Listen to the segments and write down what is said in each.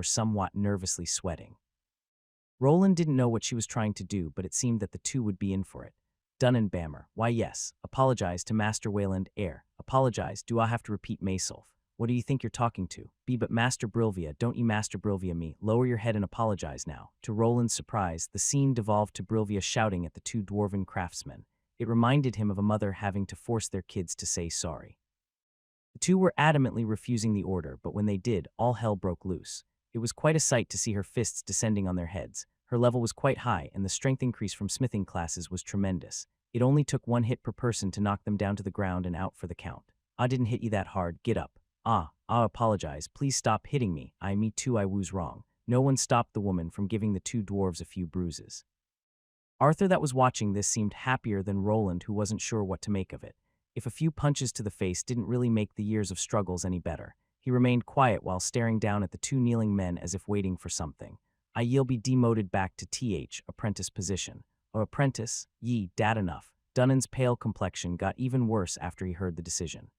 somewhat nervously sweating. Roland didn't know what she was trying to do, but it seemed that the two would be in for it. Dun and Bammer. Why yes. Apologize to Master Wayland Air. Apologize. Do I have to repeat Maysolf? What do you think you're talking to? Be but Master Brilvia, don't you Master Brilvia me. Lower your head and apologize now. To Roland's surprise, the scene devolved to Brilvia shouting at the two dwarven craftsmen. It reminded him of a mother having to force their kids to say sorry. The two were adamantly refusing the order, but when they did, all hell broke loose. It was quite a sight to see her fists descending on their heads. Her level was quite high, and the strength increase from smithing classes was tremendous. It only took one hit per person to knock them down to the ground and out for the count. I didn't hit you that hard, get up. I apologize, please stop hitting me. Me too, I was wrong. No one stopped the woman from giving the two dwarves a few bruises. Arthur that was watching this seemed happier than Roland, who wasn't sure what to make of it. If a few punches to the face didn't really make the years of struggles any better, he remained quiet while staring down at the two kneeling men as if waiting for something. You'll be demoted back to apprentice position. Apprentice, dat enough. Dunnan's pale complexion got even worse after he heard the decision.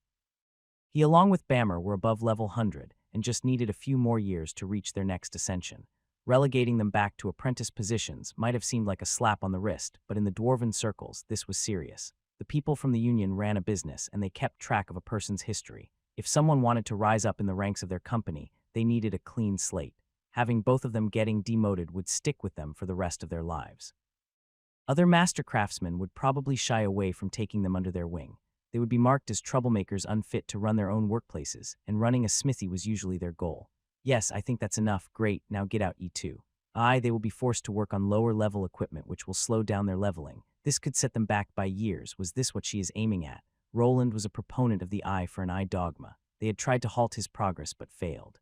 He along with Bammer were above level 100 and just needed a few more years to reach their next ascension. Relegating them back to apprentice positions might have seemed like a slap on the wrist, but in the dwarven circles, this was serious. The people from the Union ran a business and they kept track of a person's history. If someone wanted to rise up in the ranks of their company, they needed a clean slate. Having both of them getting demoted would stick with them for the rest of their lives. Other master craftsmen would probably shy away from taking them under their wing. They would be marked as troublemakers unfit to run their own workplaces, and running a smithy was usually their goal. Yes, I think that's enough. Great, now get out, E2. They will be forced to work on lower-level equipment which will slow down their leveling. This could set them back by years. Was this what she is aiming at? Roland was a proponent of the eye for an eye dogma. They had tried to halt his progress but failed.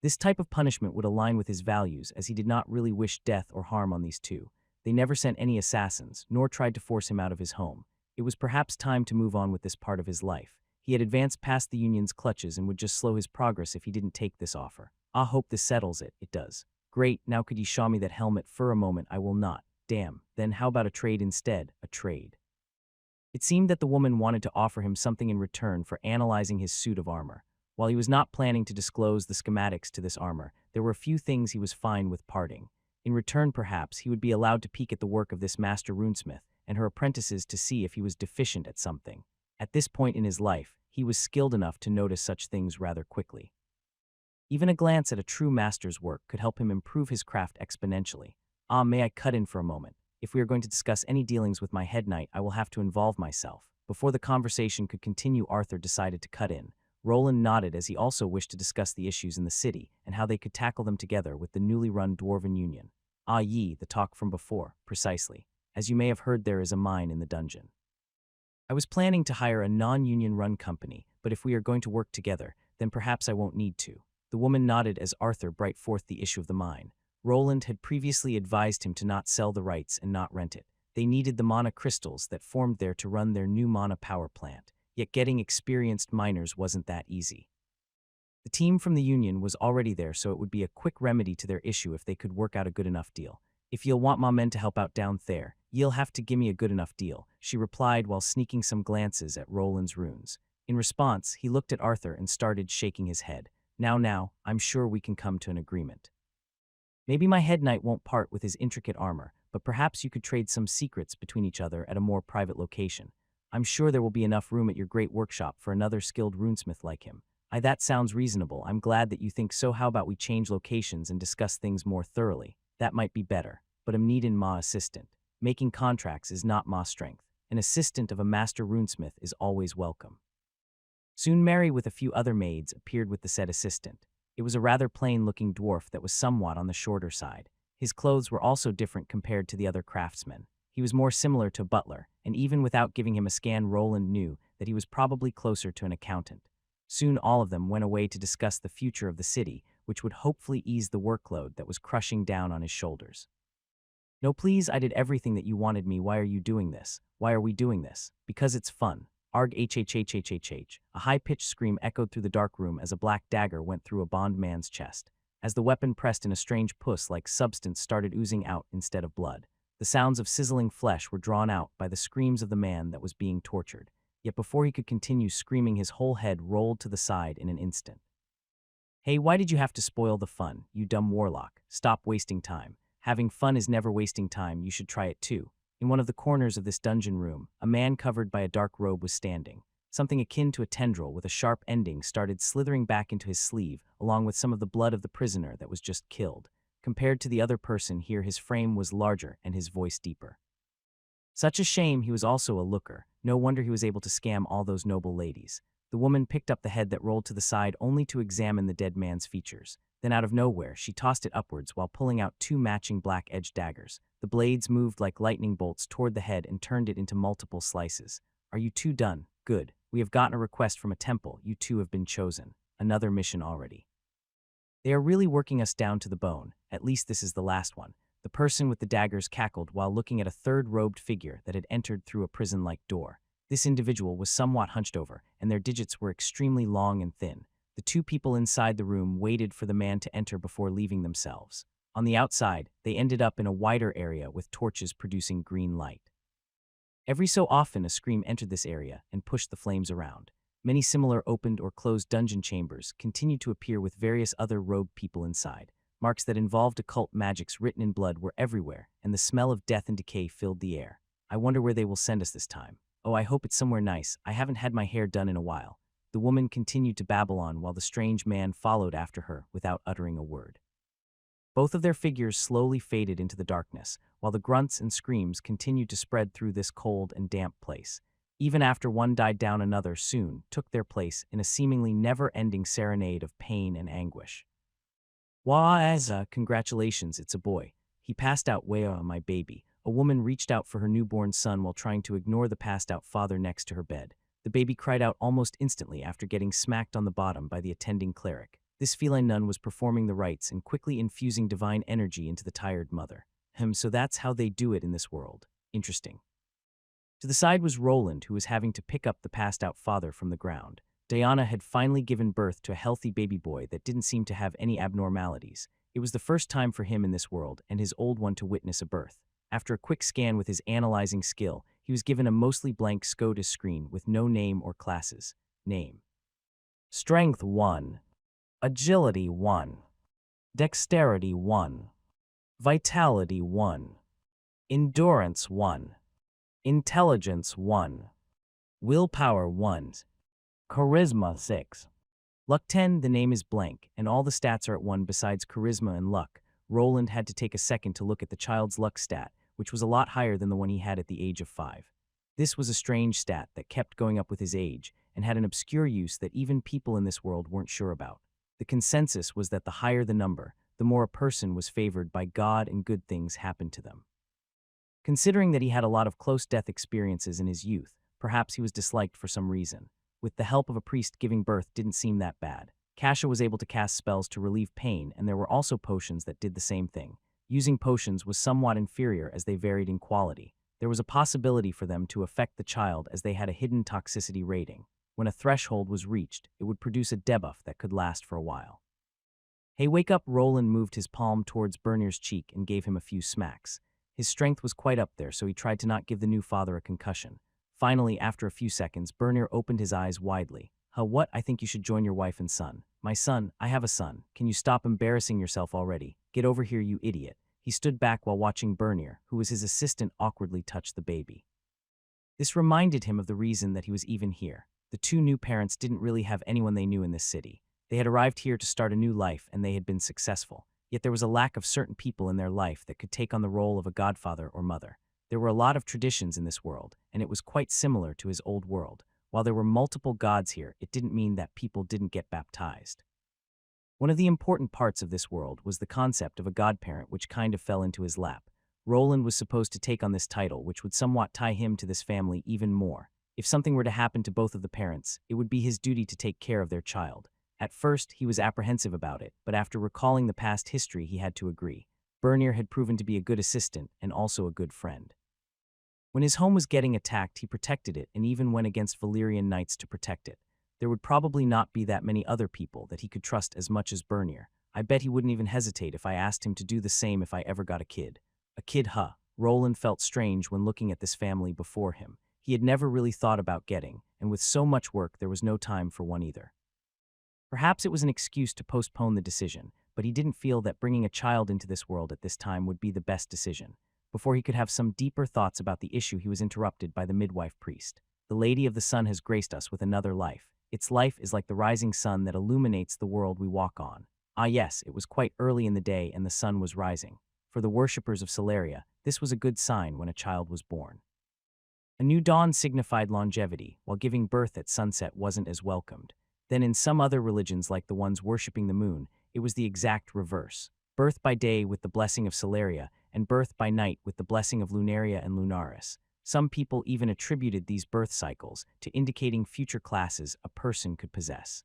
This type of punishment would align with his values, as he did not really wish death or harm on these two. They never sent any assassins, nor tried to force him out of his home. It was perhaps time to move on with this part of his life. He had advanced past the Union's clutches and would just slow his progress if he didn't take this offer. I hope this settles it. It does. Great, now could you show me that helmet for a moment? I will not. Damn, then how about a trade instead? A trade. It seemed that the woman wanted to offer him something in return for analyzing his suit of armor. While he was not planning to disclose the schematics to this armor, there were a few things he was fine with parting. In return, perhaps, he would be allowed to peek at the work of this master runesmith and her apprentices to see if he was deficient at something. At this point in his life, he was skilled enough to notice such things rather quickly. Even a glance at a true master's work could help him improve his craft exponentially. May I cut in for a moment? If we are going to discuss any dealings with my head knight, I will have to involve myself. Before the conversation could continue, Arthur decided to cut in. Roland nodded as he also wished to discuss the issues in the city and how they could tackle them together with the newly run Dwarven Union. The talk from before, precisely. As you may have heard, there is a mine in the dungeon. I was planning to hire a non-union run company, but if we are going to work together, then perhaps I won't need to. The woman nodded as Arthur brought forth the issue of the mine. Roland had previously advised him to not sell the rights and not rent it. They needed the mana crystals that formed there to run their new mana power plant, yet getting experienced miners wasn't that easy. The team from the Union was already there, so it would be a quick remedy to their issue if they could work out a good enough deal. If you'll want my men to help out down there, you'll have to give me a good enough deal, she replied while sneaking some glances at Roland's runes. In response, he looked at Arthur and started shaking his head. Now, I'm sure we can come to an agreement. Maybe my head knight won't part with his intricate armor, but perhaps you could trade some secrets between each other at a more private location. I'm sure there will be enough room at your great workshop for another skilled runesmith like him. That sounds reasonable. I'm glad that you think so. How about we change locations and discuss things more thoroughly? That might be better, but I'm needing ma assistant. Making contracts is not ma strength. An assistant of a master runesmith is always welcome. Soon Mary with a few other maids appeared with the said assistant. It was a rather plain-looking dwarf that was somewhat on the shorter side. His clothes were also different compared to the other craftsmen. He was more similar to a butler, and even without giving him a scan, Roland knew that he was probably closer to an accountant. Soon all of them went away to discuss the future of the city, which would hopefully ease the workload that was crushing down on his shoulders. No, please, I did everything that you wanted me. Why are you doing this? Why are we doing this? Because it's fun. Arg hhhhhhh. A high-pitched scream echoed through the dark room as a black dagger went through a bondman's chest. As the weapon pressed in, a strange pus-like substance started oozing out instead of blood. The sounds of sizzling flesh were drawn out by the screams of the man that was being tortured. Yet before he could continue screaming, his whole head rolled to the side in an instant. Hey, why did you have to spoil the fun, you dumb warlock? Stop wasting time. Having fun is never wasting time, you should try it too. In one of the corners of this dungeon room, a man covered by a dark robe was standing. Something akin to a tendril with a sharp ending started slithering back into his sleeve, along with some of the blood of the prisoner that was just killed. Compared to the other person here, his frame was larger and his voice deeper. Such a shame he was also a looker. No wonder he was able to scam all those noble ladies. The woman picked up the head that rolled to the side only to examine the dead man's features. Then out of nowhere, she tossed it upwards while pulling out two matching black-edged daggers. The blades moved like lightning bolts toward the head and turned it into multiple slices. Are you two done? Good. We have gotten a request from a temple. You two have been chosen. Another mission already. They are really working us down to the bone. At least this is the last one. The person with the daggers cackled while looking at a third robed figure that had entered through a prison-like door. This individual was somewhat hunched over, and their digits were extremely long and thin. The two people inside the room waited for the man to enter before leaving themselves. On the outside, they ended up in a wider area with torches producing green light. Every so often, a scream entered this area and pushed the flames around. Many similar opened or closed dungeon chambers continued to appear with various other robed people inside. Marks that involved occult magics written in blood were everywhere, and the smell of death and decay filled the air. I wonder where they will send us this time. Oh, I hope it's somewhere nice. I haven't had my hair done in a while. The woman continued to babble on while the strange man followed after her without uttering a word. Both of their figures slowly faded into the darkness, while the grunts and screams continued to spread through this cold and damp place. Even after one died down, another soon took their place in a seemingly never-ending serenade of pain and anguish. Congratulations, it's a boy. He passed out way on my baby. A woman reached out for her newborn son while trying to ignore the passed-out father next to her bed. The baby cried out almost instantly after getting smacked on the bottom by the attending cleric. This feline nun was performing the rites and quickly infusing divine energy into the tired mother. So that's how they do it in this world. Interesting. To the side was Roland, who was having to pick up the passed-out father from the ground. Diana had finally given birth to a healthy baby boy that didn't seem to have any abnormalities. It was the first time for him in this world and his old one to witness a birth. After a quick scan with his analyzing skill, he was given a mostly blank SCOTUS screen with no name or classes. Name: Strength 1, Agility 1, Dexterity 1, Vitality 1, Endurance 1, Intelligence 1, Willpower 1, Charisma 6. Luck 10. The name is blank, and all the stats are at 1 besides charisma and luck. Roland had to take a second to look at the child's luck stat, which was a lot higher than the one he had at the age of 5. This was a strange stat that kept going up with his age, and had an obscure use that even people in this world weren't sure about. The consensus was that the higher the number, the more a person was favored by God and good things happened to them. Considering that he had a lot of close death experiences in his youth, perhaps he was disliked for some reason. With the help of a priest, giving birth didn't seem that bad. Kasha was able to cast spells to relieve pain, and there were also potions that did the same thing. Using potions was somewhat inferior as they varied in quality. There was a possibility for them to affect the child as they had a hidden toxicity rating. When a threshold was reached, it would produce a debuff that could last for a while. Hey, wake up! Roland moved his palm towards Bernier's cheek and gave him a few smacks. His strength was quite up there, so he tried to not give the new father a concussion. Finally, after a few seconds, Bernier opened his eyes widely. What? I think you should join your wife and son. My son? I have a son. Can you stop embarrassing yourself already? Get over here, you idiot. He stood back while watching Bernier, who was his assistant, awkwardly touch the baby. This reminded him of the reason that he was even here. The two new parents didn't really have anyone they knew in this city. They had arrived here to start a new life, and they had been successful. Yet there was a lack of certain people in their life that could take on the role of a godfather or mother. There were a lot of traditions in this world, and it was quite similar to his old world. While there were multiple gods here, it didn't mean that people didn't get baptized. One of the important parts of this world was the concept of a godparent, which kind of fell into his lap. Roland was supposed to take on this title, which would somewhat tie him to this family even more. If something were to happen to both of the parents, it would be his duty to take care of their child. At first, he was apprehensive about it, but after recalling the past history, he had to agree. Bernier had proven to be a good assistant and also a good friend. When his home was getting attacked, he protected it and even went against Valyrian knights to protect it. There would probably not be that many other people that he could trust as much as Bernier. I bet he wouldn't even hesitate if I asked him to do the same if I ever got a kid. A kid, huh? Roland felt strange when looking at this family before him. He had never really thought about getting, and with so much work there was no time for one either. Perhaps it was an excuse to postpone the decision, but he didn't feel that bringing a child into this world at this time would be the best decision. Before he could have some deeper thoughts about the issue, he was interrupted by the midwife priest. The Lady of the Sun has graced us with another life. Its life is like the rising sun that illuminates the world we walk on. Ah yes, it was quite early in the day and the sun was rising. For the worshippers of Celeria, this was a good sign when a child was born. A new dawn signified longevity, while giving birth at sunset wasn't as welcomed. Then in some other religions like the ones worshipping the moon, it was the exact reverse. Birth by day with the blessing of Celeria, and birth by night with the blessing of Lunaria and Lunaris. Some people even attributed these birth cycles to indicating future classes a person could possess.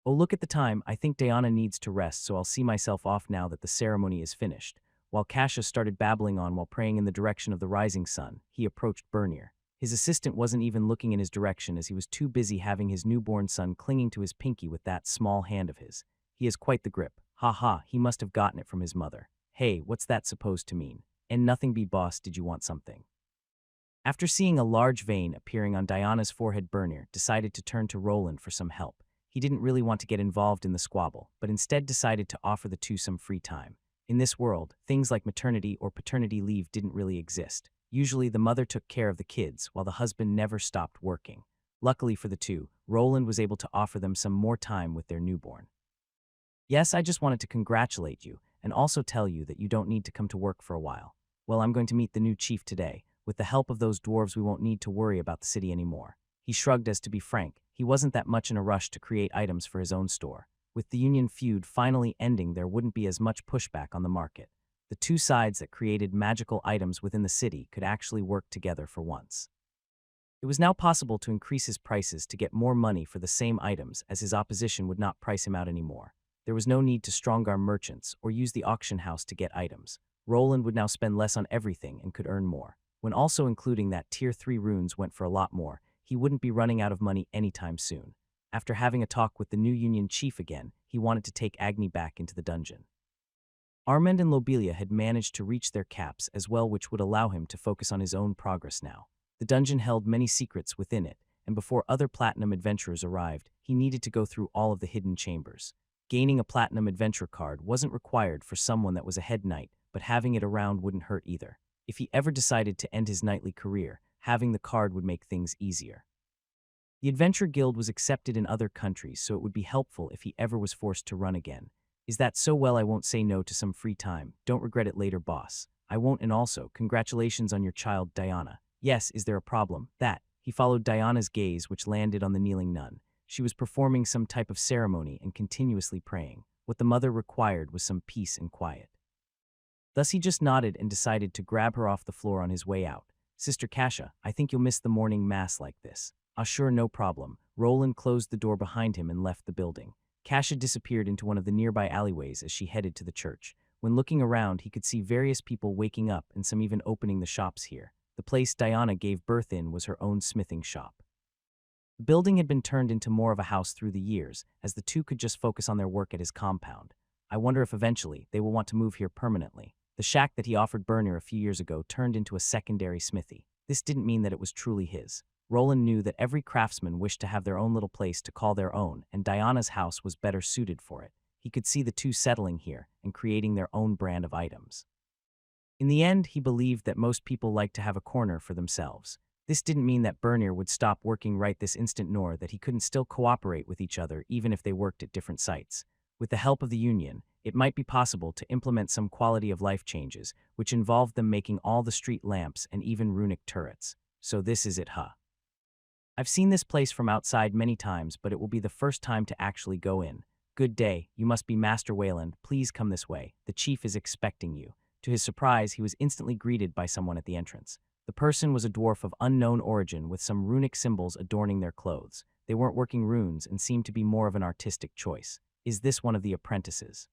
Oh, look at the time. I think Diana needs to rest, so I'll see myself off now that the ceremony is finished. While Cassius started babbling on while praying in the direction of the rising sun, he approached Bernier. His assistant wasn't even looking in his direction as he was too busy having his newborn son clinging to his pinky with that small hand of his. He has quite the grip. Ha ha, he must have gotten it from his mother. Hey, what's that supposed to mean? And nothing be boss, did you want something? After seeing a large vein appearing on Diana's forehead, Bernier decided to turn to Roland for some help. He didn't really want to get involved in the squabble, but instead decided to offer the two some free time. In this world, things like maternity or paternity leave didn't really exist. Usually the mother took care of the kids while the husband never stopped working. Luckily for the two, Roland was able to offer them some more time with their newborn. Yes, I just wanted to congratulate you and also tell you that you don't need to come to work for a while. Well, I'm going to meet the new chief today. With the help of those dwarves, we won't need to worry about the city anymore. He shrugged as, to be frank, he wasn't that much in a rush to create items for his own store. With the Union feud finally ending, there wouldn't be as much pushback on the market. The two sides that created magical items within the city could actually work together for once. It was now possible to increase his prices to get more money for the same items, as his opposition would not price him out anymore. There was no need to strongarm merchants or use the auction house to get items. Roland would now spend less on everything and could earn more. When also including that Tier 3 runes went for a lot more, he wouldn't be running out of money anytime soon. After having a talk with the new Union chief again, he wanted to take Agni back into the dungeon. Armand and Lobelia had managed to reach their caps as well, which would allow him to focus on his own progress now. The dungeon held many secrets within it, and before other platinum adventurers arrived, he needed to go through all of the hidden chambers. Gaining a platinum adventure card wasn't required for someone that was a head knight, but having it around wouldn't hurt either. If he ever decided to end his knightly career, having the card would make things easier. The Adventure Guild was accepted in other countries, so it would be helpful if he ever was forced to run again. Is that so? Well, I won't say no to some free time. Don't regret it later, boss. I won't. And also, congratulations on your child, Diana. Yes, is there a problem? That. He followed Diana's gaze, which landed on the kneeling nun. She was performing some type of ceremony and continuously praying. What the mother required was some peace and quiet. Thus he just nodded and decided to grab her off the floor on his way out. Sister Kasia, I think you'll miss the morning mass like this. Ah, sure, no problem. Roland closed the door behind him and left the building. Kasia disappeared into one of the nearby alleyways as she headed to the church. When looking around, he could see various people waking up and some even opening the shops here. The place Diana gave birth in was her own smithing shop. The building had been turned into more of a house through the years, as the two could just focus on their work at his compound. I wonder if eventually they will want to move here permanently. The shack that he offered Bernier a few years ago turned into a secondary smithy. This didn't mean that it was truly his. Roland knew that every craftsman wished to have their own little place to call their own, and Diana's house was better suited for it. He could see the two settling here and creating their own brand of items. In the end, he believed that most people like to have a corner for themselves. This didn't mean that Bernier would stop working right this instant, nor that he couldn't still cooperate with each other even if they worked at different sites. With the help of the Union, it might be possible to implement some quality of life changes, which involved them making all the street lamps and even runic turrets. So this is it, huh? I've seen this place from outside many times, but it will be the first time to actually go in. Good day, you must be Master Wayland. Please come this way. The chief is expecting you. To his surprise, he was instantly greeted by someone at the entrance. The person was a dwarf of unknown origin with some runic symbols adorning their clothes. They weren't working runes and seemed to be more of an artistic choice. Is this one of the apprentices?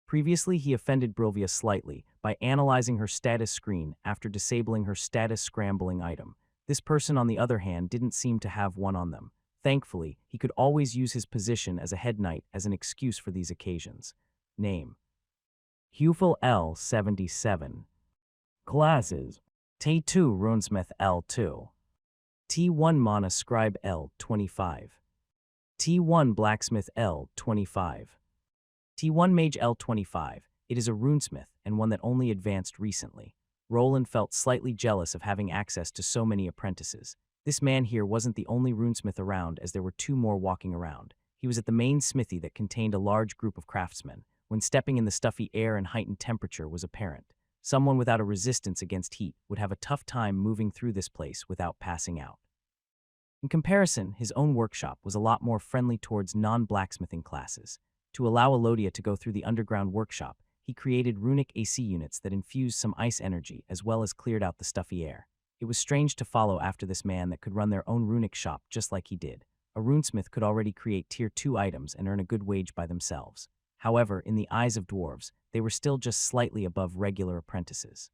Previously, he offended Brilvia slightly by analyzing her status screen after disabling her status scrambling item. This person, on the other hand, didn't seem to have one on them. Thankfully, he could always use his position as a head knight as an excuse for these occasions. Name: Hufel L77. Classes: T2 Runesmith L2. T1 Mana Scribe L25. T1 Blacksmith L25. T1 Mage L25. It is a runesmith, and one that only advanced recently. Roland felt slightly jealous of having access to so many apprentices. This man here wasn't the only runesmith around, as there were two more walking around. He was at the main smithy that contained a large group of craftsmen. When stepping in the stuffy air and heightened temperature was apparent, someone without a resistance against heat would have a tough time moving through this place without passing out. In comparison, his own workshop was a lot more friendly towards non-blacksmithing classes. To allow Elodia to go through the underground workshop, he created Runic AC units that infused some ice energy as well as cleared out the stuffy air. It was strange to follow after this man that could run their own runic shop just like he did. A runesmith could already create tier 2 items and earn a good wage by themselves. However, in the eyes of dwarves, they were still just slightly above regular apprentices.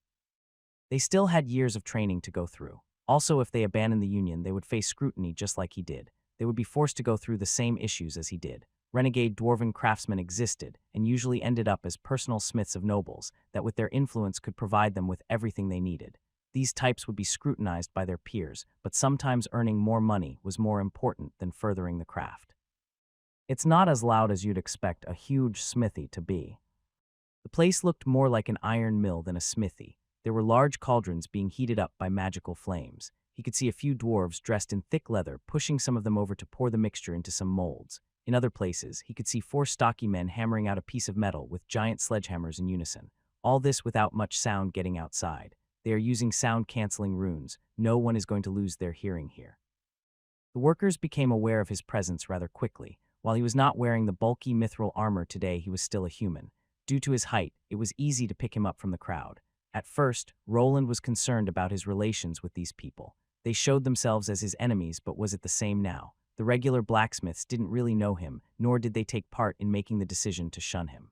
They still had years of training to go through. Also, if they abandoned the union, they would face scrutiny just like he did. They would be forced to go through the same issues as he did. Renegade dwarven craftsmen existed and usually ended up as personal smiths of nobles that with their influence could provide them with everything they needed. These types would be scrutinized by their peers, but sometimes earning more money was more important than furthering the craft. It's not as loud as you'd expect a huge smithy to be. The place looked more like an iron mill than a smithy. There were large cauldrons being heated up by magical flames. He could see a few dwarves dressed in thick leather pushing some of them over to pour the mixture into some molds. In other places, he could see 4 stocky men hammering out a piece of metal with giant sledgehammers in unison. All this without much sound getting outside. They are using sound-canceling runes. No one is going to lose their hearing here. The workers became aware of his presence rather quickly. While he was not wearing the bulky mithril armor today, he was still a human. Due to his height, it was easy to pick him up from the crowd. At first, Roland was concerned about his relations with these people. They showed themselves as his enemies, but was it the same now? The regular blacksmiths didn't really know him, nor did they take part in making the decision to shun him.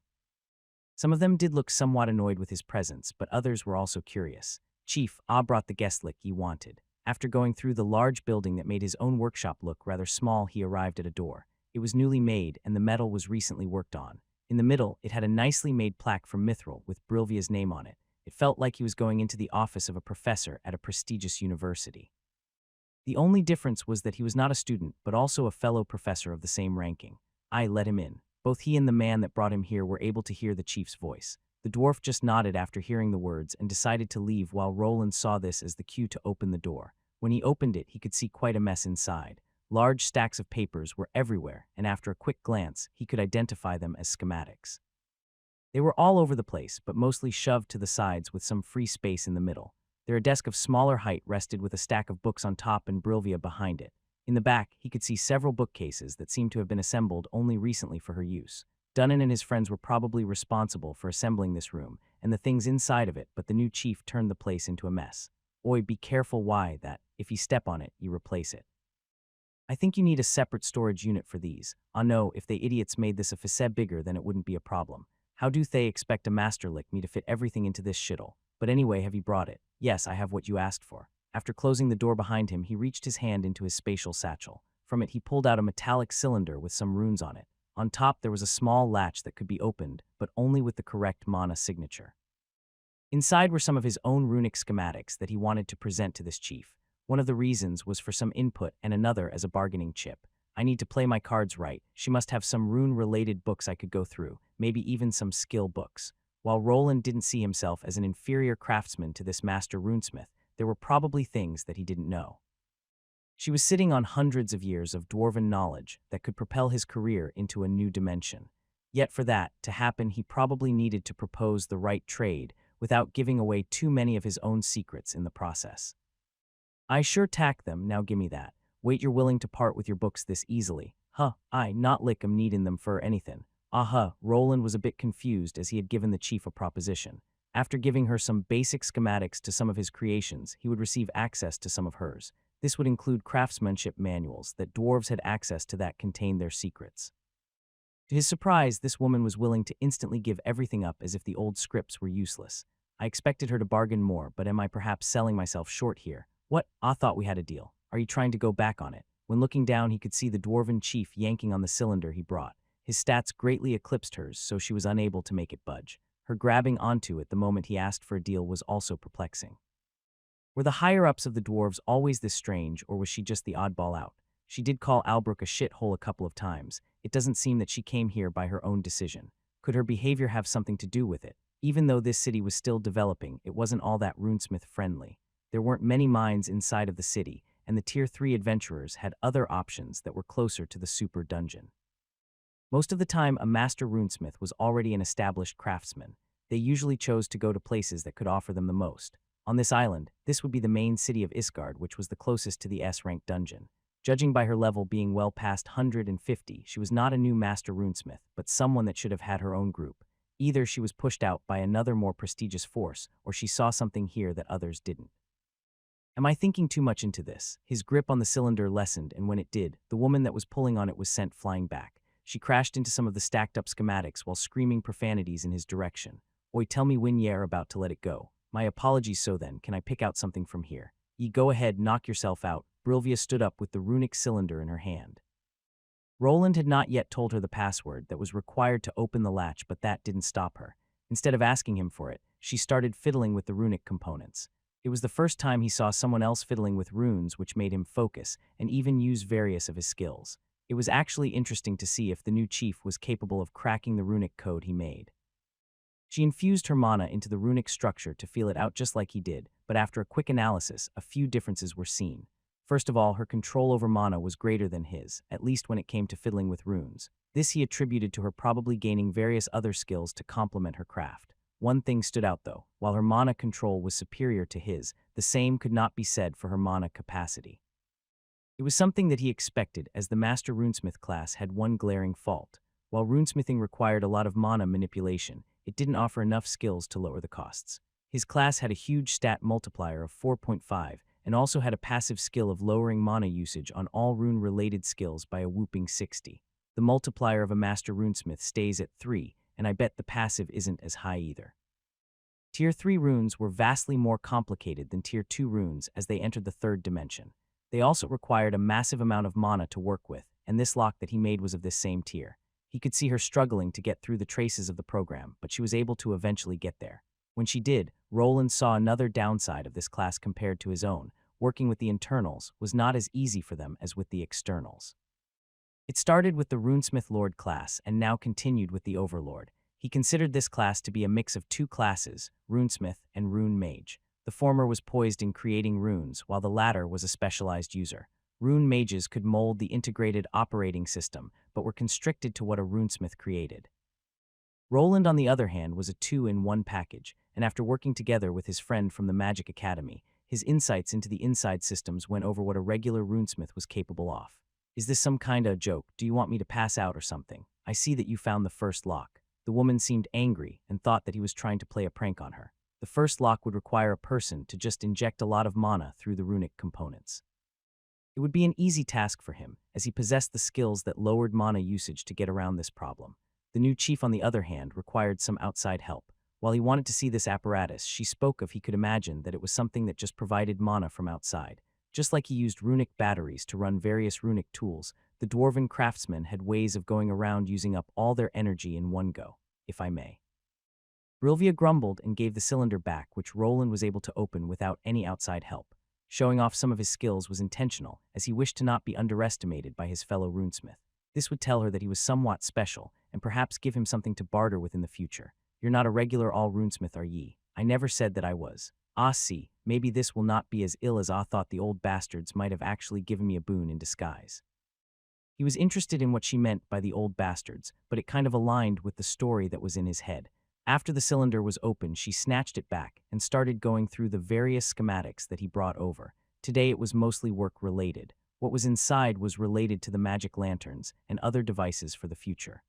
Some of them did look somewhat annoyed with his presence, but others were also curious. Chief, brought the guest lick he wanted. After going through the large building that made his own workshop look rather small, he arrived at a door. It was newly made, and the metal was recently worked on. In the middle, it had a nicely made plaque from Mithril with Brilvia's name on it. It felt like he was going into the office of a professor at a prestigious university. The only difference was that he was not a student, but also a fellow professor of the same ranking. I let him in. Both he and the man that brought him here were able to hear the chief's voice. The dwarf just nodded after hearing the words and decided to leave while Roland saw this as the cue to open the door. When he opened it, he could see quite a mess inside. Large stacks of papers were everywhere, and after a quick glance, he could identify them as schematics. They were all over the place, but mostly shoved to the sides with some free space in the middle. Their desk of smaller height rested with a stack of books on top and Brilvia behind it. In the back, he could see several bookcases that seemed to have been assembled only recently for her use. Dunnan and his friends were probably responsible for assembling this room and the things inside of it, but the new chief turned the place into a mess. Oi, be careful why that, if you step on it, you replace it. I think you need a separate storage unit for these. No, if they idiots made this a facet bigger, then it wouldn't be a problem. How do they expect a master like me to fit everything into this shittle? But anyway, have you brought it? Yes, I have what you asked for. After closing the door behind him, he reached his hand into his spatial satchel. From it, he pulled out a metallic cylinder with some runes on it. On top, there was a small latch that could be opened, but only with the correct mana signature. Inside were some of his own runic schematics that he wanted to present to this chief. One of the reasons was for some input and another as a bargaining chip. I need to play my cards right. She must have some rune-related books I could go through, maybe even some skill books. While Roland didn't see himself as an inferior craftsman to this master runesmith, there were probably things that he didn't know. She was sitting on hundreds of years of dwarven knowledge that could propel his career into a new dimension. Yet for that to happen, he probably needed to propose the right trade without giving away too many of his own secrets in the process. I sure tack them, now gimme that. Wait, you're willing to part with your books this easily? Huh, I not lick 'em needin' them for anything. Roland was a bit confused as he had given the chief a proposition. After giving her some basic schematics to some of his creations, he would receive access to some of hers. This would include craftsmanship manuals that dwarves had access to that contained their secrets. To his surprise, this woman was willing to instantly give everything up as if the old scripts were useless. I expected her to bargain more, but am I perhaps selling myself short here? What? I thought we had a deal. Are you trying to go back on it? When looking down, he could see the dwarven chief yanking on the cylinder he brought. His stats greatly eclipsed hers, so she was unable to make it budge. Her grabbing onto it the moment he asked for a deal was also perplexing. Were the higher-ups of the dwarves always this strange, or was she just the oddball out? She did call Albrook a shithole a couple of times. It doesn't seem that she came here by her own decision. Could her behavior have something to do with it? Even though this city was still developing, it wasn't all that runesmith friendly. There weren't many mines inside of the city, and the Tier 3 adventurers had other options that were closer to the super dungeon. Most of the time, a master runesmith was already an established craftsman. They usually chose to go to places that could offer them the most. On this island, this would be the main city of Isgard, which was the closest to the S-rank dungeon. Judging by her level being well past 150, she was not a new master runesmith, but someone that should have had her own group. Either she was pushed out by another more prestigious force, or she saw something here that others didn't. Am I thinking too much into this? His grip on the cylinder lessened, and when it did, the woman that was pulling on it was sent flying back. She crashed into some of the stacked-up schematics while screaming profanities in his direction. Oi, tell me when ye're about to let it go. My apologies. So then, can I pick out something from here? Ye go ahead, knock yourself out. Brilvia stood up with the runic cylinder in her hand. Roland had not yet told her the password that was required to open the latch, but that didn't stop her. Instead of asking him for it, she started fiddling with the runic components. It was the first time he saw someone else fiddling with runes, which made him focus and even use various of his skills. It was actually interesting to see if the new chief was capable of cracking the runic code he made. She infused her mana into the runic structure to feel it out just like he did, but after a quick analysis, a few differences were seen. First of all, her control over mana was greater than his, at least when it came to fiddling with runes. This he attributed to her probably gaining various other skills to complement her craft. One thing stood out though. While her mana control was superior to his, the same could not be said for her mana capacity. It was something that he expected, as the Master Runesmith class had one glaring fault. While runesmithing required a lot of mana manipulation, it didn't offer enough skills to lower the costs. His class had a huge stat multiplier of 4.5, and also had a passive skill of lowering mana usage on all rune-related skills by a whooping 60. The multiplier of a Master Runesmith stays at 3, and I bet the passive isn't as high either. Tier 3 runes were vastly more complicated than Tier 2 runes as they entered the third dimension. They also required a massive amount of mana to work with, and this lock that he made was of this same tier. He could see her struggling to get through the traces of the program, but she was able to eventually get there. When she did, Roland saw another downside of this class compared to his own. Working with the internals was not as easy for them as with the externals. It started with the Runesmith Lord class and now continued with the Overlord. He considered this class to be a mix of two classes, Runesmith and Rune Mage. The former was poised in creating runes, while the latter was a specialized user. Rune Mages could mold the integrated operating system, but were constricted to what a runesmith created. Roland, on the other hand, was a two-in-one package, and after working together with his friend from the Magic Academy, his insights into the inside systems went over what a regular runesmith was capable of. Is this some kinda joke? Do you want me to pass out or something? I see that you found the first lock. The woman seemed angry and thought that he was trying to play a prank on her. The first lock would require a person to just inject a lot of mana through the runic components. It would be an easy task for him, as he possessed the skills that lowered mana usage to get around this problem. The new chief, on the other hand, required some outside help. While he wanted to see this apparatus, she spoke of he could imagine that it was something that just provided mana from outside. Just like he used runic batteries to run various runic tools, the dwarven craftsmen had ways of going around using up all their energy in one go, if I may. Brilvia grumbled and gave the cylinder back, which Roland was able to open without any outside help. Showing off some of his skills was intentional, as he wished to not be underestimated by his fellow runesmith. This would tell her that he was somewhat special, and perhaps give him something to barter with in the future. You're not a regular all-runesmith, are ye? I never said that I was. Ah, see, maybe this will not be as ill as I thought. The old bastards might have actually given me a boon in disguise. He was interested in what she meant by the old bastards, but it kind of aligned with the story that was in his head. After the cylinder was opened, she snatched it back and started going through the various schematics that he brought over. Today it was mostly work-related. What was inside was related to the magic lanterns and other devices for the future.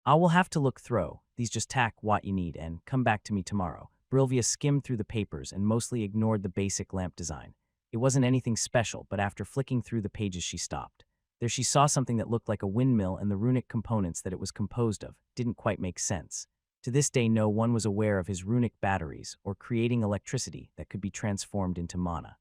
I will have to look through these, just tack what you need and come back to me tomorrow. Brilvia skimmed through the papers and mostly ignored the basic lamp design. It wasn't anything special, but after flicking through the pages she stopped. There she saw something that looked like a windmill, and the runic components that it was composed of didn't quite make sense. To this day, no one was aware of his runic batteries or creating electricity that could be transformed into mana.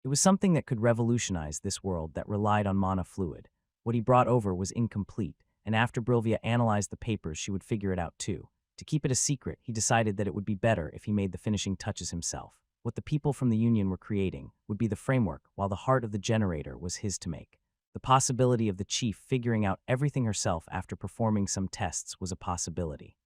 It was something that could revolutionize this world that relied on mana fluid. What he brought over was incomplete, and after Brilvia analyzed the papers, she would figure it out too. To keep it a secret, he decided that it would be better if he made the finishing touches himself. What the people from the Union were creating would be the framework, while the heart of the generator was his to make. The possibility of the chief figuring out everything herself after performing some tests was a possibility.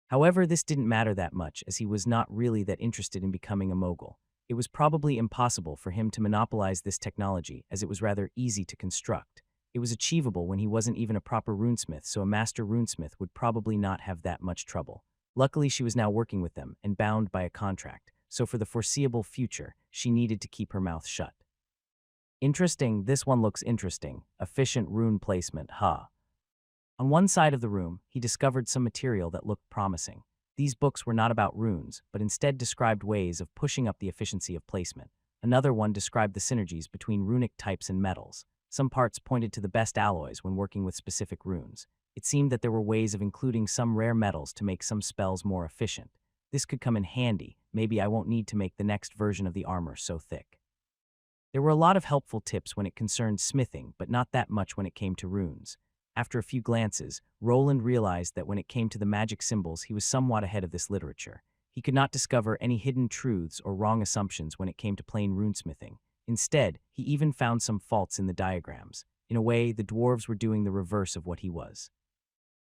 However, this didn't matter that much, as he was not really that interested in becoming a mogul. It was probably impossible for him to monopolize this technology, as it was rather easy to construct. It was achievable when he wasn't even a proper runesmith, so a master runesmith would probably not have that much trouble. Luckily, she was now working with them and bound by a contract, so for the foreseeable future, she needed to keep her mouth shut. Interesting, this one looks interesting. Efficient rune placement, huh? On one side of the room, he discovered some material that looked promising. These books were not about runes, but instead described ways of pushing up the efficiency of placement. Another one described the synergies between runic types and metals. Some parts pointed to the best alloys when working with specific runes. It seemed that there were ways of including some rare metals to make some spells more efficient. This could come in handy. Maybe I won't need to make the next version of the armor so thick. There were a lot of helpful tips when it concerned smithing, but not that much when it came to runes. After a few glances, Roland realized that when it came to the magic symbols, he was somewhat ahead of this literature. He could not discover any hidden truths or wrong assumptions when it came to plain runesmithing. Instead, he even found some faults in the diagrams. In a way, the dwarves were doing the reverse of what he was.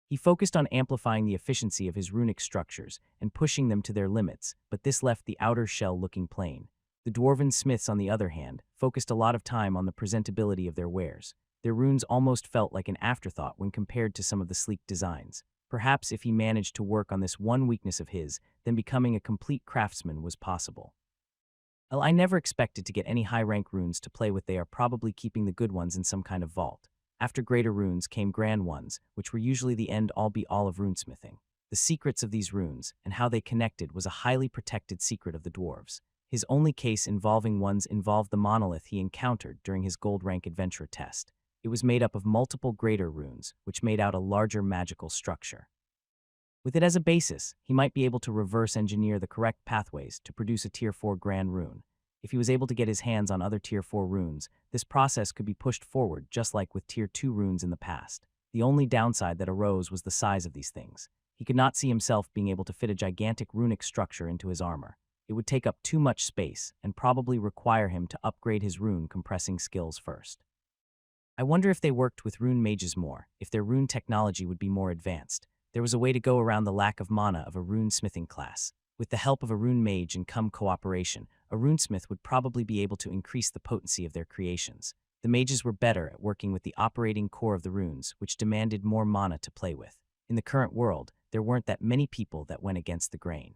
He focused on amplifying the efficiency of his runic structures and pushing them to their limits, but this left the outer shell looking plain. The dwarven smiths, on the other hand, focused a lot of time on the presentability of their wares. Their runes almost felt like an afterthought when compared to some of the sleek designs. Perhaps if he managed to work on this one weakness of his, then becoming a complete craftsman was possible. Well, I never expected to get any high-rank runes to play with. They are probably keeping the good ones in some kind of vault. After greater runes came grand ones, which were usually the end-all be-all of runesmithing. The secrets of these runes, and how they connected, was a highly protected secret of the dwarves. His only case involving ones involved the monolith he encountered during his gold rank adventure test. It was made up of multiple greater runes, which made out a larger magical structure. With it as a basis, he might be able to reverse engineer the correct pathways to produce a Tier 4 grand rune. If he was able to get his hands on other Tier 4 runes, this process could be pushed forward just like with Tier 2 runes in the past. The only downside that arose was the size of these things. He could not see himself being able to fit a gigantic runic structure into his armor. It would take up too much space and probably require him to upgrade his rune compressing skills first. I wonder if they worked with rune mages more, if their rune technology would be more advanced. There was a way to go around the lack of mana of a rune smithing class. With the help of a rune mage and cooperation, a runesmith would probably be able to increase the potency of their creations. The mages were better at working with the operating core of the runes, which demanded more mana to play with. In the current world, there weren't that many people that went against the grain.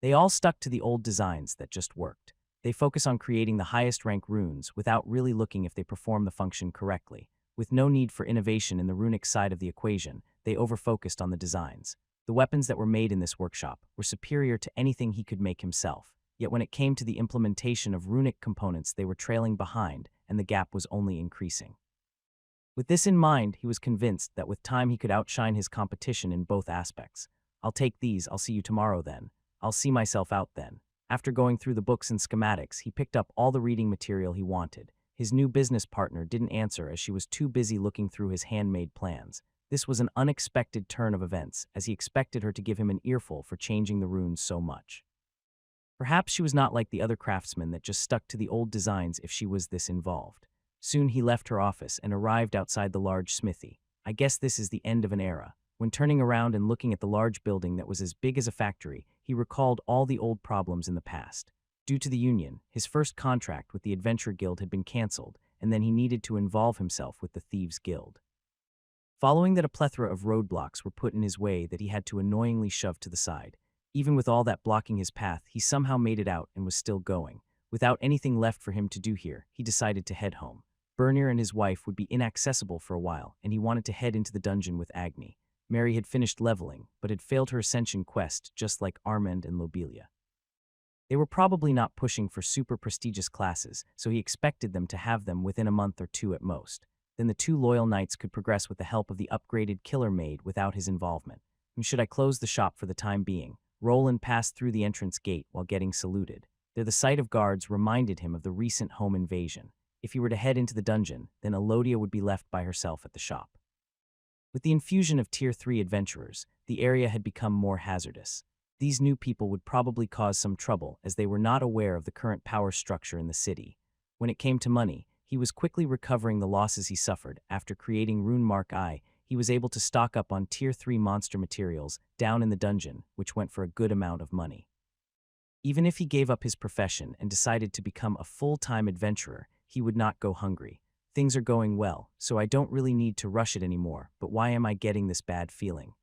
They all stuck to the old designs that just worked. They focus on creating the highest rank runes without really looking if they perform the function correctly. With no need for innovation in the runic side of the equation, they over-focused on the designs. The weapons that were made in this workshop were superior to anything he could make himself. Yet when it came to the implementation of runic components, they were trailing behind, and the gap was only increasing. With this in mind, he was convinced that with time he could outshine his competition in both aspects. I'll take these, I'll see you tomorrow then. I'll see myself out then. After going through the books and schematics, he picked up all the reading material he wanted. His new business partner didn't answer as she was too busy looking through his handmade plans. This was an unexpected turn of events, as he expected her to give him an earful for changing the runes so much. Perhaps she was not like the other craftsmen that just stuck to the old designs if she was this involved. Soon he left her office and arrived outside the large smithy. I guess this is the end of an era. When turning around and looking at the large building that was as big as a factory, he recalled all the old problems in the past. Due to the Union, his first contract with the Adventure Guild had been cancelled, and then he needed to involve himself with the Thieves' Guild. Following that, a plethora of roadblocks were put in his way that he had to annoyingly shove to the side. Even with all that blocking his path, he somehow made it out and was still going. Without anything left for him to do here, he decided to head home. Bernier and his wife would be inaccessible for a while, and he wanted to head into the dungeon with Agni. Mary had finished leveling, but had failed her ascension quest just like Armand and Lobelia. They were probably not pushing for super prestigious classes, so he expected them to have them within a month or two at most. Then the two loyal knights could progress with the help of the upgraded killer maid without his involvement. And should I close the shop for the time being? Roland passed through the entrance gate while getting saluted. There the sight of guards reminded him of the recent home invasion. If he were to head into the dungeon, then Elodia would be left by herself at the shop. With the infusion of Tier 3 adventurers, the area had become more hazardous. These new people would probably cause some trouble as they were not aware of the current power structure in the city. When it came to money, he was quickly recovering the losses he suffered. After creating Rune Mark I, he was able to stock up on Tier 3 monster materials down in the dungeon, which went for a good amount of money. Even if he gave up his profession and decided to become a full-time adventurer, he would not go hungry. Things are going well, so I don't really need to rush it anymore, but why am I getting this bad feeling?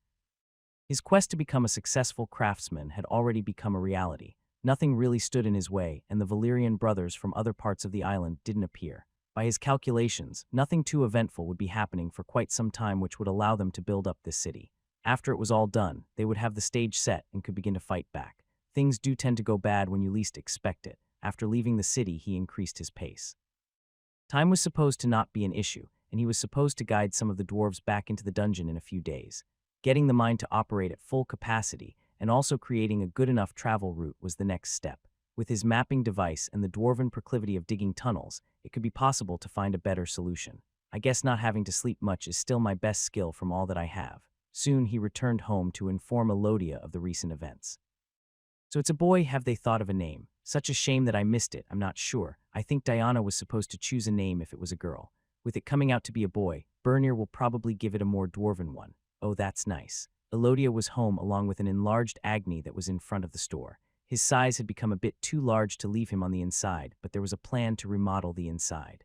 His quest to become a successful craftsman had already become a reality. Nothing really stood in his way, and the Valyrian brothers from other parts of the island didn't appear. By his calculations, nothing too eventful would be happening for quite some time, which would allow them to build up this city. After it was all done, they would have the stage set and could begin to fight back. Things do tend to go bad when you least expect it. After leaving the city, he increased his pace. Time was supposed to not be an issue, and he was supposed to guide some of the dwarves back into the dungeon in a few days. Getting the mine to operate at full capacity and also creating a good enough travel route was the next step. With his mapping device and the dwarven proclivity of digging tunnels, it could be possible to find a better solution. I guess not having to sleep much is still my best skill from all that I have. Soon he returned home to inform Elodia of the recent events. So it's a boy, have they thought of a name? Such a shame that I missed it, I'm not sure. I think Diana was supposed to choose a name if it was a girl. With it coming out to be a boy, Bernir will probably give it a more dwarven one. Oh, that's nice. Elodia was home along with an enlarged Agni that was in front of the store. His size had become a bit too large to leave him on the inside, but there was a plan to remodel the inside.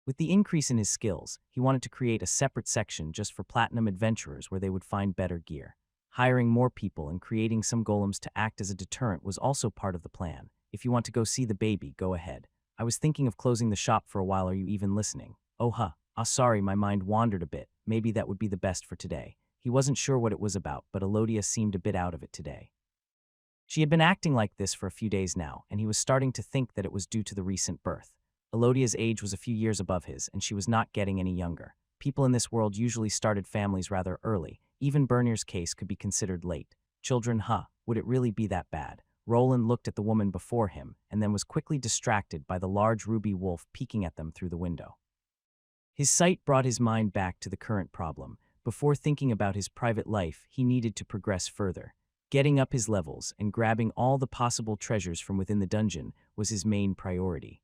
With the increase in his skills, he wanted to create a separate section just for platinum adventurers where they would find better gear. Hiring more people and creating some golems to act as a deterrent was also part of the plan. If you want to go see the baby, go ahead. I was thinking of closing the shop for a while, are you even listening? Oh huh. Sorry, my mind wandered a bit. Maybe that would be the best for today. He wasn't sure what it was about, but Elodia seemed a bit out of it today. She had been acting like this for a few days now, and he was starting to think that it was due to the recent birth. Elodia's age was a few years above his, and she was not getting any younger. People in this world usually started families rather early. Even Bernir's case could be considered late. Children, would it really be that bad? Roland looked at the woman before him, and then was quickly distracted by the large ruby wolf peeking at them through the window. His sight brought his mind back to the current problem. Before thinking about his private life, he needed to progress further. Getting up his levels and grabbing all the possible treasures from within the dungeon was his main priority.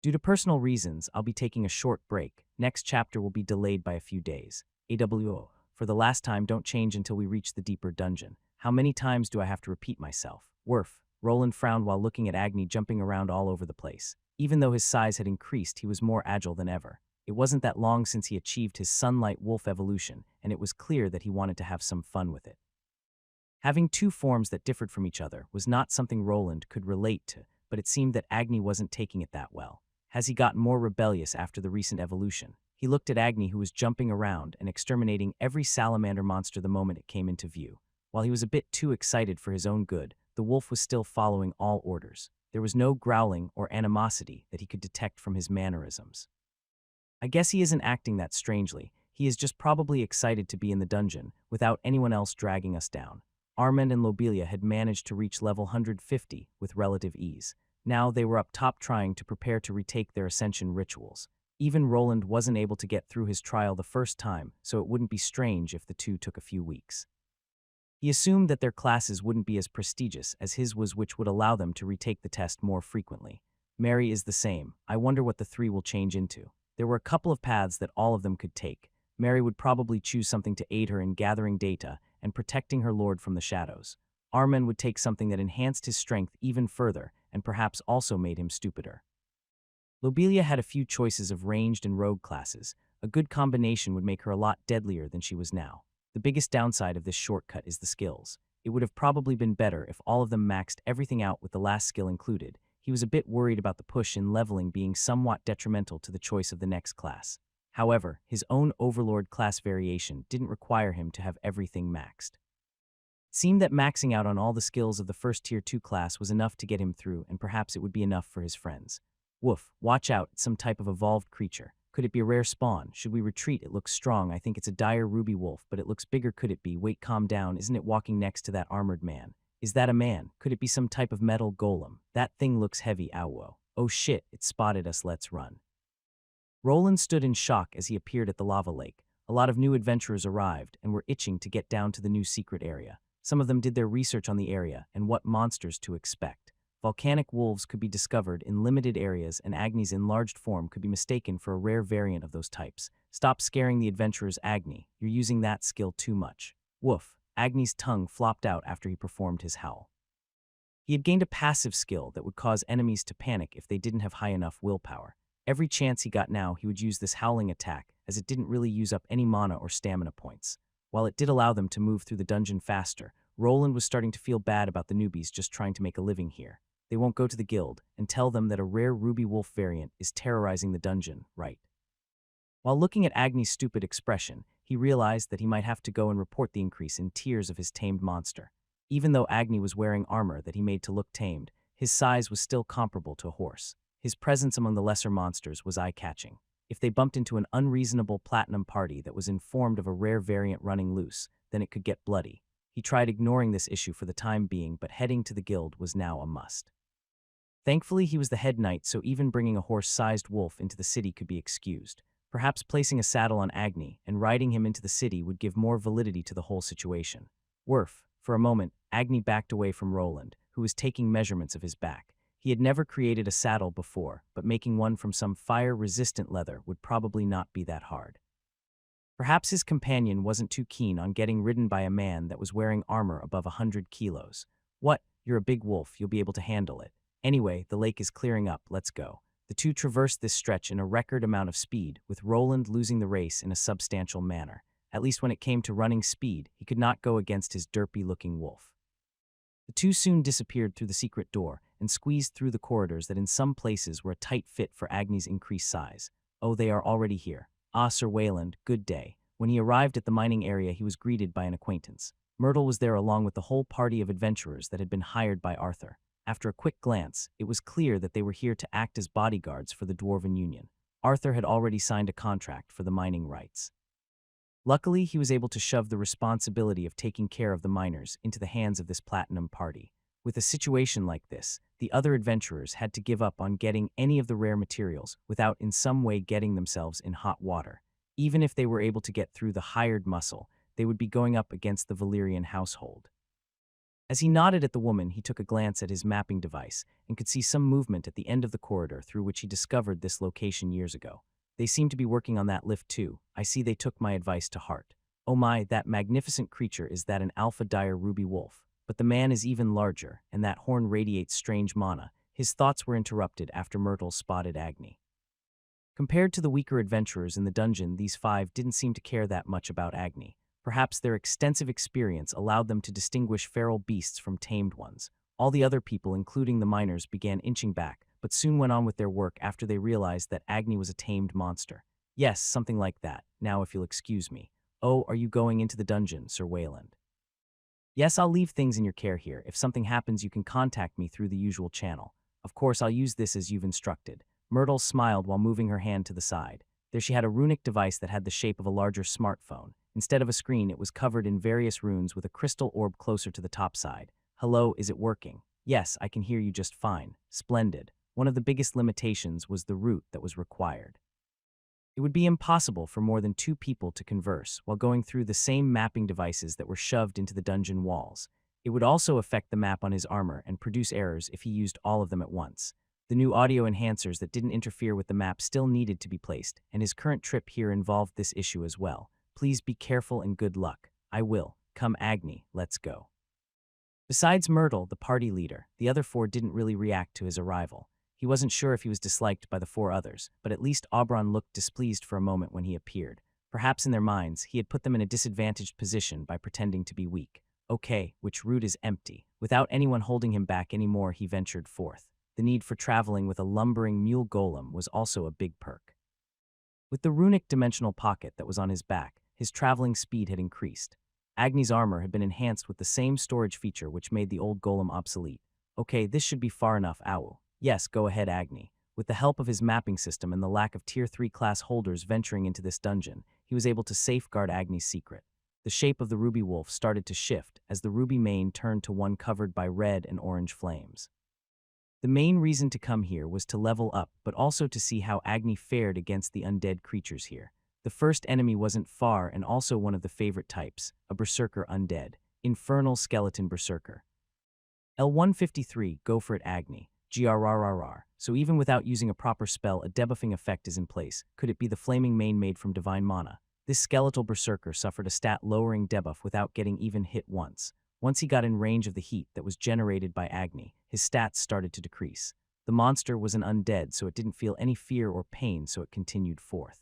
Due to personal reasons, I'll be taking a short break. Next chapter will be delayed by a few days. AWO. For the last time, don't change until we reach the deeper dungeon. How many times do I have to repeat myself? Worf. Roland frowned while looking at Agni jumping around all over the place. Even though his size had increased, he was more agile than ever. It wasn't that long since he achieved his sunlight wolf evolution, and it was clear that he wanted to have some fun with it. Having two forms that differed from each other was not something Roland could relate to, but it seemed that Agni wasn't taking it that well. Has he gotten more rebellious after the recent evolution? He looked at Agni, who was jumping around and exterminating every salamander monster the moment it came into view. While he was a bit too excited for his own good, the wolf was still following all orders. There was no growling or animosity that he could detect from his mannerisms. I guess he isn't acting that strangely. He is just probably excited to be in the dungeon, without anyone else dragging us down. Armand and Lobelia had managed to reach level 150 with relative ease. Now they were up top trying to prepare to retake their ascension rituals. Even Roland wasn't able to get through his trial the first time, so it wouldn't be strange if the two took a few weeks. He assumed that their classes wouldn't be as prestigious as his was, which would allow them to retake the test more frequently. Mary is the same. I wonder what the three will change into. There were a couple of paths that all of them could take. Mary would probably choose something to aid her in gathering data and protecting her lord from the shadows. Armen would take something that enhanced his strength even further and perhaps also made him stupider. Lobelia had a few choices of ranged and rogue classes. A good combination would make her a lot deadlier than she was now. The biggest downside of this shortcut is the skills. It would have probably been better if all of them maxed everything out with the last skill included. He was a bit worried about the push in leveling being somewhat detrimental to the choice of the next class. However, his own Overlord class variation didn't require him to have everything maxed. It seemed that maxing out on all the skills of the first Tier 2 class was enough to get him through, and perhaps it would be enough for his friends. Woof, watch out, it's some type of evolved creature. Could it be a rare spawn? Should we retreat? It looks strong. I think it's a dire ruby wolf, but it looks bigger. Could it be? Wait, calm down. Isn't it walking next to that armored man? Is that a man? Could it be some type of metal golem? That thing looks heavy, owo. Oh shit, it spotted us, let's run. Roland stood in shock as he appeared at the lava lake. A lot of new adventurers arrived and were itching to get down to the new secret area. Some of them did their research on the area and what monsters to expect. Volcanic wolves could be discovered in limited areas, and Agni's enlarged form could be mistaken for a rare variant of those types. Stop scaring the adventurers, Agni. You're using that skill too much. Woof. Agni's tongue flopped out after he performed his howl. He had gained a passive skill that would cause enemies to panic if they didn't have high enough willpower. Every chance he got now, he would use this howling attack, as it didn't really use up any mana or stamina points. While it did allow them to move through the dungeon faster, Roland was starting to feel bad about the newbies just trying to make a living here. They won't go to the guild and tell them that a rare ruby wolf variant is terrorizing the dungeon, right? While looking at Agni's stupid expression, he realized that he might have to go and report the increase in tiers of his tamed monster. Even though Agni was wearing armor that he made to look tamed, his size was still comparable to a horse. His presence among the lesser monsters was eye-catching. If they bumped into an unreasonable platinum party that was informed of a rare variant running loose, then it could get bloody. He tried ignoring this issue for the time being, but heading to the guild was now a must. Thankfully, he was the head knight, so even bringing a horse-sized wolf into the city could be excused. Perhaps placing a saddle on Agni and riding him into the city would give more validity to the whole situation. Worf. For a moment, Agni backed away from Roland, who was taking measurements of his back. He had never created a saddle before, but making one from some fire-resistant leather would probably not be that hard. Perhaps his companion wasn't too keen on getting ridden by a man that was wearing armor above 100 kilos. What? You're a big wolf, you'll be able to handle it. Anyway, the lake is clearing up, let's go. The two traversed this stretch in a record amount of speed, with Roland losing the race in a substantial manner. At least when it came to running speed, he could not go against his derpy-looking wolf. The two soon disappeared through the secret door and squeezed through the corridors that in some places were a tight fit for Agni's increased size. Oh, they are already here. Ah, Sir Wayland, good day. When he arrived at the mining area, he was greeted by an acquaintance. Myrtle was there along with the whole party of adventurers that had been hired by Arthur. After a quick glance, it was clear that they were here to act as bodyguards for the Dwarven Union. Arthur had already signed a contract for the mining rights. Luckily, he was able to shove the responsibility of taking care of the miners into the hands of this platinum party. With a situation like this, the other adventurers had to give up on getting any of the rare materials without in some way getting themselves in hot water. Even if they were able to get through the hired muscle, they would be going up against the Valyrian household. As he nodded at the woman, he took a glance at his mapping device and could see some movement at the end of the corridor through which he discovered this location years ago. They seem to be working on that lift too. I see they took my advice to heart. Oh my, that magnificent creature, is that an alpha dire ruby wolf? But the man is even larger, and that horn radiates strange mana. His thoughts were interrupted after Myrtle spotted Agni. Compared to the weaker adventurers in the dungeon, these five didn't seem to care that much about Agni. Perhaps their extensive experience allowed them to distinguish feral beasts from tamed ones. All the other people, including the miners, began inching back, but soon went on with their work after they realized that Agni was a tamed monster. Yes, something like that. Now if you'll excuse me. Oh, are you going into the dungeon, Sir Wayland? Yes, I'll leave things in your care here. If something happens, you can contact me through the usual channel. Of course, I'll use this as you've instructed. Myrtle smiled while moving her hand to the side. There she had a runic device that had the shape of a larger smartphone. Instead of a screen, it was covered in various runes with a crystal orb closer to the top side. Hello, is it working? Yes, I can hear you just fine. Splendid. One of the biggest limitations was the route that was required. It would be impossible for more than two people to converse while going through the same mapping devices that were shoved into the dungeon walls. It would also affect the map on his armor and produce errors if he used all of them at once. The new audio enhancers that didn't interfere with the map still needed to be placed, and his current trip here involved this issue as well. Please be careful and good luck. I will. Come, Agni, let's go. Besides Myrtle, the party leader, the other four didn't really react to his arrival. He wasn't sure if he was disliked by the four others, but at least Oberon looked displeased for a moment when he appeared. Perhaps in their minds, he had put them in a disadvantaged position by pretending to be weak. Okay, which route is empty? Without anyone holding him back anymore, he ventured forth. The need for traveling with a lumbering mule golem was also a big perk. With the runic dimensional pocket that was on his back, his traveling speed had increased. Agni's armor had been enhanced with the same storage feature which made the old golem obsolete. Okay, this should be far enough, owl. Yes, go ahead, Agni. With the help of his mapping system and the lack of Tier 3 class holders venturing into this dungeon, he was able to safeguard Agni's secret. The shape of the ruby wolf started to shift as the ruby mane turned to one covered by red and orange flames. The main reason to come here was to level up, but also to see how Agni fared against the undead creatures here. The first enemy wasn't far and also one of the favorite types, a berserker undead. Infernal Skeleton Berserker. L153, go for it Agni. GRRRR. So even without using a proper spell, a debuffing effect is in place. Could it be the flaming mane made from divine mana? This skeletal berserker suffered a stat-lowering debuff without getting even hit once. Once he got in range of the heat that was generated by Agni, his stats started to decrease. The monster was an undead, so it didn't feel any fear or pain, so it continued forth.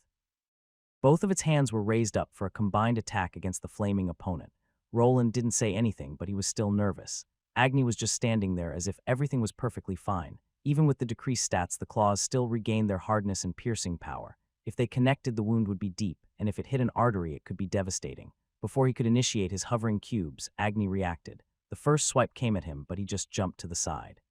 Both of its hands were raised up for a combined attack against the flaming opponent. Roland didn't say anything, but he was still nervous. Agni was just standing there as if everything was perfectly fine. Even with the decreased stats, the claws still regained their hardness and piercing power. If they connected, the wound would be deep, and if it hit an artery, it could be devastating. Before he could initiate his hovering cubes, Agni reacted. The first swipe came at him, but he just jumped to the side.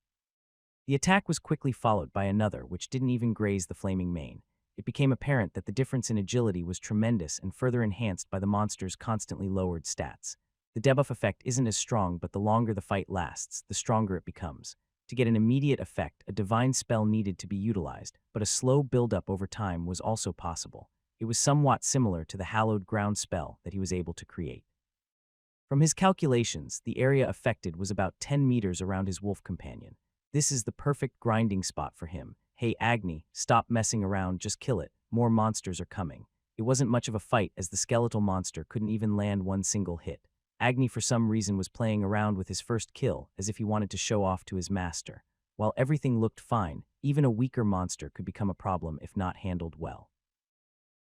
The attack was quickly followed by another, which didn't even graze the flaming mane. It became apparent that the difference in agility was tremendous and further enhanced by the monster's constantly lowered stats. The debuff effect isn't as strong, but the longer the fight lasts, the stronger it becomes. To get an immediate effect, a divine spell needed to be utilized, but a slow build-up over time was also possible. It was somewhat similar to the hallowed ground spell that he was able to create. From his calculations, the area affected was about 10 meters around his wolf companion. This is the perfect grinding spot for him. Hey Agni, stop messing around, just kill it. More monsters are coming. It wasn't much of a fight as the skeletal monster couldn't even land one single hit. Agni for some reason was playing around with his first kill as if he wanted to show off to his master. While everything looked fine, even a weaker monster could become a problem if not handled well.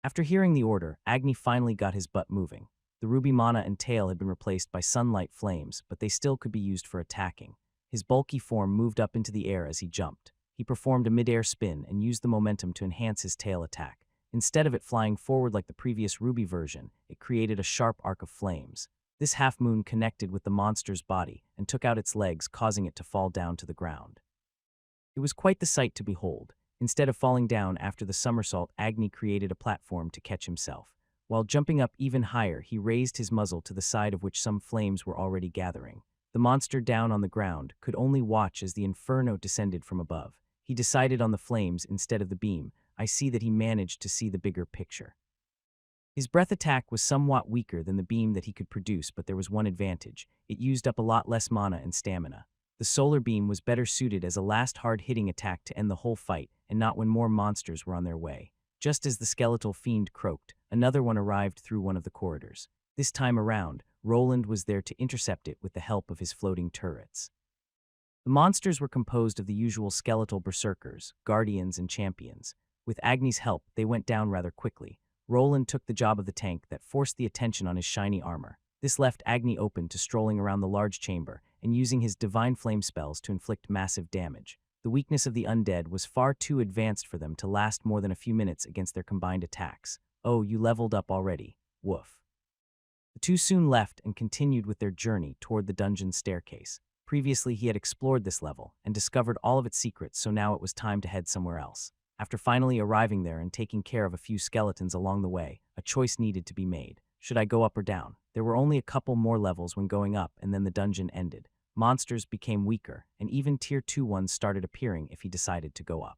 After hearing the order, Agni finally got his butt moving. The ruby mana and tail had been replaced by sunlight flames, but they still could be used for attacking. His bulky form moved up into the air as he jumped. He performed a mid-air spin and used the momentum to enhance his tail attack. Instead of it flying forward like the previous ruby version, it created a sharp arc of flames. This half-moon connected with the monster's body and took out its legs, causing it to fall down to the ground. It was quite the sight to behold. Instead of falling down after the somersault, Agni created a platform to catch himself. While jumping up even higher, he raised his muzzle to the side of which some flames were already gathering. The monster down on the ground could only watch as the inferno descended from above. He decided on the flames instead of the beam. I see that he managed to see the bigger picture. His breath attack was somewhat weaker than the beam that he could produce, but there was one advantage. It used up a lot less mana and stamina. The solar beam was better suited as a last hard-hitting attack to end the whole fight, and not when more monsters were on their way. Just as the skeletal fiend croaked, another one arrived through one of the corridors. This time around, Roland was there to intercept it with the help of his floating turrets. The monsters were composed of the usual skeletal berserkers, guardians, and champions. With Agni's help, they went down rather quickly. Roland took the job of the tank that forced the attention on his shiny armor. This left Agni open to strolling around the large chamber and using his divine flame spells to inflict massive damage. The weakness of the undead was far too advanced for them to last more than a few minutes against their combined attacks. Oh, you leveled up already. Woof. The two soon left and continued with their journey toward the dungeon staircase. Previously, he had explored this level and discovered all of its secrets, so now it was time to head somewhere else. After finally arriving there and taking care of a few skeletons along the way, a choice needed to be made. Should I go up or down? There were only a couple more levels when going up, and then the dungeon ended. Monsters became weaker, and even Tier 2 ones started appearing if he decided to go up.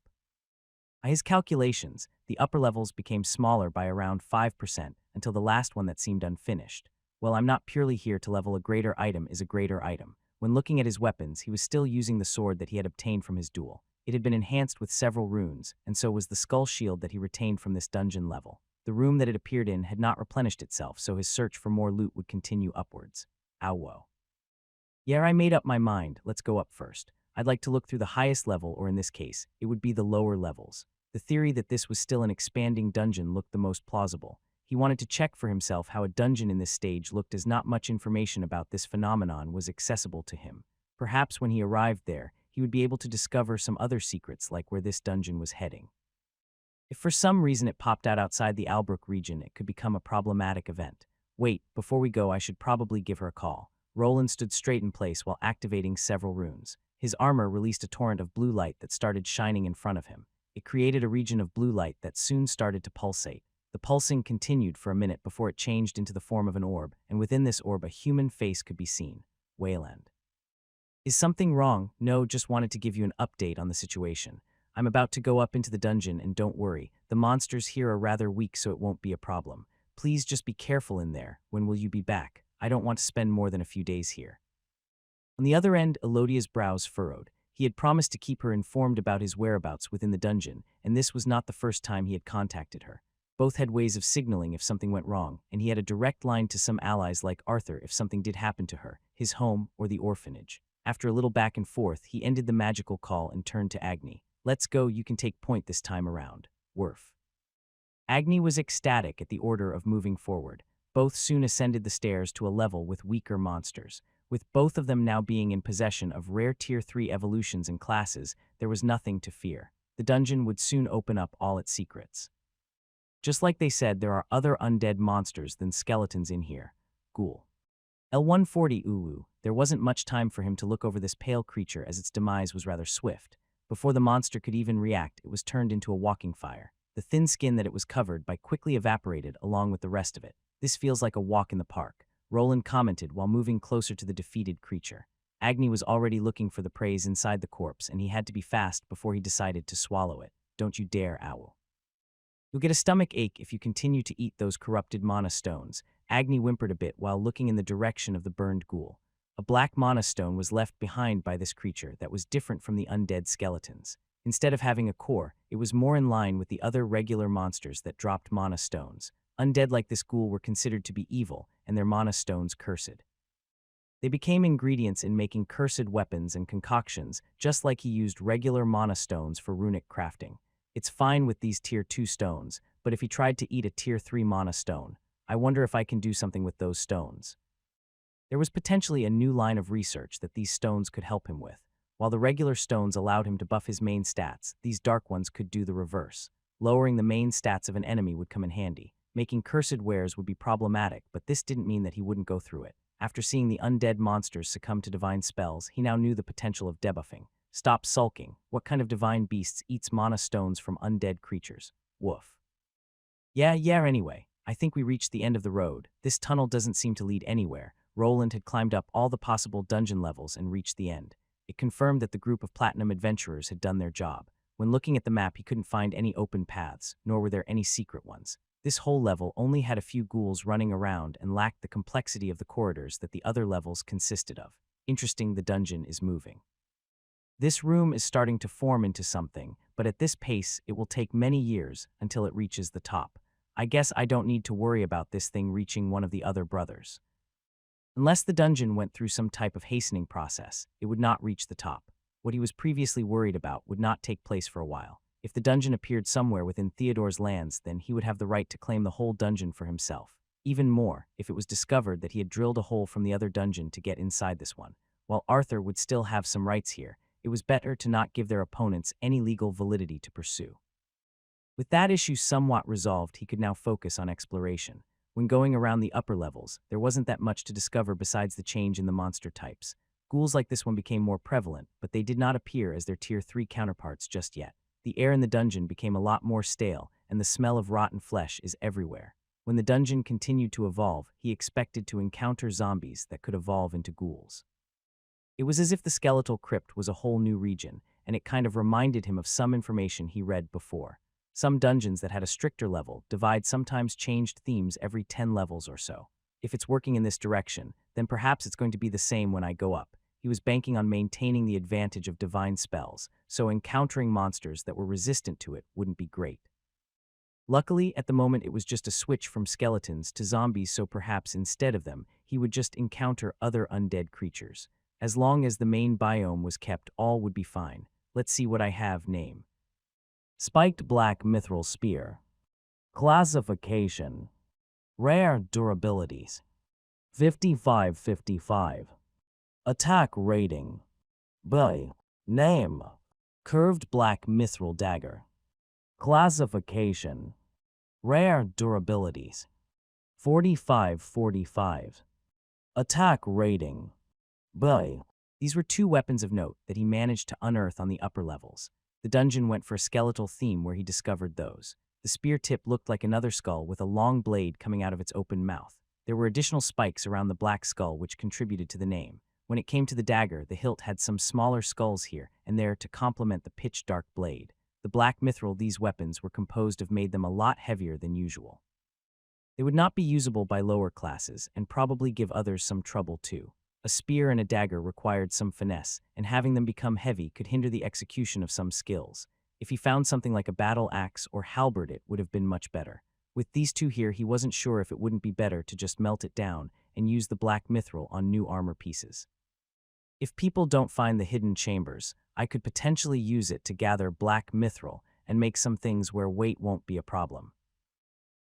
By his calculations, the upper levels became smaller by around 5% until the last one that seemed unfinished. Well, I'm not purely here to level a greater item is a greater item. When looking at his weapons, he was still using the sword that he had obtained from his duel. It had been enhanced with several runes, and so was the skull shield that he retained from this dungeon level. The room that it appeared in had not replenished itself, so his search for more loot would continue upwards. Ow. Yeah, I made up my mind. Let's go up first. I'd like to look through the highest level, or in this case, it would be the lower levels. The theory that this was still an expanding dungeon looked the most plausible. He wanted to check for himself how a dungeon in this stage looked, as not much information about this phenomenon was accessible to him. Perhaps when he arrived there, he would be able to discover some other secrets like where this dungeon was heading. If for some reason it popped out outside the Albrook region, it could become a problematic event. Wait, before we go, I should probably give her a call. Roland stood straight in place while activating several runes. His armor released a torrent of blue light that started shining in front of him. It created a region of blue light that soon started to pulsate. The pulsing continued for a minute before it changed into the form of an orb, and within this orb a human face could be seen. Wayland. Is something wrong? No, just wanted to give you an update on the situation. I'm about to go up into the dungeon, and don't worry, the monsters here are rather weak, so it won't be a problem. Please just be careful in there. When will you be back? I don't want to spend more than a few days here. On the other end, Elodia's brows furrowed. He had promised to keep her informed about his whereabouts within the dungeon, and this was not the first time he had contacted her. Both had ways of signaling if something went wrong, and he had a direct line to some allies like Arthur if something did happen to her, his home, or the orphanage. After a little back and forth, he ended the magical call and turned to Agni. Let's go, you can take point this time around. Worf. Agni was ecstatic at the order of moving forward. Both soon ascended the stairs to a level with weaker monsters. With both of them now being in possession of rare Tier 3 evolutions and classes, there was nothing to fear. The dungeon would soon open up all its secrets. Just like they said, there are other undead monsters than skeletons in here. Ghoul. L140 Ulu. There wasn't much time for him to look over this pale creature as its demise was rather swift. Before the monster could even react, it was turned into a walking fire. The thin skin that it was covered by quickly evaporated along with the rest of it. This feels like a walk in the park, Roland commented while moving closer to the defeated creature. Agni was already looking for the praise inside the corpse, and he had to be fast before he decided to swallow it. Don't you dare, Owl. You'll get a stomach ache if you continue to eat those corrupted mana stones. Agni whimpered a bit while looking in the direction of the burned ghoul. A black mana stone was left behind by this creature that was different from the undead skeletons. Instead of having a core, it was more in line with the other regular monsters that dropped mana stones. Undead like this ghoul were considered to be evil, and their mana stones cursed. They became ingredients in making cursed weapons and concoctions, just like he used regular mana stones for runic crafting. It's fine with these Tier 2 stones, but if he tried to eat a Tier 3 mana stone, I wonder if I can do something with those stones. There was potentially a new line of research that these stones could help him with. While the regular stones allowed him to buff his main stats, these dark ones could do the reverse. Lowering the main stats of an enemy would come in handy. Making cursed wares would be problematic, but this didn't mean that he wouldn't go through it. After seeing the undead monsters succumb to divine spells, he now knew the potential of debuffing. Stop sulking. What kind of divine beasts eats mana stones from undead creatures? Woof. Yeah, anyway. I think we reached the end of the road. This tunnel doesn't seem to lead anywhere. Roland had climbed up all the possible dungeon levels and reached the end. It confirmed that the group of platinum adventurers had done their job. When looking at the map, he couldn't find any open paths, nor were there any secret ones. This whole level only had a few ghouls running around and lacked the complexity of the corridors that the other levels consisted of. Interesting, the dungeon is moving. This room is starting to form into something, but at this pace, it will take many years until it reaches the top. I guess I don't need to worry about this thing reaching one of the other brothers. Unless the dungeon went through some type of hastening process, it would not reach the top. What he was previously worried about would not take place for a while. If the dungeon appeared somewhere within Theodore's lands, then he would have the right to claim the whole dungeon for himself. Even more, if it was discovered that he had drilled a hole from the other dungeon to get inside this one. While Arthur would still have some rights here, it was better to not give their opponents any legal validity to pursue. With that issue somewhat resolved, he could now focus on exploration. When going around the upper levels, there wasn't that much to discover besides the change in the monster types. Ghouls like this one became more prevalent, but they did not appear as their Tier 3 counterparts just yet. The air in the dungeon became a lot more stale, and the smell of rotten flesh is everywhere. When the dungeon continued to evolve, he expected to encounter zombies that could evolve into ghouls. It was as if the skeletal crypt was a whole new region, and it kind of reminded him of some information he read before. Some dungeons that had a stricter level divide sometimes changed themes every 10 levels or so. If it's working in this direction, then perhaps it's going to be the same when I go up. He was banking on maintaining the advantage of divine spells, so encountering monsters that were resistant to it wouldn't be great. Luckily, at the moment it was just a switch from skeletons to zombies, so perhaps instead of them, he would just encounter other undead creatures. As long as the main biome was kept, all would be fine. Let's see what I have. Name: Spiked Black Mithril Spear. Classification: Rare Durabilities 55-55. Attack Rating: B. Name: Curved Black Mithril Dagger. Classification: Rare Durabilities 45-45. Attack Rating: B. These were two weapons of note that he managed to unearth on the upper levels. The dungeon went for a skeletal theme where he discovered those. The spear tip looked like another skull with a long blade coming out of its open mouth. There were additional spikes around the black skull which contributed to the name. When it came to the dagger, the hilt had some smaller skulls here and there to complement the pitch-dark blade. The black mithril these weapons were composed of made them a lot heavier than usual. They would not be usable by lower classes and probably give others some trouble too. A spear and a dagger required some finesse, and having them become heavy could hinder the execution of some skills. If he found something like a battle axe or halberd, it would have been much better. With these two here, he wasn't sure if it wouldn't be better to just melt it down and use the black mithril on new armor pieces. If people don't find the hidden chambers, I could potentially use it to gather black mithril and make some things where weight won't be a problem.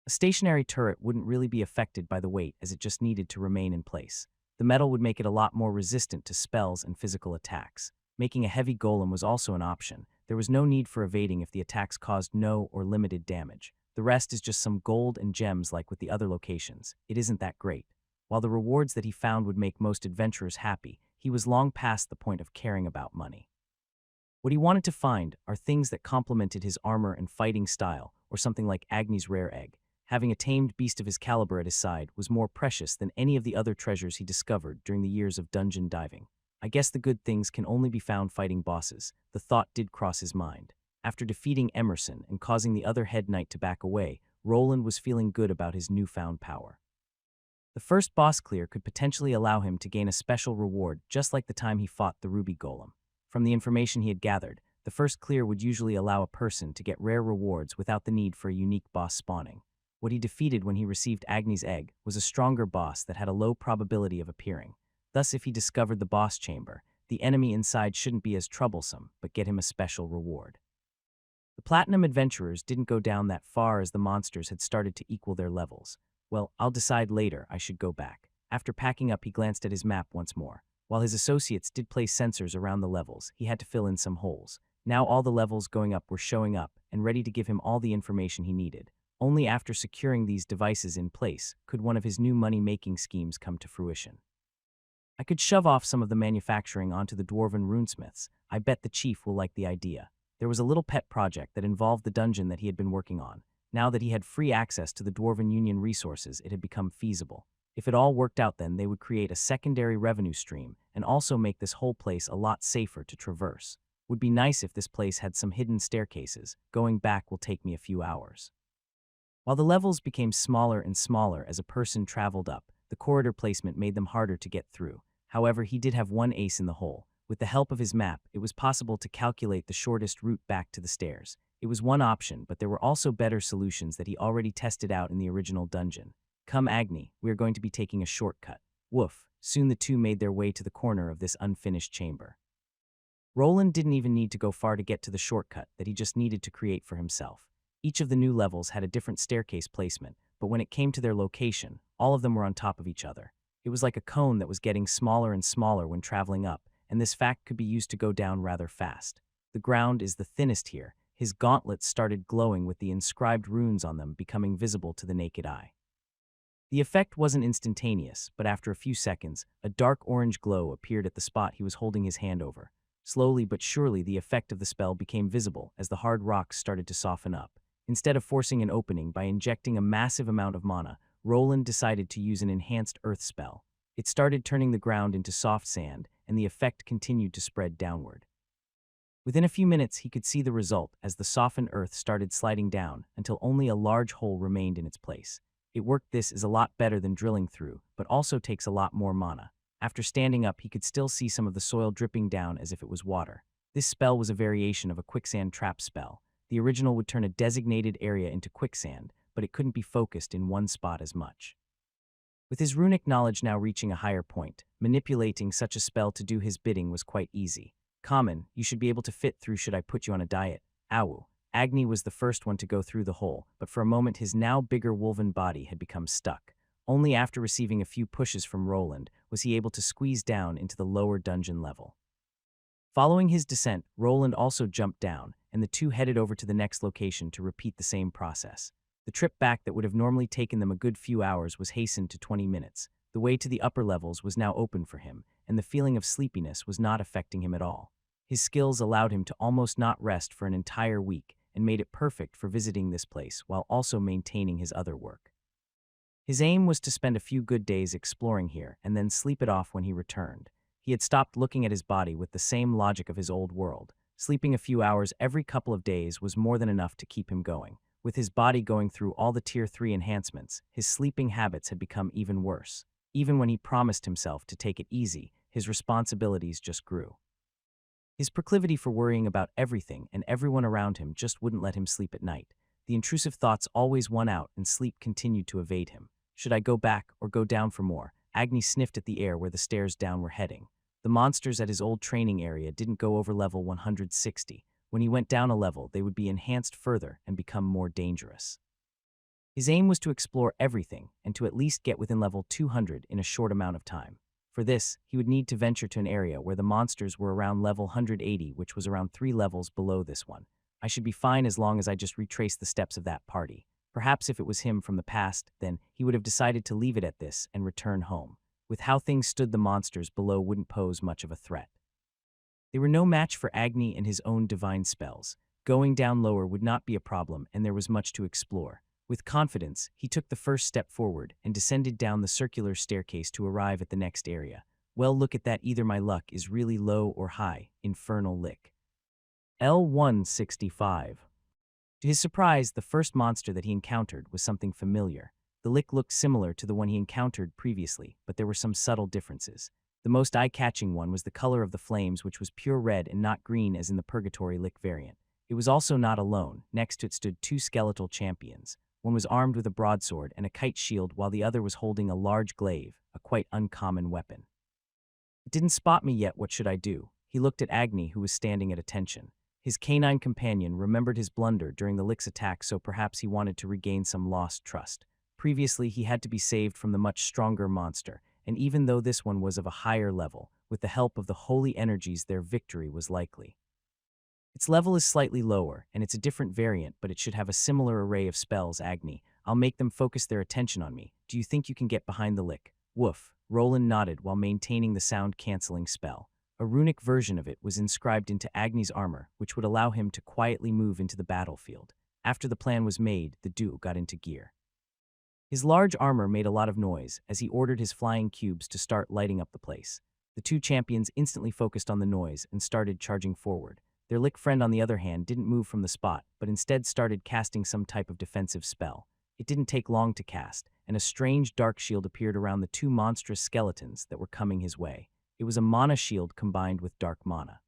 A stationary turret wouldn't really be affected by the weight as it just needed to remain in place. The metal would make it a lot more resistant to spells and physical attacks. Making a heavy golem was also an option. There was no need for evading if the attacks caused no or limited damage. The rest is just some gold and gems like with the other locations. It isn't that great. While the rewards that he found would make most adventurers happy, he was long past the point of caring about money. What he wanted to find are things that complemented his armor and fighting style, or something like Agni's rare egg. Having a tamed beast of his caliber at his side was more precious than any of the other treasures he discovered during the years of dungeon diving. I guess the good things can only be found fighting bosses. The thought did cross his mind. After defeating Emerson and causing the other head knight to back away, Roland was feeling good about his newfound power. The first boss clear could potentially allow him to gain a special reward, just like the time he fought the Ruby Golem. From the information he had gathered, the first clear would usually allow a person to get rare rewards without the need for a unique boss spawning. What he defeated when he received Agni's egg was a stronger boss that had a low probability of appearing. Thus, if he discovered the boss chamber, the enemy inside shouldn't be as troublesome, but get him a special reward. The Platinum Adventurers didn't go down that far as the monsters had started to equal their levels. Well, I'll decide later I should go back. After packing up, he glanced at his map once more. While his associates did place sensors around the levels, he had to fill in some holes. Now all the levels going up were showing up and ready to give him all the information he needed. Only after securing these devices in place could one of his new money-making schemes come to fruition. I could shove off some of the manufacturing onto the dwarven runesmiths. I bet the chief will like the idea. There was a little pet project that involved the dungeon that he had been working on. Now that he had free access to the Dwarven Union resources, it had become feasible. If it all worked out, then they would create a secondary revenue stream and also make this whole place a lot safer to traverse. Would be nice if this place had some hidden staircases. Going back will take me a few hours. While the levels became smaller and smaller as a person traveled up, the corridor placement made them harder to get through. However, he did have one ace in the hole. With the help of his map, it was possible to calculate the shortest route back to the stairs. It was one option, but there were also better solutions that he already tested out in the original dungeon. Come Agni, we are going to be taking a shortcut. Woof. Soon the two made their way to the corner of this unfinished chamber. Roland didn't even need to go far to get to the shortcut that he just needed to create for himself. Each of the new levels had a different staircase placement, but when it came to their location, all of them were on top of each other. It was like a cone that was getting smaller and smaller when traveling up, and this fact could be used to go down rather fast. The ground is the thinnest here. His gauntlets started glowing with the inscribed runes on them becoming visible to the naked eye. The effect wasn't instantaneous, but after a few seconds, a dark orange glow appeared at the spot he was holding his hand over. Slowly but surely, the effect of the spell became visible as the hard rocks started to soften up. Instead of forcing an opening by injecting a massive amount of mana, Roland decided to use an enhanced earth spell. It started turning the ground into soft sand, and the effect continued to spread downward. Within a few minutes, he could see the result as the softened earth started sliding down until only a large hole remained in its place. It worked. This is a lot better than drilling through, but also takes a lot more mana. After standing up, he could still see some of the soil dripping down as if it was water. This spell was a variation of a quicksand trap spell. The original would turn a designated area into quicksand, but it couldn't be focused in one spot as much. With his runic knowledge now reaching a higher point, manipulating such a spell to do his bidding was quite easy. Common, you should be able to fit through. Should I put you on a diet? Ow. Agni was the first one to go through the hole, but for a moment his now bigger wolven body had become stuck. Only after receiving a few pushes from Roland was he able to squeeze down into the lower dungeon level. Following his descent, Roland also jumped down, and the two headed over to the next location to repeat the same process. The trip back that would have normally taken them a good few hours was hastened to 20 minutes. The way to the upper levels was now open for him, and the feeling of sleepiness was not affecting him at all. His skills allowed him to almost not rest for an entire week and made it perfect for visiting this place while also maintaining his other work. His aim was to spend a few good days exploring here and then sleep it off when he returned. He had stopped looking at his body with the same logic of his old world. Sleeping a few hours every couple of days was more than enough to keep him going. With his body going through all the Tier 3 enhancements, his sleeping habits had become even worse. Even when he promised himself to take it easy, his responsibilities just grew. His proclivity for worrying about everything and everyone around him just wouldn't let him sleep at night. The intrusive thoughts always won out and sleep continued to evade him. Should I go back or go down for more? Agni sniffed at the air where the stairs down were heading. The monsters at his old training area didn't go over level 160. When he went down a level, they would be enhanced further and become more dangerous. His aim was to explore everything and to at least get within level 200 in a short amount of time. For this, he would need to venture to an area where the monsters were around level 180, which was around 3 levels below this one. I should be fine as long as I just retrace the steps of that party. Perhaps if it was him from the past, then he would have decided to leave it at this and return home. With how things stood, the monsters below wouldn't pose much of a threat. They were no match for Agni and his own divine spells. Going down lower would not be a problem, and there was much to explore. With confidence, he took the first step forward and descended down the circular staircase to arrive at the next area. Well, look at that, either my luck is really low or high. Infernal Lick. L165. To his surprise, the first monster that he encountered was something familiar. The lick looked similar to the one he encountered previously, but there were some subtle differences. The most eye-catching one was the color of the flames, which was pure red and not green as in the Purgatory Lick variant. It was also not alone. Next to it stood 2 skeletal champions. One was armed with a broadsword and a kite shield, while the other was holding a large glaive, a quite uncommon weapon. It didn't spot me yet, what should I do? He looked at Agni, who was standing at attention. His canine companion remembered his blunder during the Lick's attack, so perhaps he wanted to regain some lost trust. Previously, he had to be saved from the much stronger monster, and even though this one was of a higher level, with the help of the holy energies, their victory was likely. Its level is slightly lower, and it's a different variant, but it should have a similar array of spells. Agni, I'll make them focus their attention on me. Do you think you can get behind the Lick? Woof. Roland nodded while maintaining the sound-canceling spell. A runic version of it was inscribed into Agni's armor, which would allow him to quietly move into the battlefield. After the plan was made, the duo got into gear. His large armor made a lot of noise as he ordered his flying cubes to start lighting up the place. The 2 champions instantly focused on the noise and started charging forward. Their Lick friend, on the other hand, didn't move from the spot, but instead started casting some type of defensive spell. It didn't take long to cast, and a strange dark shield appeared around the 2 monstrous skeletons that were coming his way. It was a mana shield combined with dark mana.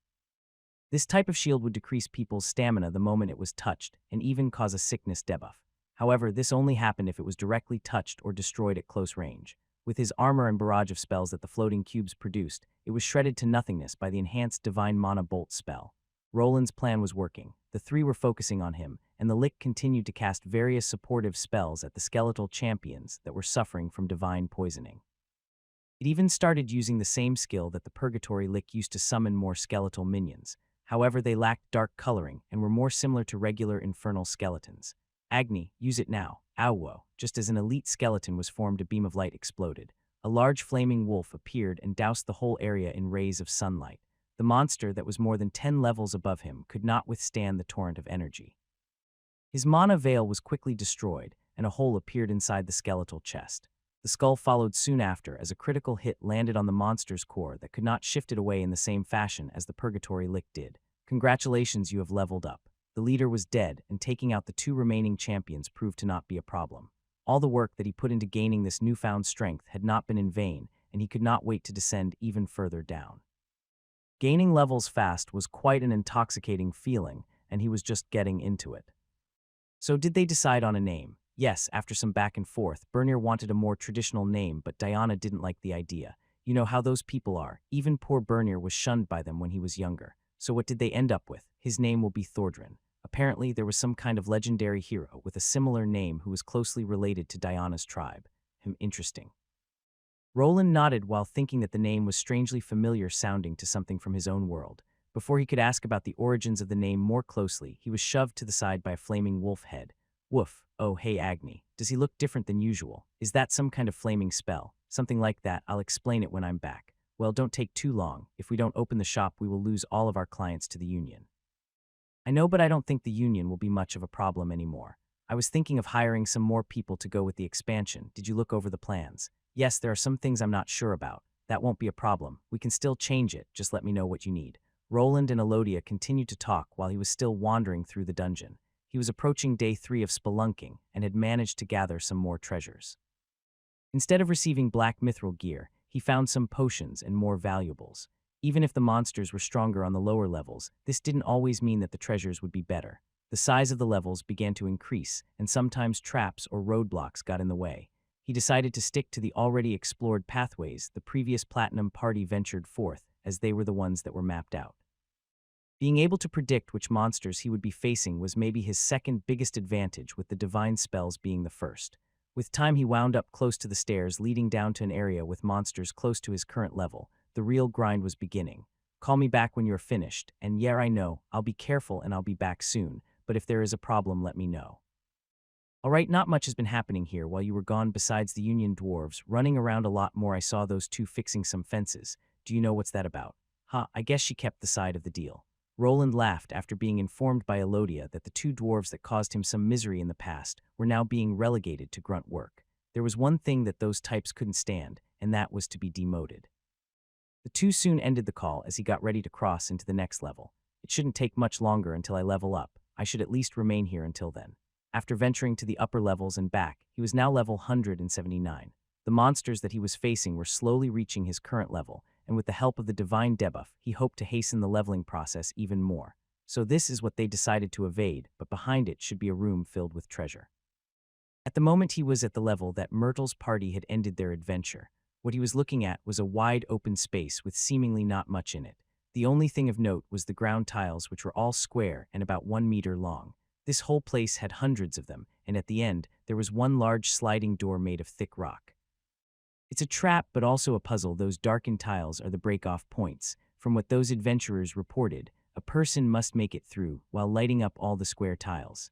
This type of shield would decrease people's stamina the moment it was touched, and even cause a sickness debuff. However, this only happened if it was directly touched or destroyed at close range. With his armor and barrage of spells that the floating cubes produced, it was shredded to nothingness by the enhanced Divine Mana Bolt spell. Roland's plan was working. The 3 were focusing on him, and the Lick continued to cast various supportive spells at the skeletal champions that were suffering from divine poisoning. It even started using the same skill that the Purgatory Lick used to summon more skeletal minions. However, they lacked dark coloring and were more similar to regular infernal skeletons. Agni, use it now. Ow! Just as an elite skeleton was formed, a beam of light exploded. A large flaming wolf appeared and doused the whole area in rays of sunlight. The monster that was more than 10 levels above him could not withstand the torrent of energy. His mana veil was quickly destroyed, and a hole appeared inside the skeletal chest. The skull followed soon after as a critical hit landed on the monster's core that could not shift it away in the same fashion as the Purgatory Lick did. Congratulations, you have leveled up. The leader was dead, and taking out the 2 remaining champions proved to not be a problem. All the work that he put into gaining this newfound strength had not been in vain, and he could not wait to descend even further down. Gaining levels fast was quite an intoxicating feeling, and he was just getting into it. So did they decide on a name? Yes, after some back and forth, Bernier wanted a more traditional name, but Diana didn't like the idea. You know how those people are. Even poor Bernier was shunned by them when he was younger. So what did they end up with? His name will be Thordrin. Apparently, there was some kind of legendary hero with a similar name who was closely related to Diana's tribe. Interesting. Roland nodded while thinking that the name was strangely familiar sounding to something from his own world. Before he could ask about the origins of the name more closely, he was shoved to the side by a flaming wolf head. Woof. Oh, hey Agni. Does he look different than usual? Is that some kind of flaming spell? Something like that. I'll explain it when I'm back. Well, don't take too long. If we don't open the shop, we will lose all of our clients to the Union. I know, but I don't think the Union will be much of a problem anymore. I was thinking of hiring some more people to go with the expansion. Did you look over the plans? Yes, there are some things I'm not sure about. That won't be a problem. We can still change it. Just let me know what you need. Roland and Elodia continued to talk while he was still wandering through the dungeon. He was approaching day 3 of spelunking and had managed to gather some more treasures. Instead of receiving black mithril gear, he found some potions and more valuables. Even if the monsters were stronger on the lower levels, this didn't always mean that the treasures would be better. The size of the levels began to increase, and sometimes traps or roadblocks got in the way. He decided to stick to the already explored pathways the previous Platinum party ventured forth, as they were the ones that were mapped out. Being able to predict which monsters he would be facing was maybe his second biggest advantage, with the divine spells being the first. With time, he wound up close to the stairs leading down to an area with monsters close to his current level. The real grind was beginning. Call me back when you're finished, and yeah, I know, I'll be careful and I'll be back soon, but if there is a problem, let me know. Alright, not much has been happening here while you were gone besides the Union Dwarves, running around a lot more. I saw those two fixing some fences. Do you know what's that about? I guess she kept the side of the deal. Roland laughed after being informed by Elodia that the two dwarves that caused him some misery in the past were now being relegated to grunt work. There was one thing that those types couldn't stand, and that was to be demoted. The two soon ended the call as he got ready to cross into the next level. It shouldn't take much longer until I level up. I should at least remain here until then. After venturing to the upper levels and back, he was now level 179. The monsters that he was facing were slowly reaching his current level, and with the help of the divine debuff, he hoped to hasten the leveling process even more. So this is what they decided to evade, but behind it should be a room filled with treasure. At the moment he was at the level that Myrtle's party had ended their adventure. What he was looking at was a wide open space with seemingly not much in it. The only thing of note was the ground tiles, which were all square and about 1 meter long. This whole place had hundreds of them, and at the end, there was one large sliding door made of thick rock. It's a trap, but also a puzzle. Those darkened tiles are the break-off points. From what those adventurers reported, a person must make it through while lighting up all the square tiles.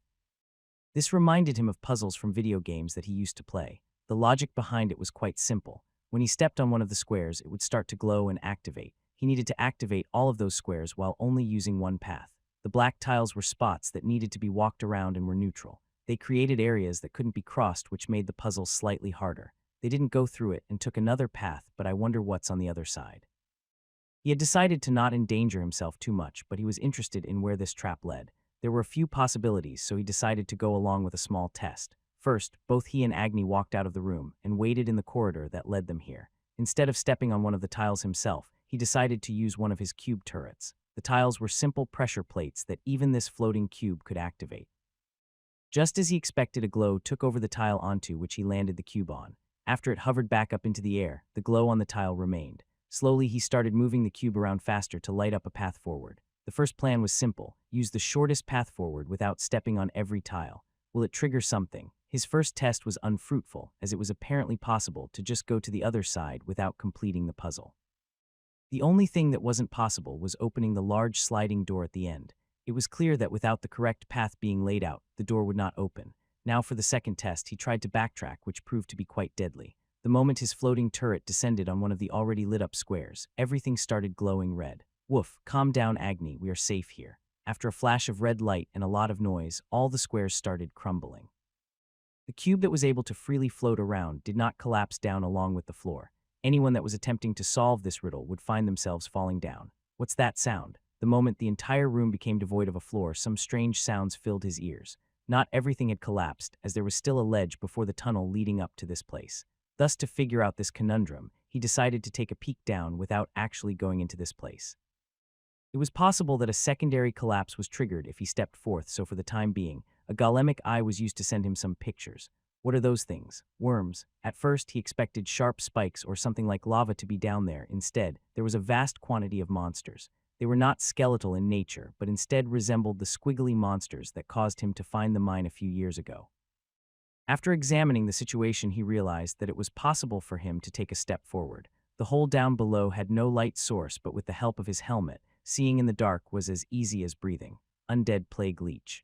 This reminded him of puzzles from video games that he used to play. The logic behind it was quite simple. When he stepped on one of the squares, it would start to glow and activate. He needed to activate all of those squares while only using one path. The black tiles were spots that needed to be walked around and were neutral. They created areas that couldn't be crossed, which made the puzzle slightly harder. They didn't go through it and took another path, but I wonder what's on the other side. He had decided to not endanger himself too much, but he was interested in where this trap led. There were a few possibilities, so he decided to go along with a small test. First, both he and Agni walked out of the room and waited in the corridor that led them here. Instead of stepping on one of the tiles himself, he decided to use one of his cube turrets. The tiles were simple pressure plates that even this floating cube could activate. Just as he expected, a glow took over the tile onto which he landed the cube on. After it hovered back up into the air, the glow on the tile remained. Slowly, he started moving the cube around faster to light up a path forward. The first plan was simple: use the shortest path forward without stepping on every tile. Will it trigger something? His first test was unfruitful, as it was apparently possible to just go to the other side without completing the puzzle. The only thing that wasn't possible was opening the large sliding door at the end. It was clear that without the correct path being laid out, the door would not open. Now for the second test, he tried to backtrack, which proved to be quite deadly. The moment his floating turret descended on one of the already lit-up squares, everything started glowing red. Woof, calm down, Agni, we are safe here. After a flash of red light and a lot of noise, all the squares started crumbling. The cube that was able to freely float around did not collapse down along with the floor. Anyone that was attempting to solve this riddle would find themselves falling down. What's that sound? The moment the entire room became devoid of a floor, some strange sounds filled his ears. Not everything had collapsed, as there was still a ledge before the tunnel leading up to this place. Thus, to figure out this conundrum, he decided to take a peek down without actually going into this place. It was possible that a secondary collapse was triggered if he stepped forth, so for the time being, a golemic eye was used to send him some pictures. What are those things? Worms. At first, he expected sharp spikes or something like lava to be down there. Instead, there was a vast quantity of monsters. They were not skeletal in nature, but instead resembled the squiggly monsters that caused him to find the mine a few years ago. After examining the situation, he realized that it was possible for him to take a step forward. The hole down below had no light source, but with the help of his helmet, seeing in the dark was as easy as breathing. Undead plague leech.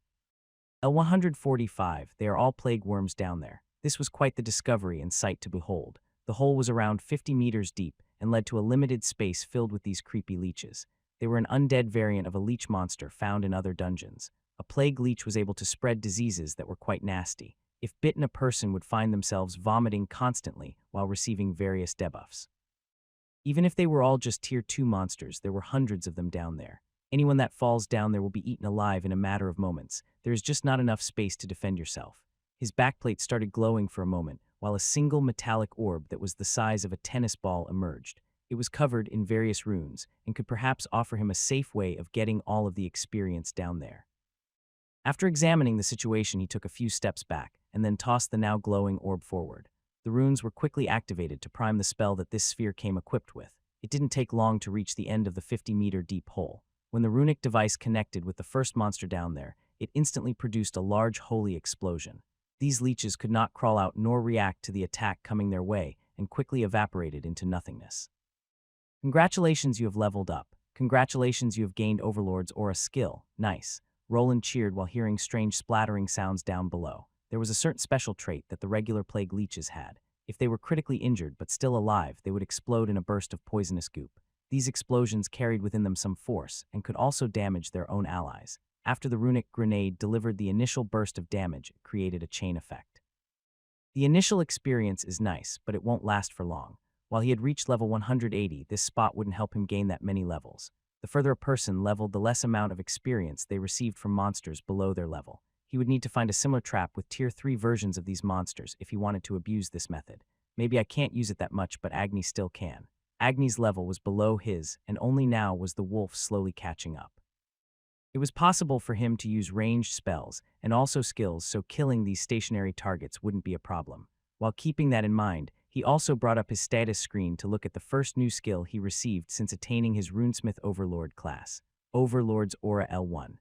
L145, they are all plague worms down there. This was quite the discovery and sight to behold. The hole was around 50 meters deep and led to a limited space filled with these creepy leeches. They were an undead variant of a leech monster found in other dungeons. A plague leech was able to spread diseases that were quite nasty. If bitten, a person would find themselves vomiting constantly while receiving various debuffs. Even if they were all just tier 2 monsters, there were hundreds of them down there. Anyone that falls down there will be eaten alive in a matter of moments. There is just not enough space to defend yourself. His backplate started glowing for a moment, while a single metallic orb that was the size of a tennis ball emerged. It was covered in various runes, and could perhaps offer him a safe way of getting all of the experience down there. After examining the situation, he took a few steps back, and then tossed the now glowing orb forward. The runes were quickly activated to prime the spell that this sphere came equipped with. It didn't take long to reach the end of the 50-meter deep hole. When the runic device connected with the first monster down there, it instantly produced a large holy explosion. These leeches could not crawl out nor react to the attack coming their way, and quickly evaporated into nothingness. Congratulations, you have leveled up. Congratulations, you have gained Overlord's Aura skill. Nice. Roland cheered while hearing strange splattering sounds down below. There was a certain special trait that the regular plague leeches had. If they were critically injured but still alive, they would explode in a burst of poisonous goop. These explosions carried within them some force and could also damage their own allies. After the runic grenade delivered the initial burst of damage, it created a chain effect. The initial experience is nice, but it won't last for long. While he had reached level 180, this spot wouldn't help him gain that many levels. The further a person leveled, the less amount of experience they received from monsters below their level. He would need to find a similar trap with tier 3 versions of these monsters if he wanted to abuse this method. Maybe I can't use it that much, but Agni still can. Agni's level was below his, and only now was the wolf slowly catching up. It was possible for him to use ranged spells and also skills, so killing these stationary targets wouldn't be a problem. While keeping that in mind, he also brought up his status screen to look at the first new skill he received since attaining his Runesmith Overlord class, Overlord's Aura L1.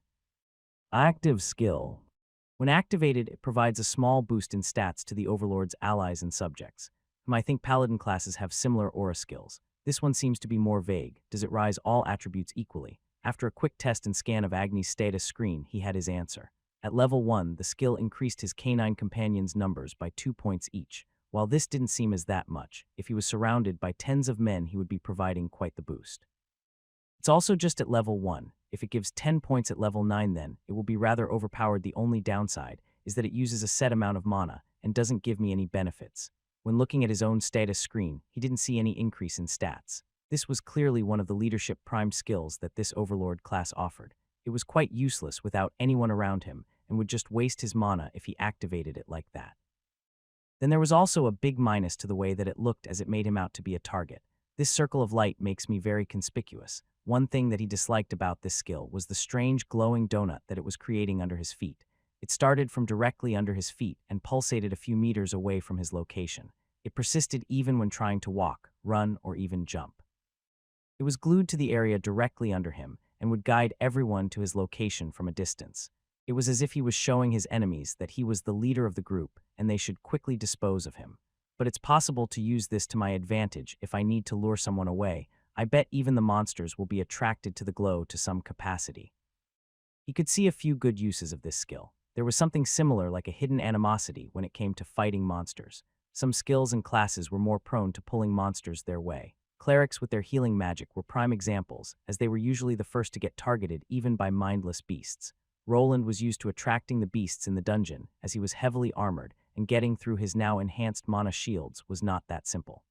Active skill. When activated, it provides a small boost in stats to the Overlord's allies and subjects. I think Paladin classes have similar aura skills. This one seems to be more vague. Does it rise all attributes equally? After a quick test and scan of Agni's status screen, he had his answer. At level 1, the skill increased his canine companions' numbers by 2 points each. While this didn't seem as that much, if he was surrounded by tens of men, he would be providing quite the boost. It's also just at level 1. If it gives 10 points at level 9, then it will be rather overpowered. The only downside is that it uses a set amount of mana and doesn't give me any benefits. When looking at his own status screen, he didn't see any increase in stats. This was clearly one of the leadership primed skills that this Overlord class offered. It was quite useless without anyone around him, and would just waste his mana if he activated it like that. Then there was also a big minus to the way that it looked, as it made him out to be a target. This circle of light makes me very conspicuous. One thing that he disliked about this skill was the strange glowing donut that it was creating under his feet. It started from directly under his feet and pulsated a few meters away from his location. It persisted even when trying to walk, run, or even jump. It was glued to the area directly under him and would guide everyone to his location from a distance. It was as if he was showing his enemies that he was the leader of the group and they should quickly dispose of him. But it's possible to use this to my advantage if I need to lure someone away. I bet even the monsters will be attracted to the glow to some capacity. He could see a few good uses of this skill. There was something similar, like a hidden animosity, when it came to fighting monsters. Some skills and classes were more prone to pulling monsters their way. Clerics with their healing magic were prime examples, as they were usually the first to get targeted even by mindless beasts. Roland was used to attracting the beasts in the dungeon, as he was heavily armored, and getting through his now enhanced mana shields was not that simple.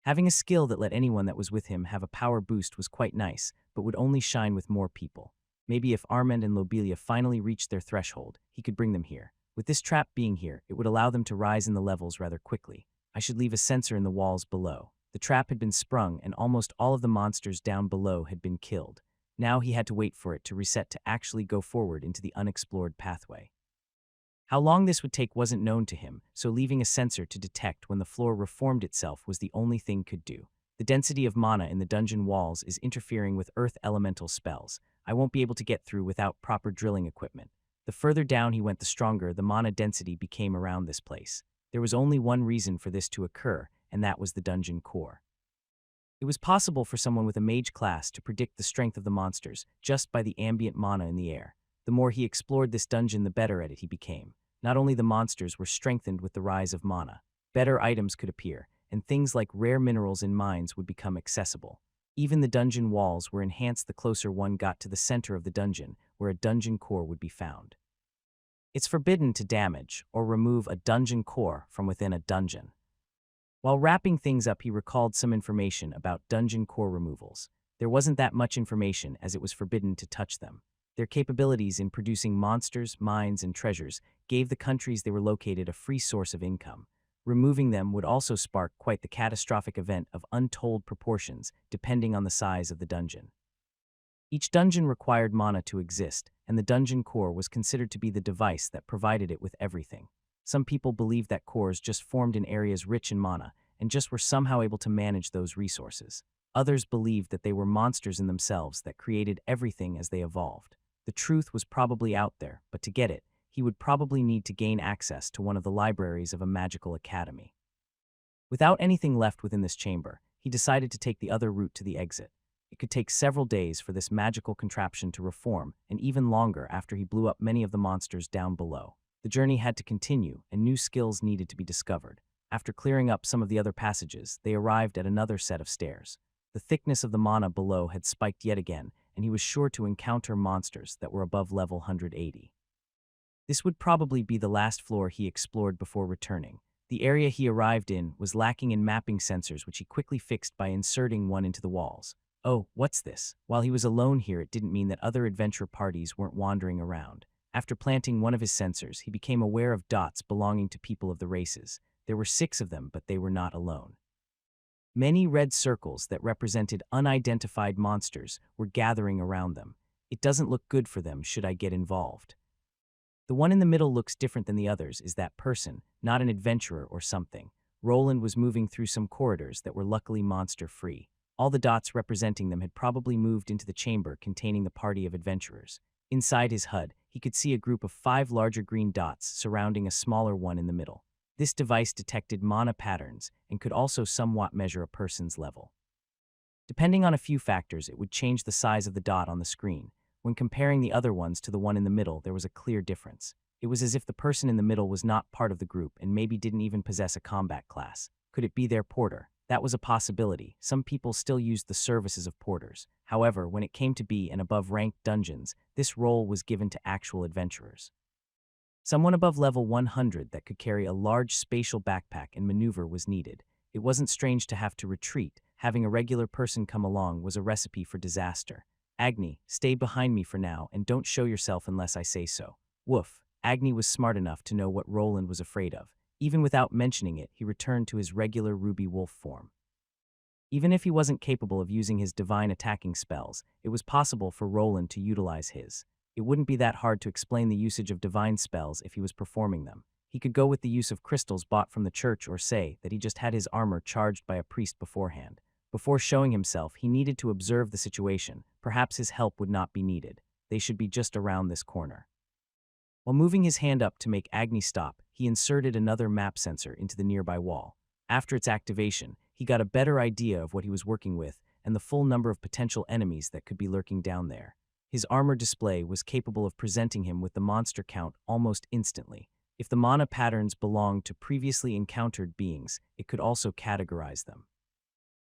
Having a skill that let anyone that was with him have a power boost was quite nice, but would only shine with more people. Maybe if Armand and Lobelia finally reached their threshold, he could bring them here. With this trap being here, it would allow them to rise in the levels rather quickly. I should leave a sensor in the walls below. The trap had been sprung and almost all of the monsters down below had been killed. Now he had to wait for it to reset to actually go forward into the unexplored pathway. How long this would take wasn't known to him, so leaving a sensor to detect when the floor reformed itself was the only thing could do. The density of mana in the dungeon walls is interfering with earth elemental spells. I won't be able to get through without proper drilling equipment. The further down he went, the stronger the mana density became around this place. There was only one reason for this to occur, and that was the dungeon core. It was possible for someone with a mage class to predict the strength of the monsters just by the ambient mana in the air. The more he explored this dungeon, the better at it he became. Not only the monsters were strengthened with the rise of mana, better items could appear, and things like rare minerals in mines would become accessible. Even the dungeon walls were enhanced the closer one got to the center of the dungeon, where a dungeon core would be found. It's forbidden to damage or remove a dungeon core from within a dungeon. While wrapping things up, he recalled some information about dungeon core removals. There wasn't that much information as it was forbidden to touch them. Their capabilities in producing monsters, mines, and treasures gave the countries they were located a free source of income. Removing them would also spark quite the catastrophic event of untold proportions, depending on the size of the dungeon. Each dungeon required mana to exist, and the dungeon core was considered to be the device that provided it with everything. Some people believed that cores just formed in areas rich in mana, and just were somehow able to manage those resources. Others believed that they were monsters in themselves that created everything as they evolved. The truth was probably out there, but to get it, he would probably need to gain access to one of the libraries of a magical academy. Without anything left within this chamber, he decided to take the other route to the exit. It could take several days for this magical contraption to reform, and even longer after he blew up many of the monsters down below. The journey had to continue, and new skills needed to be discovered. After clearing up some of the other passages, they arrived at another set of stairs. The thickness of the mana below had spiked yet again, and he was sure to encounter monsters that were above level 180. This would probably be the last floor he explored before returning. The area he arrived in was lacking in mapping sensors, which he quickly fixed by inserting one into the walls. Oh, what's this? While he was alone here, it didn't mean that other adventure parties weren't wandering around. After planting one of his sensors, he became aware of dots belonging to people of the races. There were 6 of them, but they were not alone. Many red circles that represented unidentified monsters were gathering around them. It doesn't look good for them should I get involved. The one in the middle looks different than the others. Is that person, not an adventurer or something? Roland was moving through some corridors that were luckily monster-free. All the dots representing them had probably moved into the chamber containing the party of adventurers. Inside his HUD, he could see a group of 5 larger green dots surrounding a smaller one in the middle. This device detected mana patterns and could also somewhat measure a person's level. Depending on a few factors, it would change the size of the dot on the screen. When comparing the other ones to the one in the middle, there was a clear difference. It was as if the person in the middle was not part of the group and maybe didn't even possess a combat class. Could it be their porter? That was a possibility. Some people still used the services of porters. However, when it came to B and above ranked dungeons, this role was given to actual adventurers. Someone above level 100 that could carry a large spatial backpack and maneuver was needed. It wasn't strange to have to retreat. Having a regular person come along was a recipe for disaster. Agni, stay behind me for now and don't show yourself unless I say so. Woof. Agni was smart enough to know what Roland was afraid of. Even without mentioning it, he returned to his regular ruby wolf form. Even if he wasn't capable of using his divine attacking spells, it was possible for Roland to utilize his. It wouldn't be that hard to explain the usage of divine spells if he was performing them. He could go with the use of crystals bought from the church or say that he just had his armor charged by a priest beforehand. Before showing himself, he needed to observe the situation. Perhaps his help would not be needed. They should be just around this corner. While moving his hand up to make Agni stop, he inserted another map sensor into the nearby wall. After its activation, he got a better idea of what he was working with and the full number of potential enemies that could be lurking down there. His armor display was capable of presenting him with the monster count almost instantly. If the mana patterns belonged to previously encountered beings, it could also categorize them.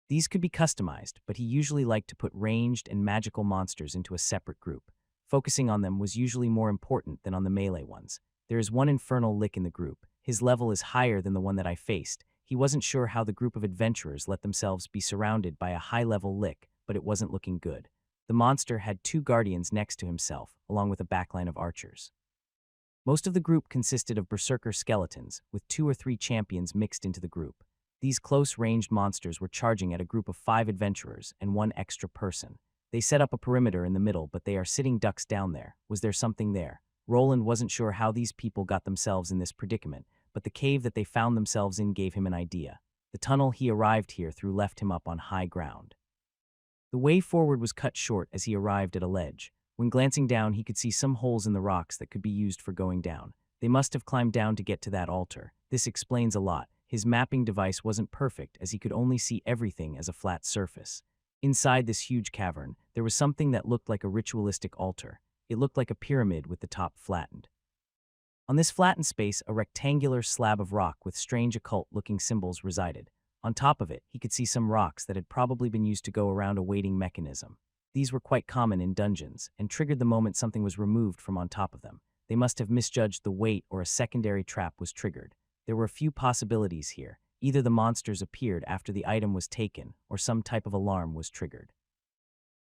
These could be customized, but he usually liked to put ranged and magical monsters into a separate group. Focusing on them was usually more important than on the melee ones. There is one infernal lick in the group. His level is higher than the one that I faced. He wasn't sure how the group of adventurers let themselves be surrounded by a high-level lick, but it wasn't looking good. The monster had 2 guardians next to himself, along with a backline of archers. Most of the group consisted of berserker skeletons, with 2 or 3 champions mixed into the group. These close-ranged monsters were charging at a group of 5 adventurers and 1 extra person. They set up a perimeter in the middle, but they are sitting ducks down there. Was there something there? Roland wasn't sure how these people got themselves in this predicament, but the cave that they found themselves in gave him an idea. The tunnel he arrived here through left him up on high ground. The way forward was cut short as he arrived at a ledge. When glancing down, he could see some holes in the rocks that could be used for going down. They must have climbed down to get to that altar. This explains a lot. His mapping device wasn't perfect as he could only see everything as a flat surface. Inside this huge cavern, there was something that looked like a ritualistic altar. It looked like a pyramid with the top flattened. On this flattened space, a rectangular slab of rock with strange occult-looking symbols resided. On top of it, he could see some rocks that had probably been used to go around a weighting mechanism. These were quite common in dungeons, and triggered the moment something was removed from on top of them. They must have misjudged the weight or a secondary trap was triggered. There were a few possibilities here. Either the monsters appeared after the item was taken, or some type of alarm was triggered.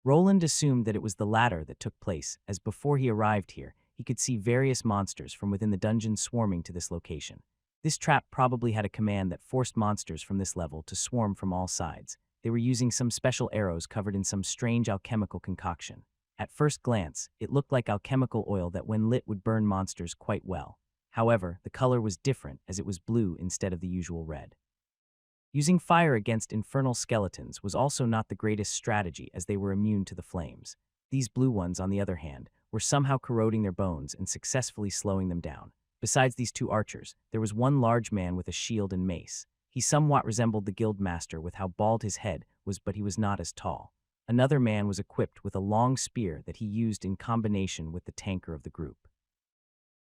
Roland assumed that it was the latter that took place, as before he arrived here, he could see various monsters from within the dungeon swarming to this location. This trap probably had a command that forced monsters from this level to swarm from all sides. They were using some special arrows covered in some strange alchemical concoction. At first glance, it looked like alchemical oil that when lit would burn monsters quite well. However, the color was different as it was blue instead of the usual red. Using fire against infernal skeletons was also not the greatest strategy as they were immune to the flames. These blue ones, on the other hand, were somehow corroding their bones and successfully slowing them down. Besides these two archers, there was one large man with a shield and mace. He somewhat resembled the guildmaster with how bald his head was, but he was not as tall. Another man was equipped with a long spear that he used in combination with the tanker of the group.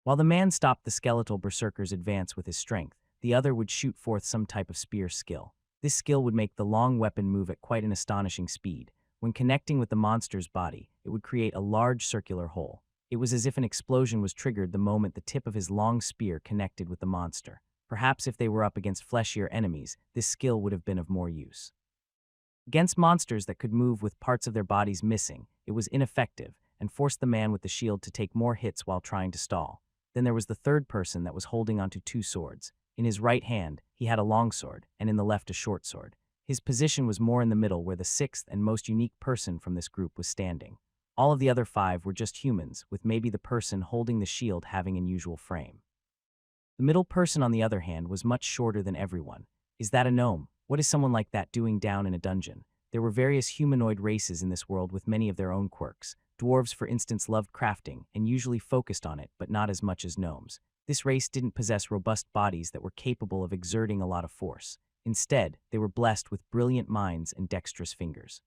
While the man stopped the skeletal berserker's advance with his strength, the other would shoot forth some type of spear skill. This skill would make the long weapon move at quite an astonishing speed. When connecting with the monster's body, it would create a large circular hole. It was as if an explosion was triggered the moment the tip of his long spear connected with the monster. Perhaps if they were up against fleshier enemies, this skill would have been of more use. Against monsters that could move with parts of their bodies missing, it was ineffective and forced the man with the shield to take more hits while trying to stall. Then there was the third person that was holding onto two swords. In his right hand, he had a longsword, and in the left a short sword. His position was more in the middle where the sixth and most unique person from this group was standing. All of the other five were just humans, with maybe the person holding the shield having an unusual frame. The middle person, on the other hand, was much shorter than everyone. Is that a gnome? What is someone like that doing down in a dungeon? There were various humanoid races in this world with many of their own quirks. Dwarves, for instance, loved crafting and usually focused on it, but not as much as gnomes. This race didn't possess robust bodies that were capable of exerting a lot of force. Instead, they were blessed with brilliant minds and dexterous fingers.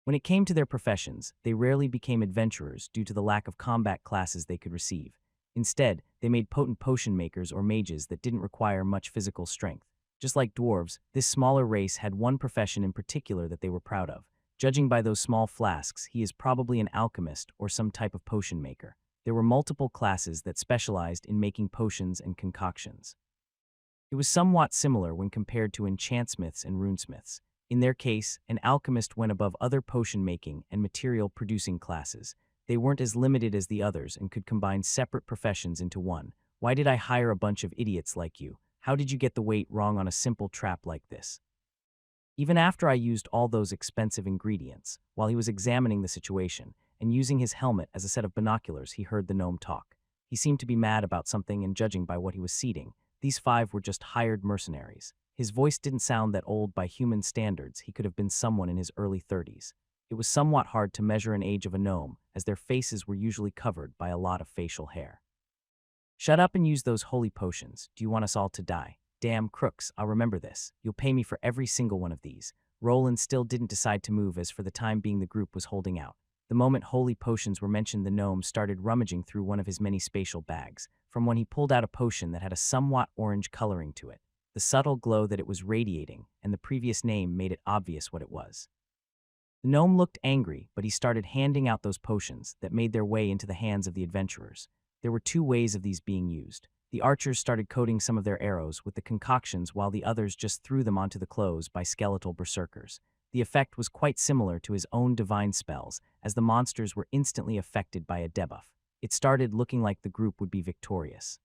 When it came to their professions, they rarely became adventurers due to the lack of combat classes they could receive. Instead, they made potent potion makers or mages that didn't require much physical strength. Just like dwarves, this smaller race had one profession in particular that they were proud of. Judging by those small flasks, he is probably an alchemist or some type of potion maker. There were multiple classes that specialized in making potions and concoctions. It was somewhat similar when compared to enchantsmiths and runesmiths. In their case, an alchemist went above other potion-making and material-producing classes. They weren't as limited as the others and could combine separate professions into one. Why did I hire a bunch of idiots like you? How did you get the weight wrong on a simple trap like this? Even after I used all those expensive ingredients, while he was examining the situation and using his helmet as a set of binoculars, he heard the gnome talk. He seemed to be mad about something, and judging by what he was seeding, these five were just hired mercenaries. His voice didn't sound that old by human standards. He could have been someone in his early 30s. It was somewhat hard to measure an age of a gnome, as their faces were usually covered by a lot of facial hair. Shut up and use those holy potions. Do you want us all to die? Damn crooks, I'll remember this. You'll pay me for every single one of these. Roland still didn't decide to move, as for the time being the group was holding out. The moment holy potions were mentioned, the gnome started rummaging through one of his many spatial bags. From one he pulled out a potion that had a somewhat orange coloring to it. The subtle glow that it was radiating, and the previous name made it obvious what it was. The gnome looked angry, but he started handing out those potions that made their way into the hands of the adventurers. There were two ways of these being used. The archers started coating some of their arrows with the concoctions, while the others just threw them onto the clothes by skeletal berserkers. The effect was quite similar to his own divine spells, as the monsters were instantly affected by a debuff. It started looking like the group would be victorious.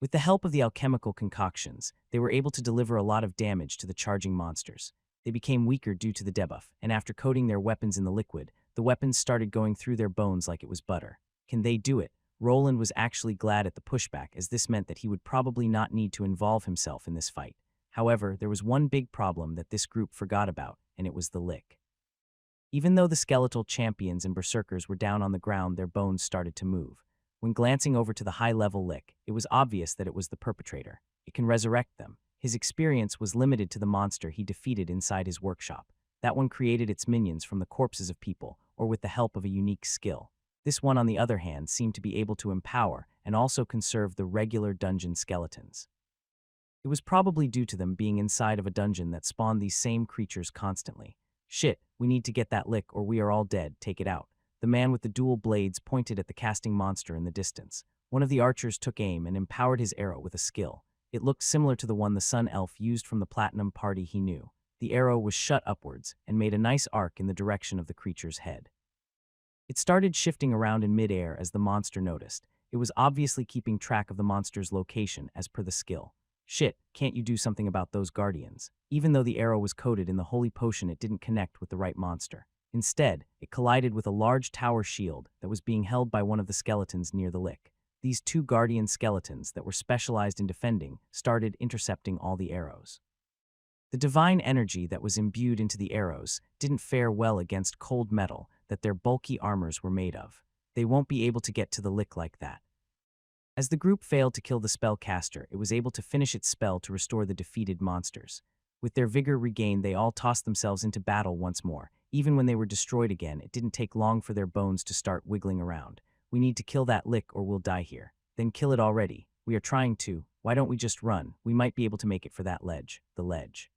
With the help of the alchemical concoctions, they were able to deliver a lot of damage to the charging monsters. They became weaker due to the debuff, and after coating their weapons in the liquid, the weapons started going through their bones like it was butter. Can they do it? Roland was actually glad at the pushback, as this meant that he would probably not need to involve himself in this fight. However, there was one big problem that this group forgot about, and it was the lick. Even though the skeletal champions and berserkers were down on the ground, their bones started to move. When glancing over to the high-level lick, it was obvious that it was the perpetrator. It can resurrect them. His experience was limited to the monster he defeated inside his workshop. That one created its minions from the corpses of people, or with the help of a unique skill. This one, on the other hand, seemed to be able to empower and also conserve the regular dungeon skeletons. It was probably due to them being inside of a dungeon that spawned these same creatures constantly. Shit, we need to get that lick or we are all dead, take it out. The man with the dual blades pointed at the casting monster in the distance. One of the archers took aim and empowered his arrow with a skill. It looked similar to the one the sun elf used from the platinum party he knew. The arrow was shut upwards and made a nice arc in the direction of the creature's head. It started shifting around in midair as the monster noticed. It was obviously keeping track of the monster's location as per the skill. Shit, can't you do something about those guardians? Even though the arrow was coated in the holy potion, it didn't connect with the right monster. Instead, it collided with a large tower shield that was being held by one of the skeletons near the lick. These two guardian skeletons that were specialized in defending started intercepting all the arrows. The divine energy that was imbued into the arrows didn't fare well against cold metal that their bulky armors were made of. They won't be able to get to the lick like that. As the group failed to kill the spellcaster, it was able to finish its spell to restore the defeated monsters. With their vigor regained, they all tossed themselves into battle once more. Even when they were destroyed again, it didn't take long for their bones to start wiggling around. We need to kill that lick or we'll die here. Then kill it already. We are trying to. Why don't we just run? We might be able to make it for that ledge. The ledge.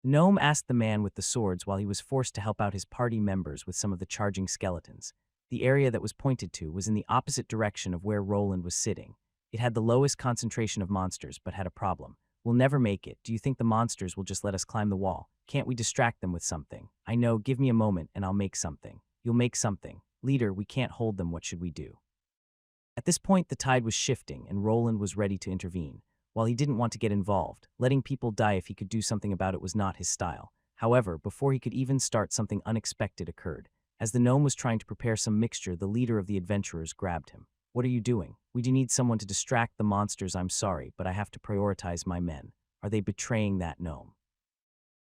The gnome asked the man with the swords while he was forced to help out his party members with some of the charging skeletons. The area that was pointed to was in the opposite direction of where Roland was sitting. It had the lowest concentration of monsters, but had a problem. We'll never make it. Do you think the monsters will just let us climb the wall? Can't we distract them with something? I know, give me a moment and I'll make something. You'll make something. Leader, we can't hold them. What should we do? At this point, the tide was shifting and Roland was ready to intervene. While he didn't want to get involved, letting people die if he could do something about it was not his style. However, before he could even start, something unexpected occurred. As the gnome was trying to prepare some mixture, the leader of the adventurers grabbed him. What are you doing? We do need someone to distract the monsters. I'm sorry, but I have to prioritize my men. Are they betraying that gnome?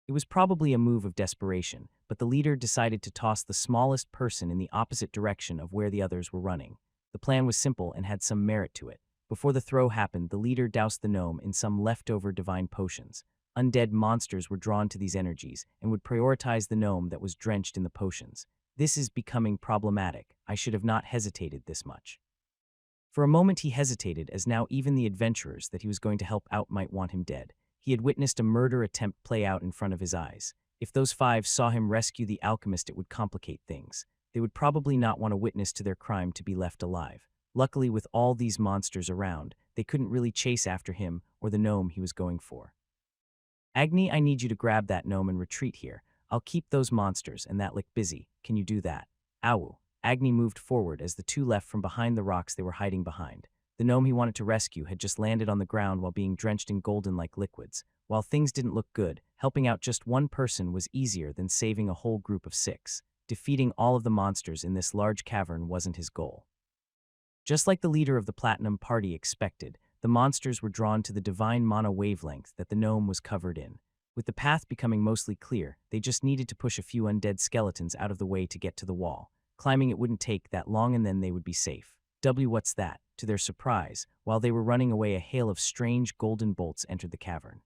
It was probably a move of desperation, but the leader decided to toss the smallest person in the opposite direction of where the others were running. The plan was simple and had some merit to it. Before the throw happened, the leader doused the gnome in some leftover divine potions. Undead monsters were drawn to these energies and would prioritize the gnome that was drenched in the potions. This is becoming problematic. I should have not hesitated this much. For a moment he hesitated, as now even the adventurers that he was going to help out might want him dead. He had witnessed a murder attempt play out in front of his eyes. If those five saw him rescue the alchemist, it would complicate things. They would probably not want a witness to their crime to be left alive. Luckily, with all these monsters around, they couldn't really chase after him or the gnome he was going for. Agni, I need you to grab that gnome and retreat here. I'll keep those monsters and that lick busy. Can you do that? Awu. Agni moved forward as the two left from behind the rocks they were hiding behind. The gnome he wanted to rescue had just landed on the ground while being drenched in golden-like liquids. While things didn't look good, helping out just one person was easier than saving a whole group of 6. Defeating all of the monsters in this large cavern wasn't his goal. Just like the leader of the Platinum Party expected, the monsters were drawn to the divine mana wavelength that the gnome was covered in. With the path becoming mostly clear, they just needed to push a few undead skeletons out of the way to get to the wall. Climbing it wouldn't take that long and then they would be safe. What's that? To their surprise, while they were running away, a hail of strange golden bolts entered the cavern.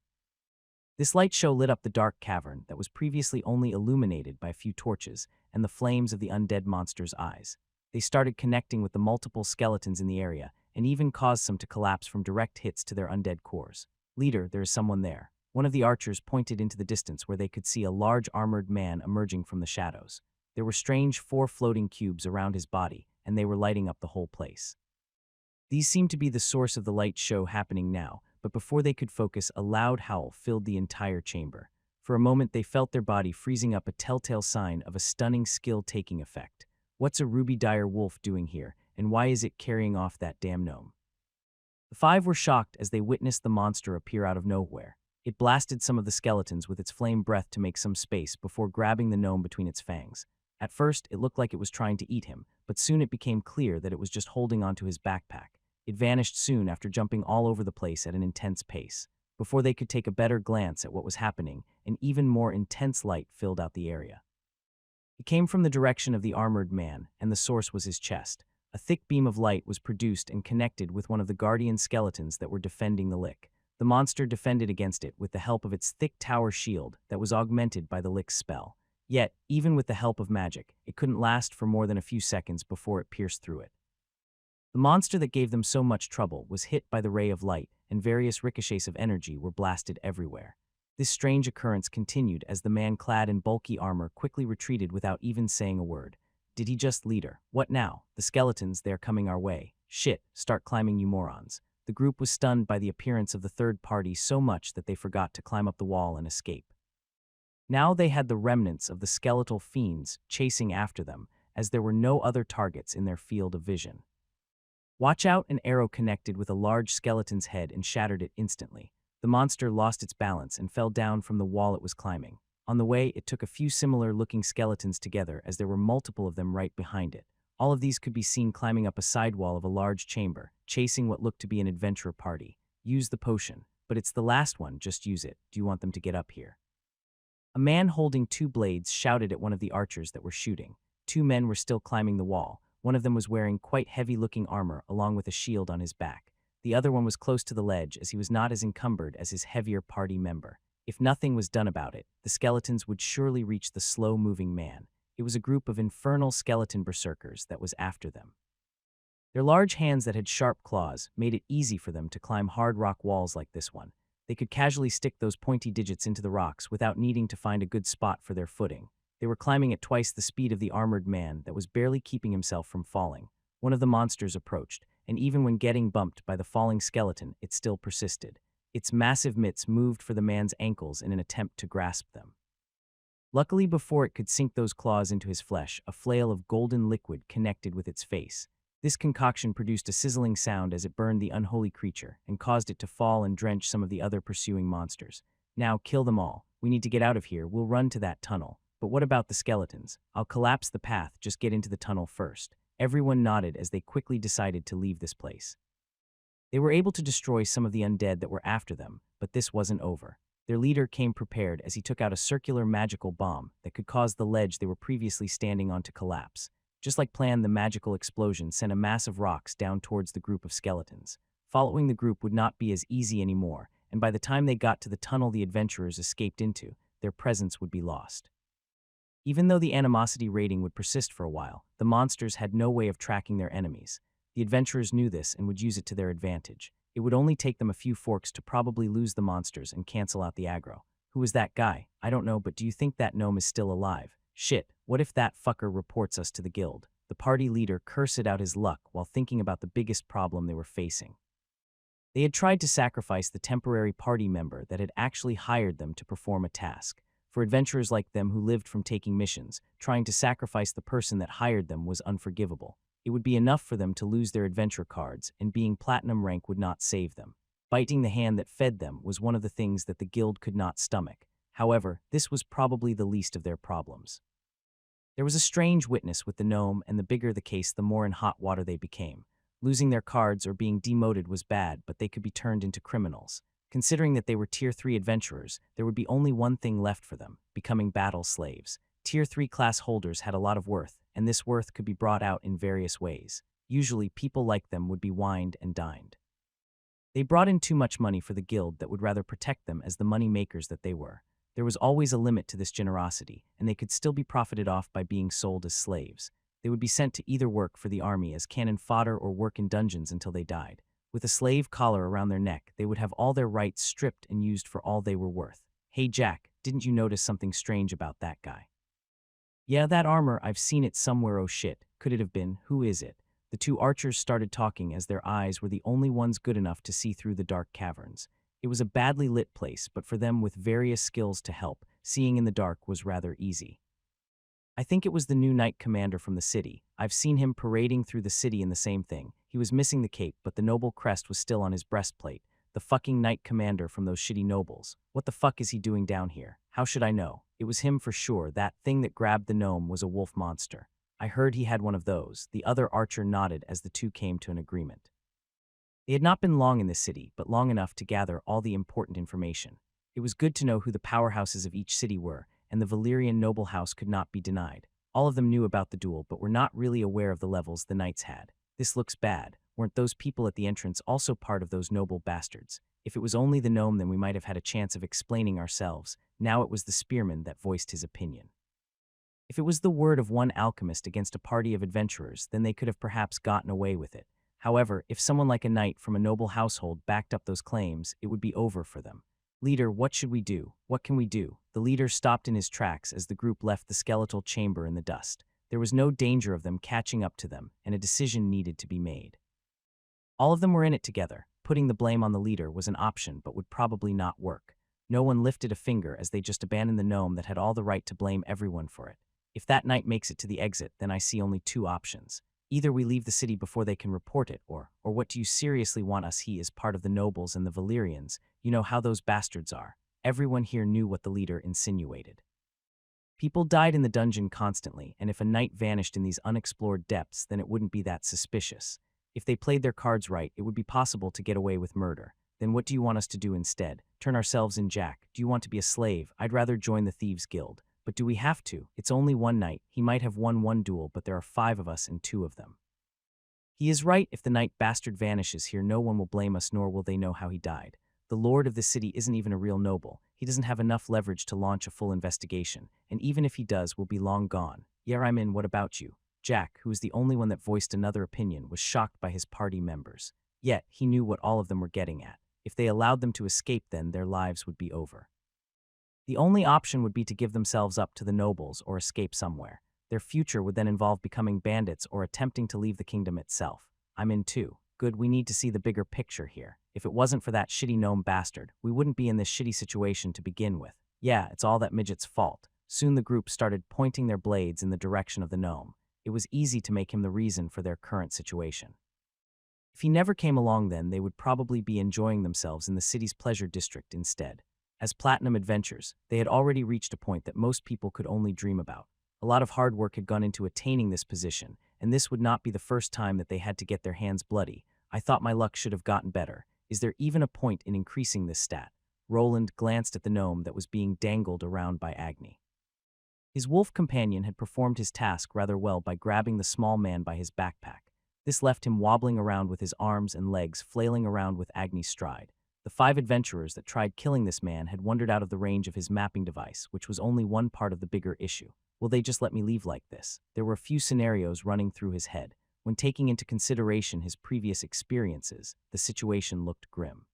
This light show lit up the dark cavern that was previously only illuminated by a few torches and the flames of the undead monsters' eyes. They started connecting with the multiple skeletons in the area and even caused some to collapse from direct hits to their undead cores. Leader, there is someone there. One of the archers pointed into the distance where they could see a large armored man emerging from the shadows. There were strange 4 floating cubes around his body, and they were lighting up the whole place. These seemed to be the source of the light show happening now, but before they could focus, a loud howl filled the entire chamber. For a moment, they felt their body freezing up, a telltale sign of a stunning skill taking effect. What's a ruby dire wolf doing here, and why is it carrying off that damn gnome? The 5 were shocked as they witnessed the monster appear out of nowhere. It blasted some of the skeletons with its flame breath to make some space before grabbing the gnome between its fangs. At first, it looked like it was trying to eat him, but soon it became clear that it was just holding onto his backpack. It vanished soon after jumping all over the place at an intense pace. Before they could take a better glance at what was happening, an even more intense light filled out the area. It came from the direction of the armored man, and the source was his chest. A thick beam of light was produced and connected with one of the guardian skeletons that were defending the lick. The monster defended against it with the help of its thick tower shield that was augmented by the lick's spell. Yet, even with the help of magic, it couldn't last for more than a few seconds before it pierced through it. The monster that gave them so much trouble was hit by the ray of light, and various ricochets of energy were blasted everywhere. This strange occurrence continued as the man clad in bulky armor quickly retreated without even saying a word. Did he just leader? What now? The skeletons, they're coming our way. Shit, start climbing, you morons. The group was stunned by the appearance of the third party so much that they forgot to climb up the wall and escape. Now they had the remnants of the skeletal fiends chasing after them, as there were no other targets in their field of vision. Watch out! An arrow connected with a large skeleton's head and shattered it instantly. The monster lost its balance and fell down from the wall it was climbing. On the way, it took a few similar-looking skeletons together, as there were multiple of them right behind it. All of these could be seen climbing up a side wall of a large chamber, chasing what looked to be an adventurer party. Use the potion. But it's the last one, just use it. Do you want them to get up here? A man holding two blades shouted at one of the archers that were shooting. Two men were still climbing the wall. One of them was wearing quite heavy-looking armor along with a shield on his back. The other one was close to the ledge, as he was not as encumbered as his heavier party member. If nothing was done about it, the skeletons would surely reach the slow-moving man. It was a group of infernal skeleton berserkers that was after them. Their large hands that had sharp claws made it easy for them to climb hard rock walls like this one. They could casually stick those pointy digits into the rocks without needing to find a good spot for their footing. They were climbing at twice the speed of the armored man that was barely keeping himself from falling. One of the monsters approached, and even when getting bumped by the falling skeleton, it still persisted. Its massive mitts moved for the man's ankles in an attempt to grasp them. Luckily, before it could sink those claws into his flesh, a flail of golden liquid connected with its face. This concoction produced a sizzling sound as it burned the unholy creature and caused it to fall and drench some of the other pursuing monsters. Now, kill them all. We need to get out of here. We'll run to that tunnel. But what about the skeletons? I'll collapse the path, just get into the tunnel first. Everyone nodded as they quickly decided to leave this place. They were able to destroy some of the undead that were after them, but this wasn't over. Their leader came prepared as he took out a circular magical bomb that could cause the ledge they were previously standing on to collapse. Just like planned, the magical explosion sent a mass of rocks down towards the group of skeletons. Following the group would not be as easy anymore, and by the time they got to the tunnel the adventurers escaped into, their presence would be lost. Even though the animosity rating would persist for a while, the monsters had no way of tracking their enemies. The adventurers knew this and would use it to their advantage. It would only take them a few forks to probably lose the monsters and cancel out the aggro. Who was that guy? I don't know, but do you think that gnome is still alive? Shit, what if that fucker reports us to the guild? The party leader cursed out his luck while thinking about the biggest problem they were facing. They had tried to sacrifice the temporary party member that had actually hired them to perform a task. For adventurers like them who lived from taking missions, trying to sacrifice the person that hired them was unforgivable. It would be enough for them to lose their adventure cards, and being platinum rank would not save them. Biting the hand that fed them was one of the things that the guild could not stomach. However, this was probably the least of their problems. There was a strange witness with the gnome, and the bigger the case, the more in hot water they became. Losing their cards or being demoted was bad, but they could be turned into criminals. Considering that they were Tier 3 adventurers, there would be only one thing left for them: becoming battle slaves. Tier 3 class holders had a lot of worth, and this worth could be brought out in various ways. Usually, people like them would be wined and dined. They brought in too much money for the guild that would rather protect them as the money makers that they were. There was always a limit to this generosity, and they could still be profited off by being sold as slaves. They would be sent to either work for the army as cannon fodder or work in dungeons until they died. With a slave collar around their neck, they would have all their rights stripped and used for all they were worth. Hey Jack, didn't you notice something strange about that guy? Yeah, that armor, I've seen it somewhere. Oh shit, could it have been? Who is it? The two archers started talking as their eyes were the only ones good enough to see through the dark caverns. It was a badly lit place, but for them with various skills to help, seeing in the dark was rather easy. I think it was the new knight commander from the city. I've seen him parading through the city in the same thing. He was missing the cape, but the noble crest was still on his breastplate. The fucking knight commander from those shitty nobles. What the fuck is he doing down here? How should I know? It was him for sure. That thing that grabbed the gnome was a wolf monster. I heard he had one of those. The other archer nodded as the two came to an agreement. They had not been long in the city, but long enough to gather all the important information. It was good to know who the powerhouses of each city were, and the Valyrian noble house could not be denied. All of them knew about the duel, but were not really aware of the levels the knights had. This looks bad. Weren't those people at the entrance also part of those noble bastards? If it was only the gnome, then we might have had a chance of explaining ourselves. Now it was the spearman that voiced his opinion. If it was the word of one alchemist against a party of adventurers, then they could have perhaps gotten away with it. However, if someone like a knight from a noble household backed up those claims, it would be over for them. Leader, what should we do? What can we do? The leader stopped in his tracks as the group left the skeletal chamber in the dust. There was no danger of them catching up to them, and a decision needed to be made. All of them were in it together. Putting the blame on the leader was an option, but would probably not work. No one lifted a finger as they just abandoned the gnome that had all the right to blame everyone for it. If that knight makes it to the exit, then I see only two options. Either we leave the city before they can report it, or what do you seriously want us? He is part of the nobles and the Valyrians. You know how those bastards are. Everyone here knew what the leader insinuated. People died in the dungeon constantly, and if a knight vanished in these unexplored depths, then it wouldn't be that suspicious. If they played their cards right, it would be possible to get away with murder. Then what do you want us to do instead? Turn ourselves in, Jack? Do you want to be a slave? I'd rather join the Thieves' Guild. But do we have to? It's only one knight. He might have won one duel, but there are 5 of us and 2 of them. He is right. If the knight bastard vanishes here, no one will blame us, nor will they know how he died. The lord of the city isn't even a real noble. He doesn't have enough leverage to launch a full investigation, and even if he does, we'll be long gone. Yeah, I'm in. What about you? Jack, who was the only one that voiced another opinion, was shocked by his party members. Yet, he knew what all of them were getting at. If they allowed them to escape, then their lives would be over. The only option would be to give themselves up to the nobles or escape somewhere. Their future would then involve becoming bandits or attempting to leave the kingdom itself. I'm in too. Good, we need to see the bigger picture here. If it wasn't for that shitty gnome bastard, we wouldn't be in this shitty situation to begin with. Yeah, it's all that midget's fault. Soon the group started pointing their blades in the direction of the gnome. It was easy to make him the reason for their current situation. If he never came along, then they would probably be enjoying themselves in the city's pleasure district instead. As Platinum Adventures, they had already reached a point that most people could only dream about. A lot of hard work had gone into attaining this position, and this would not be the first time that they had to get their hands bloody. I thought my luck should have gotten better. Is there even a point in increasing this stat? Roland glanced at the gnome that was being dangled around by Agni. His wolf companion had performed his task rather well by grabbing the small man by his backpack. This left him wobbling around with his arms and legs flailing around with Agni's stride. The 5 adventurers that tried killing this man had wandered out of the range of his mapping device, which was only one part of the bigger issue. Will they just let me leave like this? There were a few scenarios running through his head. When taking into consideration his previous experiences, the situation looked grim.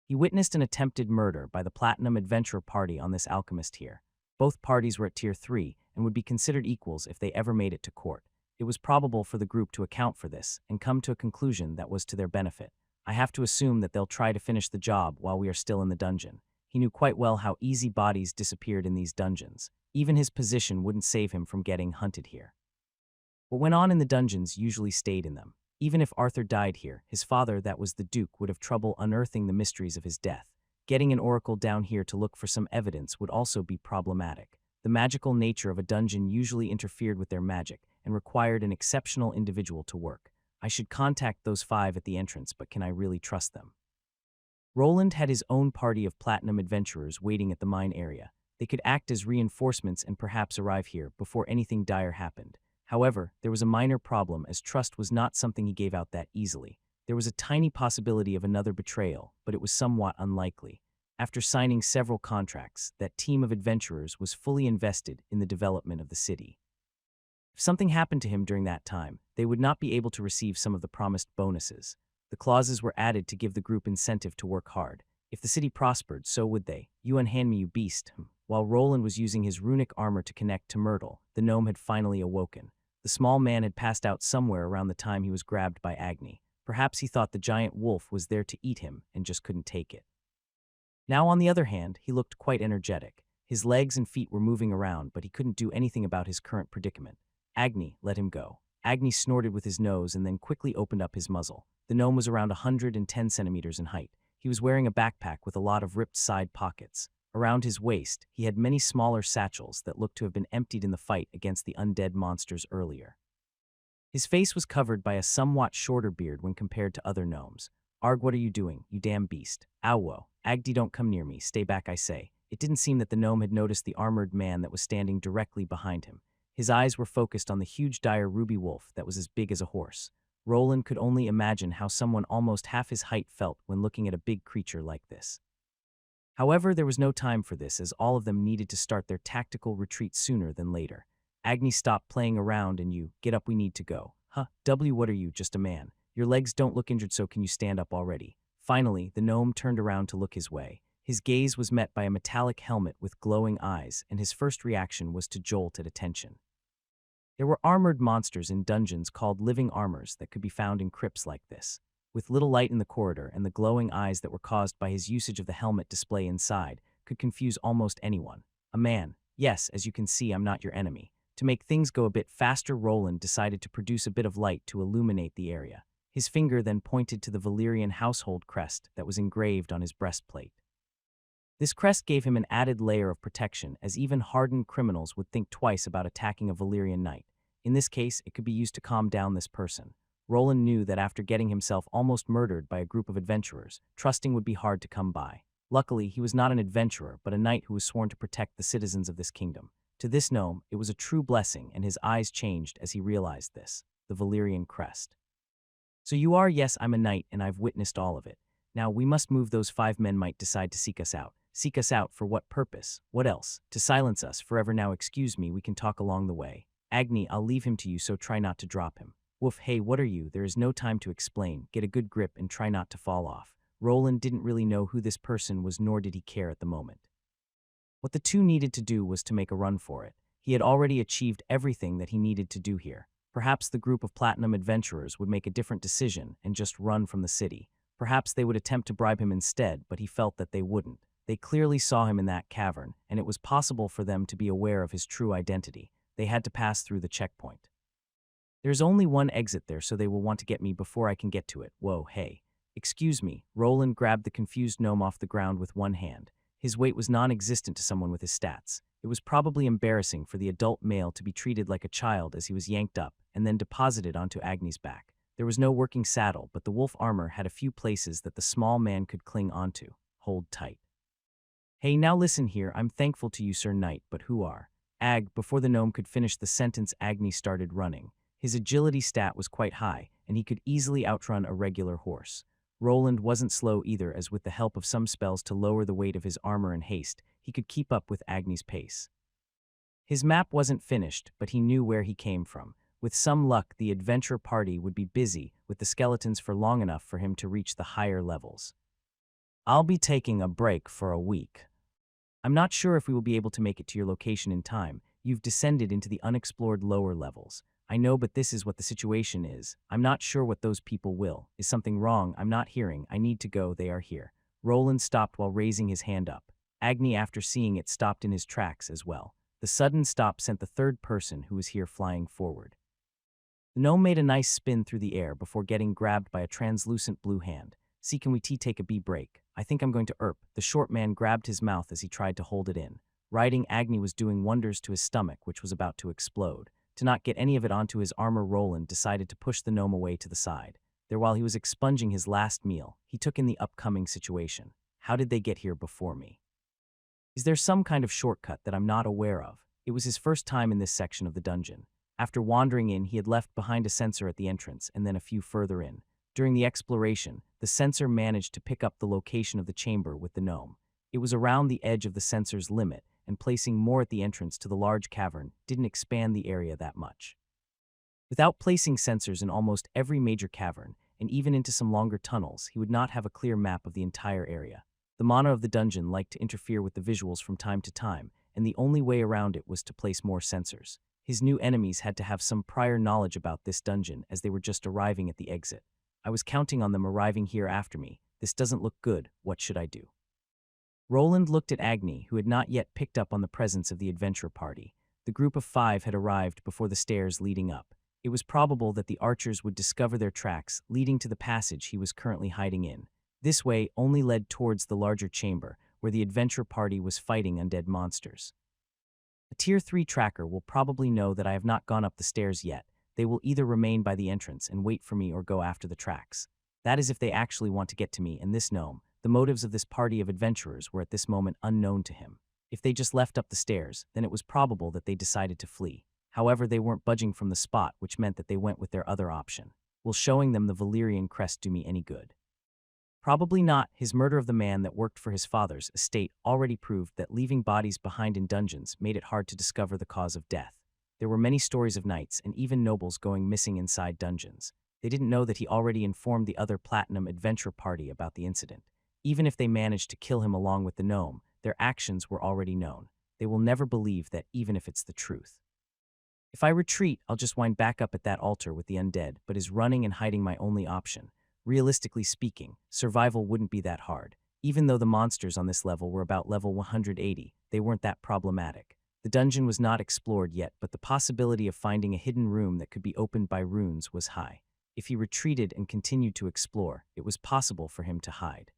He witnessed an attempted murder by the Platinum Adventurer party on this alchemist here. Both parties were at Tier 3 and would be considered equals if they ever made it to court. It was probable for the group to account for this and come to a conclusion that was to their benefit. I have to assume that they'll try to finish the job while we are still in the dungeon. He knew quite well how easy bodies disappeared in these dungeons. Even his position wouldn't save him from getting hunted here. What went on in the dungeons usually stayed in them. Even if Arthur died here, his father, that was the Duke, would have trouble unearthing the mysteries of his death. Getting an oracle down here to look for some evidence would also be problematic. The magical nature of a dungeon usually interfered with their magic and required an exceptional individual to work. I should contact those 5 at the entrance, but can I really trust them? Roland had his own party of Platinum Adventurers waiting at the mine area. They could act as reinforcements and perhaps arrive here before anything dire happened. However, there was a minor problem, as trust was not something he gave out that easily. There was a tiny possibility of another betrayal, but it was somewhat unlikely. After signing several contracts, that team of adventurers was fully invested in the development of the city. If something happened to him during that time, they would not be able to receive some of the promised bonuses. The clauses were added to give the group incentive to work hard. If the city prospered, so would they. You unhand me, you beast. While Roland was using his runic armor to connect to Myrtle, the gnome had finally awoken. The small man had passed out somewhere around the time he was grabbed by Agni. Perhaps he thought the giant wolf was there to eat him and just couldn't take it. Now, on the other hand, he looked quite energetic. His legs and feet were moving around, but he couldn't do anything about his current predicament. Agni let him go. Agni snorted with his nose and then quickly opened up his muzzle. The gnome was around 110 centimeters in height. He was wearing a backpack with a lot of ripped side pockets. Around his waist, he had many smaller satchels that looked to have been emptied in the fight against the undead monsters earlier. His face was covered by a somewhat shorter beard when compared to other gnomes. Arg, what are you doing, you damn beast? Owo. Agdi, don't come near me. Stay back, I say. It didn't seem that the gnome had noticed the armored man that was standing directly behind him. His eyes were focused on the huge dire ruby wolf that was as big as a horse. Roland could only imagine how someone almost half his height felt when looking at a big creature like this. However, there was no time for this, as all of them needed to start their tactical retreat sooner than later. Agni, stop playing around and you, get up, we need to go. Huh, W, what are you, just a man? Your legs don't look injured, so can you stand up already? Finally, the gnome turned around to look his way. His gaze was met by a metallic helmet with glowing eyes, and his first reaction was to jolt at attention. There were armored monsters in dungeons called living armors that could be found in crypts like this. with little light in the corridor and the glowing eyes that were caused by his usage of the helmet display inside, could confuse almost anyone. A man. Yes, as you can see, I'm not your enemy. To make things go a bit faster, Roland decided to produce a bit of light to illuminate the area. His finger then pointed to the Valyrian household crest that was engraved on his breastplate. This crest gave him an added layer of protection, as even hardened criminals would think twice about attacking a Valyrian knight. In this case, it could be used to calm down this person. Roland knew that after getting himself almost murdered by a group of adventurers, trusting would be hard to come by. Luckily, he was not an adventurer, but a knight who was sworn to protect the citizens of this kingdom. To this gnome, it was a true blessing, and his eyes changed as he realized this. The Valyrian crest. So you are, yes, I'm a knight, and I've witnessed all of it. Now, we must move. Those 5 men might decide to seek us out. Seek us out for what purpose? What else? To silence us forever. Now, excuse me, we can talk along the way. Agni, I'll leave him to you, so try not to drop him. Woof, hey, what are you? There is no time to explain. Get a good grip and try not to fall off. Roland didn't really know who this person was, nor did he care at the moment. What the two needed to do was to make a run for it. He had already achieved everything that he needed to do here. Perhaps the group of platinum adventurers would make a different decision and just run from the city. Perhaps they would attempt to bribe him instead, but he felt that they wouldn't. They clearly saw him in that cavern, and it was possible for them to be aware of his true identity. They had to pass through the checkpoint. There's only one exit there, so they will want to get me before I can get to it. Whoa, hey. Excuse me. Roland grabbed the confused gnome off the ground with one hand. His weight was non-existent to someone with his stats. It was probably embarrassing for the adult male to be treated like a child as he was yanked up and then deposited onto Agni's back. There was no working saddle, but the wolf armor had a few places that the small man could cling onto. Hold tight. Hey, now listen here. I'm thankful to you, Sir Knight, but who are? Before the gnome could finish the sentence, Agni started running. His agility stat was quite high, and he could easily outrun a regular horse. Roland wasn't slow either, as with the help of some spells to lower the weight of his armor and haste, he could keep up with Agni's pace. His map wasn't finished, but he knew where he came from. With some luck, the adventure party would be busy with the skeletons for long enough for him to reach the higher levels. I'll be taking a break for a week. I'm not sure if we will be able to make it to your location in time. You've descended into the unexplored lower levels. I know, but this is what the situation is. I'm not sure what those people will. Is something wrong? I'm not hearing. I need to go. They are here. Roland stopped while raising his hand up. Agni, after seeing it, stopped in his tracks as well. The sudden stop sent the third person who was here flying forward. The gnome made a nice spin through the air before getting grabbed by a translucent blue hand. See, can we take a break? I think I'm going to erp. The short man grabbed his mouth as he tried to hold it in. Riding Agni was doing wonders to his stomach, which was about to explode. To not get any of it onto his armor, Roland decided to push the gnome away to the side. There, while he was expunging his last meal, he took in the upcoming situation. How did they get here before me? Is there some kind of shortcut that I'm not aware of? It was his first time in this section of the dungeon. After wandering in, he had left behind a sensor at the entrance and then a few further in. During the exploration, the sensor managed to pick up the location of the chamber with the gnome. It was around the edge of the sensor's limit, and placing more at the entrance to the large cavern didn't expand the area that much. Without placing sensors in almost every major cavern, and even into some longer tunnels, he would not have a clear map of the entire area. The mana of the dungeon liked to interfere with the visuals from time to time, and the only way around it was to place more sensors. His new enemies had to have some prior knowledge about this dungeon, as they were just arriving at the exit. I was counting on them arriving here after me. This doesn't look good. What should I do? Roland looked at Agni, who had not yet picked up on the presence of the adventure party. The group of 5 had arrived before the stairs leading up. It was probable that the archers would discover their tracks, leading to the passage he was currently hiding in. This way only led towards the larger chamber, where the adventure party was fighting undead monsters. A Tier 3 tracker will probably know that I have not gone up the stairs yet. They will either remain by the entrance and wait for me or go after the tracks. That is if they actually want to get to me and this gnome. The motives of this party of adventurers were at this moment unknown to him. If they just left up the stairs, then it was probable that they decided to flee. However, they weren't budging from the spot, which meant that they went with their other option. Will showing them the Valyrian crest do me any good? Probably not. His murder of the man that worked for his father's estate already proved that leaving bodies behind in dungeons made it hard to discover the cause of death. There were many stories of knights and even nobles going missing inside dungeons. They didn't know that he already informed the other platinum adventure party about the incident. Even if they managed to kill him along with the gnome, their actions were already known. They will never believe that, even if it's the truth. If I retreat, I'll just wind back up at that altar with the undead, but is running and hiding my only option? Realistically speaking, survival wouldn't be that hard. Even though the monsters on this level were about level 180, they weren't that problematic. The dungeon was not explored yet, but the possibility of finding a hidden room that could be opened by runes was high. If he retreated and continued to explore, it was possible for him to hide.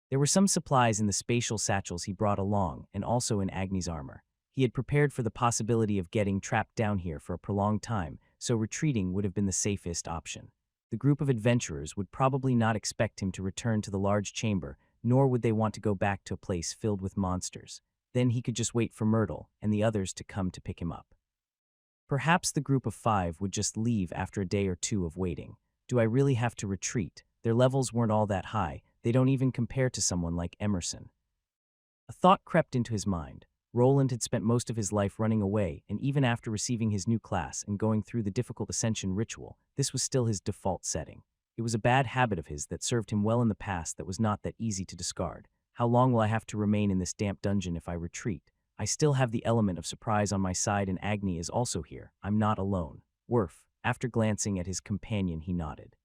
There were some supplies in the spatial satchels he brought along, and also in Agni's armor. He had prepared for the possibility of getting trapped down here for a prolonged time, so retreating would have been the safest option. The group of adventurers would probably not expect him to return to the large chamber, nor would they want to go back to a place filled with monsters. Then he could just wait for Myrtle and the others to come to pick him up. Perhaps the group of 5 would just leave after a day or two of waiting. Do I really have to retreat? Their levels weren't all that high. They don't even compare to someone like Emerson. A thought crept into his mind. Roland had spent most of his life running away, and even after receiving his new class and going through the difficult ascension ritual, this was still his default setting. It was a bad habit of his that served him well in the past that was not that easy to discard. How long will I have to remain in this damp dungeon if I retreat? I still have the element of surprise on my side, and Agni is also here. I'm not alone. Worf, after glancing at his companion, he nodded.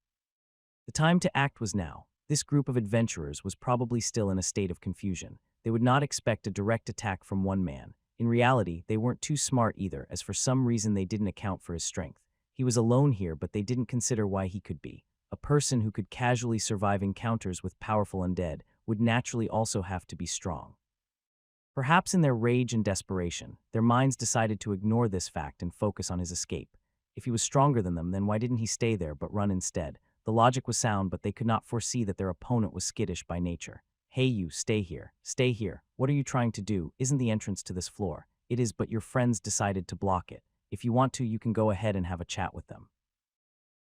The time to act was now. This group of adventurers was probably still in a state of confusion. They would not expect a direct attack from one man. In reality, they weren't too smart either, as for some reason they didn't account for his strength. He was alone here, but they didn't consider why he could be. A person who could casually survive encounters with powerful undead would naturally also have to be strong. Perhaps in their rage and desperation, their minds decided to ignore this fact and focus on his escape. If he was stronger than them, then why didn't he stay there but run instead? The logic was sound, but they could not foresee that their opponent was skittish by nature. Hey you, stay here. Stay here. What are you trying to do? Isn't the entrance to this floor? It is, but your friends decided to block it. If you want to, you can go ahead and have a chat with them.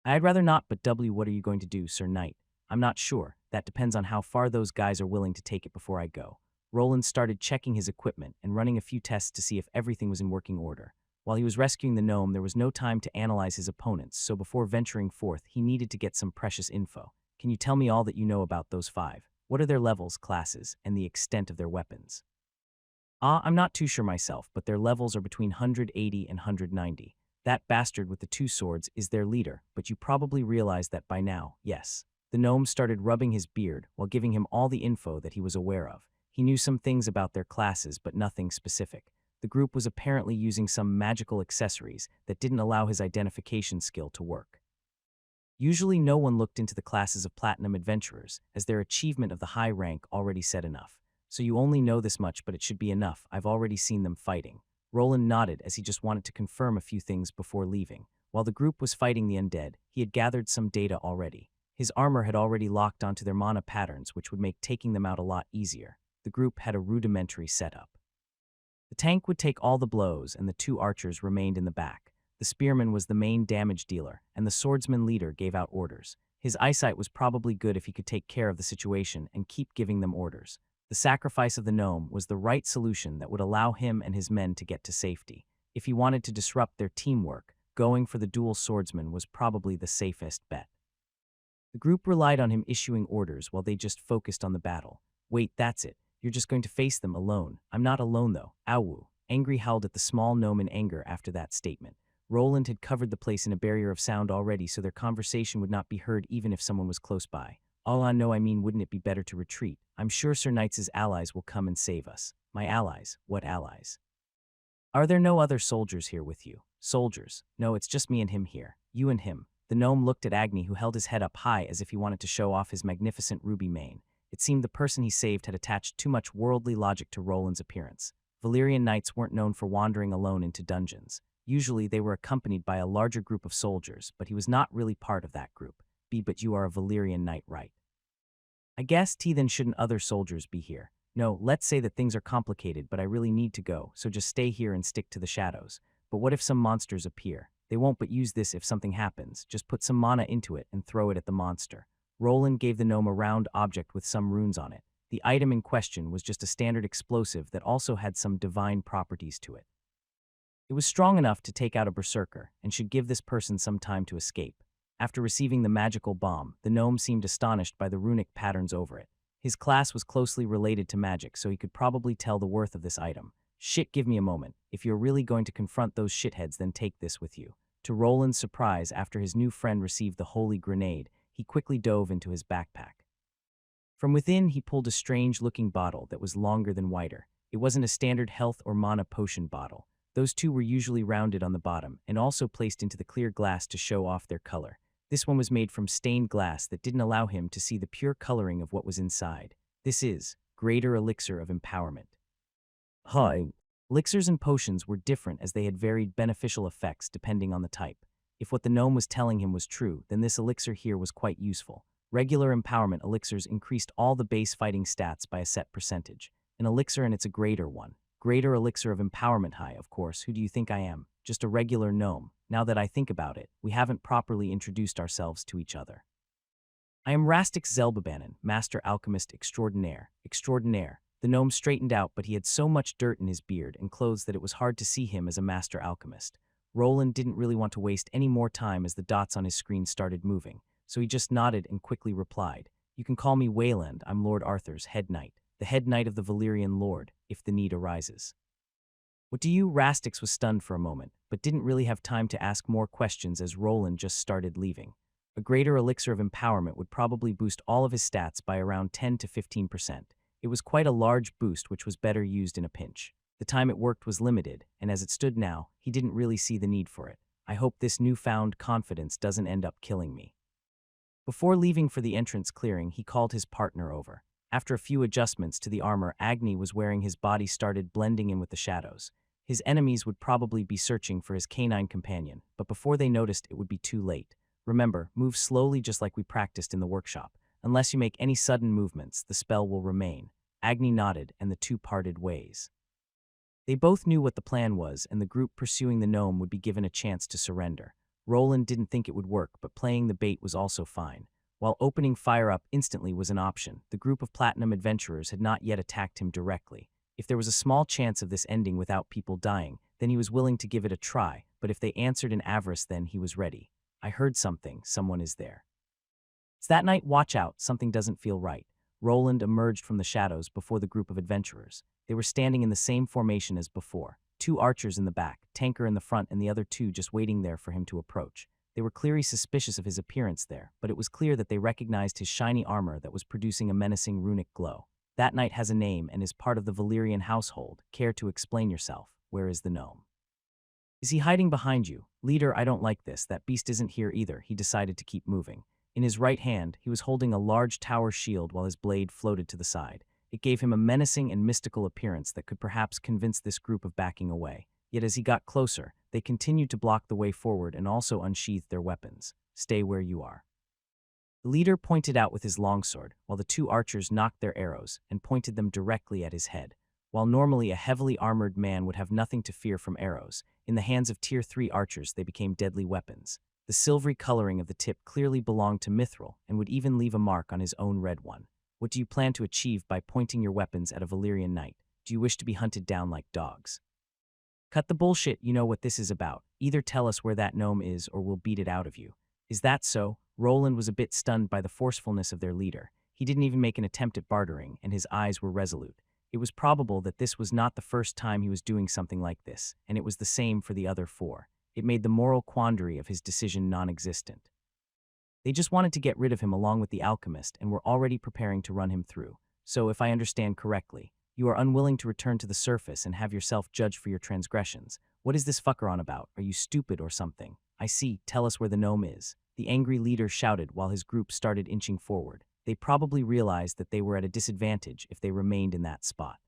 I'd rather not, but what are you going to do, Sir Knight? I'm not sure. That depends on how far those guys are willing to take it before I go. Roland started checking his equipment and running a few tests to see if everything was in working order. While he was rescuing the gnome, there was no time to analyze his opponents, so before venturing forth, he needed to get some precious info. Can you tell me all that you know about those 5? What are their levels, classes, and the extent of their weapons? I'm not too sure myself, but their levels are between 180 and 190. That bastard with the 2 swords is their leader, but you probably realize that by now, yes. The gnome started rubbing his beard while giving him all the info that he was aware of. He knew some things about their classes, but nothing specific. The group was apparently using some magical accessories that didn't allow his identification skill to work. Usually no one looked into the classes of platinum adventurers, as their achievement of the high rank already said enough. So you only know this much, but it should be enough. I've already seen them fighting. Roland nodded as he just wanted to confirm a few things before leaving. While the group was fighting the undead, he had gathered some data already. His armor had already locked onto their mana patterns, which would make taking them out a lot easier. The group had a rudimentary setup. The tank would take all the blows, and the 2 archers remained in the back. The spearman was the main damage dealer, and the swordsman leader gave out orders. His eyesight was probably good if he could take care of the situation and keep giving them orders. The sacrifice of the gnome was the right solution that would allow him and his men to get to safety. If he wanted to disrupt their teamwork, going for the dual swordsman was probably the safest bet. The group relied on him issuing orders while they just focused on the battle. Wait, that's it. You're just going to face them alone. I'm not alone though. Awu. Angry howled at the small gnome in anger after that statement. Roland had covered the place in a barrier of sound already, so their conversation would not be heard even if someone was close by. All I know, wouldn't it be better to retreat? I'm sure Sir Knight's allies will come and save us. My allies? What allies? Are there no other soldiers here with you? Soldiers? No, it's just me and him here. You and him. The gnome looked at Agni, who held his head up high as if he wanted to show off his magnificent ruby mane. It seemed the person he saved had attached too much worldly logic to Roland's appearance. Valyrian knights weren't known for wandering alone into dungeons. Usually they were accompanied by a larger group of soldiers, but he was not really part of that group. But you are a Valyrian knight, right? I guess then shouldn't other soldiers be here? No, let's say that things are complicated, but I really need to go, so just stay here and stick to the shadows. But what if some monsters appear? They won't, but use this if something happens. Just put some mana into it and throw it at the monster. Roland gave the gnome a round object with some runes on it. The item in question was just a standard explosive that also had some divine properties to it. It was strong enough to take out a berserker and should give this person some time to escape. After receiving the magical bomb, the gnome seemed astonished by the runic patterns over it. His class was closely related to magic, so he could probably tell the worth of this item. Shit, give me a moment. If you're really going to confront those shitheads, then take this with you. To Roland's surprise, after his new friend received the holy grenade, he quickly dove into his backpack. From within, he pulled a strange-looking bottle that was longer than wider. It wasn't a standard health or mana potion bottle. Those two were usually rounded on the bottom and also placed into the clear glass to show off their color. This one was made from stained glass that didn't allow him to see the pure coloring of what was inside. This is Greater Elixir of Empowerment. Hi. Elixirs and potions were different as they had varied beneficial effects depending on the type. If what the gnome was telling him was true, then this elixir here was quite useful. Regular empowerment elixirs increased all the base fighting stats by a set percentage. An elixir, and it's a greater one. Greater Elixir of Empowerment. High, of course. Who do you think I am? Just a regular gnome. Now that I think about it, we haven't properly introduced ourselves to each other. I am Rastix Zelbabanan, Master Alchemist Extraordinaire. Extraordinaire. The gnome straightened out, but he had so much dirt in his beard and clothes that it was hard to see him as a master alchemist. Roland didn't really want to waste any more time as the dots on his screen started moving, so he just nodded and quickly replied, "You can call me Wayland. I'm Lord Arthur's head knight, the head knight of the Valyrian Lord, if the need arises." "What do you?" Rastix was stunned for a moment, but didn't really have time to ask more questions as Roland just started leaving. A greater elixir of empowerment would probably boost all of his stats by around 10 to 15%. It was quite a large boost which was better used in a pinch. The time it worked was limited, and as it stood now, he didn't really see the need for it. I hope this newfound confidence doesn't end up killing me. Before leaving for the entrance clearing, he called his partner over. After a few adjustments to the armor Agni was wearing, his body started blending in with the shadows. His enemies would probably be searching for his canine companion, but before they noticed, it would be too late. Remember, move slowly just like we practiced in the workshop. Unless you make any sudden movements, the spell will remain. Agni nodded, and the two parted ways. They both knew what the plan was, and the group pursuing the gnome would be given a chance to surrender. Roland didn't think it would work, but playing the bait was also fine. While opening fire up instantly was an option, the group of platinum adventurers had not yet attacked him directly. If there was a small chance of this ending without people dying, then he was willing to give it a try, but if they answered in avarice, then he was ready. I heard something. Someone is there. It's that night. Watch out. Something doesn't feel right. Roland emerged from the shadows before the group of adventurers. They were standing in the same formation as before. 2 archers in the back, Tanker in the front, and the other 2 just waiting there for him to approach. They were clearly suspicious of his appearance there, but it was clear that they recognized his shiny armor that was producing a menacing runic glow. That knight has a name and is part of the Valyrian household. Care to explain yourself? Where is the gnome? Is he hiding behind you? Leader, I don't like this. That beast isn't here either. He decided to keep moving. In his right hand, he was holding a large tower shield while his blade floated to the side. It gave him a menacing and mystical appearance that could perhaps convince this group of backing away. Yet as he got closer, they continued to block the way forward and also unsheathed their weapons. Stay where you are. The leader pointed out with his longsword, while the 2 archers knocked their arrows and pointed them directly at his head. While normally a heavily armored man would have nothing to fear from arrows, in the hands of Tier 3 archers they became deadly weapons. The silvery coloring of the tip clearly belonged to Mithril and would even leave a mark on his own red one. What do you plan to achieve by pointing your weapons at a Valyrian knight? Do you wish to be hunted down like dogs? Cut the bullshit. You know what this is about. Either tell us where that gnome is or we'll beat it out of you. Is that so? Roland was a bit stunned by the forcefulness of their leader. He didn't even make an attempt at bartering, and his eyes were resolute. It was probable that this was not the first time he was doing something like this, and it was the same for the other 4. It made the moral quandary of his decision non-existent. They just wanted to get rid of him along with the alchemist and were already preparing to run him through. So, if I understand correctly, you are unwilling to return to the surface and have yourself judged for your transgressions. What is this fucker on about? Are you stupid or something? I see. Tell us where the gnome is. The angry leader shouted while his group started inching forward. They probably realized that they were at a disadvantage if they remained in that spot.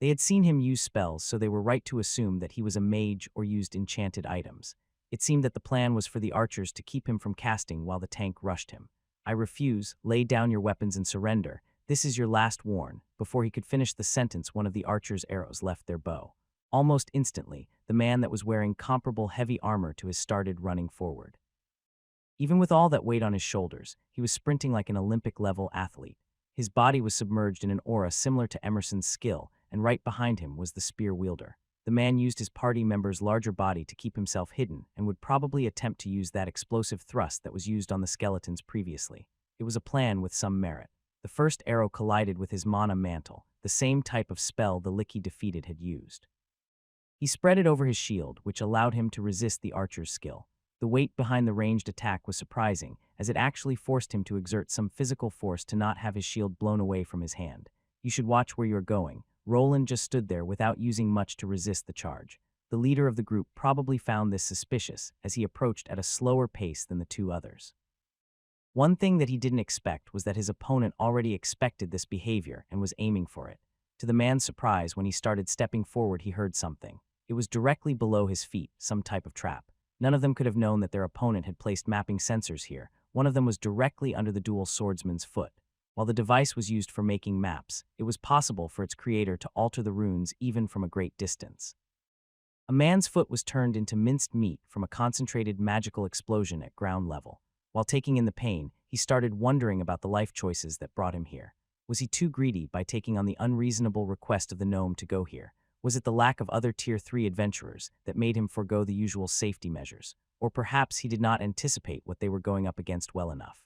They had seen him use spells, so they were right to assume that he was a mage or used enchanted items. It seemed that the plan was for the archers to keep him from casting while the tank rushed him. I refuse. Lay down your weapons and surrender. This is your last warn. Before he could finish the sentence, one of the archer's arrows left their bow. Almost instantly, the man that was wearing comparable heavy armor to his started running forward. Even with all that weight on his shoulders, he was sprinting like an Olympic-level athlete. His body was submerged in an aura similar to Emerson's skill, and right behind him was the spear wielder. The man used his party member's larger body to keep himself hidden and would probably attempt to use that explosive thrust that was used on the skeletons previously. It was a plan with some merit. The first arrow collided with his mana mantle, the same type of spell the Licky defeated had used. He spread it over his shield, which allowed him to resist the archer's skill. The weight behind the ranged attack was surprising, as it actually forced him to exert some physical force to not have his shield blown away from his hand. You should watch where you're going. Roland just stood there without using much to resist the charge. The leader of the group probably found this suspicious, as he approached at a slower pace than the two others. One thing that he didn't expect was that his opponent already expected this behavior and was aiming for it. To the man's surprise, when he started stepping forward, he heard something. It was directly below his feet, some type of trap. None of them could have known that their opponent had placed mapping sensors here. One of them was directly under the dual swordsman's foot. While the device was used for making maps, it was possible for its creator to alter the runes even from a great distance. A man's foot was turned into minced meat from a concentrated magical explosion at ground level. While taking in the pain, he started wondering about the life choices that brought him here. Was he too greedy by taking on the unreasonable request of the gnome to go here? Was it the lack of other Tier 3 adventurers that made him forego the usual safety measures? Or perhaps he did not anticipate what they were going up against well enough.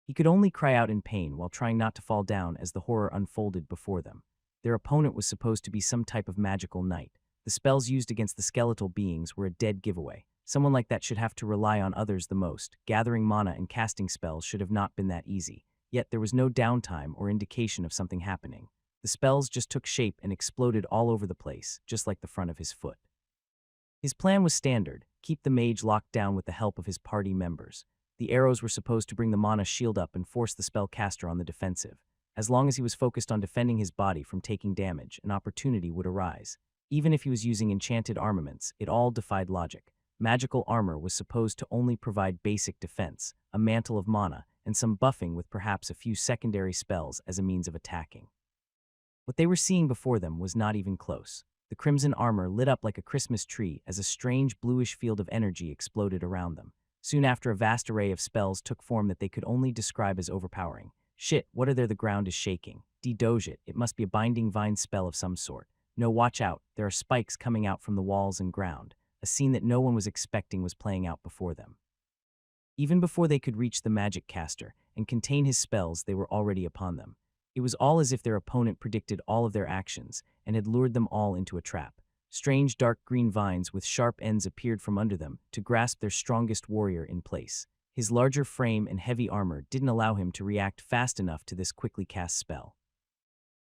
He could only cry out in pain while trying not to fall down as the horror unfolded before them. Their opponent was supposed to be some type of magical knight. The spells used against the skeletal beings were a dead giveaway. Someone like that should have to rely on others the most. Gathering mana and casting spells should have not been that easy. Yet there was no downtime or indication of something happening. The spells just took shape and exploded all over the place, just like the front of his foot. His plan was standard: keep the mage locked down with the help of his party members. The arrows were supposed to bring the mana shield up and force the spellcaster on the defensive. As long as he was focused on defending his body from taking damage, an opportunity would arise. Even if he was using enchanted armaments, it all defied logic. Magical armor was supposed to only provide basic defense, a mantle of mana, and some buffing with perhaps a few secondary spells as a means of attacking. What they were seeing before them was not even close. The crimson armor lit up like a Christmas tree as a strange bluish field of energy exploded around them. Soon after, a vast array of spells took form that they could only describe as overpowering. Shit, what are there? The ground is shaking. De-doge it. It must be a binding vine spell of some sort. No, watch out. There are spikes coming out from the walls and ground. A scene that no one was expecting was playing out before them. Even before they could reach the magic caster and contain his spells, they were already upon them. It was all as if their opponent predicted all of their actions and had lured them all into a trap. Strange dark green vines with sharp ends appeared from under them to grasp their strongest warrior in place. His larger frame and heavy armor didn't allow him to react fast enough to this quickly cast spell.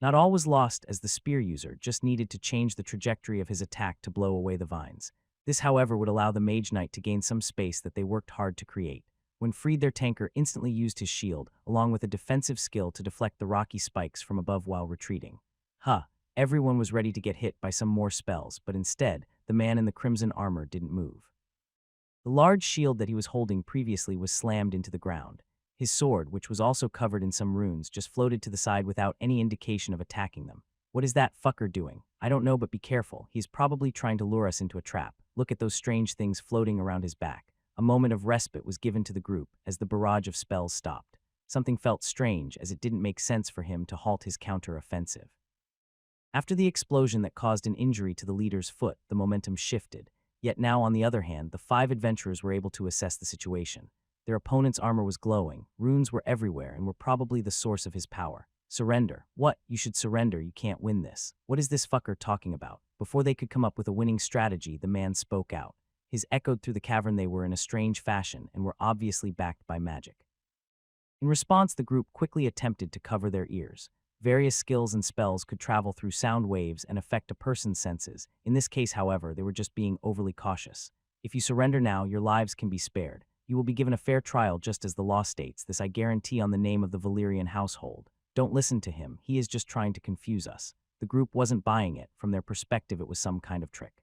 Not all was lost, as the spear user just needed to change the trajectory of his attack to blow away the vines. This, however, would allow the mage knight to gain some space that they worked hard to create. When freed, their tanker instantly used his shield, along with a defensive skill, to deflect the rocky spikes from above while retreating. Everyone was ready to get hit by some more spells, but instead, the man in the crimson armor didn't move. The large shield that he was holding previously was slammed into the ground. His sword, which was also covered in some runes, just floated to the side without any indication of attacking them. What is that fucker doing? I don't know, but be careful. He's probably trying to lure us into a trap. Look at those strange things floating around his back. A moment of respite was given to the group as the barrage of spells stopped. Something felt strange, as it didn't make sense for him to halt his counter-offensive. After the explosion that caused an injury to the leader's foot, the momentum shifted. Yet now, on the other hand, the 5 adventurers were able to assess the situation. Their opponent's armor was glowing, runes were everywhere, and were probably the source of his power. Surrender. What? You should surrender, you can't win this. What is this fucker talking about? Before they could come up with a winning strategy, the man spoke out. His echoed through the cavern they were in a strange fashion and were obviously backed by magic. In response, the group quickly attempted to cover their ears. Various skills and spells could travel through sound waves and affect a person's senses. In this case, however, they were just being overly cautious. If you surrender now, your lives can be spared. You will be given a fair trial, just as the law states. This I guarantee on the name of the Valyrian household. Don't listen to him. He is just trying to confuse us. The group wasn't buying it. From their perspective, it was some kind of trick.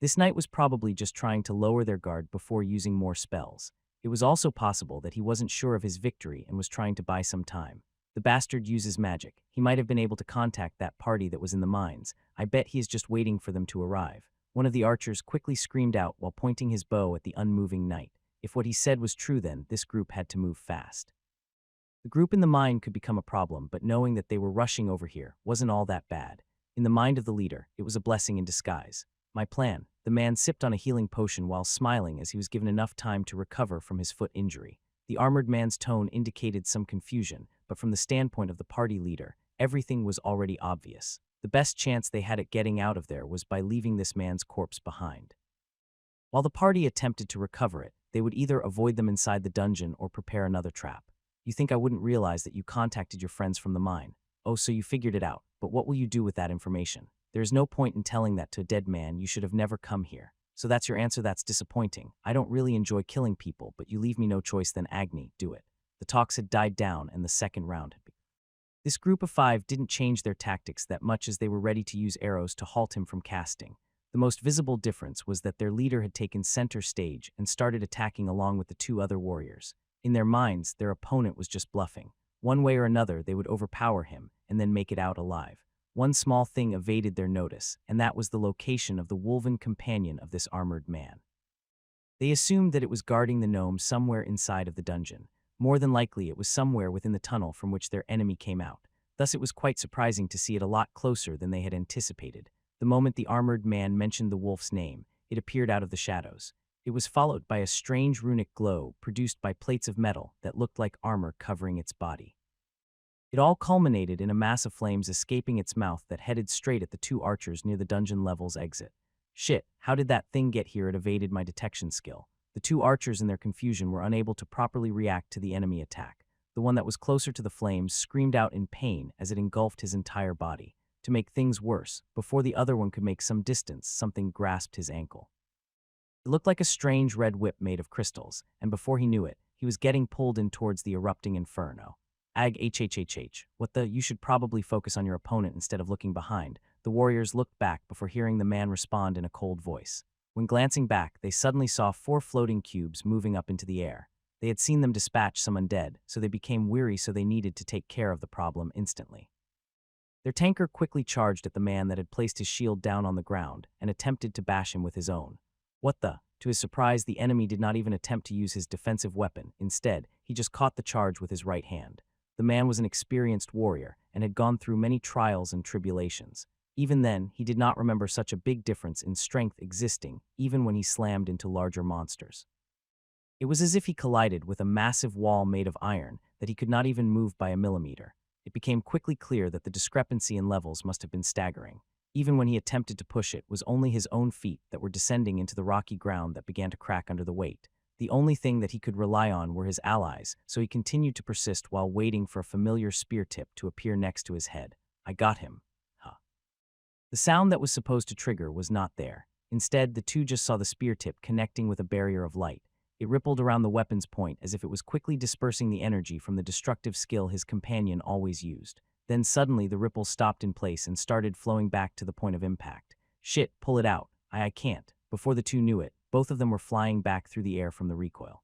This knight was probably just trying to lower their guard before using more spells. It was also possible that he wasn't sure of his victory and was trying to buy some time. The bastard uses magic. He might have been able to contact that party that was in the mines. I bet he is just waiting for them to arrive. One of the archers quickly screamed out while pointing his bow at the unmoving knight. If what he said was true, then this group had to move fast. The group in the mine could become a problem, but knowing that they were rushing over here wasn't all that bad. In the mind of the leader, it was a blessing in disguise. My plan. The man sipped on a healing potion while smiling as he was given enough time to recover from his foot injury. The armored man's tone indicated some confusion, but from the standpoint of the party leader, everything was already obvious. The best chance they had at getting out of there was by leaving this man's corpse behind. While the party attempted to recover it, they would either avoid them inside the dungeon or prepare another trap. You think I wouldn't realize that you contacted your friends from the mine? Oh, so you figured it out, but what will you do with that information? There is no point in telling that to a dead man. You should have never come here. So that's your answer? That's disappointing. I don't really enjoy killing people, but you leave me no choice than Agni, do it. The talks had died down and the second round had begun. This group of 5 didn't change their tactics that much as they were ready to use arrows to halt him from casting. The most visible difference was that their leader had taken center stage and started attacking along with the 2 other warriors. In their minds, their opponent was just bluffing. One way or another, they would overpower him and then make it out alive. One small thing evaded their notice, and that was the location of the wolven companion of this armored man. They assumed that it was guarding the gnome somewhere inside of the dungeon. More than likely, it was somewhere within the tunnel from which their enemy came out. Thus, it was quite surprising to see it a lot closer than they had anticipated. The moment the armored man mentioned the wolf's name, it appeared out of the shadows. It was followed by a strange runic glow produced by plates of metal that looked like armor covering its body. It all culminated in a mass of flames escaping its mouth that headed straight at the 2 archers near the dungeon level's exit. Shit, how did that thing get here? It evaded my detection skill. The 2 archers in their confusion were unable to properly react to the enemy attack. The one that was closer to the flames screamed out in pain as it engulfed his entire body. To make things worse, before the other one could make some distance, something grasped his ankle. It looked like a strange red whip made of crystals, and before he knew it, he was getting pulled in towards the erupting inferno. What the? You should probably focus on your opponent instead of looking behind. The warriors looked back before hearing the man respond in a cold voice. When glancing back, they suddenly saw 4 floating cubes moving up into the air. They had seen them dispatch some undead, so they became weary, so they needed to take care of the problem instantly. Their tanker quickly charged at the man that had placed his shield down on the ground and attempted to bash him with his own. What the? To his surprise, the enemy did not even attempt to use his defensive weapon. Instead, he just caught the charge with his right hand. The man was an experienced warrior and had gone through many trials and tribulations. Even then, he did not remember such a big difference in strength existing, even when he slammed into larger monsters. It was as if he collided with a massive wall made of iron that he could not even move by a millimeter. It became quickly clear that the discrepancy in levels must have been staggering. Even when he attempted to push it, was only his own feet that were descending into the rocky ground that began to crack under the weight. The only thing that he could rely on were his allies, so he continued to persist while waiting for a familiar spear tip to appear next to his head. I got him. Huh. The sound that was supposed to trigger was not there. Instead, the 2 just saw the spear tip connecting with a barrier of light. It rippled around the weapon's point as if it was quickly dispersing the energy from the destructive skill his companion always used. Then suddenly the ripple stopped in place and started flowing back to the point of impact. Shit, pull it out. I can't. Before the 2 knew it, both of them were flying back through the air from the recoil.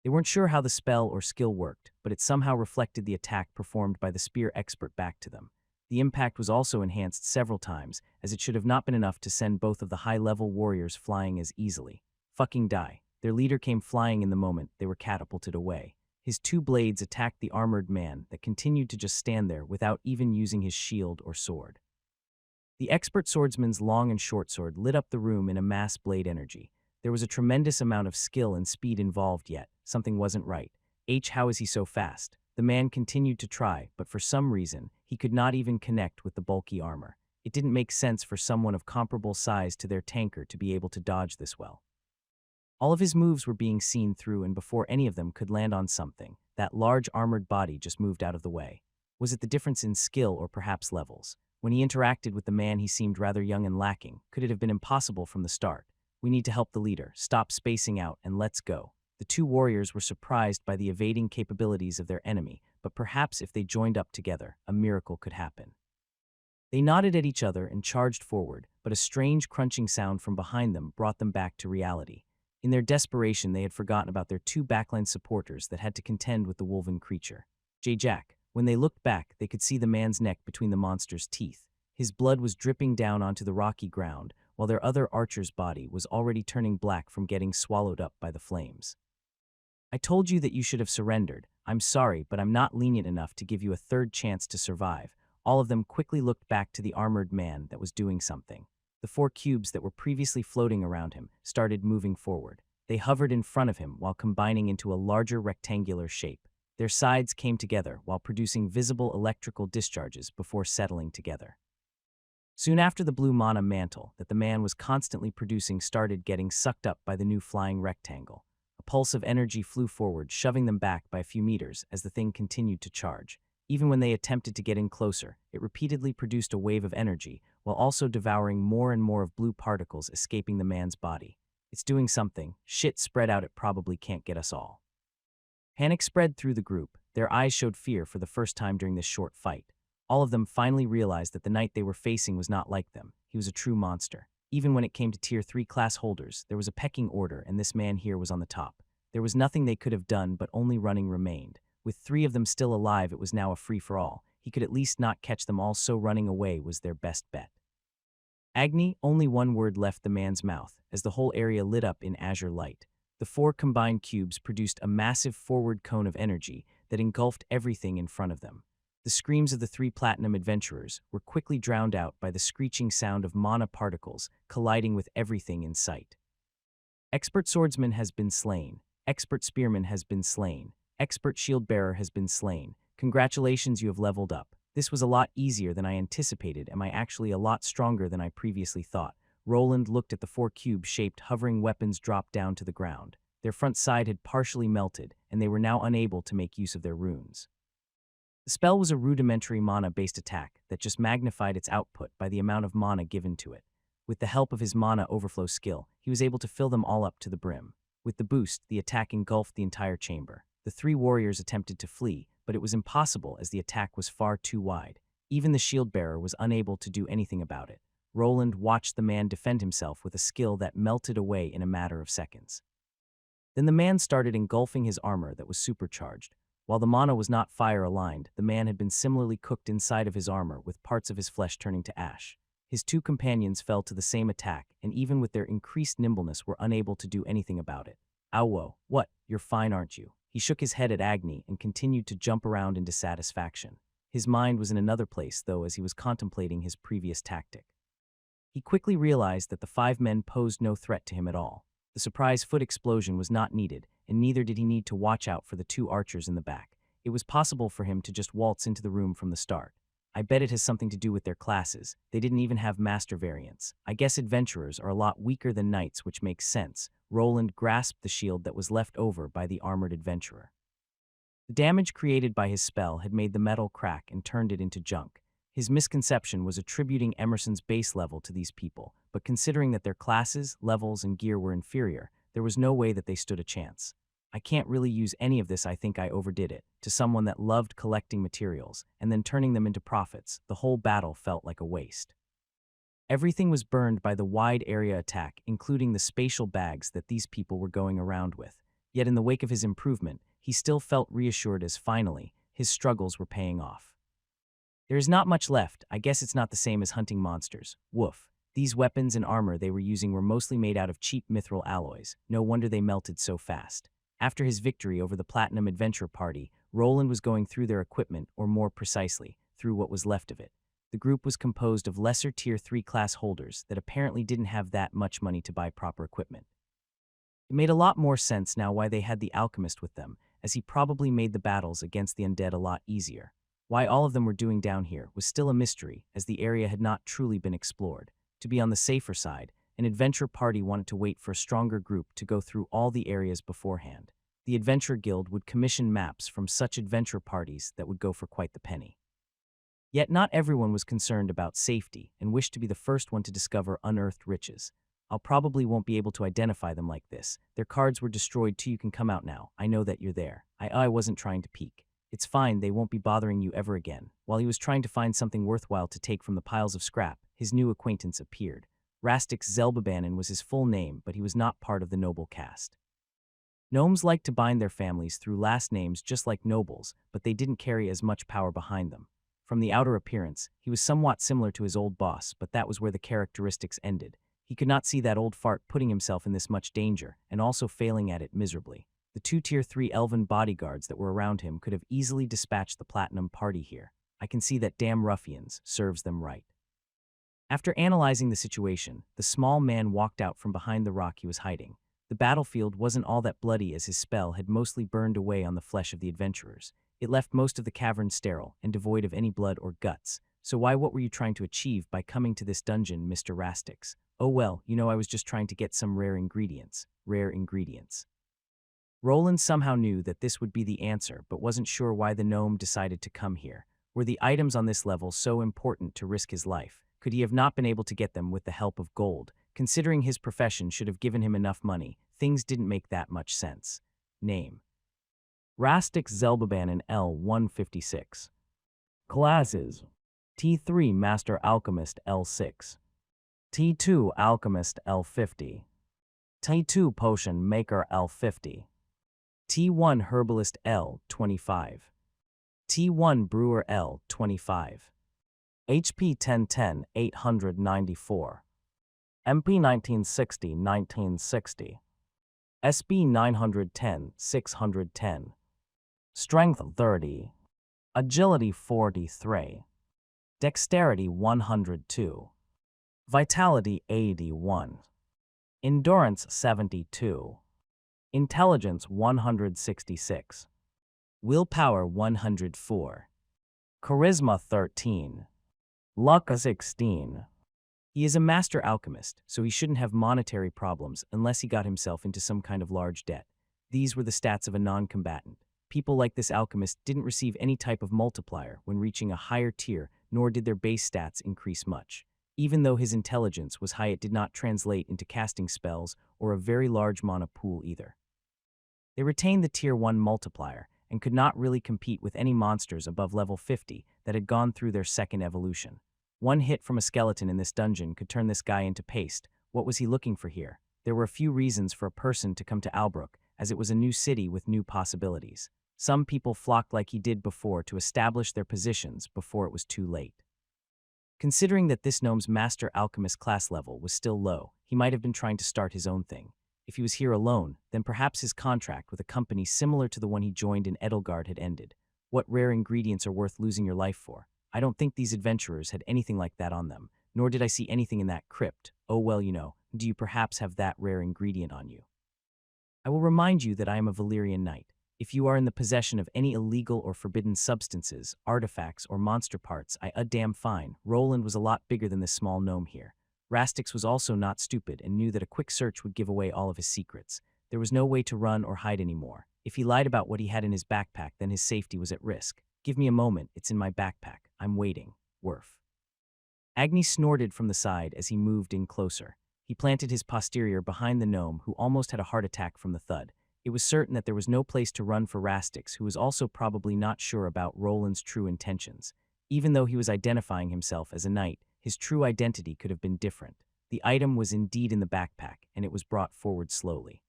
They weren't sure how the spell or skill worked, but it somehow reflected the attack performed by the spear expert back to them. The impact was also enhanced several times, as it should have not been enough to send both of the high-level warriors flying as easily. Fucking die. Their leader came flying in the moment they were catapulted away. His 2 blades attacked the armored man that continued to just stand there without even using his shield or sword. The expert swordsman's long and short sword lit up the room in a mass blade energy. There was a tremendous amount of skill and speed involved, yet something wasn't right. How is he so fast? The man continued to try, but for some reason, he could not even connect with the bulky armor. It didn't make sense for someone of comparable size to their tanker to be able to dodge this well. All of his moves were being seen through, and before any of them could land on something, that large armored body just moved out of the way. Was it the difference in skill or perhaps levels? When he interacted with the man, he seemed rather young and lacking. Could it have been impossible from the start? We need to help the leader. Stop spacing out and let's go. The 2 warriors were surprised by the evading capabilities of their enemy, but perhaps if they joined up together, a miracle could happen. They nodded at each other and charged forward, but a strange crunching sound from behind them brought them back to reality. In their desperation, they had forgotten about their 2 backline supporters that had to contend with the wolven creature. Jack. When they looked back, they could see the man's neck between the monster's teeth. His blood was dripping down onto the rocky ground, while their other archer's body was already turning black from getting swallowed up by the flames. I told you that you should have surrendered. I'm sorry, but I'm not lenient enough to give you a 3rd chance to survive. All of them quickly looked back to the armored man that was doing something. The 4 cubes that were previously floating around him started moving forward. They hovered in front of him while combining into a larger rectangular shape. Their sides came together while producing visible electrical discharges before settling together. Soon after the blue mana mantle that the man was constantly producing started getting sucked up by the new flying rectangle. A pulse of energy flew forward, shoving them back by a few meters as the thing continued to charge. Even when they attempted to get in closer, it repeatedly produced a wave of energy, while also devouring more and more of blue particles escaping the man's body. It's doing something. Shit, spread out, it probably can't get us all. Panic spread through the group. Their eyes showed fear for the first time during this short fight. All of them finally realized that the knight they were facing was not like them. He was a true monster. Even when it came to Tier 3 class holders, there was a pecking order, and this man here was on the top. There was nothing they could have done, but only running remained. With 3 of them still alive, it was now a free-for-all. He could at least not catch them all, so running away was their best bet. Agni, only one word left the man's mouth, as the whole area lit up in azure light. The 4 combined cubes produced a massive forward cone of energy that engulfed everything in front of them. The screams of the 3 platinum adventurers were quickly drowned out by the screeching sound of mana particles colliding with everything in sight. Expert swordsman has been slain. Expert spearman has been slain. Expert shield bearer has been slain. Congratulations, you have leveled up. This was a lot easier than I anticipated. Am I actually a lot stronger than I previously thought? Roland looked at the 4 cube-shaped hovering weapons drop down to the ground. Their front side had partially melted, and they were now unable to make use of their runes. The spell was a rudimentary mana-based attack that just magnified its output by the amount of mana given to it. With the help of his mana overflow skill, he was able to fill them all up to the brim. With the boost, the attack engulfed the entire chamber. The 3 warriors attempted to flee, but it was impossible as the attack was far too wide. Even the shield bearer was unable to do anything about it. Roland watched the man defend himself with a skill that melted away in a matter of seconds. Then the man started engulfing his armor that was supercharged. While the mana was not fire-aligned, the man had been similarly cooked inside of his armor, with parts of his flesh turning to ash. His 2 companions fell to the same attack, and even with their increased nimbleness were unable to do anything about it. Awo, what? You're fine, aren't you? He shook his head at Agni and continued to jump around in dissatisfaction. His mind was in another place, though, as he was contemplating his previous tactic. He quickly realized that the 5 men posed no threat to him at all. The surprise foot explosion was not needed, and neither did he need to watch out for the 2 archers in the back. It was possible for him to just waltz into the room from the start. I bet it has something to do with their classes. They didn't even have master variants. I guess adventurers are a lot weaker than knights, which makes sense. Roland grasped the shield that was left over by the armored adventurer. The damage created by his spell had made the metal crack and turned it into junk. His misconception was attributing Emerson's base level to these people, but considering that their classes, levels, and gear were inferior, there was no way that they stood a chance. I can't really use any of this, I think I overdid it. To someone that loved collecting materials, and then turning them into profits, the whole battle felt like a waste. Everything was burned by the wide area attack, including the spatial bags that these people were going around with. Yet in the wake of his improvement, he still felt reassured as finally, his struggles were paying off. There is not much left. I guess it's not the same as hunting monsters. Woof. These weapons and armor they were using were mostly made out of cheap mithril alloys. No wonder they melted so fast. After his victory over the Platinum Adventure Party, Roland was going through their equipment, or more precisely, through what was left of it. The group was composed of lesser Tier 3 class holders that apparently didn't have that much money to buy proper equipment. It made a lot more sense now why they had the alchemist with them, as he probably made the battles against the undead a lot easier. Why all of them were doing down here was still a mystery, as the area had not truly been explored. To be on the safer side, an adventure party wanted to wait for a stronger group to go through all the areas beforehand. The Adventure Guild would commission maps from such adventure parties that would go for quite the penny. Yet not everyone was concerned about safety and wished to be the first one to discover unearthed riches. I'll probably won't be able to identify them like this. Their cards were destroyed too. You can come out now. I know that you're there. I wasn't trying to peek. It's fine, they won't be bothering you ever again. While he was trying to find something worthwhile to take from the piles of scrap, his new acquaintance appeared. Rastix Zelbabanin was his full name, but he was not part of the noble caste. Gnomes liked to bind their families through last names just like nobles, but they didn't carry as much power behind them. From the outer appearance, he was somewhat similar to his old boss, but that was where the characteristics ended. He could not see that old fart putting himself in this much danger, and also failing at it miserably. The 2 Tier 3 elven bodyguards that were around him could have easily dispatched the Platinum Party here. I can see that damn ruffians serves them right. After analyzing the situation, the small man walked out from behind the rock he was hiding. The battlefield wasn't all that bloody, as his spell had mostly burned away on the flesh of the adventurers. It left most of the cavern sterile and devoid of any blood or guts, So why, what were you trying to achieve by coming to this dungeon, Mr. Rastix? Oh well, I was just trying to get some rare ingredients. Rare ingredients. Roland somehow knew that this would be the answer, but wasn't sure why the gnome decided to come here. Were the items on this level so important to risk his life? Could he have not been able to get them with the help of gold? Considering his profession should have given him enough money, things didn't make that much sense. Name: Rastix Zelbaban L156. Classes: T3 Master Alchemist L6. T2 Alchemist L50. T2 Potion Maker L50. T1 Herbalist L25. T1 Brewer L25. HP 1010 894. MP 1960 1960. SB 910 610. Strength 30. Agility 43. Dexterity 102. Vitality 81. Endurance 72. Intelligence 166. Willpower 104. Charisma 13. Luck 16. He is a master alchemist, so he shouldn't have monetary problems unless he got himself into some kind of large debt. These were the stats of a non-combatant. People like this alchemist didn't receive any type of multiplier when reaching a higher tier, nor did their base stats increase much. Even though his intelligence was high, it did not translate into casting spells or a very large mana pool either. They retained the Tier 1 multiplier and could not really compete with any monsters above level 50 that had gone through their second evolution. One hit from a skeleton in this dungeon could turn this guy into paste. What was he looking for here? There were a few reasons for a person to come to Albrook, as it was a new city with new possibilities. Some people flocked like he did before to establish their positions before it was too late. Considering that this gnome's master alchemist class level was still low, he might have been trying to start his own thing. If he was here alone, then perhaps his contract with a company similar to the one he joined in Edelgard had ended. What rare ingredients are worth losing your life for? I don't think these adventurers had anything like that on them, nor did I see anything in that crypt. Oh well, do you perhaps have that rare ingredient on you? I will remind you that I am a Valyrian knight. If you are in the possession of any illegal or forbidden substances, artifacts, or monster parts, damn fine. Roland was a lot bigger than this small gnome here. Rastix was also not stupid and knew that a quick search would give away all of his secrets. There was no way to run or hide anymore. If he lied about what he had in his backpack, then his safety was at risk. Give me a moment, it's in my backpack. I'm waiting. Worf. Agni snorted from the side as he moved in closer. He planted his posterior behind the gnome, who almost had a heart attack from the thud. It was certain that there was no place to run for Rastix, who was also probably not sure about Roland's true intentions. Even though he was identifying himself as a knight, his true identity could have been different. The item was indeed in the backpack, and it was brought forward slowly.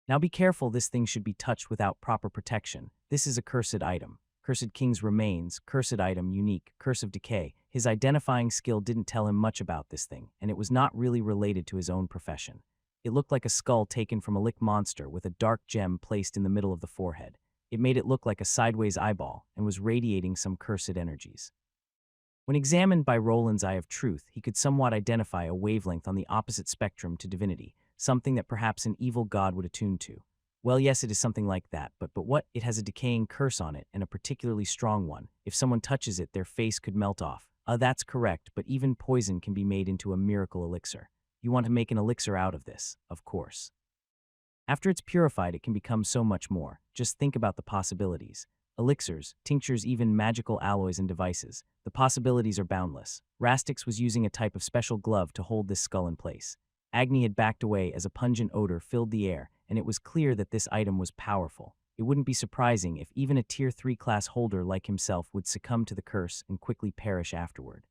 Now be careful, this thing should be touched without proper protection. This is a cursed item. Cursed King's Remains, cursed item, unique, curse of decay. His identifying skill didn't tell him much about this thing, and it was not really related to his own profession. It looked like a skull taken from a lick monster with a dark gem placed in the middle of the forehead. It made it look like a sideways eyeball and was radiating some cursed energies. When examined by Roland's Eye of Truth, he could somewhat identify a wavelength on the opposite spectrum to divinity, something that perhaps an evil god would attune to. Well, yes, it is something like that, but what? It has a decaying curse on it, and a particularly strong one. If someone touches it, their face could melt off. That's correct, but even poison can be made into a miracle elixir. You want to make an elixir out of this, of course. After it's purified, it can become so much more. Just think about the possibilities. Elixirs, tinctures, even magical alloys and devices. The possibilities are boundless. Rastix was using a type of special glove to hold this skull in place. Agni had backed away as a pungent odor filled the air, and it was clear that this item was powerful. It wouldn't be surprising if even a Tier 3 class holder like himself would succumb to the curse and quickly perish afterward.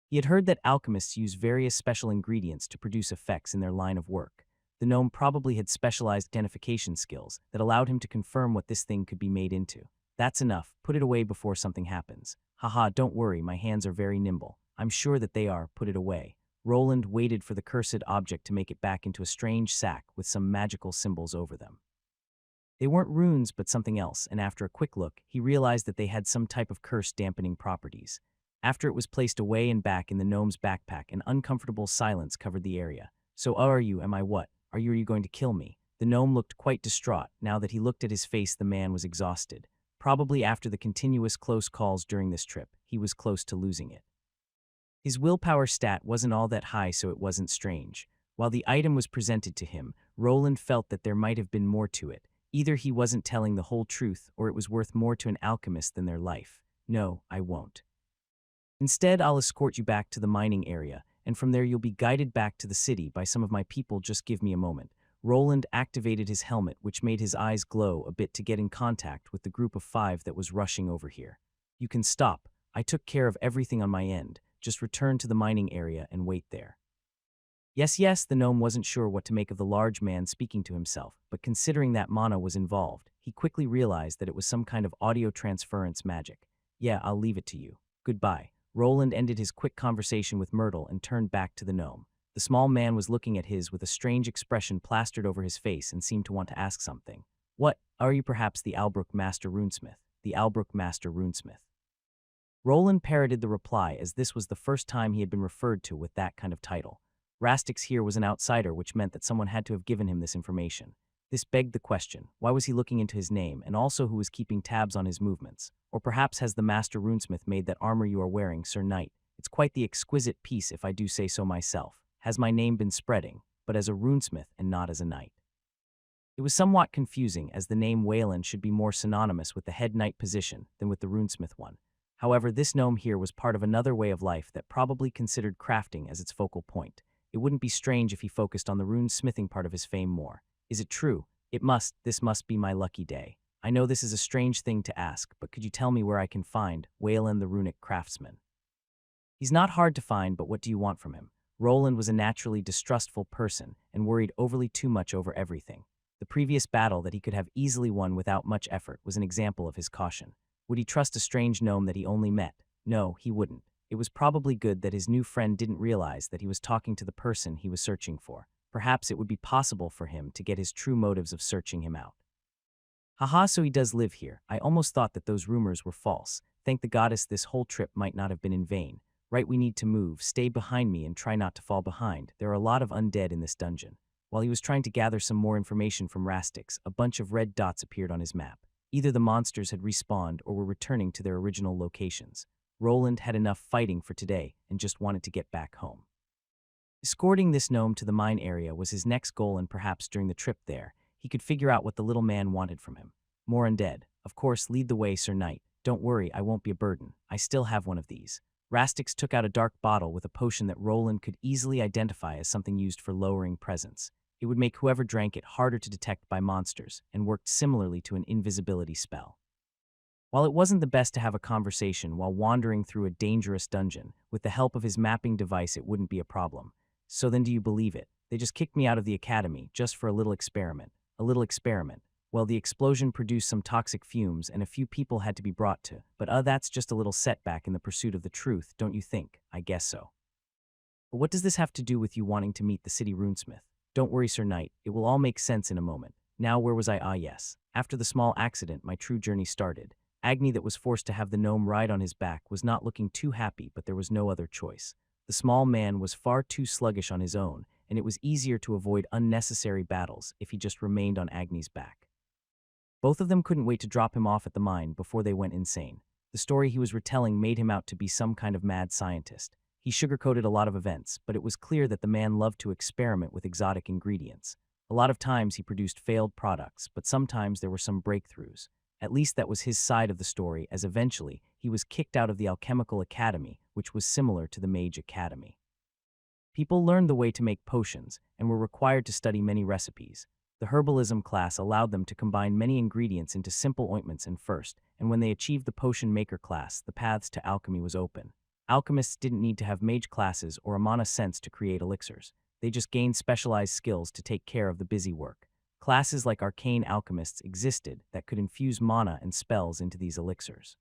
He had heard that alchemists use various special ingredients to produce effects in their line of work. The gnome probably had specialized identification skills that allowed him to confirm what this thing could be made into. That's enough. Put it away before something happens. Haha, don't worry, my hands are very nimble. I'm sure that they are. Put it away. Roland waited for the cursed object to make it back into a strange sack with some magical symbols over them. They weren't runes, but something else, and after a quick look, he realized that they had some type of curse-dampening properties. After it was placed away and back in the gnome's backpack, an uncomfortable silence covered the area. So are you? Am I what? Are you going to kill me? The gnome looked quite distraught. Now that he looked at his face, the man was exhausted. Probably after the continuous close calls during this trip, he was close to losing it. His willpower stat wasn't all that high, so it wasn't strange. While the item was presented to him, Roland felt that there might have been more to it. Either he wasn't telling the whole truth, or it was worth more to an alchemist than their life. No, I won't. Instead, I'll escort you back to the mining area, and from there you'll be guided back to the city by some of my people. Just give me a moment. Roland activated his helmet, which made his eyes glow a bit to get in contact with the group of 5 that was rushing over here. You can stop. I took care of everything on my end. Just return to the mining area and wait there. Yes, the gnome wasn't sure what to make of the large man speaking to himself, but considering that mana was involved, he quickly realized that it was some kind of audio transference magic. Yeah, I'll leave it to you. Goodbye. Roland ended his quick conversation with Myrtle and turned back to the gnome. The small man was looking at his with a strange expression plastered over his face and seemed to want to ask something. What, are you perhaps the Albrook Master Runesmith? The Albrook Master Runesmith. Roland parroted the reply, as this was the first time he had been referred to with that kind of title. Rastix here was an outsider, which meant that someone had to have given him this information. This begged the question, why was he looking into his name, and also who was keeping tabs on his movements? Or perhaps has the Master Runesmith made that armor you are wearing, Sir Knight? It's quite the exquisite piece, if I do say so myself. Has my name been spreading, but as a runesmith and not as a knight? It was somewhat confusing, as the name Wayland should be more synonymous with the head knight position than with the runesmith one. However, this gnome here was part of another way of life that probably considered crafting as its focal point. It wouldn't be strange if he focused on the rune-smithing part of his fame more. Is it true? This must be my lucky day. I know this is a strange thing to ask, but could you tell me where I can find Wayland the runic craftsman? He's not hard to find, but what do you want from him? Roland was a naturally distrustful person and worried overly too much over everything. The previous battle that he could have easily won without much effort was an example of his caution. Would he trust a strange gnome that he only met? No, he wouldn't. It was probably good that his new friend didn't realize that he was talking to the person he was searching for. Perhaps it would be possible for him to get his true motives of searching him out. Haha, so he does live here. I almost thought that those rumors were false. Thank the goddess this whole trip might not have been in vain. Right, we need to move. Stay behind me and try not to fall behind. There are a lot of undead in this dungeon. While he was trying to gather some more information from Rastix, a bunch of red dots appeared on his map. Either the monsters had respawned or were returning to their original locations. Roland had enough fighting for today and just wanted to get back home. Escorting this gnome to the mine area was his next goal, and perhaps during the trip there, he could figure out what the little man wanted from him. More undead. Of course, lead the way, Sir Knight. Don't worry, I won't be a burden. I still have one of these. Rastix took out a dark bottle with a potion that Roland could easily identify as something used for lowering presence. It would make whoever drank it harder to detect by monsters, and worked similarly to an invisibility spell. While it wasn't the best to have a conversation while wandering through a dangerous dungeon, with the help of his mapping device it wouldn't be a problem. So then do you believe it? They just kicked me out of the academy just for a little experiment. A little experiment. Well, the explosion produced some toxic fumes and a few people had to be brought to, but that's just a little setback in the pursuit of the truth, don't you think? I guess so. But what does this have to do with you wanting to meet the city runesmith? Don't worry, Sir Knight, it will all make sense in a moment. Now, where was I? Ah, yes. After the small accident, my true journey started. Agni, that was forced to have the gnome ride on his back, was not looking too happy, but there was no other choice. The small man was far too sluggish on his own, and it was easier to avoid unnecessary battles if he just remained on Agni's back. Both of them couldn't wait to drop him off at the mine before they went insane. The story he was retelling made him out to be some kind of mad scientist. He sugarcoated a lot of events, but it was clear that the man loved to experiment with exotic ingredients. A lot of times he produced failed products, but sometimes there were some breakthroughs. At least that was his side of the story, as eventually he was kicked out of the Alchemical Academy, which was similar to the Mage Academy. People learned the way to make potions and were required to study many recipes. The herbalism class allowed them to combine many ingredients into simple ointments and when they achieved the potion maker class, the paths to alchemy was open. Alchemists didn't need to have mage classes or a mana sense to create elixirs. They just gained specialized skills to take care of the busy work. Classes like arcane alchemists existed that could infuse mana and spells into these elixirs.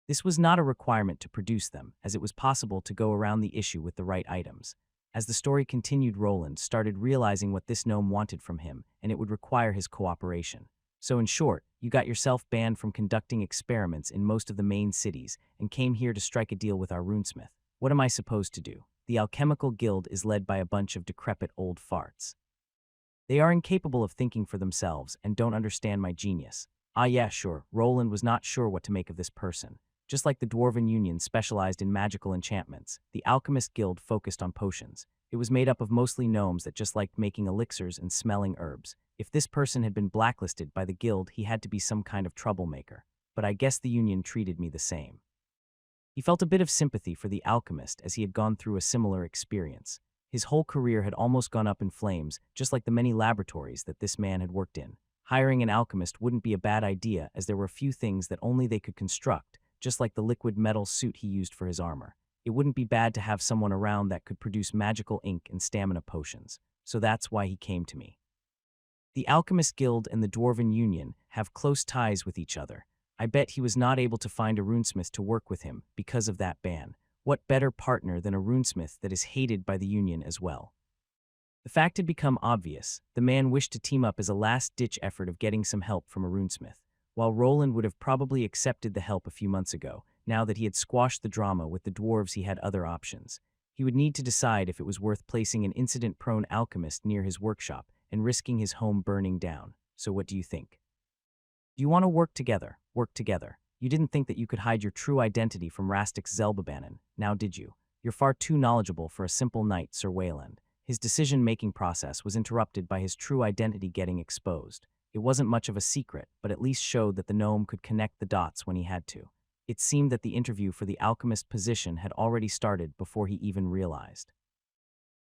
This was not a requirement to produce them, as it was possible to go around the issue with the right items. As the story continued, Roland started realizing what this gnome wanted from him, and it would require his cooperation. So in short, you got yourself banned from conducting experiments in most of the main cities and came here to strike a deal with our runesmith. What am I supposed to do? The Alchemical Guild is led by a bunch of decrepit old farts. They are incapable of thinking for themselves and don't understand my genius. Ah yeah, sure, Roland was not sure what to make of this person. Just like the Dwarven Union specialized in magical enchantments, the Alchemist Guild focused on potions. It was made up of mostly gnomes that just liked making elixirs and smelling herbs. If this person had been blacklisted by the guild, he had to be some kind of troublemaker. But I guess the Union treated me the same. He felt a bit of sympathy for the alchemist as he had gone through a similar experience. His whole career had almost gone up in flames, just like the many laboratories that this man had worked in. Hiring an alchemist wouldn't be a bad idea, as there were a few things that only they could construct, just like the liquid metal suit he used for his armor. It wouldn't be bad to have someone around that could produce magical ink and stamina potions. So that's why he came to me. The Alchemist Guild and the Dwarven Union have close ties with each other. I bet he was not able to find a runesmith to work with him because of that ban. What better partner than a runesmith that is hated by the Union as well? The fact had become obvious. The man wished to team up as a last-ditch effort of getting some help from a runesmith. While Roland would have probably accepted the help a few months ago, now that he had squashed the drama with the dwarves, he had other options. He would need to decide if it was worth placing an incident-prone alchemist near his workshop and risking his home burning down. So what do you think? Do you want to work together? Work together. You didn't think that you could hide your true identity from Rastic's Zelbabanan, now did you? You're far too knowledgeable for a simple knight, Sir Wayland. His decision-making process was interrupted by his true identity getting exposed. It wasn't much of a secret, but at least showed that the gnome could connect the dots when he had to. It seemed that the interview for the alchemist position had already started before he even realized.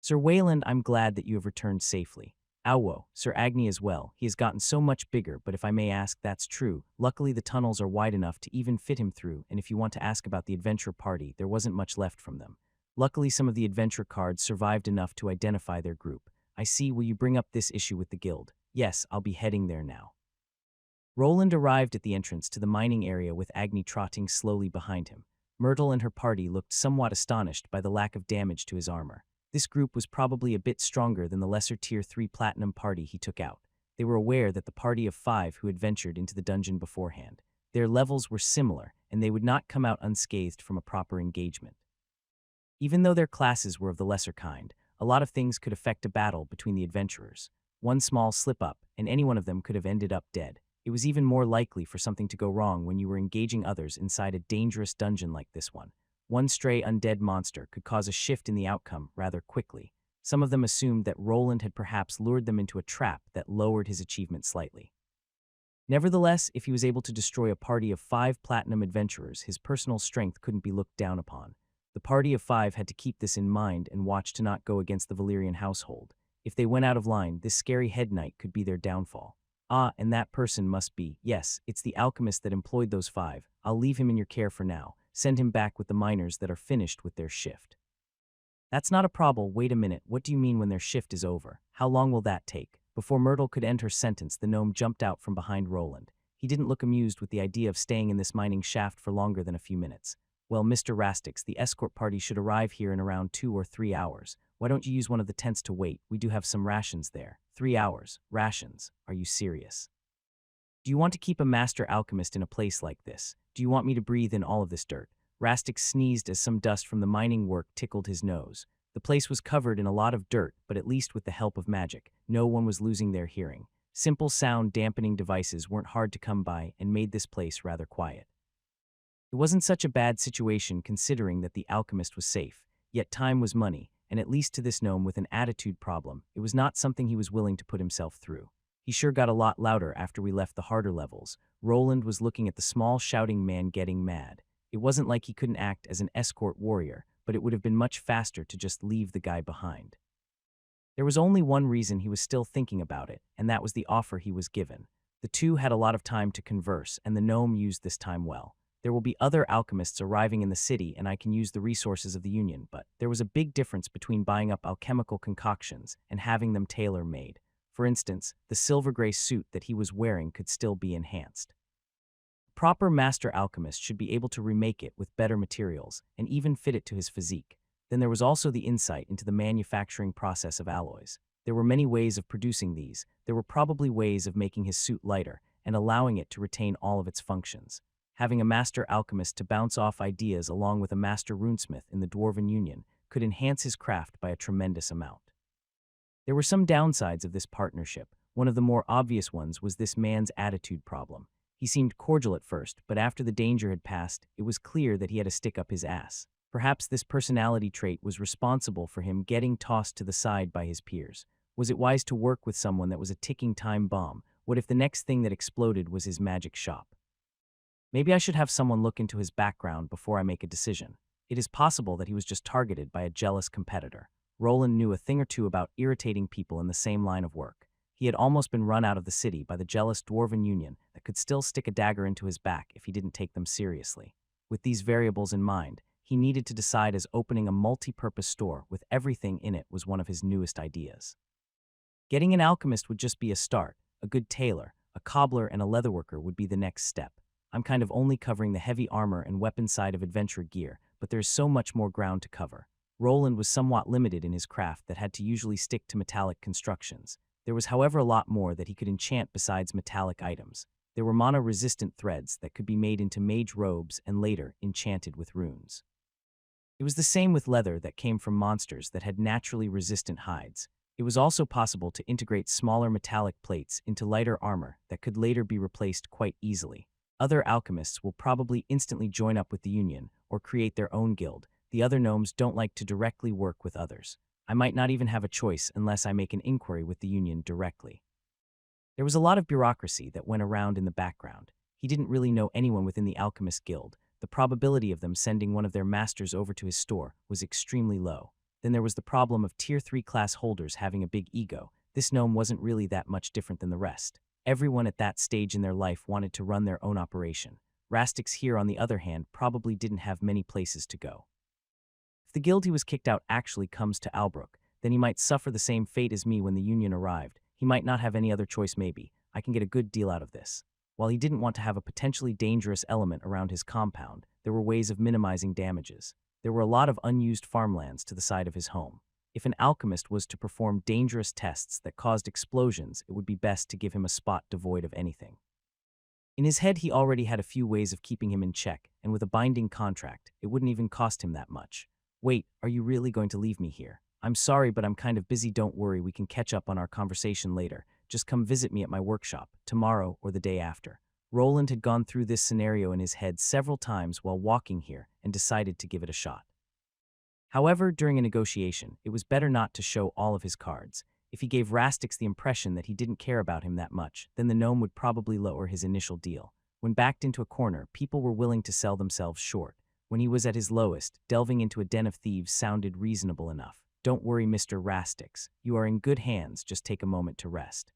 Sir Wayland, I'm glad that you have returned safely. Awo, Sir Agni as well. He has gotten so much bigger, but if I may ask, that's true. Luckily, the tunnels are wide enough to even fit him through, and if you want to ask about the adventure party, there wasn't much left from them. Luckily, some of the adventure cards survived enough to identify their group. I see, will you bring up this issue with the guild? Yes, I'll be heading there now. Roland arrived at the entrance to the mining area with Agni trotting slowly behind him. Myrtle and her party looked somewhat astonished by the lack of damage to his armor. This group was probably a bit stronger than the lesser Tier 3 Platinum party he took out. They were aware that the party of 5 who had ventured into the dungeon beforehand. Their levels were similar, and they would not come out unscathed from a proper engagement. Even though their classes were of the lesser kind, a lot of things could affect a battle between the adventurers. One small slip-up, and any one of them could have ended up dead. It was even more likely for something to go wrong when you were engaging others inside a dangerous dungeon like this one. One stray undead monster could cause a shift in the outcome rather quickly. Some of them assumed that Roland had perhaps lured them into a trap that lowered his achievement slightly. Nevertheless, if he was able to destroy a party of 5 platinum adventurers, his personal strength couldn't be looked down upon. The party of 5 had to keep this in mind and watch to not go against the Valyrian household. If they went out of line, this scary head knight could be their downfall. Ah, and that person must be, yes, it's the alchemist that employed those 5. I'll leave him in your care for now. Send him back with the miners that are finished with their shift. That's not a problem. Wait a minute, what do you mean when their shift is over? How long will that take? Before Myrtle could end her sentence, the gnome jumped out from behind Roland. He didn't look amused with the idea of staying in this mining shaft for longer than a few minutes. Well, Mr. Rastix, the escort party should arrive here in around 2 or 3 hours. Why don't you use one of the tents to wait? We do have some rations there. 3 hours. Rations. Are you serious? Do you want to keep a master alchemist in a place like this? Do you want me to breathe in all of this dirt? Rastix sneezed as some dust from the mining work tickled his nose. The place was covered in a lot of dirt, but at least with the help of magic, no one was losing their hearing. Simple sound dampening devices weren't hard to come by and made this place rather quiet. It wasn't such a bad situation considering that the alchemist was safe, yet time was money, and at least to this gnome with an attitude problem, it was not something he was willing to put himself through. He sure got a lot louder after we left the harder levels. Roland was looking at the small shouting man getting mad. It wasn't like he couldn't act as an escort warrior, but it would have been much faster to just leave the guy behind. There was only one reason he was still thinking about it, and that was the offer he was given. The two had a lot of time to converse, and the gnome used this time well. There will be other alchemists arriving in the city, and I can use the resources of the Union, but there was a big difference between buying up alchemical concoctions and having them tailor-made. For instance, the silver-gray suit that he was wearing could still be enhanced. A proper master alchemist should be able to remake it with better materials and even fit it to his physique. Then there was also the insight into the manufacturing process of alloys. There were many ways of producing these. There were probably ways of making his suit lighter and allowing it to retain all of its functions. Having a master alchemist to bounce off ideas along with a master runesmith in the Dwarven Union could enhance his craft by a tremendous amount. There were some downsides of this partnership. One of the more obvious ones was this man's attitude problem. He seemed cordial at first, but after the danger had passed, it was clear that he had to stick up his ass. Perhaps this personality trait was responsible for him getting tossed to the side by his peers. Was it wise to work with someone that was a ticking time bomb? What if the next thing that exploded was his magic shop? Maybe I should have someone look into his background before I make a decision. It is possible that he was just targeted by a jealous competitor. Roland knew a thing or two about irritating people in the same line of work. He had almost been run out of the city by the jealous dwarven union that could still stick a dagger into his back if he didn't take them seriously. With these variables in mind, he needed to decide as opening a multi-purpose store with everything in it was one of his newest ideas. Getting an alchemist would just be a start. A good tailor, a cobbler, and a leatherworker would be the next step. I'm kind of only covering the heavy armor and weapon side of adventure gear, but there's so much more ground to cover. Roland was somewhat limited in his craft that had to usually stick to metallic constructions. There was, however, a lot more that he could enchant besides metallic items. There were mana-resistant threads that could be made into mage robes and later enchanted with runes. It was the same with leather that came from monsters that had naturally resistant hides. It was also possible to integrate smaller metallic plates into lighter armor that could later be replaced quite easily. Other alchemists will probably instantly join up with the union or create their own guild. The other gnomes don't like to directly work with others. I might not even have a choice unless I make an inquiry with the union directly. There was a lot of bureaucracy that went around in the background. He didn't really know anyone within the alchemist guild. The probability of them sending one of their masters over to his store was extremely low. Then there was the problem of Tier 3 class holders having a big ego. This gnome wasn't really that much different than the rest. Everyone at that stage in their life wanted to run their own operation. Rastix here, on the other hand, probably didn't have many places to go. If the guild he was kicked out actually comes to Albrook, then he might suffer the same fate as me when the union arrived. He might not have any other choice maybe. I can get a good deal out of this. While he didn't want to have a potentially dangerous element around his compound, there were ways of minimizing damages. There were a lot of unused farmlands to the side of his home. If an alchemist was to perform dangerous tests that caused explosions, it would be best to give him a spot devoid of anything. In his head, he already had a few ways of keeping him in check, and with a binding contract, it wouldn't even cost him that much. Wait, are you really going to leave me here? I'm sorry, but I'm kind of busy. Don't worry, we can catch up on our conversation later. Just come visit me at my workshop, tomorrow or the day after. Roland had gone through this scenario in his head several times while walking here and decided to give it a shot. However, during a negotiation, it was better not to show all of his cards. If he gave Rastix the impression that he didn't care about him that much, then the gnome would probably lower his initial deal. When backed into a corner, people were willing to sell themselves short. When he was at his lowest, delving into a den of thieves sounded reasonable enough. Don't worry, Mr. Rastix. You are in good hands. Just take a moment to rest.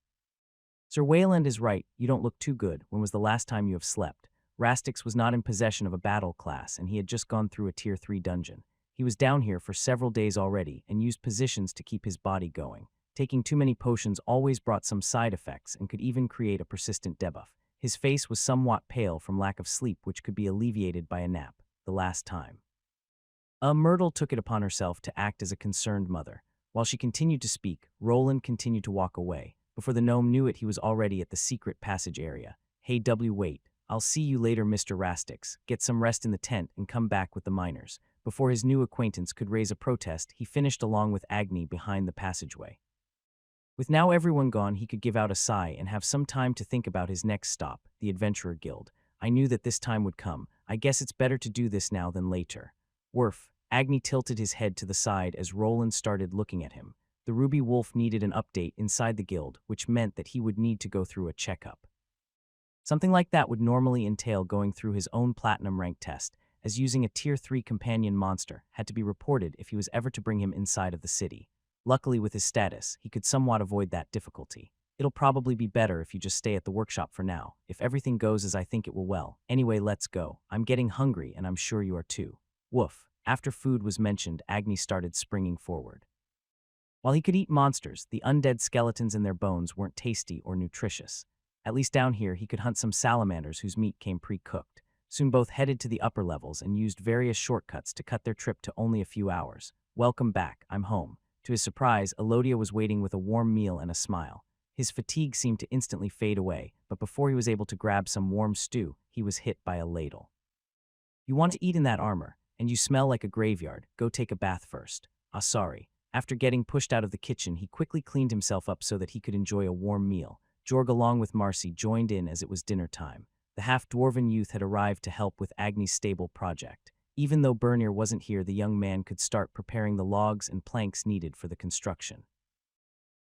Sir Wayland is right. You don't look too good. When was the last time you have slept? Rastix was not in possession of a battle class, and he had just gone through a Tier 3 dungeon. He was down here for several days already and used positions to keep his body going. Taking too many potions always brought some side effects and could even create a persistent debuff. His face was somewhat pale from lack of sleep, which could be alleviated by a nap. The last time. Myrtle took it upon herself to act as a concerned mother. While she continued to speak, Roland continued to walk away. Before the gnome knew it, he was already at the secret passage area. Hey wait, I'll see you later, Mr. Rastix. Get some rest in the tent and come back with the miners. Before his new acquaintance could raise a protest, he finished along with Agni behind the passageway. With now everyone gone, he could give out a sigh and have some time to think about his next stop, the Adventurer Guild. I knew that this time would come. I guess it's better to do this now than later. Worf. Agni tilted his head to the side as Roland started looking at him. The Ruby Wolf needed an update inside the guild, which meant that he would need to go through a checkup. Something like that would normally entail going through his own platinum rank test, as using a Tier 3 companion monster had to be reported if he was ever to bring him inside of the city. Luckily, with his status, he could somewhat avoid that difficulty. It'll probably be better if you just stay at the workshop for now. If everything goes as I think it will, well. Anyway, let's go. I'm getting hungry, and I'm sure you are too. Woof. After food was mentioned, Agni started springing forward. While he could eat monsters, the undead skeletons and their bones weren't tasty or nutritious. At least down here, he could hunt some salamanders whose meat came pre-cooked. Soon both headed to the upper levels and used various shortcuts to cut their trip to only a few hours. Welcome back, I'm home. To his surprise, Elodia was waiting with a warm meal and a smile. His fatigue seemed to instantly fade away, but before he was able to grab some warm stew, he was hit by a ladle. You want to eat in that armor, and you smell like a graveyard. Go take a bath first. Ah, sorry. After getting pushed out of the kitchen, he quickly cleaned himself up so that he could enjoy a warm meal. Jorg, along with Marcy, joined in as it was dinner time. The half-dwarven youth had arrived to help with Agni's stable project. Even though Bernir wasn't here, the young man could start preparing the logs and planks needed for the construction.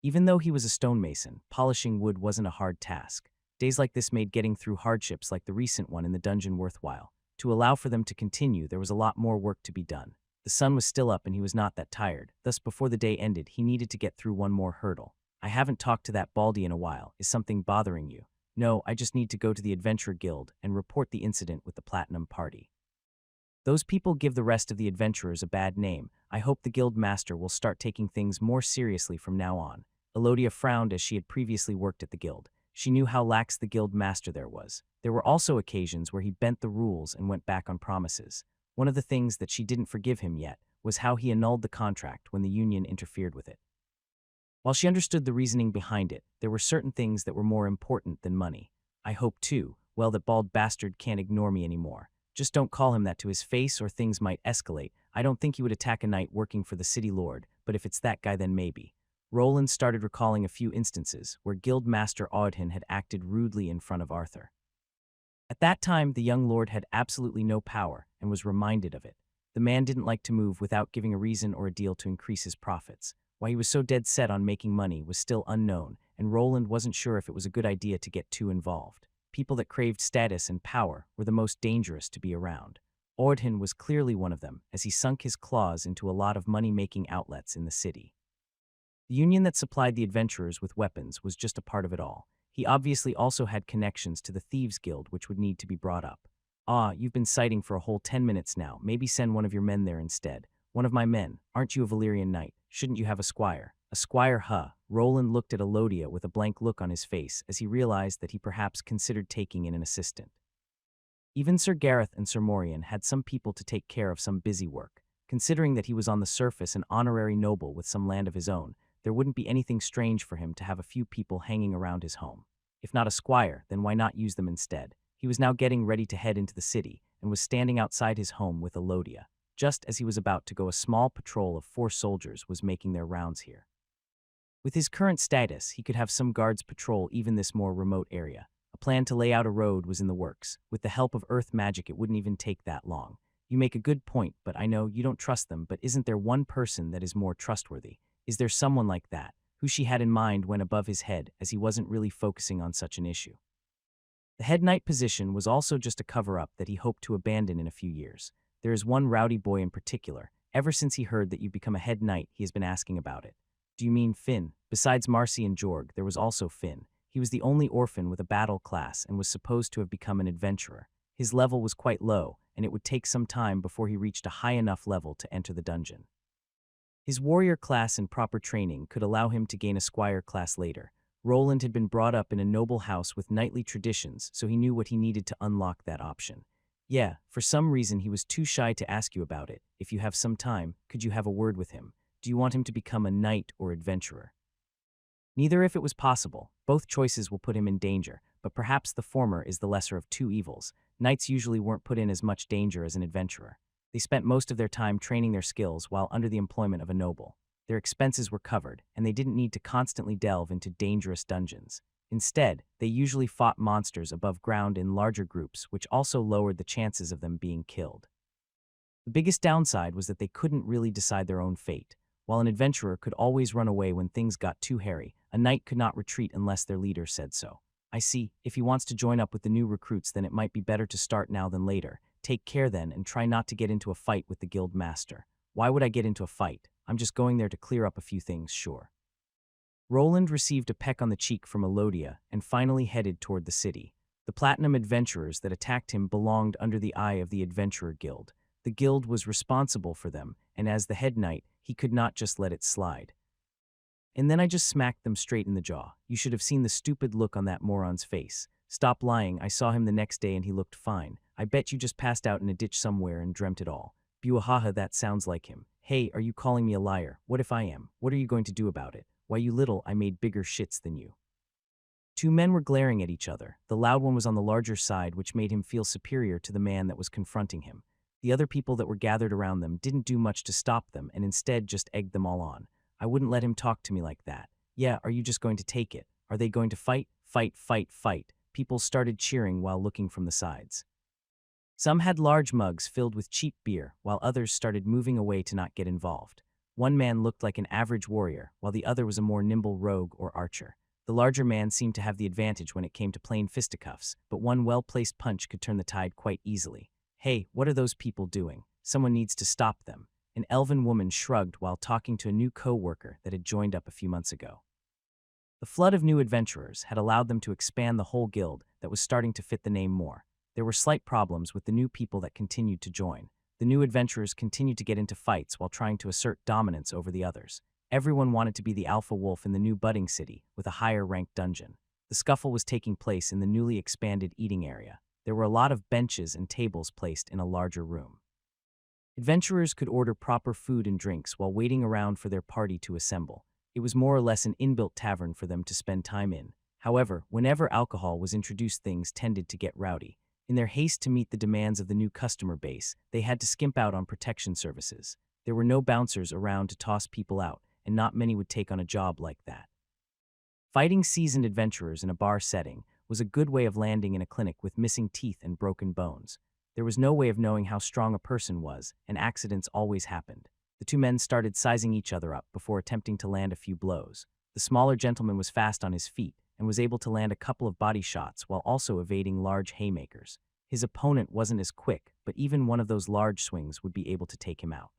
Even though he was a stonemason, polishing wood wasn't a hard task. Days like this made getting through hardships like the recent one in the dungeon worthwhile. To allow for them to continue, there was a lot more work to be done. The sun was still up and he was not that tired, thus before the day ended, he needed to get through one more hurdle. I haven't talked to that Baldy in a while. Is something bothering you? No, I just need to go to the Adventurer Guild and report the incident with the Platinum Party. Those people give the rest of the adventurers a bad name. I hope the guild master will start taking things more seriously from now on. Elodia frowned as she had previously worked at the guild. She knew how lax the guild master there was. There were also occasions where he bent the rules and went back on promises. One of the things that she didn't forgive him yet was how he annulled the contract when the union interfered with it. While she understood the reasoning behind it, there were certain things that were more important than money. I hope too, well, that bald bastard can't ignore me anymore. Just don't call him that to his face or things might escalate. I don't think he would attack a knight working for the city lord, but if it's that guy then maybe. Roland started recalling a few instances where Guildmaster Audhin had acted rudely in front of Arthur. At that time, the young lord had absolutely no power and was reminded of it. The man didn't like to move without giving a reason or a deal to increase his profits. Why he was so dead set on making money was still unknown, and Roland wasn't sure if it was a good idea to get too involved. People that craved status and power were the most dangerous to be around. Audhin was clearly one of them, as he sunk his claws into a lot of money-making outlets in the city. The union that supplied the adventurers with weapons was just a part of it all. He obviously also had connections to the Thieves' Guild which would need to be brought up. You've been citing for a whole 10 minutes now. Maybe send one of your men there instead. One of my men. Aren't you a Valyrian knight? Shouldn't you have a squire? A squire, huh? Roland looked at Elodia with a blank look on his face as he realized that he perhaps considered taking in an assistant. Even Sir Gareth and Sir Morian had some people to take care of some busy work. Considering that he was on the surface an honorary noble with some land of his own, there wouldn't be anything strange for him to have a few people hanging around his home. If not a squire, then why not use them instead? He was now getting ready to head into the city and was standing outside his home with Elodia. Just as he was about to go, a small patrol of 4 soldiers was making their rounds here. With his current status, he could have some guards patrol even this more remote area. A plan to lay out a road was in the works. With the help of earth magic, it wouldn't even take that long. You make a good point, but I know you don't trust them, but isn't there one person that is more trustworthy? Is there someone like that? Who she had in mind went above his head, as he wasn't really focusing on such an issue. The head knight position was also just a cover-up that he hoped to abandon in a few years. There is one rowdy boy in particular. Ever since he heard that you've become a head knight, he has been asking about it. Do you mean Finn? Besides Marcy and Jorg, there was also Finn. He was the only orphan with a battle class and was supposed to have become an adventurer. His level was quite low, and it would take some time before he reached a high enough level to enter the dungeon. His warrior class and proper training could allow him to gain a squire class later. Roland had been brought up in a noble house with knightly traditions, so he knew what he needed to unlock that option. Yeah, for some reason he was too shy to ask you about it. If you have some time, could you have a word with him? Do you want him to become a knight or adventurer? Neither if it was possible. Both choices will put him in danger, but perhaps the former is the lesser of 2 evils. Knights usually weren't put in as much danger as an adventurer. They spent most of their time training their skills while under the employment of a noble. Their expenses were covered, and they didn't need to constantly delve into dangerous dungeons. Instead, they usually fought monsters above ground in larger groups, which also lowered the chances of them being killed. The biggest downside was that they couldn't really decide their own fate. While an adventurer could always run away when things got too hairy, a knight could not retreat unless their leader said so. I see. If he wants to join up with the new recruits, then it might be better to start now than later. Take care then and try not to get into a fight with the guild master. Why would I get into a fight? I'm just going there to clear up a few things, sure. Roland received a peck on the cheek from Elodia and finally headed toward the city. The platinum adventurers that attacked him belonged under the eye of the Adventurer Guild. The guild was responsible for them, and as the head knight, he could not just let it slide. And then I just smacked them straight in the jaw. You should have seen the stupid look on that moron's face. Stop lying, I saw him the next day and he looked fine. I bet you just passed out in a ditch somewhere and dreamt it all. Buahaha, that sounds like him. Hey, are you calling me a liar? What if I am? What are you going to do about it? Why, you little, I made bigger shits than you. 2 men were glaring at each other. The loud one was on the larger side, which made him feel superior to the man that was confronting him. The other people that were gathered around them didn't do much to stop them and instead just egged them all on. I wouldn't let him talk to me like that. Yeah, are you just going to take it? Are they going to fight? Fight, fight, fight. people started cheering while looking from the sides. Some had large mugs filled with cheap beer, while others started moving away to not get involved. One man looked like an average warrior, while the other was a more nimble rogue or archer. The larger man seemed to have the advantage when it came to plain fisticuffs, but one well-placed punch could turn the tide quite easily. "Hey, what are those people doing? Someone needs to stop them." An elven woman shrugged while talking to a new co-worker that had joined up a few months ago. The flood of new adventurers had allowed them to expand the whole guild that was starting to fit the name more. There were slight problems with the new people that continued to join. The new adventurers continued to get into fights while trying to assert dominance over the others. Everyone wanted to be the alpha wolf in the new budding city with a higher-ranked dungeon. The scuffle was taking place in the newly expanded eating area. There were a lot of benches and tables placed in a larger room. Adventurers could order proper food and drinks while waiting around for their party to assemble. It was more or less an inbuilt tavern for them to spend time in. However, whenever alcohol was introduced, things tended to get rowdy. In their haste to meet the demands of the new customer base, they had to skimp out on protection services. There were no bouncers around to toss people out, and not many would take on a job like that. Fighting seasoned adventurers in a bar setting was a good way of landing in a clinic with missing teeth and broken bones. There was no way of knowing how strong a person was, and accidents always happened. The two men started sizing each other up before attempting to land a few blows. The smaller gentleman was fast on his feet and was able to land a couple of body shots while also evading large haymakers. His opponent wasn't as quick, but even one of those large swings would be able to take him out.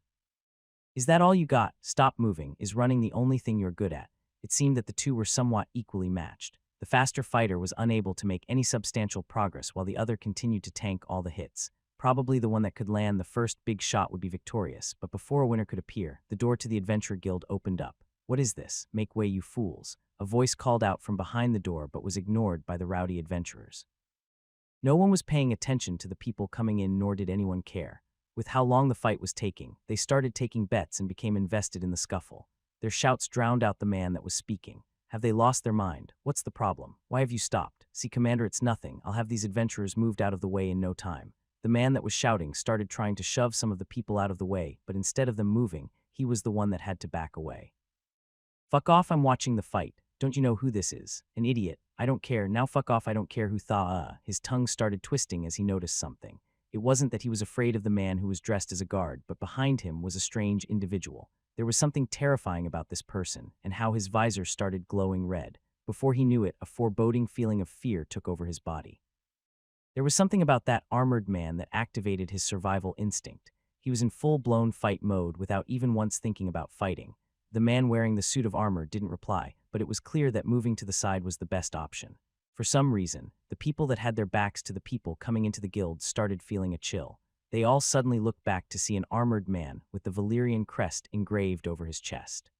"Is that all you got? Stop moving. Is running the only thing you're good at?" It seemed that the two were somewhat equally matched. The faster fighter was unable to make any substantial progress while the other continued to tank all the hits. Probably the one that could land the first big shot would be victorious, but before a winner could appear, the door to the Adventure Guild opened up. "What is this? Make way, you fools." A voice called out from behind the door but was ignored by the rowdy adventurers. No one was paying attention to the people coming in, nor did anyone care. With how long the fight was taking, they started taking bets and became invested in the scuffle. Their shouts drowned out the man that was speaking. "Have they lost their mind? What's the problem? Why have you stopped?" "See, Commander, it's nothing. I'll have these adventurers moved out of the way in no time." The man that was shouting started trying to shove some of the people out of the way, but instead of them moving, he was the one that had to back away. "Fuck off, I'm watching the fight. Don't you know who this is? An idiot. I don't care. Now fuck off, I don't care who His tongue started twisting as he noticed something. It wasn't that he was afraid of the man who was dressed as a guard, but behind him was a strange individual. There was something terrifying about this person, and how his visor started glowing red. Before he knew it, a foreboding feeling of fear took over his body. There was something about that armored man that activated his survival instinct. He was in full-blown fight mode without even once thinking about fighting. The man wearing the suit of armor didn't reply, but it was clear that moving to the side was the best option. For some reason, the people that had their backs to the people coming into the guild started feeling a chill. They all suddenly looked back to see an armored man with the Valyrian crest engraved over his chest.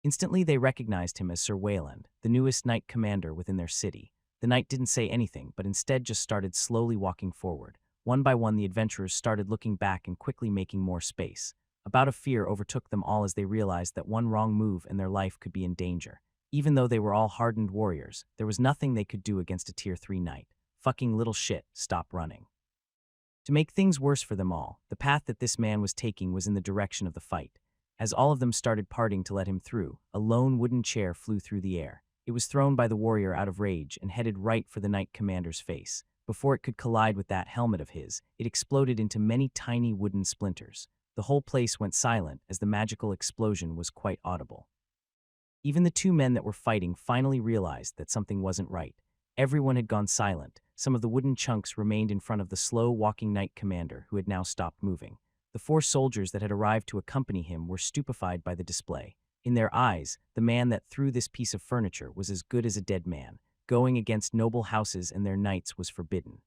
Instantly, they recognized him as Sir Wayland, the newest knight commander within their city. The knight didn't say anything, but instead just started slowly walking forward. One by one, the adventurers started looking back and quickly making more space. A bout of fear overtook them all as they realized that one wrong move and their life could be in danger. Even though they were all hardened warriors, there was nothing they could do against a Tier 3 knight. "Fucking little shit, stop running." To make things worse for them all, the path that this man was taking was in the direction of the fight. As all of them started parting to let him through, a lone wooden chair flew through the air. It was thrown by the warrior out of rage and headed right for the knight commander's face. Before it could collide with that helmet of his, it exploded into many tiny wooden splinters. The whole place went silent as the magical explosion was quite audible. Even the two men that were fighting finally realized that something wasn't right. Everyone had gone silent. Some of the wooden chunks remained in front of the slow-walking knight commander, who had now stopped moving. The 4 soldiers that had arrived to accompany him were stupefied by the display. In their eyes, the man that threw this piece of furniture was as good as a dead man. Going against noble houses and their knights was forbidden.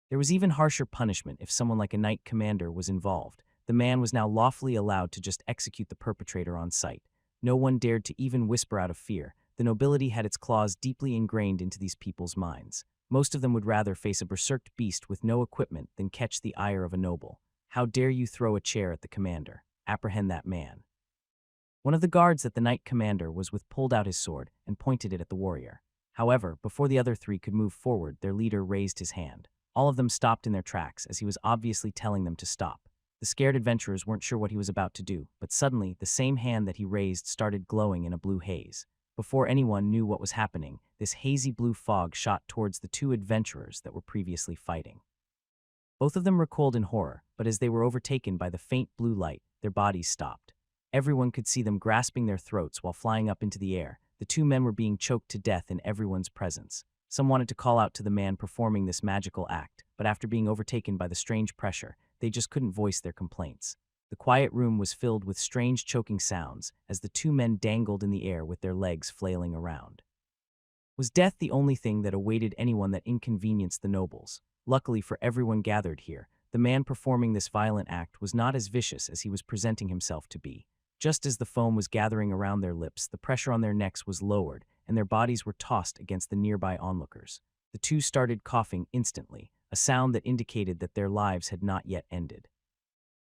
There was even harsher punishment if someone like a knight commander was involved. The man was now lawfully allowed to just execute the perpetrator on sight. No one dared to even whisper out of fear. The nobility had its claws deeply ingrained into these people's minds. Most of them would rather face a berserked beast with no equipment than catch the ire of a noble. "How dare you throw a chair at the commander? Apprehend that man." One of the guards that the knight commander was with pulled out his sword and pointed it at the warrior. However, before the other 3 could move forward, their leader raised his hand. All of them stopped in their tracks as he was obviously telling them to stop. The scared adventurers weren't sure what he was about to do, but suddenly, the same hand that he raised started glowing in a blue haze. Before anyone knew what was happening, this hazy blue fog shot towards the two adventurers that were previously fighting. Both of them recoiled in horror, but as they were overtaken by the faint blue light, their bodies stopped. Everyone could see them grasping their throats while flying up into the air. The two men were being choked to death in everyone's presence. Some wanted to call out to the man performing this magical act, but after being overtaken by the strange pressure, they just couldn't voice their complaints. The quiet room was filled with strange choking sounds as the two men dangled in the air with their legs flailing around. Was death the only thing that awaited anyone that inconvenienced the nobles? Luckily for everyone gathered here, the man performing this violent act was not as vicious as he was presenting himself to be. Just as the foam was gathering around their lips, the pressure on their necks was lowered, and their bodies were tossed against the nearby onlookers. The two started coughing instantly, a sound that indicated that their lives had not yet ended.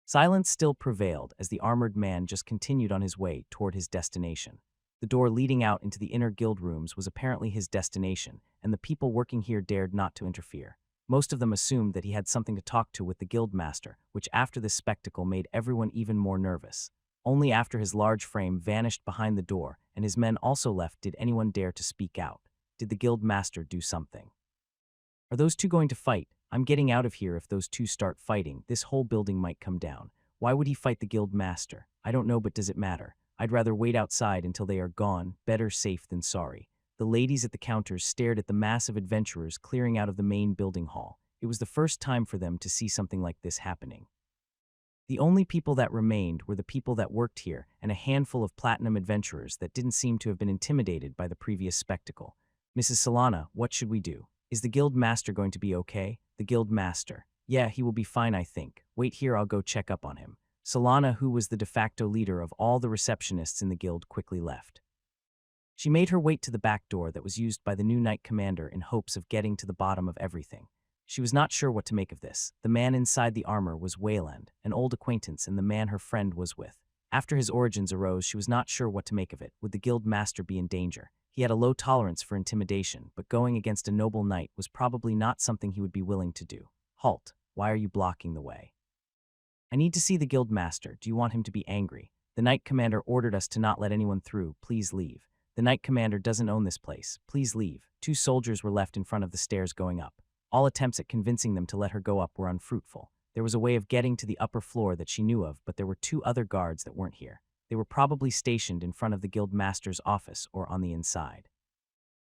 Silence still prevailed as the armored man just continued on his way toward his destination. The door leading out into the inner guild rooms was apparently his destination, and the people working here dared not to interfere. Most of them assumed that he had something to talk to with the guild master, which after this spectacle made everyone even more nervous. Only after his large frame vanished behind the door and his men also left did anyone dare to speak out. Did the guild master do something? Are those two going to fight? I'm getting out of here if those two start fighting. This whole building might come down. Why would he fight the guild master? I don't know, but does it matter? I'd rather wait outside until they are gone. Better safe than sorry. The ladies at the counters stared at the mass of adventurers clearing out of the main building hall. It was the first time for them to see something like this happening. The only people that remained were the people that worked here and a handful of platinum adventurers that didn't seem to have been intimidated by the previous spectacle. Mrs. Salana, what should we do? Is the guild master going to be okay? The guild master. Yeah, he will be fine, I think. Wait here, I'll go check up on him. Salana, who was the de facto leader of all the receptionists in the guild, quickly left. She made her way to the back door that was used by the new knight commander in hopes of getting to the bottom of everything. She was not sure what to make of this. The man inside the armor was Wayland, an old acquaintance and the man her friend was with. After his origins arose, she was not sure what to make of it. Would the guild master be in danger? He had a low tolerance for intimidation, but going against a noble knight was probably not something he would be willing to do. Halt! Why are you blocking the way? I need to see the guild master. Do you want him to be angry? The knight commander ordered us to not let anyone through. Please leave. The knight commander doesn't own this place. Please leave. 2 soldiers were left in front of the stairs going up. All attempts at convincing them to let her go up were unfruitful. There was a way of getting to the upper floor that she knew of, but there were 2 other guards that weren't here. They were probably stationed in front of the guild master's office or on the inside.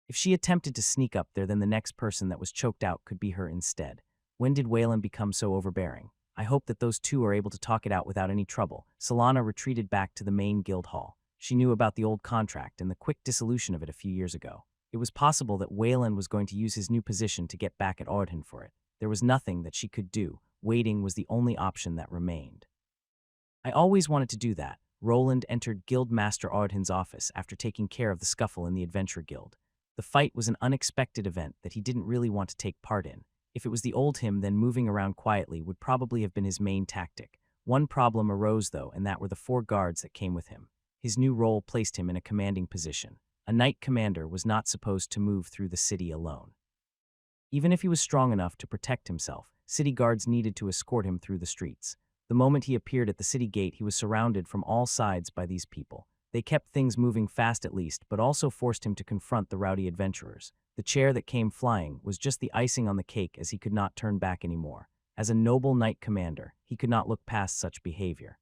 If she attempted to sneak up there, then the next person that was choked out could be her instead. When did Wayland become so overbearing? I hope that those 2 are able to talk it out without any trouble. Salana retreated back to the main guild hall. She knew about the old contract and the quick dissolution of it a few years ago. It was possible that Wayland was going to use his new position to get back at Ardhan for it. There was nothing that she could do. Waiting was the only option that remained. I always wanted to do that. Roland entered Guild Master Ardhan's office after taking care of the scuffle in the Adventure Guild. The fight was an unexpected event that he didn't really want to take part in. If it was the old him, then moving around quietly would probably have been his main tactic. One problem arose, though, and that were the 4 guards that came with him. His new role placed him in a commanding position. A knight commander was not supposed to move through the city alone. Even if he was strong enough to protect himself, city guards needed to escort him through the streets. The moment he appeared at the city gate, he was surrounded from all sides by these people. They kept things moving fast at least, but also forced him to confront the rowdy adventurers. The chair that came flying was just the icing on the cake, as he could not turn back anymore. As a noble knight commander, he could not look past such behavior.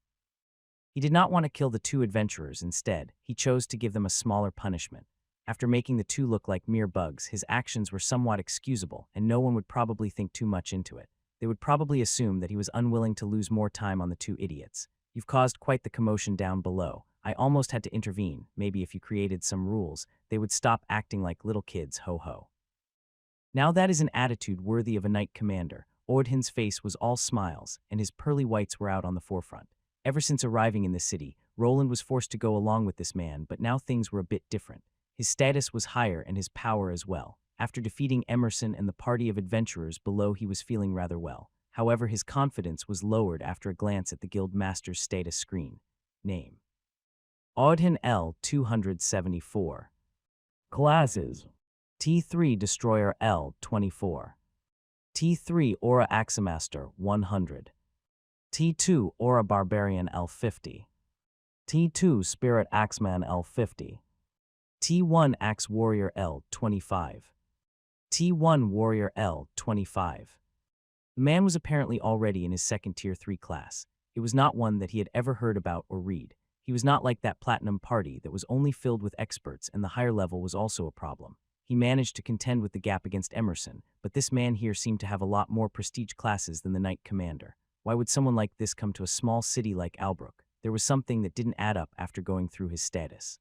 He did not want to kill the 2 adventurers. Instead, he chose to give them a smaller punishment. After making the 2 look like mere bugs, his actions were somewhat excusable, and no one would probably think too much into it. They would probably assume that he was unwilling to lose more time on the 2 idiots. You've caused quite the commotion down below. I almost had to intervene. Maybe if you created some rules, they would stop acting like little kids, ho-ho. Now that is an attitude worthy of a knight commander. Ardhan's face was all smiles, and his pearly whites were out on the forefront. Ever since arriving in the city, Roland was forced to go along with this man, but now things were a bit different. His status was higher and his power as well. After defeating Emerson and the party of adventurers below, he was feeling rather well. However, his confidence was lowered after a glance at the guild master's status screen. Name: Ardhan L. 274. Classes: T3 Destroyer L. 24. T3 Aura Axamaster 100. T2 Aura Barbarian L 50. T2 Spirit Axeman L 50. T1 Axe Warrior L25. T1 Warrior L25. The man was apparently already in his second Tier 3 class. It was not one that he had ever heard about or read. He was not like that platinum party that was only filled with experts, and the higher level was also a problem. He managed to contend with the gap against Emerson, but this man here seemed to have a lot more prestige classes than the Knight Commander. Why would someone like this come to a small city like Albrook? There was something that didn't add up after going through his status.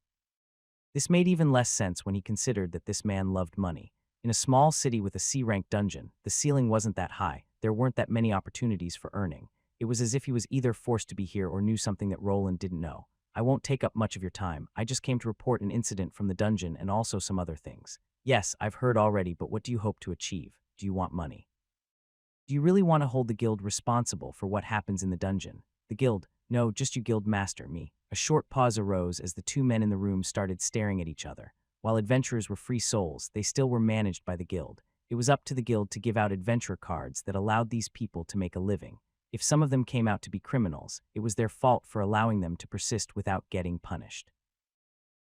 This made even less sense when he considered that this man loved money. In a small city with a C-rank dungeon, the ceiling wasn't that high. There weren't that many opportunities for earning. It was as if he was either forced to be here or knew something that Roland didn't know. I won't take up much of your time. I just came to report an incident from the dungeon and also some other things. Yes, I've heard already, but what do you hope to achieve? Do you want money? Do you really want to hold the guild responsible for what happens in the dungeon? The guild? No, just you, guild master, me. A short pause arose as the two men in the room started staring at each other. While adventurers were free souls, they still were managed by the guild. It was up to the guild to give out adventurer cards that allowed these people to make a living. If some of them came out to be criminals, it was their fault for allowing them to persist without getting punished.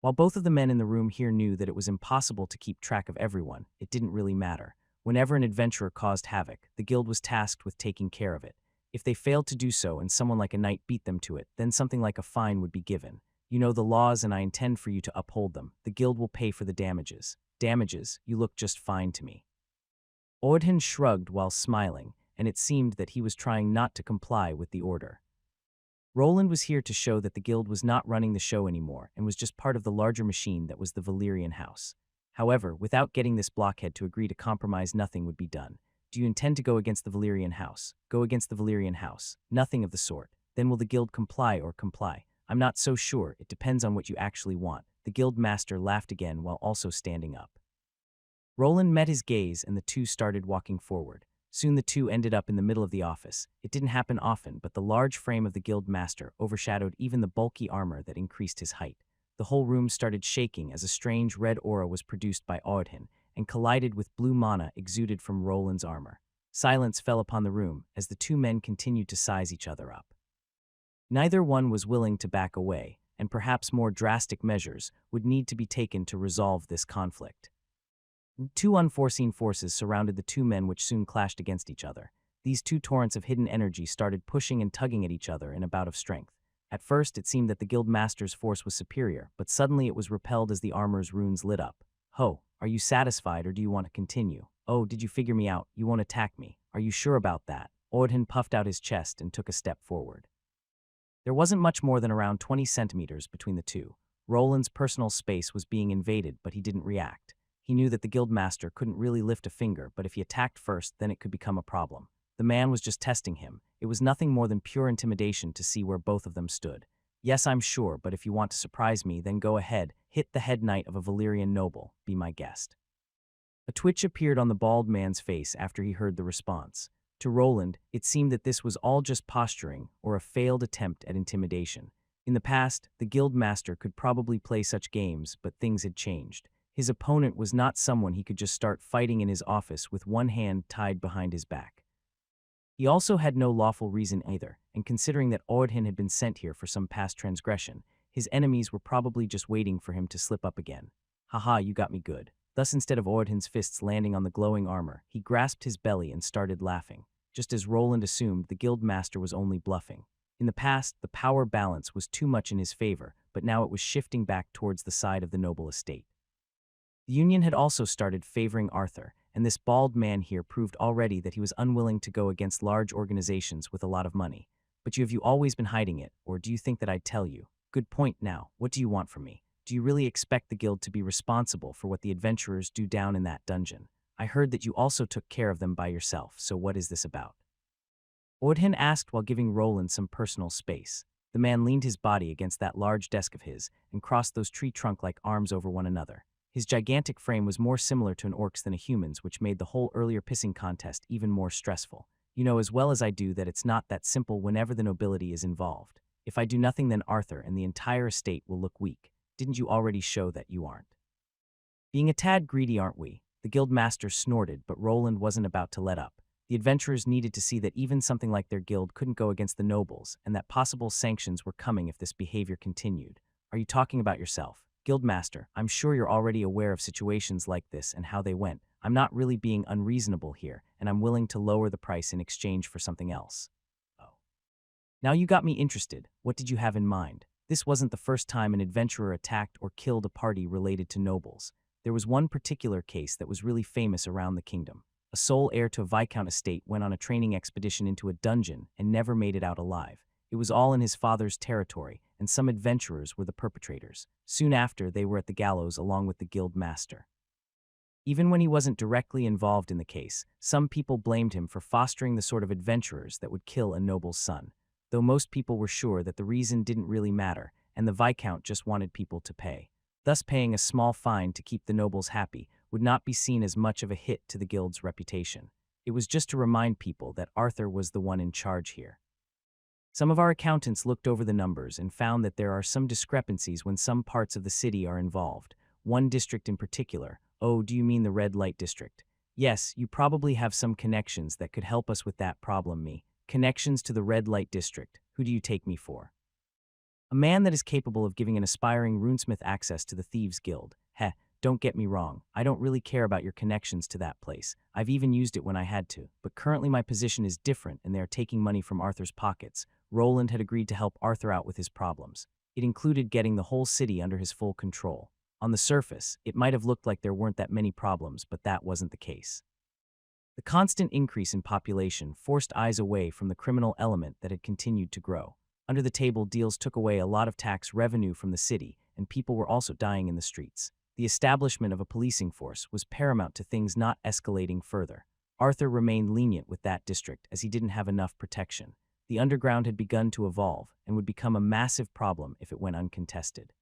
While both of the men in the room here knew that it was impossible to keep track of everyone, it didn't really matter. Whenever an adventurer caused havoc, the guild was tasked with taking care of it. If they failed to do so and someone like a knight beat them to it, then something like a fine would be given. You know the laws and I intend for you to uphold them. The guild will pay for the damages. Damages? You look just fine to me. Ordhin shrugged while smiling, and it seemed that he was trying not to comply with the order. Roland was here to show that the guild was not running the show anymore and was just part of the larger machine that was the Valyrian house. However, without getting this blockhead to agree to compromise, nothing would be done. Do you intend to go against the Valyrian house? Go against the Valyrian house? Nothing of the sort. Then will the guild comply or comply? I'm not so sure. It depends on what you actually want. The guild master laughed again while also standing up. Roland met his gaze and the two started walking forward. Soon the two ended up in the middle of the office. It didn't happen often, but the large frame of the guild master overshadowed even the bulky armor that increased his height. The whole room started shaking as a strange red aura was produced by Ordhin and collided with blue mana exuded from Roland's armor. Silence fell upon the room as the two men continued to size each other up. Neither one was willing to back away, and perhaps more drastic measures would need to be taken to resolve this conflict. Two unforeseen forces surrounded the two men, which soon clashed against each other. These two torrents of hidden energy started pushing and tugging at each other in a bout of strength. At first, it seemed that the guild master's force was superior, but suddenly it was repelled as the armor's runes lit up. Ho, are you satisfied or do you want to continue? Oh, did you figure me out? You won't attack me. Are you sure about that? Ordhin puffed out his chest and took a step forward. There wasn't much more than around 20 centimeters between the two. Roland's personal space was being invaded, but he didn't react. He knew that the guildmaster couldn't really lift a finger, but if he attacked first, then it could become a problem. The man was just testing him. It was nothing more than pure intimidation to see where both of them stood. Yes, I'm sure, but if you want to surprise me, then go ahead, hit the head knight of a Valyrian noble, be my guest. A twitch appeared on the bald man's face after he heard the response. To Roland, it seemed that this was all just posturing or a failed attempt at intimidation. In the past, the guildmaster could probably play such games, but things had changed. His opponent was not someone he could just start fighting in his office with one hand tied behind his back. He also had no lawful reason either, and considering that Ordhin had been sent here for some past transgression, his enemies were probably just waiting for him to slip up again. Haha, you got me good. Thus, instead of Ordhin's fists landing on the glowing armor, he grasped his belly and started laughing. Just as Roland assumed, the guildmaster was only bluffing. In the past, the power balance was too much in his favor, but now it was shifting back towards the side of the noble estate. The Union had also started favoring Arthur, and this bald man here proved already that he was unwilling to go against large organizations with a lot of money. But have you always been hiding it, or do you think that I'd tell you? Good point now. What do you want from me? Do you really expect the guild to be responsible for what the adventurers do down in that dungeon? I heard that you also took care of them by yourself, so what is this about? Ordhin asked while giving Roland some personal space. The man leaned his body against that large desk of his and crossed those tree trunk-like arms over one another. His gigantic frame was more similar to an orc's than a human's, which made the whole earlier pissing contest even more stressful. You know as well as I do that it's not that simple whenever the nobility is involved. If I do nothing, then Arthur and the entire estate will look weak. Didn't you already show that you aren't? Being a tad greedy, aren't we? The guildmaster snorted, but Roland wasn't about to let up. The adventurers needed to see that even something like their guild couldn't go against the nobles, and that possible sanctions were coming if this behavior continued. Are you talking about yourself? Guildmaster, I'm sure you're already aware of situations like this and how they went. I'm not really being unreasonable here, and I'm willing to lower the price in exchange for something else. Oh. Now you got me interested. What did you have in mind? This wasn't the first time an adventurer attacked or killed a party related to nobles. There was one particular case that was really famous around the kingdom. A sole heir to a viscount estate went on a training expedition into a dungeon and never made it out alive. It was all in his father's territory, and some adventurers were the perpetrators. Soon after, they were at the gallows along with the guild master. Even when he wasn't directly involved in the case, some people blamed him for fostering the sort of adventurers that would kill a noble's son, though most people were sure that the reason didn't really matter, and the viscount just wanted people to pay. Thus, paying a small fine to keep the nobles happy would not be seen as much of a hit to the guild's reputation. It was just to remind people that Arthur was the one in charge here. Some of our accountants looked over the numbers and found that there are some discrepancies when some parts of the city are involved. One district in particular. Oh, do you mean the red light district? Yes, you probably have some connections that could help us with that problem, me. Connections to the red light district. Who do you take me for? A man that is capable of giving an aspiring runesmith access to the Thieves' Guild. Heh, don't get me wrong. I don't really care about your connections to that place. I've even used it when I had to. But currently my position is different and they are taking money from Arthur's pockets. Roland had agreed to help Arthur out with his problems. It included getting the whole city under his full control. On the surface, it might have looked like there weren't that many problems, but that wasn't the case. The constant increase in population forced eyes away from the criminal element that had continued to grow. Under the table deals took away a lot of tax revenue from the city, and people were also dying in the streets. The establishment of a policing force was paramount to things not escalating further. Arthur remained lenient with that district as he didn't have enough protection. The underground had begun to evolve and would become a massive problem if it went uncontested.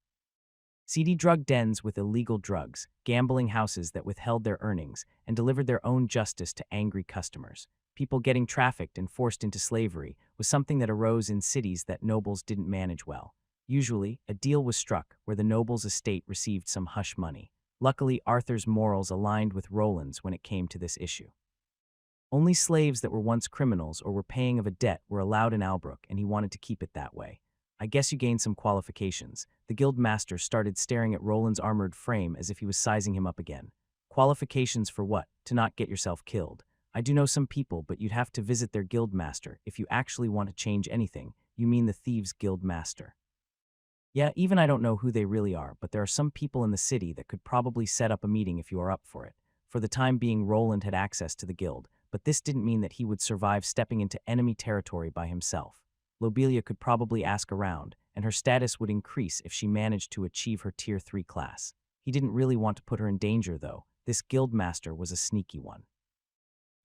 Seedy drug dens with illegal drugs, gambling houses that withheld their earnings and delivered their own justice to angry customers. People getting trafficked and forced into slavery was something that arose in cities that nobles didn't manage well. Usually, a deal was struck where the noble's estate received some hush money. Luckily, Arthur's morals aligned with Roland's when it came to this issue. Only slaves that were once criminals or were paying of a debt were allowed in Albrook, and he wanted to keep it that way. I guess you gained some qualifications. The guild master started staring at Roland's armored frame as if he was sizing him up again. Qualifications for what? To not get yourself killed. I do know some people, but you'd have to visit their guild master if you actually want to change anything. You mean the Thieves' Guild master. Yeah, even I don't know who they really are, but there are some people in the city that could probably set up a meeting if you are up for it. For the time being, Roland had access to the guild, but this didn't mean that he would survive stepping into enemy territory by himself. Lobelia could probably ask around, and her status would increase if she managed to achieve her Tier 3 class. He didn't really want to put her in danger, though. This guild master was a sneaky one.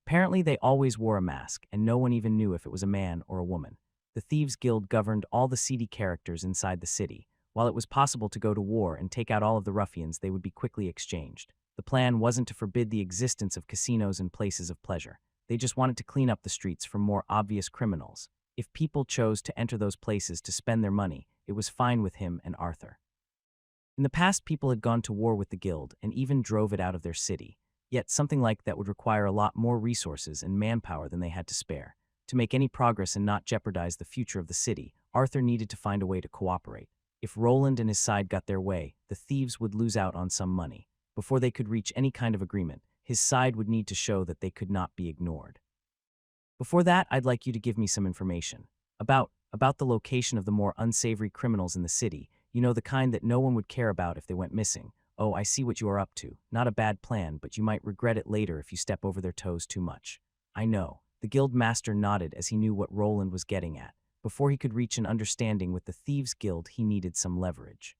Apparently, they always wore a mask, and no one even knew if it was a man or a woman. The Thieves' Guild governed all the seedy characters inside the city. While it was possible to go to war and take out all of the ruffians, they would be quickly exchanged. The plan wasn't to forbid the existence of casinos and places of pleasure. They just wanted to clean up the streets from more obvious criminals. If people chose to enter those places to spend their money, it was fine with him and Arthur. In the past, people had gone to war with the guild and even drove it out of their city. Yet something like that would require a lot more resources and manpower than they had to spare. To make any progress and not jeopardize the future of the city, Arthur needed to find a way to cooperate. If Roland and his side got their way, the thieves would lose out on some money. Before they could reach any kind of agreement, his side would need to show that they could not be ignored. Before that, I'd like you to give me some information about the location of the more unsavory criminals in the city, you know, the kind that no one would care about if they went missing. Oh, I see what you are up to. Not a bad plan, but you might regret it later if you step over their toes too much. I know. The guild master nodded as he knew what Roland was getting at. Before he could reach an understanding with the Thieves' Guild, he needed some leverage.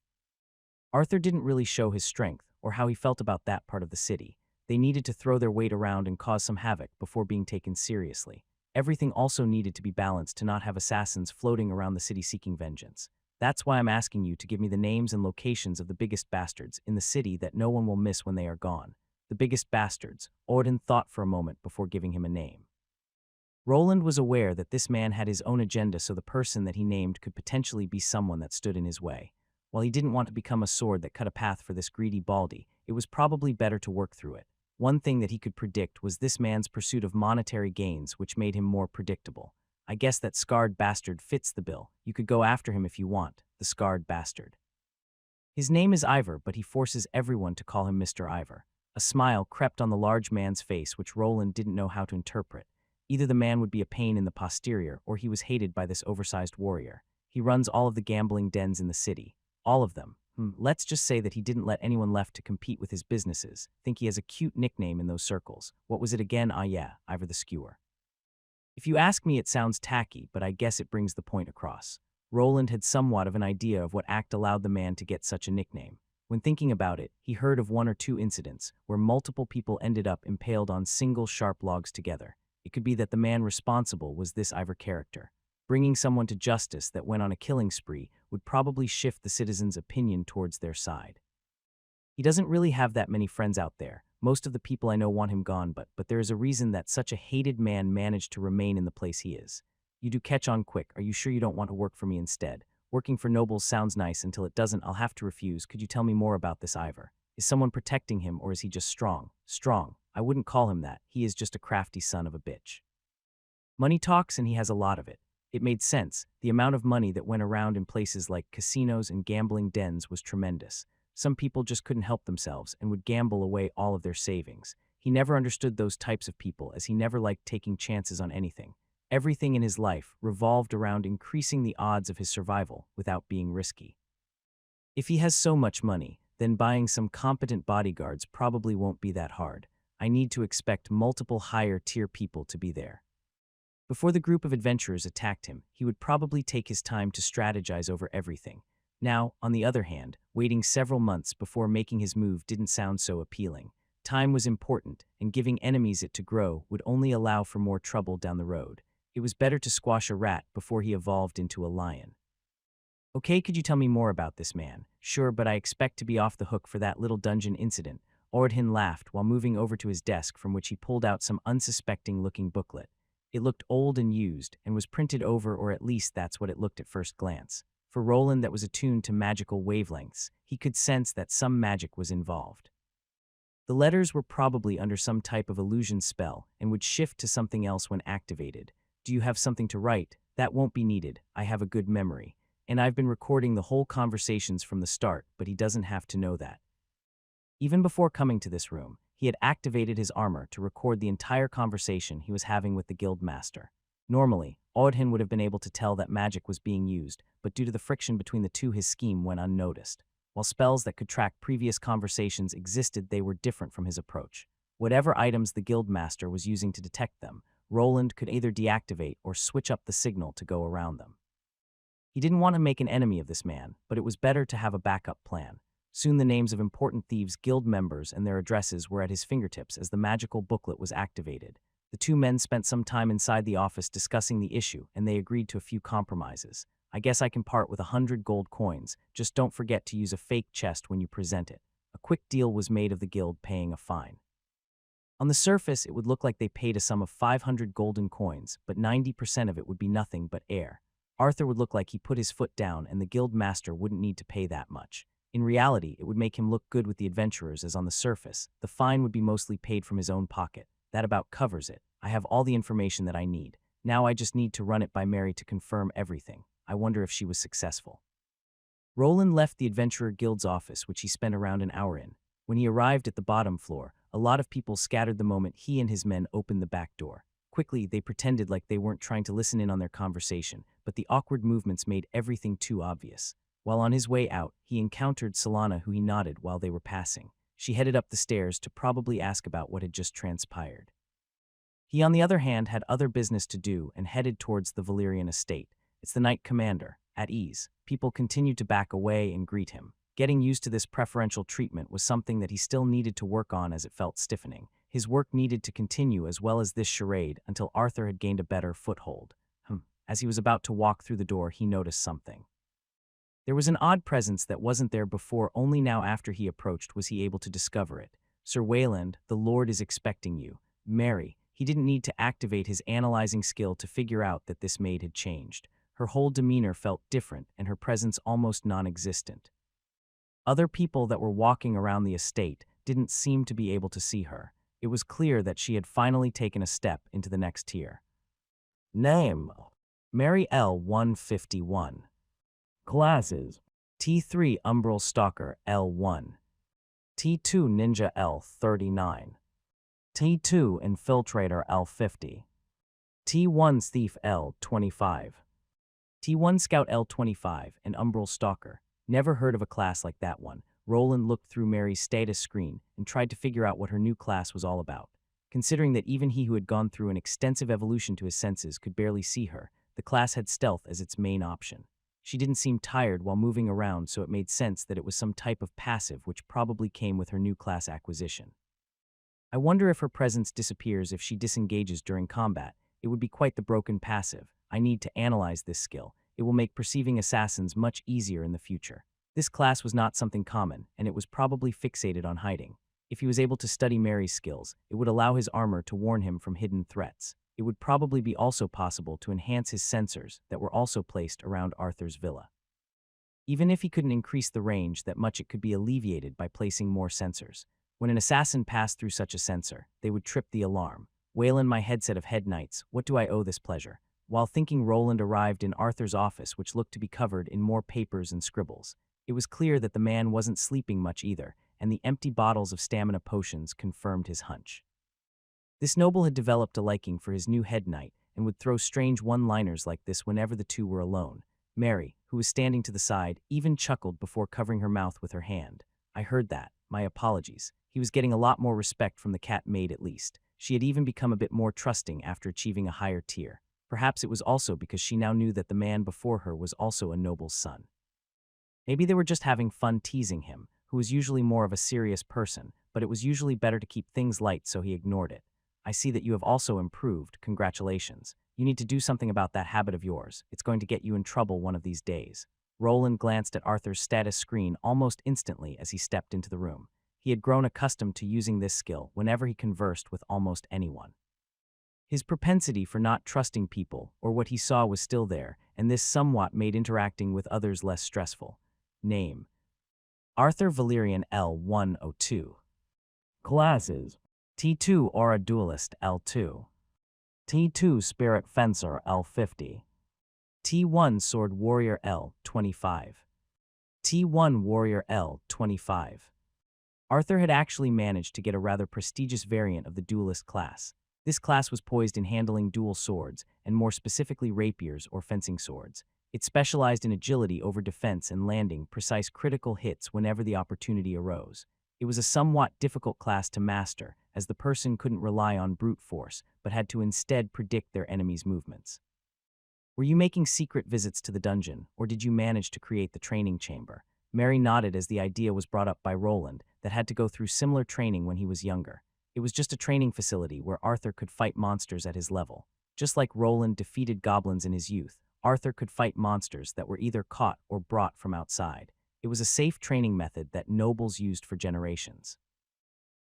Arthur didn't really show his strength or how he felt about that part of the city. They needed to throw their weight around and cause some havoc before being taken seriously. Everything also needed to be balanced to not have assassins floating around the city seeking vengeance. That's why I'm asking you to give me the names and locations of the biggest bastards in the city that no one will miss when they are gone. The biggest bastards. Odin thought for a moment before giving him a name. Roland was aware that this man had his own agenda, so the person that he named could potentially be someone that stood in his way. While he didn't want to become a sword that cut a path for this greedy baldy, it was probably better to work through it. One thing that he could predict was this man's pursuit of monetary gains, which made him more predictable. I guess that scarred bastard fits the bill. You could go after him if you want, the scarred bastard. His name is Ivor, but he forces everyone to call him Mr. Ivor. A smile crept on the large man's face, which Roland didn't know how to interpret. Either the man would be a pain in the posterior, or he was hated by this oversized warrior. He runs all of the gambling dens in the city. All of them. Let's just say that he didn't let anyone left to compete with his businesses. Think he has a cute nickname in those circles. What was it again? Ah yeah, Ivor the Skewer. If you ask me, it sounds tacky, but I guess it brings the point across. Roland had somewhat of an idea of what act allowed the man to get such a nickname. When thinking about it, he heard of one or two incidents where multiple people ended up impaled on single sharp logs together. It could be that the man responsible was this Ivor character. Bringing someone to justice that went on a killing spree would probably shift the citizens' opinion towards their side. He doesn't really have that many friends out there. Most of the people I know want him gone, but there is a reason that such a hated man managed to remain in the place he is. You do catch on quick. Are you sure you don't want to work for me instead? Working for nobles sounds nice until it doesn't. I'll have to refuse. Could you tell me more about this Ivor? Is someone protecting him, or is he just strong? Strong. I wouldn't call him that. He is just a crafty son of a bitch. Money talks, and he has a lot of it. It made sense. The amount of money that went around in places like casinos and gambling dens was tremendous. Some people just couldn't help themselves and would gamble away all of their savings. He never understood those types of people, as he never liked taking chances on anything. Everything in his life revolved around increasing the odds of his survival without being risky. If he has so much money, then buying some competent bodyguards probably won't be that hard. I need to expect multiple higher-tier people to be there. Before the group of adventurers attacked him, he would probably take his time to strategize over everything. Now, on the other hand, waiting several months before making his move didn't sound so appealing. Time was important, and giving enemies it to grow would only allow for more trouble down the road. It was better to squash a rat before he evolved into a lion. Okay, could you tell me more about this man? Sure, but I expect to be off the hook for that little dungeon incident. Ordhin laughed while moving over to his desk, from which he pulled out some unsuspecting-looking booklet. It looked old and used, and was printed over, or at least that's what it looked at first glance. For Roland, that was attuned to magical wavelengths, he could sense that some magic was involved. The letters were probably under some type of illusion spell and would shift to something else when activated. Do you have something to write? That won't be needed. I have a good memory. And I've been recording the whole conversations from the start, but he doesn't have to know that. Even before coming to this room, he had activated his armor to record the entire conversation he was having with the guild master. Normally, Ordhin would have been able to tell that magic was being used, but due to the friction between the two, his scheme went unnoticed. While spells that could track previous conversations existed, they were different from his approach. Whatever items the guild master was using to detect them, Roland could either deactivate or switch up the signal to go around them. He didn't want to make an enemy of this man, but it was better to have a backup plan. Soon the names of important thieves' guild members and their addresses were at his fingertips as the magical booklet was activated. The two men spent some time inside the office discussing the issue, and they agreed to a few compromises. I guess I can part with 100 gold coins, just don't forget to use a fake chest when you present it. A quick deal was made of the guild paying a fine. On the surface, it would look like they paid a sum of 500 golden coins, but 90% of it would be nothing but air. Arthur would look like he put his foot down, and the guild master wouldn't need to pay that much. In reality, it would make him look good with the adventurers, as on the surface, the fine would be mostly paid from his own pocket. That about covers it. I have all the information that I need. Now I just need to run it by Mary to confirm everything. I wonder if she was successful. Roland left the Adventurer Guild's office, which he spent around an hour in. When he arrived at the bottom floor, a lot of people scattered the moment he and his men opened the back door. Quickly, they pretended like they weren't trying to listen in on their conversation, but the awkward movements made everything too obvious. While on his way out, he encountered Salana, who he nodded while they were passing. She headed up the stairs to probably ask about what had just transpired. He, on the other hand, had other business to do and headed towards the Valyrian estate. It's the Knight Commander. At ease, people continued to back away and greet him. Getting used to this preferential treatment was something that he still needed to work on, as it felt stiffening. His work needed to continue, as well as this charade, until Arthur had gained a better foothold. As he was about to walk through the door, he noticed something. There was an odd presence that wasn't there before. Only now, after he approached, was he able to discover it. Sir Wayland, the Lord is expecting you. Mary. He didn't need to activate his analyzing skill to figure out that this maid had changed. Her whole demeanor felt different, and her presence almost non-existent. Other people that were walking around the estate didn't seem to be able to see her. It was clear that she had finally taken a step into the next tier. Name: Mary L. 151. Classes: T3 Umbral Stalker L1, T2 Ninja L39, T2 Infiltrator L50, T1 Thief L25, T1 Scout L25, and Umbral Stalker. Never heard of a class like that one. Roland looked through Mary's status screen and tried to figure out what her new class was all about. Considering that even he who had gone through an extensive evolution to his senses could barely see her, the class had stealth as its main option. She didn't seem tired while moving around, so it made sense that it was some type of passive which probably came with her new class acquisition. I wonder if her presence disappears if she disengages during combat. It would be quite the broken passive. I need to analyze this skill. It will make perceiving assassins much easier in the future. This class was not something common, and it was probably fixated on hiding. If he was able to study Mary's skills, it would allow his armor to warn him from hidden threats. It would probably be also possible to enhance his sensors that were also placed around Arthur's villa. Even if he couldn't increase the range that much, it could be alleviated by placing more sensors. When an assassin passed through such a sensor, they would trip the alarm. Wail in my headset of head knights, what do I owe this pleasure? While thinking, Roland arrived in Arthur's office, which looked to be covered in more papers and scribbles. It was clear that the man wasn't sleeping much either, and the empty bottles of stamina potions confirmed his hunch. This noble had developed a liking for his new head knight and would throw strange one-liners like this whenever the two were alone. Mary, who was standing to the side, even chuckled before covering her mouth with her hand. I heard that. My apologies. He was getting a lot more respect from the cat maid at least. She had even become a bit more trusting after achieving a higher tier. Perhaps it was also because she now knew that the man before her was also a noble's son. Maybe they were just having fun teasing him, who was usually more of a serious person, but it was usually better to keep things light, so he ignored it. I see that you have also improved. Congratulations. You need to do something about that habit of yours. It's going to get you in trouble one of these days. Roland glanced at Arthur's status screen almost instantly as he stepped into the room. He had grown accustomed to using this skill whenever he conversed with almost anyone. His propensity for not trusting people or what he saw was still there, and this somewhat made interacting with others less stressful. Name: Arthur Valerian L102. Classes: T2 Aura Duelist L2, T2 Spirit Fencer L50, T1 Sword Warrior L25, T1 Warrior L25. Arthur had actually managed to get a rather prestigious variant of the duelist class. This class was poised in handling dual swords, and more specifically rapiers or fencing swords. It specialized in agility over defense and landing precise critical hits whenever the opportunity arose. It was a somewhat difficult class to master, as the person couldn't rely on brute force, but had to instead predict their enemy's movements. Were you making secret visits to the dungeon, or did you manage to create the training chamber? Mary nodded as the idea was brought up by Roland that had to go through similar training when he was younger. It was just a training facility where Arthur could fight monsters at his level. Just like Roland defeated goblins in his youth, Arthur could fight monsters that were either caught or brought from outside. It was a safe training method that nobles used for generations.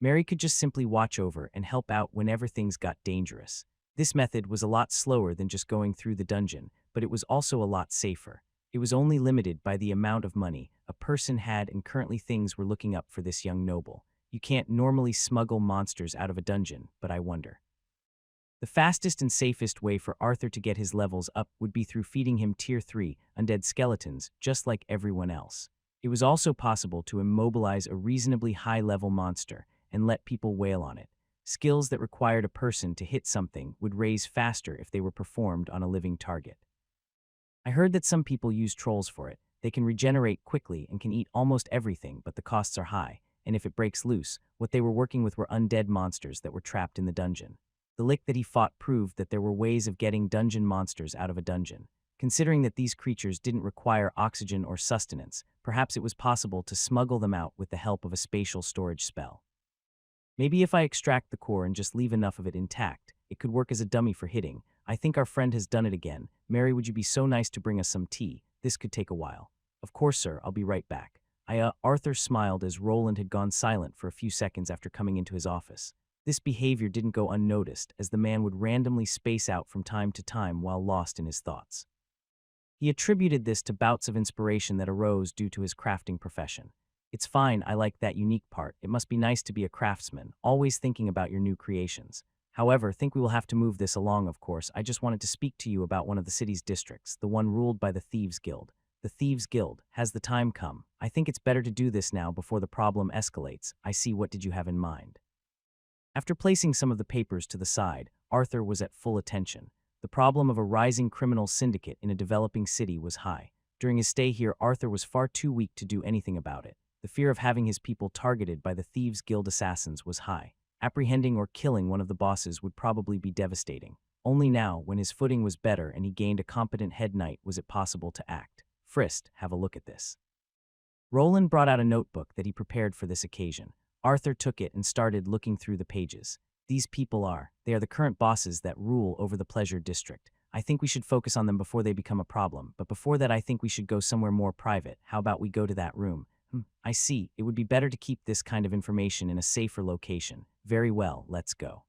Mary could just simply watch over and help out whenever things got dangerous. This method was a lot slower than just going through the dungeon, but it was also a lot safer. It was only limited by the amount of money a person had, and currently things were looking up for this young noble. You can't normally smuggle monsters out of a dungeon, but I wonder. The fastest and safest way for Arthur to get his levels up would be through feeding him Tier 3 undead skeletons, just like everyone else. It was also possible to immobilize a reasonably high-level monster and let people wail on it. Skills that required a person to hit something would raise faster if they were performed on a living target. I heard that some people use trolls for it. They can regenerate quickly and can eat almost everything, but the costs are high, and if it breaks loose, what they were working with were undead monsters that were trapped in the dungeon. The lick that he fought proved that there were ways of getting dungeon monsters out of a dungeon. Considering that these creatures didn't require oxygen or sustenance, perhaps it was possible to smuggle them out with the help of a spatial storage spell. Maybe if I extract the core and just leave enough of it intact, it could work as a dummy for hitting. I think our friend has done it again. Mary, would you be so nice to bring us some tea? This could take a while. Of course, sir, I'll be right back. Arthur smiled as Roland had gone silent for a few seconds after coming into his office. This behavior didn't go unnoticed, as the man would randomly space out from time to time while lost in his thoughts. He attributed this to bouts of inspiration that arose due to his crafting profession. It's fine, I like that unique part. It must be nice to be a craftsman, always thinking about your new creations. However, think we will have to move this along, of course. I just wanted to speak to you about one of the city's districts, the one ruled by the Thieves' Guild. The Thieves Guild. Has the time come? I think it's better to do this now before the problem escalates. I see. What did you have in mind? After placing some of the papers to the side, Arthur was at full attention. The problem of a rising criminal syndicate in a developing city was high. During his stay here, Arthur was far too weak to do anything about it. The fear of having his people targeted by the Thieves Guild assassins was high. Apprehending or killing one of the bosses would probably be devastating. Only now, when his footing was better and he gained a competent head knight, was it possible to act. Frist, have a look at this. Roland brought out a notebook that he prepared for this occasion. Arthur took it and started looking through the pages. These people they are the current bosses that rule over the Pleasure District. I think we should focus on them before they become a problem, but before that I think we should go somewhere more private. How about we go to that room? I see. It would be better to keep this kind of information in a safer location. Very well, let's go.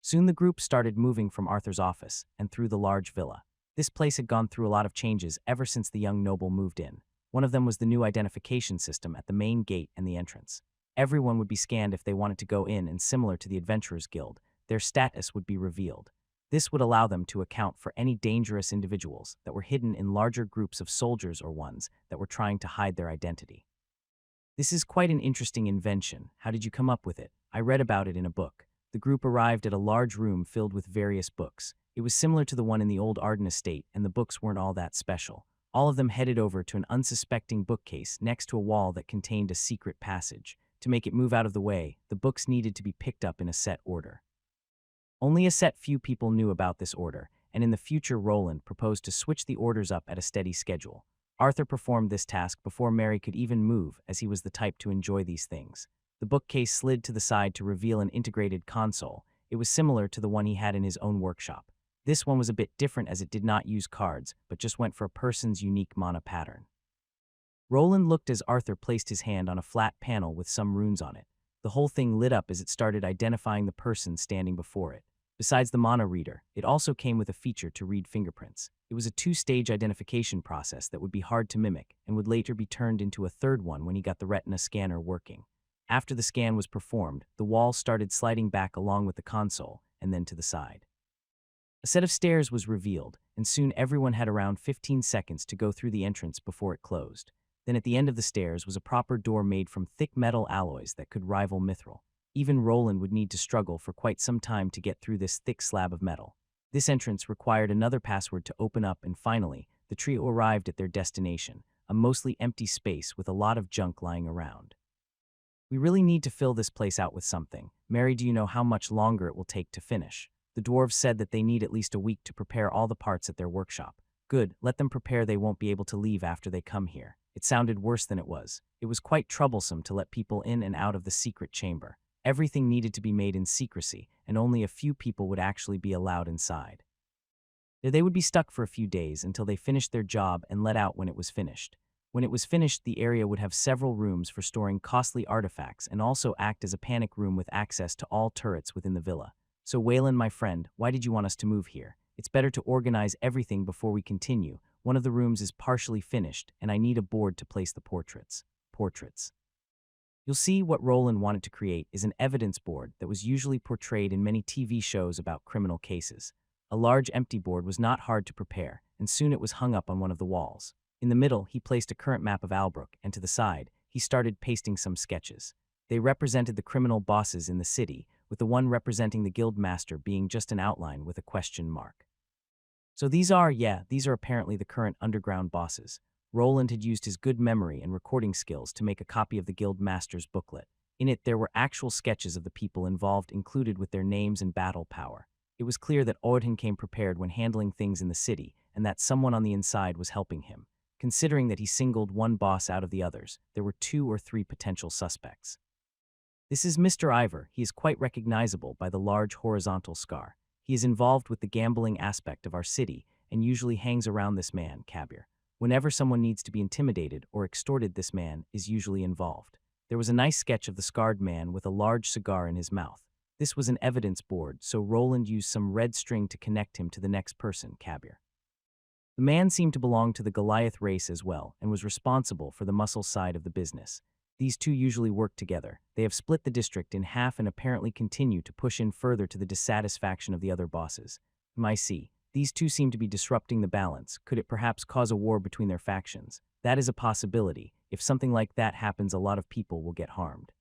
Soon the group started moving from Arthur's office and through the large villa. This place had gone through a lot of changes ever since the young noble moved in. One of them was the new identification system at the main gate and the entrance. Everyone would be scanned if they wanted to go in, and similar to the Adventurers Guild, their status would be revealed. This would allow them to account for any dangerous individuals that were hidden in larger groups of soldiers or ones that were trying to hide their identity. This is quite an interesting invention. How did you come up with it? I read about it in a book. The group arrived at a large room filled with various books. It was similar to the one in the old Arden estate, and the books weren't all that special. All of them headed over to an unsuspecting bookcase next to a wall that contained a secret passage. To make it move out of the way, the books needed to be picked up in a set order. Only a set few people knew about this order, and in the future Roland proposed to switch the orders up at a steady schedule. Arthur performed this task before Mary could even move, as he was the type to enjoy these things. The bookcase slid to the side to reveal an integrated console. It was similar to the one he had in his own workshop. This one was a bit different as it did not use cards, but just went for a person's unique mana pattern. Roland looked as Arthur placed his hand on a flat panel with some runes on it. The whole thing lit up as it started identifying the person standing before it. Besides the mana reader, it also came with a feature to read fingerprints. It was a two-stage identification process that would be hard to mimic and would later be turned into a third one when he got the retina scanner working. After the scan was performed, the wall started sliding back along with the console and then to the side. A set of stairs was revealed, and soon everyone had around 15 seconds to go through the entrance before it closed. Then at the end of the stairs was a proper door made from thick metal alloys that could rival mithril. Even Roland would need to struggle for quite some time to get through this thick slab of metal. This entrance required another password to open up, and finally, the trio arrived at their destination, a mostly empty space with a lot of junk lying around. We really need to fill this place out with something. Mary, do you know how much longer it will take to finish? The dwarves said that they need at least a week to prepare all the parts at their workshop. Good, let them prepare. They won't be able to leave after they come here. It sounded worse than it was. It was quite troublesome to let people in and out of the secret chamber. Everything needed to be made in secrecy, and only a few people would actually be allowed inside. There they would be stuck for a few days until they finished their job and let out when it was finished. When it was finished, the area would have several rooms for storing costly artifacts and also act as a panic room with access to all turrets within the villa. So Wayland, my friend, why did you want us to move here? It's better to organize everything before we continue. One of the rooms is partially finished, and I need a board to place the portraits. You'll see what Roland wanted to create is an evidence board that was usually portrayed in many TV shows about criminal cases. A large empty board was not hard to prepare, and soon it was hung up on one of the walls. In the middle, he placed a current map of Albrook, and to the side, he started pasting some sketches. They represented the criminal bosses in the city, with the one representing the guild master being just an outline with a question mark. So these are apparently the current underground bosses. Roland had used his good memory and recording skills to make a copy of the guild master's booklet. In it, there were actual sketches of the people involved included with their names and battle power. It was clear that Odin came prepared when handling things in the city, and that someone on the inside was helping him. Considering that he singled one boss out of the others, there were 2 or 3 potential suspects. This is Mr. Ivor. He is quite recognizable by the large horizontal scar. He is involved with the gambling aspect of our city and usually hangs around this man, Cabier. Whenever someone needs to be intimidated or extorted, this man is usually involved. There was a nice sketch of the scarred man with a large cigar in his mouth. This was an evidence board, so Roland used some red string to connect him to the next person, Cabier. The man seemed to belong to the Goliath race as well and was responsible for the muscle side of the business. These two usually work together. They have split the district in half and apparently continue to push in further to the dissatisfaction of the other bosses. I see. These two seem to be disrupting the balance. Could it perhaps cause a war between their factions? That is a possibility. If something like that happens, a lot of people will get harmed.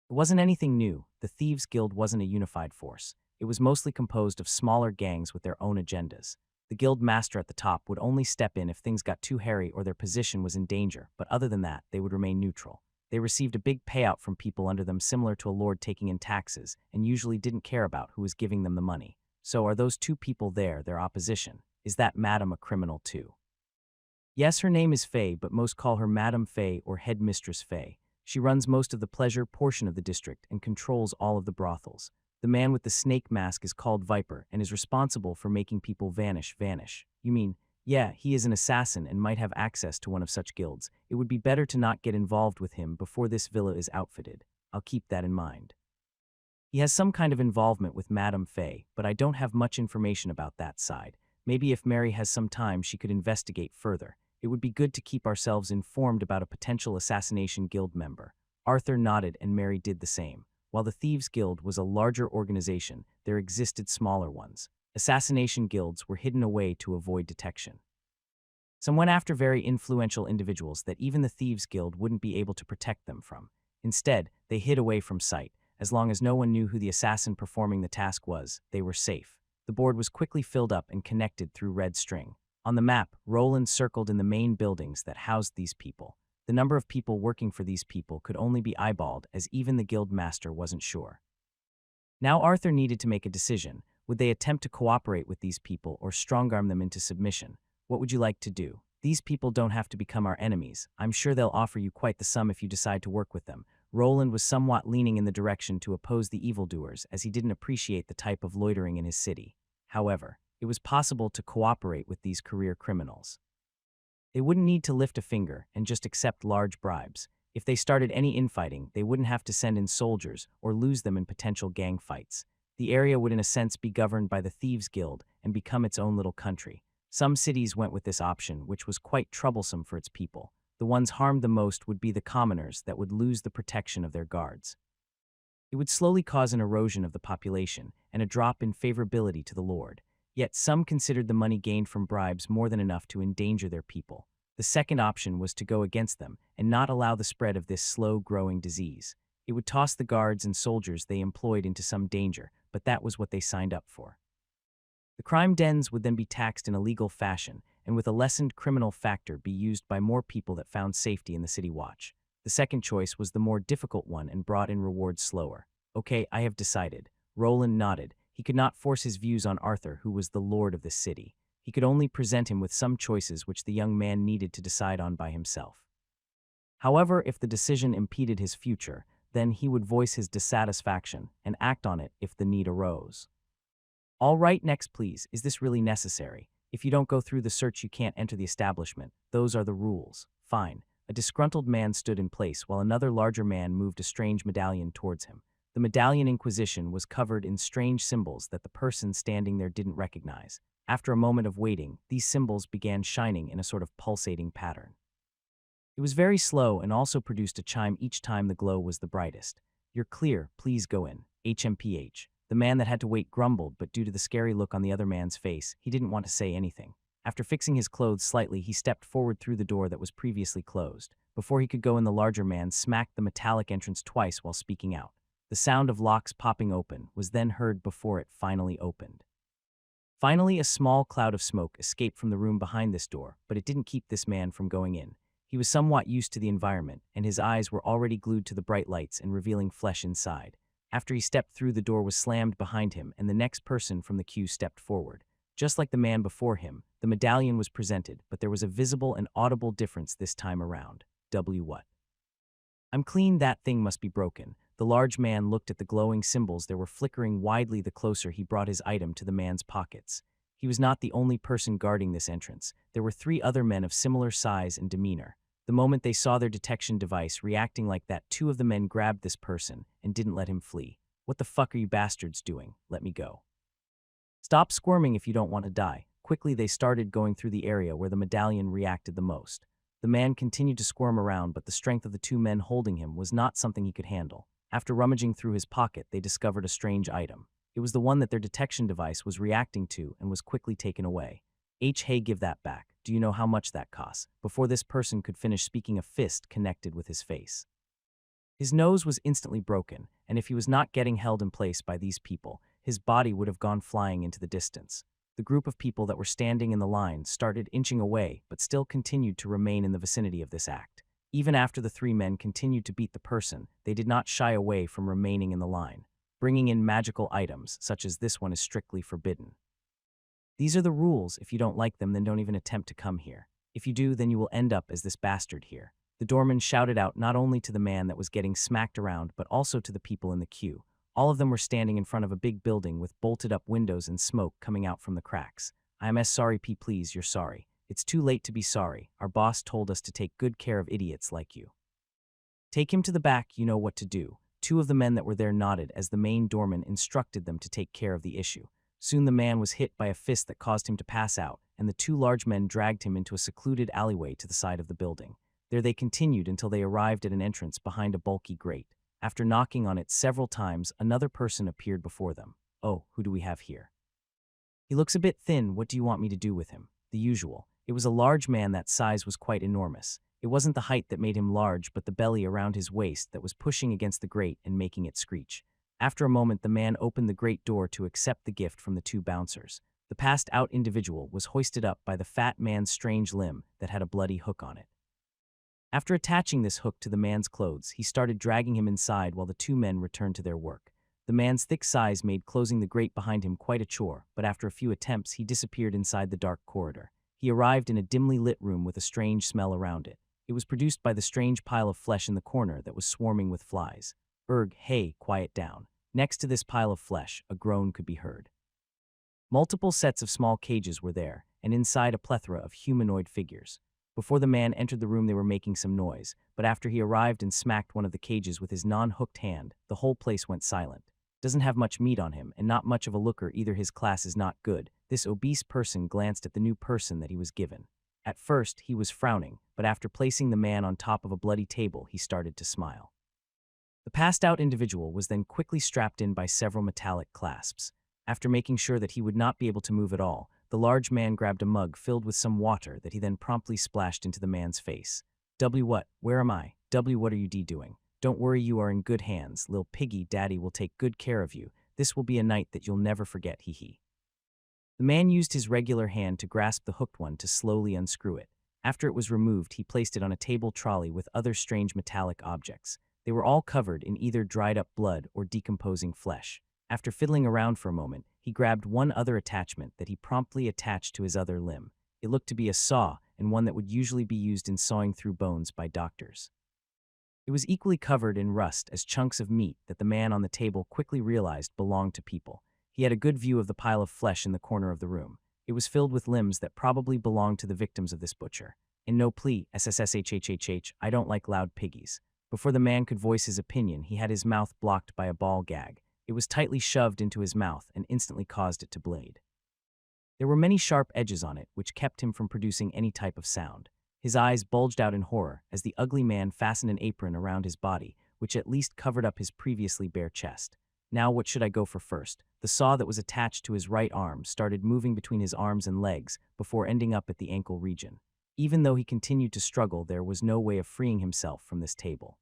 It wasn't anything new. The Thieves' Guild wasn't a unified force. It was mostly composed of smaller gangs with their own agendas. The guild master at the top would only step in if things got too hairy or their position was in danger, but other than that, they would remain neutral. They received a big payout from people under them, similar to a lord taking in taxes, and usually didn't care about who was giving them the money. So are those two people there their opposition? Is that madam a criminal too? Yes, her name is Faye, but most call her Madam Faye or Headmistress Faye. She runs most of the pleasure portion of the district and controls all of the brothels. The man with the snake mask is called Viper and is responsible for making people vanish. You mean, yeah, he is an assassin and might have access to one of such guilds. It would be better to not get involved with him before this villa is outfitted. I'll keep that in mind. He has some kind of involvement with Madame Faye, but I don't have much information about that side. Maybe if Mary has some time, she could investigate further. It would be good to keep ourselves informed about a potential assassination guild member. Arthur nodded and Mary did the same. While the Thieves' Guild was a larger organization, there existed smaller ones. Assassination guilds were hidden away to avoid detection. Some went after very influential individuals that even the Thieves' Guild wouldn't be able to protect them from. Instead, they hid away from sight. As long as no one knew who the assassin performing the task was, they were safe. The board was quickly filled up and connected through red string. On the map, Roland circled in the main buildings that housed these people. The number of people working for these people could only be eyeballed, as even the guild master wasn't sure. Now Arthur needed to make a decision. Would they attempt to cooperate with these people or strongarm them into submission? What would you like to do? These people don't have to become our enemies. I'm sure they'll offer you quite the sum if you decide to work with them. Roland was somewhat leaning in the direction to oppose the evildoers, as he didn't appreciate the type of loitering in his city. However, it was possible to cooperate with these career criminals. They wouldn't need to lift a finger and just accept large bribes. If they started any infighting, they wouldn't have to send in soldiers or lose them in potential gang fights. The area would in a sense be governed by the Thieves' Guild and become its own little country. Some cities went with this option, which was quite troublesome for its people. The ones harmed the most would be the commoners that would lose the protection of their guards. It would slowly cause an erosion of the population and a drop in favorability to the lord. Yet some considered the money gained from bribes more than enough to endanger their people. The second option was to go against them and not allow the spread of this slow-growing disease. It would toss the guards and soldiers they employed into some danger, but that was what they signed up for. The crime dens would then be taxed in a legal fashion, and with a lessened criminal factor be used by more people that found safety in the city watch. The second choice was the more difficult one and brought in rewards slower. Okay, I have decided. Roland nodded. He could not force his views on Arthur, who was the lord of the city. He could only present him with some choices which the young man needed to decide on by himself. However, if the decision impeded his future, then he would voice his dissatisfaction and act on it if the need arose. All right, next please. Is this really necessary? If you don't go through the search, you can't enter the establishment. Those are the rules. Fine. A disgruntled man stood in place while another larger man moved a strange medallion towards him. The medallion inquisition was covered in strange symbols that the person standing there didn't recognize. After a moment of waiting, these symbols began shining in a sort of pulsating pattern. It was very slow and also produced a chime each time the glow was the brightest. You're clear, please go in. HMPH. The man that had to wait grumbled, but due to the scary look on the other man's face, he didn't want to say anything. After fixing his clothes slightly, he stepped forward through the door that was previously closed. Before he could go in, the larger man smacked the metallic entrance twice while speaking out. The sound of locks popping open was then heard before it finally opened. Finally, a small cloud of smoke escaped from the room behind this door, but it didn't keep this man from going in. He was somewhat used to the environment, and his eyes were already glued to the bright lights and revealing flesh inside. After he stepped through, the door was slammed behind him, and the next person from the queue stepped forward. Just like the man before him, the medallion was presented, but there was a visible and audible difference this time around. What? I'm clean, that thing must be broken. The large man looked at the glowing symbols that were flickering widely the closer he brought his item to the man's pockets. He was not the only person guarding this entrance. There were 3 other men of similar size and demeanor. The moment they saw their detection device reacting like that, 2 of the men grabbed this person and didn't let him flee. What the fuck are you bastards doing? Let me go. Stop squirming if you don't want to die. Quickly they started going through the area where the medallion reacted the most. The man continued to squirm around, but the strength of the 2 men holding him was not something he could handle. After rummaging through his pocket, they discovered a strange item. It was the one that their detection device was reacting to and was quickly taken away. Hey, give that back. Do you know how much that costs? Before this person could finish speaking, a fist connected with his face. His nose was instantly broken, and if he was not getting held in place by these people, his body would have gone flying into the distance. The group of people that were standing in the line started inching away, but still continued to remain in the vicinity of this act. Even after the three men continued to beat the person, they did not shy away from remaining in the line. Bringing in magical items, such as this one, is strictly forbidden. These are the rules. If you don't like them, then don't even attempt to come here. If you do, then you will end up as this bastard here. The doorman shouted out not only to the man that was getting smacked around, but also to the people in the queue. All of them were standing in front of a big building with bolted-up windows and smoke coming out from the cracks. I am sorry, please, you're sorry. It's too late to be sorry. Our boss told us to take good care of idiots like you. Take him to the back, you know what to do. Two of the men that were there nodded as the main doorman instructed them to take care of the issue. Soon the man was hit by a fist that caused him to pass out, and the two large men dragged him into a secluded alleyway to the side of the building. There they continued until they arrived at an entrance behind a bulky grate. After knocking on it several times, another person appeared before them. Oh, who do we have here? He looks a bit thin. What do you want me to do with him? The usual. It was a large man. That size was quite enormous. It wasn't the height that made him large, but the belly around his waist that was pushing against the grate and making it screech. After a moment, the man opened the grate door to accept the gift from the two bouncers. The passed-out individual was hoisted up by the fat man's strange limb that had a bloody hook on it. After attaching this hook to the man's clothes, he started dragging him inside while the two men returned to their work. The man's thick size made closing the grate behind him quite a chore, but after a few attempts, he disappeared inside the dark corridor. He arrived in a dimly lit room with a strange smell around it. It was produced by the strange pile of flesh in the corner that was swarming with flies. Hey, quiet down. Next to this pile of flesh, a groan could be heard. Multiple sets of small cages were there, and inside a plethora of humanoid figures. Before the man entered the room, they were making some noise, but after he arrived and smacked one of the cages with his non-hooked hand, the whole place went silent. Doesn't have much meat on him, and not much of a looker either. His class is not good. This obese person glanced at the new person that he was given. At first, he was frowning, but after placing the man on top of a bloody table, he started to smile. The passed-out individual was then quickly strapped in by several metallic clasps. After making sure that he would not be able to move at all, the large man grabbed a mug filled with some water that he then promptly splashed into the man's face. What? Where am I? What are you doing? Don't worry, you are in good hands, lil piggy. Daddy will take good care of you. This will be a night that you'll never forget, hee. The man used his regular hand to grasp the hooked one to slowly unscrew it. After it was removed, he placed it on a table trolley with other strange metallic objects. They were all covered in either dried-up blood or decomposing flesh. After fiddling around for a moment, he grabbed one other attachment that he promptly attached to his other limb. It looked to be a saw, and one that would usually be used in sawing through bones by doctors. It was equally covered in rust as chunks of meat that the man on the table quickly realized belonged to people. He had a good view of the pile of flesh in the corner of the room. It was filled with limbs that probably belonged to the victims of this butcher. In no plea, SSSHHHH, I don't like loud piggies. Before the man could voice his opinion, he had his mouth blocked by a ball gag. It was tightly shoved into his mouth and instantly caused it to bleed. There were many sharp edges on it, which kept him from producing any type of sound. His eyes bulged out in horror as the ugly man fastened an apron around his body, which at least covered up his previously bare chest. Now what should I go for first? The saw that was attached to his right arm started moving between his arms and legs before ending up at the ankle region. Even though he continued to struggle, there was no way of freeing himself from this table.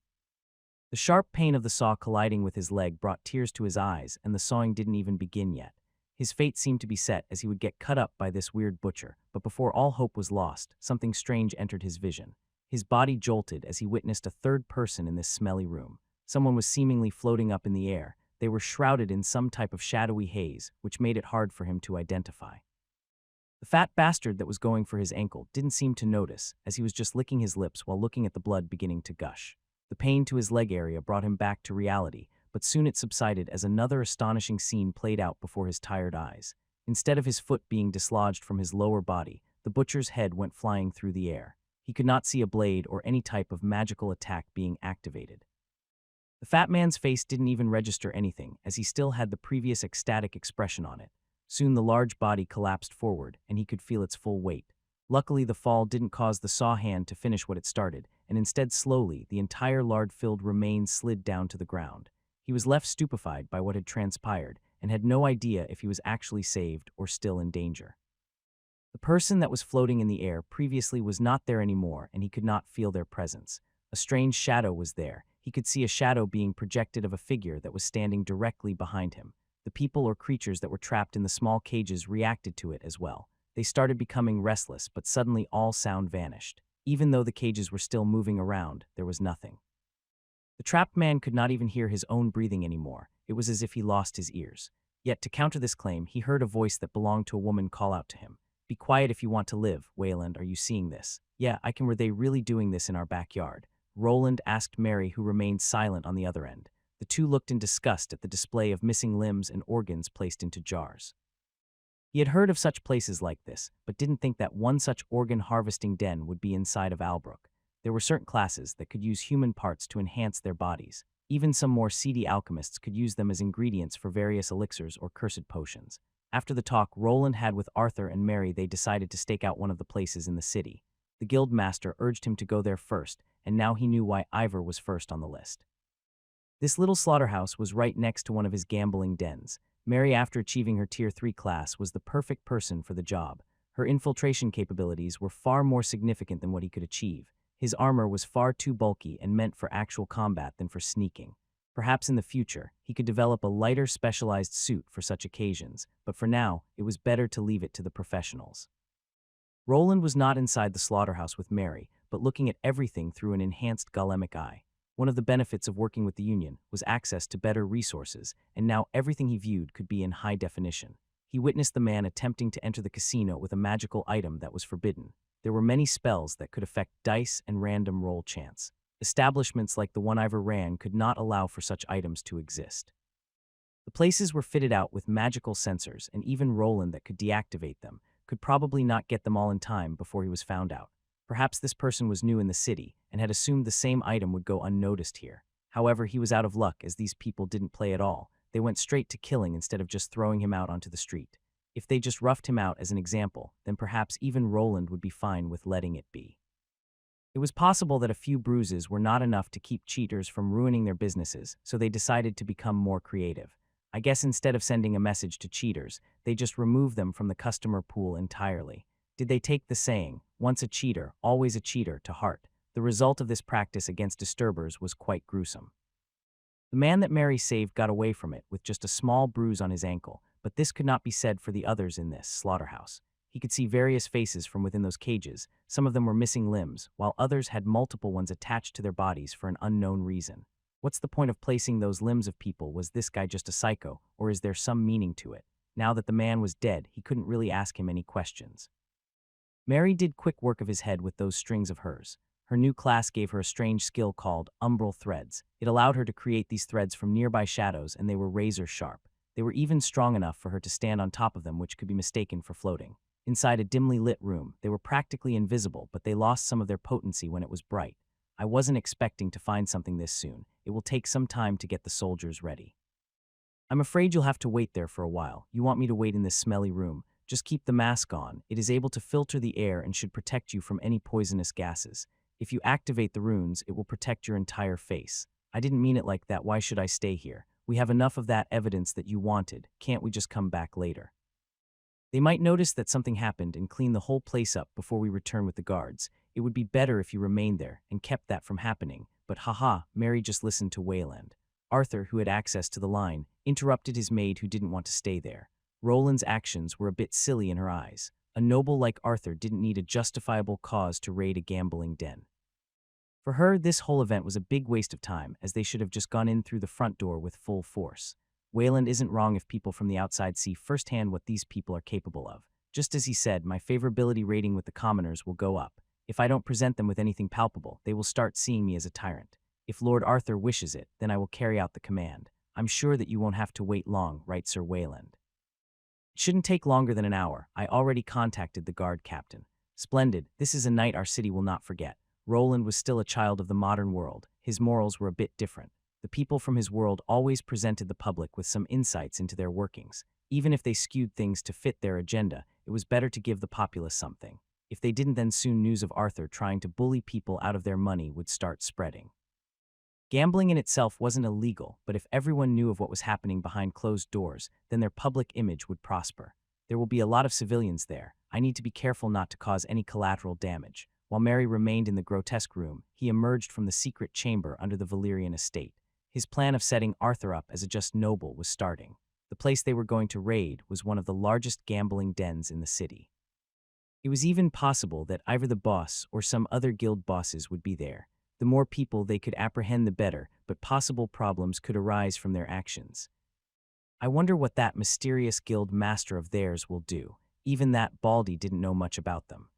The sharp pain of the saw colliding with his leg brought tears to his eyes, and the sawing didn't even begin yet. His fate seemed to be set as he would get cut up by this weird butcher, but before all hope was lost, something strange entered his vision. His body jolted as he witnessed a third person in this smelly room. Someone was seemingly floating up in the air. They were shrouded in some type of shadowy haze, which made it hard for him to identify. The fat bastard that was going for his ankle didn't seem to notice, as he was just licking his lips while looking at the blood beginning to gush. The pain to his leg area brought him back to reality, but soon it subsided as another astonishing scene played out before his tired eyes. Instead of his foot being dislodged from his lower body, the butcher's head went flying through the air. He could not see a blade or any type of magical attack being activated. The fat man's face didn't even register anything, as he still had the previous ecstatic expression on it. Soon the large body collapsed forward, and he could feel its full weight. Luckily, the fall didn't cause the saw hand to finish what it started, and instead slowly, the entire lard-filled remains slid down to the ground. He was left stupefied by what had transpired, and had no idea if he was actually saved or still in danger. The person that was floating in the air previously was not there anymore, and he could not feel their presence. A strange shadow was there. He could see a shadow being projected of a figure that was standing directly behind him. The people or creatures that were trapped in the small cages reacted to it as well. They started becoming restless, but suddenly all sound vanished. Even though the cages were still moving around, there was nothing. The trapped man could not even hear his own breathing anymore. It was as if he lost his ears. Yet, to counter this claim, he heard a voice that belonged to a woman call out to him. "Be quiet if you want to live, Wayland. Are you seeing this?" "Yeah, I can." "Were they really doing this in our backyard?" Roland asked Mary, who remained silent on the other end. The two looked in disgust at the display of missing limbs and organs placed into jars. He had heard of such places like this, but didn't think that one such organ-harvesting den would be inside of Albrook. There were certain classes that could use human parts to enhance their bodies. Even some more seedy alchemists could use them as ingredients for various elixirs or cursed potions. After the talk Roland had with Arthur and Mary, they decided to stake out one of the places in the city. The guild master urged him to go there first, and now he knew why Ivor was first on the list. This little slaughterhouse was right next to one of his gambling dens. Mary, after achieving her Tier 3 class, was the perfect person for the job. Her infiltration capabilities were far more significant than what he could achieve. His armor was far too bulky and meant for actual combat than for sneaking. Perhaps in the future, he could develop a lighter, specialized suit for such occasions, but for now, it was better to leave it to the professionals. Roland was not inside the slaughterhouse with Mary, but looking at everything through an enhanced golemic eye. One of the benefits of working with the Union was access to better resources, and now everything he viewed could be in high definition. He witnessed the man attempting to enter the casino with a magical item that was forbidden. There were many spells that could affect dice and random roll chance. Establishments like the one Ivor ran could not allow for such items to exist. The places were fitted out with magical sensors, and even Roland that could deactivate them could probably not get them all in time before he was found out. Perhaps this person was new in the city and had assumed the same item would go unnoticed here. However, he was out of luck, as these people didn't play at all. They went straight to killing instead of just throwing him out onto the street. If they just roughed him out as an example, then perhaps even Roland would be fine with letting it be. It was possible that a few bruises were not enough to keep cheaters from ruining their businesses, so they decided to become more creative. I guess instead of sending a message to cheaters, they just removed them from the customer pool entirely. Did they take the saying, "Once a cheater, always a cheater," to heart? The result of this practice against disturbers was quite gruesome. The man that Mary saved got away from it with just a small bruise on his ankle, but this could not be said for the others in this slaughterhouse. He could see various faces from within those cages. Some of them were missing limbs, while others had multiple ones attached to their bodies for an unknown reason. What's the point of placing those limbs of people? Was this guy just a psycho, or is there some meaning to it? Now that the man was dead, he couldn't really ask him any questions. Mary did quick work of his head with those strings of hers. Her new class gave her a strange skill called umbral threads. It allowed her to create these threads from nearby shadows, and they were razor sharp. They were even strong enough for her to stand on top of them, which could be mistaken for floating. Inside a dimly lit room, they were practically invisible, but they lost some of their potency when it was bright. I wasn't expecting to find something this soon. It will take some time to get the soldiers ready. "I'm afraid you'll have to wait there for a while. You want me to wait in this smelly room? Just keep the mask on. It is able to filter the air and should protect you from any poisonous gases. If you activate the runes, it will protect your entire face." "I didn't mean it like that. Why should I stay here? We have enough of that evidence that you wanted. Can't we just come back later?" "They might notice that something happened and clean the whole place up before we return with the guards. It would be better if you remained there and kept that from happening." But haha, Mary just listened to Wayland. Arthur, who had access to the line, interrupted his maid who didn't want to stay there. Roland's actions were a bit silly in her eyes. A noble like Arthur didn't need a justifiable cause to raid a gambling den. For her, this whole event was a big waste of time, as they should have just gone in through the front door with full force. Wayland isn't wrong if people from the outside see firsthand what these people are capable of. Just as he said, my favorability rating with the commoners will go up. If I don't present them with anything palpable, they will start seeing me as a tyrant. If Lord Arthur wishes it, then I will carry out the command. I'm sure that you won't have to wait long, right, Sir Wayland? It shouldn't take longer than an hour. I already contacted the guard captain. Splendid. This is a night our city will not forget. Roland was still a child of the modern world. His morals were a bit different. The people from his world always presented the public with some insights into their workings. Even if they skewed things to fit their agenda, it was better to give the populace something. If they didn't, then soon news of Arthur trying to bully people out of their money would start spreading. Gambling in itself wasn't illegal, but if everyone knew of what was happening behind closed doors, then their public image would prosper. There will be a lot of civilians there. I need to be careful not to cause any collateral damage. While Mary remained in the grotesque room, he emerged from the secret chamber under the Valyrian estate. His plan of setting Arthur up as a just noble was starting. The place they were going to raid was one of the largest gambling dens in the city. It was even possible that Ivor the boss or some other guild bosses would be there. The more people they could apprehend the better, but possible problems could arise from their actions. I wonder what that mysterious guild master of theirs will do. Even that Baldy didn't know much about them.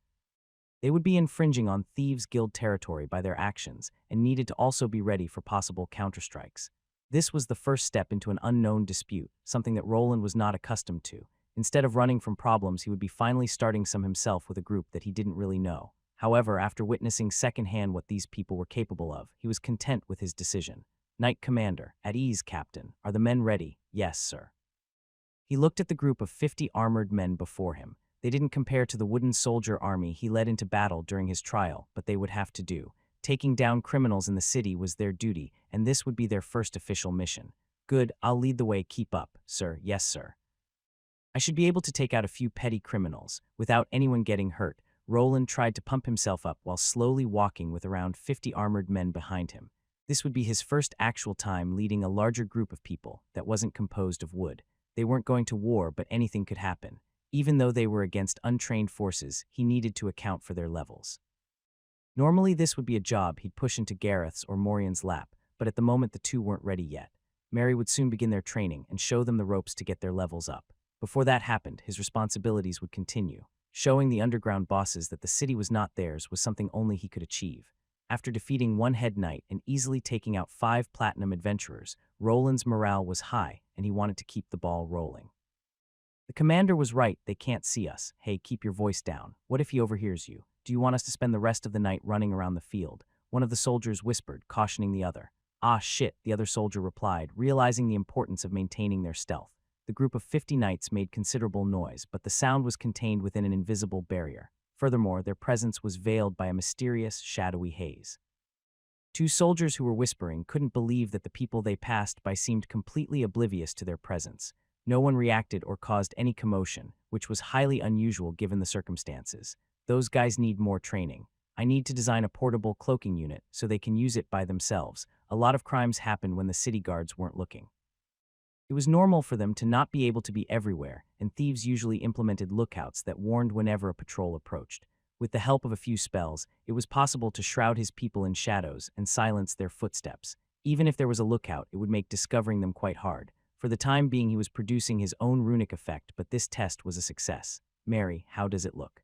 They would be infringing on Thieves' Guild territory by their actions and needed to also be ready for possible counterstrikes. This was the first step into an unknown dispute, something that Roland was not accustomed to. Instead of running from problems, he would be finally starting some himself with a group that he didn't really know. However, after witnessing secondhand what these people were capable of, he was content with his decision. Knight Commander, at ease, Captain. Are the men ready? Yes, sir. He looked at the group of 50 armored men before him. They didn't compare to the wooden soldier army he led into battle during his trial, but they would have to do. Taking down criminals in the city was their duty, and this would be their first official mission. Good, I'll lead the way. Keep up, sir. Yes, sir. I should be able to take out a few petty criminals, without anyone getting hurt. Roland tried to pump himself up while slowly walking with around 50 armored men behind him. This would be his first actual time leading a larger group of people that wasn't composed of wood. They weren't going to war, but anything could happen. Even though they were against untrained forces, he needed to account for their levels. Normally this would be a job he'd push into Gareth's or Morian's lap, but at the moment the two weren't ready yet. Mary would soon begin their training and show them the ropes to get their levels up. Before that happened, his responsibilities would continue. Showing the underground bosses that the city was not theirs was something only he could achieve. After defeating one head knight and easily taking out 5 platinum adventurers, Roland's morale was high, and he wanted to keep the ball rolling. The commander was right, they can't see us. Hey, keep your voice down. What if he overhears you? Do you want us to spend the rest of the night running around the field? One of the soldiers whispered, cautioning the other. Ah shit, the other soldier replied, realizing the importance of maintaining their stealth. The group of 50 knights made considerable noise, but the sound was contained within an invisible barrier. Furthermore, their presence was veiled by a mysterious, shadowy haze. 2 soldiers who were whispering couldn't believe that the people they passed by seemed completely oblivious to their presence. No one reacted or caused any commotion, which was highly unusual given the circumstances. Those guys need more training. I need to design a portable cloaking unit so they can use it by themselves. A lot of crimes happened when the city guards weren't looking. It was normal for them to not be able to be everywhere, and thieves usually implemented lookouts that warned whenever a patrol approached. With the help of a few spells, it was possible to shroud his people in shadows and silence their footsteps. Even if there was a lookout, it would make discovering them quite hard. For the time being, he was producing his own runic effect, but this test was a success. Mary, how does it look?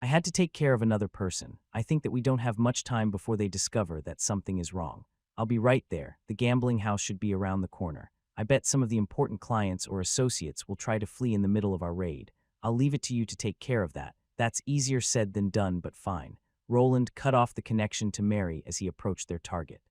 I had to take care of another person. I think that we don't have much time before they discover that something is wrong. I'll be right there. The gambling house should be around the corner. I bet some of the important clients or associates will try to flee in the middle of our raid. I'll leave it to you to take care of that. That's easier said than done, but fine. Roland cut off the connection to Mary as he approached their target.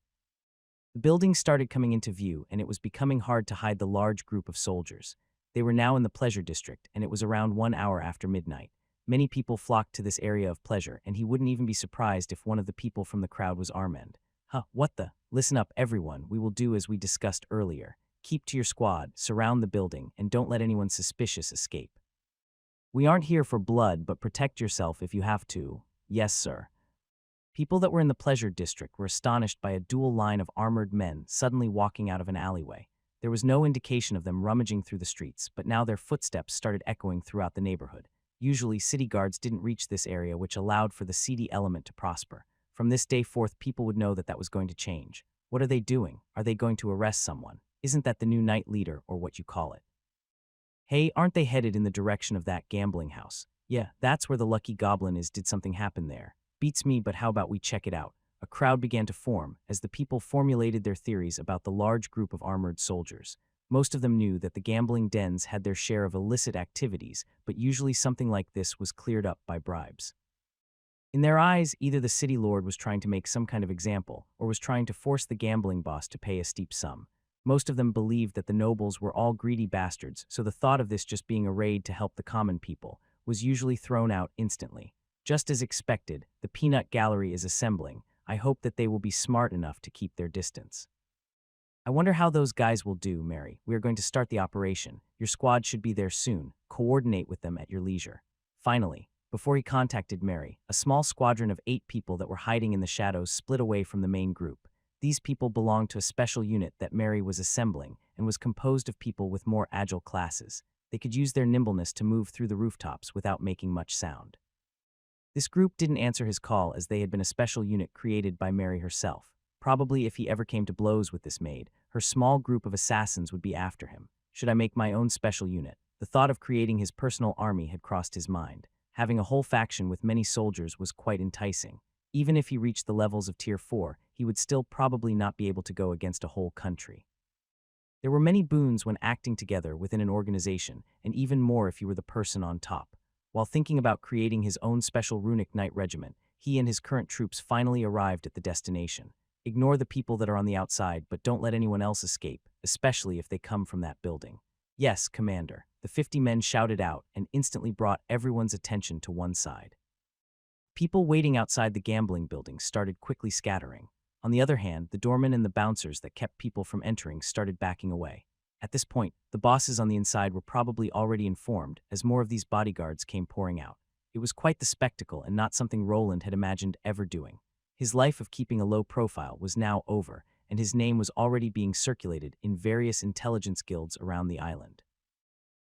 The building started coming into view, and it was becoming hard to hide the large group of soldiers. They were now in the pleasure district, and it was around 1 hour after midnight. Many people flocked to this area of pleasure, and he wouldn't even be surprised if one of the people from the crowd was Armand. What the? Listen up, everyone. We will do as we discussed earlier. Keep to your squad, surround the building, and don't let anyone suspicious escape. We aren't here for blood, but protect yourself if you have to. Yes, sir. People that were in the pleasure district were astonished by a dual line of armored men suddenly walking out of an alleyway. There was no indication of them rummaging through the streets, but now their footsteps started echoing throughout the neighborhood. Usually, city guards didn't reach this area, which allowed for the seedy element to prosper. From this day forth, people would know that that was going to change. What are they doing? Are they going to arrest someone? Isn't that the new night leader, or what you call it? Hey, aren't they headed in the direction of that gambling house? Yeah, that's where the lucky goblin is. Did something happen there? Beats me, but how about we check it out? A crowd began to form as the people formulated their theories about the large group of armored soldiers. Most of them knew that the gambling dens had their share of illicit activities, but usually something like this was cleared up by bribes. In their eyes, either the city lord was trying to make some kind of example, or was trying to force the gambling boss to pay a steep sum. Most of them believed that the nobles were all greedy bastards, so the thought of this just being a raid to help the common people was usually thrown out instantly. Just as expected, the peanut gallery is assembling. I hope that they will be smart enough to keep their distance. I wonder how those guys will do, Mary. We are going to start the operation. Your squad should be there soon. Coordinate with them at your leisure. Finally, before he contacted Mary, a small squadron of 8 people that were hiding in the shadows split away from the main group. These people belonged to a special unit that Mary was assembling and was composed of people with more agile classes. They could use their nimbleness to move through the rooftops without making much sound. This group didn't answer his call as they had been a special unit created by Mary herself. Probably if he ever came to blows with this maid, her small group of assassins would be after him. Should I make my own special unit? The thought of creating his personal army had crossed his mind. Having a whole faction with many soldiers was quite enticing. Even if he reached the levels of Tier 4, he would still probably not be able to go against a whole country. There were many boons when acting together within an organization, and even more if you were the person on top. While thinking about creating his own special Runic Knight regiment, he and his current troops finally arrived at the destination. Ignore the people that are on the outside, but don't let anyone else escape, especially if they come from that building. Yes, Commander, the 50 men shouted out and instantly brought everyone's attention to one side. People waiting outside the gambling building started quickly scattering. On the other hand, the doormen and the bouncers that kept people from entering started backing away. At this point, the bosses on the inside were probably already informed, as more of these bodyguards came pouring out. It was quite the spectacle and not something Roland had imagined ever doing. His life of keeping a low profile was now over, and his name was already being circulated in various intelligence guilds around the island.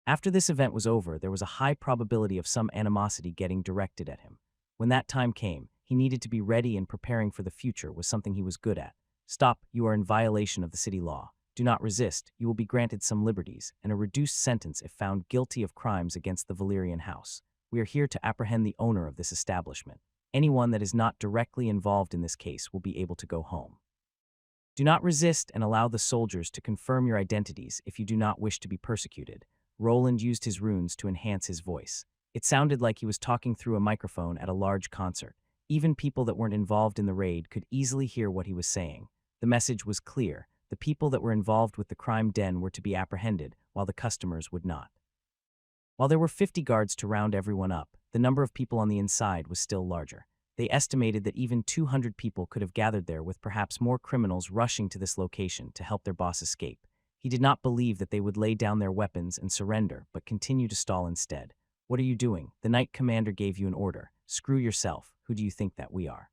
After this event was over, there was a high probability of some animosity getting directed at him. When that time came, he needed to be ready, and preparing for the future was something he was good at. Stop, you are in violation of the city law. Do not resist, you will be granted some liberties, and a reduced sentence if found guilty of crimes against the Valyrian house. We are here to apprehend the owner of this establishment. Anyone that is not directly involved in this case will be able to go home. Do not resist and allow the soldiers to confirm your identities if you do not wish to be persecuted. Roland used his runes to enhance his voice. It sounded like he was talking through a microphone at a large concert. Even people that weren't involved in the raid could easily hear what he was saying. The message was clear. The people that were involved with the crime den were to be apprehended, while the customers would not. While there were 50 guards to round everyone up, the number of people on the inside was still larger. They estimated that even 200 people could have gathered there, with perhaps more criminals rushing to this location to help their boss escape. He did not believe that they would lay down their weapons and surrender, but continue to stall instead. What are you doing? The Knight Commander gave you an order. Screw yourself. Who do you think that we are?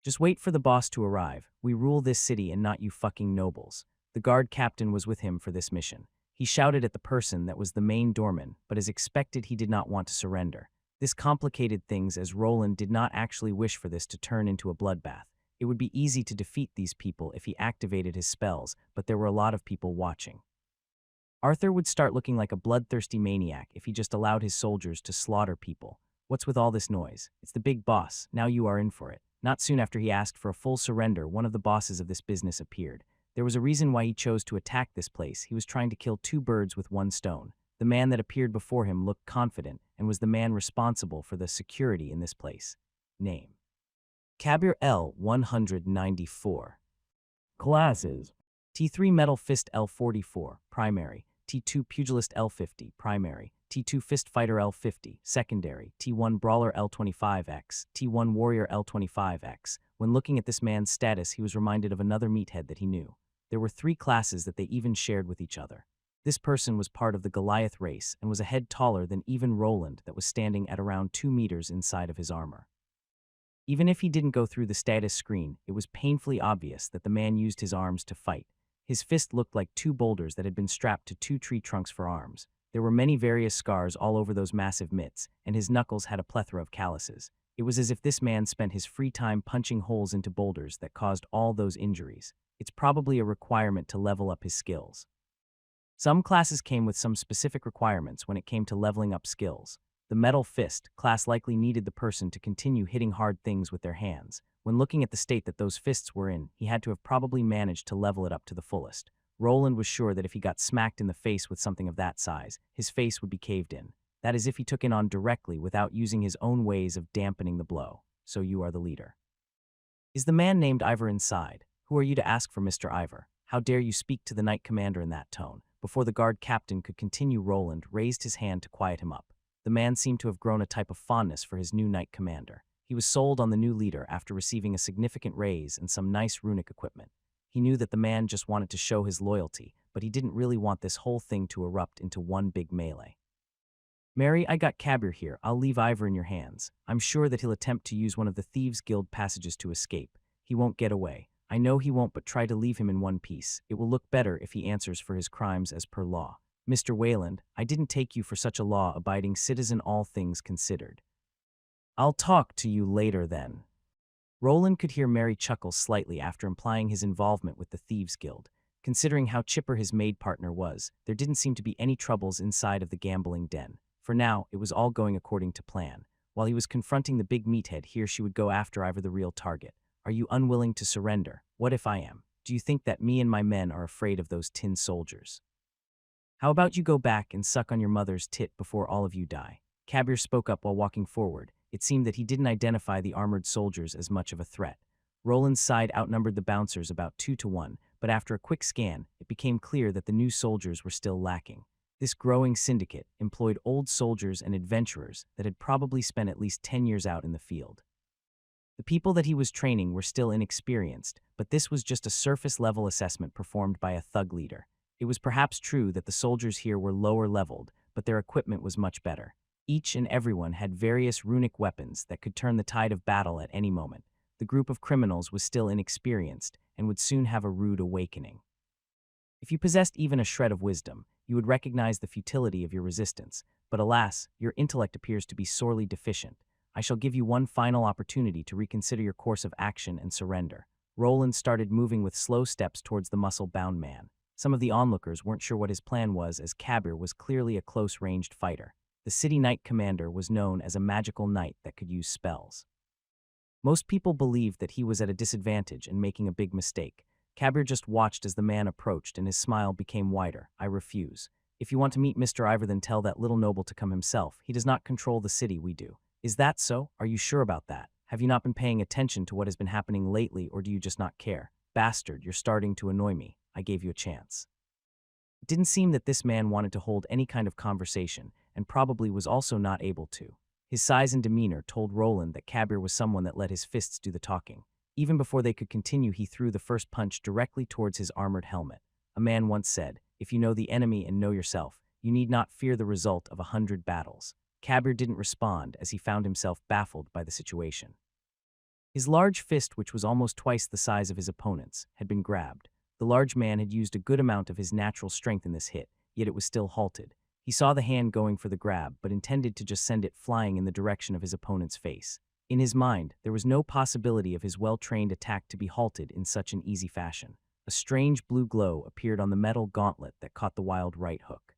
Just wait for the boss to arrive. We rule this city and not you fucking nobles. The guard captain was with him for this mission. He shouted at the person that was the main doorman, but as expected he did not want to surrender. This complicated things, as Roland did not actually wish for this to turn into a bloodbath. It would be easy to defeat these people if he activated his spells, but there were a lot of people watching. Arthur would start looking like a bloodthirsty maniac if he just allowed his soldiers to slaughter people. What's with all this noise? It's the big boss. Now you are in for it. Not soon after he asked for a full surrender, one of the bosses of this business appeared. There was a reason why he chose to attack this place. He was trying to kill 2 birds with 1 stone. The man that appeared before him looked confident and was the man responsible for the security in this place. Name: Cabier L194. Classes: T3 Metal Fist L44, primary. T2 Pugilist L50, primary. T2 Fist Fighter L50, secondary. T1 Brawler L25X, T1 Warrior L25X. When looking at this man's status, he was reminded of another meathead that he knew. There were 3 classes that they even shared with each other. This person was part of the Goliath race and was a head taller than even Roland, that was standing at around 2 meters inside of his armor. Even if he didn't go through the status screen, it was painfully obvious that the man used his arms to fight. His fist looked like 2 boulders that had been strapped to 2 tree trunks for arms. There were many various scars all over those massive mitts, and his knuckles had a plethora of calluses. It was as if this man spent his free time punching holes into boulders that caused all those injuries. It's probably a requirement to level up his skills. Some classes came with some specific requirements when it came to leveling up skills. The Metal Fist class likely needed the person to continue hitting hard things with their hands. When looking at the state that those fists were in, he had to have probably managed to level it up to the fullest. Roland was sure that if he got smacked in the face with something of that size, his face would be caved in. That is if he took it on directly without using his own ways of dampening the blow. So you are the leader. Is the man named Ivor inside? Who are you to ask for Mr. Ivor? How dare you speak to the Knight Commander in that tone? Before the guard captain could continue, Roland raised his hand to quiet him up. The man seemed to have grown a type of fondness for his new Knight Commander. He was sold on the new leader after receiving a significant raise and some nice runic equipment. He knew that the man just wanted to show his loyalty, but he didn't really want this whole thing to erupt into one big melee. Mary, I got Cabier here. I'll leave Ivor in your hands. I'm sure that he'll attempt to use one of the Thieves' Guild passages to escape. He won't get away. I know he won't, but try to leave him in one piece. It will look better if he answers for his crimes as per law. Mr. Wayland, I didn't take you for such a law-abiding citizen, all things considered. I'll talk to you later then. Roland could hear Mary chuckle slightly after implying his involvement with the Thieves' Guild. Considering how chipper his maid partner was, there didn't seem to be any troubles inside of the gambling den. For now, it was all going according to plan. While he was confronting the big meathead, here she would go after Ivor, the real target. Are you unwilling to surrender? What if I am? Do you think that me and my men are afraid of those tin soldiers? How about you go back and suck on your mother's tit before all of you die? Cabier spoke up while walking forward. It seemed that he didn't identify the armored soldiers as much of a threat. Roland's side outnumbered the bouncers about 2-1, but after a quick scan, it became clear that the new soldiers were still lacking. This growing syndicate employed old soldiers and adventurers that had probably spent at least 10 years out in the field. The people that he was training were still inexperienced, but this was just a surface-level assessment performed by a thug leader. It was perhaps true that the soldiers here were lower-leveled, but their equipment was much better. Each and everyone had various runic weapons that could turn the tide of battle at any moment. The group of criminals was still inexperienced and would soon have a rude awakening. If you possessed even a shred of wisdom, you would recognize the futility of your resistance, but alas, your intellect appears to be sorely deficient. I shall give you one final opportunity to reconsider your course of action and surrender. Roland started moving with slow steps towards the muscle-bound man. Some of the onlookers weren't sure what his plan was, as Cabier was clearly a close-ranged fighter. The city knight commander was known as a magical knight that could use spells. Most people believed that he was at a disadvantage and making a big mistake. Cabier just watched as the man approached, and his smile became wider. I refuse. If you want to meet Mr. Ivor, then tell that little noble to come himself. He does not control the city, we do. Is that so? Are you sure about that? Have you not been paying attention to what has been happening lately, or do you just not care? Bastard, you're starting to annoy me. I gave you a chance. It didn't seem that this man wanted to hold any kind of conversation, and probably was also not able to. His size and demeanor told Roland that Cabier was someone that let his fists do the talking. Even before they could continue, he threw the first punch directly towards his armored helmet. A man once said, if you know the enemy and know yourself, you need not fear the result of 100 battles. Cabier didn't respond as he found himself baffled by the situation. His large fist, which was almost twice the size of his opponent's, had been grabbed. The large man had used a good amount of his natural strength in this hit, yet it was still halted. He saw the hand going for the grab, but intended to just send it flying in the direction of his opponent's face. In his mind, there was no possibility of his well-trained attack to be halted in such an easy fashion. A strange blue glow appeared on the metal gauntlet that caught the wild right hook.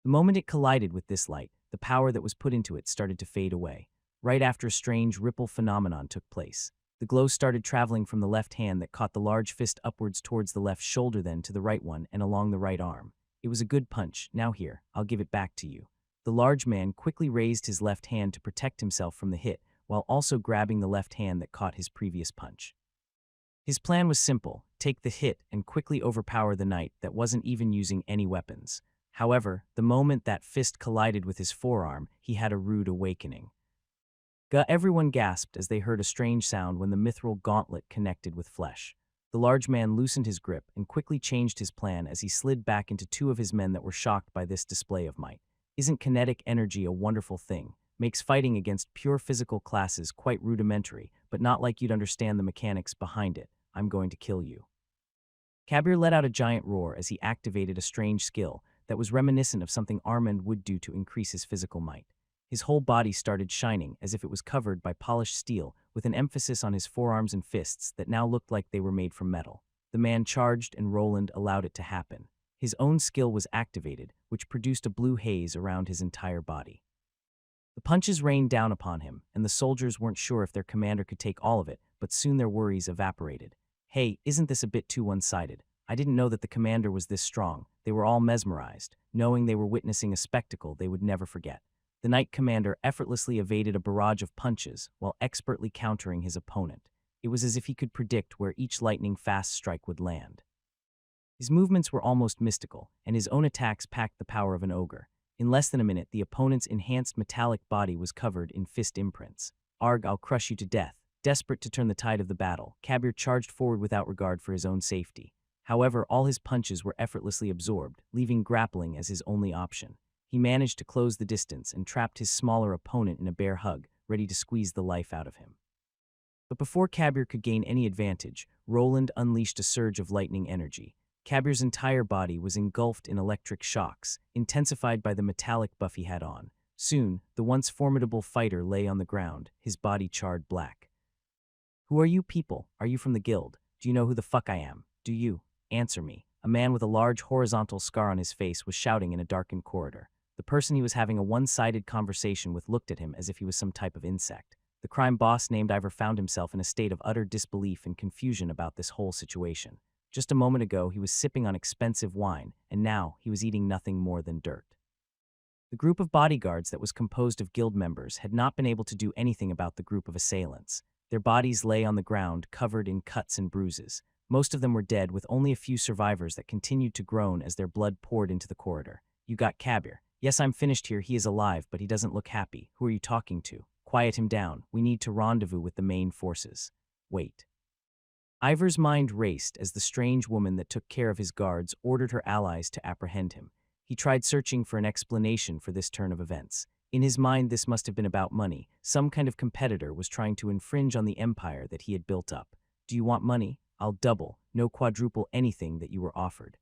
The moment it collided with this light, the power that was put into it started to fade away. Right after, a strange ripple phenomenon took place. The glow started traveling from the left hand that caught the large fist upwards towards the left shoulder, then to the right one and along the right arm. It was a good punch. Now here, I'll give it back to you. The large man quickly raised his left hand to protect himself from the hit, while also grabbing the left hand that caught his previous punch. His plan was simple: take the hit and quickly overpower the knight that wasn't even using any weapons. However, the moment that fist collided with his forearm, he had a rude awakening. Everyone gasped as they heard a strange sound when the mithril gauntlet connected with flesh. The large man loosened his grip and quickly changed his plan as he slid back into two of his men that were shocked by this display of might. Isn't kinetic energy a wonderful thing? Makes fighting against pure physical classes quite rudimentary, but not like you'd understand the mechanics behind it. I'm going to kill you. Cabier let out a giant roar as he activated a strange skill that was reminiscent of something Armand would do to increase his physical might. His whole body started shining as if it was covered by polished steel, with an emphasis on his forearms and fists that now looked like they were made from metal. The man charged, and Roland allowed it to happen. His own skill was activated, which produced a blue haze around his entire body. The punches rained down upon him, and the soldiers weren't sure if their commander could take all of it, but soon their worries evaporated. Hey, isn't this a bit too one-sided? I didn't know that the commander was this strong. They were all mesmerized, knowing they were witnessing a spectacle they would never forget. The knight commander effortlessly evaded a barrage of punches while expertly countering his opponent. It was as if he could predict where each lightning-fast strike would land. His movements were almost mystical, and his own attacks packed the power of an ogre. In less than a minute, the opponent's enhanced metallic body was covered in fist imprints. Arg, I'll crush you to death. Desperate to turn the tide of the battle, Cabier charged forward without regard for his own safety. However, all his punches were effortlessly absorbed, leaving grappling as his only option. He managed to close the distance and trapped his smaller opponent in a bear hug, ready to squeeze the life out of him. But before Cabier could gain any advantage, Roland unleashed a surge of lightning energy. Cabier's entire body was engulfed in electric shocks, intensified by the metallic buff he had on. Soon, the once formidable fighter lay on the ground, his body charred black. "Who are you people? Are you from the guild? Do you know who the fuck I am? Do you? Answer me." A man with a large horizontal scar on his face was shouting in a darkened corridor. The person he was having a one-sided conversation with looked at him as if he was some type of insect. The crime boss named Ivor found himself in a state of utter disbelief and confusion about this whole situation. Just a moment ago, he was sipping on expensive wine, and now he was eating nothing more than dirt. The group of bodyguards that was composed of guild members had not been able to do anything about the group of assailants. Their bodies lay on the ground, covered in cuts and bruises. Most of them were dead, with only a few survivors that continued to groan as their blood poured into the corridor. "You got Cabier." "Yes, I'm finished here. He is alive, but he doesn't look happy." "Who are you talking to?" "Quiet him down. We need to rendezvous with the main forces." "Wait." Ivor's mind raced as the strange woman that took care of his guards ordered her allies to apprehend him. He tried searching for an explanation for this turn of events. In his mind, this must have been about money. Some kind of competitor was trying to infringe on the empire that he had built up. "Do you want money? I'll double, no quadruple anything that you were offered."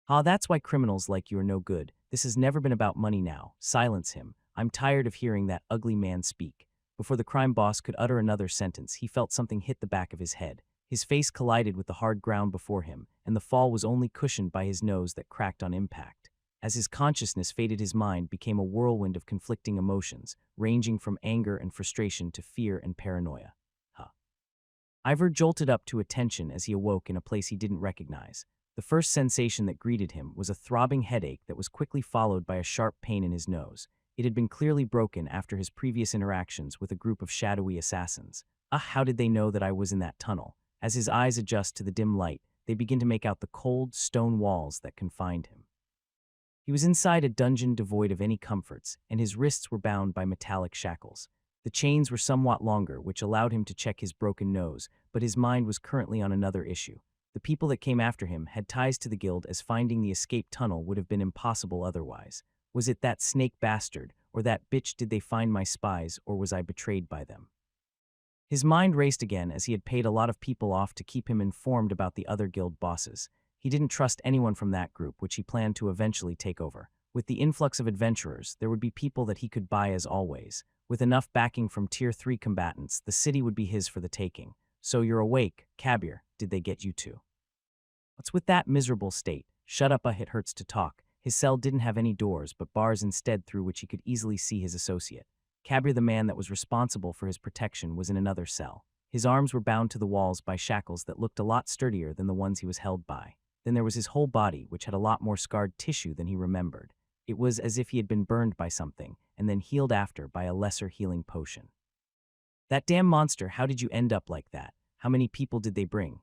"Ah, that's why criminals like you are no good. This has never been about money now. Silence him. I'm tired of hearing that ugly man speak." Before the crime boss could utter another sentence, he felt something hit the back of his head. His face collided with the hard ground before him, and the fall was only cushioned by his nose that cracked on impact. As his consciousness faded, his mind became a whirlwind of conflicting emotions, ranging from anger and frustration to fear and paranoia. Ivor jolted up to attention as he awoke in a place he didn't recognize. The first sensation that greeted him was a throbbing headache that was quickly followed by a sharp pain in his nose. It had been clearly broken after his previous interactions with a group of shadowy assassins. How did they know that I was in that tunnel? As his eyes adjust to the dim light, they begin to make out the cold, stone walls that confined him. He was inside a dungeon devoid of any comforts, and his wrists were bound by metallic shackles. The chains were somewhat longer, which allowed him to check his broken nose, but his mind was currently on another issue. The people that came after him had ties to the guild, as finding the escape tunnel would have been impossible otherwise. Was it that snake bastard, or that bitch? Did they find my spies, or was I betrayed by them? His mind raced again as he had paid a lot of people off to keep him informed about the other guild bosses. He didn't trust anyone from that group, which he planned to eventually take over. With the influx of adventurers, there would be people that he could buy as always. With enough backing from Tier 3 combatants, the city would be his for the taking. "So you're awake, Cabier. Did they get you too?" "What's with that miserable state?" "Shut up, it hurts to talk." His cell didn't have any doors, but bars instead through which he could easily see his associate. Cabier, the man that was responsible for his protection, was in another cell. His arms were bound to the walls by shackles that looked a lot sturdier than the ones he was held by. Then there was his whole body, which had a lot more scarred tissue than he remembered. It was as if he had been burned by something, and then healed after by a lesser healing potion. "That damn monster, how did you end up like that? How many people did they bring?"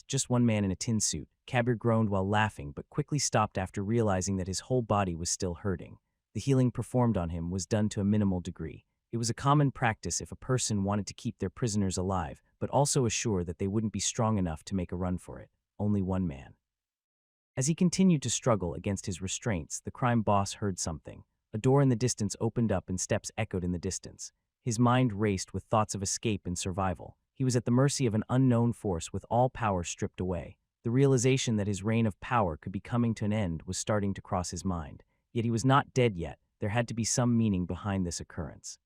Just one man in a tin suit." Cabier groaned while laughing, but quickly stopped after realizing that his whole body was still hurting. The healing performed on him was done to a minimal degree. It was a common practice if a person wanted to keep their prisoners alive, but also assure that they wouldn't be strong enough to make a run for it. Only one man. As he continued to struggle against his restraints, the crime boss heard something. A door in the distance opened up and steps echoed in the distance. His mind raced with thoughts of escape and survival. He was at the mercy of an unknown force with all power stripped away. The realization that his reign of power could be coming to an end was starting to cross his mind. Yet he was not dead yet. There had to be some meaning behind this occurrence.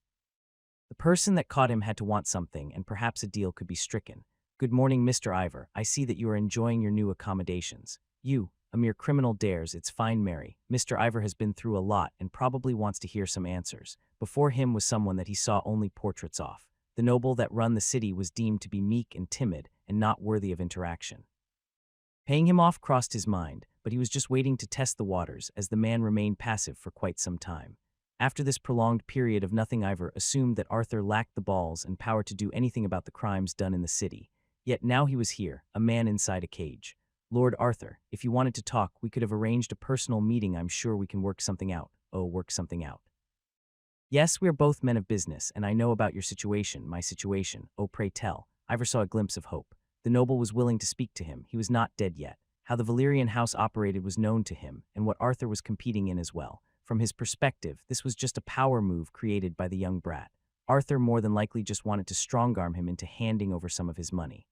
The person that caught him had to want something, and perhaps a deal could be stricken. "Good morning, Mr. Ivor. I see that you are enjoying your new accommodations." "You, a mere criminal, dares. It's fine, Mary. Mr. Ivor has been through a lot and probably wants to hear some answers." Before him was someone that he saw only portraits of. The noble that run the city was deemed to be meek and timid and not worthy of interaction. Paying him off crossed his mind, but he was just waiting to test the waters, as the man remained passive for quite some time. After this prolonged period of nothing, Ivor assumed that Arthur lacked the balls and power to do anything about the crimes done in the city. Yet now he was here, a man inside a cage. "Lord Arthur, if you wanted to talk, we could have arranged a personal meeting. I'm sure we can work something out." "Oh, work something out." Yes, we are both men of business, and I know about your situation, my situation. Oh, pray tell. Ivor saw a glimpse of hope. The noble was willing to speak to him. He was not dead yet. How the Valyrian house operated was known to him, and what Arthur was competing in as well. From his perspective, this was just a power move created by the young brat. Arthur more than likely just wanted to strongarm him into handing over some of his money.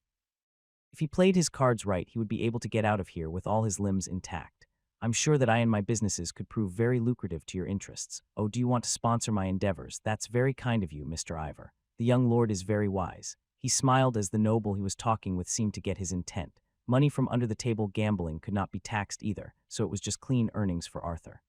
If he played his cards right, he would be able to get out of here with all his limbs intact. I'm sure that I and my businesses could prove very lucrative to your interests. Oh, do you want to sponsor my endeavors? That's very kind of you, Mr. Ivor. The young lord is very wise. He smiled as the noble he was talking with seemed to get his intent. Money from under-the-table gambling could not be taxed either, so it was just clean earnings for Arthur.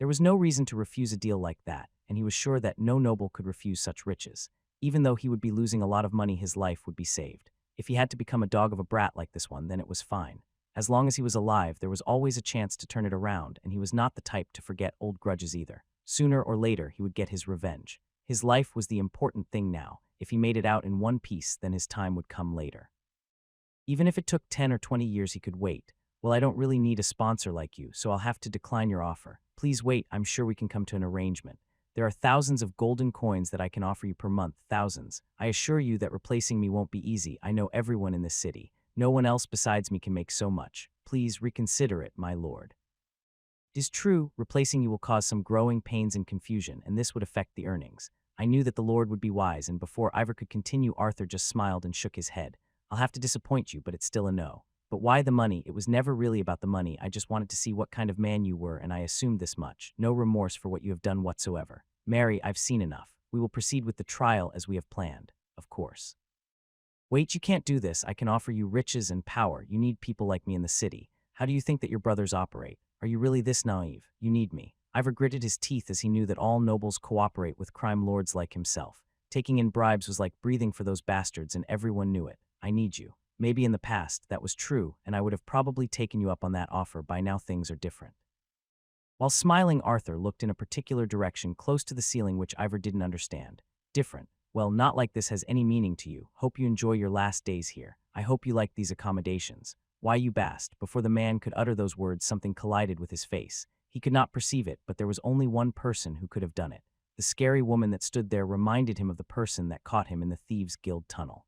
There was no reason to refuse a deal like that, and he was sure that no noble could refuse such riches. Even though he would be losing a lot of money, his life would be saved. If he had to become a dog of a brat like this one, then it was fine. As long as he was alive, there was always a chance to turn it around, and he was not the type to forget old grudges either. Sooner or later, he would get his revenge. His life was the important thing now. If he made it out in one piece, then his time would come later. Even if it took 10 or 20 years, he could wait. Well, I don't really need a sponsor like you, so I'll have to decline your offer. Please wait, I'm sure we can come to an arrangement. There are thousands of golden coins that I can offer you per month, thousands. I assure you that replacing me won't be easy. I know everyone in this city. No one else besides me can make so much. Please reconsider it, my lord. It is true, replacing you will cause some growing pains and confusion, and this would affect the earnings. I knew that the lord would be wise, and before Ivor could continue, Arthur just smiled and shook his head. I'll have to disappoint you, but it's still a no. But why the money? It was never really about the money. I just wanted to see what kind of man you were, and I assumed this much. No remorse for what you have done whatsoever. Mary, I've seen enough. We will proceed with the trial as we have planned, of course. Wait, you can't do this. I can offer you riches and power. You need people like me in the city. How do you think that your brothers operate? Are you really this naive? You need me. Ivor gritted his teeth as he knew that all nobles cooperate with crime lords like himself. Taking in bribes was like breathing for those bastards, and everyone knew it. I need you. Maybe in the past, that was true, and I would have probably taken you up on that offer. By now things are different. While smiling, Arthur looked in a particular direction close to the ceiling which Ivor didn't understand. Different. Well, not like this has any meaning to you. Hope you enjoy your last days here. I hope you like these accommodations. Why, you bast. Before the man could utter those words, something collided with his face. He could not perceive it, but there was only one person who could have done it. The scary woman that stood there reminded him of the person that caught him in the Thieves' Guild tunnel.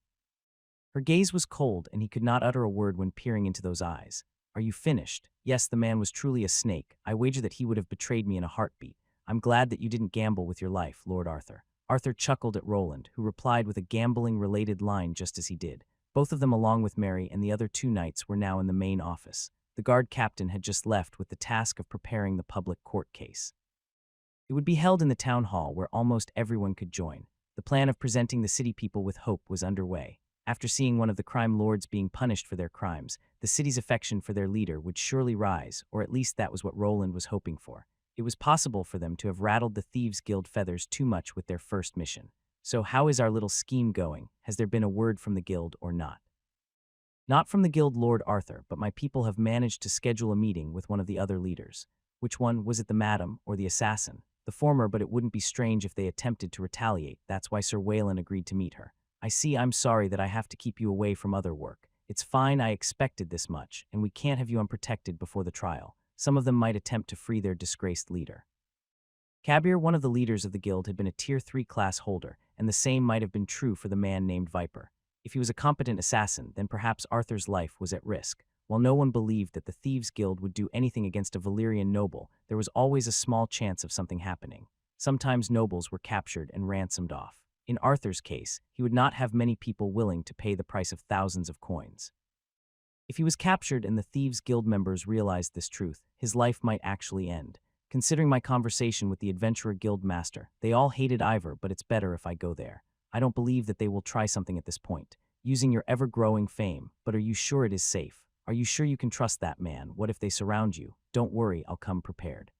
Her gaze was cold, and he could not utter a word when peering into those eyes. Are you finished? Yes, the man was truly a snake. I wager that he would have betrayed me in a heartbeat. I'm glad that you didn't gamble with your life, Lord Arthur. Arthur chuckled at Roland, who replied with a gambling-related line just as he did. Both of them, along with Mary and the other two knights, were now in the main office. The guard captain had just left with the task of preparing the public court case. It would be held in the town hall where almost everyone could join. The plan of presenting the city people with hope was underway. After seeing one of the crime lords being punished for their crimes, the city's affection for their leader would surely rise, or at least that was what Roland was hoping for. It was possible for them to have rattled the Thieves' Guild feathers too much with their first mission. So how is our little scheme going? Has there been a word from the guild or not? Not from the guild, Lord Arthur, but my people have managed to schedule a meeting with one of the other leaders. Which one? Was it the madam or the assassin? The former, but it wouldn't be strange if they attempted to retaliate. That's why Sir Wayland agreed to meet her. I see. I'm sorry that I have to keep you away from other work. It's fine, I expected this much, and we can't have you unprotected before the trial. Some of them might attempt to free their disgraced leader. Cabier, one of the leaders of the guild, had been a Tier 3 class holder, and the same might have been true for the man named Viper. If he was a competent assassin, then perhaps Arthur's life was at risk. While no one believed that the Thieves' Guild would do anything against a Valyrian noble, there was always a small chance of something happening. Sometimes nobles were captured and ransomed off. In Arthur's case, he would not have many people willing to pay the price of thousands of coins. If he was captured and the Thieves' Guild members realized this truth, his life might actually end. Considering my conversation with the Adventurer Guild Master, they all hated Ivor, but it's better if I go there. I don't believe that they will try something at this point, using your ever-growing fame, but are you sure it is safe? Are you sure you can trust that man? What if they surround you? Don't worry, I'll come prepared.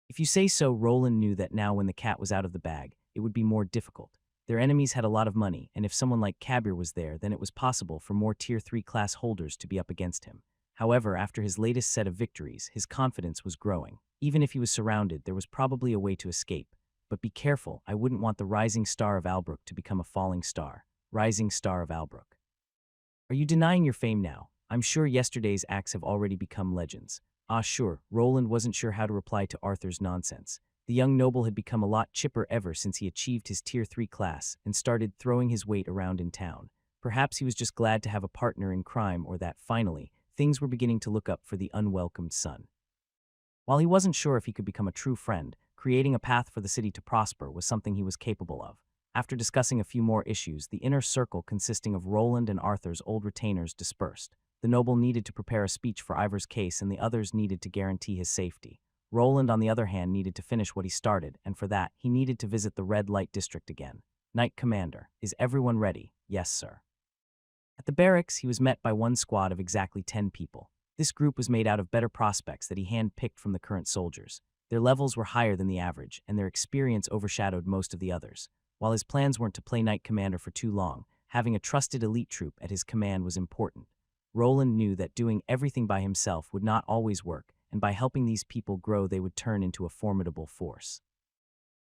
If you say so. Roland knew that now when the cat was out of the bag, it would be more difficult. Their enemies had a lot of money, and if someone like Cabier was there, then it was possible for more Tier 3 class holders to be up against him. However, after his latest set of victories, his confidence was growing. Even if he was surrounded, there was probably a way to escape. But be careful, I wouldn't want the rising star of Albrook to become a falling star. Rising star of Albrook. Are you denying your fame now? I'm sure yesterday's acts have already become legends. Ah, sure. Roland wasn't sure how to reply to Arthur's nonsense. The young noble had become a lot chipper ever since he achieved his Tier 3 class and started throwing his weight around in town. Perhaps he was just glad to have a partner in crime, or that, finally, things were beginning to look up for the unwelcomed son. While he wasn't sure if he could become a true friend, creating a path for the city to prosper was something he was capable of. After discussing a few more issues, the inner circle consisting of Roland and Arthur's old retainers dispersed. The noble needed to prepare a speech for Ivor's case, and the others needed to guarantee his safety. Roland, on the other hand, needed to finish what he started, and for that, he needed to visit the red light district again. Knight Commander, is everyone ready? Yes, sir. At the barracks, he was met by one squad of exactly 10 people. This group was made out of better prospects that he hand-picked from the current soldiers. Their levels were higher than the average, and their experience overshadowed most of the others. While his plans weren't to play Knight Commander for too long, having a trusted elite troop at his command was important. Roland knew that doing everything by himself would not always work, and by helping these people grow they would turn into a formidable force.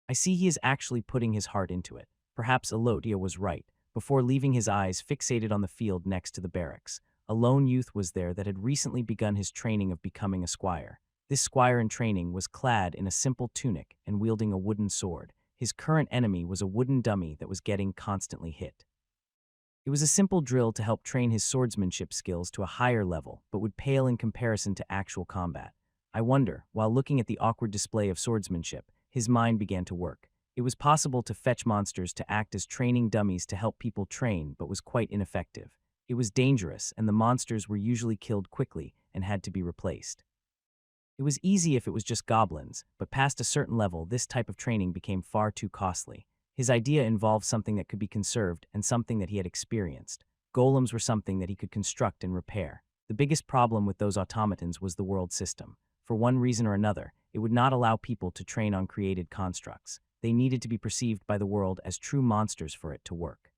I see he is actually putting his heart into it. Perhaps Elodia was right. Before leaving his eyes fixated on the field next to the barracks, a lone youth was there that had recently begun his training of becoming a squire. This squire in training was clad in a simple tunic and wielding a wooden sword. His current enemy was a wooden dummy that was getting constantly hit. It was a simple drill to help train his swordsmanship skills to a higher level, but would pale in comparison to actual combat. I wonder, while looking at the awkward display of swordsmanship, his mind began to work. It was possible to fetch monsters to act as training dummies to help people train, but was quite ineffective. It was dangerous, and the monsters were usually killed quickly and had to be replaced. It was easy if it was just goblins, but past a certain level, this type of training became far too costly. His idea involved something that could be conserved and something that he had experienced. Golems were something that he could construct and repair. The biggest problem with those automatons was the world system. For one reason or another, it would not allow people to train on created constructs. They needed to be perceived by the world as true monsters for it to work.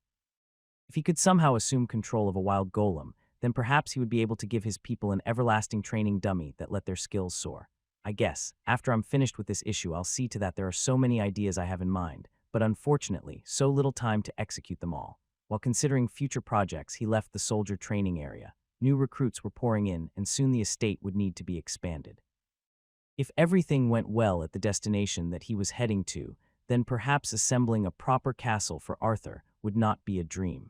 If he could somehow assume control of a wild golem, then perhaps he would be able to give his people an everlasting training dummy that let their skills soar. I guess, after I'm finished with this issue, I'll see to that. There are so many ideas I have in mind, but unfortunately, so little time to execute them all. While considering future projects, he left the soldier training area. New recruits were pouring in, and soon the estate would need to be expanded. If everything went well at the destination that he was heading to, then perhaps assembling a proper castle for Arthur would not be a dream.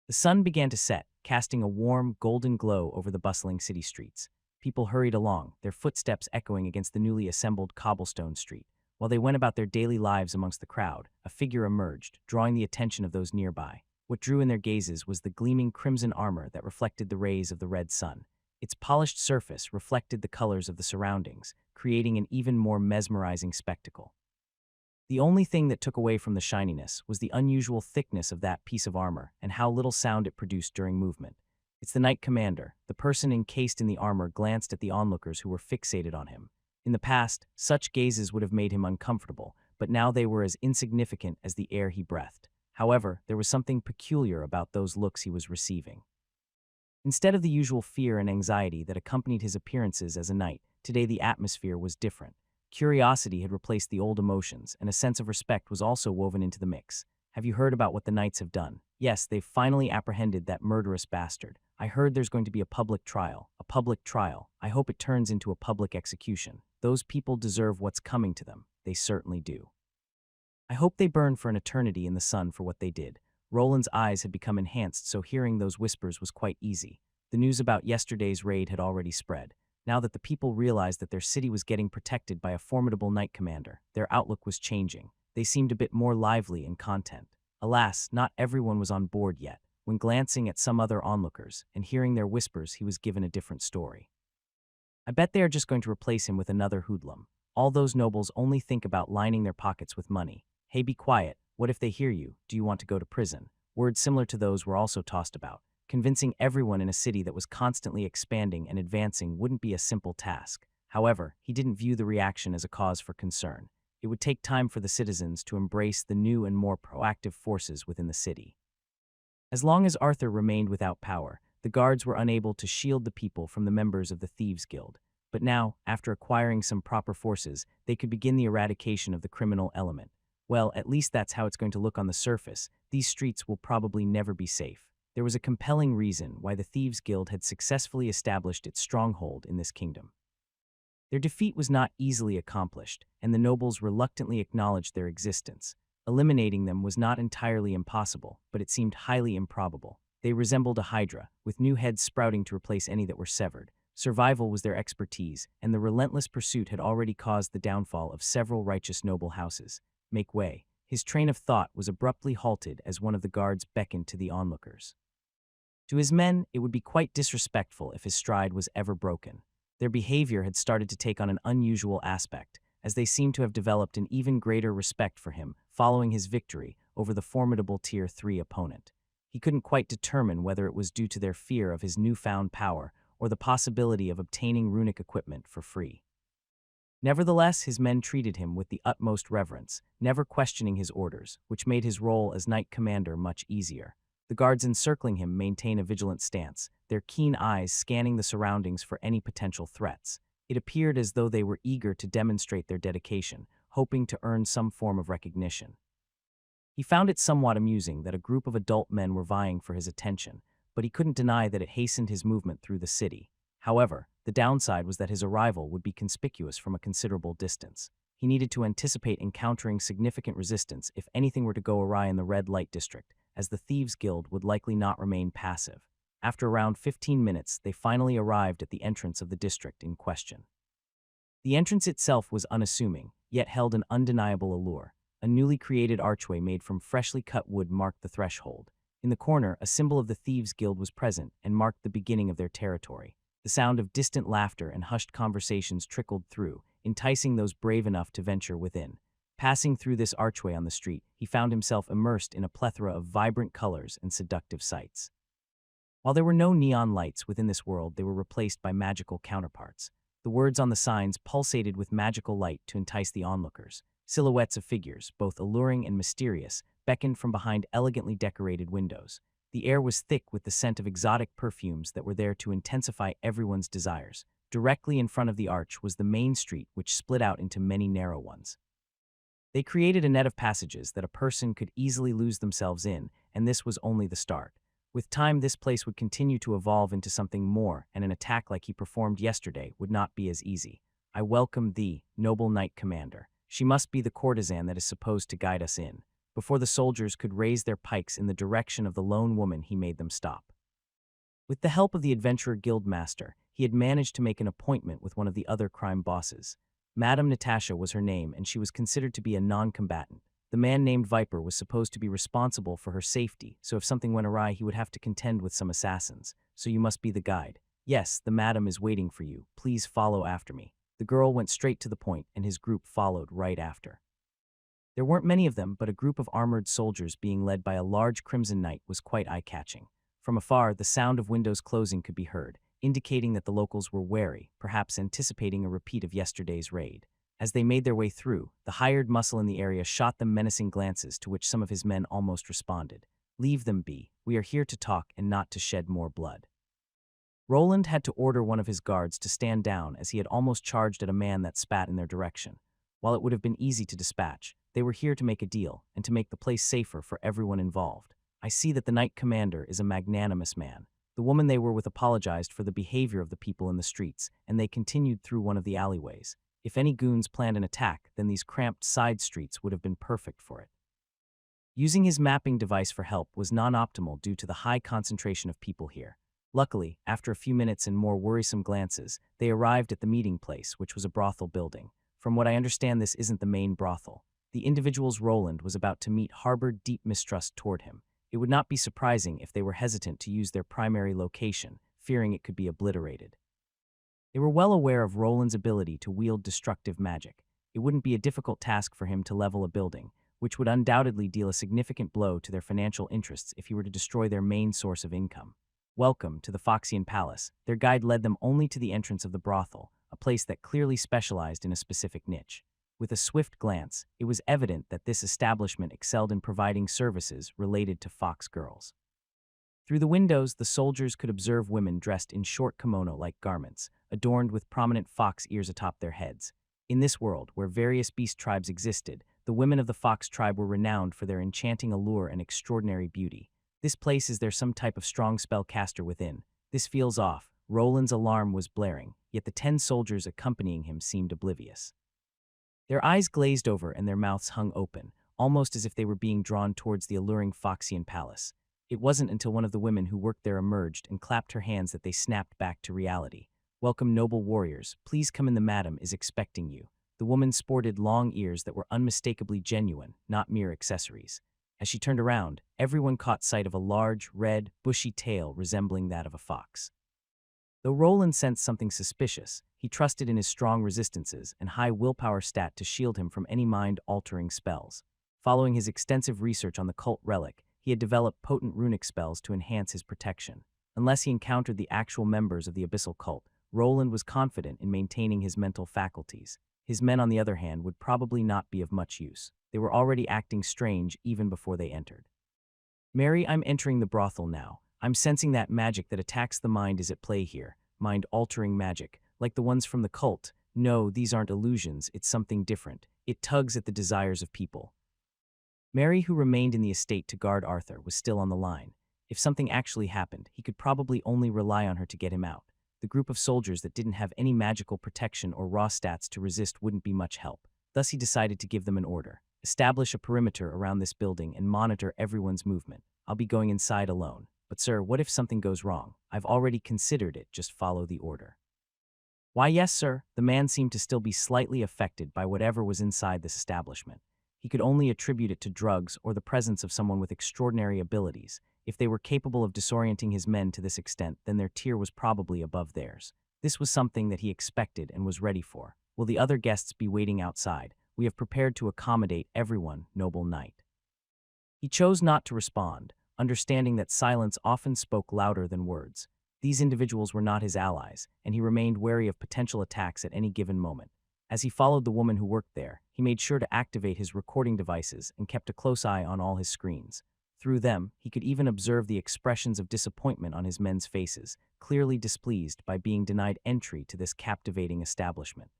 The sun began to set, casting a warm, golden glow over the bustling city streets. People hurried along, their footsteps echoing against the newly assembled cobblestone street. While they went about their daily lives amongst the crowd, a figure emerged, drawing the attention of those nearby. What drew in their gazes was the gleaming crimson armor that reflected the rays of the red sun. Its polished surface reflected the colors of the surroundings, creating an even more mesmerizing spectacle. The only thing that took away from the shininess was the unusual thickness of that piece of armor and how little sound it produced during movement. It's the Knight Commander. The person encased in the armor glanced at the onlookers who were fixated on him. In the past, such gazes would have made him uncomfortable, but now they were as insignificant as the air he breathed. However, there was something peculiar about those looks he was receiving. Instead of the usual fear and anxiety that accompanied his appearances as a knight, today the atmosphere was different. Curiosity had replaced the old emotions, and a sense of respect was also woven into the mix. Have you heard about what the knights have done? Yes, they've finally apprehended that murderous bastard. I heard there's going to be a public trial. A public trial. I hope it turns into a public execution. Those people deserve what's coming to them. They certainly do. I hope they burn for an eternity in the sun for what they did. Roland's eyes had become enhanced, so hearing those whispers was quite easy. The news about yesterday's raid had already spread. Now that the people realized that their city was getting protected by a formidable knight commander, their outlook was changing. They seemed a bit more lively in content. Alas, not everyone was on board yet. When glancing at some other onlookers and hearing their whispers, he was given a different story. I bet they are just going to replace him with another hoodlum. All those nobles only think about lining their pockets with money. Hey, be quiet. What if they hear you? Do you want to go to prison? Words similar to those were also tossed about. Convincing everyone in a city that was constantly expanding and advancing wouldn't be a simple task. However, he didn't view the reaction as a cause for concern. It would take time for the citizens to embrace the new and more proactive forces within the city. As long as Arthur remained without power, the guards were unable to shield the people from the members of the Thieves' Guild. But now, after acquiring some proper forces, they could begin the eradication of the criminal element. Well, at least that's how it's going to look on the surface. These streets will probably never be safe. There was a compelling reason why the Thieves' Guild had successfully established its stronghold in this kingdom. Their defeat was not easily accomplished, and the nobles reluctantly acknowledged their existence. Eliminating them was not entirely impossible, but it seemed highly improbable. They resembled a hydra, with new heads sprouting to replace any that were severed. Survival was their expertise, and the relentless pursuit had already caused the downfall of several righteous noble houses. Make way. His train of thought was abruptly halted as one of the guards beckoned to the onlookers. To his men, it would be quite disrespectful if his stride was ever broken. Their behavior had started to take on an unusual aspect, as they seemed to have developed an even greater respect for him following his victory over the formidable Tier 3 opponent. He couldn't quite determine whether it was due to their fear of his newfound power or the possibility of obtaining runic equipment for free. Nevertheless, his men treated him with the utmost reverence, never questioning his orders, which made his role as knight commander much easier. The guards encircling him maintained a vigilant stance, their keen eyes scanning the surroundings for any potential threats. It appeared as though they were eager to demonstrate their dedication, hoping to earn some form of recognition. He found it somewhat amusing that a group of adult men were vying for his attention, but he couldn't deny that it hastened his movement through the city. However, the downside was that his arrival would be conspicuous from a considerable distance. He needed to anticipate encountering significant resistance if anything were to go awry in the Red Light District, as the Thieves' Guild would likely not remain passive. After around 15 minutes, they finally arrived at the entrance of the district in question. The entrance itself was unassuming, yet held an undeniable allure. A newly created archway made from freshly cut wood marked the threshold. In the corner, a symbol of the Thieves' Guild was present and marked the beginning of their territory. The sound of distant laughter and hushed conversations trickled through, enticing those brave enough to venture within. Passing through this archway on the street, he found himself immersed in a plethora of vibrant colors and seductive sights. While there were no neon lights within this world, they were replaced by magical counterparts. The words on the signs pulsated with magical light to entice the onlookers. Silhouettes of figures, both alluring and mysterious, beckoned from behind elegantly decorated windows. The air was thick with the scent of exotic perfumes that were there to intensify everyone's desires. Directly in front of the arch was the main street, which split out into many narrow ones. They created a net of passages that a person could easily lose themselves in, and this was only the start. With time, this place would continue to evolve into something more, and an attack like he performed yesterday would not be as easy. I welcome thee, noble knight commander. She must be the courtesan that is supposed to guide us in. Before the soldiers could raise their pikes in the direction of the lone woman, he made them stop. With the help of the adventurer guild master, he had managed to make an appointment with one of the other crime bosses. Madame Natasha was her name, and she was considered to be a non-combatant. The man named Viper was supposed to be responsible for her safety, so if something went awry, he would have to contend with some assassins. So you must be the guide. Yes, the madam is waiting for you. Please follow after me. The girl went straight to the point, and his group followed right after. There weren't many of them, but a group of armored soldiers being led by a large crimson knight was quite eye-catching. From afar, the sound of windows closing could be heard, indicating that the locals were wary, perhaps anticipating a repeat of yesterday's raid. As they made their way through, the hired muscle in the area shot them menacing glances to which some of his men almost responded. Leave them be. We are here to talk and not to shed more blood. Roland had to order one of his guards to stand down as he had almost charged at a man that spat in their direction. While it would have been easy to dispatch, they were here to make a deal and to make the place safer for everyone involved. I see that the knight commander is a magnanimous man. The woman they were with apologized for the behavior of the people in the streets, and they continued through one of the alleyways. If any goons planned an attack, then these cramped side streets would have been perfect for it. Using his mapping device for help was non-optimal due to the high concentration of people here. Luckily, after a few minutes and more worrisome glances, they arrived at the meeting place, which was a brothel building. From what I understand, this isn't the main brothel. The individuals Roland was about to meet harbored deep mistrust toward him. It would not be surprising if they were hesitant to use their primary location, fearing it could be obliterated. They were well aware of Roland's ability to wield destructive magic. It wouldn't be a difficult task for him to level a building, which would undoubtedly deal a significant blow to their financial interests if he were to destroy their main source of income. Welcome to the Foxian Palace. Their guide led them only to the entrance of the brothel, a place that clearly specialized in a specific niche. With a swift glance, it was evident that this establishment excelled in providing services related to fox girls. Through the windows, the soldiers could observe women dressed in short kimono-like garments, adorned with prominent fox ears atop their heads. In this world, where various beast tribes existed, the women of the fox tribe were renowned for their enchanting allure and extraordinary beauty. This place, is there some type of strong spell caster within? This feels off. Roland's alarm was blaring, yet the 10 soldiers accompanying him seemed oblivious. Their eyes glazed over and their mouths hung open, almost as if they were being drawn towards the alluring Foxian palace. It wasn't until one of the women who worked there emerged and clapped her hands that they snapped back to reality. "Welcome, noble warriors. Please come in, the madam is expecting you." The woman sported long ears that were unmistakably genuine, not mere accessories. As she turned around, everyone caught sight of a large, red, bushy tail resembling that of a fox. Though Roland sensed something suspicious, he trusted in his strong resistances and high willpower stat to shield him from any mind-altering spells. Following his extensive research on the cult relic, he had developed potent runic spells to enhance his protection. Unless he encountered the actual members of the abyssal cult, Roland was confident in maintaining his mental faculties. His men, on the other hand, would probably not be of much use. They were already acting strange even before they entered. "Mary, I'm entering the brothel now. I'm sensing that magic that attacks the mind is at play here. Mind-altering magic, like the ones from the cult. No, these aren't illusions, it's something different. It tugs at the desires of people." Mary, who remained in the estate to guard Arthur, was still on the line. If something actually happened, he could probably only rely on her to get him out. The group of soldiers that didn't have any magical protection or raw stats to resist wouldn't be much help. Thus he decided to give them an order. "Establish a perimeter around this building and monitor everyone's movement. I'll be going inside alone. But sir, what if something goes wrong? I've already considered it, just follow the order." "Why, yes, sir." The man seemed to still be slightly affected by whatever was inside this establishment. He could only attribute it to drugs or the presence of someone with extraordinary abilities. If they were capable of disorienting his men to this extent, then their tier was probably above theirs. This was something that he expected and was ready for. "Will the other guests be waiting outside? We have prepared to accommodate everyone, noble knight." He chose not to respond, understanding that silence often spoke louder than words. These individuals were not his allies, and he remained wary of potential attacks at any given moment. As he followed the woman who worked there, he made sure to activate his recording devices and kept a close eye on all his screens. Through them, he could even observe the expressions of disappointment on his men's faces, clearly displeased by being denied entry to this captivating establishment.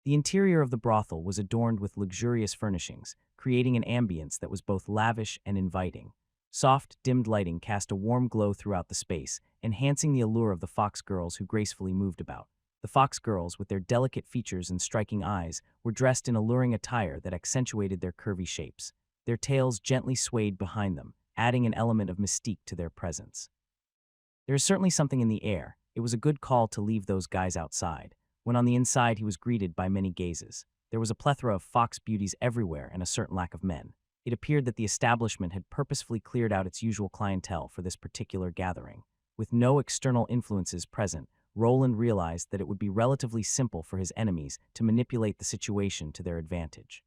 The interior of the brothel was adorned with luxurious furnishings, creating an ambience that was both lavish and inviting. Soft, dimmed lighting cast a warm glow throughout the space, enhancing the allure of the fox girls who gracefully moved about. The fox girls, with their delicate features and striking eyes, were dressed in alluring attire that accentuated their curvy shapes. Their tails gently swayed behind them, adding an element of mystique to their presence. There is certainly something in the air. It was a good call to leave those guys outside. When on the inside, he was greeted by many gazes. There was a plethora of fox beauties everywhere and a certain lack of men. It appeared that the establishment had purposefully cleared out its usual clientele for this particular gathering. With no external influences present, Roland realized that it would be relatively simple for his enemies to manipulate the situation to their advantage.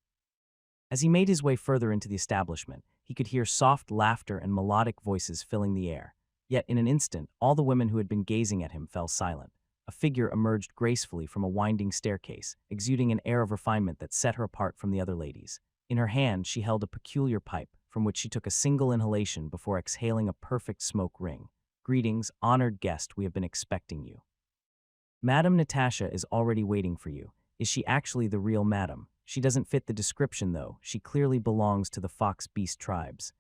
As he made his way further into the establishment, he could hear soft laughter and melodic voices filling the air. Yet in an instant, all the women who had been gazing at him fell silent. A figure emerged gracefully from a winding staircase, exuding an air of refinement that set her apart from the other ladies. In her hand, she held a peculiar pipe, from which she took a single inhalation before exhaling a perfect smoke ring. "Greetings, honored guest, we have been expecting you. Madame Natasha is already waiting for you. Is she actually the real madam? She doesn't fit the description, though. She clearly belongs to the fox beast tribes."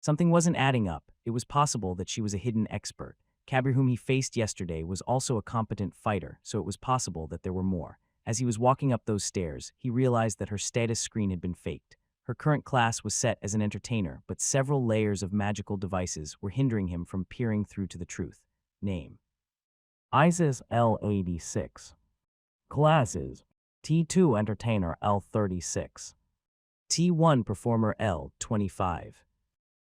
Something wasn't adding up. It was possible that she was a hidden expert. Cabier, whom he faced yesterday, was also a competent fighter, so it was possible that there were more. As he was walking up those stairs, he realized that her status screen had been faked. Her current class was set as an entertainer, but several layers of magical devices were hindering him from peering through to the truth. Name: ISIS L86. Classes: T2 Entertainer L36. T1 Performer L25.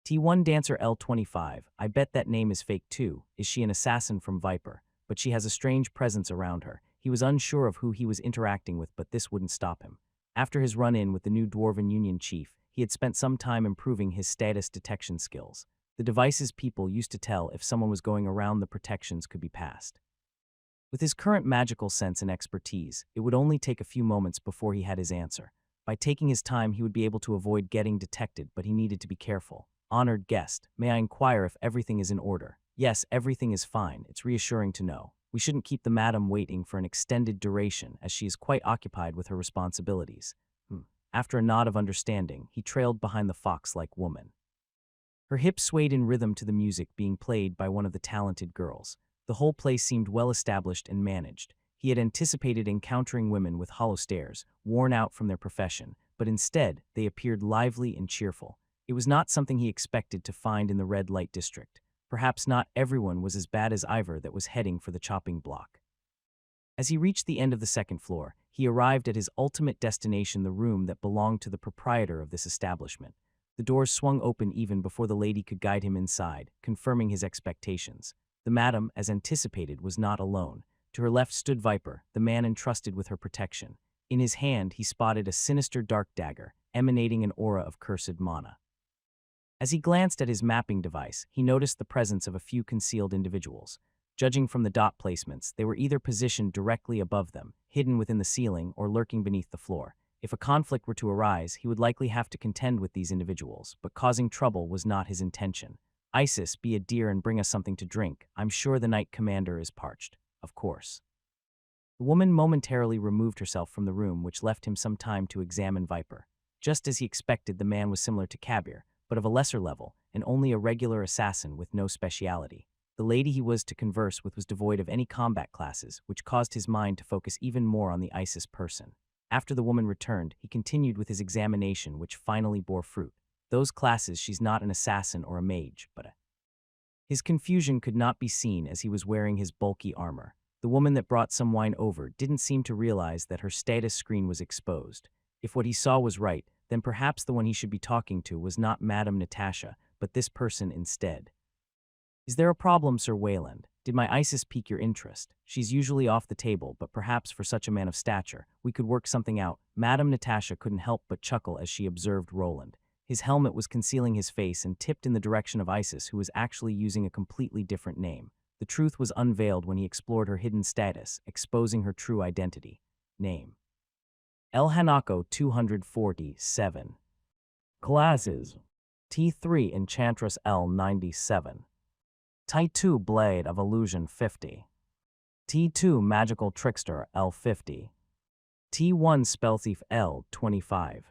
T1 Dancer L25. I bet that name is fake too. Is she an assassin from Viper? But she has a strange presence around her. He was unsure of who he was interacting with, but this wouldn't stop him. After his run-in with the new Dwarven Union chief, he had spent some time improving his status detection skills. The devices people used to tell if someone was going around the protections could be passed. With his current magical sense and expertise, it would only take a few moments before he had his answer. By taking his time, he would be able to avoid getting detected, but he needed to be careful. "Honored guest, may I inquire if everything is in order?" "Yes, everything is fine. It's reassuring to know. We shouldn't keep the madam waiting for an extended duration, as she is quite occupied with her responsibilities." After a nod of understanding, he trailed behind the fox-like woman. Her hips swayed in rhythm to the music being played by one of the talented girls. The whole place seemed well established and managed. He had anticipated encountering women with hollow stares, worn out from their profession, but instead, they appeared lively and cheerful. It was not something he expected to find in the red light district. Perhaps not everyone was as bad as Ivor that was heading for the chopping block. As he reached the end of the second floor, he arrived at his ultimate destination, the room that belonged to the proprietor of this establishment. The doors swung open even before the lady could guide him inside, confirming his expectations. The madam, as anticipated, was not alone. To her left stood Viper, the man entrusted with her protection. In his hand, he spotted a sinister dark dagger, emanating an aura of cursed mana. As he glanced at his mapping device, he noticed the presence of a few concealed individuals. Judging from the dot placements, they were either positioned directly above them, hidden within the ceiling, or lurking beneath the floor. If a conflict were to arise, he would likely have to contend with these individuals, but causing trouble was not his intention. Isis, be a dear and bring us something to drink. I'm sure the Knight Commander is parched. Of course. The woman momentarily removed herself from the room, which left him some time to examine Viper. Just as he expected, the man was similar to Cabier, but of a lesser level, and only a regular assassin with no speciality. The lady he was to converse with was devoid of any combat classes, which caused his mind to focus even more on the Isis person. After the woman returned, he continued with his examination, which finally bore fruit. Those classes, she's not an assassin or a mage, but a... His confusion could not be seen as he was wearing his bulky armor. The woman that brought some wine over didn't seem to realize that her status screen was exposed. If what he saw was right, then perhaps the one he should be talking to was not Madame Natasha, but this person instead. Is there a problem, Sir Wayland? Did my Isis pique your interest? She's usually off the table, but perhaps for such a man of stature, we could work something out. Madame Natasha couldn't help but chuckle as she observed Roland. His helmet was concealing his face and tipped in the direction of Isis, who was actually using a completely different name. The truth was unveiled when he explored her hidden status, exposing her true identity. Name: El Hanako 247. Classes: T3 Enchantress L97. T2 Blade of Illusion 50. T2 Magical Trickster L50. T1 Spellthief L25.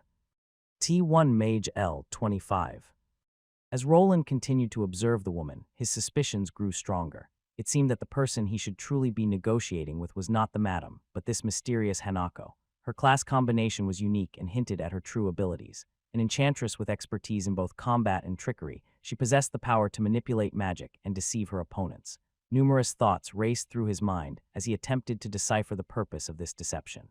T1 Mage L25. As Roland continued to observe the woman, his suspicions grew stronger. It seemed that the person he should truly be negotiating with was not the madam, but this mysterious Hanako. Her class combination was unique and hinted at her true abilities. An enchantress with expertise in both combat and trickery, she possessed the power to manipulate magic and deceive her opponents. Numerous thoughts raced through his mind as he attempted to decipher the purpose of this deception.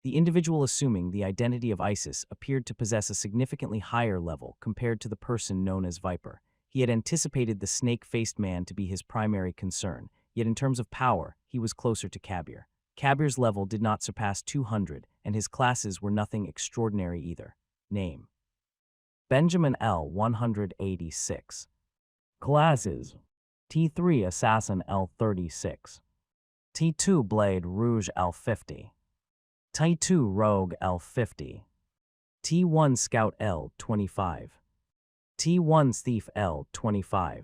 The individual assuming the identity of Isis appeared to possess a significantly higher level compared to the person known as Viper. He had anticipated the snake-faced man to be his primary concern, yet in terms of power, he was closer to Cabier. Cabier's level did not surpass 200, and his classes were nothing extraordinary either. Name: Benjamin L. 186. Classes: T3 Assassin L36. T2 Blade Rouge L50. T2 Rogue L50. T1 Scout L25. T1 Thief L25.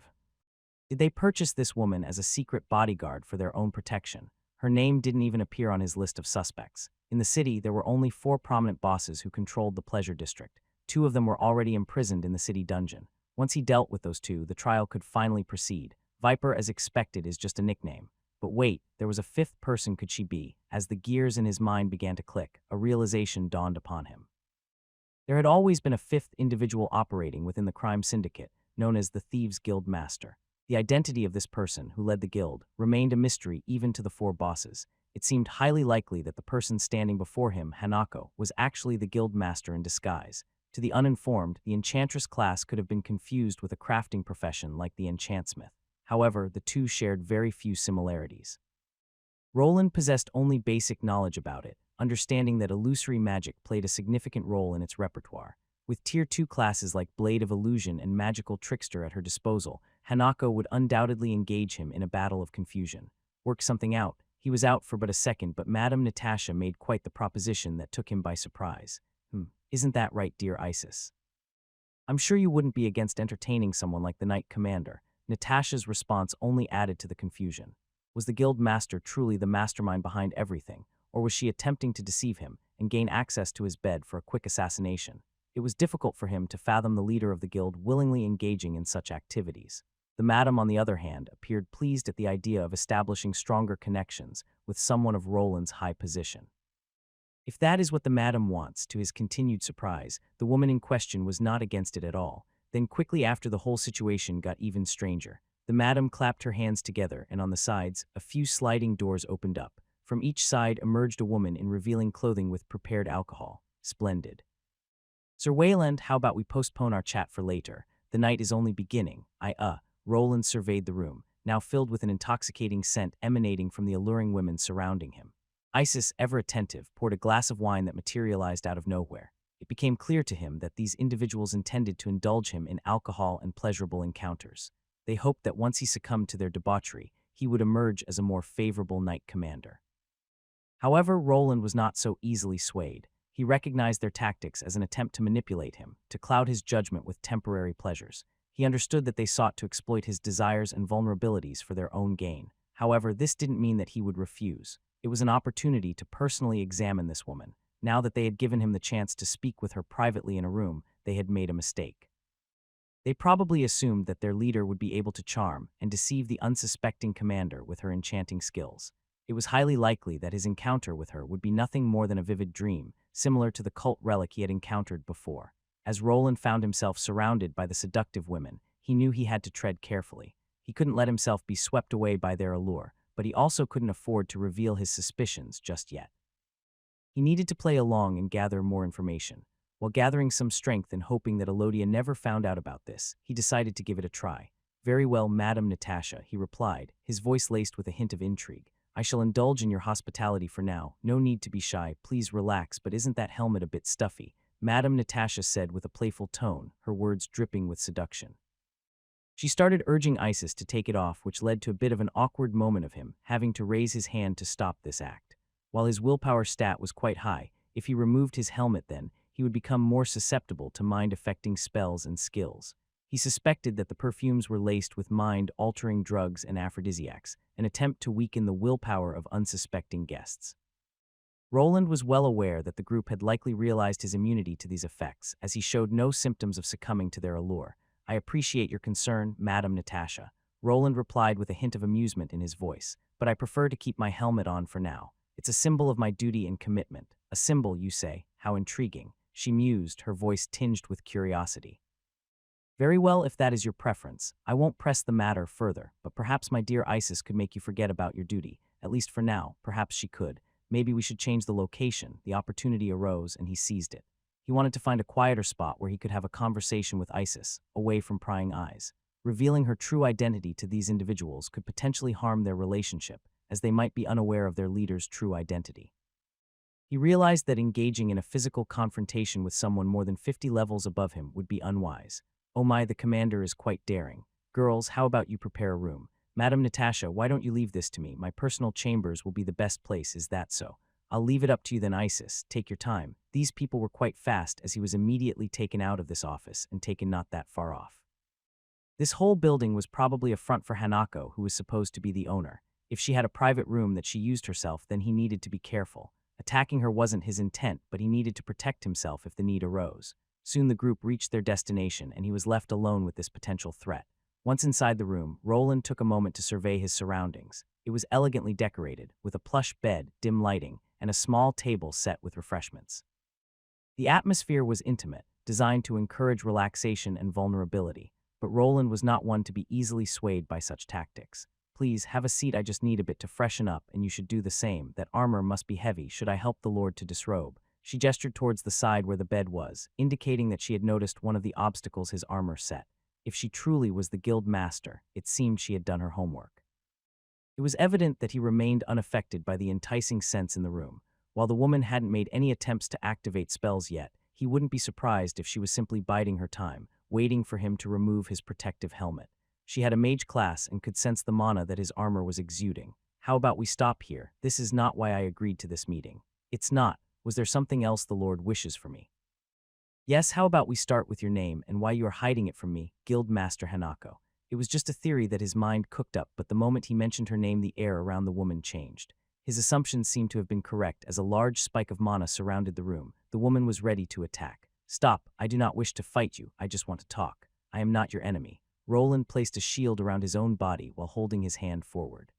Did they purchase this woman as a secret bodyguard for their own protection? Her name didn't even appear on his list of suspects. In the city, there were only 4 prominent bosses who controlled the pleasure district. 2 of them were already imprisoned in the city dungeon. Once he dealt with those 2, the trial could finally proceed. Viper, as expected, is just a nickname. But wait, there was a 5th person. Could she be? As the gears in his mind began to click, a realization dawned upon him. There had always been a 5th individual operating within the crime syndicate, known as the Thieves' Guild Master. The identity of this person, who led the guild, remained a mystery even to the 4 bosses. It seemed highly likely that the person standing before him, Hanako, was actually the guild master in disguise. To the uninformed, the enchantress class could have been confused with a crafting profession like the enchantsmith. However, the 2 shared very few similarities. Roland possessed only basic knowledge about it, understanding that illusory magic played a significant role in its repertoire. With Tier 2 classes like Blade of Illusion and Magical Trickster at her disposal, Hanako would undoubtedly engage him in a battle of confusion. Work something out. He was out for but a second, but Madame Natasha made quite the proposition that took him by surprise. Isn't that right, dear Isis? I'm sure you wouldn't be against entertaining someone like the Knight Commander. Natasha's response only added to the confusion. Was the guild master truly the mastermind behind everything, or was she attempting to deceive him and gain access to his bed for a quick assassination? It was difficult for him to fathom the leader of the guild willingly engaging in such activities. The madam, on the other hand, appeared pleased at the idea of establishing stronger connections with someone of Roland's high position. If that is what the madam wants, to his continued surprise, the woman in question was not against it at all. Then quickly after, the whole situation got even stranger. The madam clapped her hands together, and on the sides, a few sliding doors opened up. From each side emerged a woman in revealing clothing with prepared alcohol. Splendid. Sir Wayland, how about we postpone our chat for later? The night is only beginning. Roland surveyed the room, now filled with an intoxicating scent emanating from the alluring women surrounding him. Isis, ever attentive, poured a glass of wine that materialized out of nowhere. It became clear to him that these individuals intended to indulge him in alcohol and pleasurable encounters. They hoped that once he succumbed to their debauchery, he would emerge as a more favorable knight commander. However, Roland was not so easily swayed. He recognized their tactics as an attempt to manipulate him, to cloud his judgment with temporary pleasures. He understood that they sought to exploit his desires and vulnerabilities for their own gain. However, this didn't mean that he would refuse. It was an opportunity to personally examine this woman. Now that they had given him the chance to speak with her privately in a room, they had made a mistake. They probably assumed that their leader would be able to charm and deceive the unsuspecting commander with her enchanting skills. It was highly likely that his encounter with her would be nothing more than a vivid dream, similar to the cult relic he had encountered before. As Roland found himself surrounded by the seductive women, he knew he had to tread carefully. He couldn't let himself be swept away by their allure, but he also couldn't afford to reveal his suspicions just yet. He needed to play along and gather more information. While gathering some strength and hoping that Elodia never found out about this, he decided to give it a try. "Very well, Madame Natasha," he replied, his voice laced with a hint of intrigue. "I shall indulge in your hospitality for now. No need to be shy. Please relax, but isn't that helmet a bit stuffy?" Madame Natasha said with a playful tone, her words dripping with seduction. She started urging Isis to take it off, which led to a bit of an awkward moment of him having to raise his hand to stop this act. While his willpower stat was quite high, if he removed his helmet then, he would become more susceptible to mind-affecting spells and skills. He suspected that the perfumes were laced with mind-altering drugs and aphrodisiacs, an attempt to weaken the willpower of unsuspecting guests. Roland was well aware that the group had likely realized his immunity to these effects, as he showed no symptoms of succumbing to their allure. "I appreciate your concern, Madame Natasha," Roland replied with a hint of amusement in his voice, "but I prefer to keep my helmet on for now. It's a symbol of my duty and commitment." "A symbol, you say? How intriguing," she mused, her voice tinged with curiosity. "Very well, if that is your preference. I won't press the matter further, but perhaps my dear Isis could make you forget about your duty. At least for now, perhaps she could. Maybe we should change the location." The opportunity arose, and he seized it. He wanted to find a quieter spot where he could have a conversation with Isis, away from prying eyes. Revealing her true identity to these individuals could potentially harm their relationship, as they might be unaware of their leader's true identity. He realized that engaging in a physical confrontation with someone more than 50 levels above him would be unwise. "Oh my, the commander is quite daring. Girls, how about you prepare a room? Madame Natasha, why don't you leave this to me? My personal chambers will be the best place, is that so?" "I'll leave it up to you then, Isis. Take your time." These people were quite fast, as he was immediately taken out of this office and taken not that far off. This whole building was probably a front for Hanako, who was supposed to be the owner. If she had a private room that she used herself, then he needed to be careful. Attacking her wasn't his intent, but he needed to protect himself if the need arose. Soon the group reached their destination, and he was left alone with this potential threat. Once inside the room, Roland took a moment to survey his surroundings. It was elegantly decorated, with a plush bed, dim lighting, and a small table set with refreshments. The atmosphere was intimate, designed to encourage relaxation and vulnerability, but Roland was not one to be easily swayed by such tactics. "Please, have a seat, I just need a bit to freshen up, and you should do the same. That armor must be heavy. Should I help the lord to disrobe?" She gestured towards the side where the bed was, indicating that she had noticed one of the obstacles his armor set. If she truly was the guild master, it seemed she had done her homework. It was evident that he remained unaffected by the enticing scents in the room. While the woman hadn't made any attempts to activate spells yet, he wouldn't be surprised if she was simply biding her time, waiting for him to remove his protective helmet. She had a mage class and could sense the mana that his armor was exuding. "How about we stop here? This is not why I agreed to this meeting." "It's not. Was there something else the Lord wishes for me?" "Yes, how about we start with your name and why you are hiding it from me, Guild Master Hanako." It was just a theory that his mind cooked up, but the moment he mentioned her name, the air around the woman changed. His assumptions seemed to have been correct, as a large spike of mana surrounded the room. The woman was ready to attack. "Stop, I do not wish to fight you, I just want to talk. I am not your enemy." Roland placed a shield around his own body while holding his hand forward.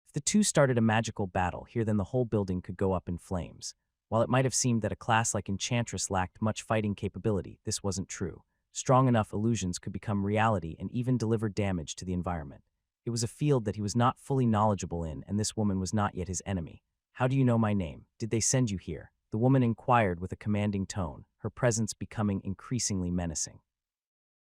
If the two started a magical battle here, then the whole building could go up in flames. While it might have seemed that a class like Enchantress lacked much fighting capability, this wasn't true. Strong enough illusions could become reality and even deliver damage to the environment. It was a field that he was not fully knowledgeable in, and this woman was not yet his enemy. "How do you know my name? Did they send you here?" the woman inquired with a commanding tone, her presence becoming increasingly menacing.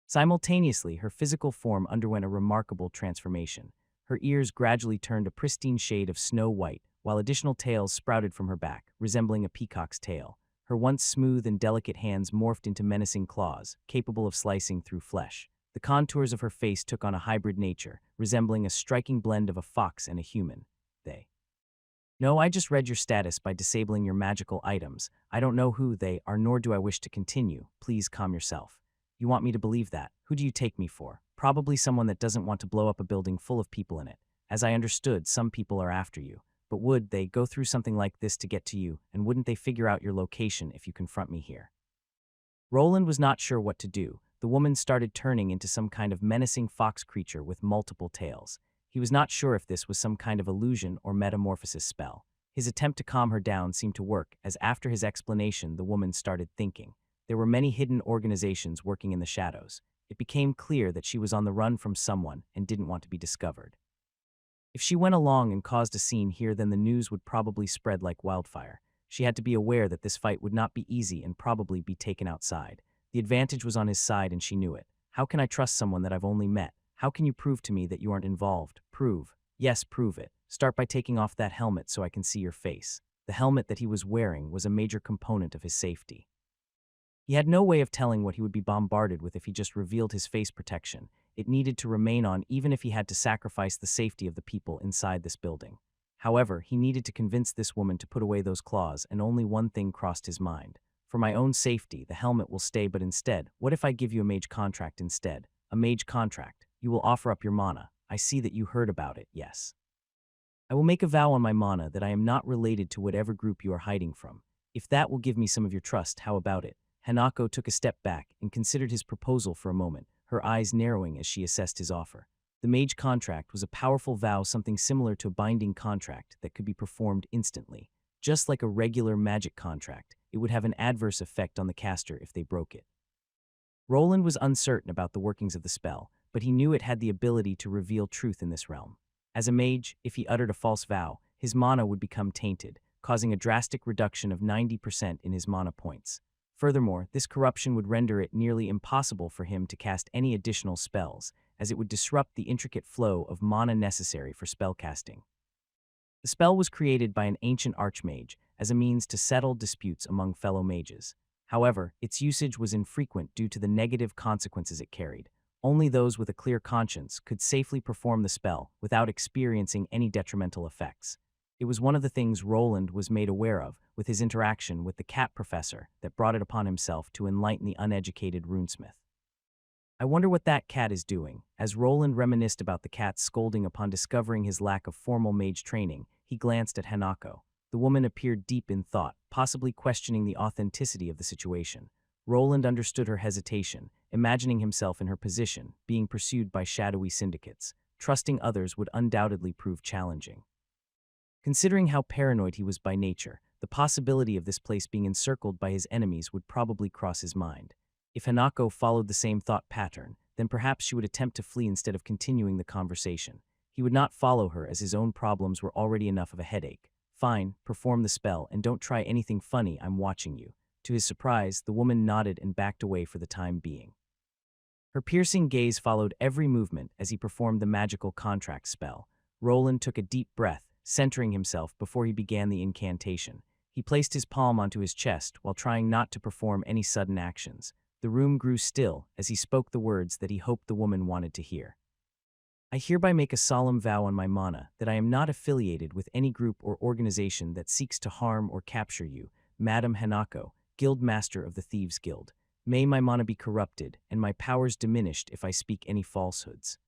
Simultaneously, her physical form underwent a remarkable transformation. Her ears gradually turned a pristine shade of snow white, while additional tails sprouted from her back, resembling a peacock's tail. Her once smooth and delicate hands morphed into menacing claws, capable of slicing through flesh. The contours of her face took on a hybrid nature, resembling a striking blend of a fox and a human. They. "No, I just read your status by disabling your magical items. I don't know who they are, nor do I wish to continue. Please calm yourself." "You want me to believe that? Who do you take me for?" "Probably someone that doesn't want to blow up a building full of people in it. As I understood, some people are after you. But would they go through something like this to get to you, and wouldn't they figure out your location if you confront me here?" Roland was not sure what to do. The woman started turning into some kind of menacing fox creature with multiple tails. He was not sure if this was some kind of illusion or metamorphosis spell. His attempt to calm her down seemed to work, as after his explanation the woman started thinking. There were many hidden organizations working in the shadows. It became clear that she was on the run from someone and didn't want to be discovered. If she went along and caused a scene here, then the news would probably spread like wildfire. She had to be aware that this fight would not be easy and probably be taken outside. The advantage was on his side and she knew it. "How can I trust someone that I've only met? How can you prove to me that you aren't involved?" "Prove?" "Yes, prove it. Start by taking off that helmet so I can see your face." The helmet that he was wearing was a major component of his safety. He had no way of telling what he would be bombarded with if he just revealed his face protection. It needed to remain on even if he had to sacrifice the safety of the people inside this building. However, he needed to convince this woman to put away those claws, and only one thing crossed his mind. "For my own safety, the helmet will stay, but instead, what if I give you a mage contract instead?" "A mage contract? You will offer up your mana. I see that you heard about it, yes. I will make a vow on my mana that I am not related to whatever group you are hiding from. If that will give me some of your trust, how about it?" Hanako took a step back and considered his proposal for a moment, her eyes narrowing as she assessed his offer. The mage contract was a powerful vow, something similar to a binding contract that could be performed instantly. Just like a regular magic contract, it would have an adverse effect on the caster if they broke it. Roland was uncertain about the workings of the spell, but he knew it had the ability to reveal truth in this realm. As a mage, if he uttered a false vow, his mana would become tainted, causing a drastic reduction of 90% in his mana points. Furthermore, this corruption would render it nearly impossible for him to cast any additional spells, as it would disrupt the intricate flow of mana necessary for spellcasting. The spell was created by an ancient archmage as a means to settle disputes among fellow mages. However, its usage was infrequent due to the negative consequences it carried. Only those with a clear conscience could safely perform the spell without experiencing any detrimental effects. It was one of the things Roland was made aware of with his interaction with the cat professor that brought it upon himself to enlighten the uneducated runesmith. "I wonder what that cat is doing." As Roland reminisced about the cat's scolding upon discovering his lack of formal mage training, he glanced at Hanako. The woman appeared deep in thought, possibly questioning the authenticity of the situation. Roland understood her hesitation, imagining himself in her position, being pursued by shadowy syndicates. Trusting others would undoubtedly prove challenging. Considering how paranoid he was by nature, the possibility of this place being encircled by his enemies would probably cross his mind. If Hanako followed the same thought pattern, then perhaps she would attempt to flee instead of continuing the conversation. He would not follow her as his own problems were already enough of a headache. "Fine, perform the spell, and don't try anything funny, I'm watching you." To his surprise, the woman nodded and backed away for the time being. Her piercing gaze followed every movement as he performed the magical contract spell. Roland took a deep breath, centering himself before he began the incantation. He placed his palm onto his chest while trying not to perform any sudden actions. The room grew still as he spoke the words that he hoped the woman wanted to hear. "I hereby make a solemn vow on my mana that I am not affiliated with any group or organization that seeks to harm or capture you, Madam Hanako, Guild Master of the Thieves Guild. May my mana be corrupted and my powers diminished if I speak any falsehoods."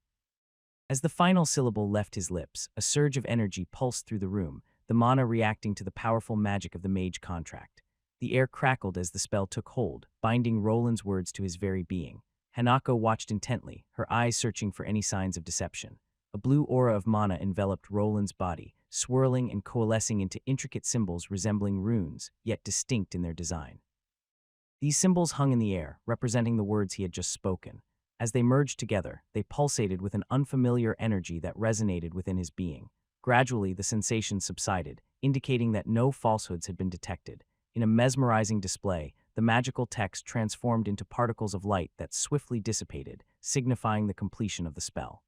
As the final syllable left his lips, a surge of energy pulsed through the room, the mana reacting to the powerful magic of the mage contract. The air crackled as the spell took hold, binding Roland's words to his very being. Hanako watched intently, her eyes searching for any signs of deception. A blue aura of mana enveloped Roland's body, swirling and coalescing into intricate symbols resembling runes, yet distinct in their design. These symbols hung in the air, representing the words he had just spoken. As they merged together, they pulsated with an unfamiliar energy that resonated within his being. Gradually, the sensation subsided, indicating that no falsehoods had been detected. In a mesmerizing display, the magical text transformed into particles of light that swiftly dissipated, signifying the completion of the spell.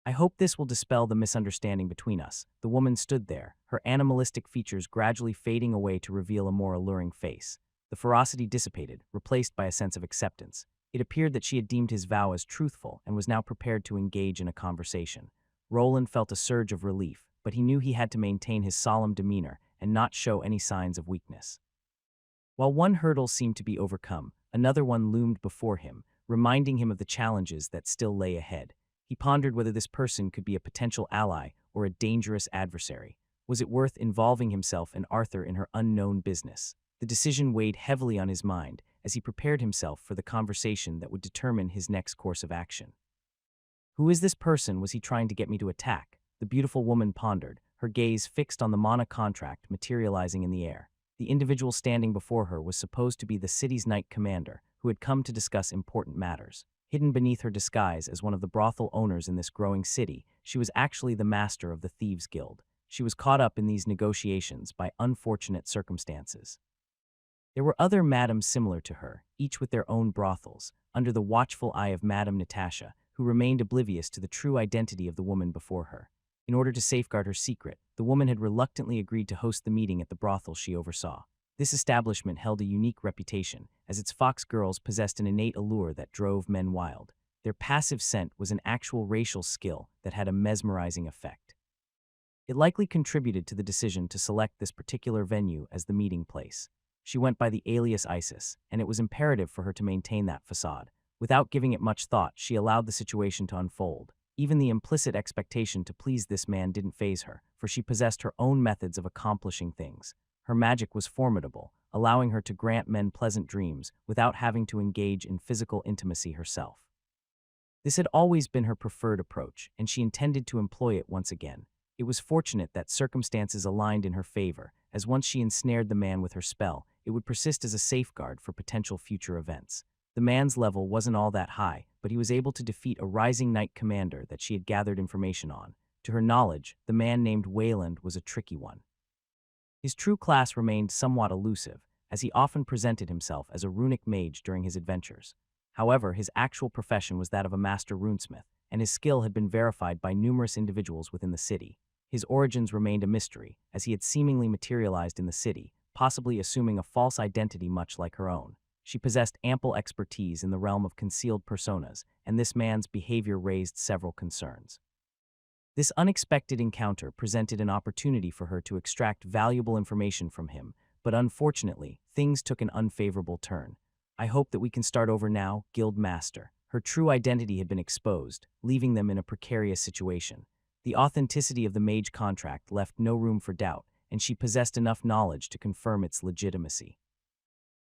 I hope this will dispel the misunderstanding between us. The woman stood there, her animalistic features gradually fading away to reveal a more alluring face. The ferocity dissipated, replaced by a sense of acceptance. It appeared that she had deemed his vow as truthful and was now prepared to engage in a conversation. Roland felt a surge of relief, but he knew he had to maintain his solemn demeanor and not show any signs of weakness. While one hurdle seemed to be overcome, another one loomed before him, reminding him of the challenges that still lay ahead. He pondered whether this person could be a potential ally or a dangerous adversary. Was it worth involving himself and Arthur in her unknown business? The decision weighed heavily on his mind as he prepared himself for the conversation that would determine his next course of action. Who is this person was he trying to get me to attack? The beautiful woman pondered, her gaze fixed on the mana contract materializing in the air. The individual standing before her was supposed to be the city's knight commander, who had come to discuss important matters. Hidden beneath her disguise as one of the brothel owners in this growing city, she was actually the master of the Thieves' Guild. She was caught up in these negotiations by unfortunate circumstances. There were other madams similar to her, each with their own brothels, under the watchful eye of Madame Natasha, who remained oblivious to the true identity of the woman before her. In order to safeguard her secret, the woman had reluctantly agreed to host the meeting at the brothel she oversaw. This establishment held a unique reputation, as its fox girls possessed an innate allure that drove men wild. Their passive scent was an actual racial skill that had a mesmerizing effect. It likely contributed to the decision to select this particular venue as the meeting place. She went by the alias Isis, and it was imperative for her to maintain that facade. Without giving it much thought, she allowed the situation to unfold. Even the implicit expectation to please this man didn't faze her, for she possessed her own methods of accomplishing things. Her magic was formidable, allowing her to grant men pleasant dreams without having to engage in physical intimacy herself. This had always been her preferred approach, and she intended to employ it once again. It was fortunate that circumstances aligned in her favor, as once she ensnared the man with her spell, it would persist as a safeguard for potential future events. The man's level wasn't all that high, but he was able to defeat a rising knight commander that she had gathered information on. To her knowledge, the man named Wayland was a tricky one. His true class remained somewhat elusive, as he often presented himself as a runic mage during his adventures. However, his actual profession was that of a master runesmith, and his skill had been verified by numerous individuals within the city. His origins remained a mystery, as he had seemingly materialized in the city, possibly assuming a false identity much like her own. She possessed ample expertise in the realm of concealed personas, and this man's behavior raised several concerns. This unexpected encounter presented an opportunity for her to extract valuable information from him, but unfortunately, things took an unfavorable turn. I hope that we can start over now, Guild Master. Her true identity had been exposed, leaving them in a precarious situation. The authenticity of the mage contract left no room for doubt, and she possessed enough knowledge to confirm its legitimacy.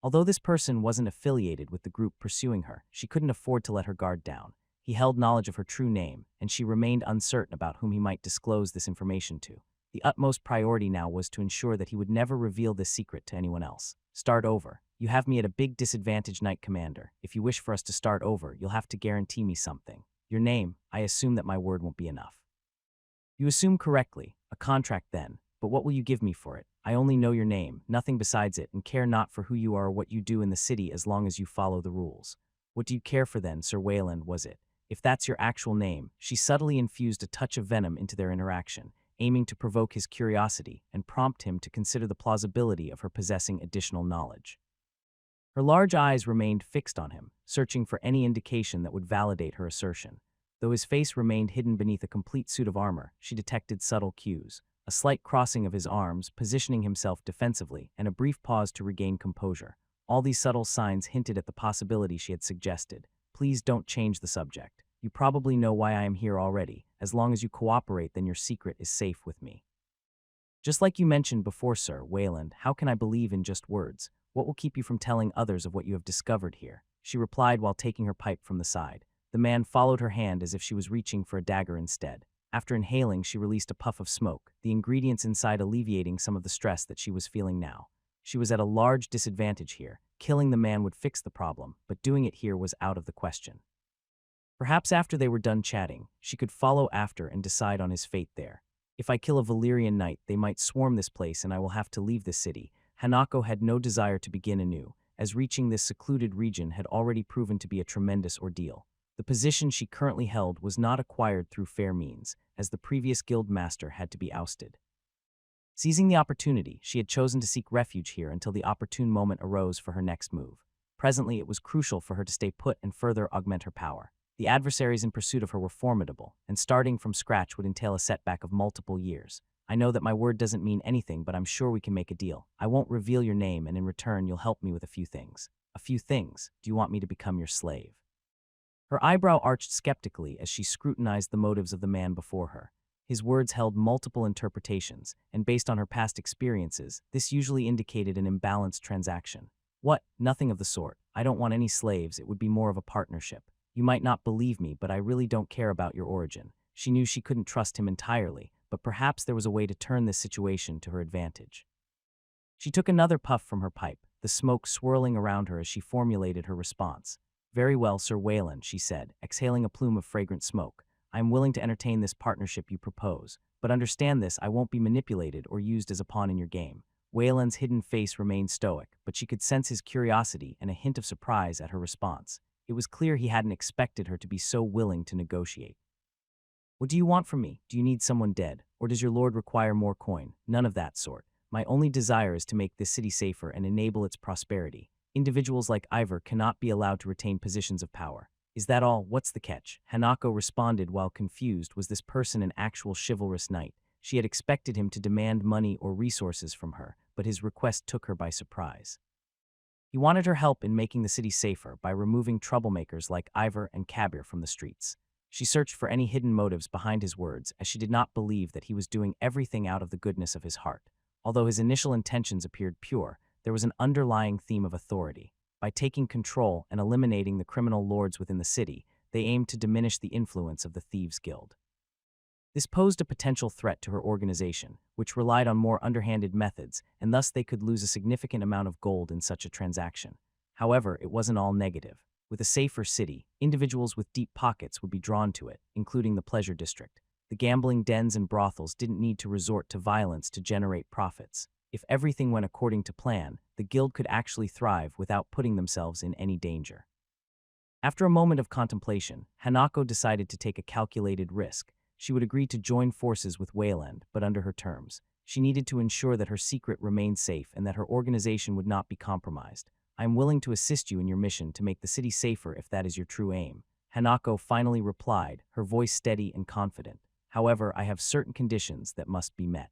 Although this person wasn't affiliated with the group pursuing her, she couldn't afford to let her guard down. He held knowledge of her true name, and she remained uncertain about whom he might disclose this information to. The utmost priority now was to ensure that he would never reveal this secret to anyone else. Start over. You have me at a big disadvantage, Knight Commander. If you wish for us to start over, you'll have to guarantee me something. Your name, I assume that my word won't be enough. You assume correctly. A contract then. But what will you give me for it? I only know your name, nothing besides it, and care not for who you are or what you do in the city as long as you follow the rules. What do you care for then, Sir Wayland, was it? If that's your actual name, she subtly infused a touch of venom into their interaction, aiming to provoke his curiosity and prompt him to consider the plausibility of her possessing additional knowledge. Her large eyes remained fixed on him, searching for any indication that would validate her assertion. Though his face remained hidden beneath a complete suit of armor, she detected subtle cues. A slight crossing of his arms, positioning himself defensively, and a brief pause to regain composure. All these subtle signs hinted at the possibility she had suggested. Please don't change the subject. You probably know why I am here already. As long as you cooperate, then your secret is safe with me. Just like you mentioned before, Sir Wayland, how can I believe in just words? What will keep you from telling others of what you have discovered here? she replied while taking her pipe from the side. The man followed her hand as if she was reaching for a dagger instead. After inhaling, she released a puff of smoke, the ingredients inside alleviating some of the stress that she was feeling now. She was at a large disadvantage here. Killing the man would fix the problem, but doing it here was out of the question. Perhaps after they were done chatting, she could follow after and decide on his fate there. If I kill a Valyrian knight, they might swarm this place and I will have to leave the city. Hanako had no desire to begin anew, as reaching this secluded region had already proven to be a tremendous ordeal. The position she currently held was not acquired through fair means, as the previous guild master had to be ousted. Seizing the opportunity, she had chosen to seek refuge here until the opportune moment arose for her next move. Presently, it was crucial for her to stay put and further augment her power. The adversaries in pursuit of her were formidable, and starting from scratch would entail a setback of multiple years. I know that my word doesn't mean anything, but I'm sure we can make a deal. I won't reveal your name, and in return, you'll help me with a few things. A few things? Do you want me to become your slave? Her eyebrow arched skeptically as she scrutinized the motives of the man before her. His words held multiple interpretations, and based on her past experiences, this usually indicated an imbalanced transaction. What? Nothing of the sort. I don't want any slaves, it would be more of a partnership. You might not believe me, but I really don't care about your origin. She knew she couldn't trust him entirely, but perhaps there was a way to turn this situation to her advantage. She took another puff from her pipe, the smoke swirling around her as she formulated her response. Very well, Sir Wayland, she said, exhaling a plume of fragrant smoke. I am willing to entertain this partnership you propose, but understand this, I won't be manipulated or used as a pawn in your game. Wayland's hidden face remained stoic, but she could sense his curiosity and a hint of surprise at her response. It was clear he hadn't expected her to be so willing to negotiate. What do you want from me? Do you need someone dead? Or does your lord require more coin? None of that sort. My only desire is to make this city safer and enable its prosperity. Individuals like Ivor cannot be allowed to retain positions of power. Is that all? What's the catch? Hanako responded while confused. Was this person an actual chivalrous knight? She had expected him to demand money or resources from her, but his request took her by surprise. He wanted her help in making the city safer by removing troublemakers like Ivor and Cabier from the streets. She searched for any hidden motives behind his words, as she did not believe that he was doing everything out of the goodness of his heart. Although his initial intentions appeared pure, there was an underlying theme of authority. By taking control and eliminating the criminal lords within the city, they aimed to diminish the influence of the Thieves' Guild. This posed a potential threat to her organization, which relied on more underhanded methods, and thus they could lose a significant amount of gold in such a transaction. However, it wasn't all negative. With a safer city, individuals with deep pockets would be drawn to it, including the pleasure district. The gambling dens and brothels didn't need to resort to violence to generate profits. If everything went according to plan, the guild could actually thrive without putting themselves in any danger. After a moment of contemplation, Hanako decided to take a calculated risk. She would agree to join forces with Wayland, but under her terms. She needed to ensure that her secret remained safe and that her organization would not be compromised. I am willing to assist you in your mission to make the city safer if that is your true aim. Hanako finally replied, her voice steady and confident. However, I have certain conditions that must be met.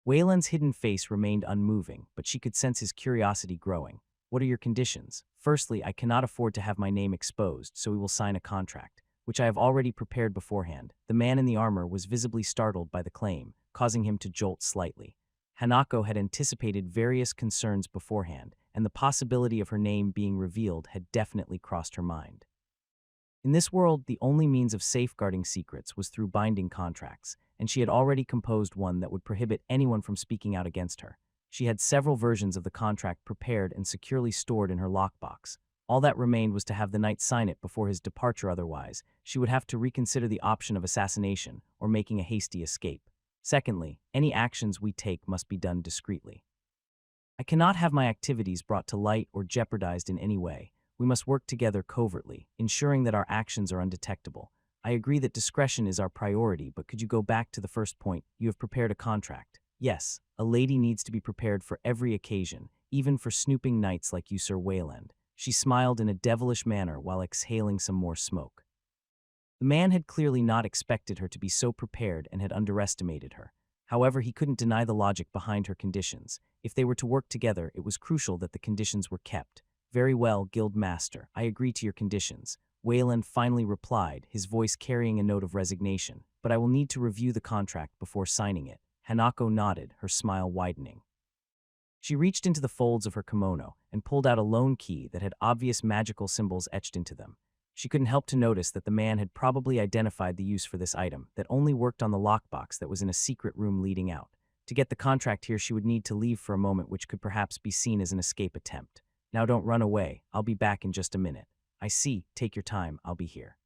Wayland's hidden face remained unmoving, but she could sense his curiosity growing. What are your conditions? Firstly, I cannot afford to have my name exposed, so we will sign a contract, which I have already prepared beforehand. The man in the armor was visibly startled by the claim, causing him to jolt slightly. Hanako had anticipated various concerns beforehand, and the possibility of her name being revealed had definitely crossed her mind. In this world, the only means of safeguarding secrets was through binding contracts, and she had already composed one that would prohibit anyone from speaking out against her. She had several versions of the contract prepared and securely stored in her lockbox. All that remained was to have the knight sign it before his departure, otherwise, she would have to reconsider the option of assassination or making a hasty escape. Secondly, any actions we take must be done discreetly. I cannot have my activities brought to light or jeopardized in any way. We must work together covertly, ensuring that our actions are undetectable. I agree that discretion is our priority, but could you go back to the first point? You have prepared a contract. Yes, a lady needs to be prepared for every occasion, even for snooping knights like you, Sir Wayland. She smiled in a devilish manner while exhaling some more smoke. The man had clearly not expected her to be so prepared and had underestimated her. However, he couldn't deny the logic behind her conditions. If they were to work together, it was crucial that the conditions were kept. Very well, Guild Master, I agree to your conditions. Wayland finally replied, his voice carrying a note of resignation, but I will need to review the contract before signing it. Hanako nodded, her smile widening. She reached into the folds of her kimono and pulled out a lone key that had obvious magical symbols etched into them. She couldn't help to notice that the man had probably identified the use for this item that only worked on the lockbox that was in a secret room leading out. To get the contract here, she would need to leave for a moment, which could perhaps be seen as an escape attempt. Now don't run away. I'll be back in just a minute. I see. Take your time. I'll be here.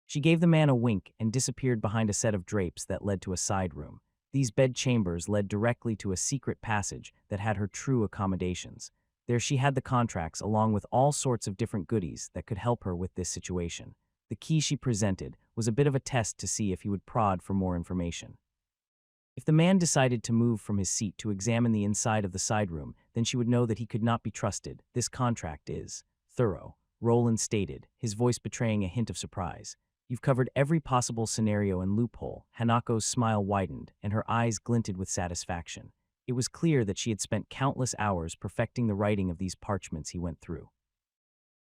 She gave the man a wink and disappeared behind a set of drapes that led to a side room. These bed chambers led directly to a secret passage that had her true accommodations. There she had the contracts along with all sorts of different goodies that could help her with this situation. The key she presented was a bit of a test to see if he would prod for more information. If the man decided to move from his seat to examine the inside of the side room, then she would know that he could not be trusted. This contract is thorough, Roland stated, his voice betraying a hint of surprise. You've covered every possible scenario and loophole. Hanako's smile widened, and her eyes glinted with satisfaction. It was clear that she had spent countless hours perfecting the writing of these parchments he went through.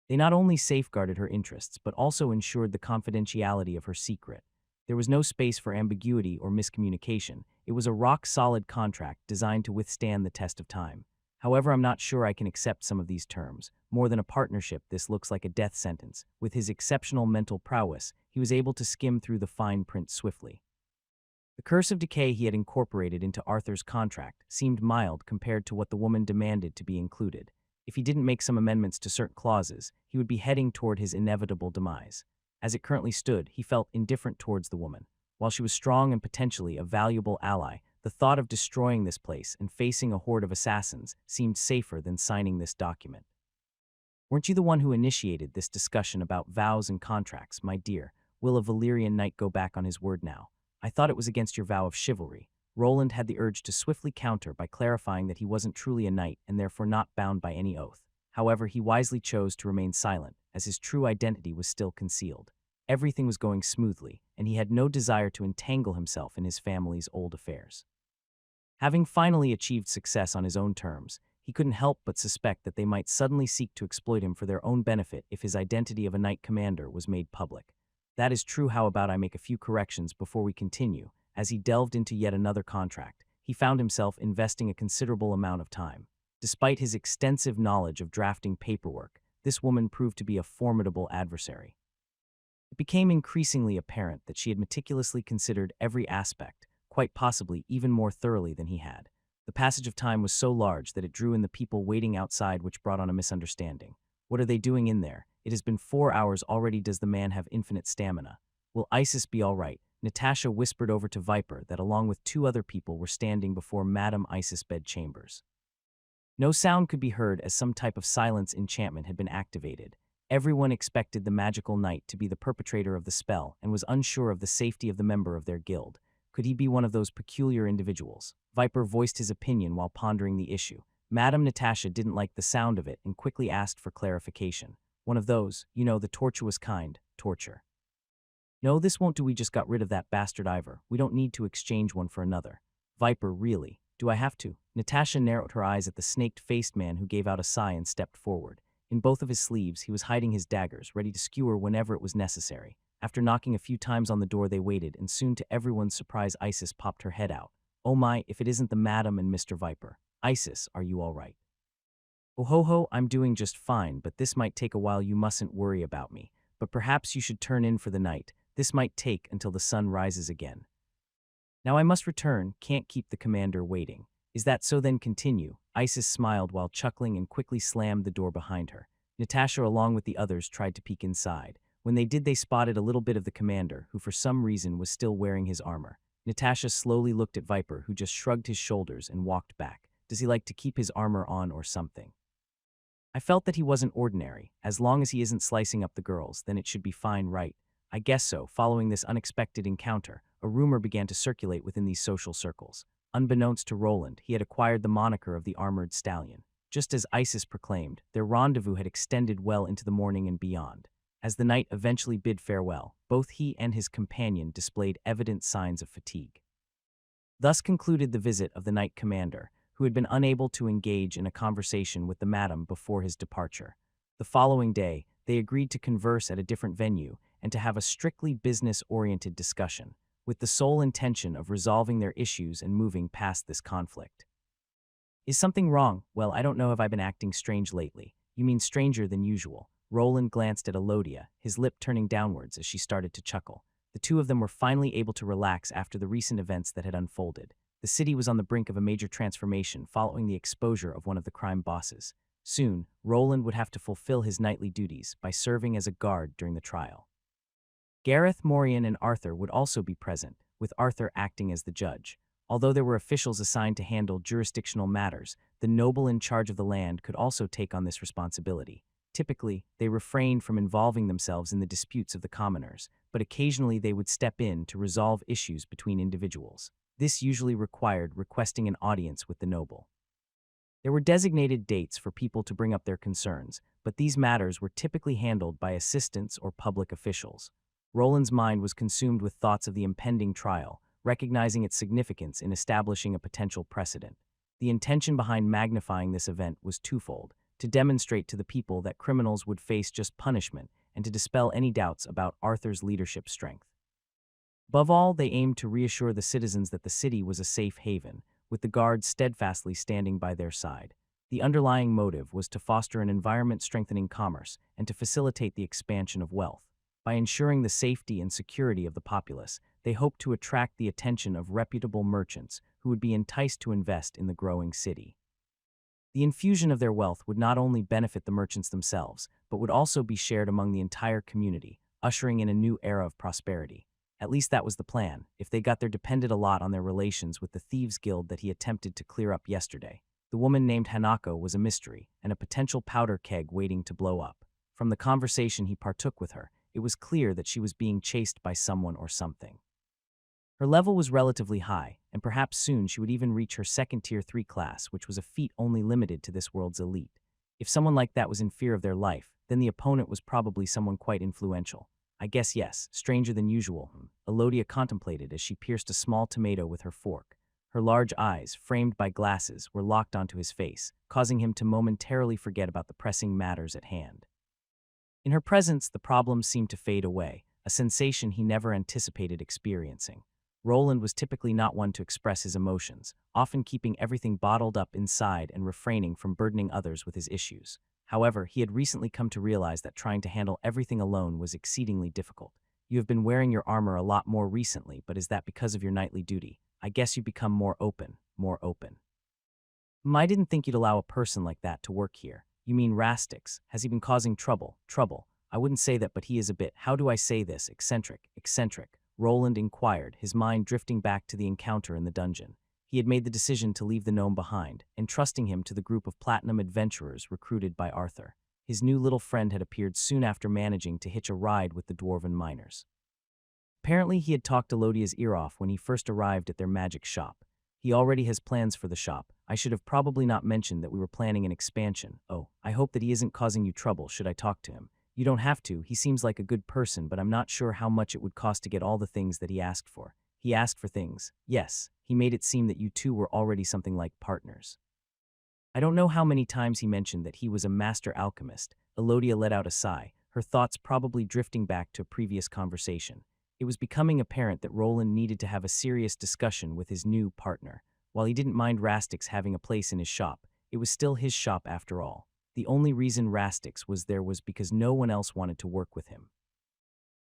They not only safeguarded her interests, but also ensured the confidentiality of her secret. There was no space for ambiguity or miscommunication. It was a rock-solid contract designed to withstand the test of time. However, I'm not sure I can accept some of these terms. More than a partnership, this looks like a death sentence. With his exceptional mental prowess, he was able to skim through the fine print swiftly. The curse of decay he had incorporated into Arthur's contract seemed mild compared to what the woman demanded to be included. If he didn't make some amendments to certain clauses, he would be heading toward his inevitable demise. As it currently stood, he felt indifferent towards the woman. While she was strong and potentially a valuable ally, the thought of destroying this place and facing a horde of assassins seemed safer than signing this document. Weren't you the one who initiated this discussion about vows and contracts, my dear? Will a Valyrian knight go back on his word now? I thought it was against your vow of chivalry. Roland had the urge to swiftly counter by clarifying that he wasn't truly a knight and therefore not bound by any oath. However, he wisely chose to remain silent, as his true identity was still concealed. Everything was going smoothly, and he had no desire to entangle himself in his family's old affairs. Having finally achieved success on his own terms, he couldn't help but suspect that they might suddenly seek to exploit him for their own benefit if his identity of a knight commander was made public. That is true. How about I make a few corrections before we continue? As he delved into yet another contract, he found himself investing a considerable amount of time. Despite his extensive knowledge of drafting paperwork, this woman proved to be a formidable adversary. It became increasingly apparent that she had meticulously considered every aspect, quite possibly even more thoroughly than he had. The passage of time was so large that it drew in the people waiting outside, which brought on a misunderstanding. What are they doing in there? It has been 4 hours already. Does the man have infinite stamina? Will Isis be all right? Natasha whispered over to Viper that along with 2 other people were standing before Madame Isis' bed chambers. No sound could be heard as some type of silence enchantment had been activated. Everyone expected the magical knight to be the perpetrator of the spell and was unsure of the safety of the member of their guild. Could he be one of those peculiar individuals? Viper voiced his opinion while pondering the issue. Madame Natasha didn't like the sound of it and quickly asked for clarification. One of those, the tortuous kind, torture. No, this won't do. We just got rid of that bastard Ivor. We don't need to exchange one for another. Viper, really? Do I have to? Natasha narrowed her eyes at the snake-faced man who gave out a sigh and stepped forward. In both of his sleeves, he was hiding his daggers, ready to skewer whenever it was necessary. After knocking a few times on the door, they waited, and soon to everyone's surprise, Isis popped her head out. Oh my, if it isn't the Madam and Mr. Viper. Isis, are you all right? Oh ho ho, I'm doing just fine, but this might take a while. You mustn't worry about me. But perhaps you should turn in for the night. This might take until the sun rises again. Now I must return, can't keep the commander waiting. Is that so? Then continue. Isis smiled while chuckling and quickly slammed the door behind her. Natasha, along with the others, tried to peek inside. When they did, they spotted a little bit of the commander, who for some reason was still wearing his armor. Natasha slowly looked at Viper, who just shrugged his shoulders and walked back. Does he like to keep his armor on or something? I felt that he wasn't ordinary. As long as he isn't slicing up the girls, then it should be fine, right? I guess so. Following this unexpected encounter, a rumor began to circulate within these social circles. Unbeknownst to Roland, he had acquired the moniker of the Armored Stallion. Just as Isis proclaimed, their rendezvous had extended well into the morning and beyond. As the knight eventually bid farewell, both he and his companion displayed evident signs of fatigue. Thus concluded the visit of the knight commander, who had been unable to engage in a conversation with the madam before his departure. The following day, they agreed to converse at a different venue and to have a strictly business-oriented discussion, with the sole intention of resolving their issues and moving past this conflict. Is something wrong? Well, I don't know if I've been acting strange lately. You mean stranger than usual. Roland glanced at Elodia, his lip turning downwards as she started to chuckle. The two of them were finally able to relax after the recent events that had unfolded. The city was on the brink of a major transformation following the exposure of one of the crime bosses. Soon, Roland would have to fulfill his nightly duties by serving as a guard during the trial. Gareth, Morian, and Arthur would also be present, with Arthur acting as the judge. Although there were officials assigned to handle jurisdictional matters, the noble in charge of the land could also take on this responsibility. Typically, they refrained from involving themselves in the disputes of the commoners, but occasionally they would step in to resolve issues between individuals. This usually required requesting an audience with the noble. There were designated dates for people to bring up their concerns, but these matters were typically handled by assistants or public officials. Roland's mind was consumed with thoughts of the impending trial, recognizing its significance in establishing a potential precedent. The intention behind magnifying this event was twofold: to demonstrate to the people that criminals would face just punishment and to dispel any doubts about Arthur's leadership strength. Above all, they aimed to reassure the citizens that the city was a safe haven, with the guards steadfastly standing by their side. The underlying motive was to foster an environment strengthening commerce and to facilitate the expansion of wealth. By ensuring the safety and security of the populace, they hoped to attract the attention of reputable merchants who would be enticed to invest in the growing city. The infusion of their wealth would not only benefit the merchants themselves, but would also be shared among the entire community, ushering in a new era of prosperity. At least that was the plan, if they got there depended a lot on their relations with the Thieves' Guild that he attempted to clear up yesterday. The woman named Hanako was a mystery, and a potential powder keg waiting to blow up. From the conversation he partook with her, it was clear that she was being chased by someone or something. Her level was relatively high, and perhaps soon she would even reach her second Tier 3 class, which was a feat only limited to this world's elite. If someone like that was in fear of their life, then the opponent was probably someone quite influential. I guess yes, stranger than usual, Elodia contemplated as she pierced a small tomato with her fork. Her large eyes, framed by glasses, were locked onto his face, causing him to momentarily forget about the pressing matters at hand. In her presence, the problems seemed to fade away, a sensation he never anticipated experiencing. Roland was typically not one to express his emotions, often keeping everything bottled up inside and refraining from burdening others with his issues. However, he had recently come to realize that trying to handle everything alone was exceedingly difficult. You have been wearing your armor a lot more recently, but is that because of your nightly duty? I guess you become more open. I didn't think you'd allow a person like that to work here. You mean Rastix? Has he been causing trouble? Trouble? I wouldn't say that, but he is a bit, how do I say this, eccentric. Roland inquired, his mind drifting back to the encounter in the dungeon. He had made the decision to leave the gnome behind, entrusting him to the group of platinum adventurers recruited by Arthur. His new little friend had appeared soon after managing to hitch a ride with the dwarven miners. Apparently, he had talked Elodia's ear off when he first arrived at their magic shop. He already has plans for the shop. I should have probably not mentioned that we were planning an expansion. Oh, I hope that he isn't causing you trouble should I talk to him. You don't have to, he seems like a good person, but I'm not sure how much it would cost to get all the things that he asked for. He asked for things. Yes, he made it seem that you two were already something like partners. I don't know how many times he mentioned that he was a master alchemist. Elodia let out a sigh, her thoughts probably drifting back to a previous conversation. It was becoming apparent that Roland needed to have a serious discussion with his new partner. While he didn't mind Rastix having a place in his shop, it was still his shop after all. The only reason Rastix was there was because no one else wanted to work with him.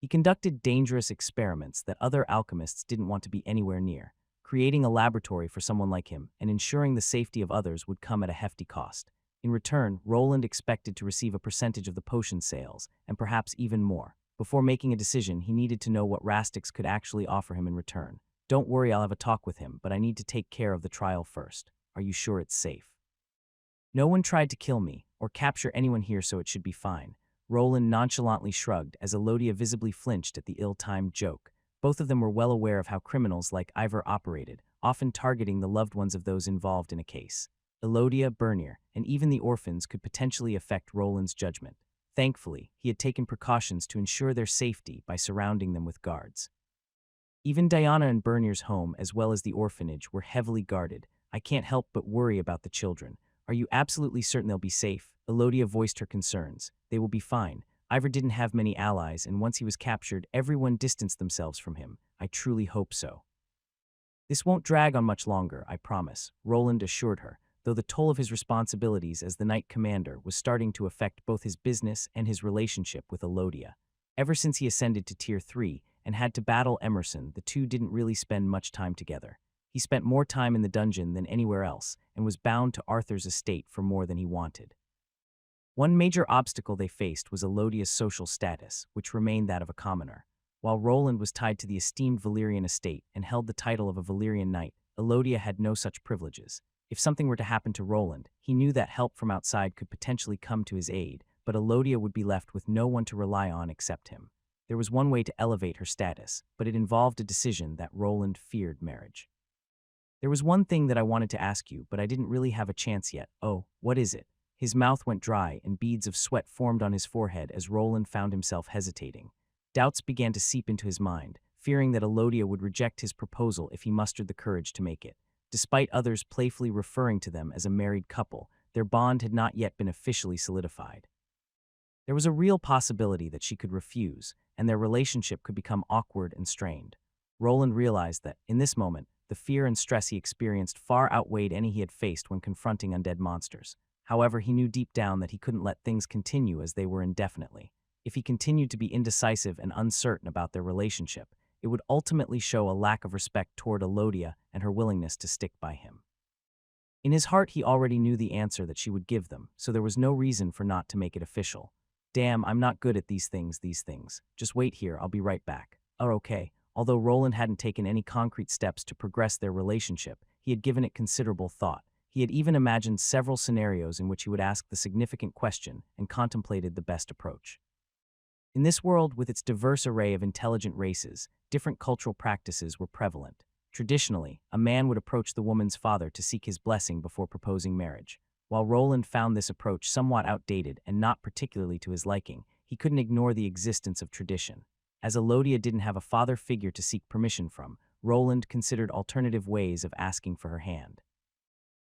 He conducted dangerous experiments that other alchemists didn't want to be anywhere near. Creating a laboratory for someone like him and ensuring the safety of others would come at a hefty cost. In return, Roland expected to receive a percentage of the potion sales, and perhaps even more. Before making a decision, he needed to know what Rastix could actually offer him in return. Don't worry, I'll have a talk with him, but I need to take care of the trial first. Are you sure it's safe? No one tried to kill me or capture anyone here, so it should be fine. Roland nonchalantly shrugged as Elodia visibly flinched at the ill-timed joke. Both of them were well aware of how criminals like Ivor operated, often targeting the loved ones of those involved in a case. Elodia, Bernier, and even the orphans could potentially affect Roland's judgment. Thankfully, he had taken precautions to ensure their safety by surrounding them with guards. Even Diana and Bernier's home, as well as the orphanage, were heavily guarded. I can't help but worry about the children. Are you absolutely certain they'll be safe? Elodia voiced her concerns. They will be fine. Ivor didn't have many allies, and once he was captured, everyone distanced themselves from him. I truly hope so. This won't drag on much longer, I promise, Roland assured her. though the toll of his responsibilities as the Knight Commander was starting to affect both his business and his relationship with Elodia. Ever since he ascended to Tier 3 and had to battle Emerson, the two didn't really spend much time together. He spent more time in the dungeon than anywhere else and was bound to Arthur's estate for more than he wanted. One major obstacle they faced was Elodia's social status, which remained that of a commoner. While Roland was tied to the esteemed Valyrian estate and held the title of a Valyrian knight, Elodia had no such privileges. If something were to happen to Roland, he knew that help from outside could potentially come to his aid, but Elodia would be left with no one to rely on except him. There was one way to elevate her status, but it involved a decision that Roland feared: marriage. There was one thing that I wanted to ask you, but I didn't really have a chance yet. Oh, what is it? His mouth went dry and beads of sweat formed on his forehead as Roland found himself hesitating. Doubts began to seep into his mind, fearing that Elodia would reject his proposal if he mustered the courage to make it. Despite others playfully referring to them as a married couple, their bond had not yet been officially solidified. There was a real possibility that she could refuse, and their relationship could become awkward and strained. Roland realized that, in this moment, the fear and stress he experienced far outweighed any he had faced when confronting undead monsters. However, he knew deep down that he couldn't let things continue as they were indefinitely. If he continued to be indecisive and uncertain about their relationship, it would ultimately show a lack of respect toward Elodia and her willingness to stick by him. In his heart, he already knew the answer that she would give them, so there was no reason for not to make it official. Damn, I'm not good at these things. Just wait here, I'll be right back. Oh, okay. Although Roland hadn't taken any concrete steps to progress their relationship, he had given it considerable thought. He had even imagined several scenarios in which he would ask the significant question and contemplated the best approach. In this world, with its diverse array of intelligent races, different cultural practices were prevalent. Traditionally, a man would approach the woman's father to seek his blessing before proposing marriage. While Roland found this approach somewhat outdated and not particularly to his liking, he couldn't ignore the existence of tradition. As Elodia didn't have a father figure to seek permission from, Roland considered alternative ways of asking for her hand.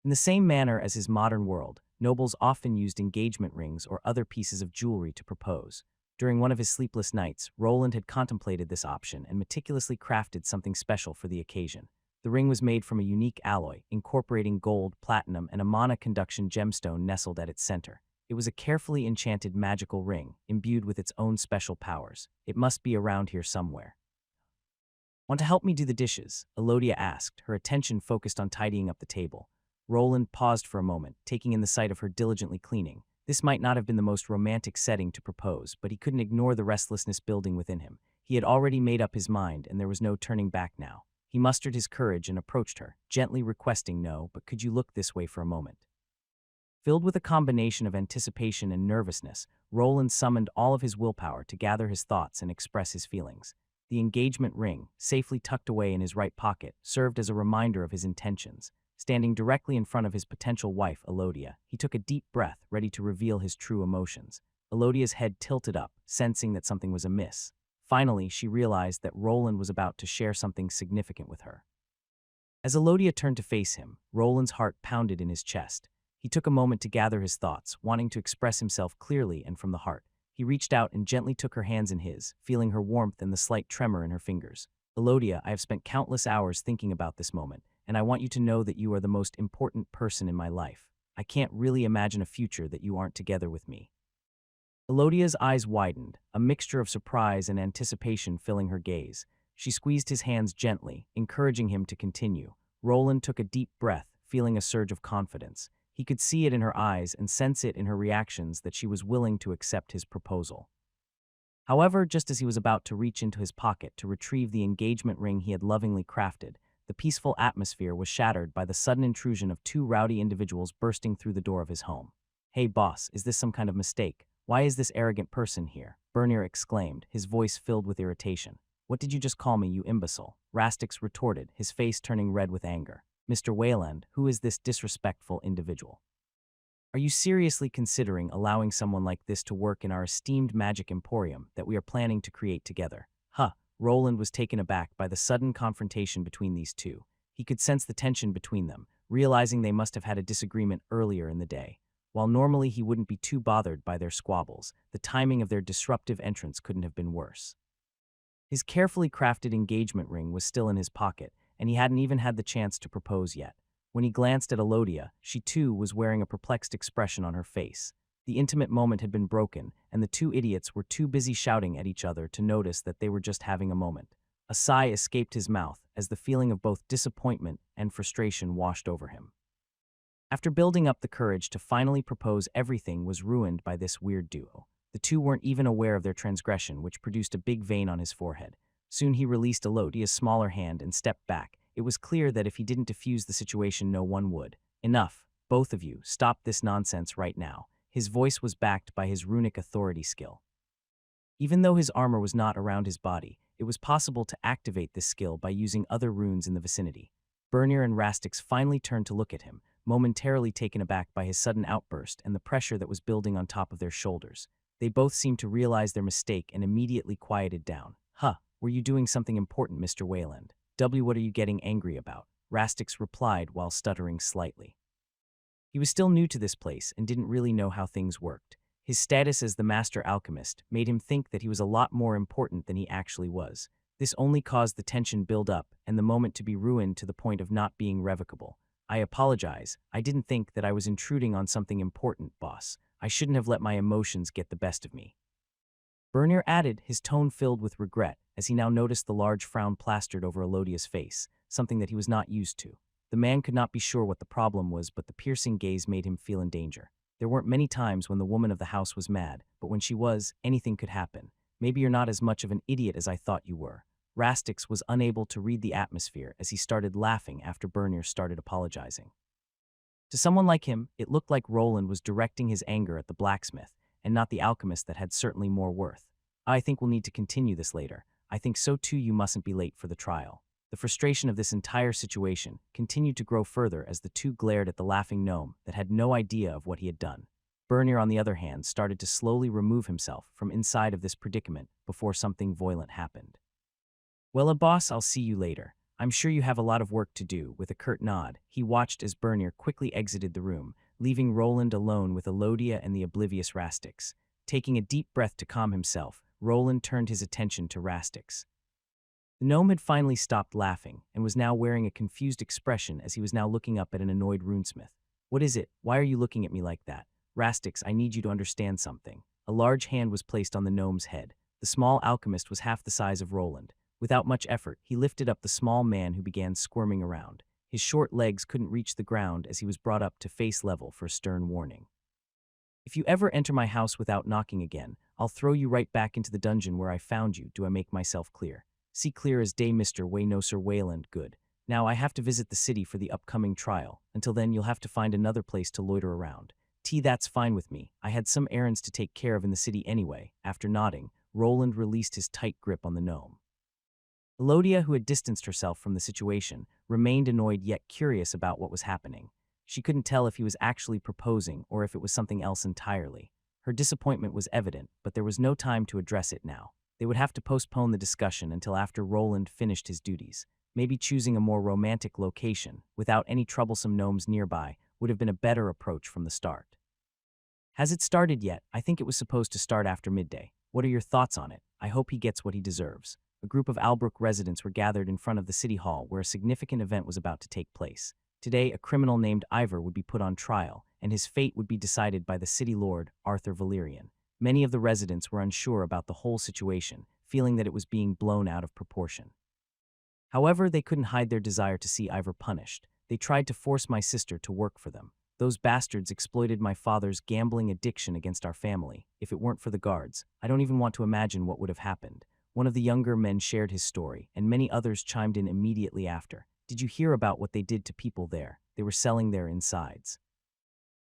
In the same manner as his modern world, nobles often used engagement rings or other pieces of jewelry to propose. During one of his sleepless nights, Roland had contemplated this option and meticulously crafted something special for the occasion. The ring was made from a unique alloy, incorporating gold, platinum, and a mana conduction gemstone nestled at its center. It was a carefully enchanted magical ring, imbued with its own special powers. It must be around here somewhere. Want to help me do the dishes? Elodia asked, her attention focused on tidying up the table. Roland paused for a moment, taking in the sight of her diligently cleaning. This might not have been the most romantic setting to propose, but he couldn't ignore the restlessness building within him. He had already made up his mind, and there was no turning back now. He mustered his courage and approached her, gently requesting, "No, but could you look this way for a moment?" Filled with a combination of anticipation and nervousness, Roland summoned all of his willpower to gather his thoughts and express his feelings. The engagement ring, safely tucked away in his right pocket, served as a reminder of his intentions. Standing directly in front of his potential wife, Elodia, he took a deep breath, ready to reveal his true emotions. Elodia's head tilted up, sensing that something was amiss. Finally, she realized that Roland was about to share something significant with her. As Elodia turned to face him, Roland's heart pounded in his chest. He took a moment to gather his thoughts, wanting to express himself clearly and from the heart. He reached out and gently took her hands in his, feeling her warmth and the slight tremor in her fingers. "Elodia, I have spent countless hours thinking about this moment, and I want you to know that you are the most important person in my life. I can't really imagine a future that you aren't together with me." Elodia's eyes widened, a mixture of surprise and anticipation filling her gaze. She squeezed his hands gently, encouraging him to continue. Roland took a deep breath, feeling a surge of confidence. He could see it in her eyes and sense it in her reactions that she was willing to accept his proposal. However, just as he was about to reach into his pocket to retrieve the engagement ring he had lovingly crafted, the peaceful atmosphere was shattered by the sudden intrusion of two rowdy individuals bursting through the door of his home. "Hey boss, is this some kind of mistake? Why is this arrogant person here?" Bernier exclaimed, his voice filled with irritation. "What did you just call me, you imbecile?" Rastix retorted, his face turning red with anger. "Mr. Wayland, who is this disrespectful individual? Are you seriously considering allowing someone like this to work in our esteemed magic emporium that we are planning to create together?" Roland was taken aback by the sudden confrontation between these two. He could sense the tension between them, realizing they must have had a disagreement earlier in the day. While normally he wouldn't be too bothered by their squabbles, the timing of their disruptive entrance couldn't have been worse. His carefully crafted engagement ring was still in his pocket, and he hadn't even had the chance to propose yet. When he glanced at Elodia, she too was wearing a perplexed expression on her face. The intimate moment had been broken, and the two idiots were too busy shouting at each other to notice that they were just having a moment. A sigh escaped his mouth as the feeling of both disappointment and frustration washed over him. After building up the courage to finally propose, everything was ruined by this weird duo. The two weren't even aware of their transgression, which produced a big vein on his forehead. Soon he released Elodia's smaller hand and stepped back. It was clear that if he didn't defuse the situation, no one would. Enough. Both of you, stop this nonsense right now. His voice was backed by his runic authority skill. Even though his armor was not around his body, it was possible to activate this skill by using other runes in the vicinity. Bernir and Rastix finally turned to look at him, momentarily taken aback by his sudden outburst and the pressure that was building on top of their shoulders. They both seemed to realize their mistake and immediately quieted down. Huh, were you doing something important, Mr. Wayland? What are you getting angry about? Rastix replied while stuttering slightly. He was still new to this place and didn't really know how things worked. His status as the master alchemist made him think that he was a lot more important than he actually was. This only caused the tension build up and the moment to be ruined to the point of not being revocable. I apologize. I didn't think that I was intruding on something important, boss. I shouldn't have let my emotions get the best of me. Bernir added, his tone filled with regret, as he now noticed the large frown plastered over Elodia's face, something that he was not used to. The man could not be sure what the problem was, but the piercing gaze made him feel in danger. There weren't many times when the woman of the house was mad, but when she was, anything could happen. Maybe you're not as much of an idiot as I thought you were. Rastix was unable to read the atmosphere as he started laughing after Bernir started apologizing. To someone like him, it looked like Roland was directing his anger at the blacksmith, and not the alchemist that had certainly more worth. I think we'll need to continue this later. I think so too. You mustn't be late for the trial. The frustration of this entire situation continued to grow further as the two glared at the laughing gnome that had no idea of what he had done. Bernir, on the other hand, started to slowly remove himself from inside of this predicament before something violent happened. Well, boss, I'll see you later. I'm sure you have a lot of work to do. With a curt nod, he watched as Bernir quickly exited the room, leaving Roland alone with Elodia and the oblivious Rastix. Taking a deep breath to calm himself, Roland turned his attention to Rastix. The gnome had finally stopped laughing and was now wearing a confused expression as he was now looking up at an annoyed runesmith. What is it? Why are you looking at me like that? Rastix, I need you to understand something. A large hand was placed on the gnome's head. The small alchemist was half the size of Roland. Without much effort, he lifted up the small man who began squirming around. His short legs couldn't reach the ground as he was brought up to face level for a stern warning. If you ever enter my house without knocking again, I'll throw you right back into the dungeon where I found you. Do I make myself clear? See clear as day, Mr. Waynoser Wayland. Good. Now I have to visit the city for the upcoming trial. Until then, you'll have to find another place to loiter around. That's fine with me. I had some errands to take care of in the city anyway. After nodding, Roland released his tight grip on the gnome. Elodia, who had distanced herself from the situation, remained annoyed yet curious about what was happening. She couldn't tell if he was actually proposing or if it was something else entirely. Her disappointment was evident, but there was no time to address it now. They would have to postpone the discussion until after Roland finished his duties. Maybe choosing a more romantic location, without any troublesome gnomes nearby, would have been a better approach from the start. Has it started yet? I think it was supposed to start after midday. What are your thoughts on it? I hope he gets what he deserves. A group of Albrook residents were gathered in front of the city hall where a significant event was about to take place. Today, a criminal named Ivor would be put on trial, and his fate would be decided by the city lord, Arthur Valerian. Many of the residents were unsure about the whole situation, feeling that it was being blown out of proportion. However, they couldn't hide their desire to see Ivor punished. They tried to force my sister to work for them. Those bastards exploited my father's gambling addiction against our family. If it weren't for the guards, I don't even want to imagine what would have happened. One of the younger men shared his story, and many others chimed in immediately after. Did you hear about what they did to people there? They were selling their insides.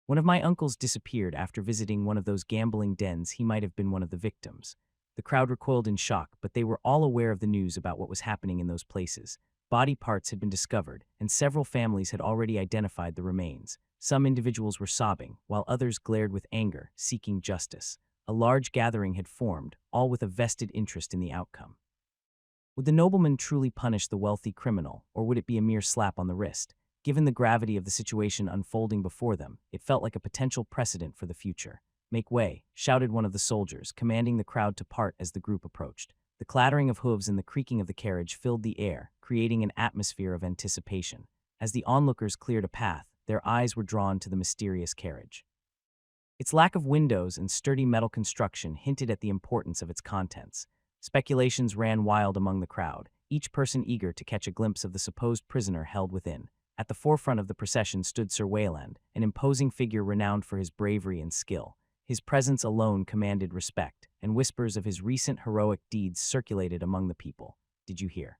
One of my uncles disappeared after visiting one of those gambling dens. He might have been one of the victims. The crowd recoiled in shock, but they were all aware of the news about what was happening in those places. Body parts had been discovered, and several families had already identified the remains. Some individuals were sobbing, while others glared with anger, seeking justice. A large gathering had formed, all with a vested interest in the outcome. Would the nobleman truly punish the wealthy criminal, or would it be a mere slap on the wrist? Given the gravity of the situation unfolding before them, it felt like a potential precedent for the future. Make way, shouted one of the soldiers, commanding the crowd to part as the group approached. The clattering of hooves and the creaking of the carriage filled the air, creating an atmosphere of anticipation. As the onlookers cleared a path, their eyes were drawn to the mysterious carriage. Its lack of windows and sturdy metal construction hinted at the importance of its contents. Speculations ran wild among the crowd, each person eager to catch a glimpse of the supposed prisoner held within. At the forefront of the procession stood Sir Wayland, an imposing figure renowned for his bravery and skill. His presence alone commanded respect, and whispers of his recent heroic deeds circulated among the people. Did you hear?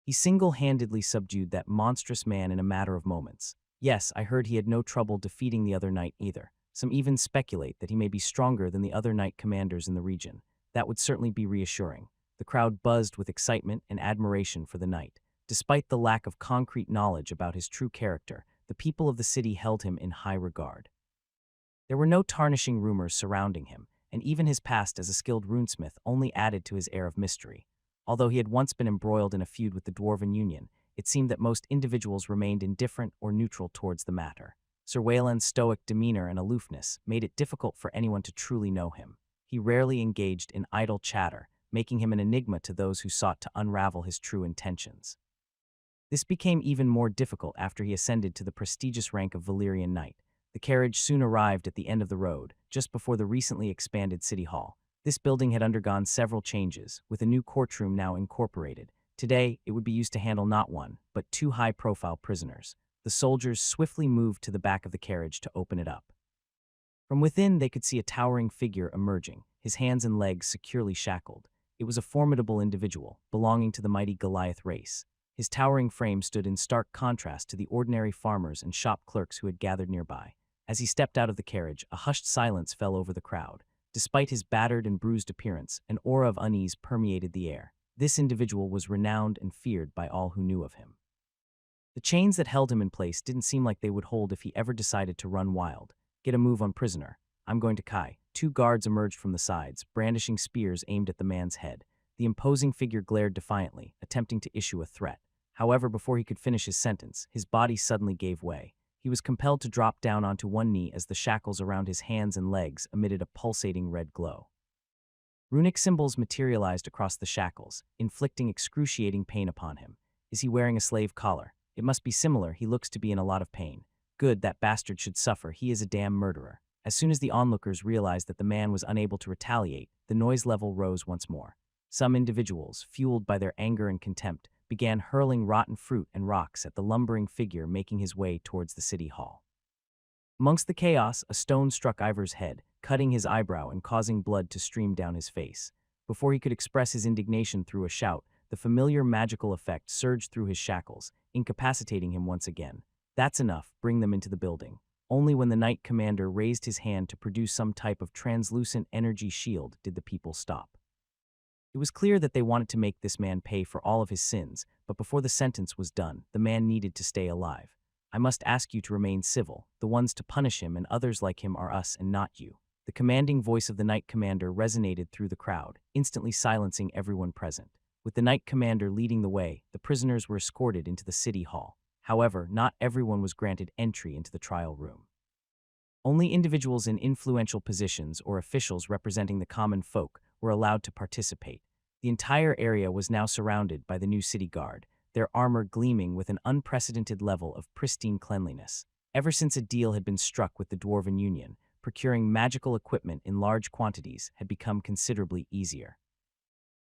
He single-handedly subdued that monstrous man in a matter of moments. Yes, I heard he had no trouble defeating the other knight either. Some even speculate that he may be stronger than the other knight commanders in the region. That would certainly be reassuring. The crowd buzzed with excitement and admiration for the knight. Despite the lack of concrete knowledge about his true character, the people of the city held him in high regard. There were no tarnishing rumors surrounding him, and even his past as a skilled runesmith only added to his air of mystery. Although he had once been embroiled in a feud with the Dwarven Union, it seemed that most individuals remained indifferent or neutral towards the matter. Sir Wayland's stoic demeanor and aloofness made it difficult for anyone to truly know him. He rarely engaged in idle chatter, making him an enigma to those who sought to unravel his true intentions. This became even more difficult after he ascended to the prestigious rank of Valyrian Knight. The carriage soon arrived at the end of the road, just before the recently expanded City Hall. This building had undergone several changes, with a new courtroom now incorporated. Today, it would be used to handle not one, but two high-profile prisoners. The soldiers swiftly moved to the back of the carriage to open it up. From within, they could see a towering figure emerging, his hands and legs securely shackled. It was a formidable individual, belonging to the mighty Goliath race. His towering frame stood in stark contrast to the ordinary farmers and shop clerks who had gathered nearby. As he stepped out of the carriage, a hushed silence fell over the crowd. Despite his battered and bruised appearance, an aura of unease permeated the air. This individual was renowned and feared by all who knew of him. The chains that held him in place didn't seem like they would hold if he ever decided to run wild. Get a move on prisoner. I'm going to Kai. Two guards emerged from the sides, brandishing spears aimed at the man's head. The imposing figure glared defiantly, attempting to issue a threat. However, before he could finish his sentence, his body suddenly gave way. He was compelled to drop down onto one knee as the shackles around his hands and legs emitted a pulsating red glow. Runic symbols materialized across the shackles, inflicting excruciating pain upon him. Is he wearing a slave collar? It must be similar. He looks to be in a lot of pain. Good, that bastard should suffer. He is a damn murderer. As soon as the onlookers realized that the man was unable to retaliate, the noise level rose once more. Some individuals, fueled by their anger and contempt, began hurling rotten fruit and rocks at the lumbering figure making his way towards the city hall. Amongst the chaos, a stone struck Ivor's head, cutting his eyebrow and causing blood to stream down his face. Before he could express his indignation through a shout, the familiar magical effect surged through his shackles, incapacitating him once again. That's enough, bring them into the building. Only when the knight commander raised his hand to produce some type of translucent energy shield did the people stop. It was clear that they wanted to make this man pay for all of his sins, but before the sentence was done, the man needed to stay alive. I must ask you to remain civil. The ones to punish him and others like him are us and not you. The commanding voice of the knight commander resonated through the crowd, instantly silencing everyone present. With the knight commander leading the way, the prisoners were escorted into the city hall. However, not everyone was granted entry into the trial room. Only individuals in influential positions or officials representing the common folk were allowed to participate. The entire area was now surrounded by the new city guard, their armor gleaming with an unprecedented level of pristine cleanliness. Ever since a deal had been struck with the Dwarven Union, procuring magical equipment in large quantities had become considerably easier.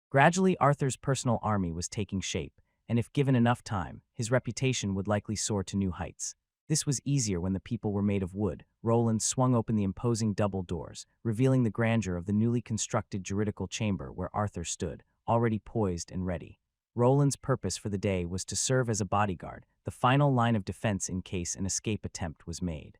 Gradually, Arthur's personal army was taking shape, and if given enough time, his reputation would likely soar to new heights. This was easier when the people were made of wood. Roland swung open the imposing double doors, revealing the grandeur of the newly constructed juridical chamber where Arthur stood, already poised and ready. Roland's purpose for the day was to serve as a bodyguard, the final line of defense in case an escape attempt was made.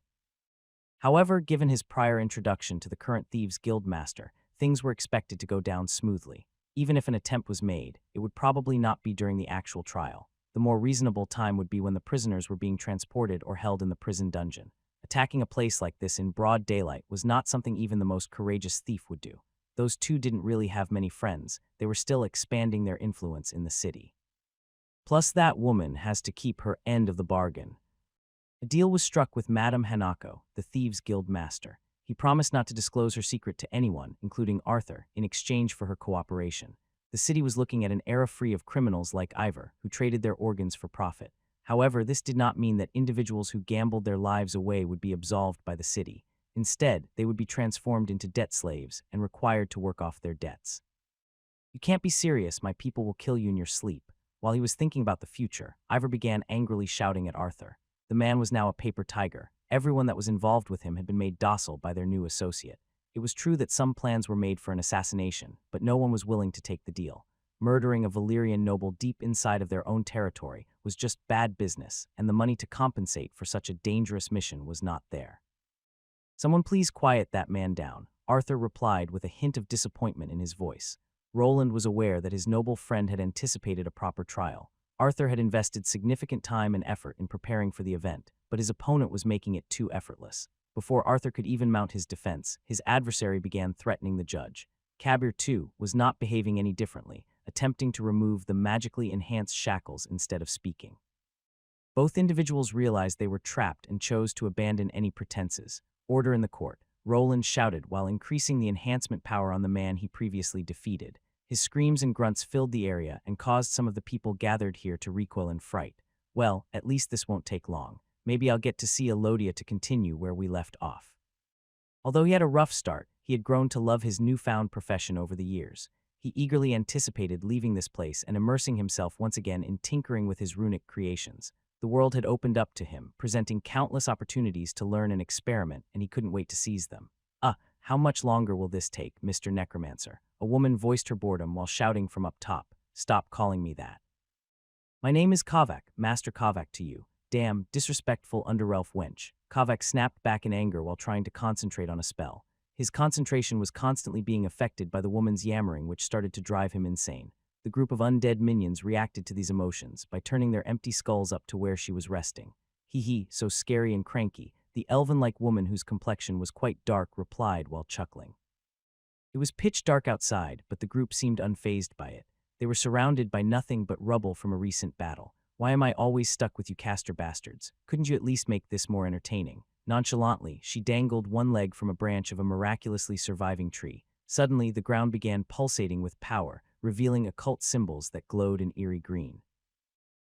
However, given his prior introduction to the current Thieves Guild master, things were expected to go down smoothly. Even if an attempt was made, it would probably not be during the actual trial. The more reasonable time would be when the prisoners were being transported or held in the prison dungeon. Attacking a place like this in broad daylight was not something even the most courageous thief would do. Those two didn't really have many friends. They were still expanding their influence in the city. Plus, that woman has to keep her end of the bargain. A deal was struck with Madame Hanako, the Thieves Guild master. He promised not to disclose her secret to anyone, including Arthur, in exchange for her cooperation. The city was looking at an era free of criminals like Ivor, who traded their organs for profit. However, this did not mean that individuals who gambled their lives away would be absolved by the city. Instead, they would be transformed into debt slaves and required to work off their debts. "You can't be serious, my people will kill you in your sleep." While he was thinking about the future, Ivor began angrily shouting at Arthur. The man was now a paper tiger. Everyone that was involved with him had been made docile by their new associate. It was true that some plans were made for an assassination, but no one was willing to take the deal. Murdering a Valyrian noble deep inside of their own territory was just bad business, and the money to compensate for such a dangerous mission was not there. "Someone please quiet that man down," Arthur replied with a hint of disappointment in his voice. Roland was aware that his noble friend had anticipated a proper trial. Arthur had invested significant time and effort in preparing for the event, but his opponent was making it too effortless. Before Arthur could even mount his defense, his adversary began threatening the judge. Cabier, too, was not behaving any differently, attempting to remove the magically enhanced shackles instead of speaking. Both individuals realized they were trapped and chose to abandon any pretenses. "Order in the court," Roland shouted while increasing the enhancement power on the man he previously defeated. His screams and grunts filled the area and caused some of the people gathered here to recoil in fright. "Well, at least this won't take long. Maybe I'll get to see Elodia to continue where we left off." Although he had a rough start, he had grown to love his newfound profession over the years. He eagerly anticipated leaving this place and immersing himself once again in tinkering with his runic creations. The world had opened up to him, presenting countless opportunities to learn and experiment, and he couldn't wait to seize them. How much longer will this take, Mr. Necromancer?" A woman voiced her boredom while shouting from up top. "Stop calling me that." "My name is Kavak, Master Kavak to you. Damn, disrespectful underelf wench." Kavak snapped back in anger while trying to concentrate on a spell. His concentration was constantly being affected by the woman's yammering, which started to drive him insane. The group of undead minions reacted to these emotions by turning their empty skulls up to where she was resting. "Hee, so scary and cranky," the elven-like woman whose complexion was quite dark replied while chuckling. It was pitch dark outside, but the group seemed unfazed by it. They were surrounded by nothing but rubble from a recent battle. "Why am I always stuck with you caster bastards? Couldn't you at least make this more entertaining?" Nonchalantly, she dangled one leg from a branch of a miraculously surviving tree. Suddenly, the ground began pulsating with power, revealing occult symbols that glowed in eerie green.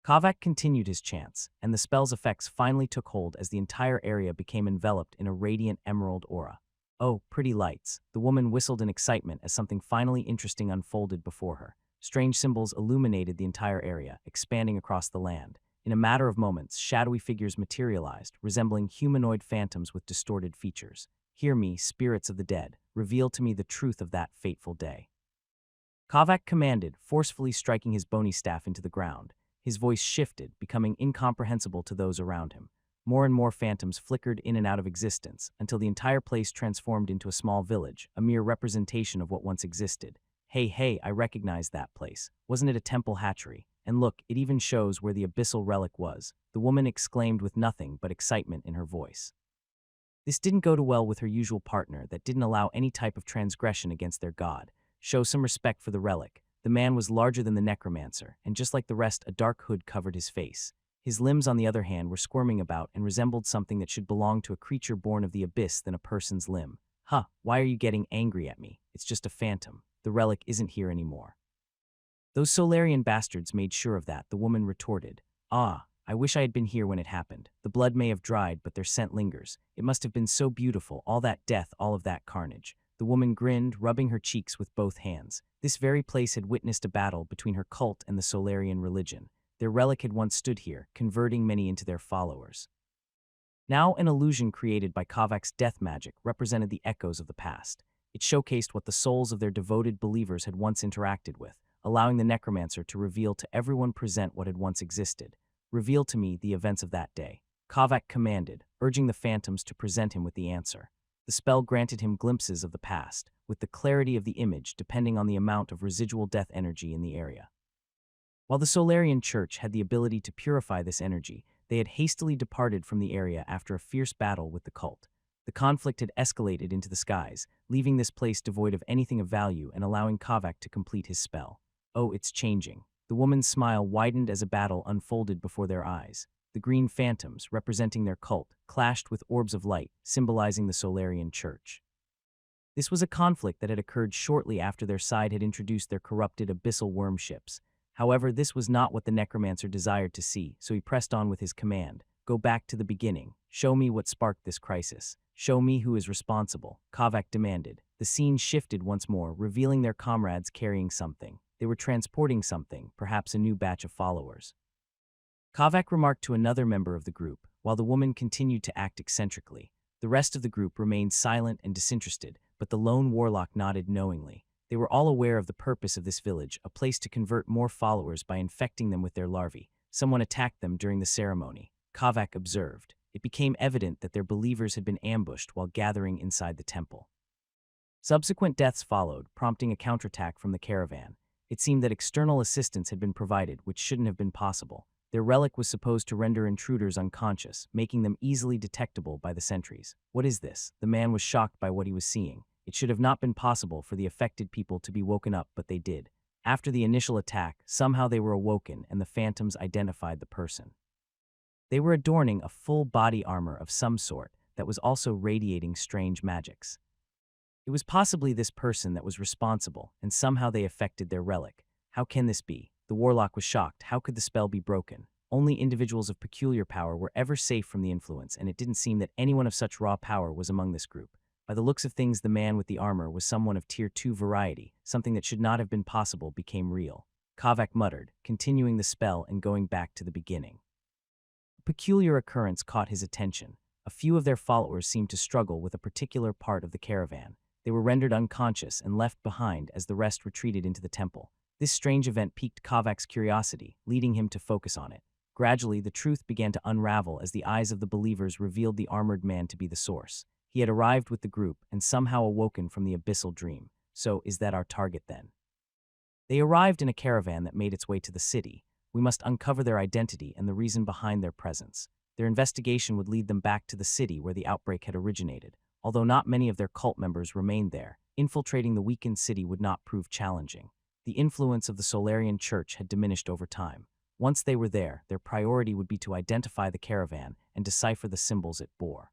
Kavak continued his chants, and the spell's effects finally took hold as the entire area became enveloped in a radiant emerald aura. "Oh, pretty lights," the woman whistled in excitement as something finally interesting unfolded before her. Strange symbols illuminated the entire area, expanding across the land. In a matter of moments, shadowy figures materialized, resembling humanoid phantoms with distorted features. "Hear me, spirits of the dead, reveal to me the truth of that fateful day." Kavak commanded, forcefully striking his bony staff into the ground. His voice shifted, becoming incomprehensible to those around him. More and more phantoms flickered in and out of existence, until the entire place transformed into a small village, a mere representation of what once existed. Hey, I recognize that place. Wasn't it a temple hatchery? And look, it even shows where the abyssal relic was," the woman exclaimed with nothing but excitement in her voice. This didn't go too well with her usual partner that didn't allow any type of transgression against their god. "Show some respect for the relic." The man was larger than the necromancer, and just like the rest, a dark hood covered his face. His limbs, on the other hand, were squirming about and resembled something that should belong to a creature born of the abyss than a person's limb. Why are you getting angry at me? It's just a phantom. The relic isn't here anymore." "Those Solarian bastards made sure of that," the woman retorted. I wish I had been here when it happened. The blood may have dried, but their scent lingers. It must have been so beautiful, all that death, all of that carnage." The woman grinned, rubbing her cheeks with both hands. This very place had witnessed a battle between her cult and the Solarian religion. Their relic had once stood here, converting many into their followers. Now an illusion created by Kavak's death magic represented the echoes of the past. It showcased what the souls of their devoted believers had once interacted with, allowing the necromancer to reveal to everyone present what had once existed. "Reveal to me the events of that day," Kavak commanded, urging the phantoms to present him with the answer. The spell granted him glimpses of the past, with the clarity of the image depending on the amount of residual death energy in the area. While the Solarian Church had the ability to purify this energy, they had hastily departed from the area after a fierce battle with the cult. The conflict had escalated into the skies, leaving this place devoid of anything of value and allowing Kavak to complete his spell. "Oh, it's changing." The woman's smile widened as a battle unfolded before their eyes. The green phantoms, representing their cult, clashed with orbs of light, symbolizing the Solarian Church. This was a conflict that had occurred shortly after their side had introduced their corrupted abyssal worm ships. However, this was not what the necromancer desired to see, so he pressed on with his command. Go back to the beginning. Show me what sparked this crisis. Show me who is responsible, Kavak demanded. The scene shifted once more, revealing their comrades carrying something. They were transporting something, perhaps a new batch of followers. Kavak remarked to another member of the group, while the woman continued to act eccentrically. The rest of the group remained silent and disinterested, but the lone warlock nodded knowingly. They were all aware of the purpose of this village, a place to convert more followers by infecting them with their larvae. Someone attacked them during the ceremony, Kavak observed. It became evident that their believers had been ambushed while gathering inside the temple. Subsequent deaths followed, prompting a counterattack from the caravan. It seemed that external assistance had been provided, which shouldn't have been possible. Their relic was supposed to render intruders unconscious, making them easily detectable by the sentries. What is this? The man was shocked by what he was seeing. It should have not been possible for the affected people to be woken up, but they did. After the initial attack, somehow they were awoken and the phantoms identified the person. They were adorning a full body armor of some sort that was also radiating strange magics. It was possibly this person that was responsible, and somehow they affected their relic. How can this be? The warlock was shocked. How could the spell be broken? Only individuals of peculiar power were ever safe from the influence, and it didn't seem that anyone of such raw power was among this group. By the looks of things, the man with the armor was someone of Tier 2 variety. Something that should not have been possible became real. Kavak muttered, continuing the spell and going back to the beginning. A peculiar occurrence caught his attention. A few of their followers seemed to struggle with a particular part of the caravan. They were rendered unconscious and left behind as the rest retreated into the temple. This strange event piqued Kavak's curiosity, leading him to focus on it. Gradually, the truth began to unravel as the eyes of the believers revealed the armored man to be the source. He had arrived with the group and somehow awoken from the abyssal dream. So, is that our target then? They arrived in a caravan that made its way to the city. We must uncover their identity and the reason behind their presence. Their investigation would lead them back to the city where the outbreak had originated. Although not many of their cult members remained there, infiltrating the weakened city would not prove challenging. The influence of the Solarian Church had diminished over time. Once they were there, their priority would be to identify the caravan and decipher the symbols it bore.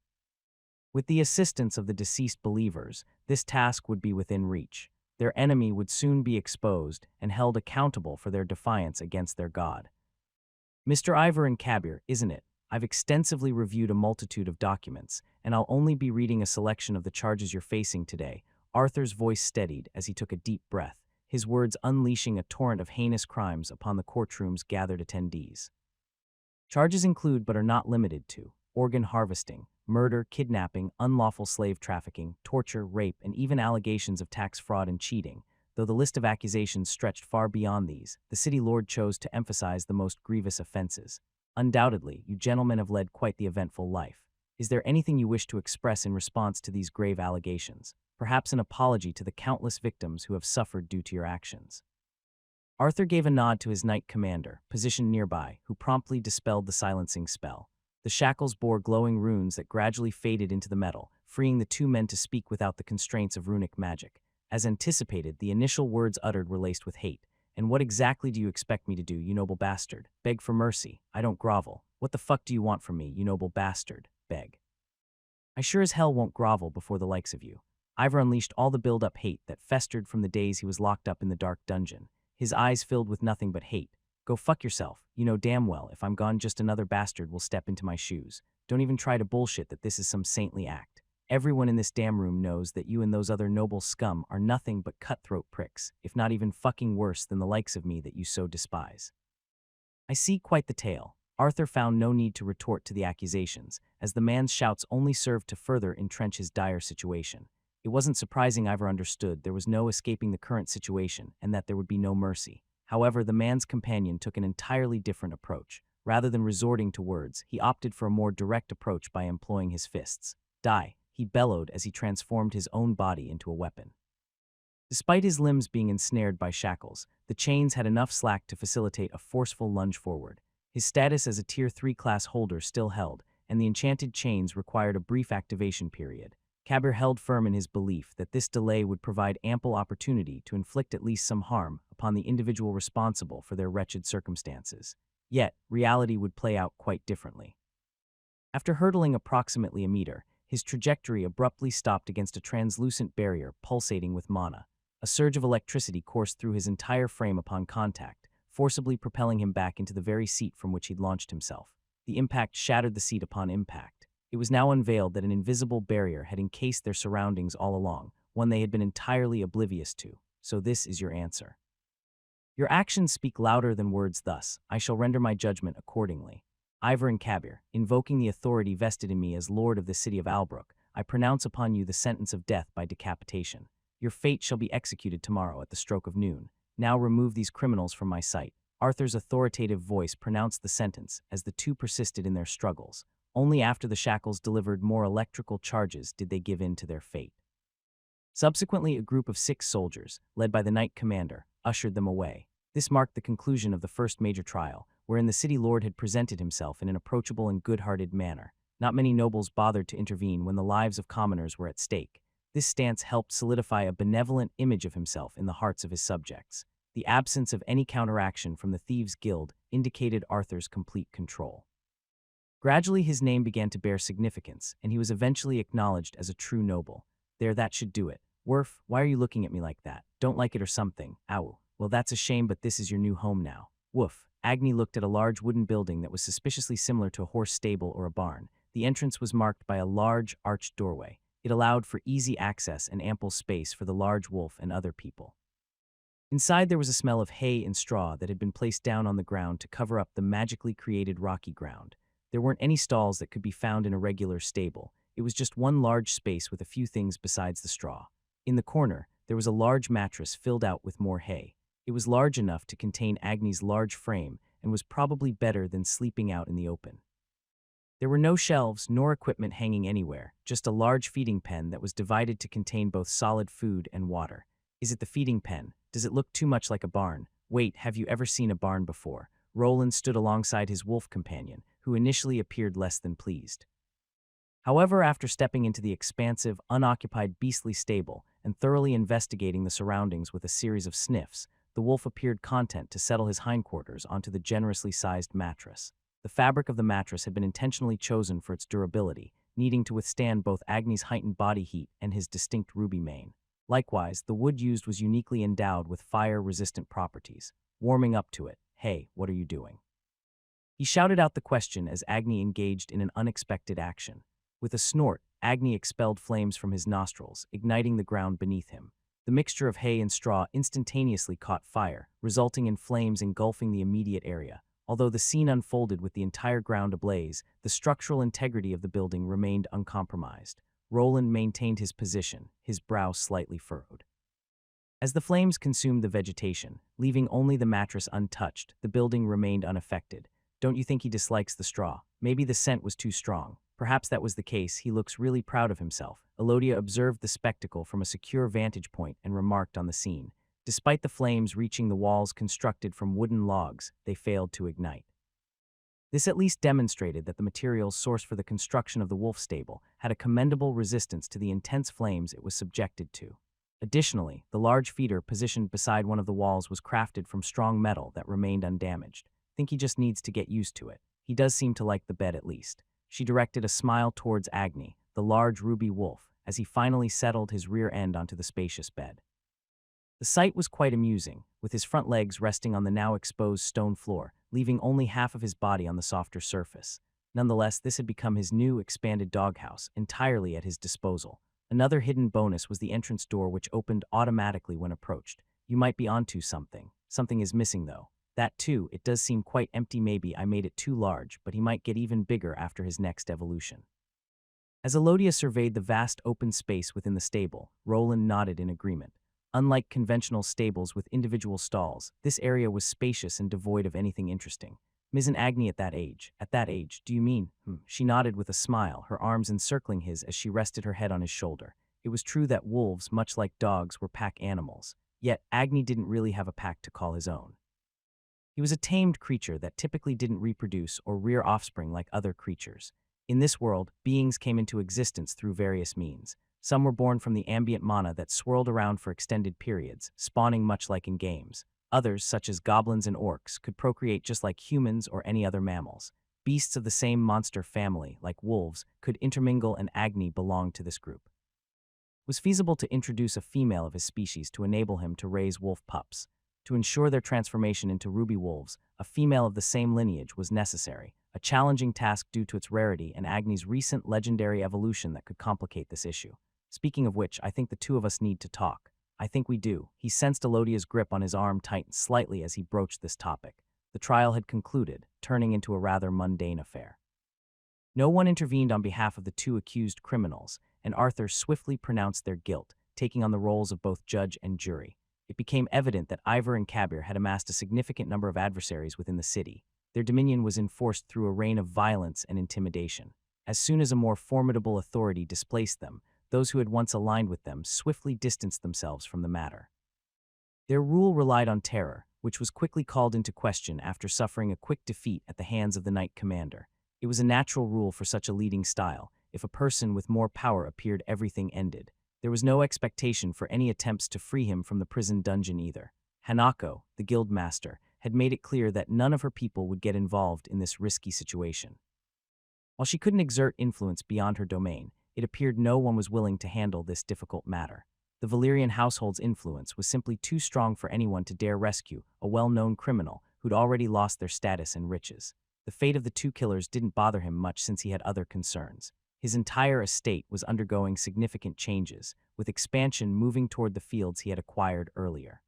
With the assistance of the deceased believers, this task would be within reach. Their enemy would soon be exposed and held accountable for their defiance against their god. Mr. Ivor and Cabier, isn't it? I've extensively reviewed a multitude of documents, and I'll only be reading a selection of the charges you're facing today. Arthur's voice steadied as he took a deep breath, his words unleashing a torrent of heinous crimes upon the courtroom's gathered attendees. Charges include but are not limited to organ harvesting, murder, kidnapping, unlawful slave trafficking, torture, rape, and even allegations of tax fraud and cheating. Though the list of accusations stretched far beyond these, the city lord chose to emphasize the most grievous offenses. Undoubtedly, you gentlemen have led quite the eventful life. Is there anything you wish to express in response to these grave allegations? Perhaps an apology to the countless victims who have suffered due to your actions. Arthur gave a nod to his knight commander, positioned nearby, who promptly dispelled the silencing spell. The shackles bore glowing runes that gradually faded into the metal, freeing the two men to speak without the constraints of runic magic. As anticipated, the initial words uttered were laced with hate. And what exactly do you expect me to do, you noble bastard? Beg for mercy. I don't grovel. What the fuck do you want from me, you noble bastard? Beg. I sure as hell won't grovel before the likes of you. Ivor unleashed all the build-up hate that festered from the days he was locked up in the dark dungeon. His eyes filled with nothing but hate. Go fuck yourself. You know damn well if I'm gone just another bastard will step into my shoes. Don't even try to bullshit that this is some saintly act. Everyone in this damn room knows that you and those other noble scum are nothing but cutthroat pricks, if not even fucking worse than the likes of me that you so despise. I see quite the tale. Arthur found no need to retort to the accusations, as the man's shouts only served to further entrench his dire situation. It wasn't surprising Ivor understood there was no escaping the current situation and that there would be no mercy. However, the man's companion took an entirely different approach. Rather than resorting to words, he opted for a more direct approach by employing his fists. Die, he bellowed as he transformed his own body into a weapon. Despite his limbs being ensnared by shackles, the chains had enough slack to facilitate a forceful lunge forward. His status as a Tier 3 class holder still held, and the enchanted chains required a brief activation period. Cabier held firm in his belief that this delay would provide ample opportunity to inflict at least some harm upon the individual responsible for their wretched circumstances. Yet, reality would play out quite differently. After hurtling approximately a meter, his trajectory abruptly stopped against a translucent barrier pulsating with mana. A surge of electricity coursed through his entire frame upon contact, forcibly propelling him back into the very seat from which he'd launched himself. The impact shattered the seat upon impact. It was now unveiled that an invisible barrier had encased their surroundings all along, one they had been entirely oblivious to. So this is your answer. Your actions speak louder than words, thus I shall render my judgment accordingly. Ivor and Cabier, invoking the authority vested in me as Lord of the city of Albrook, I pronounce upon you the sentence of death by decapitation. Your fate shall be executed tomorrow at the stroke of noon. Now remove these criminals from my sight. Arthur's authoritative voice pronounced the sentence as the two persisted in their struggles. Only after the shackles delivered more electrical charges did they give in to their fate. Subsequently, a group of 6 soldiers, led by the knight commander, ushered them away. This marked the conclusion of the first major trial, wherein the city lord had presented himself in an approachable and good-hearted manner. Not many nobles bothered to intervene when the lives of commoners were at stake. This stance helped solidify a benevolent image of himself in the hearts of his subjects. The absence of any counteraction from the Thieves' Guild indicated Arthur's complete control. Gradually, his name began to bear significance, and he was eventually acknowledged as a true noble. There, that should do it. Worf, why are you looking at me like that? Don't like it or something? Ow. Well, that's a shame, but this is your new home now. Woof. Agni looked at a large wooden building that was suspiciously similar to a horse stable or a barn. The entrance was marked by a large, arched doorway. It allowed for easy access and ample space for the large wolf and other people. Inside there was a smell of hay and straw that had been placed down on the ground to cover up the magically created rocky ground. There weren't any stalls that could be found in a regular stable. It was just one large space with a few things besides the straw. In the corner, there was a large mattress filled out with more hay. It was large enough to contain Agni's large frame and was probably better than sleeping out in the open. There were no shelves nor equipment hanging anywhere, just a large feeding pen that was divided to contain both solid food and water. Is it the feeding pen? Does it look too much like a barn? Wait, have you ever seen a barn before? Roland stood alongside his wolf companion, who initially appeared less than pleased. However, after stepping into the expansive, unoccupied beastly stable and thoroughly investigating the surroundings with a series of sniffs, the wolf appeared content to settle his hindquarters onto the generously sized mattress. The fabric of the mattress had been intentionally chosen for its durability, needing to withstand both Agni's heightened body heat and his distinct ruby mane. Likewise, the wood used was uniquely endowed with fire-resistant properties. Warming up to it, "Hey, what are you doing?" He shouted out the question as Agni engaged in an unexpected action. With a snort, Agni expelled flames from his nostrils, igniting the ground beneath him. The mixture of hay and straw instantaneously caught fire, resulting in flames engulfing the immediate area. Although the scene unfolded with the entire ground ablaze, the structural integrity of the building remained uncompromised. Roland maintained his position, his brow slightly furrowed. As the flames consumed the vegetation, leaving only the mattress untouched, the building remained unaffected. Don't you think he dislikes the straw? Maybe the scent was too strong. Perhaps that was the case. He looks really proud of himself. Elodia observed the spectacle from a secure vantage point and remarked on the scene. Despite the flames reaching the walls constructed from wooden logs, they failed to ignite. This at least demonstrated that the materials sourced for the construction of the wolf stable had a commendable resistance to the intense flames it was subjected to. Additionally, the large feeder positioned beside one of the walls was crafted from strong metal that remained undamaged. Think he just needs to get used to it. He does seem to like the bed at least. She directed a smile towards Agni, the large ruby wolf, as he finally settled his rear end onto the spacious bed. The sight was quite amusing, with his front legs resting on the now exposed stone floor, leaving only half of his body on the softer surface. Nonetheless, this had become his new, expanded doghouse, entirely at his disposal. Another hidden bonus was the entrance door, which opened automatically when approached. You might be onto something. Something is missing, though. That too, it does seem quite empty. Maybe I made it too large, but he might get even bigger after his next evolution. As Elodia surveyed the vast open space within the stable, Roland nodded in agreement. Unlike conventional stables with individual stalls, this area was spacious and devoid of anything interesting. Ms. Agni at that age. At that age, do you mean? She nodded with a smile, her arms encircling his as she rested her head on his shoulder. It was true that wolves, much like dogs, were pack animals. Yet, Agni didn't really have a pack to call his own. He was a tamed creature that typically didn't reproduce or rear offspring like other creatures. In this world, beings came into existence through various means. Some were born from the ambient mana that swirled around for extended periods, spawning much like in games. Others, such as goblins and orcs, could procreate just like humans or any other mammals. Beasts of the same monster family, like wolves, could intermingle, and Agni belonged to this group. It was feasible to introduce a female of his species to enable him to raise wolf pups. To ensure their transformation into ruby wolves, a female of the same lineage was necessary, a challenging task due to its rarity and Agni's recent legendary evolution that could complicate this issue. Speaking of which, I think the two of us need to talk. I think we do. He sensed Elodia's grip on his arm tighten slightly as he broached this topic. The trial had concluded, turning into a rather mundane affair. No one intervened on behalf of the two accused criminals, and Arthur swiftly pronounced their guilt, taking on the roles of both judge and jury. It became evident that Ivor and Cabier had amassed a significant number of adversaries within the city. Their dominion was enforced through a reign of violence and intimidation. As soon as a more formidable authority displaced them, those who had once aligned with them swiftly distanced themselves from the matter. Their rule relied on terror, which was quickly called into question after suffering a quick defeat at the hands of the Knight Commander. It was a natural rule for such a leading style. If a person with more power appeared, everything ended. There was no expectation for any attempts to free him from the prison dungeon either. Hanako, the guild master, had made it clear that none of her people would get involved in this risky situation. While she couldn't exert influence beyond her domain, it appeared no one was willing to handle this difficult matter. The Valyrian household's influence was simply too strong for anyone to dare rescue a well-known criminal who'd already lost their status and riches. The fate of the two killers didn't bother him much since he had other concerns. His entire estate was undergoing significant changes, with expansion moving toward the fields he had acquired earlier.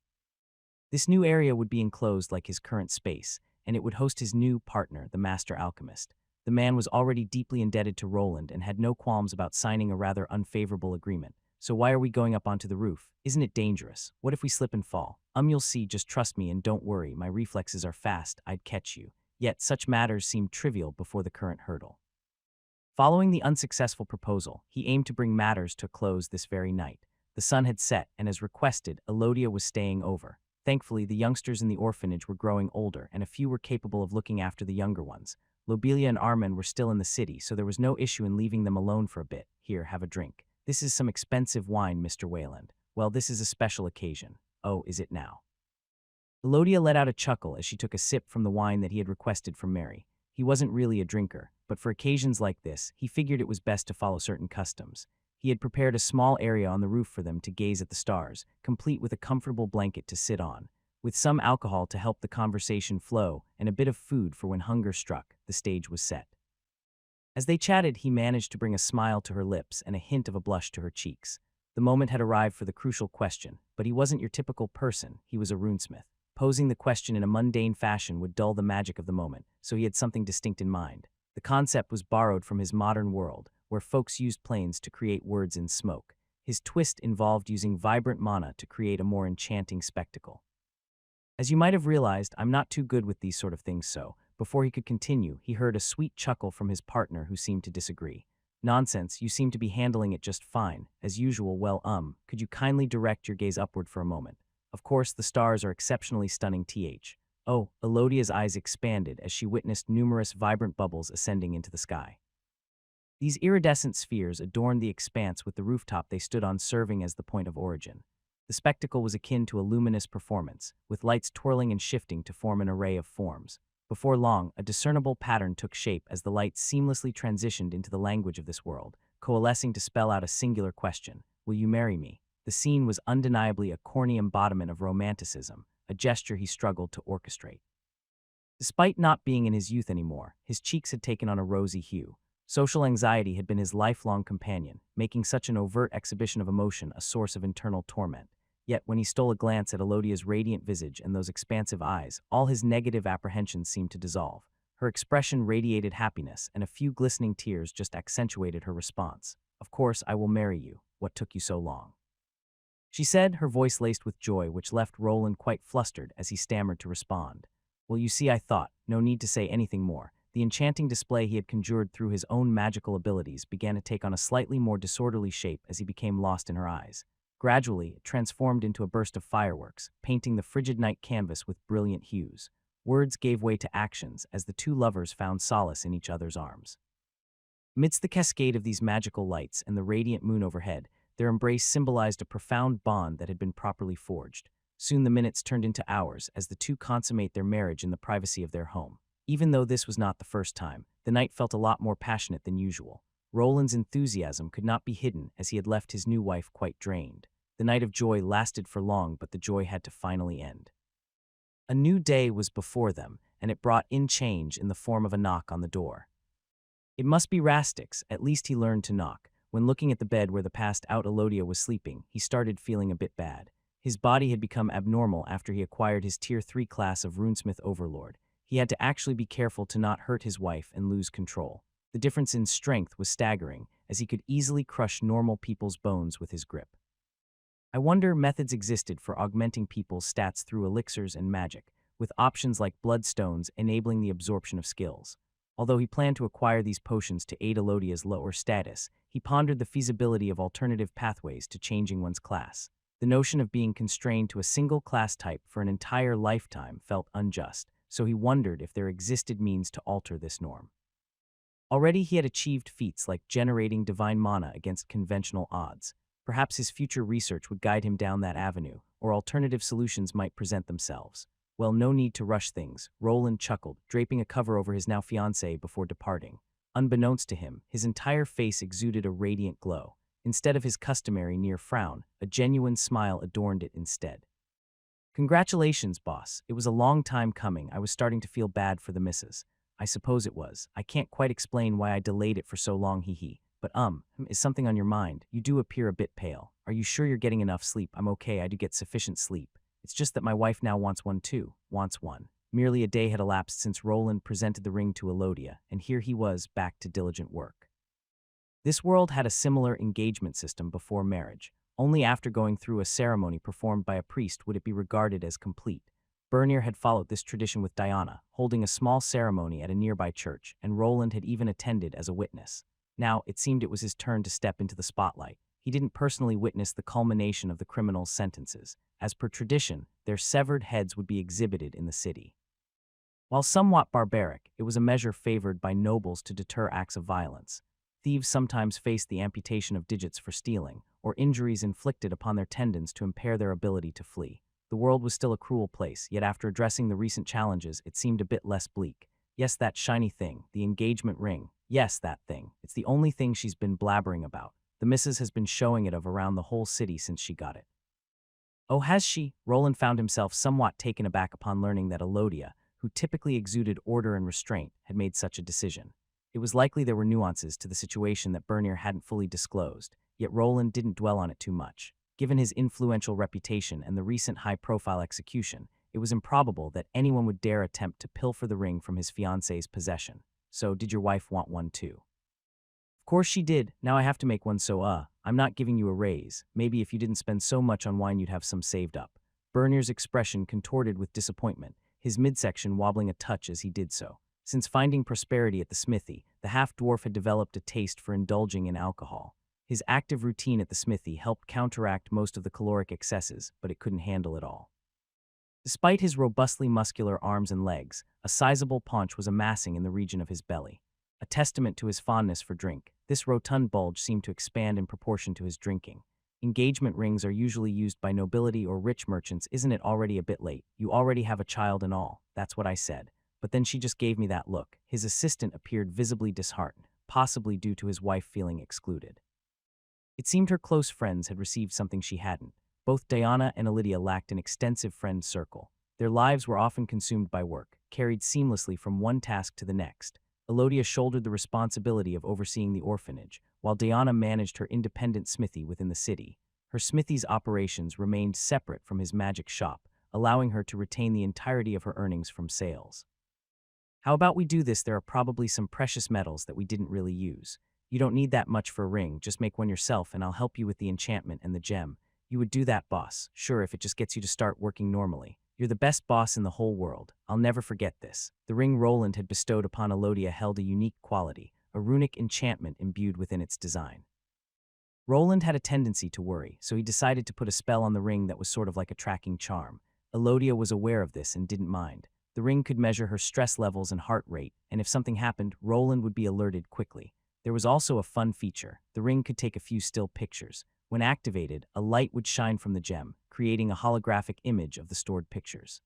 This new area would be enclosed like his current space, and it would host his new partner, the master alchemist. The man was already deeply indebted to Roland and had no qualms about signing a rather unfavorable agreement. So why are we going up onto the roof? Isn't it dangerous? What if we slip and fall? You'll see, just trust me and don't worry, my reflexes are fast, I'd catch you. Yet such matters seemed trivial before the current hurdle. Following the unsuccessful proposal, he aimed to bring matters to a close this very night. The sun had set, and as requested, Elodia was staying over. Thankfully, the youngsters in the orphanage were growing older, and a few were capable of looking after the younger ones. Lobelia and Armin were still in the city, so there was no issue in leaving them alone for a bit. Here, have a drink. This is some expensive wine, Mr. Wayland. Well, this is a special occasion. Oh, is it now? Elodia let out a chuckle as she took a sip from the wine that he had requested from Mary. He wasn't really a drinker, but for occasions like this, he figured it was best to follow certain customs. He had prepared a small area on the roof for them to gaze at the stars, complete with a comfortable blanket to sit on. With some alcohol to help the conversation flow and a bit of food for when hunger struck, the stage was set. As they chatted, he managed to bring a smile to her lips and a hint of a blush to her cheeks. The moment had arrived for the crucial question, but he wasn't your typical person, he was a runesmith. Posing the question in a mundane fashion would dull the magic of the moment, so he had something distinct in mind. The concept was borrowed from his modern world, where folks used planes to create words in smoke. His twist involved using vibrant mana to create a more enchanting spectacle. As you might have realized, I'm not too good with these sort of things, so before he could continue, he heard a sweet chuckle from his partner who seemed to disagree. Nonsense, you seem to be handling it just fine. As usual, well, could you kindly direct your gaze upward for a moment? Of course, the stars are exceptionally stunning, th. Oh, Elodia's eyes expanded as she witnessed numerous vibrant bubbles ascending into the sky. These iridescent spheres adorned the expanse with the rooftop they stood on serving as the point of origin. The spectacle was akin to a luminous performance, with lights twirling and shifting to form an array of forms. Before long, a discernible pattern took shape as the lights seamlessly transitioned into the language of this world, coalescing to spell out a singular question: will you marry me? The scene was undeniably a corny embodiment of romanticism, a gesture he struggled to orchestrate. Despite not being in his youth anymore, his cheeks had taken on a rosy hue. Social anxiety had been his lifelong companion, making such an overt exhibition of emotion a source of internal torment. Yet when he stole a glance at Elodia's radiant visage and those expansive eyes, all his negative apprehensions seemed to dissolve. Her expression radiated happiness, and a few glistening tears just accentuated her response. Of course, I will marry you. What took you so long? She said, her voice laced with joy, which left Roland quite flustered as he stammered to respond. Well, you see, I thought, no need to say anything more. The enchanting display he had conjured through his own magical abilities began to take on a slightly more disorderly shape as he became lost in her eyes. Gradually, it transformed into a burst of fireworks, painting the frigid night canvas with brilliant hues. Words gave way to actions as the two lovers found solace in each other's arms. Amidst the cascade of these magical lights and the radiant moon overhead, their embrace symbolized a profound bond that had been properly forged. Soon the minutes turned into hours as the two consummate their marriage in the privacy of their home. Even though this was not the first time, the night felt a lot more passionate than usual. Roland's enthusiasm could not be hidden as he had left his new wife quite drained. The night of joy lasted for long, but the joy had to finally end. A new day was before them, and it brought in change in the form of a knock on the door. It must be Rastix, at least he learned to knock. When looking at the bed where the passed-out Elodia was sleeping, he started feeling a bit bad. His body had become abnormal after he acquired his Tier 3 class of Runesmith Overlord. He had to actually be careful to not hurt his wife and lose control. The difference in strength was staggering, as he could easily crush normal people's bones with his grip. I wonder methods existed for augmenting people's stats through elixirs and magic, with options like bloodstones enabling the absorption of skills. Although he planned to acquire these potions to aid Elodia's lower status, he pondered the feasibility of alternative pathways to changing one's class. The notion of being constrained to a single class type for an entire lifetime felt unjust, so he wondered if there existed means to alter this norm. Already he had achieved feats like generating divine mana against conventional odds. Perhaps his future research would guide him down that avenue, or alternative solutions might present themselves. Well, no need to rush things, Roland chuckled, draping a cover over his now fiancée before departing. Unbeknownst to him, his entire face exuded a radiant glow. Instead of his customary near frown, a genuine smile adorned it instead. Congratulations, boss. It was a long time coming. I was starting to feel bad for the missus. I suppose it was. I can't quite explain why I delayed it for so long, hee. But is something on your mind? You do appear a bit pale. Are you sure you're getting enough sleep? I'm okay, I do get sufficient sleep. It's just that my wife now wants one too. Wants one. Merely a day had elapsed since Roland presented the ring to Elodia, and here he was, back to diligent work. This world had a similar engagement system before marriage. Only after going through a ceremony performed by a priest would it be regarded as complete. Bernir had followed this tradition with Diana, holding a small ceremony at a nearby church, and Roland had even attended as a witness. Now, it seemed it was his turn to step into the spotlight. He didn't personally witness the culmination of the criminals' sentences. As per tradition, their severed heads would be exhibited in the city. While somewhat barbaric, it was a measure favored by nobles to deter acts of violence. Thieves sometimes faced the amputation of digits for stealing, or injuries inflicted upon their tendons to impair their ability to flee. The world was still a cruel place, yet after addressing the recent challenges, it seemed a bit less bleak. Yes, that shiny thing, the engagement ring. Yes, that thing. It's the only thing she's been blabbering about. The missus has been showing it of around the whole city since she got it. Oh, has she? Roland found himself somewhat taken aback upon learning that Elodia, who typically exuded order and restraint, had made such a decision. It was likely there were nuances to the situation that Bernir hadn't fully disclosed, yet Roland didn't dwell on it too much. Given his influential reputation and the recent high-profile execution, it was improbable that anyone would dare attempt to pilfer the ring from his fiancée's possession. So, did your wife want one too? Of course she did. Now I have to make one, so I'm not giving you a raise. Maybe if you didn't spend so much on wine you'd have some saved up. Bernir's expression contorted with disappointment, his midsection wobbling a touch as he did so. Since finding prosperity at the smithy, the half-dwarf had developed a taste for indulging in alcohol. His active routine at the smithy helped counteract most of the caloric excesses, but it couldn't handle it all. Despite his robustly muscular arms and legs, a sizable paunch was amassing in the region of his belly. A testament to his fondness for drink, this rotund bulge seemed to expand in proportion to his drinking. Engagement rings are usually used by nobility or rich merchants. Isn't it already a bit late? You already have a child and all. That's what I said. But then she just gave me that look. His assistant appeared visibly disheartened, possibly due to his wife feeling excluded. It seemed her close friends had received something she hadn't. Both Diana and Elodia lacked an extensive friend circle. Their lives were often consumed by work, carried seamlessly from one task to the next. Elodia shouldered the responsibility of overseeing the orphanage, while Diana managed her independent smithy within the city. Her smithy's operations remained separate from his magic shop, allowing her to retain the entirety of her earnings from sales. How about we do this? There are probably some precious metals that we didn't really use. You don't need that much for a ring, just make one yourself and I'll help you with the enchantment and the gem. You would do that, boss. Sure, if it just gets you to start working normally. You're the best boss in the whole world. I'll never forget this. The ring Roland had bestowed upon Elodia held a unique quality, a runic enchantment imbued within its design. Roland had a tendency to worry, so he decided to put a spell on the ring that was sort of like a tracking charm. Elodia was aware of this and didn't mind. The ring could measure her stress levels and heart rate, and if something happened, Roland would be alerted quickly. There was also a fun feature. The ring could take a few still pictures. When activated, a light would shine from the gem, creating a holographic image of the stored pictures.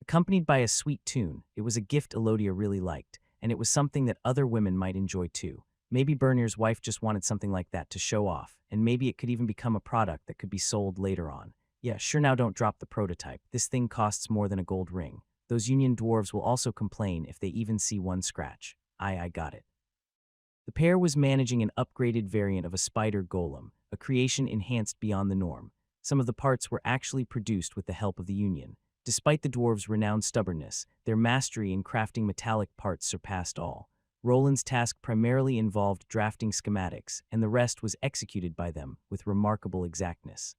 Accompanied by a sweet tune, it was a gift Elodia really liked, and it was something that other women might enjoy too. Maybe Bernir's wife just wanted something like that to show off, and maybe it could even become a product that could be sold later on. Yeah, sure, now don't drop the prototype. This thing costs more than a gold ring. Those union dwarves will also complain if they even see one scratch. I got it. The pair was managing an upgraded variant of a spider golem, a creation enhanced beyond the norm. Some of the parts were actually produced with the help of the union. Despite the dwarves' renowned stubbornness, their mastery in crafting metallic parts surpassed all. Roland's task primarily involved drafting schematics, and the rest was executed by them with remarkable exactness.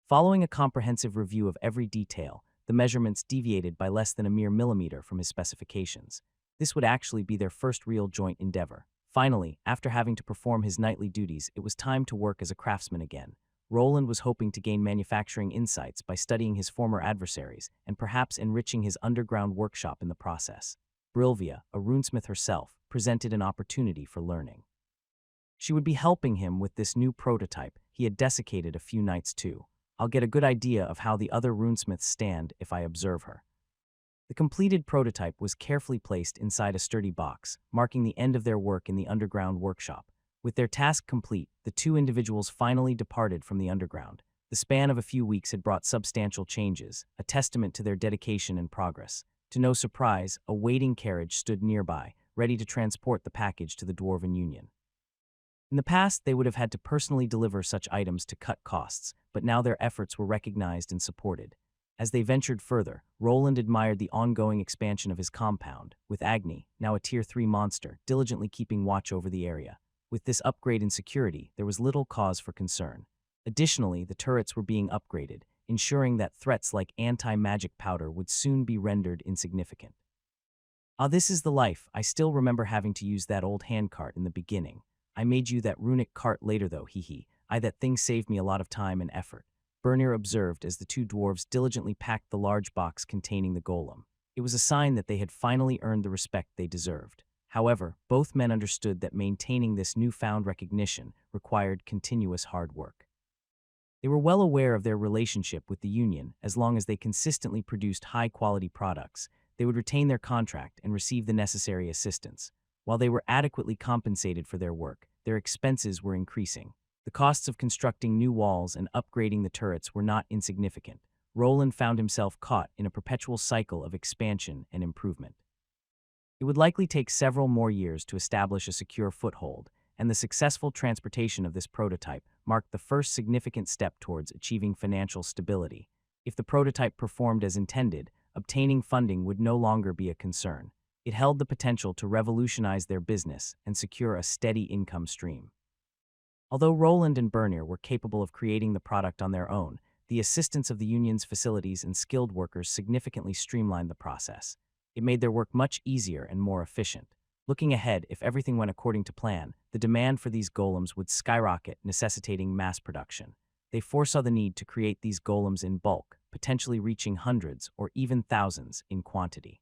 Following a comprehensive review of every detail, the measurements deviated by less than a mere millimeter from his specifications. This would actually be their first real joint endeavor. Finally, after having to perform his nightly duties, it was time to work as a craftsman again. Roland was hoping to gain manufacturing insights by studying his former adversaries and perhaps enriching his underground workshop in the process. Brilvia, a runesmith herself, presented an opportunity for learning. She would be helping him with this new prototype he had desiccated a few nights too. I'll get a good idea of how the other runesmiths stand if I observe her. The completed prototype was carefully placed inside a sturdy box, marking the end of their work in the underground workshop. With their task complete, the two individuals finally departed from the underground. The span of a few weeks had brought substantial changes, a testament to their dedication and progress. To no surprise, a waiting carriage stood nearby, ready to transport the package to the Dwarven Union. In the past, they would have had to personally deliver such items to cut costs, but now their efforts were recognized and supported. As they ventured further, Roland admired the ongoing expansion of his compound, with Agni, now a Tier 3 monster, diligently keeping watch over the area. With this upgrade in security, there was little cause for concern. Additionally, the turrets were being upgraded, ensuring that threats like anti-magic powder would soon be rendered insignificant. This is the life. I still remember having to use that old handcart in the beginning. I made you that runic cart later though, hee. That thing saved me a lot of time and effort. Bernier observed as the two dwarves diligently packed the large box containing the golem. It was a sign that they had finally earned the respect they deserved. However, both men understood that maintaining this newfound recognition required continuous hard work. They were well aware of their relationship with the Union. As long as they consistently produced high-quality products, they would retain their contract and receive the necessary assistance. While they were adequately compensated for their work, their expenses were increasing. The costs of constructing new walls and upgrading the turrets were not insignificant. Roland found himself caught in a perpetual cycle of expansion and improvement. It would likely take several more years to establish a secure foothold, and the successful transportation of this prototype marked the first significant step towards achieving financial stability. If the prototype performed as intended, obtaining funding would no longer be a concern. It held the potential to revolutionize their business and secure a steady income stream. Although Roland and Bernier were capable of creating the product on their own, the assistance of the Union's facilities and skilled workers significantly streamlined the process. It made their work much easier and more efficient. Looking ahead, if everything went according to plan, the demand for these golems would skyrocket, necessitating mass production. They foresaw the need to create these golems in bulk, potentially reaching hundreds or even thousands in quantity.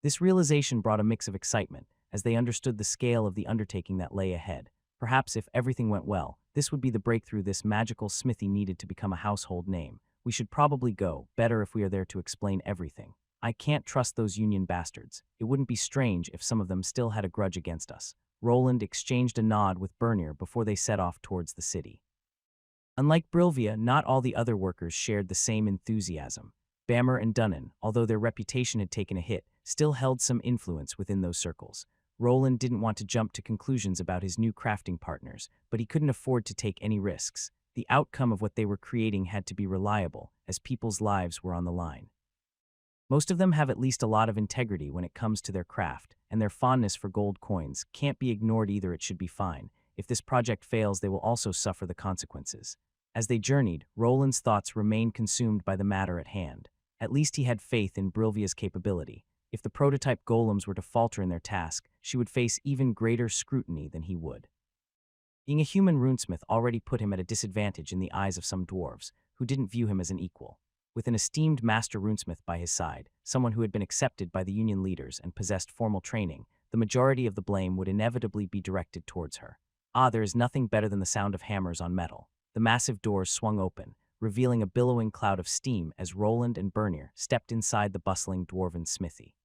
This realization brought a mix of excitement, as they understood the scale of the undertaking that lay ahead. Perhaps if everything went well, this would be the breakthrough this magical smithy needed to become a household name. We should probably go, better if we are there to explain everything. I can't trust those Union bastards. It wouldn't be strange if some of them still had a grudge against us. Roland exchanged a nod with Bernier before they set off towards the city. Unlike Brilvia, not all the other workers shared the same enthusiasm. Bammer and Dunnan, although their reputation had taken a hit, still held some influence within those circles. Roland didn't want to jump to conclusions about his new crafting partners, but he couldn't afford to take any risks. The outcome of what they were creating had to be reliable, as people's lives were on the line. Most of them have at least a lot of integrity when it comes to their craft, and their fondness for gold coins can't be ignored either. It should be fine. If this project fails, they will also suffer the consequences. As they journeyed, Roland's thoughts remained consumed by the matter at hand. At least he had faith in Brilvia's capability. If the prototype golems were to falter in their task, she would face even greater scrutiny than he would. Being a human runesmith already put him at a disadvantage in the eyes of some dwarves, who didn't view him as an equal. With an esteemed master runesmith by his side, someone who had been accepted by the Union leaders and possessed formal training, the majority of the blame would inevitably be directed towards her. There is nothing better than the sound of hammers on metal. The massive doors swung open, revealing a billowing cloud of steam as Roland and Bernier stepped inside the bustling dwarven smithy.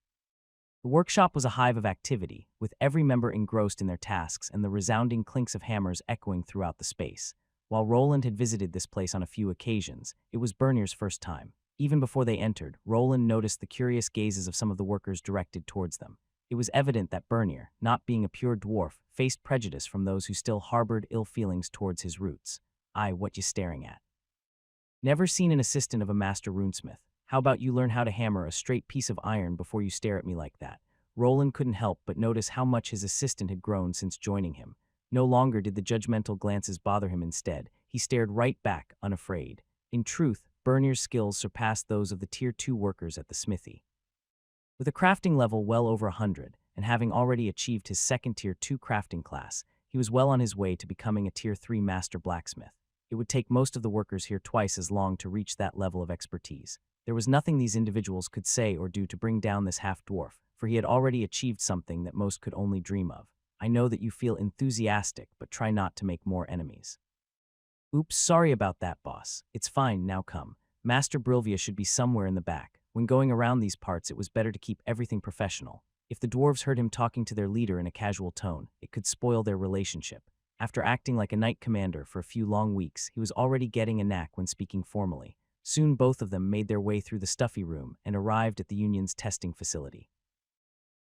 The workshop was a hive of activity, with every member engrossed in their tasks and the resounding clinks of hammers echoing throughout the space. While Roland had visited this place on a few occasions, it was Bernier's first time. Even before they entered, Roland noticed the curious gazes of some of the workers directed towards them. It was evident that Bernier, not being a pure dwarf, faced prejudice from those who still harbored ill feelings towards his roots. What you staring at? Never seen an assistant of a master runesmith. How about you learn how to hammer a straight piece of iron before you stare at me like that? Roland couldn't help but notice how much his assistant had grown since joining him. No longer did the judgmental glances bother him. Instead, he stared right back, unafraid. In truth, Bernier's skills surpassed those of the Tier 2 workers at the smithy. With a crafting level well over 100, and having already achieved his second Tier 2 crafting class, he was well on his way to becoming a Tier 3 master blacksmith. It would take most of the workers here twice as long to reach that level of expertise. There was nothing these individuals could say or do to bring down this half-dwarf, for he had already achieved something that most could only dream of. I know that you feel enthusiastic, but try not to make more enemies. Oops, sorry about that, boss. It's fine, now come. Master Brilvia should be somewhere in the back. When going around these parts, it was better to keep everything professional. If the dwarves heard him talking to their leader in a casual tone, it could spoil their relationship. After acting like a knight commander for a few long weeks, he was already getting a knack when speaking formally. Soon both of them made their way through the stuffy room and arrived at the Union's testing facility.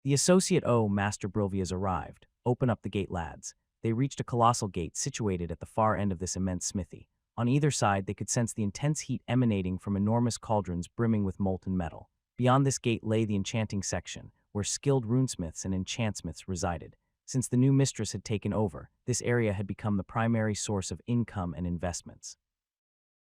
The Associate Master Brilvia's arrived. Open up the gate, lads. They reached a colossal gate situated at the far end of this immense smithy. On either side, they could sense the intense heat emanating from enormous cauldrons brimming with molten metal. Beyond this gate lay the enchanting section, where skilled runesmiths and enchantsmiths resided. Since the new mistress had taken over, this area had become the primary source of income and investments.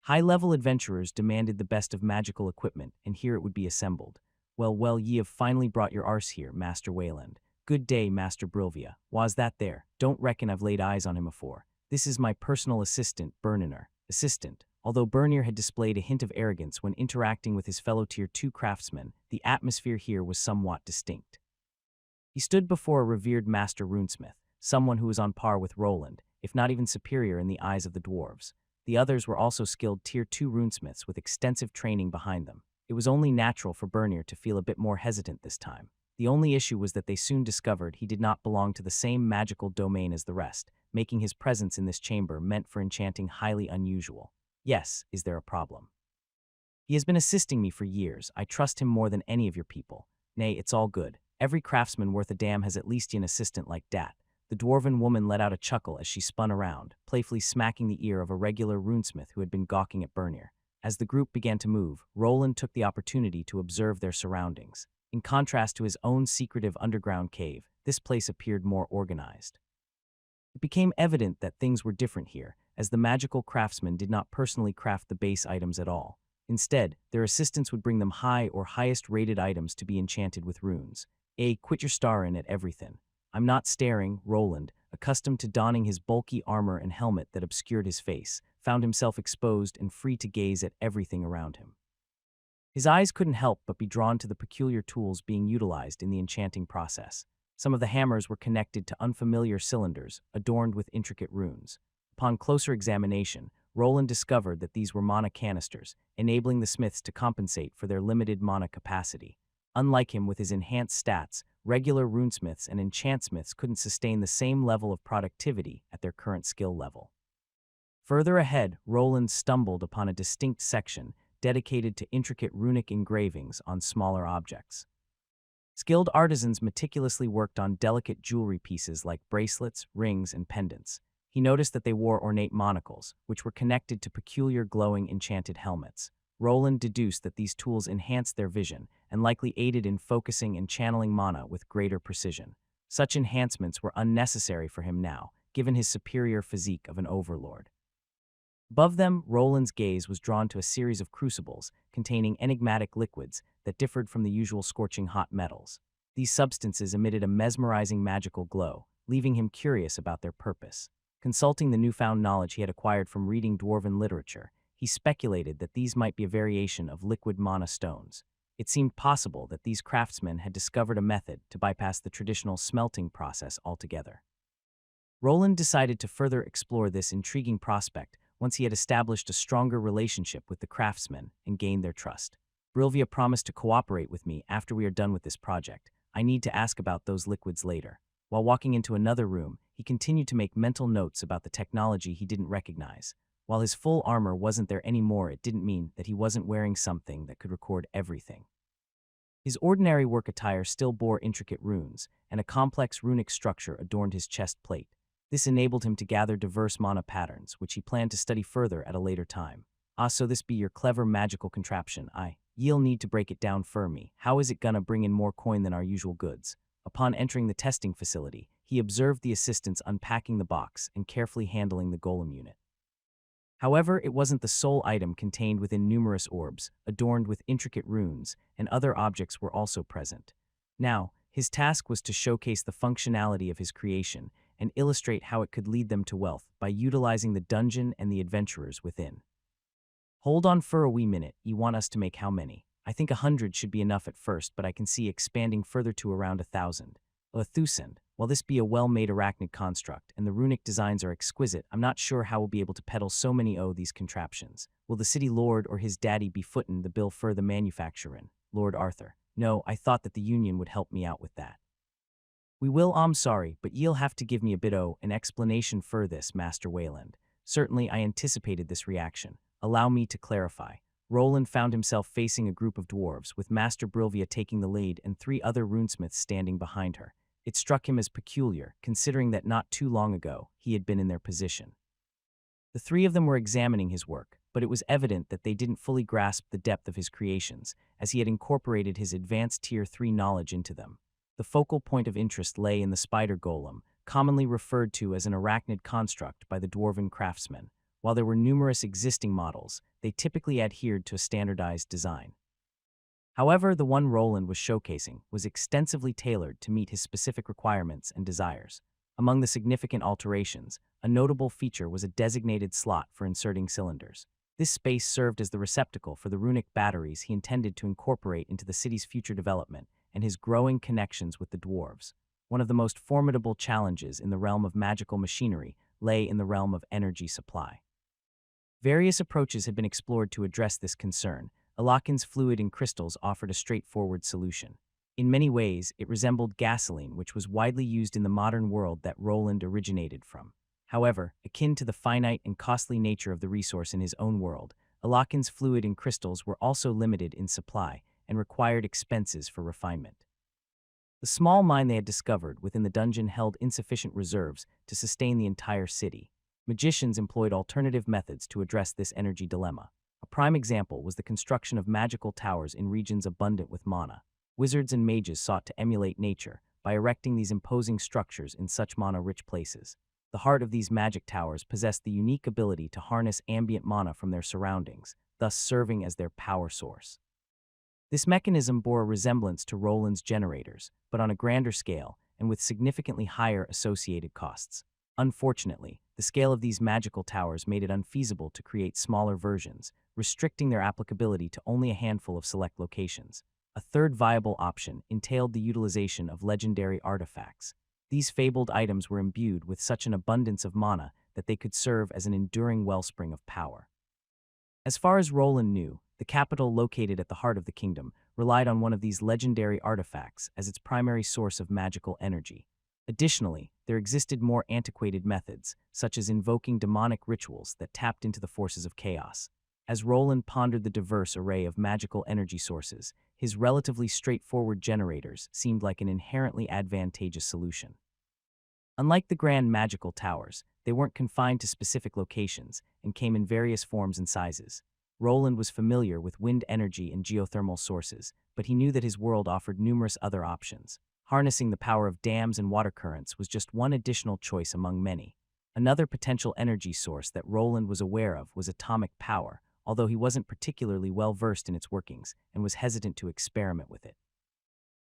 High-level adventurers demanded the best of magical equipment, and here it would be assembled. Well, ye have finally brought your arse here, Master Wayland. Good day, Master Brilvia. Was that there? Don't reckon I've laid eyes on him afore. This is my personal assistant, Berniner. Assistant. Although Bernier had displayed a hint of arrogance when interacting with his fellow Tier 2 craftsmen, the atmosphere here was somewhat distinct. He stood before a revered master runesmith, someone who was on par with Roland, if not even superior in the eyes of the dwarves. The others were also skilled Tier 2 runesmiths with extensive training behind them. It was only natural for Bernier to feel a bit more hesitant this time. The only issue was that they soon discovered he did not belong to the same magical domain as the rest, making his presence in this chamber meant for enchanting highly unusual. Yes, is there a problem? He has been assisting me for years. I trust him more than any of your people. Nay, it's all good. Every craftsman worth a damn has at least an assistant like dat. The dwarven woman let out a chuckle as she spun around, playfully smacking the ear of a regular runesmith who had been gawking at Bernier. As the group began to move, Roland took the opportunity to observe their surroundings. In contrast to his own secretive underground cave, this place appeared more organized. It became evident that things were different here, as the magical craftsmen did not personally craft the base items at all. Instead, their assistants would bring them high or highest-rated items to be enchanted with runes. Quit your starin' at everything. I'm not staring. Roland, accustomed to donning his bulky armor and helmet that obscured his face, found himself exposed and free to gaze at everything around him. His eyes couldn't help but be drawn to the peculiar tools being utilized in the enchanting process. Some of the hammers were connected to unfamiliar cylinders, adorned with intricate runes. Upon closer examination, Roland discovered that these were mana canisters, enabling the smiths to compensate for their limited mana capacity. Unlike him with his enhanced stats, regular runesmiths and enchantsmiths couldn't sustain the same level of productivity at their current skill level. Further ahead, Roland stumbled upon a distinct section dedicated to intricate runic engravings on smaller objects. Skilled artisans meticulously worked on delicate jewelry pieces like bracelets, rings, and pendants. He noticed that they wore ornate monocles, which were connected to peculiar glowing enchanted helmets. Roland deduced that these tools enhanced their vision and likely aided in focusing and channeling mana with greater precision. Such enhancements were unnecessary for him now, given his superior physique of an overlord. Above them, Roland's gaze was drawn to a series of crucibles containing enigmatic liquids that differed from the usual scorching hot metals. These substances emitted a mesmerizing magical glow, leaving him curious about their purpose. Consulting the newfound knowledge he had acquired from reading dwarven literature, he speculated that these might be a variation of liquid mana stones. It seemed possible that these craftsmen had discovered a method to bypass the traditional smelting process altogether. Roland decided to further explore this intriguing prospect once he had established a stronger relationship with the craftsmen and gained their trust. Brilvia promised to cooperate with me after we are done with this project. I need to ask about those liquids later. While walking into another room, he continued to make mental notes about the technology he didn't recognize. While his full armor wasn't there anymore, it didn't mean that he wasn't wearing something that could record everything. His ordinary work attire still bore intricate runes, and a complex runic structure adorned his chest plate. This enabled him to gather diverse mana patterns, which he planned to study further at a later time. So this be your clever magical contraption. Ye'll need to break it down for me. How is it gonna bring in more coin than our usual goods? Upon entering the testing facility, he observed the assistants unpacking the box and carefully handling the golem unit. However, it wasn't the sole item contained within numerous orbs, adorned with intricate runes, and other objects were also present. Now, his task was to showcase the functionality of his creation and illustrate how it could lead them to wealth by utilizing the dungeon and the adventurers within. Hold on for a wee minute, you want us to make how many? I think 100 should be enough at first, but I can see expanding further to around 1,000. A thousand. While this be a well-made arachnid construct, and the runic designs are exquisite, I'm not sure how we'll be able to peddle so many these contraptions. Will the city lord or his daddy be footin' the bill for the manufacturin'? Lord Arthur. No, I thought that the union would help me out with that. We will, I'm sorry, but ye'll have to give me a bit an explanation for this, Master Wayland. Certainly I anticipated this reaction. Allow me to clarify. Roland found himself facing a group of dwarves, with Master Brilvia taking the lead and 3 other runesmiths standing behind her. It struck him as peculiar, considering that not too long ago he had been in their position. The 3 of them were examining his work, but it was evident that they didn't fully grasp the depth of his creations, as he had incorporated his advanced Tier 3 knowledge into them. The focal point of interest lay in the spider golem, commonly referred to as an arachnid construct by the dwarven craftsmen. While there were numerous existing models, they typically adhered to a standardized design. However, the one Roland was showcasing was extensively tailored to meet his specific requirements and desires. Among the significant alterations, a notable feature was a designated slot for inserting cylinders. This space served as the receptacle for the runic batteries he intended to incorporate into the city's future development and his growing connections with the dwarves. One of the most formidable challenges in the realm of magical machinery lay in the realm of energy supply. Various approaches had been explored to address this concern. Alakin's fluid in crystals offered a straightforward solution. In many ways, it resembled gasoline, which was widely used in the modern world that Roland originated from. However, akin to the finite and costly nature of the resource in his own world, Alakin's fluid in crystals were also limited in supply and required expenses for refinement. The small mine they had discovered within the dungeon held insufficient reserves to sustain the entire city. Magicians employed alternative methods to address this energy dilemma. A prime example was the construction of magical towers in regions abundant with mana. Wizards and mages sought to emulate nature by erecting these imposing structures in such mana-rich places. The heart of these magic towers possessed the unique ability to harness ambient mana from their surroundings, thus serving as their power source. This mechanism bore a resemblance to Roland's generators, but on a grander scale and with significantly higher associated costs. Unfortunately, the scale of these magical towers made it unfeasible to create smaller versions, restricting their applicability to only a handful of select locations. A third viable option entailed the utilization of legendary artifacts. These fabled items were imbued with such an abundance of mana that they could serve as an enduring wellspring of power. As far as Roland knew, the capital located at the heart of the kingdom relied on one of these legendary artifacts as its primary source of magical energy. Additionally, there existed more antiquated methods, such as invoking demonic rituals that tapped into the forces of chaos. As Roland pondered the diverse array of magical energy sources, his relatively straightforward generators seemed like an inherently advantageous solution. Unlike the grand magical towers, they weren't confined to specific locations and came in various forms and sizes. Roland was familiar with wind energy and geothermal sources, but he knew that his world offered numerous other options. Harnessing the power of dams and water currents was just one additional choice among many. Another potential energy source that Roland was aware of was atomic power, although he wasn't particularly well versed in its workings and was hesitant to experiment with it.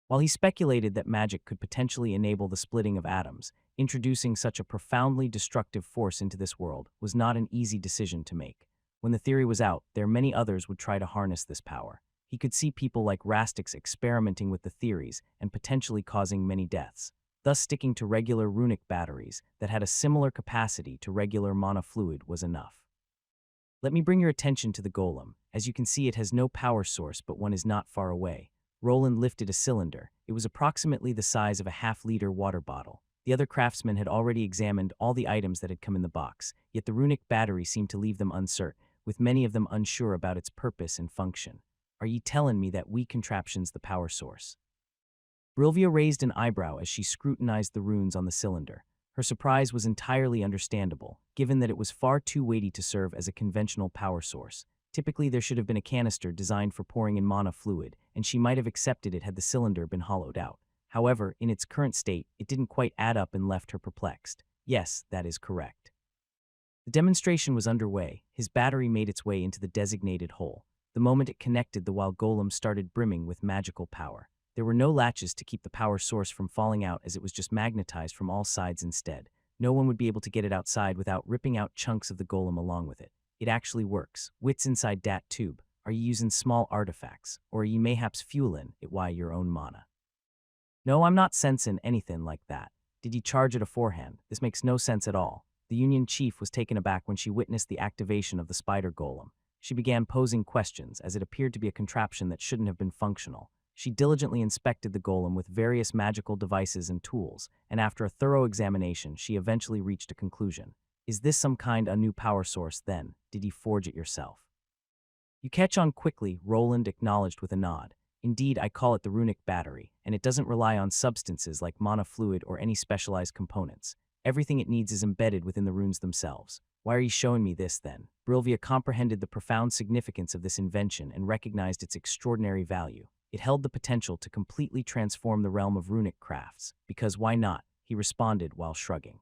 While he speculated that magic could potentially enable the splitting of atoms, introducing such a profoundly destructive force into this world was not an easy decision to make. When the theory was out, many others would try to harness this power. He could see people like Rastix experimenting with the theories and potentially causing many deaths. Thus, sticking to regular runic batteries that had a similar capacity to regular mana fluid was enough. Let me bring your attention to the golem. As you can see, it has no power source, but one is not far away. Roland lifted a cylinder. It was approximately the size of a half-liter water bottle. The other craftsmen had already examined all the items that had come in the box, yet the runic battery seemed to leave them uncertain, with many of them unsure about its purpose and function. Are ye tellin' me that we contraption's the power source? Brilvia raised an eyebrow as she scrutinized the runes on the cylinder. Her surprise was entirely understandable, given that it was far too weighty to serve as a conventional power source. Typically, there should have been a canister designed for pouring in mana fluid, and she might have accepted it had the cylinder been hollowed out. However, in its current state, it didn't quite add up and left her perplexed. Yes, that is correct. The demonstration was underway. His battery made its way into the designated hole. The moment it connected, the wild golem started brimming with magical power. There were no latches to keep the power source from falling out, as it was just magnetized from all sides instead. No one would be able to get it outside without ripping out chunks of the golem along with it. It actually works. Wits inside dat tube. Are you using small artifacts, or are you mayhaps fuelin' it why your own mana? No, I'm not sensing anything like that. Did ye charge it aforehand? This makes no sense at all. The Union chief was taken aback when she witnessed the activation of the spider golem. She began posing questions, as it appeared to be a contraption that shouldn't have been functional. She diligently inspected the golem with various magical devices and tools, and after a thorough examination, she eventually reached a conclusion. Is this some kind of new power source, then? Did ye forge it yourself? You catch on quickly, Roland acknowledged with a nod. Indeed, I call it the runic battery, and it doesn't rely on substances like mana fluid or any specialized components. Everything it needs is embedded within the runes themselves. Why are you showing me this, then? Brilvia comprehended the profound significance of this invention and recognized its extraordinary value. It held the potential to completely transform the realm of runic crafts, because why not? He responded while shrugging.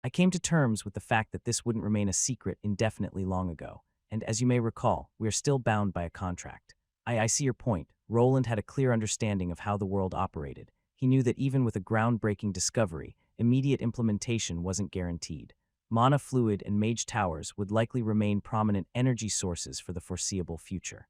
I came to terms with the fact that this wouldn't remain a secret indefinitely long ago, and as you may recall, we are still bound by a contract. I see your point. Roland had a clear understanding of how the world operated. He knew that even with a groundbreaking discovery, immediate implementation wasn't guaranteed. Mana fluid and mage towers would likely remain prominent energy sources for the foreseeable future.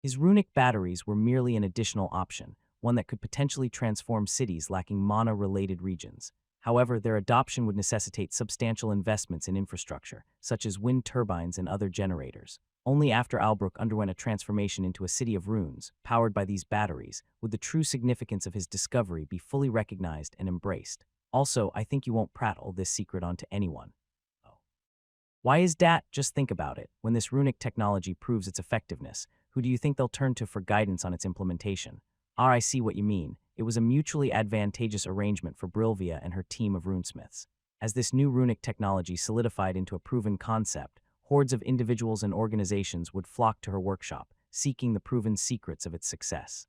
His runic batteries were merely an additional option, one that could potentially transform cities lacking mana-related regions. However, their adoption would necessitate substantial investments in infrastructure, such as wind turbines and other generators. Only after Albrook underwent a transformation into a city of runes, powered by these batteries, would the true significance of his discovery be fully recognized and embraced. Also, I think you won't prattle this secret onto anyone. Oh. Why is dat? Just think about it. When this runic technology proves its effectiveness, who do you think they'll turn to for guidance on its implementation? I see what you mean. It was a mutually advantageous arrangement for Brilvia and her team of runesmiths. As this new runic technology solidified into a proven concept, hordes of individuals and organizations would flock to her workshop, seeking the proven secrets of its success.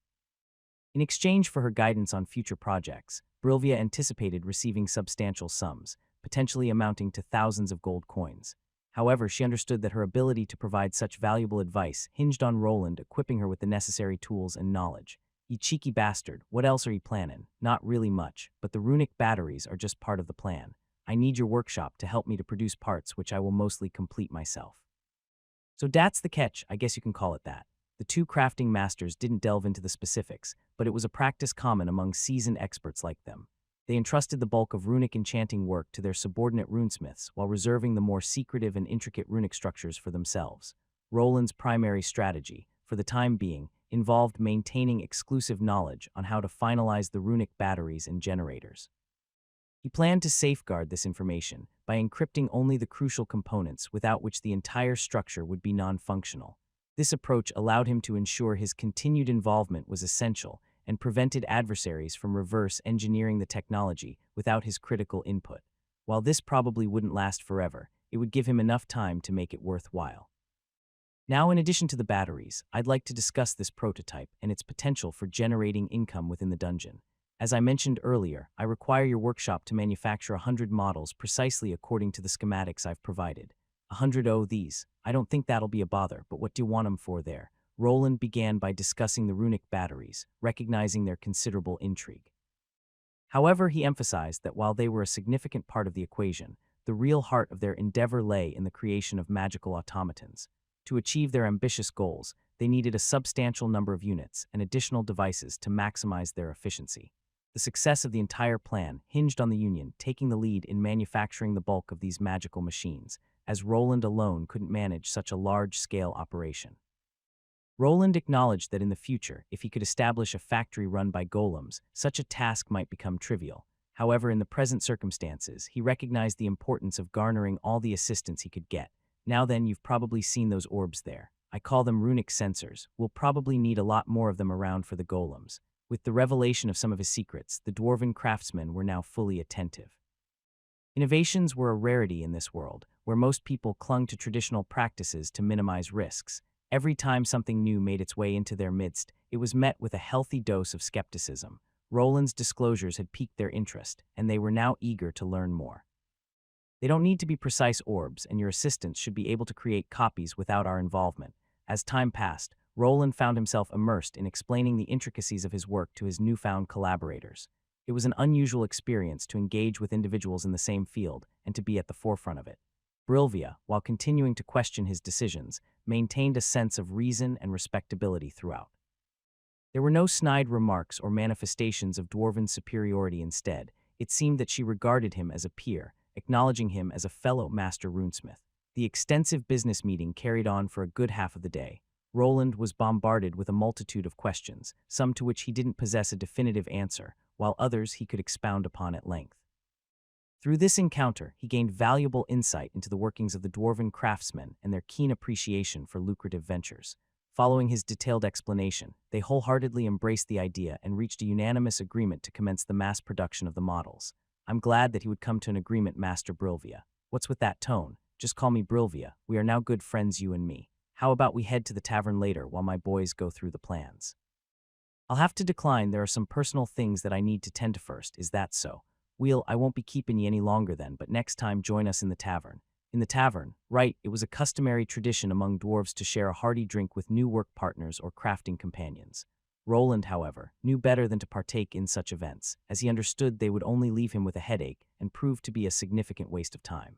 In exchange for her guidance on future projects, Brilvia anticipated receiving substantial sums, potentially amounting to thousands of gold coins. However, she understood that her ability to provide such valuable advice hinged on Roland equipping her with the necessary tools and knowledge. "You cheeky bastard, what else are you planning?" "Not really much, but the runic batteries are just part of the plan. I need your workshop to help me to produce parts which I will mostly complete myself." So that's the catch, I guess you can call it that. The two crafting masters didn't delve into the specifics, but it was a practice common among seasoned experts like them. They entrusted the bulk of runic enchanting work to their subordinate runesmiths while reserving the more secretive and intricate runic structures for themselves. Roland's primary strategy, for the time being, involved maintaining exclusive knowledge on how to finalize the runic batteries and generators. He planned to safeguard this information by encrypting only the crucial components without which the entire structure would be non-functional. This approach allowed him to ensure his continued involvement was essential and prevented adversaries from reverse engineering the technology without his critical input. While this probably wouldn't last forever, it would give him enough time to make it worthwhile. Now, in addition to the batteries, I'd like to discuss this prototype and its potential for generating income within the dungeon. As I mentioned earlier, I require your workshop to manufacture 100 models precisely according to the schematics I've provided. 100 these. I don't think that'll be a bother, but what do you want them for there? Roland began by discussing the runic batteries, recognizing their considerable intrigue. However, he emphasized that while they were a significant part of the equation, the real heart of their endeavor lay in the creation of magical automatons. To achieve their ambitious goals, they needed a substantial number of units and additional devices to maximize their efficiency. The success of the entire plan hinged on the Union taking the lead in manufacturing the bulk of these magical machines, as Roland alone couldn't manage such a large-scale operation. Roland acknowledged that in the future, if he could establish a factory run by golems, such a task might become trivial. However, in the present circumstances, he recognized the importance of garnering all the assistance he could get. Now then, you've probably seen those orbs there. I call them Runic sensors. We'll probably need a lot more of them around for the golems. With the revelation of some of his secrets, the dwarven craftsmen were now fully attentive. Innovations were a rarity in this world, where most people clung to traditional practices to minimize risks. Every time something new made its way into their midst, it was met with a healthy dose of skepticism. Roland's disclosures had piqued their interest, and they were now eager to learn more. They don't need to be precise orbs, and your assistants should be able to create copies without our involvement. As time passed, Roland found himself immersed in explaining the intricacies of his work to his newfound collaborators. It was an unusual experience to engage with individuals in the same field and to be at the forefront of it. Brilvia, while continuing to question his decisions, maintained a sense of reason and respectability throughout. There were no snide remarks or manifestations of dwarven superiority. Instead, it seemed that she regarded him as a peer, acknowledging him as a fellow master runesmith. The extensive business meeting carried on for a good half of the day. Roland was bombarded with a multitude of questions, some to which he didn't possess a definitive answer, while others he could expound upon at length. Through this encounter, he gained valuable insight into the workings of the dwarven craftsmen and their keen appreciation for lucrative ventures. Following his detailed explanation, they wholeheartedly embraced the idea and reached a unanimous agreement to commence the mass production of the models. I'm glad that he would come to an agreement, Master Brilvia. What's with that tone? Just call me Brilvia. We are now good friends, you and me. How about we head to the tavern later while my boys go through the plans? I'll have to decline. There are some personal things that I need to tend to first. Is that so? Wheel, I won't be keeping you any longer then, but next time join us in the tavern. In the tavern, right, it was a customary tradition among dwarves to share a hearty drink with new work partners or crafting companions. Roland, however, knew better than to partake in such events, as he understood they would only leave him with a headache and prove to be a significant waste of time.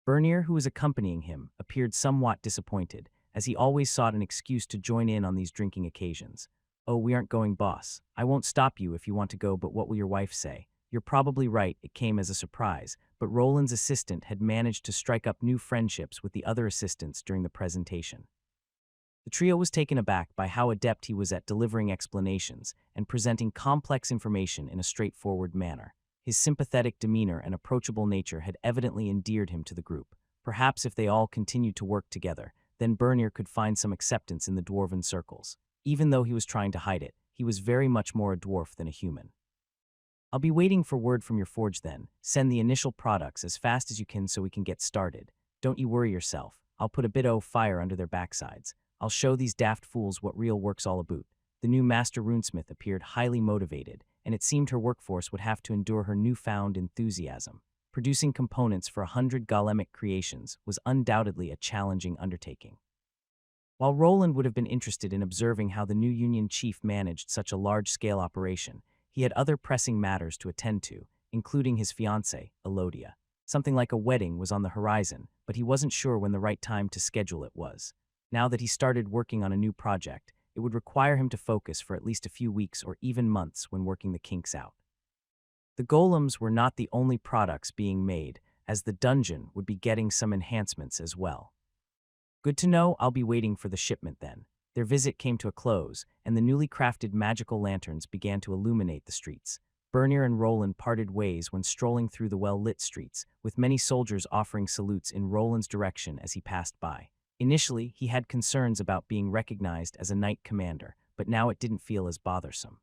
Bernier, who was accompanying him, appeared somewhat disappointed, as he always sought an excuse to join in on these drinking occasions. Oh, we aren't going, boss. I won't stop you if you want to go, but what will your wife say? You're probably right, it came as a surprise, but Roland's assistant had managed to strike up new friendships with the other assistants during the presentation. The trio was taken aback by how adept he was at delivering explanations and presenting complex information in a straightforward manner. His sympathetic demeanor and approachable nature had evidently endeared him to the group. Perhaps if they all continued to work together, then Bernier could find some acceptance in the dwarven circles. Even though he was trying to hide it, he was very much more a dwarf than a human. I'll be waiting for word from your forge then. Send the initial products as fast as you can so we can get started. Don't you worry yourself. I'll put a bit o' fire under their backsides. I'll show these daft fools what real work's all about. The new master runesmith appeared highly motivated, and it seemed her workforce would have to endure her newfound enthusiasm. Producing components for 100 golemic creations was undoubtedly a challenging undertaking. While Roland would have been interested in observing how the new Union chief managed such a large-scale operation, he had other pressing matters to attend to, including his fiancée, Elodia. Something like a wedding was on the horizon, but he wasn't sure when the right time to schedule it was. Now that he started working on a new project, it would require him to focus for at least a few weeks or even months when working the kinks out. The golems were not the only products being made, as the dungeon would be getting some enhancements as well. Good to know. I'll be waiting for the shipment then. Their visit came to a close, and the newly crafted magical lanterns began to illuminate the streets. Bernier and Roland parted ways when strolling through the well-lit streets, with many soldiers offering salutes in Roland's direction as he passed by. Initially, he had concerns about being recognized as a knight commander, but now it didn't feel as bothersome.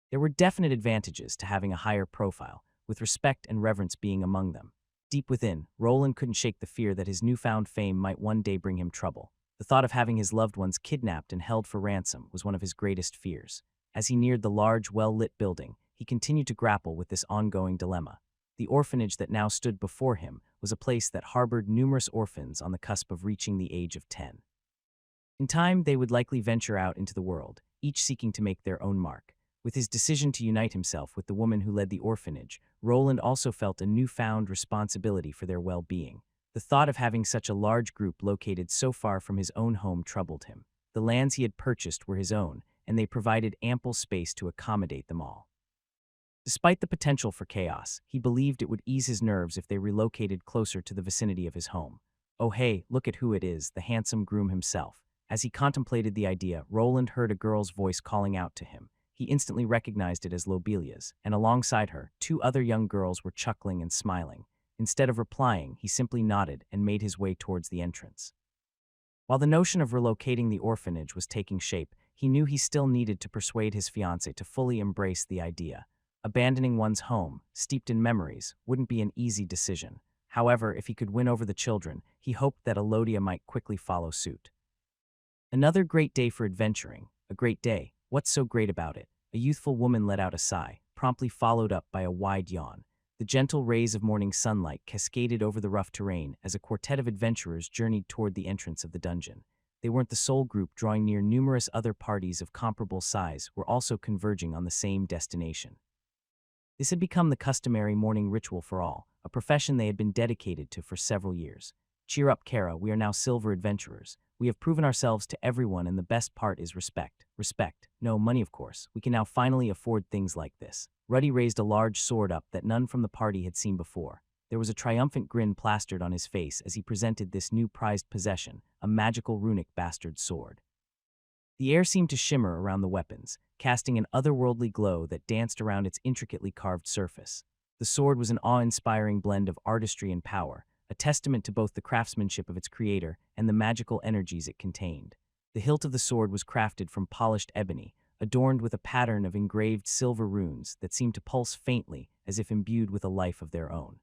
There were definite advantages to having a higher profile, with respect and reverence being among them. Deep within, Roland couldn't shake the fear that his newfound fame might one day bring him trouble. The thought of having his loved ones kidnapped and held for ransom was one of his greatest fears. As he neared the large, well-lit building, he continued to grapple with this ongoing dilemma. The orphanage that now stood before him was a place that harbored numerous orphans on the cusp of reaching the age of 10. In time, they would likely venture out into the world, each seeking to make their own mark. With his decision to unite himself with the woman who led the orphanage, Roland also felt a newfound responsibility for their well-being. The thought of having such a large group located so far from his own home troubled him. The lands he had purchased were his own, and they provided ample space to accommodate them all. Despite the potential for chaos, he believed it would ease his nerves if they relocated closer to the vicinity of his home. Oh hey, look at who it is, the handsome groom himself. As he contemplated the idea, Roland heard a girl's voice calling out to him. he instantly recognized it as Lobelia's, and alongside her, two other young girls were chuckling and smiling. Instead of replying, he simply nodded and made his way towards the entrance. While the notion of relocating the orphanage was taking shape, he knew he still needed to persuade his fiancée to fully embrace the idea. Abandoning one's home, steeped in memories, wouldn't be an easy decision. However, if he could win over the children, he hoped that Elodia might quickly follow suit. Another great day for adventuring. A great day. What's so great about it? A youthful woman let out a sigh, promptly followed up by a wide yawn. The gentle rays of morning sunlight cascaded over the rough terrain as a quartet of adventurers journeyed toward the entrance of the dungeon. They weren't the sole group drawing near. Numerous other parties of comparable size were also converging on the same destination. This had become the customary morning ritual for all, a profession they had been dedicated to for several years. Cheer up, Kara, we are now silver adventurers. We have proven ourselves to everyone, and the best part is respect. Respect. No money, of course. We can now finally afford things like this. Ruddy raised a large sword up that none from the party had seen before. There was a triumphant grin plastered on his face as he presented this new prized possession, a magical runic bastard sword. The air seemed to shimmer around the weapons, casting an otherworldly glow that danced around its intricately carved surface. The sword was an awe-inspiring blend of artistry and power, a testament to both the craftsmanship of its creator and the magical energies it contained. The hilt of the sword was crafted from polished ebony, adorned with a pattern of engraved silver runes that seemed to pulse faintly as if imbued with a life of their own.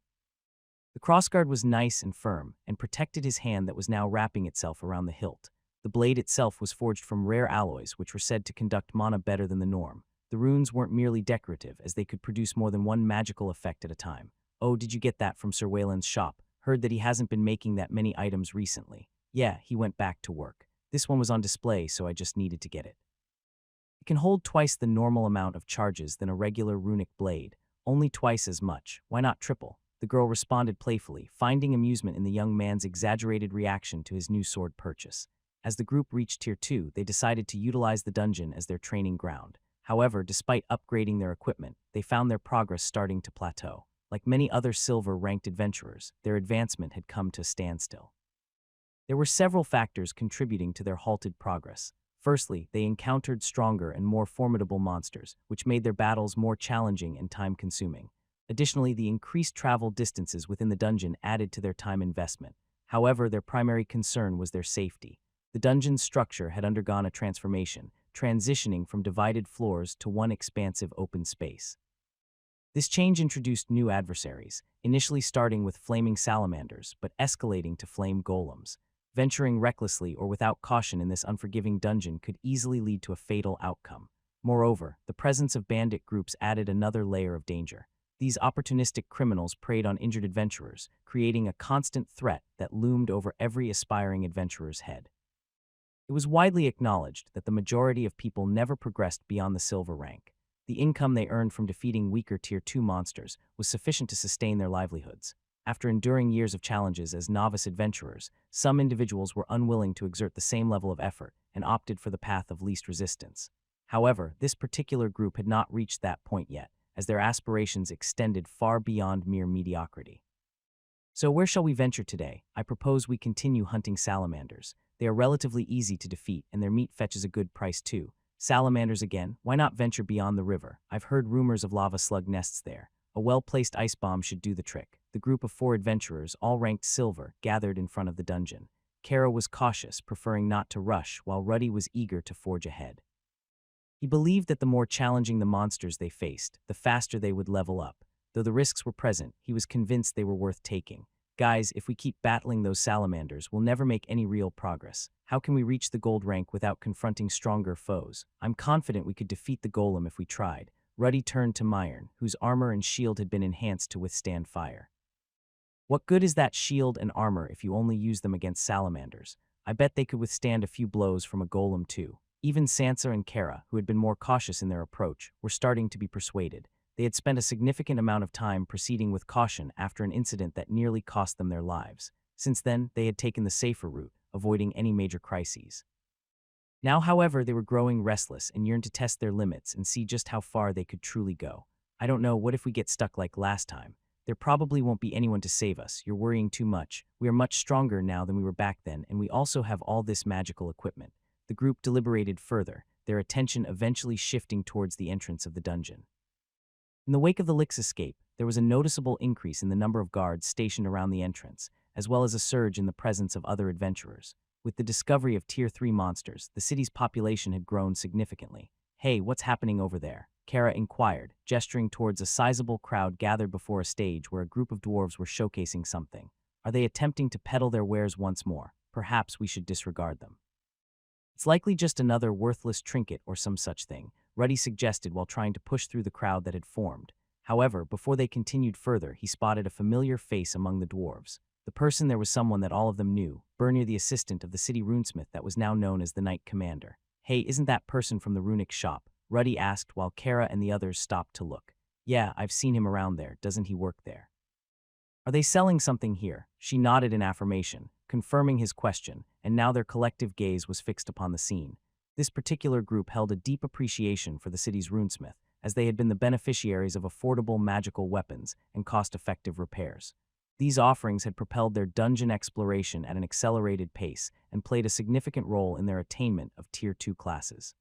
The crossguard was nice and firm and protected his hand that was now wrapping itself around the hilt. The blade itself was forged from rare alloys which were said to conduct mana better than the norm. The runes weren't merely decorative, as they could produce more than one magical effect at a time. Oh, did you get that from Sir Wayland's shop? Heard that he hasn't been making that many items recently. Yeah, he went back to work. This one was on display, so I just needed to get it. It can hold twice the normal amount of charges than a regular runic blade. Only twice as much. Why not triple? The girl responded playfully, finding amusement in the young man's exaggerated reaction to his new sword purchase. As the group reached Tier 2, they decided to utilize the dungeon as their training ground. However, despite upgrading their equipment, they found their progress starting to plateau. Like many other silver-ranked adventurers, their advancement had come to a standstill. There were several factors contributing to their halted progress. Firstly, they encountered stronger and more formidable monsters, which made their battles more challenging and time-consuming. Additionally, the increased travel distances within the dungeon added to their time investment. However, their primary concern was their safety. The dungeon's structure had undergone a transformation, transitioning from divided floors to one expansive open space. This change introduced new adversaries, initially starting with flaming salamanders, but escalating to flame golems. Venturing recklessly or without caution in this unforgiving dungeon could easily lead to a fatal outcome. Moreover, the presence of bandit groups added another layer of danger. These opportunistic criminals preyed on injured adventurers, creating a constant threat that loomed over every aspiring adventurer's head. It was widely acknowledged that the majority of people never progressed beyond the silver rank. The income they earned from defeating weaker Tier 2 monsters was sufficient to sustain their livelihoods. After enduring years of challenges as novice adventurers, some individuals were unwilling to exert the same level of effort and opted for the path of least resistance. However, this particular group had not reached that point yet, as their aspirations extended far beyond mere mediocrity. So where shall we venture today? I propose we continue hunting salamanders. They are relatively easy to defeat, and their meat fetches a good price too. Salamanders again, why not venture beyond the river? I've heard rumors of lava slug nests there. A well-placed ice bomb should do the trick. The group of 4 adventurers, all ranked silver, gathered in front of the dungeon. Kara was cautious, preferring not to rush, while Ruddy was eager to forge ahead. He believed that the more challenging the monsters they faced, the faster they would level up. Though the risks were present, he was convinced they were worth taking. Guys, if we keep battling those salamanders, we'll never make any real progress. How can we reach the gold rank without confronting stronger foes? I'm confident we could defeat the golem if we tried. Ruddy turned to Myron, whose armor and shield had been enhanced to withstand fire. What good is that shield and armor if you only use them against salamanders? I bet they could withstand a few blows from a golem too. Even Sansa and Kara, who had been more cautious in their approach, were starting to be persuaded. They had spent a significant amount of time proceeding with caution after an incident that nearly cost them their lives. Since then, they had taken the safer route, avoiding any major crises. Now, however, they were growing restless and yearned to test their limits and see just how far they could truly go. I don't know, what if we get stuck like last time? There probably won't be anyone to save us. You're worrying too much. We are much stronger now than we were back then, and we also have all this magical equipment. The group deliberated further, their attention eventually shifting towards the entrance of the dungeon. In the wake of the Lick's escape, there was a noticeable increase in the number of guards stationed around the entrance, as well as a surge in the presence of other adventurers. With the discovery of Tier 3 monsters, the city's population had grown significantly. "Hey, what's happening over there?" Kara inquired, gesturing towards a sizable crowd gathered before a stage where a group of dwarves were showcasing something. "Are they attempting to peddle their wares once more? Perhaps we should disregard them." "It's likely just another worthless trinket or some such thing," Ruddy suggested while trying to push through the crowd that had formed. However, before they continued further, he spotted a familiar face among the dwarves. The person there was someone that all of them knew, Bernier, the assistant of the city runesmith that was now known as the Knight Commander. "Hey, isn't that person from the Runic shop?" Ruddy asked while Kara and the others stopped to look. "Yeah, I've seen him around there. Doesn't he work there?" "Are they selling something here?" She nodded in affirmation, confirming his question, and now their collective gaze was fixed upon the scene. This particular group held a deep appreciation for the city's runesmith, as they had been the beneficiaries of affordable magical weapons and cost-effective repairs. These offerings had propelled their dungeon exploration at an accelerated pace and played a significant role in their attainment of Tier 2 classes.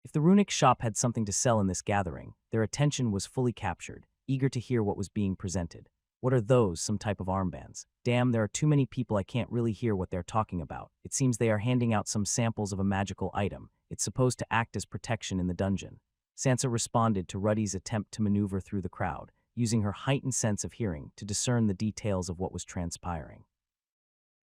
If the Runic shop had something to sell in this gathering, their attention was fully captured, eager to hear what was being presented. "What are those, some type of armbands? Damn, there are too many people, I can't really hear what they're talking about. It seems they are handing out some samples of a magical item. It's supposed to act as protection in the dungeon." Sansa responded to Ruddy's attempt to maneuver through the crowd, using her heightened sense of hearing to discern the details of what was transpiring.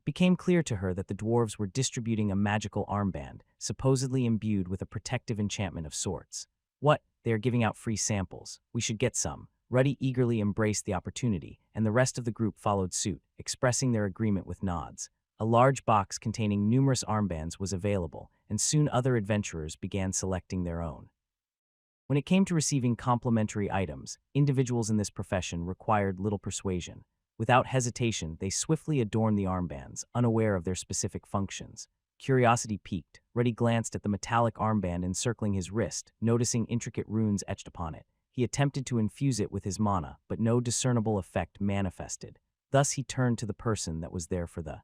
It became clear to her that the dwarves were distributing a magical armband, supposedly imbued with a protective enchantment of sorts. "What? They are giving out free samples. We should get some." Ruddy eagerly embraced the opportunity, and the rest of the group followed suit, expressing their agreement with nods. A large box containing numerous armbands was available, and soon other adventurers began selecting their own. When it came to receiving complimentary items, individuals in this profession required little persuasion. Without hesitation, they swiftly adorned the armbands, unaware of their specific functions. Curiosity piqued, Ruddy glanced at the metallic armband encircling his wrist, noticing intricate runes etched upon it. He attempted to infuse it with his mana, but no discernible effect manifested. Thus he turned to the person that was there for the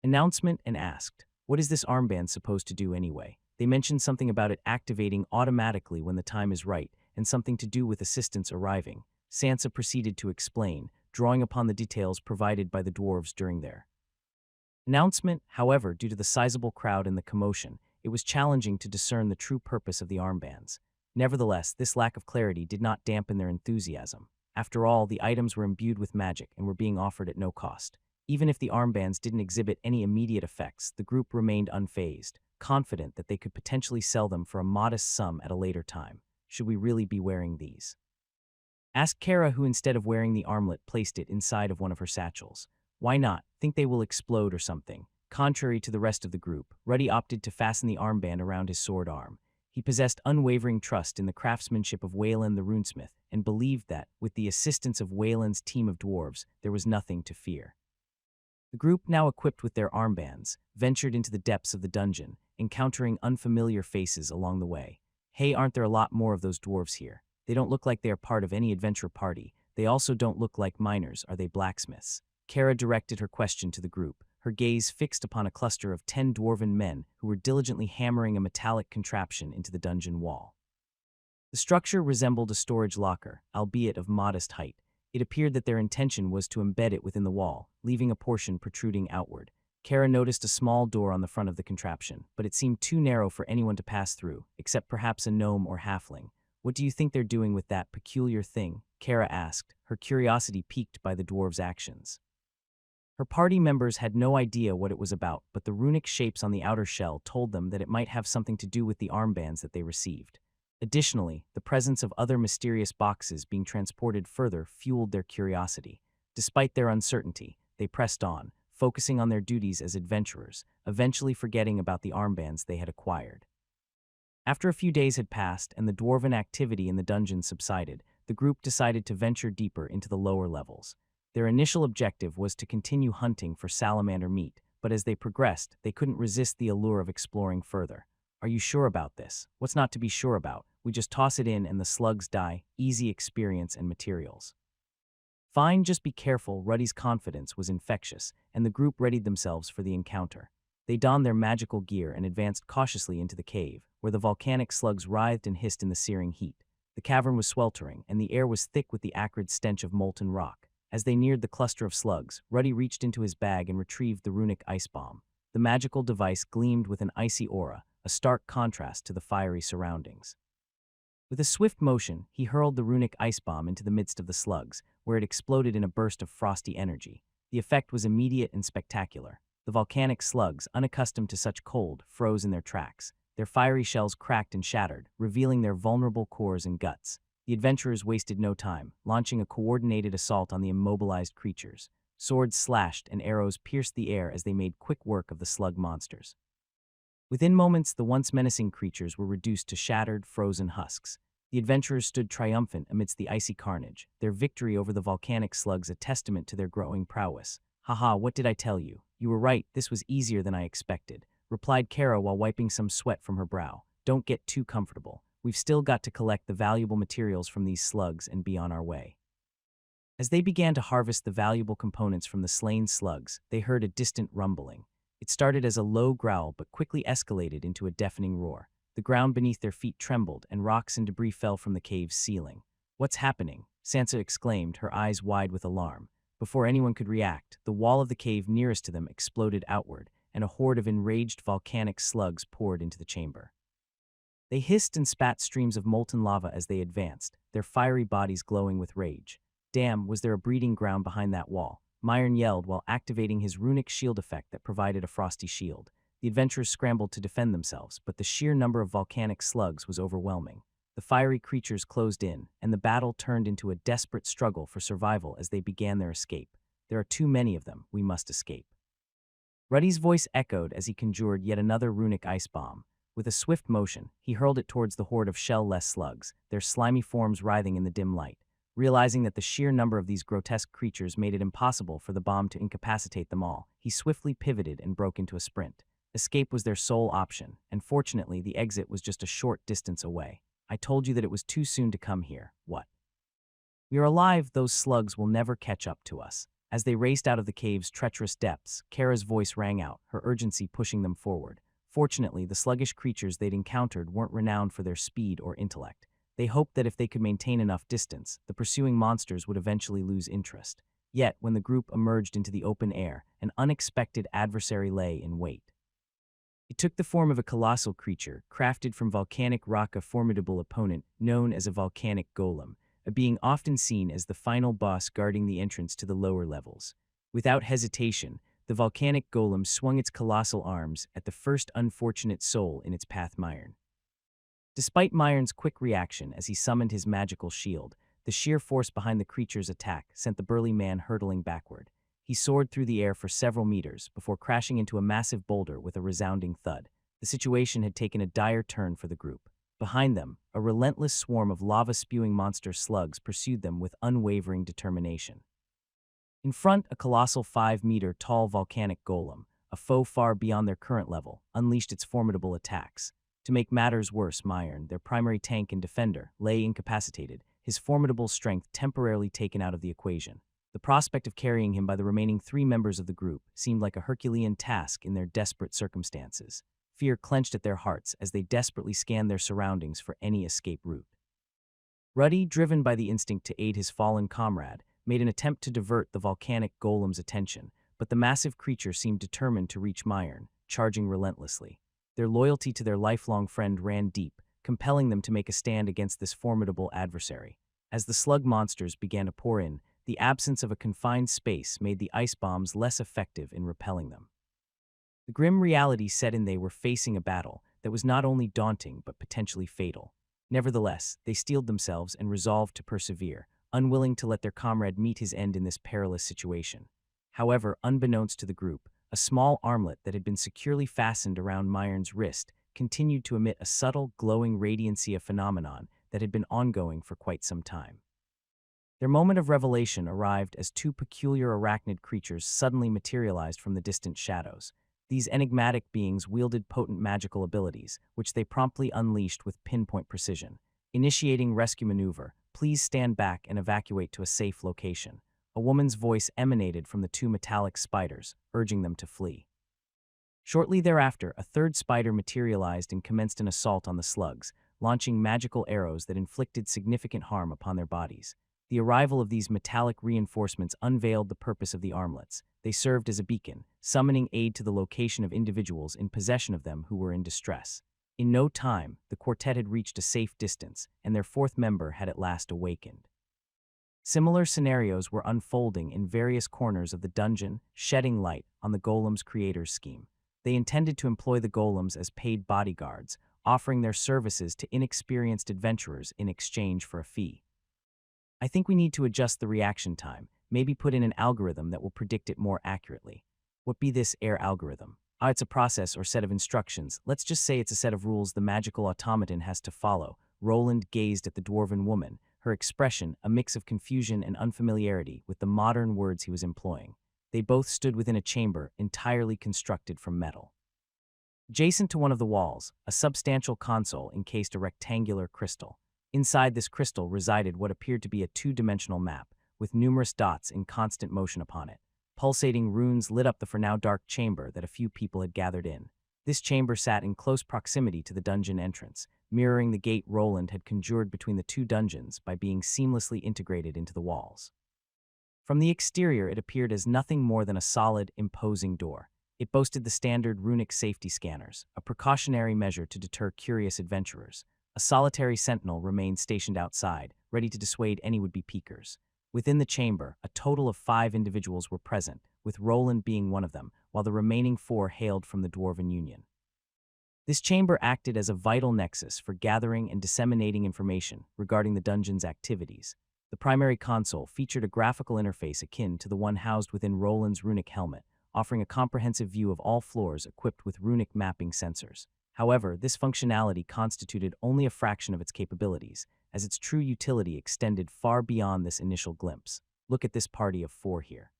announcement and asked, "What is this armband supposed to do anyway?" They mentioned something about it activating automatically when the time is right, and something to do with assistants arriving. Sansa proceeded to explain, drawing upon the details provided by the dwarves during their announcement. However, due to the sizable crowd and the commotion, it was challenging to discern the true purpose of the armbands. Nevertheless, this lack of clarity did not dampen their enthusiasm. After all, the items were imbued with magic and were being offered at no cost. Even if the armbands didn't exhibit any immediate effects, the group remained unfazed, confident that they could potentially sell them for a modest sum at a later time. "Should we really be wearing these?" asked Kara, who instead of wearing the armlet placed it inside of one of her satchels. "Why not? Think they will explode or something." Contrary to the rest of the group, Ruddy opted to fasten the armband around his sword arm. He possessed unwavering trust in the craftsmanship of Wayland the runesmith and believed that, with the assistance of Wayland's team of dwarves, there was nothing to fear. The group, now equipped with their armbands, ventured into the depths of the dungeon, encountering unfamiliar faces along the way. "Hey, aren't there a lot more of those dwarves here? They don't look like they are part of any adventure party. They also don't look like miners. Are they blacksmiths?" Kara directed her question to the group, her gaze fixed upon a cluster of 10 dwarven men who were diligently hammering a metallic contraption into the dungeon wall. The structure resembled a storage locker, albeit of modest height. It appeared that their intention was to embed it within the wall, leaving a portion protruding outward. Kara noticed a small door on the front of the contraption, but it seemed too narrow for anyone to pass through, except perhaps a gnome or halfling. "What do you think they're doing with that peculiar thing?" Kara asked, her curiosity piqued by the dwarves' actions. Her party members had no idea what it was about, but the runic shapes on the outer shell told them that it might have something to do with the armbands that they received. Additionally, the presence of other mysterious boxes being transported further fueled their curiosity. Despite their uncertainty, they pressed on, focusing on their duties as adventurers, eventually forgetting about the armbands they had acquired. After a few days had passed and the dwarven activity in the dungeon subsided, the group decided to venture deeper into the lower levels. Their initial objective was to continue hunting for salamander meat, but as they progressed, they couldn't resist the allure of exploring further. "Are you sure about this?" "What's not to be sure about? We just toss it in and the slugs die. Easy experience and materials." "Fine, just be careful." Ruddy's confidence was infectious, and the group readied themselves for the encounter. They donned their magical gear and advanced cautiously into the cave, where the volcanic slugs writhed and hissed in the searing heat. The cavern was sweltering, and the air was thick with the acrid stench of molten rock. As they neared the cluster of slugs, Ruddy reached into his bag and retrieved the runic ice bomb. The magical device gleamed with an icy aura, a stark contrast to the fiery surroundings. With a swift motion, he hurled the runic ice bomb into the midst of the slugs, where it exploded in a burst of frosty energy. The effect was immediate and spectacular. The volcanic slugs, unaccustomed to such cold, froze in their tracks. Their fiery shells cracked and shattered, revealing their vulnerable cores and guts. The adventurers wasted no time, launching a coordinated assault on the immobilized creatures. Swords slashed and arrows pierced the air as they made quick work of the slug monsters. Within moments, the once menacing creatures were reduced to shattered, frozen husks. The adventurers stood triumphant amidst the icy carnage, their victory over the volcanic slugs a testament to their growing prowess. "Haha, what did I tell you? You were right, this was easier than I expected," replied Kara while wiping some sweat from her brow. "Don't get too comfortable. We've still got to collect the valuable materials from these slugs and be on our way." As they began to harvest the valuable components from the slain slugs, they heard a distant rumbling. It started as a low growl but quickly escalated into a deafening roar. The ground beneath their feet trembled, and rocks and debris fell from the cave's ceiling. "What's happening?" Sansa exclaimed, her eyes wide with alarm. Before anyone could react, the wall of the cave nearest to them exploded outward, and a horde of enraged volcanic slugs poured into the chamber. They hissed and spat streams of molten lava as they advanced, their fiery bodies glowing with rage. "Damn, was there a breeding ground behind that wall?" Myron yelled while activating his runic shield effect that provided a frosty shield. The adventurers scrambled to defend themselves, but the sheer number of volcanic slugs was overwhelming. The fiery creatures closed in, and the battle turned into a desperate struggle for survival as they began their escape. "There are too many of them, we must escape." Ruddy's voice echoed as he conjured yet another runic ice bomb. With a swift motion, he hurled it towards the horde of shell-less slugs, their slimy forms writhing in the dim light. Realizing that the sheer number of these grotesque creatures made it impossible for the bomb to incapacitate them all, he swiftly pivoted and broke into a sprint. Escape was their sole option, and fortunately the exit was just a short distance away. "I told you that it was too soon to come here. What? We are alive, those slugs will never catch up to us." As they raced out of the cave's treacherous depths, Kara's voice rang out, her urgency pushing them forward. Fortunately, the sluggish creatures they'd encountered weren't renowned for their speed or intellect. They hoped that if they could maintain enough distance, the pursuing monsters would eventually lose interest. Yet, when the group emerged into the open air, an unexpected adversary lay in wait. It took the form of a colossal creature, crafted from volcanic rock, a formidable opponent known as a volcanic golem, a being often seen as the final boss guarding the entrance to the lower levels. Without hesitation, the volcanic golem swung its colossal arms at the first unfortunate soul in its path, Myron. Despite Myron's quick reaction as he summoned his magical shield, the sheer force behind the creature's attack sent the burly man hurtling backward. He soared through the air for several meters before crashing into a massive boulder with a resounding thud. The situation had taken a dire turn for the group. Behind them, a relentless swarm of lava-spewing monster slugs pursued them with unwavering determination. In front, a colossal 5-meter-tall volcanic golem, a foe far beyond their current level, unleashed its formidable attacks. To make matters worse, Myron, their primary tank and defender, lay incapacitated, his formidable strength temporarily taken out of the equation. The prospect of carrying him by the remaining 3 members of the group seemed like a Herculean task in their desperate circumstances. Fear clenched at their hearts as they desperately scanned their surroundings for any escape route. Ruddy, driven by the instinct to aid his fallen comrade, made an attempt to divert the volcanic golem's attention, but the massive creature seemed determined to reach Myron, charging relentlessly. Their loyalty to their lifelong friend ran deep, compelling them to make a stand against this formidable adversary. As the slug monsters began to pour in, the absence of a confined space made the ice bombs less effective in repelling them. The grim reality set in. They were facing a battle that was not only daunting but potentially fatal. Nevertheless, they steeled themselves and resolved to persevere, unwilling to let their comrade meet his end in this perilous situation. However, unbeknownst to the group, a small armlet that had been securely fastened around Myron's wrist continued to emit a subtle, glowing radiancy, a phenomenon that had been ongoing for quite some time. Their moment of revelation arrived as 2 peculiar arachnid creatures suddenly materialized from the distant shadows. These enigmatic beings wielded potent magical abilities, which they promptly unleashed with pinpoint precision. Initiating rescue maneuver, please stand back and evacuate to a safe location. A woman's voice emanated from the 2 metallic spiders, urging them to flee. Shortly thereafter, a third spider materialized and commenced an assault on the slugs, launching magical arrows that inflicted significant harm upon their bodies. The arrival of these metallic reinforcements unveiled the purpose of the armlets. They served as a beacon, summoning aid to the location of individuals in possession of them who were in distress. In no time, the quartet had reached a safe distance, and their fourth member had at last awakened. Similar scenarios were unfolding in various corners of the dungeon, shedding light on the golem's creator's scheme. They intended to employ the golems as paid bodyguards, offering their services to inexperienced adventurers in exchange for a fee. I think we need to adjust the reaction time, maybe put in an algorithm that will predict it more accurately. What be this algorithm? It's a process or set of instructions. Let's just say it's a set of rules the magical automaton has to follow. Roland gazed at the dwarven woman, her expression a mix of confusion and unfamiliarity with the modern words he was employing. They both stood within a chamber entirely constructed from metal. Adjacent to one of the walls, a substantial console encased a rectangular crystal. Inside this crystal resided what appeared to be a two-dimensional map, with numerous dots in constant motion upon it. Pulsating runes lit up the for now dark chamber that a few people had gathered in. This chamber sat in close proximity to the dungeon entrance, mirroring the gate Roland had conjured between the two dungeons by being seamlessly integrated into the walls. From the exterior, it appeared as nothing more than a solid, imposing door. It boasted the standard Runic safety scanners, a precautionary measure to deter curious adventurers. A solitary sentinel remained stationed outside, ready to dissuade any would-be peekers. Within the chamber, a total of 5 individuals were present, with Roland being one of them, while the remaining 4 hailed from the Dwarven Union. This chamber acted as a vital nexus for gathering and disseminating information regarding the dungeon's activities. The primary console featured a graphical interface akin to the one housed within Roland's runic helmet, offering a comprehensive view of all floors equipped with runic mapping sensors. However, this functionality constituted only a fraction of its capabilities, as its true utility extended far beyond this initial glimpse. Look at this party of 4 here.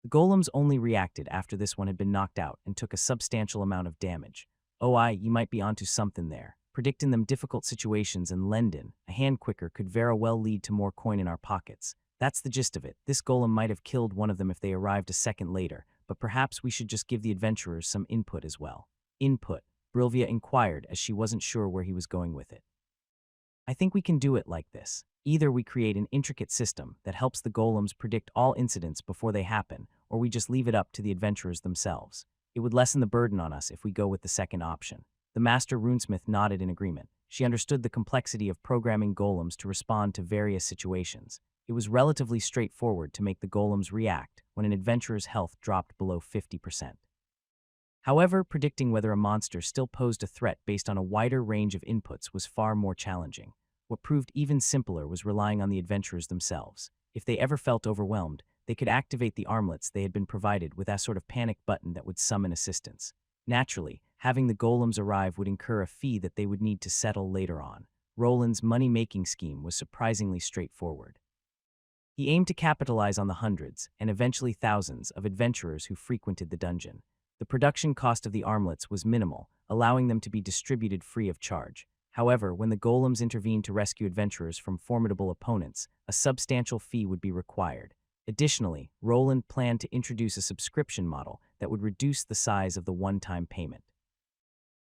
The golems only reacted after this one had been knocked out and took a substantial amount of damage. You might be onto something there. Predicting them difficult situations and lend-in, a hand quicker could very well lead to more coin in our pockets. That's the gist of it. This golem might have killed one of them if they arrived a second later, but perhaps we should just give the adventurers some input as well. Input, Brilvia inquired as she wasn't sure where he was going with it. I think we can do it like this. Either we create an intricate system that helps the golems predict all incidents before they happen, or we just leave it up to the adventurers themselves. It would lessen the burden on us if we go with the second option. The master runesmith nodded in agreement. She understood the complexity of programming golems to respond to various situations. It was relatively straightforward to make the golems react when an adventurer's health dropped below 50%. However, predicting whether a monster still posed a threat based on a wider range of inputs was far more challenging. What proved even simpler was relying on the adventurers themselves. If they ever felt overwhelmed, they could activate the armlets they had been provided with that sort of panic button that would summon assistance. Naturally, having the golems arrive would incur a fee that they would need to settle later on. Roland's money-making scheme was surprisingly straightforward. He aimed to capitalize on the hundreds, and eventually thousands, of adventurers who frequented the dungeon. The production cost of the armlets was minimal, allowing them to be distributed free of charge. However, when the golems intervened to rescue adventurers from formidable opponents, a substantial fee would be required. Additionally, Roland planned to introduce a subscription model that would reduce the size of the one-time payment.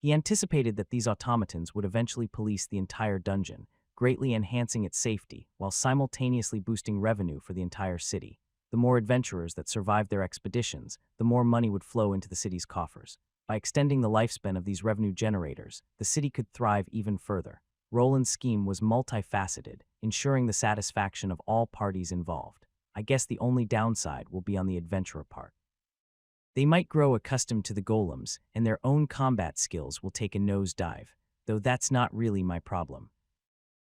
He anticipated that these automatons would eventually police the entire dungeon, greatly enhancing its safety while simultaneously boosting revenue for the entire city. The more adventurers that survived their expeditions, the more money would flow into the city's coffers. By extending the lifespan of these revenue generators, the city could thrive even further. Roland's scheme was multifaceted, ensuring the satisfaction of all parties involved. I guess the only downside will be on the adventurer part. They might grow accustomed to the golems, and their own combat skills will take a nosedive, though that's not really my problem.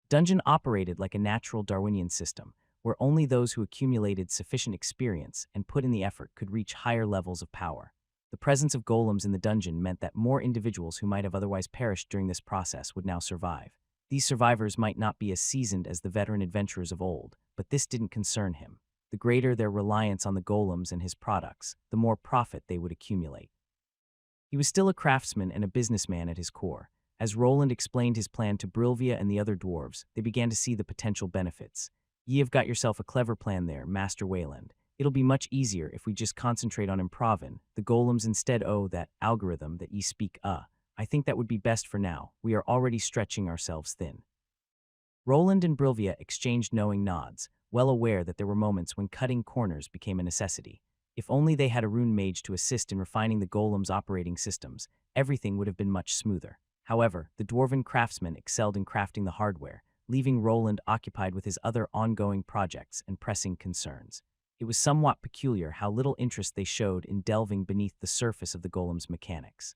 Dungeon operated like a natural Darwinian system, where only those who accumulated sufficient experience and put in the effort could reach higher levels of power. The presence of golems in the dungeon meant that more individuals who might have otherwise perished during this process would now survive. These survivors might not be as seasoned as the veteran adventurers of old, but this didn't concern him. The greater their reliance on the golems and his products, the more profit they would accumulate. He was still a craftsman and a businessman at his core. As Roland explained his plan to Brilvia and the other dwarves, they began to see the potential benefits. "Ye have got yourself a clever plan there, Master Wayland. It'll be much easier if we just concentrate on improvin'. The golems instead that algorithm that ye speak I think that would be best for now. We are already stretching ourselves thin. Roland and Brilvia exchanged knowing nods, well aware that there were moments when cutting corners became a necessity. If only they had a rune mage to assist in refining the golem's operating systems, everything would have been much smoother. However, the dwarven craftsman excelled in crafting the hardware, leaving Roland occupied with his other ongoing projects and pressing concerns. It was somewhat peculiar how little interest they showed in delving beneath the surface of the golem's mechanics.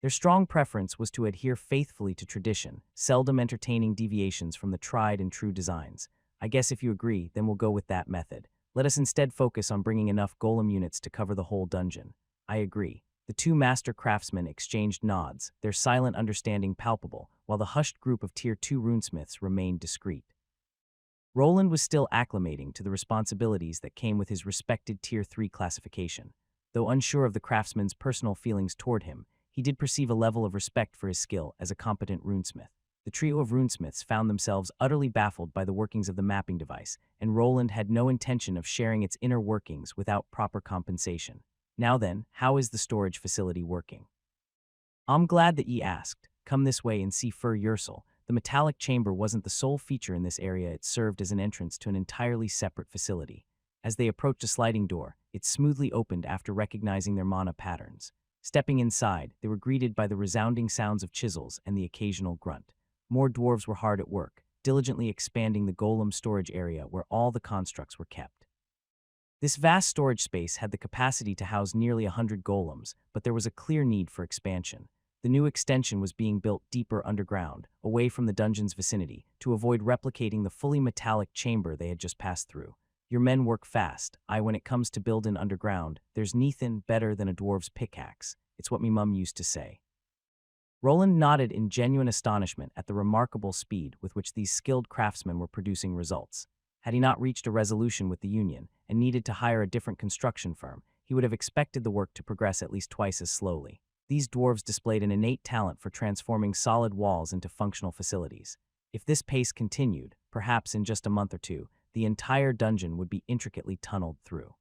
Their strong preference was to adhere faithfully to tradition, seldom entertaining deviations from the tried and true designs. I guess if you agree, then we'll go with that method. Let us instead focus on bringing enough golem units to cover the whole dungeon. I agree. The two master craftsmen exchanged nods, their silent understanding palpable, while the hushed group of Tier 2 runesmiths remained discreet. Roland was still acclimating to the responsibilities that came with his respected Tier 3 classification. Though unsure of the craftsman's personal feelings toward him, he did perceive a level of respect for his skill as a competent runesmith. The trio of runesmiths found themselves utterly baffled by the workings of the mapping device, and Roland had no intention of sharing its inner workings without proper compensation. Now then, how is the storage facility working? I'm glad that ye asked. Come this way and see for yourself. The metallic chamber wasn't the sole feature in this area, it served as an entrance to an entirely separate facility. As they approached a sliding door, it smoothly opened after recognizing their mana patterns. Stepping inside, they were greeted by the resounding sounds of chisels and the occasional grunt. More dwarves were hard at work, diligently expanding the golem storage area where all the constructs were kept. This vast storage space had the capacity to house nearly 100 golems, but there was a clear need for expansion. The new extension was being built deeper underground, away from the dungeon's vicinity, to avoid replicating the fully metallic chamber they had just passed through. Your men work fast. When it comes to buildin' underground, there's nothin' better than a dwarf's pickaxe. It's what me mum used to say. Roland nodded in genuine astonishment at the remarkable speed with which these skilled craftsmen were producing results. Had he not reached a resolution with the union and needed to hire a different construction firm, he would have expected the work to progress at least twice as slowly. These dwarves displayed an innate talent for transforming solid walls into functional facilities. If this pace continued, perhaps in just a month or two, the entire dungeon would be intricately tunneled through.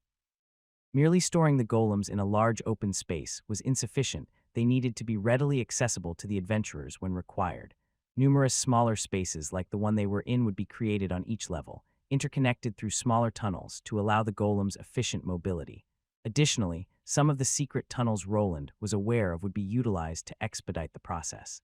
Merely storing the golems in a large open space was insufficient. They needed to be readily accessible to the adventurers when required. Numerous smaller spaces like the one they were in would be created on each level, interconnected through smaller tunnels to allow the golems efficient mobility. Additionally, some of the secret tunnels Roland was aware of would be utilized to expedite the process.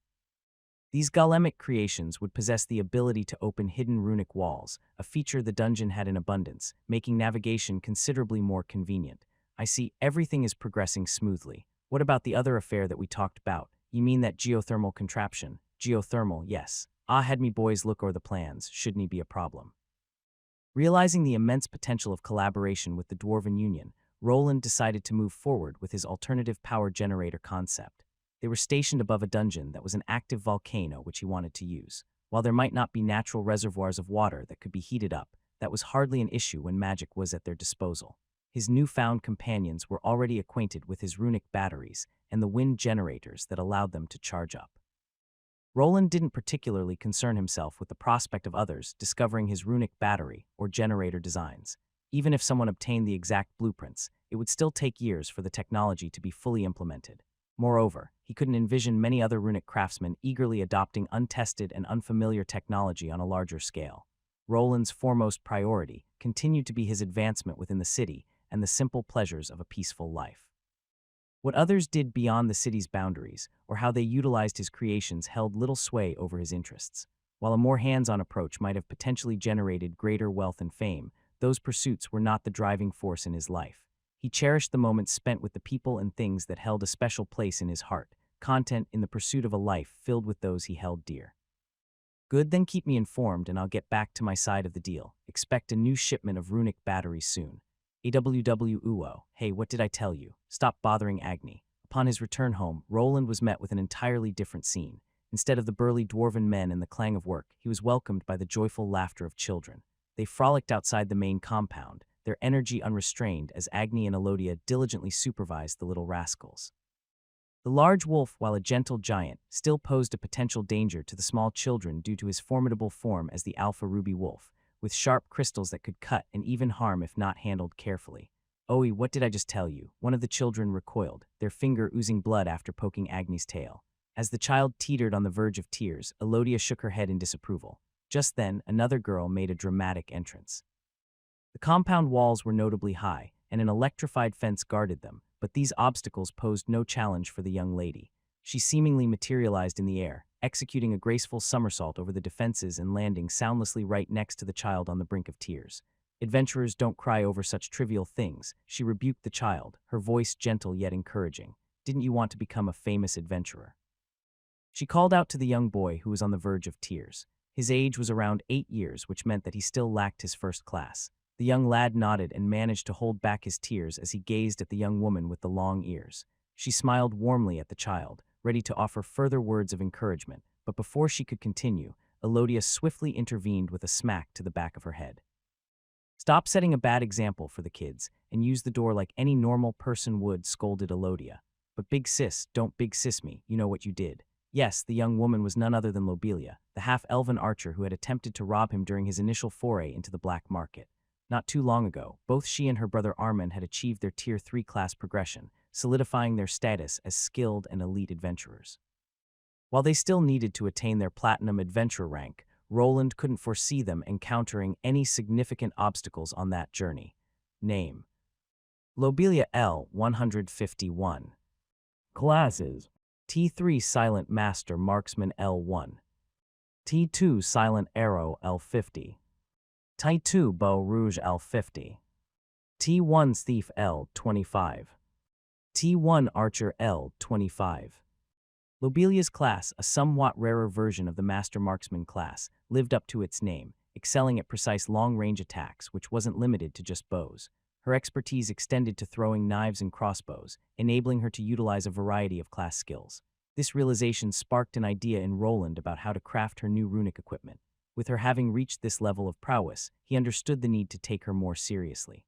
These golemic creations would possess the ability to open hidden runic walls, a feature the dungeon had in abundance, making navigation considerably more convenient. I see everything is progressing smoothly. What about the other affair that we talked about? You mean that geothermal contraption? Geothermal, yes. Had me boys look o'er the plans, shouldn't he be a problem. Realizing the immense potential of collaboration with the Dwarven Union, Roland decided to move forward with his alternative power generator concept. They were stationed above a dungeon that was an active volcano which he wanted to use. While there might not be natural reservoirs of water that could be heated up, that was hardly an issue when magic was at their disposal. His newfound companions were already acquainted with his runic batteries and the wind generators that allowed them to charge up. Roland didn't particularly concern himself with the prospect of others discovering his runic battery or generator designs. Even if someone obtained the exact blueprints, it would still take years for the technology to be fully implemented. Moreover, he couldn't envision many other runic craftsmen eagerly adopting untested and unfamiliar technology on a larger scale. Roland's foremost priority continued to be his advancement within the city and the simple pleasures of a peaceful life. What others did beyond the city's boundaries, or how they utilized his creations, held little sway over his interests. While a more hands-on approach might have potentially generated greater wealth and fame, those pursuits were not the driving force in his life. He cherished the moments spent with the people and things that held a special place in his heart, content in the pursuit of a life filled with those he held dear. Good, then keep me informed and I'll get back to my side of the deal. Expect a new shipment of runic batteries soon. AWWUO, hey, what did I tell you? Stop bothering Agni. Upon his return home, Roland was met with an entirely different scene. Instead of the burly dwarven men and the clang of work, he was welcomed by the joyful laughter of children. They frolicked outside the main compound, their energy unrestrained as Agni and Elodia diligently supervised the little rascals. The large wolf, while a gentle giant, still posed a potential danger to the small children due to his formidable form as the alpha ruby wolf, with sharp crystals that could cut and even harm if not handled carefully. "Oe, what did I just tell you?" One of the children recoiled, their finger oozing blood after poking Agni's tail. As the child teetered on the verge of tears, Elodia shook her head in disapproval. Just then, another girl made a dramatic entrance. The compound walls were notably high, and an electrified fence guarded them, but these obstacles posed no challenge for the young lady. She seemingly materialized in the air, executing a graceful somersault over the defenses and landing soundlessly right next to the child on the brink of tears. "Adventurers don't cry over such trivial things," she rebuked the child, her voice gentle yet encouraging. "Didn't you want to become a famous adventurer?" She called out to the young boy who was on the verge of tears. His age was around 8 years, which meant that he still lacked his first class. The young lad nodded and managed to hold back his tears as he gazed at the young woman with the long ears. She smiled warmly at the child, ready to offer further words of encouragement, but before she could continue, Elodia swiftly intervened with a smack to the back of her head. "Stop setting a bad example for the kids, and use the door like any normal person would," scolded Elodia. "But big sis, don't big sis me, you know what you did." Yes, the young woman was none other than Lobelia, the half-elven archer who had attempted to rob him during his initial foray into the black market. Not too long ago, both she and her brother Armin had achieved their Tier 3 class progression, solidifying their status as skilled and elite adventurers. While they still needed to attain their Platinum Adventurer rank, Roland couldn't foresee them encountering any significant obstacles on that journey. Name: Lobelia L. 151. Classes: T3 Silent Master Marksman L1. T2 Silent Arrow L50. T2 Bow Rouge L50. T1 Thief L25. T1 Archer L25. Lobelia's class, a somewhat rarer version of the Master Marksman class, lived up to its name, excelling at precise long-range attacks, which wasn't limited to just bows. Her expertise extended to throwing knives and crossbows, enabling her to utilize a variety of class skills. This realization sparked an idea in Roland about how to craft her new runic equipment. With her having reached this level of prowess, he understood the need to take her more seriously.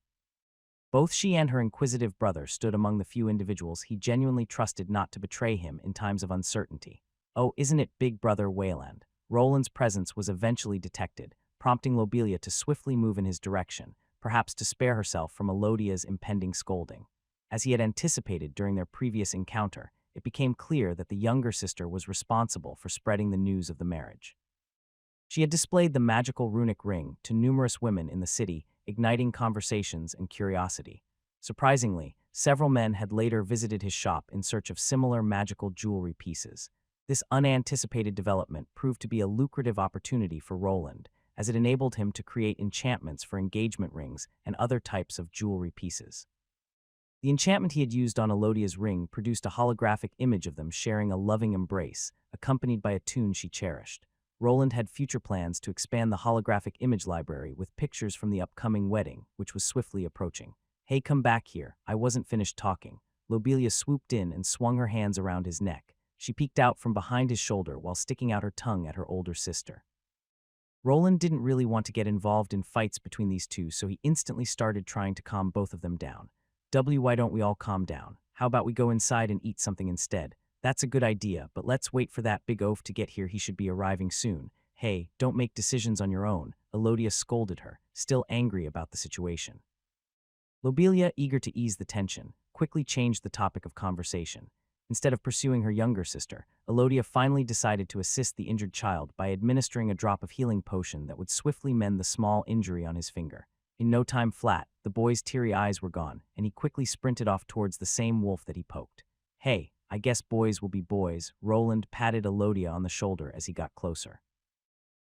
Both she and her inquisitive brother stood among the few individuals he genuinely trusted not to betray him in times of uncertainty. "Oh, isn't it big brother Wayland?" Roland's presence was eventually detected, prompting Lobelia to swiftly move in his direction, perhaps to spare herself from Elodia's impending scolding. As he had anticipated during their previous encounter, it became clear that the younger sister was responsible for spreading the news of the marriage. She had displayed the magical runic ring to numerous women in the city, igniting conversations and curiosity. Surprisingly, several men had later visited his shop in search of similar magical jewelry pieces. This unanticipated development proved to be a lucrative opportunity for Roland, as it enabled him to create enchantments for engagement rings and other types of jewelry pieces. The enchantment he had used on Elodia's ring produced a holographic image of them sharing a loving embrace, accompanied by a tune she cherished. Roland had future plans to expand the holographic image library with pictures from the upcoming wedding, which was swiftly approaching. "Hey, come back here, I wasn't finished talking." Lobelia swooped in and swung her hands around his neck. She peeked out from behind his shoulder while sticking out her tongue at her older sister. Roland didn't really want to get involved in fights between these two, so he instantly started trying to calm both of them down. Why don't we all calm down? How about we go inside and eat something instead? That's a good idea, but let's wait for that big oaf to get here. He should be arriving soon. Hey, don't make decisions on your own, Elodia scolded her, still angry about the situation. Lobelia, eager to ease the tension, quickly changed the topic of conversation. Instead of pursuing her younger sister, Elodia finally decided to assist the injured child by administering a drop of healing potion that would swiftly mend the small injury on his finger. In no time flat, the boy's teary eyes were gone, and he quickly sprinted off towards the same wolf that he poked. "Hey, I guess boys will be boys," Roland patted Elodia on the shoulder as he got closer.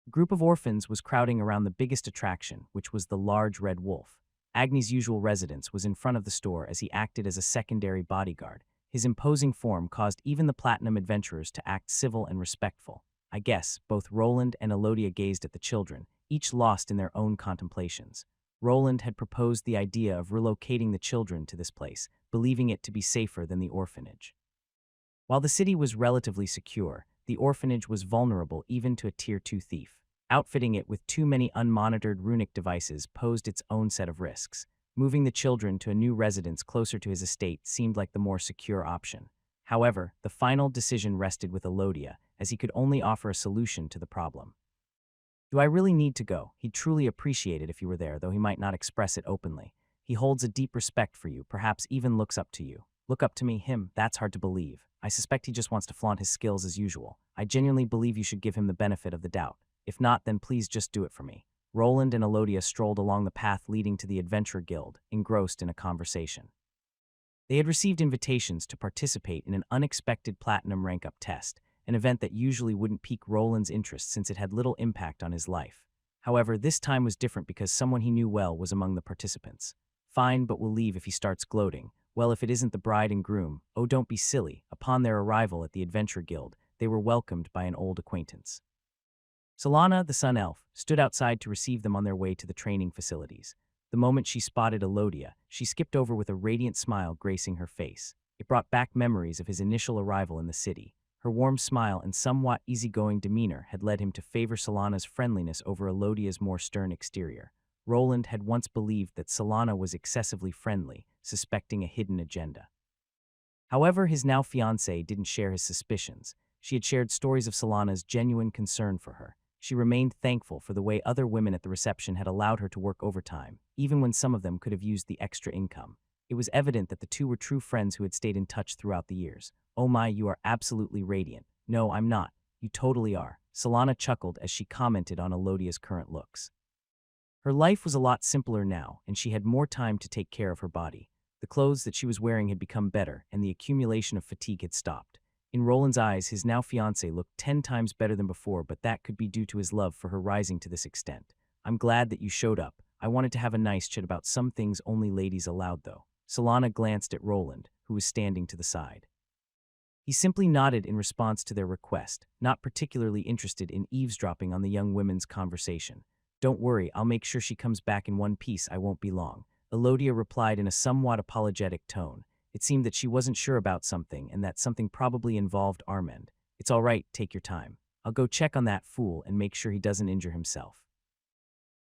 A group of orphans was crowding around the biggest attraction, which was the large red wolf. Agni's usual residence was in front of the store as he acted as a secondary bodyguard. His imposing form caused even the Platinum adventurers to act civil and respectful. I guess both Roland and Elodia gazed at the children, each lost in their own contemplations. Roland had proposed the idea of relocating the children to this place, believing it to be safer than the orphanage. While the city was relatively secure, the orphanage was vulnerable even to a Tier 2 thief. Outfitting it with too many unmonitored runic devices posed its own set of risks. Moving the children to a new residence closer to his estate seemed like the more secure option. However, the final decision rested with Elodia, as he could only offer a solution to the problem. Do I really need to go? He'd truly appreciate it if you were there, though he might not express it openly. He holds a deep respect for you, perhaps even looks up to you. Look up to me, him, that's hard to believe. I suspect he just wants to flaunt his skills as usual. I genuinely believe you should give him the benefit of the doubt. If not, then please just do it for me. Roland and Elodia strolled along the path leading to the Adventure Guild, engrossed in a conversation. They had received invitations to participate in an unexpected platinum rank-up test, an event that usually wouldn't pique Roland's interest since it had little impact on his life. However, this time was different because someone he knew well was among the participants. Fine, but we'll leave if he starts gloating. Well, if it isn't the bride and groom, oh, don't be silly. Upon their arrival at the Adventure Guild, they were welcomed by an old acquaintance. Salana, the Sun Elf, stood outside to receive them on their way to the training facilities. The moment she spotted Elodia, she skipped over with a radiant smile gracing her face. It brought back memories of his initial arrival in the city. Her warm smile and somewhat easygoing demeanor had led him to favor Salana's friendliness over Elodia's more stern exterior. Roland had once believed that Salana was excessively friendly, suspecting a hidden agenda. However, his now fiancée didn't share his suspicions. She had shared stories of Salana's genuine concern for her. She remained thankful for the way other women at the reception had allowed her to work overtime, even when some of them could have used the extra income. It was evident that the two were true friends who had stayed in touch throughout the years. Oh my, you are absolutely radiant. No, I'm not. You totally are. Salana chuckled as she commented on Elodia's current looks. Her life was a lot simpler now, and she had more time to take care of her body. The clothes that she was wearing had become better, and the accumulation of fatigue had stopped. In Roland's eyes, his now fiancée looked 10 times better than before, but that could be due to his love for her rising to this extent. I'm glad that you showed up. I wanted to have a nice chat about some things only ladies allowed, though. Salana glanced at Roland, who was standing to the side. He simply nodded in response to their request, not particularly interested in eavesdropping on the young women's conversation. Don't worry, I'll make sure she comes back in one piece. I won't be long. Elodia replied in a somewhat apologetic tone. It seemed that she wasn't sure about something and that something probably involved Armand. It's all right, take your time. I'll go check on that fool and make sure he doesn't injure himself.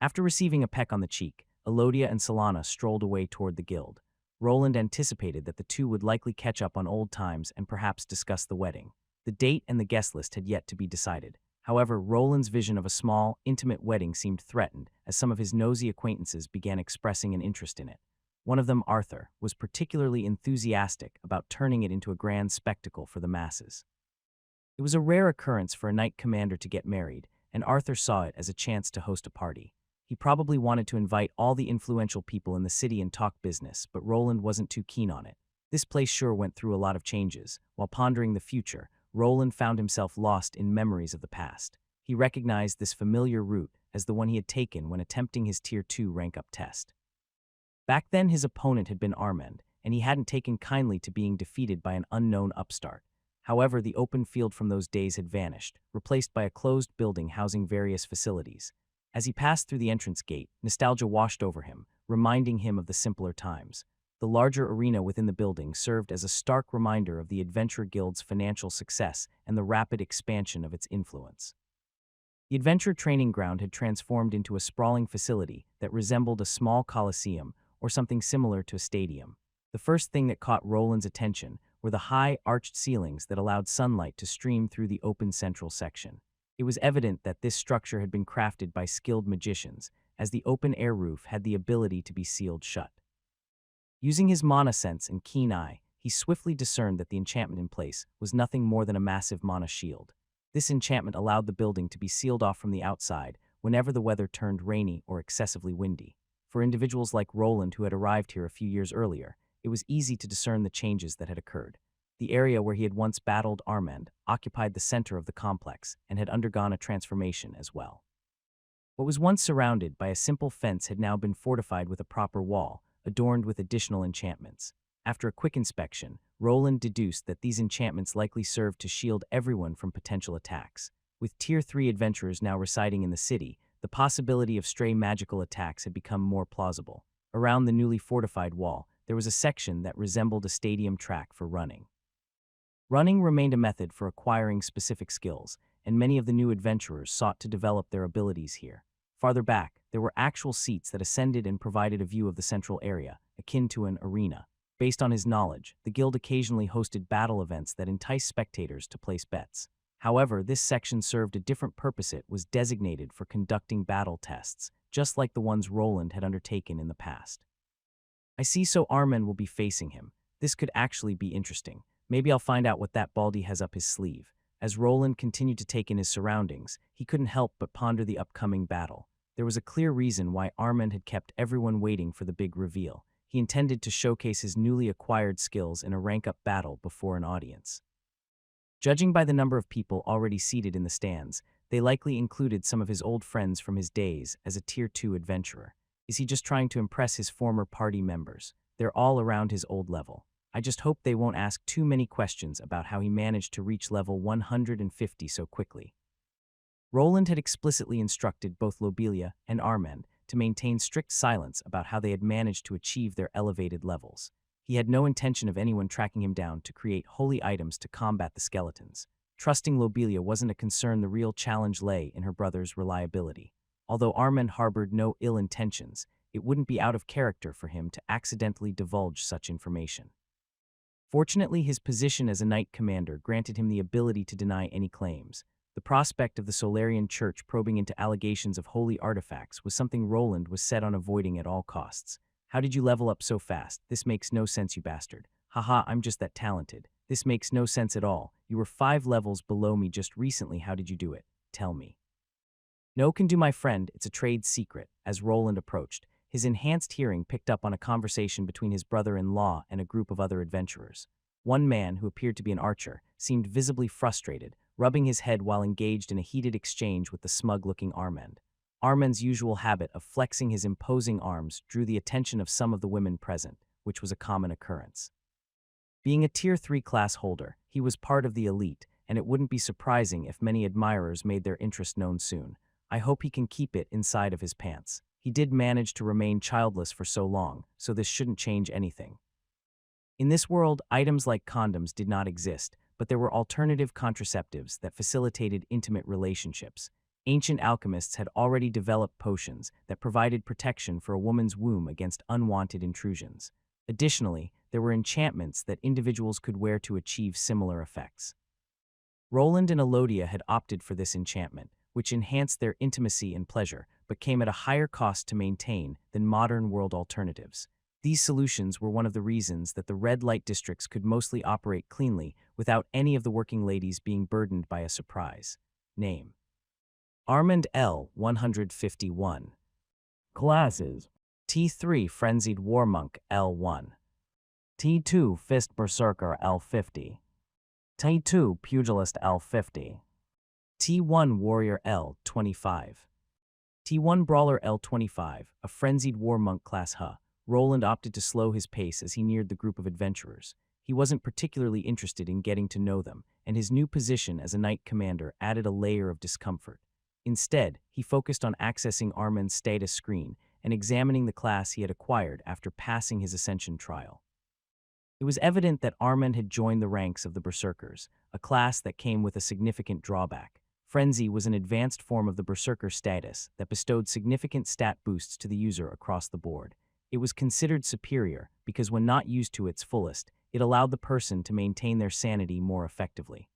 After receiving a peck on the cheek, Elodia and Salana strolled away toward the guild. Roland anticipated that the two would likely catch up on old times and perhaps discuss the wedding. The date and the guest list had yet to be decided. However, Roland's vision of a small, intimate wedding seemed threatened as some of his nosy acquaintances began expressing an interest in it. One of them, Arthur, was particularly enthusiastic about turning it into a grand spectacle for the masses. It was a rare occurrence for a knight commander to get married, and Arthur saw it as a chance to host a party. He probably wanted to invite all the influential people in the city and talk business, but Roland wasn't too keen on it. This place sure went through a lot of changes. While pondering the future, Roland found himself lost in memories of the past. He recognized this familiar route as the one he had taken when attempting his Tier 2 rank-up test. Back then, his opponent had been Armand, and he hadn't taken kindly to being defeated by an unknown upstart. However, the open field from those days had vanished, replaced by a closed building housing various facilities. As he passed through the entrance gate, nostalgia washed over him, reminding him of the simpler times. The larger arena within the building served as a stark reminder of the Adventure Guild's financial success and the rapid expansion of its influence. The Adventure Training Ground had transformed into a sprawling facility that resembled a small coliseum or something similar to a stadium. The first thing that caught Roland's attention were the high, arched ceilings that allowed sunlight to stream through the open central section. It was evident that this structure had been crafted by skilled magicians, as the open-air roof had the ability to be sealed shut. Using his mana sense and keen eye, he swiftly discerned that the enchantment in place was nothing more than a massive mana shield. This enchantment allowed the building to be sealed off from the outside whenever the weather turned rainy or excessively windy. For individuals like Roland, who had arrived here a few years earlier, it was easy to discern the changes that had occurred. The area where he had once battled Armand occupied the center of the complex and had undergone a transformation as well. What was once surrounded by a simple fence had now been fortified with a proper wall, adorned with additional enchantments. After a quick inspection, Roland deduced that these enchantments likely served to shield everyone from potential attacks. With Tier 3 adventurers now residing in the city, the possibility of stray magical attacks had become more plausible. Around the newly fortified wall, there was a section that resembled a stadium track for running. Running remained a method for acquiring specific skills, and many of the new adventurers sought to develop their abilities here. Farther back, there were actual seats that ascended and provided a view of the central area, akin to an arena. Based on his knowledge, the guild occasionally hosted battle events that enticed spectators to place bets. However, this section served a different purpose. It was designated for conducting battle tests, just like the ones Roland had undertaken in the past. I see, so Armand will be facing him. This could actually be interesting. Maybe I'll find out what that baldy has up his sleeve. As Roland continued to take in his surroundings, he couldn't help but ponder the upcoming battle. There was a clear reason why Armand had kept everyone waiting for the big reveal. He intended to showcase his newly acquired skills in a rank-up battle before an audience. Judging by the number of people already seated in the stands, they likely included some of his old friends from his days as a Tier 2 adventurer. Is he just trying to impress his former party members? They're all around his old level. I just hope they won't ask too many questions about how he managed to reach level 150 so quickly. Roland had explicitly instructed both Lobelia and Armand to maintain strict silence about how they had managed to achieve their elevated levels. He had no intention of anyone tracking him down to create holy items to combat the skeletons. Trusting Lobelia wasn't a concern. The real challenge lay in her brother's reliability. Although Armand harbored no ill intentions, it wouldn't be out of character for him to accidentally divulge such information. Fortunately, his position as a knight commander granted him the ability to deny any claims. The prospect of the Solarian Church probing into allegations of holy artifacts was something Roland was set on avoiding at all costs. How did you level up so fast? This makes no sense, you bastard. Haha, I'm just that talented. This makes no sense at all. You were 5 levels below me just recently. How did you do it? Tell me. No can do, my friend. It's a trade secret. As Roland approached, his enhanced hearing picked up on a conversation between his brother-in-law and a group of other adventurers. One man, who appeared to be an archer, seemed visibly frustrated, rubbing his head while engaged in a heated exchange with the smug-looking Armand. Armand's usual habit of flexing his imposing arms drew the attention of some of the women present, which was a common occurrence. Being a Tier 3 class holder, he was part of the elite, and it wouldn't be surprising if many admirers made their interest known soon. I hope he can keep it inside of his pants. He did manage to remain childless for so long, so this shouldn't change anything. In this world, items like condoms did not exist, but there were alternative contraceptives that facilitated intimate relationships. Ancient alchemists had already developed potions that provided protection for a woman's womb against unwanted intrusions. Additionally, there were enchantments that individuals could wear to achieve similar effects. Roland and Elodia had opted for this enchantment, which enhanced their intimacy and pleasure, but came at a higher cost to maintain than modern world alternatives. These solutions were one of the reasons that the red light districts could mostly operate cleanly without any of the working ladies being burdened by a surprise. Name: Armand L. 151. Classes: T3 Frenzied Warmonk L1, T2 Fist Berserker L50, T2 Pugilist L50, T1 Warrior L25, T1 Brawler L25, a Frenzied Warmonk class. Roland opted to slow his pace as he neared the group of adventurers. He wasn't particularly interested in getting to know them, and his new position as a knight commander added a layer of discomfort. Instead, he focused on accessing Armand's status screen and examining the class he had acquired after passing his ascension trial. It was evident that Armand had joined the ranks of the Berserkers, a class that came with a significant drawback. Frenzy was an advanced form of the Berserker status that bestowed significant stat boosts to the user across the board. It was considered superior because when not used to its fullest, it allowed the person to maintain their sanity more effectively.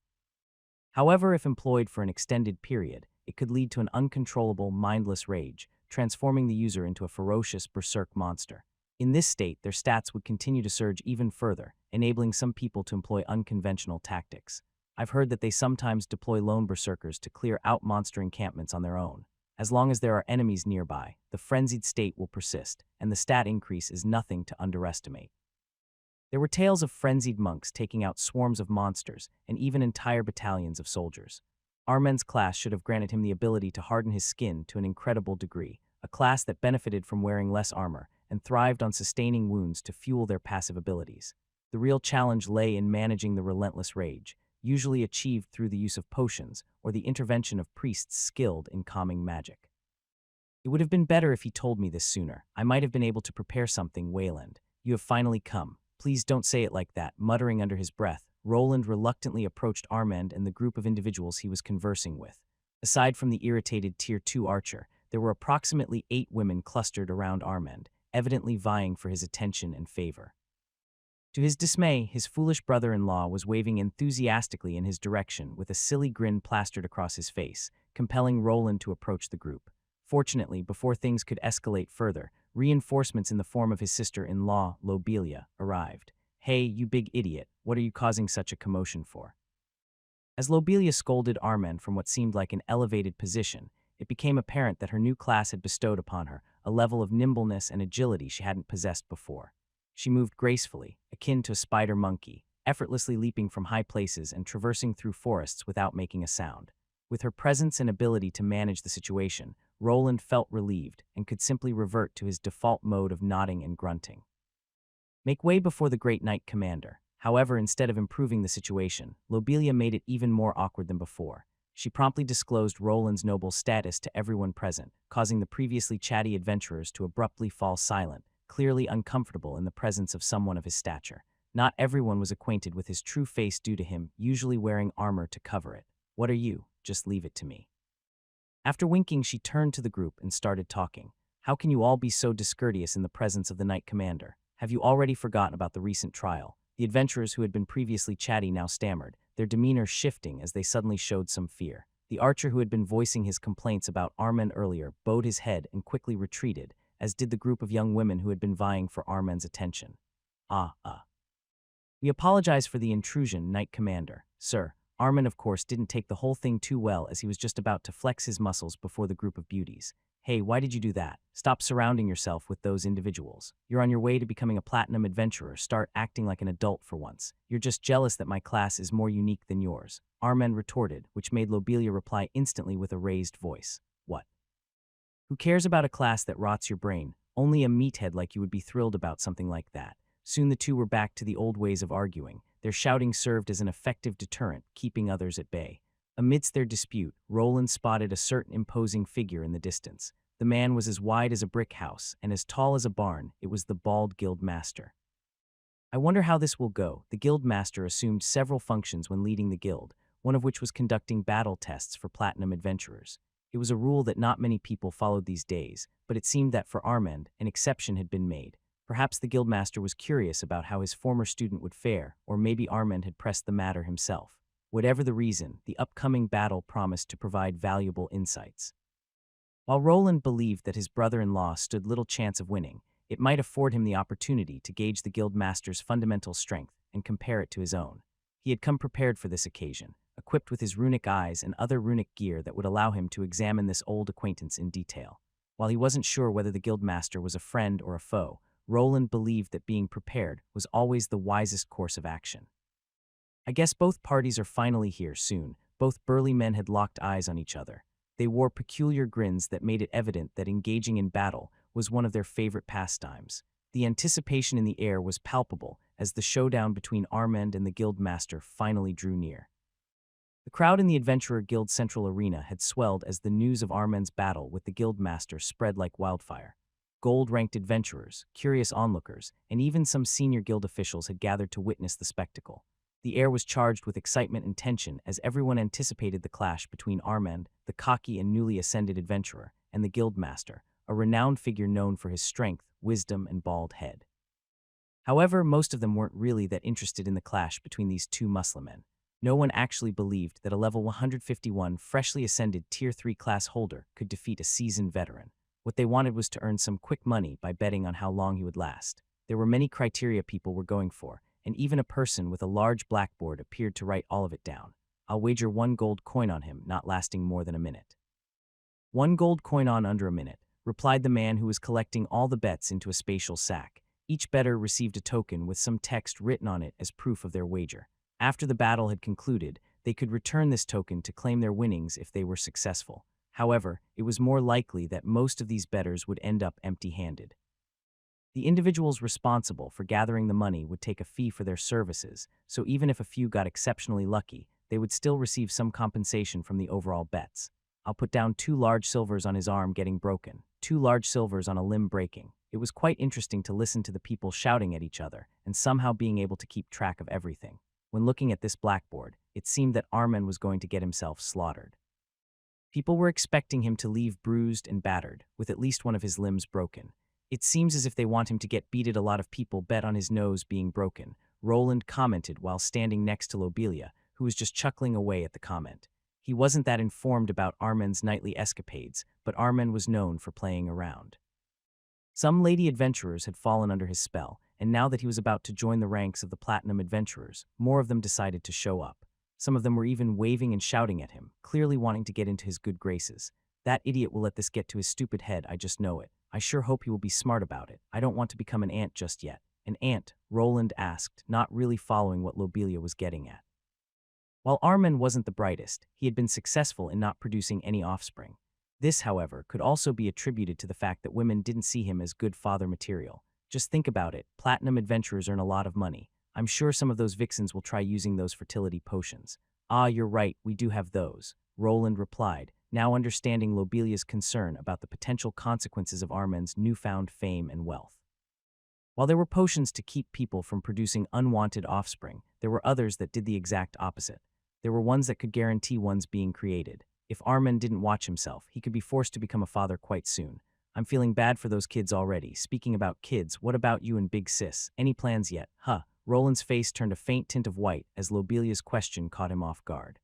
However, if employed for an extended period, it could lead to an uncontrollable, mindless rage, transforming the user into a ferocious berserk monster. In this state, their stats would continue to surge even further, enabling some people to employ unconventional tactics. I've heard that they sometimes deploy lone berserkers to clear out monster encampments on their own. As long as there are enemies nearby, the frenzied state will persist, and the stat increase is nothing to underestimate. There were tales of frenzied monks taking out swarms of monsters and even entire battalions of soldiers. Armand's class should have granted him the ability to harden his skin to an incredible degree, a class that benefited from wearing less armor and thrived on sustaining wounds to fuel their passive abilities. The real challenge lay in managing the relentless rage, usually achieved through the use of potions or the intervention of priests skilled in calming magic. It would have been better if he told me this sooner. I might have been able to prepare something. Wayland, you have finally come. Please don't say it like that. Muttering under his breath, Roland reluctantly approached Armand and the group of individuals he was conversing with. Aside from the irritated Tier 2 archer, there were approximately 8 women clustered around Armand, evidently vying for his attention and favor. To his dismay, his foolish brother-in-law was waving enthusiastically in his direction with a silly grin plastered across his face, compelling Roland to approach the group. Fortunately, before things could escalate further, reinforcements in the form of his sister-in-law, Lobelia, arrived. "Hey, you big idiot, what are you causing such a commotion for?" As Lobelia scolded Armand from what seemed like an elevated position, it became apparent that her new class had bestowed upon her a level of nimbleness and agility she hadn't possessed before. She moved gracefully, akin to a spider monkey, effortlessly leaping from high places and traversing through forests without making a sound. With her presence and ability to manage the situation, Roland felt relieved and could simply revert to his default mode of nodding and grunting. Make way before the great knight commander. However, instead of improving the situation, Lobelia made it even more awkward than before. She promptly disclosed Roland's noble status to everyone present, causing the previously chatty adventurers to abruptly fall silent, clearly uncomfortable in the presence of someone of his stature. Not everyone was acquainted with his true face due to him usually wearing armor to cover it. "What are you? Just leave it to me." After winking, she turned to the group and started talking. "How can you all be so discourteous in the presence of the knight commander? Have you already forgotten about the recent trial?" The adventurers who had been previously chatty now stammered, their demeanor shifting as they suddenly showed some fear. The archer who had been voicing his complaints about Armand earlier bowed his head and quickly retreated, as did the group of young women who had been vying for Armand's attention. "We apologize for the intrusion, Knight Commander. Sir, Armand of course didn't take the whole thing too well as he was just about to flex his muscles before the group of beauties. Hey, why did you do that? Stop surrounding yourself with those individuals. You're on your way to becoming a platinum adventurer. Start acting like an adult for once. You're just jealous that my class is more unique than yours," Armand retorted, which made Lobelia reply instantly with a raised voice. "What? Who cares about a class that rots your brain? Only a meathead like you would be thrilled about something like that." Soon the two were back to the old ways of arguing. Their shouting served as an effective deterrent, keeping others at bay. Amidst their dispute, Roland spotted a certain imposing figure in the distance. The man was as wide as a brick house and as tall as a barn. It was the bald guild master. "I wonder how this will go." The guild master assumed several functions when leading the guild, one of which was conducting battle tests for platinum adventurers. It was a rule that not many people followed these days, but it seemed that for Armand, an exception had been made. Perhaps the guildmaster was curious about how his former student would fare, or maybe Armand had pressed the matter himself. Whatever the reason, the upcoming battle promised to provide valuable insights. While Roland believed that his brother-in-law stood little chance of winning, it might afford him the opportunity to gauge the guildmaster's fundamental strength and compare it to his own. He had come prepared for this occasion, equipped with his runic eyes and other runic gear that would allow him to examine this old acquaintance in detail. While he wasn't sure whether the guildmaster was a friend or a foe, Roland believed that being prepared was always the wisest course of action. "I guess both parties are finally here soon." Both burly men had locked eyes on each other. They wore peculiar grins that made it evident that engaging in battle was one of their favorite pastimes. The anticipation in the air was palpable as the showdown between Armand and the guildmaster finally drew near. The crowd in the Adventurer Guild Central Arena had swelled as the news of Armand's battle with the guildmaster spread like wildfire. Gold-ranked adventurers, curious onlookers, and even some senior guild officials had gathered to witness the spectacle. The air was charged with excitement and tension as everyone anticipated the clash between Armand, the cocky and newly ascended adventurer, and the guildmaster, a renowned figure known for his strength, wisdom, and bald head. However, most of them weren't really that interested in the clash between these two muscle men. No one actually believed that a level 151 freshly ascended Tier 3 class holder could defeat a seasoned veteran. What they wanted was to earn some quick money by betting on how long he would last. There were many criteria people were going for, and even a person with a large blackboard appeared to write all of it down. "I'll wager 1 gold coin on him not lasting more than a minute." 1 gold coin on under a minute, replied the man who was collecting all the bets into a spatial sack. Each bettor received a token with some text written on it as proof of their wager. After the battle had concluded, they could return this token to claim their winnings if they were successful. However, it was more likely that most of these bettors would end up empty-handed. The individuals responsible for gathering the money would take a fee for their services, so even if a few got exceptionally lucky, they would still receive some compensation from the overall bets. "I'll put down 2 large silvers on his arm getting broken, 2 large silvers on a limb breaking." It was quite interesting to listen to the people shouting at each other and somehow being able to keep track of everything. When looking at this blackboard, it seemed that Armand was going to get himself slaughtered. People were expecting him to leave bruised and battered, with at least one of his limbs broken. It seems as if they want him to get beaten. A lot of people bet on his nose being broken. Roland commented while standing next to Lobelia, who was just chuckling away at the comment. He wasn't that informed about Armen's nightly escapades, but Armen was known for playing around. Some lady adventurers had fallen under his spell, and now that he was about to join the ranks of the Platinum Adventurers, more of them decided to show up. Some of them were even waving and shouting at him, clearly wanting to get into his good graces. That idiot will let this get to his stupid head, I just know it. I sure hope he will be smart about it. I don't want to become an ant just yet. An ant? Roland asked, not really following what Lobelia was getting at. While Armen wasn't the brightest, he had been successful in not producing any offspring. This, however, could also be attributed to the fact that women didn't see him as good father material. Just think about it, Platinum Adventurers earn a lot of money. I'm sure some of those vixens will try using those fertility potions. Ah, you're right, we do have those, Roland replied, now understanding Lobelia's concern about the potential consequences of Armen's newfound fame and wealth. While there were potions to keep people from producing unwanted offspring, there were others that did the exact opposite. There were ones that could guarantee ones being created. If Armen didn't watch himself, he could be forced to become a father quite soon. I'm feeling bad for those kids already. Speaking about kids, what about you and Big Sis? Any plans yet? Huh. Roland's face turned a faint tint of white as Lobelia's question caught him off guard.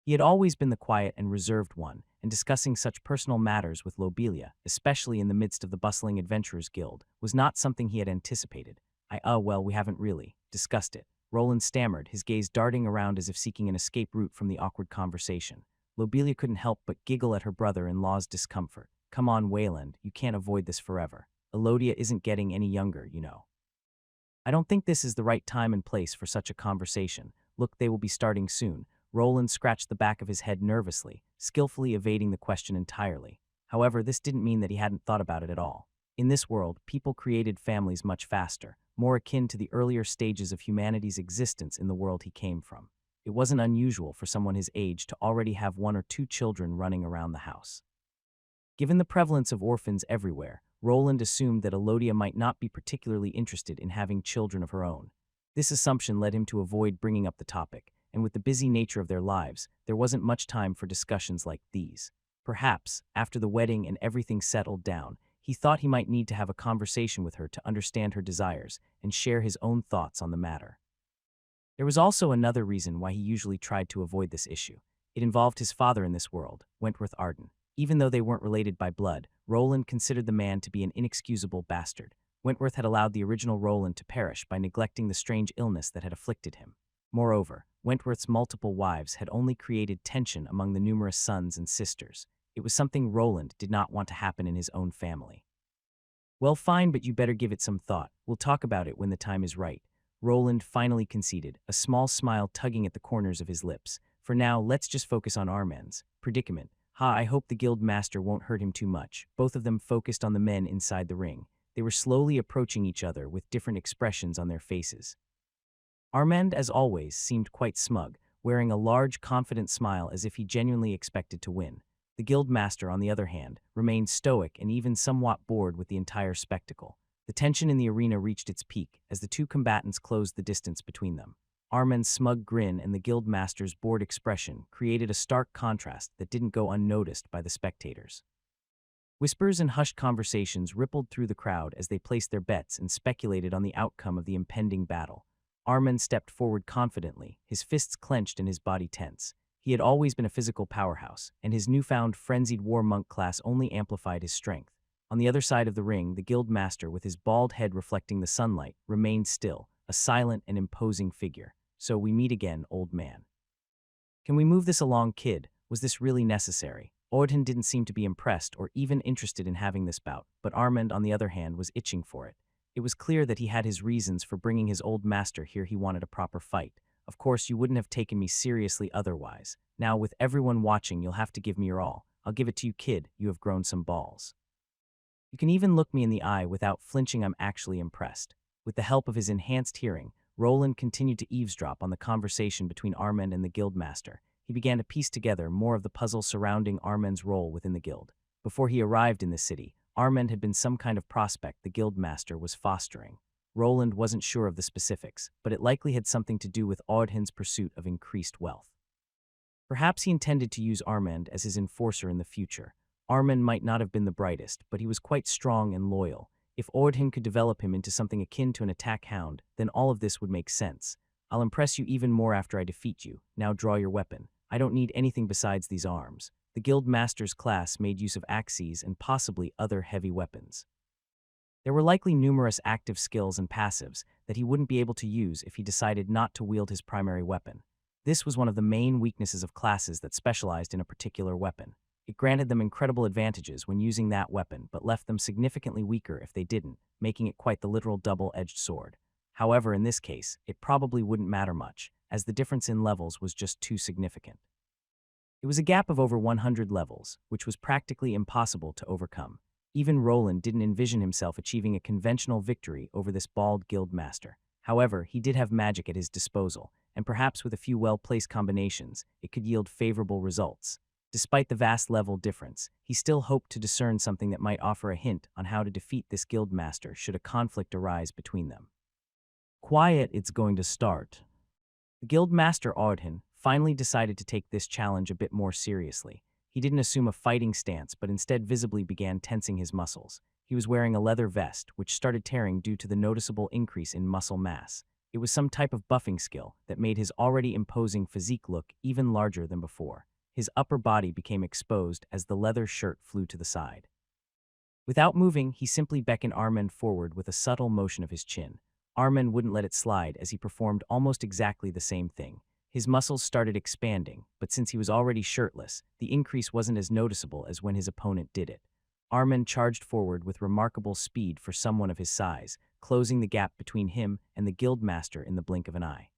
He had always been the quiet and reserved one, and discussing such personal matters with Lobelia, especially in the midst of the bustling Adventurers Guild, was not something he had anticipated. Well, we haven't really discussed it. Roland stammered, his gaze darting around as if seeking an escape route from the awkward conversation. Lobelia couldn't help but giggle at her brother-in-law's discomfort. Come on, Wayland, you can't avoid this forever. Elodia isn't getting any younger, you know. I don't think this is the right time and place for such a conversation. Look, they will be starting soon. Roland scratched the back of his head nervously, skillfully evading the question entirely. However, this didn't mean that he hadn't thought about it at all. In this world, people created families much faster, more akin to the earlier stages of humanity's existence in the world he came from. It wasn't unusual for someone his age to already have 1 or 2 children running around the house. Given the prevalence of orphans everywhere, Roland assumed that Elodia might not be particularly interested in having children of her own. This assumption led him to avoid bringing up the topic, and with the busy nature of their lives, there wasn't much time for discussions like these. Perhaps, after the wedding and everything settled down, he thought he might need to have a conversation with her to understand her desires and share his own thoughts on the matter. There was also another reason why he usually tried to avoid this issue. It involved his father in this world, Wentworth Arden. Even though they weren't related by blood, Roland considered the man to be an inexcusable bastard. Wentworth had allowed the original Roland to perish by neglecting the strange illness that had afflicted him. Moreover, Wentworth's multiple wives had only created tension among the numerous sons and sisters. It was something Roland did not want to happen in his own family. Well, fine, but you better give it some thought. We'll talk about it when the time is right. Roland finally conceded, a small smile tugging at the corners of his lips. For now, let's just focus on Armen's predicament. I hope the guild master won't hurt him too much. Both of them focused on the men inside the ring. They were slowly approaching each other with different expressions on their faces. Armand, as always, seemed quite smug, wearing a large, confident smile as if he genuinely expected to win. The guild master, on the other hand, remained stoic and even somewhat bored with the entire spectacle. The tension in the arena reached its peak as the two combatants closed the distance between them. Armen's smug grin and the guild master's bored expression created a stark contrast that didn't go unnoticed by the spectators. Whispers and hushed conversations rippled through the crowd as they placed their bets and speculated on the outcome of the impending battle. Armen stepped forward confidently, his fists clenched and his body tense. He had always been a physical powerhouse, and his newfound frenzied war monk class only amplified his strength. On the other side of the ring, the guild master, with his bald head reflecting the sunlight, remained still, a silent and imposing figure. So we meet again, old man. Can we move this along, kid? Was this really necessary? Odin didn't seem to be impressed or even interested in having this bout, but Armand, on the other hand, was itching for it. It was clear that he had his reasons for bringing his old master here. He wanted a proper fight. Of course, you wouldn't have taken me seriously otherwise. Now, with everyone watching, you'll have to give me your all. I'll give it to you, kid. You have grown some balls. You can even look me in the eye without flinching. I'm actually impressed. With the help of his enhanced hearing, Roland continued to eavesdrop on the conversation between Armand and the guildmaster. He began to piece together more of the puzzle surrounding Armand's role within the guild. Before he arrived in the city, Armand had been some kind of prospect the guildmaster was fostering. Roland wasn't sure of the specifics, but it likely had something to do with Audhin's pursuit of increased wealth. Perhaps he intended to use Armand as his enforcer in the future. Armand might not have been the brightest, but he was quite strong and loyal. If Ordhin could develop him into something akin to an attack hound, then all of this would make sense. I'll impress you even more after I defeat you. Now draw your weapon. I don't need anything besides these arms. The Guild Master's class made use of axes and possibly other heavy weapons. There were likely numerous active skills and passives that he wouldn't be able to use if he decided not to wield his primary weapon. This was one of the main weaknesses of classes that specialized in a particular weapon. It granted them incredible advantages when using that weapon, but left them significantly weaker if they didn't, making it quite the literal double-edged sword. However, in this case, it probably wouldn't matter much, as the difference in levels was just too significant. It was a gap of over 100 levels, which was practically impossible to overcome. Even Roland didn't envision himself achieving a conventional victory over this bald guild master. However, he did have magic at his disposal, and perhaps with a few well-placed combinations, it could yield favorable results. Despite the vast level difference, he still hoped to discern something that might offer a hint on how to defeat this guild master should a conflict arise between them. Quiet, it's going to start. The guild master Ordhin finally decided to take this challenge a bit more seriously. He didn't assume a fighting stance, but instead visibly began tensing his muscles. He was wearing a leather vest, which started tearing due to the noticeable increase in muscle mass. It was some type of buffing skill that made his already imposing physique look even larger than before. His upper body became exposed as the leather shirt flew to the side. Without moving, he simply beckoned Armen forward with a subtle motion of his chin. Armen wouldn't let it slide as he performed almost exactly the same thing. His muscles started expanding, but since he was already shirtless, the increase wasn't as noticeable as when his opponent did it. Armen charged forward with remarkable speed for someone of his size, closing the gap between him and the guildmaster in the blink of an eye.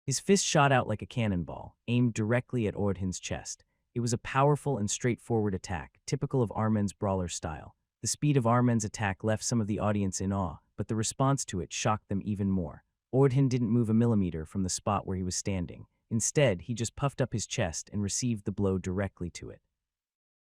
His fist shot out like a cannonball, aimed directly at Ordhin's chest. It was a powerful and straightforward attack, typical of Armen's brawler style. The speed of Armen's attack left some of the audience in awe, but the response to it shocked them even more. Ordhin didn't move a millimeter from the spot where he was standing. Instead, he just puffed up his chest and received the blow directly to it.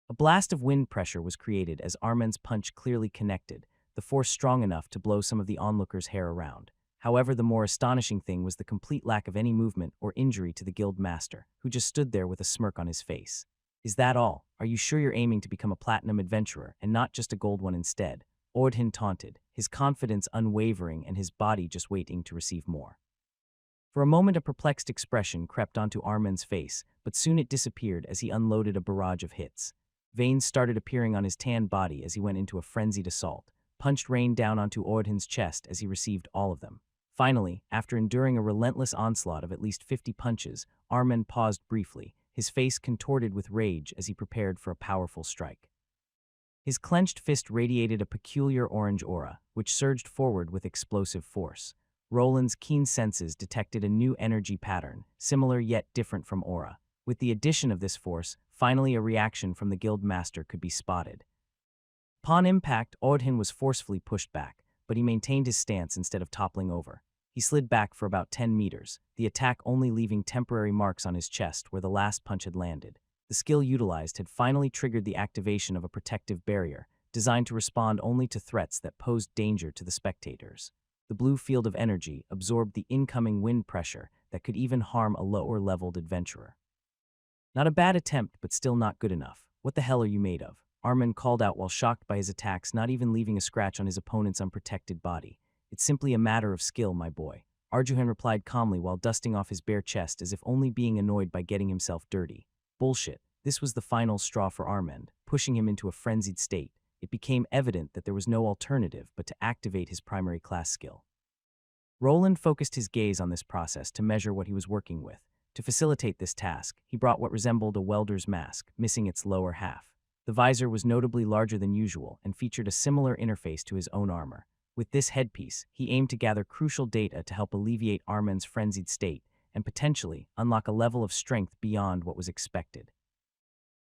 A blast of wind pressure was created as Armen's punch clearly connected, the force strong enough to blow some of the onlookers' hair around. However, the more astonishing thing was the complete lack of any movement or injury to the guild master, who just stood there with a smirk on his face. Is that all? Are you sure you're aiming to become a platinum adventurer and not just a gold one instead? Ordhin taunted, his confidence unwavering and his body just waiting to receive more. For a moment, a perplexed expression crept onto Armen's face, but soon it disappeared as he unloaded a barrage of hits. Veins started appearing on his tanned body as he went into a frenzied assault. Punch rained down onto Ordhin's chest as he received all of them. Finally, after enduring a relentless onslaught of at least 50 punches, Armen paused briefly, his face contorted with rage as he prepared for a powerful strike. His clenched fist radiated a peculiar orange aura, which surged forward with explosive force. Roland's keen senses detected a new energy pattern, similar yet different from aura. With the addition of this force, finally a reaction from the guild master could be spotted. Upon impact, Ordhin was forcefully pushed back, but he maintained his stance instead of toppling over. He slid back for about 10 meters, the attack only leaving temporary marks on his chest where the last punch had landed. The skill utilized had finally triggered the activation of a protective barrier, designed to respond only to threats that posed danger to the spectators. The blue field of energy absorbed the incoming wind pressure that could even harm a lower-leveled adventurer. Not a bad attempt, but still not good enough. What the hell are you made of? Armen called out while shocked by his attacks, not even leaving a scratch on his opponent's unprotected body. It's simply a matter of skill, my boy. Arjuhan replied calmly while dusting off his bare chest as if only being annoyed by getting himself dirty. Bullshit. This was the final straw for Armen, pushing him into a frenzied state. It became evident that there was no alternative but to activate his primary class skill. Roland focused his gaze on this process to measure what he was working with. To facilitate this task, he brought what resembled a welder's mask, missing its lower half. The visor was notably larger than usual and featured a similar interface to his own armor. With this headpiece, he aimed to gather crucial data to help alleviate Armen's frenzied state and potentially unlock a level of strength beyond what was expected.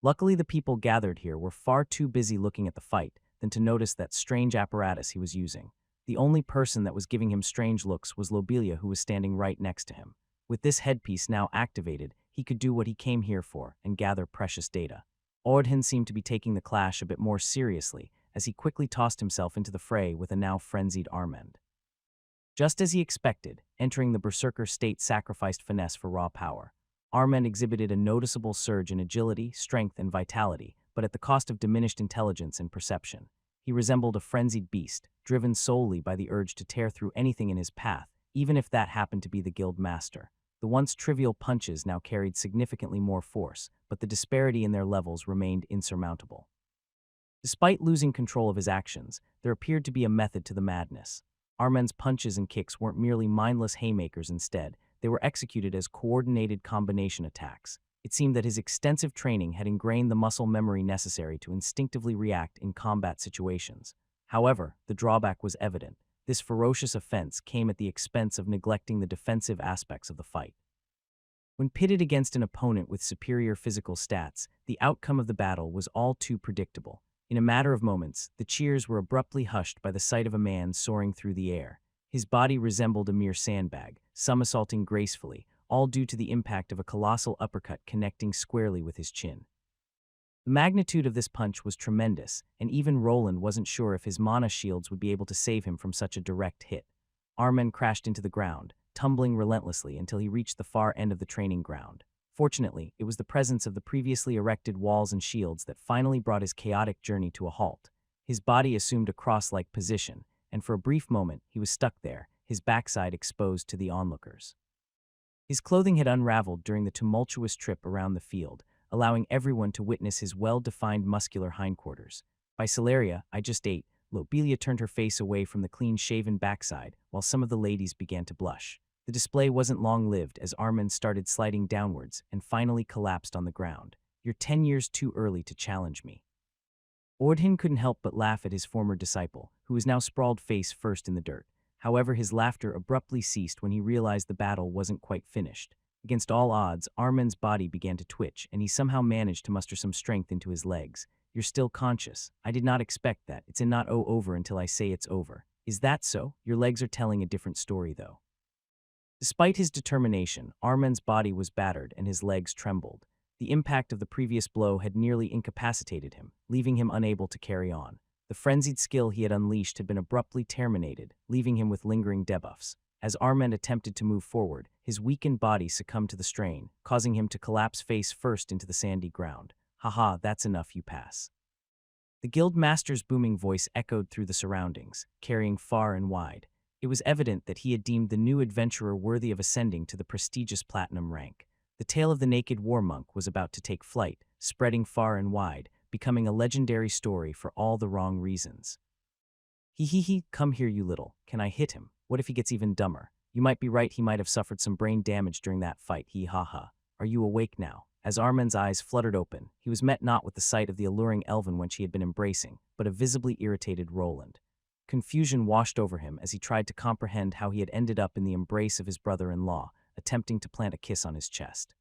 Luckily, the people gathered here were far too busy looking at the fight than to notice that strange apparatus he was using. The only person that was giving him strange looks was Lobelia, who was standing right next to him. With this headpiece now activated, he could do what he came here for and gather precious data. Ordhin seemed to be taking the clash a bit more seriously as he quickly tossed himself into the fray with a now frenzied Armen. Just as he expected, entering the berserker state sacrificed finesse for raw power. Armen exhibited a noticeable surge in agility, strength, and vitality, but at the cost of diminished intelligence and perception. He resembled a frenzied beast, driven solely by the urge to tear through anything in his path, even if that happened to be the guild master. The once trivial punches now carried significantly more force, but the disparity in their levels remained insurmountable. Despite losing control of his actions, there appeared to be a method to the madness. Armen's punches and kicks weren't merely mindless haymakers instead, they were executed as coordinated combination attacks. It seemed that his extensive training had ingrained the muscle memory necessary to instinctively react in combat situations. However, the drawback was evident. This ferocious offense came at the expense of neglecting the defensive aspects of the fight. When pitted against an opponent with superior physical stats, the outcome of the battle was all too predictable. In a matter of moments, the cheers were abruptly hushed by the sight of a man soaring through the air. His body resembled a mere sandbag, somersaulting gracefully, all due to the impact of a colossal uppercut connecting squarely with his chin. The magnitude of this punch was tremendous, and even Roland wasn't sure if his mana shields would be able to save him from such a direct hit. Armen crashed into the ground, tumbling relentlessly until he reached the far end of the training ground. Fortunately, it was the presence of the previously erected walls and shields that finally brought his chaotic journey to a halt. His body assumed a cross-like position, and for a brief moment he was stuck there, his backside exposed to the onlookers. His clothing had unraveled during the tumultuous trip around the field, allowing everyone to witness his well-defined muscular hindquarters. By Celeria, I just ate, Lobelia turned her face away from the clean-shaven backside, while some of the ladies began to blush. The display wasn't long-lived as Armen started sliding downwards and finally collapsed on the ground. "You're 10 years too early to challenge me." Ordhin couldn't help but laugh at his former disciple, who was now sprawled face first in the dirt. However, his laughter abruptly ceased when he realized the battle wasn't quite finished. Against all odds, Armen's body began to twitch, and he somehow managed to muster some strength into his legs. "You're still conscious. I did not expect that. It's not over until I say it's over." "Is that so? Your legs are telling a different story, though." Despite his determination, Armen's body was battered and his legs trembled. The impact of the previous blow had nearly incapacitated him, leaving him unable to carry on. The frenzied skill he had unleashed had been abruptly terminated, leaving him with lingering debuffs. As Armen attempted to move forward, his weakened body succumbed to the strain, causing him to collapse face first into the sandy ground. "Haha, that's enough, you pass." The guild master's booming voice echoed through the surroundings, carrying far and wide. It was evident that he had deemed the new adventurer worthy of ascending to the prestigious platinum rank. The tale of the naked war monk was about to take flight, spreading far and wide, becoming a legendary story for all the wrong reasons. He, come here, you little. Can I hit him? What if he gets even dumber? You might be right, he might have suffered some brain damage during that fight, ha. Are you awake now? As Armen's eyes fluttered open, he was met not with the sight of the alluring elven wench he had been embracing, but a visibly irritated Roland. Confusion washed over him as he tried to comprehend how he had ended up in the embrace of his brother-in-law, attempting to plant a kiss on his chest.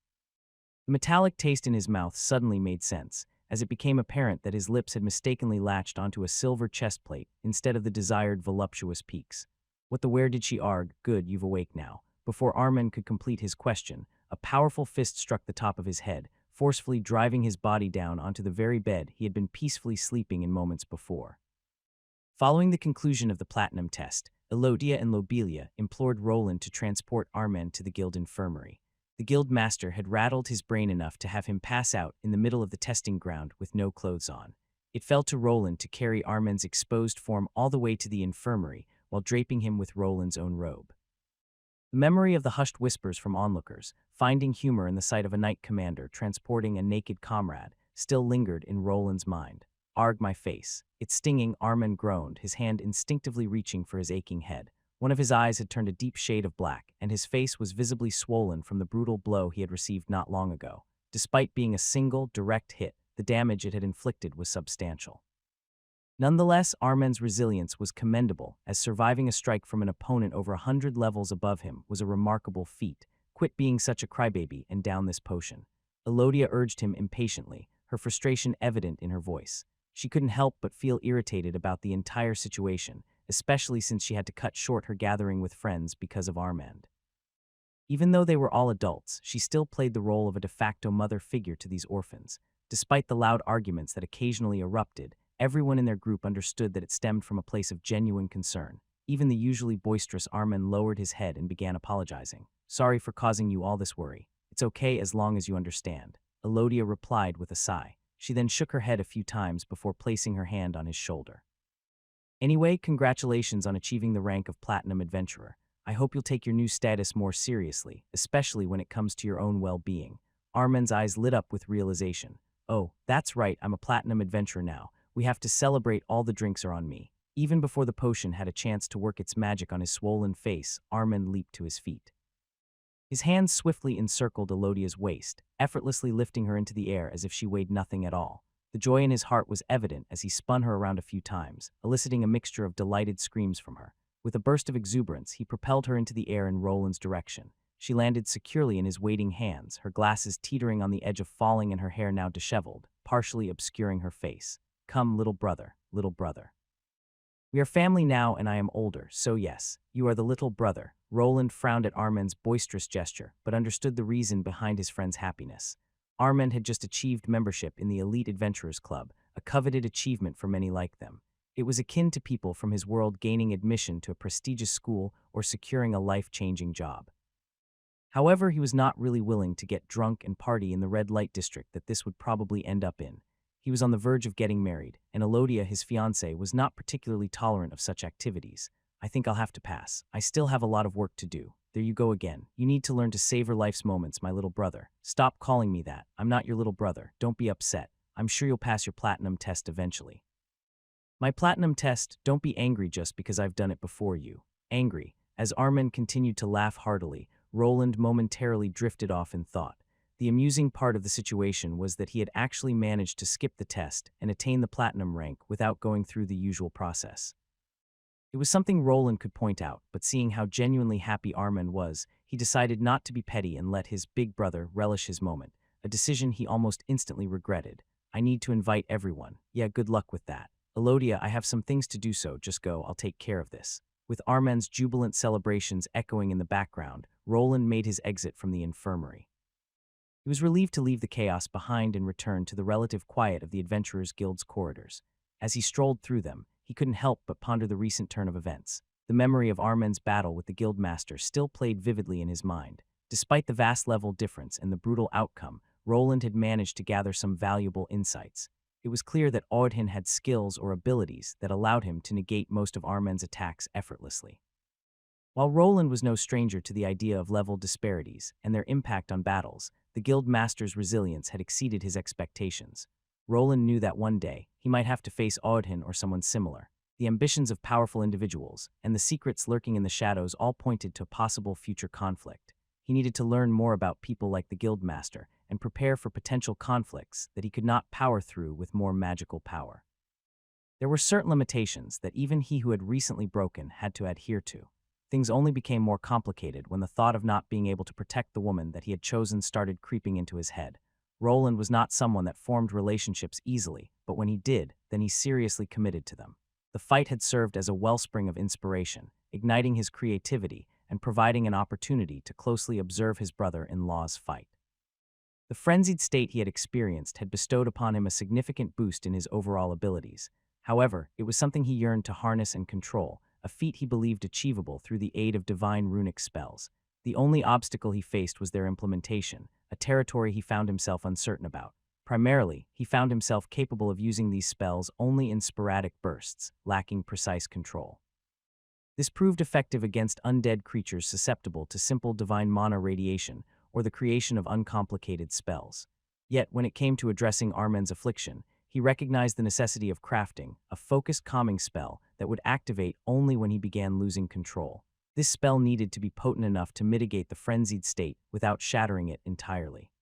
The metallic taste in his mouth suddenly made sense, as it became apparent that his lips had mistakenly latched onto a silver chest plate instead of the desired voluptuous peaks. "What the where did she arg? Good, you've awake now." Before Armen could complete his question, a powerful fist struck the top of his head, forcefully driving his body down onto the very bed he had been peacefully sleeping in moments before. Following the conclusion of the platinum test, Elodia and Lobelia implored Roland to transport Armen to the guild infirmary. The guild master had rattled his brain enough to have him pass out in the middle of the testing ground with no clothes on. It fell to Roland to carry Armen's exposed form all the way to the infirmary while draping him with Roland's own robe. The memory of the hushed whispers from onlookers, finding humor in the sight of a knight commander transporting a naked comrade, still lingered in Roland's mind. "Arg my face. It's stinging," Armen groaned, his hand instinctively reaching for his aching head. One of his eyes had turned a deep shade of black, and his face was visibly swollen from the brutal blow he had received not long ago. Despite being a single, direct hit, the damage it had inflicted was substantial. Nonetheless, Armen's resilience was commendable, as surviving a strike from an opponent over 100 levels above him was a remarkable feat. "Quit being such a crybaby and down this potion." Elodia urged him impatiently, her frustration evident in her voice. She couldn't help but feel irritated about the entire situation, especially since she had to cut short her gathering with friends because of Armen. Even though they were all adults, she still played the role of a de facto mother figure to these orphans. Despite the loud arguments that occasionally erupted, everyone in their group understood that it stemmed from a place of genuine concern. Even the usually boisterous Armen lowered his head and began apologizing. "Sorry for causing you all this worry. It's okay as long as you understand," Elodia replied with a sigh. She then shook her head a few times before placing her hand on his shoulder. Anyway, congratulations on achieving the rank of Platinum Adventurer. I hope you'll take your new status more seriously, especially when it comes to your own well-being. Armen's eyes lit up with realization. Oh, that's right, I'm a Platinum Adventurer now. We have to celebrate, all the drinks are on me. Even before the potion had a chance to work its magic on his swollen face, Armen leaped to his feet. His hands swiftly encircled Elodia's waist, effortlessly lifting her into the air as if she weighed nothing at all. The joy in his heart was evident as he spun her around a few times, eliciting a mixture of delighted screams from her. With a burst of exuberance, he propelled her into the air in Roland's direction. She landed securely in his waiting hands, her glasses teetering on the edge of falling and her hair now disheveled, partially obscuring her face. Come, little brother, little brother. We are family now and I am older, so yes, you are the little brother. Roland frowned at Armen's boisterous gesture, but understood the reason behind his friend's happiness. Armen had just achieved membership in the Elite Adventurers Club, a coveted achievement for many like them. It was akin to people from his world gaining admission to a prestigious school or securing a life-changing job. However, he was not really willing to get drunk and party in the red light district that this would probably end up in. He was on the verge of getting married, and Elodia, his fiancée, was not particularly tolerant of such activities. I think I'll have to pass. I still have a lot of work to do. There you go again. You need to learn to savor life's moments, my little brother. Stop calling me that. I'm not your little brother. Don't be upset. I'm sure you'll pass your platinum test eventually. My platinum test? Don't be angry just because I've done it before you. Angry. As Armen continued to laugh heartily, Roland momentarily drifted off in thought. The amusing part of the situation was that he had actually managed to skip the test and attain the platinum rank without going through the usual process. It was something Roland could point out, but seeing how genuinely happy Armen was, he decided not to be petty and let his big brother relish his moment, a decision he almost instantly regretted. I need to invite everyone. Yeah, good luck with that. Elodia, I have some things to do, so just go, I'll take care of this. With Armen's jubilant celebrations echoing in the background, Roland made his exit from the infirmary. He was relieved to leave the chaos behind and return to the relative quiet of the Adventurers Guild's corridors. As he strolled through them, he couldn't help but ponder the recent turn of events. The memory of Armen's battle with the Guildmaster still played vividly in his mind. Despite the vast level difference and the brutal outcome, Roland had managed to gather some valuable insights. It was clear that Audhin had skills or abilities that allowed him to negate most of Armen's attacks effortlessly. While Roland was no stranger to the idea of level disparities and their impact on battles, the Guildmaster's resilience had exceeded his expectations. Roland knew that one day, he might have to face Audhin or someone similar. The ambitions of powerful individuals and the secrets lurking in the shadows all pointed to possible future conflict. He needed to learn more about people like the Guildmaster and prepare for potential conflicts that he could not power through with more magical power. There were certain limitations that even he who had recently broken had to adhere to. Things only became more complicated when the thought of not being able to protect the woman that he had chosen started creeping into his head. Roland was not someone that formed relationships easily, but when he did, then he seriously committed to them. The fight had served as a wellspring of inspiration, igniting his creativity and providing an opportunity to closely observe his brother-in-law's fight. The frenzied state he had experienced had bestowed upon him a significant boost in his overall abilities. However, it was something he yearned to harness and control, a feat he believed achievable through the aid of divine runic spells. The only obstacle he faced was their implementation, a territory he found himself uncertain about. Primarily, he found himself capable of using these spells only in sporadic bursts, lacking precise control. This proved effective against undead creatures susceptible to simple divine mana radiation or the creation of uncomplicated spells. Yet, when it came to addressing Armen's affliction, he recognized the necessity of crafting a focused calming spell that would activate only when he began losing control. This spell needed to be potent enough to mitigate the frenzied state without shattering it entirely.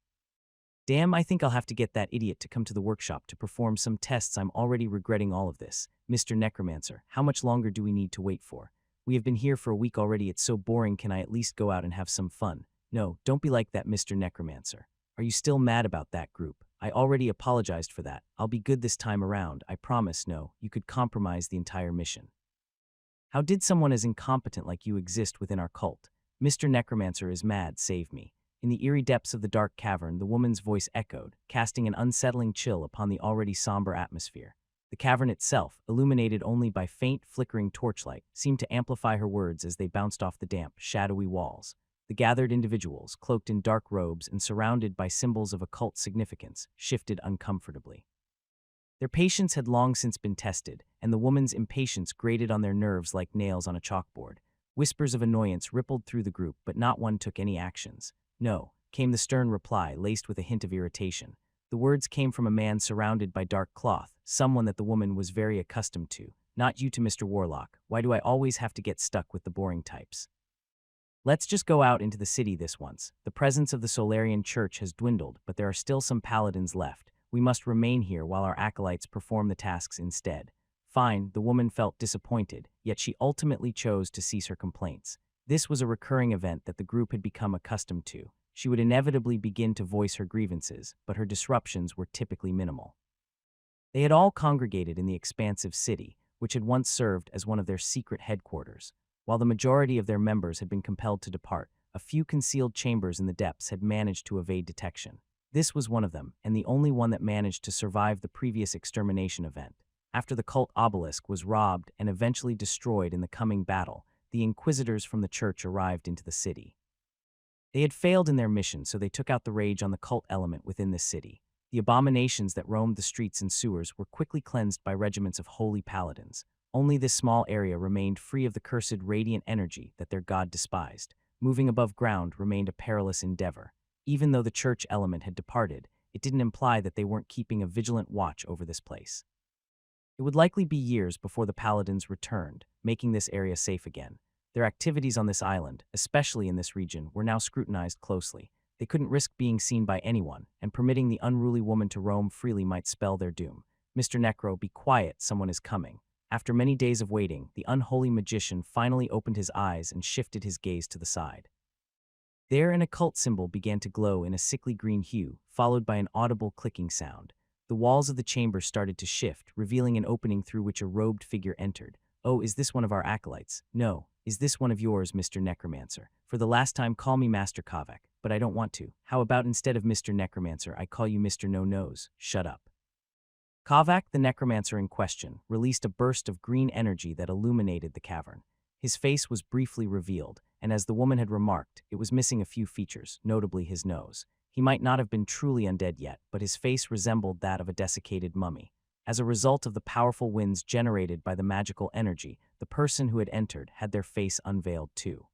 Damn, I think I'll have to get that idiot to come to the workshop to perform some tests. I'm already regretting all of this. Mr. Necromancer, how much longer do we need to wait for? We have been here for a week already. It's so boring. Can I at least go out and have some fun? No, don't be like that, Mr. Necromancer. Are you still mad about that group? I already apologized for that. I'll be good this time around, I promise. No, you could compromise the entire mission. How did someone as incompetent like you exist within our cult? Mr. Necromancer is mad, save me. In the eerie depths of the dark cavern, the woman's voice echoed, casting an unsettling chill upon the already somber atmosphere. The cavern itself, illuminated only by faint, flickering torchlight, seemed to amplify her words as they bounced off the damp, shadowy walls. The gathered individuals, cloaked in dark robes and surrounded by symbols of occult significance, shifted uncomfortably. Their patience had long since been tested, and the woman's impatience grated on their nerves like nails on a chalkboard. Whispers of annoyance rippled through the group, but not one took any actions. "No," came the stern reply, laced with a hint of irritation. The words came from a man surrounded by dark cloth, someone that the woman was very accustomed to. "Not you to Mr. Warlock. Why do I always have to get stuck with the boring types? Let's just go out into the city this once. The presence of the Solarian Church has dwindled, but there are still some paladins left. We must remain here while our acolytes perform the tasks instead." Fine, the woman felt disappointed, yet she ultimately chose to cease her complaints. This was a recurring event that the group had become accustomed to. She would inevitably begin to voice her grievances, but her disruptions were typically minimal. They had all congregated in the expansive city, which had once served as one of their secret headquarters. While the majority of their members had been compelled to depart, a few concealed chambers in the depths had managed to evade detection. This was one of them, and the only one that managed to survive the previous extermination event. After the cult obelisk was robbed and eventually destroyed in the coming battle, the inquisitors from the church arrived into the city. They had failed in their mission, so they took out the rage on the cult element within the city. The abominations that roamed the streets and sewers were quickly cleansed by regiments of holy paladins. Only this small area remained free of the cursed radiant energy that their god despised. Moving above ground remained a perilous endeavor. Even though the church element had departed, it didn't imply that they weren't keeping a vigilant watch over this place. It would likely be years before the paladins returned, making this area safe again. Their activities on this island, especially in this region, were now scrutinized closely. They couldn't risk being seen by anyone, and permitting the unruly woman to roam freely might spell their doom. "Mr. Necro, be quiet, someone is coming." After many days of waiting, the unholy magician finally opened his eyes and shifted his gaze to the side. There an occult symbol began to glow in a sickly green hue, followed by an audible clicking sound. The walls of the chamber started to shift, revealing an opening through which a robed figure entered. "Oh, is this one of our acolytes?" "No. Is this one of yours, Mr. Necromancer? For the last time, call me Master Kavak, but I don't want to. How about instead of Mr. Necromancer, I call you Mr. No-Nose? Shut up." Kavak, the necromancer in question, released a burst of green energy that illuminated the cavern. His face was briefly revealed, and as the woman had remarked, it was missing a few features, notably his nose. He might not have been truly undead yet, but his face resembled that of a desiccated mummy. As a result of the powerful winds generated by the magical energy, the person who had entered had their face unveiled too.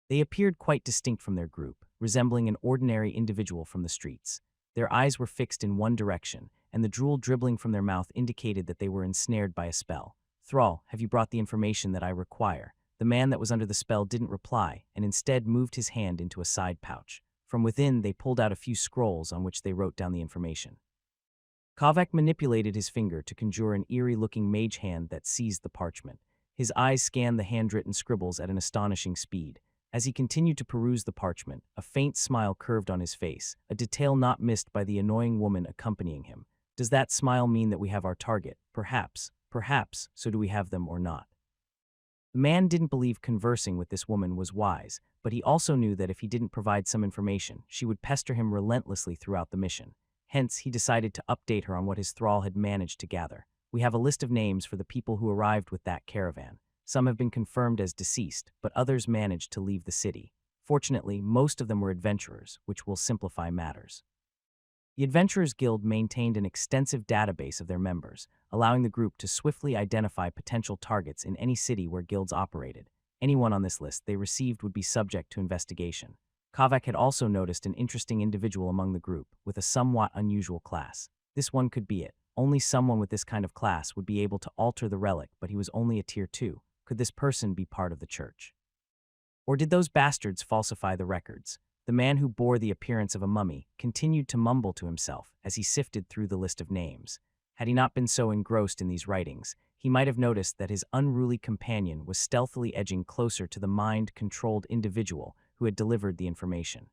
They appeared quite distinct from their group, resembling an ordinary individual from the streets. Their eyes were fixed in one direction, and the drool dribbling from their mouth indicated that they were ensnared by a spell. "Thrall, have you brought the information that I require?" The man that was under the spell didn't reply, and instead moved his hand into a side pouch. From within, they pulled out a few scrolls on which they wrote down the information. Kavak manipulated his finger to conjure an eerie-looking mage hand that seized the parchment. His eyes scanned the handwritten scribbles at an astonishing speed. As he continued to peruse the parchment, a faint smile curved on his face, a detail not missed by the annoying woman accompanying him. "Does that smile mean that we have our target? Perhaps. Perhaps. So do we have them or not?" The man didn't believe conversing with this woman was wise, but he also knew that if he didn't provide some information, she would pester him relentlessly throughout the mission. Hence, he decided to update her on what his thrall had managed to gather. "We have a list of names for the people who arrived with that caravan. Some have been confirmed as deceased, but others managed to leave the city. Fortunately, most of them were adventurers, which will simplify matters." The Adventurers Guild maintained an extensive database of their members, allowing the group to swiftly identify potential targets in any city where guilds operated. Anyone on this list they received would be subject to investigation. Kavak had also noticed an interesting individual among the group, with a somewhat unusual class. This one could be it. Only someone with this kind of class would be able to alter the relic, but he was only a tier 2. Could this person be part of the church? Or did those bastards falsify the records? The man who bore the appearance of a mummy continued to mumble to himself as he sifted through the list of names. Had he not been so engrossed in these writings, he might have noticed that his unruly companion was stealthily edging closer to the mind-controlled individual who had delivered the information.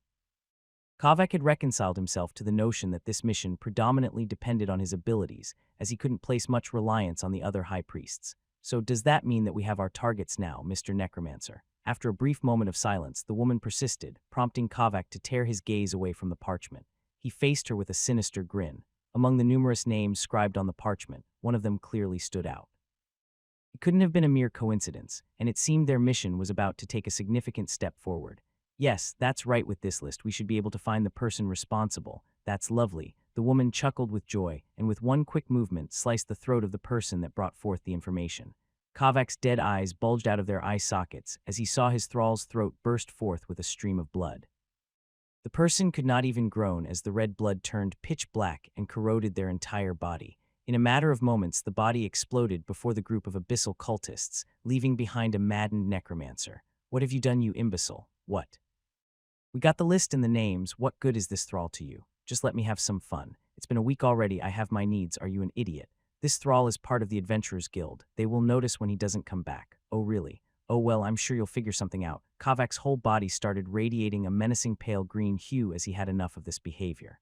Kavak had reconciled himself to the notion that this mission predominantly depended on his abilities, as he couldn't place much reliance on the other high priests. "So does that mean that we have our targets now, Mr. Necromancer?" After a brief moment of silence, the woman persisted, prompting Kavak to tear his gaze away from the parchment. He faced her with a sinister grin. Among the numerous names scribed on the parchment, one of them clearly stood out. It couldn't have been a mere coincidence, and it seemed their mission was about to take a significant step forward. "Yes, that's right, with this list we should be able to find the person responsible. That's lovely." the woman chuckled with joy and with one quick movement sliced the throat of the person that brought forth the information. Kavak's dead eyes bulged out of their eye sockets as he saw his thrall's throat burst forth with a stream of blood. The person could not even groan as the red blood turned pitch black and corroded their entire body. In a matter of moments, the body exploded before the group of abyssal cultists, leaving behind a maddened necromancer. "What have you done, you imbecile? What?" "We got the list and the names. What good is this thrall to you? Just let me have some fun. It's been a week already. I have my needs. Are you an idiot? This thrall is part of the Adventurers Guild. They will notice when he doesn't come back." "Oh, really? Oh, well, I'm sure you'll figure something out." Kavak's whole body started radiating a menacing pale green hue as he had enough of this behavior.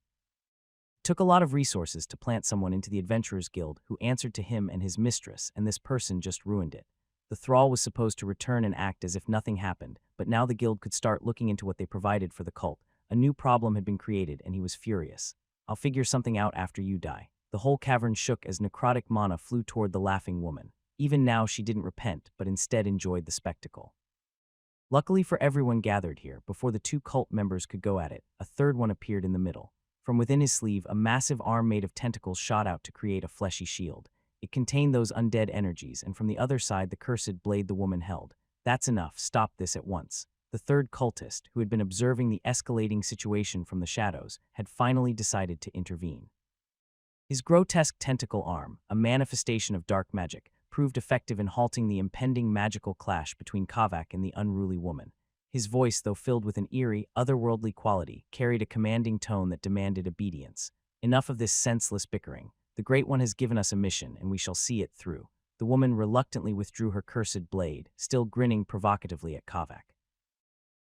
It took a lot of resources to plant someone into the Adventurers Guild who answered to him and his mistress, and this person just ruined it. The thrall was supposed to return and act as if nothing happened, but now the guild could start looking into what they provided for the cult. A new problem had been created, and he was furious. "I'll figure something out after you die." The whole cavern shook as necrotic mana flew toward the laughing woman. Even now she didn't repent, but instead enjoyed the spectacle. Luckily for everyone gathered here, before the two cult members could go at it, a third one appeared in the middle. From within his sleeve, a massive arm made of tentacles shot out to create a fleshy shield. It contained those undead energies, and from the other side the cursed blade the woman held. "That's enough, stop this at once." The third cultist, who had been observing the escalating situation from the shadows, had finally decided to intervene. His grotesque tentacle arm, a manifestation of dark magic, proved effective in halting the impending magical clash between Kavak and the unruly woman. His voice, though filled with an eerie, otherworldly quality, carried a commanding tone that demanded obedience. "Enough of this senseless bickering. The Great One has given us a mission, and we shall see it through." The woman reluctantly withdrew her cursed blade, still grinning provocatively at Kavak.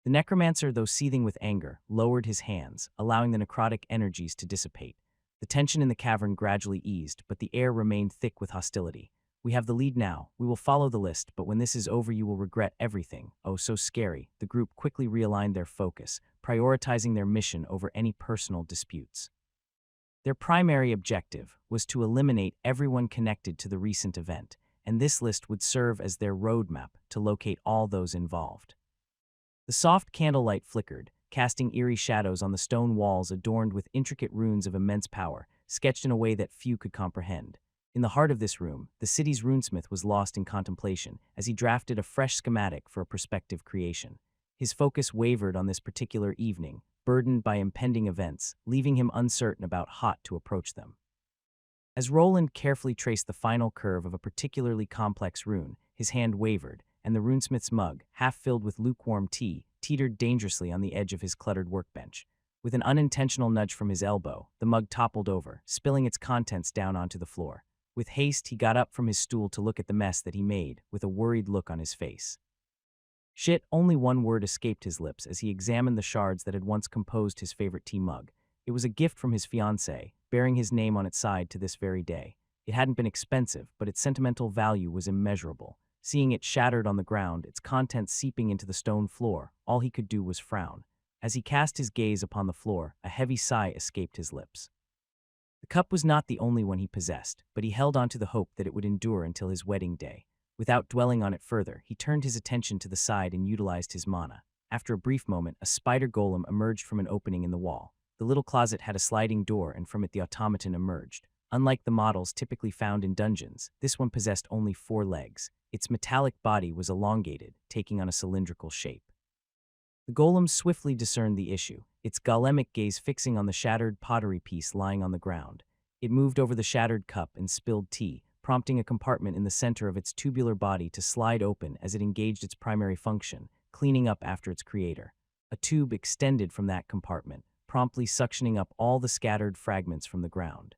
The necromancer, though seething with anger, lowered his hands, allowing the necrotic energies to dissipate. The tension in the cavern gradually eased, but the air remained thick with hostility. "We have the lead now. We will follow the list, but when this is over you will regret everything." Oh, so scary. The group quickly realigned their focus, prioritizing their mission over any personal disputes. Their primary objective was to eliminate everyone connected to the recent event, and this list would serve as their roadmap to locate all those involved. The soft candlelight flickered, casting eerie shadows on the stone walls adorned with intricate runes of immense power, sketched in a way that few could comprehend. In the heart of this room, the city's runesmith was lost in contemplation as he drafted a fresh schematic for a prospective creation. His focus wavered on this particular evening, burdened by impending events, leaving him uncertain about how to approach them. As Roland carefully traced the final curve of a particularly complex rune, his hand wavered, and the runesmith's mug, half filled with lukewarm tea, teetered dangerously on the edge of his cluttered workbench. With an unintentional nudge from his elbow, the mug toppled over, spilling its contents down onto the floor. With haste, he got up from his stool to look at the mess that he made, with a worried look on his face. "Shit," only one word escaped his lips as he examined the shards that had once composed his favorite tea mug. It was a gift from his fiancée, bearing his name on its side to this very day. It hadn't been expensive, but its sentimental value was immeasurable. Seeing it shattered on the ground, its contents seeping into the stone floor, all he could do was frown. As he cast his gaze upon the floor, a heavy sigh escaped his lips. The cup was not the only one he possessed, but he held on to the hope that it would endure until his wedding day. Without dwelling on it further, he turned his attention to the side and utilized his mana. After a brief moment, a spider golem emerged from an opening in the wall. The little closet had a sliding door, and from it the automaton emerged. Unlike the models typically found in dungeons, this one possessed only 4 legs. Its metallic body was elongated, taking on a cylindrical shape. The golem swiftly discerned the issue, its golemic gaze fixing on the shattered pottery piece lying on the ground. It moved over the shattered cup and spilled tea, prompting a compartment in the center of its tubular body to slide open as it engaged its primary function, cleaning up after its creator. A tube extended from that compartment, promptly suctioning up all the scattered fragments from the ground.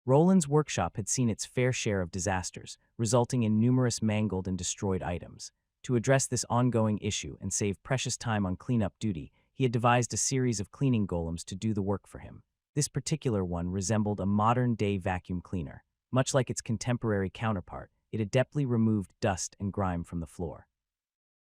Roland's workshop had seen its fair share of disasters, resulting in numerous mangled and destroyed items. To address this ongoing issue and save precious time on cleanup duty, he had devised a series of cleaning golems to do the work for him. This particular one resembled a modern-day vacuum cleaner. Much like its contemporary counterpart, it adeptly removed dust and grime from the floor.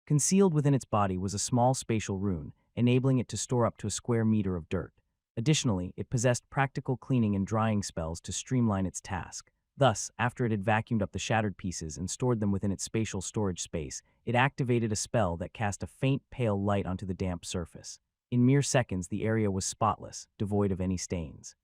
Concealed within its body was a small spatial rune, enabling it to store up to a square meter of dirt. Additionally, it possessed practical cleaning and drying spells to streamline its task. Thus, after it had vacuumed up the shattered pieces and stored them within its spatial storage space, it activated a spell that cast a faint pale light onto the damp surface. In mere seconds, the area was spotless, devoid of any stains.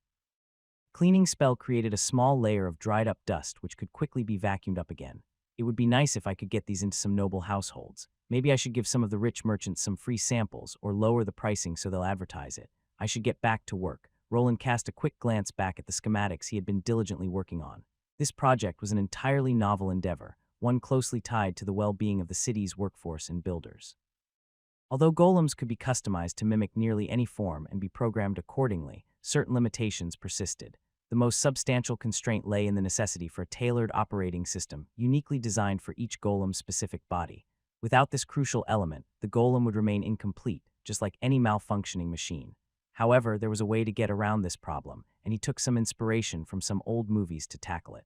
Cleaning spell created a small layer of dried-up dust which could quickly be vacuumed up again. It would be nice if I could get these into some noble households. Maybe I should give some of the rich merchants some free samples or lower the pricing so they'll advertise it. I should get back to work. Roland cast a quick glance back at the schematics he had been diligently working on. This project was an entirely novel endeavor, one closely tied to the well-being of the city's workforce and builders. Although golems could be customized to mimic nearly any form and be programmed accordingly, certain limitations persisted. The most substantial constraint lay in the necessity for a tailored operating system, uniquely designed for each golem's specific body. Without this crucial element, the golem would remain incomplete, just like any malfunctioning machine. However, there was a way to get around this problem, and he took some inspiration from some old movies to tackle it.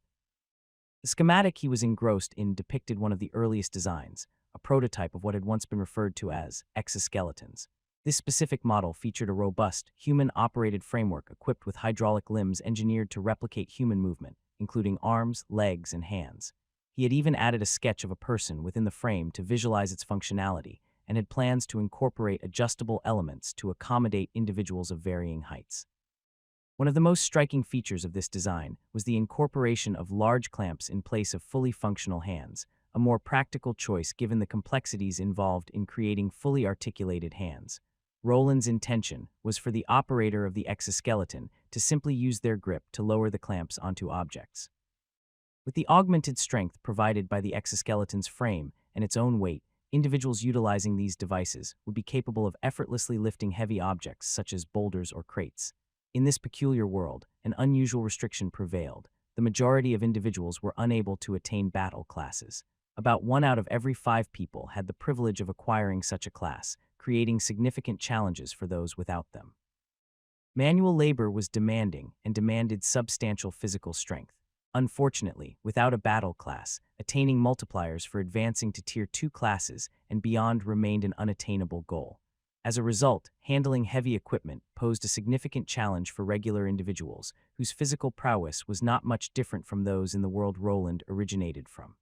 The schematic he was engrossed in depicted one of the earliest designs, a prototype of what had once been referred to as exoskeletons. This specific model featured a robust, human-operated framework equipped with hydraulic limbs engineered to replicate human movement, including arms, legs, and hands. He had even added a sketch of a person within the frame to visualize its functionality, and had plans to incorporate adjustable elements to accommodate individuals of varying heights. One of the most striking features of this design was the incorporation of large clamps in place of fully functional hands, a more practical choice given the complexities involved in creating fully articulated hands. Roland's intention was for the operator of the exoskeleton to simply use their grip to lower the clamps onto objects. With the augmented strength provided by the exoskeleton's frame and its own weight, individuals utilizing these devices would be capable of effortlessly lifting heavy objects such as boulders or crates. In this peculiar world, an unusual restriction prevailed. The majority of individuals were unable to attain battle classes. About 1 out of every 5 people had the privilege of acquiring such a class, creating significant challenges for those without them. Manual labor was demanding and demanded substantial physical strength. Unfortunately, without a battle class, attaining multipliers for advancing to Tier 2 classes and beyond remained an unattainable goal. As a result, handling heavy equipment posed a significant challenge for regular individuals, whose physical prowess was not much different from those in the world Roland originated from.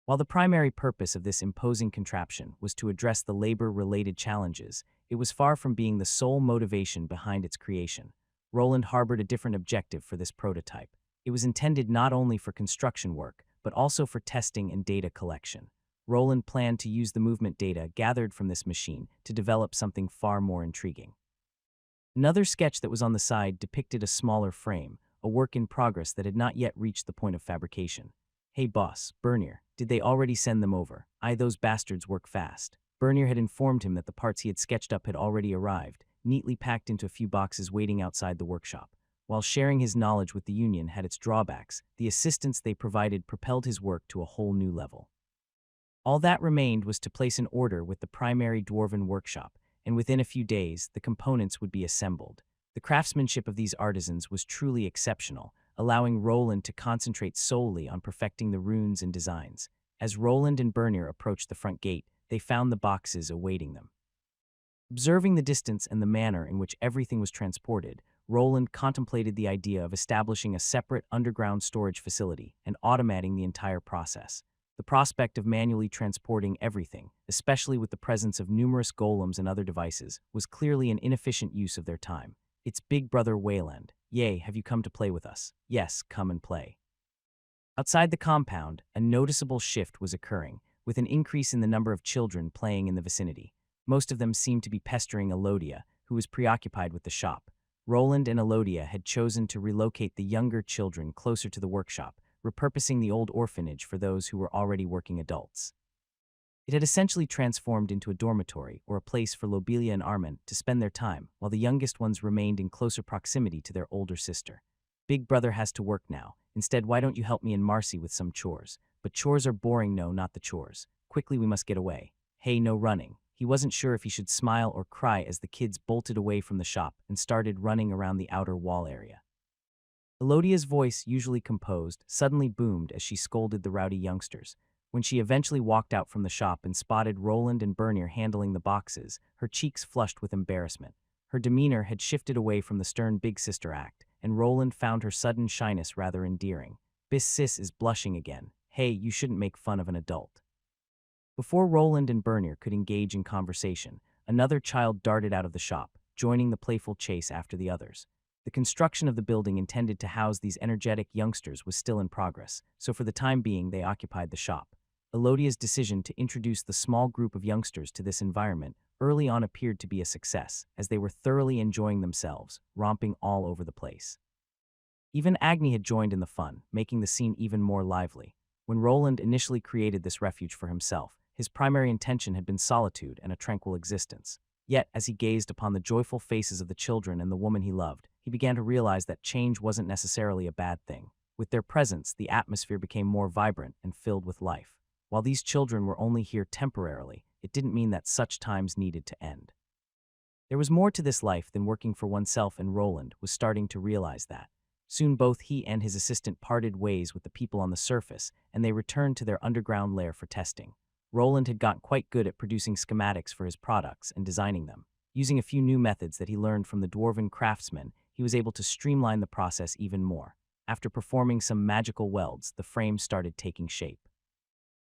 While the primary purpose of this imposing contraption was to address the labor-related challenges, it was far from being the sole motivation behind its creation. Roland harbored a different objective for this prototype. It was intended not only for construction work, but also for testing and data collection. Roland planned to use the movement data gathered from this machine to develop something far more intriguing. Another sketch that was on the side depicted a smaller frame, a work in progress that had not yet reached the point of fabrication. "Hey boss, Bernier, did they already send them over? Those bastards work fast." Bernier had informed him that the parts he had sketched up had already arrived, neatly packed into a few boxes waiting outside the workshop. While sharing his knowledge with the Union had its drawbacks, the assistance they provided propelled his work to a whole new level. All that remained was to place an order with the primary dwarven workshop, and within a few days, the components would be assembled. The craftsmanship of these artisans was truly exceptional, allowing Roland to concentrate solely on perfecting the runes and designs. As Roland and Bernier approached the front gate, they found the boxes awaiting them. Observing the distance and the manner in which everything was transported, Roland contemplated the idea of establishing a separate underground storage facility and automating the entire process. The prospect of manually transporting everything, especially with the presence of numerous golems and other devices, was clearly an inefficient use of their time. "It's Big Brother Wayland. Yay, have you come to play with us?" "Yes, come and play." Outside the compound, a noticeable shift was occurring, with an increase in the number of children playing in the vicinity. Most of them seemed to be pestering Elodia, who was preoccupied with the shop. Roland and Elodia had chosen to relocate the younger children closer to the workshop, repurposing the old orphanage for those who were already working adults. It had essentially transformed into a dormitory or a place for Lobelia and Armin to spend their time, while the youngest ones remained in closer proximity to their older sister. "Big Brother has to work now. Instead, why don't you help me and Marcy with some chores?" "But chores are boring." "No, not the chores. Quickly, we must get away." "Hey, no running." He wasn't sure if he should smile or cry as the kids bolted away from the shop and started running around the outer wall area. Elodia's voice, usually composed, suddenly boomed as she scolded the rowdy youngsters. When she eventually walked out from the shop and spotted Roland and Bernier handling the boxes, her cheeks flushed with embarrassment. Her demeanor had shifted away from the stern big sister act, and Roland found her sudden shyness rather endearing. "Bis sis is blushing again. Hey, you shouldn't make fun of an adult." Before Roland and Bernier could engage in conversation, another child darted out of the shop, joining the playful chase after the others. The construction of the building intended to house these energetic youngsters was still in progress, so for the time being they occupied the shop. Elodia's decision to introduce the small group of youngsters to this environment early on appeared to be a success, as they were thoroughly enjoying themselves, romping all over the place. Even Agni had joined in the fun, making the scene even more lively. When Roland initially created this refuge for himself, his primary intention had been solitude and a tranquil existence. Yet, as he gazed upon the joyful faces of the children and the woman he loved, he began to realize that change wasn't necessarily a bad thing. With their presence, the atmosphere became more vibrant and filled with life. While these children were only here temporarily, it didn't mean that such times needed to end. There was more to this life than working for oneself, and Roland was starting to realize that. Soon both he and his assistant parted ways with the people on the surface, and they returned to their underground lair for testing. Roland had gotten quite good at producing schematics for his products and designing them. Using a few new methods that he learned from the dwarven craftsmen, he was able to streamline the process even more. After performing some magical welds, the frame started taking shape.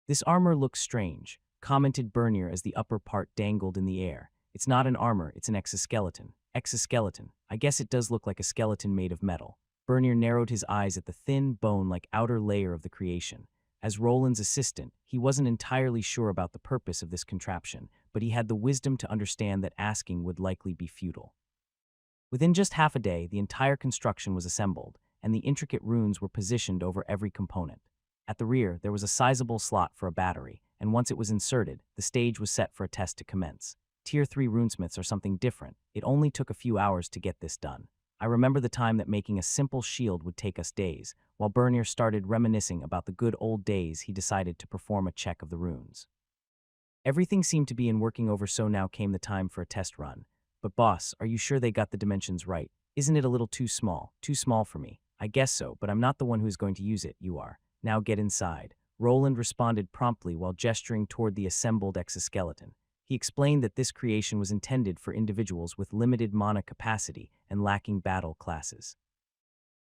"This armor looks strange," commented Bernier as the upper part dangled in the air. "It's not an armor, it's an exoskeleton." "Exoskeleton. I guess it does look like a skeleton made of metal." Bernier narrowed his eyes at the thin, bone-like outer layer of the creation. As Roland's assistant, he wasn't entirely sure about the purpose of this contraption, but he had the wisdom to understand that asking would likely be futile. Within just half a day, the entire construction was assembled, and the intricate runes were positioned over every component. At the rear, there was a sizable slot for a battery, and once it was inserted, the stage was set for a test to commence. Tier 3 runesmiths are something different. It only took a few hours to get this done. I remember the time that making a simple shield would take us days. While Bernier started reminiscing about the good old days, he decided to perform a check of the runes. Everything seemed to be in working order, so now came the time for a test run. "But boss, are you sure they got the dimensions right? Isn't it a little too small? Too small for me." "I guess so, but I'm not the one who's going to use it, you are. Now get inside." Roland responded promptly while gesturing toward the assembled exoskeleton. He explained that this creation was intended for individuals with limited mana capacity and lacking battle classes.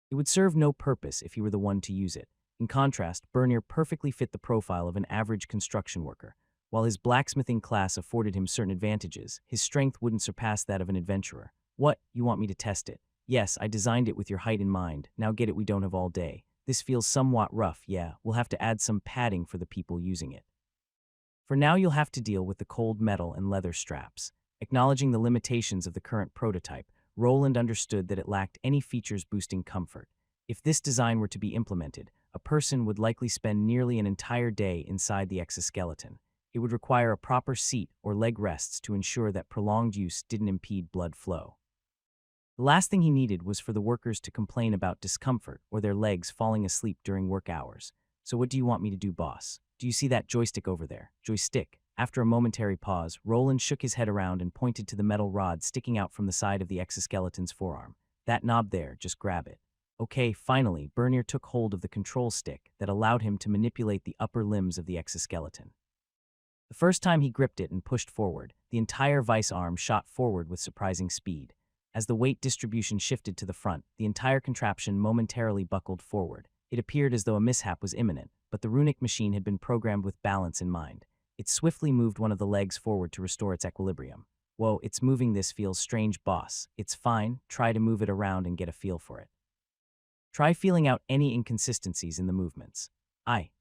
It would serve no purpose if he were the one to use it. In contrast, Bernier perfectly fit the profile of an average construction worker. While his blacksmithing class afforded him certain advantages, his strength wouldn't surpass that of an adventurer. "What, you want me to test it?" "Yes, I designed it with your height in mind. Now get it, we don't have all day. This feels somewhat rough, yeah, we'll have to add some padding for the people using it. For now you'll have to deal with the cold metal and leather straps." Acknowledging the limitations of the current prototype, Roland understood that it lacked any features boosting comfort. If this design were to be implemented, a person would likely spend nearly an entire day inside the exoskeleton. It would require a proper seat or leg rests to ensure that prolonged use didn't impede blood flow. The last thing he needed was for the workers to complain about discomfort or their legs falling asleep during work hours. "So what do you want me to do, boss? Do you see that joystick over there?" "Joystick?" After a momentary pause, Roland shook his head around and pointed to the metal rod sticking out from the side of the exoskeleton's forearm. "That knob there, just grab it." Okay, finally, Bernier took hold of the control stick that allowed him to manipulate the upper limbs of the exoskeleton. The first time he gripped it and pushed forward, the entire vice arm shot forward with surprising speed. As the weight distribution shifted to the front, the entire contraption momentarily buckled forward. It appeared as though a mishap was imminent, but the runic machine had been programmed with balance in mind. It swiftly moved one of the legs forward to restore its equilibrium. "Whoa, it's moving. This feels strange, boss." "It's fine. Try to move it around and get a feel for it. Try feeling out any inconsistencies in the movements."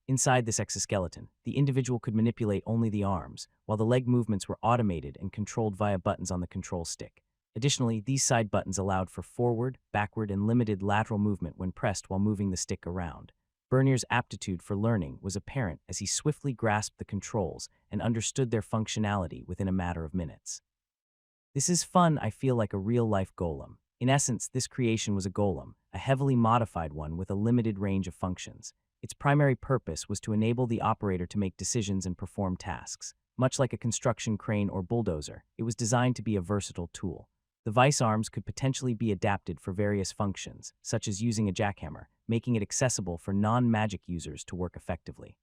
Inside this exoskeleton, the individual could manipulate only the arms, while the leg movements were automated and controlled via buttons on the control stick. Additionally, these side buttons allowed for forward, backward, and limited lateral movement when pressed while moving the stick around. Bernier's aptitude for learning was apparent as he swiftly grasped the controls and understood their functionality within a matter of minutes. "This is fun. I feel like a real-life golem." In essence, this creation was a golem, a heavily modified one with a limited range of functions. Its primary purpose was to enable the operator to make decisions and perform tasks. Much like a construction crane or bulldozer, it was designed to be a versatile tool. The vice arms could potentially be adapted for various functions, such as using a jackhammer, making it accessible for non-magic users to work effectively.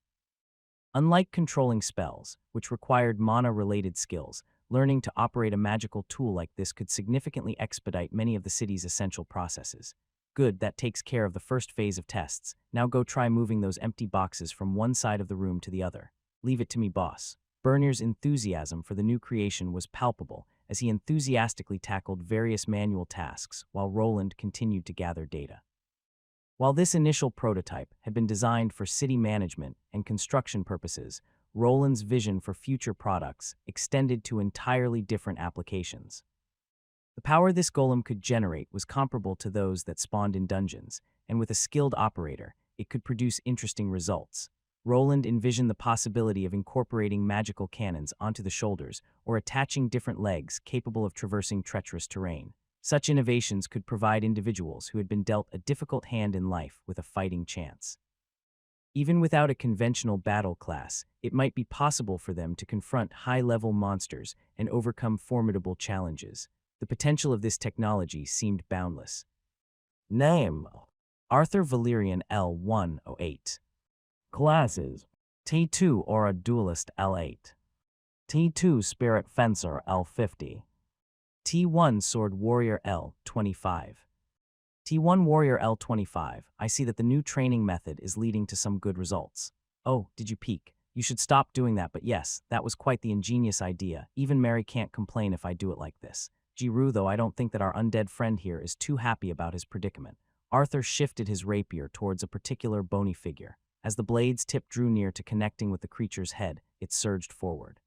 Unlike controlling spells, which required mana-related skills, learning to operate a magical tool like this could significantly expedite many of the city's essential processes. "Good, that takes care of the first phase of tests. Now go try moving those empty boxes from one side of the room to the other." "Leave it to me, boss." Bernier's enthusiasm for the new creation was palpable, as he enthusiastically tackled various manual tasks while Roland continued to gather data. While this initial prototype had been designed for city management and construction purposes, Roland's vision for future products extended to entirely different applications. The power this golem could generate was comparable to those that spawned in dungeons, and with a skilled operator, it could produce interesting results. Roland envisioned the possibility of incorporating magical cannons onto the shoulders or attaching different legs capable of traversing treacherous terrain. Such innovations could provide individuals who had been dealt a difficult hand in life with a fighting chance. Even without a conventional battle class, it might be possible for them to confront high-level monsters and overcome formidable challenges. The potential of this technology seemed boundless. Name: Arthur Valerian L108. Classes: T2 Aura Duelist L8. T2 Spirit Fencer L50. T1 Sword Warrior L25. T1 Warrior L25. I see that the new training method is leading to some good results. Oh, did you peek? You should stop doing that, but yes, that was quite the ingenious idea. Even Mary can't complain if I do it like this. Giroux, though, I don't think that our undead friend here is too happy about his predicament. Arthur shifted his rapier towards a particular bony figure. As the blade's tip drew near to connecting with the creature's head, it surged forward.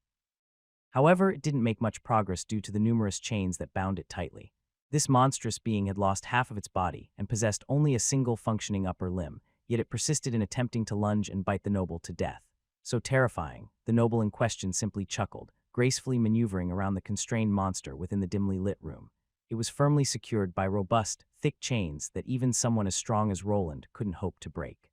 However, it didn't make much progress due to the numerous chains that bound it tightly. This monstrous being had lost half of its body and possessed only a single functioning upper limb, yet it persisted in attempting to lunge and bite the noble to death. So terrifying, the noble in question simply chuckled, gracefully maneuvering around the constrained monster within the dimly lit room. It was firmly secured by robust, thick chains that even someone as strong as Roland couldn't hope to break.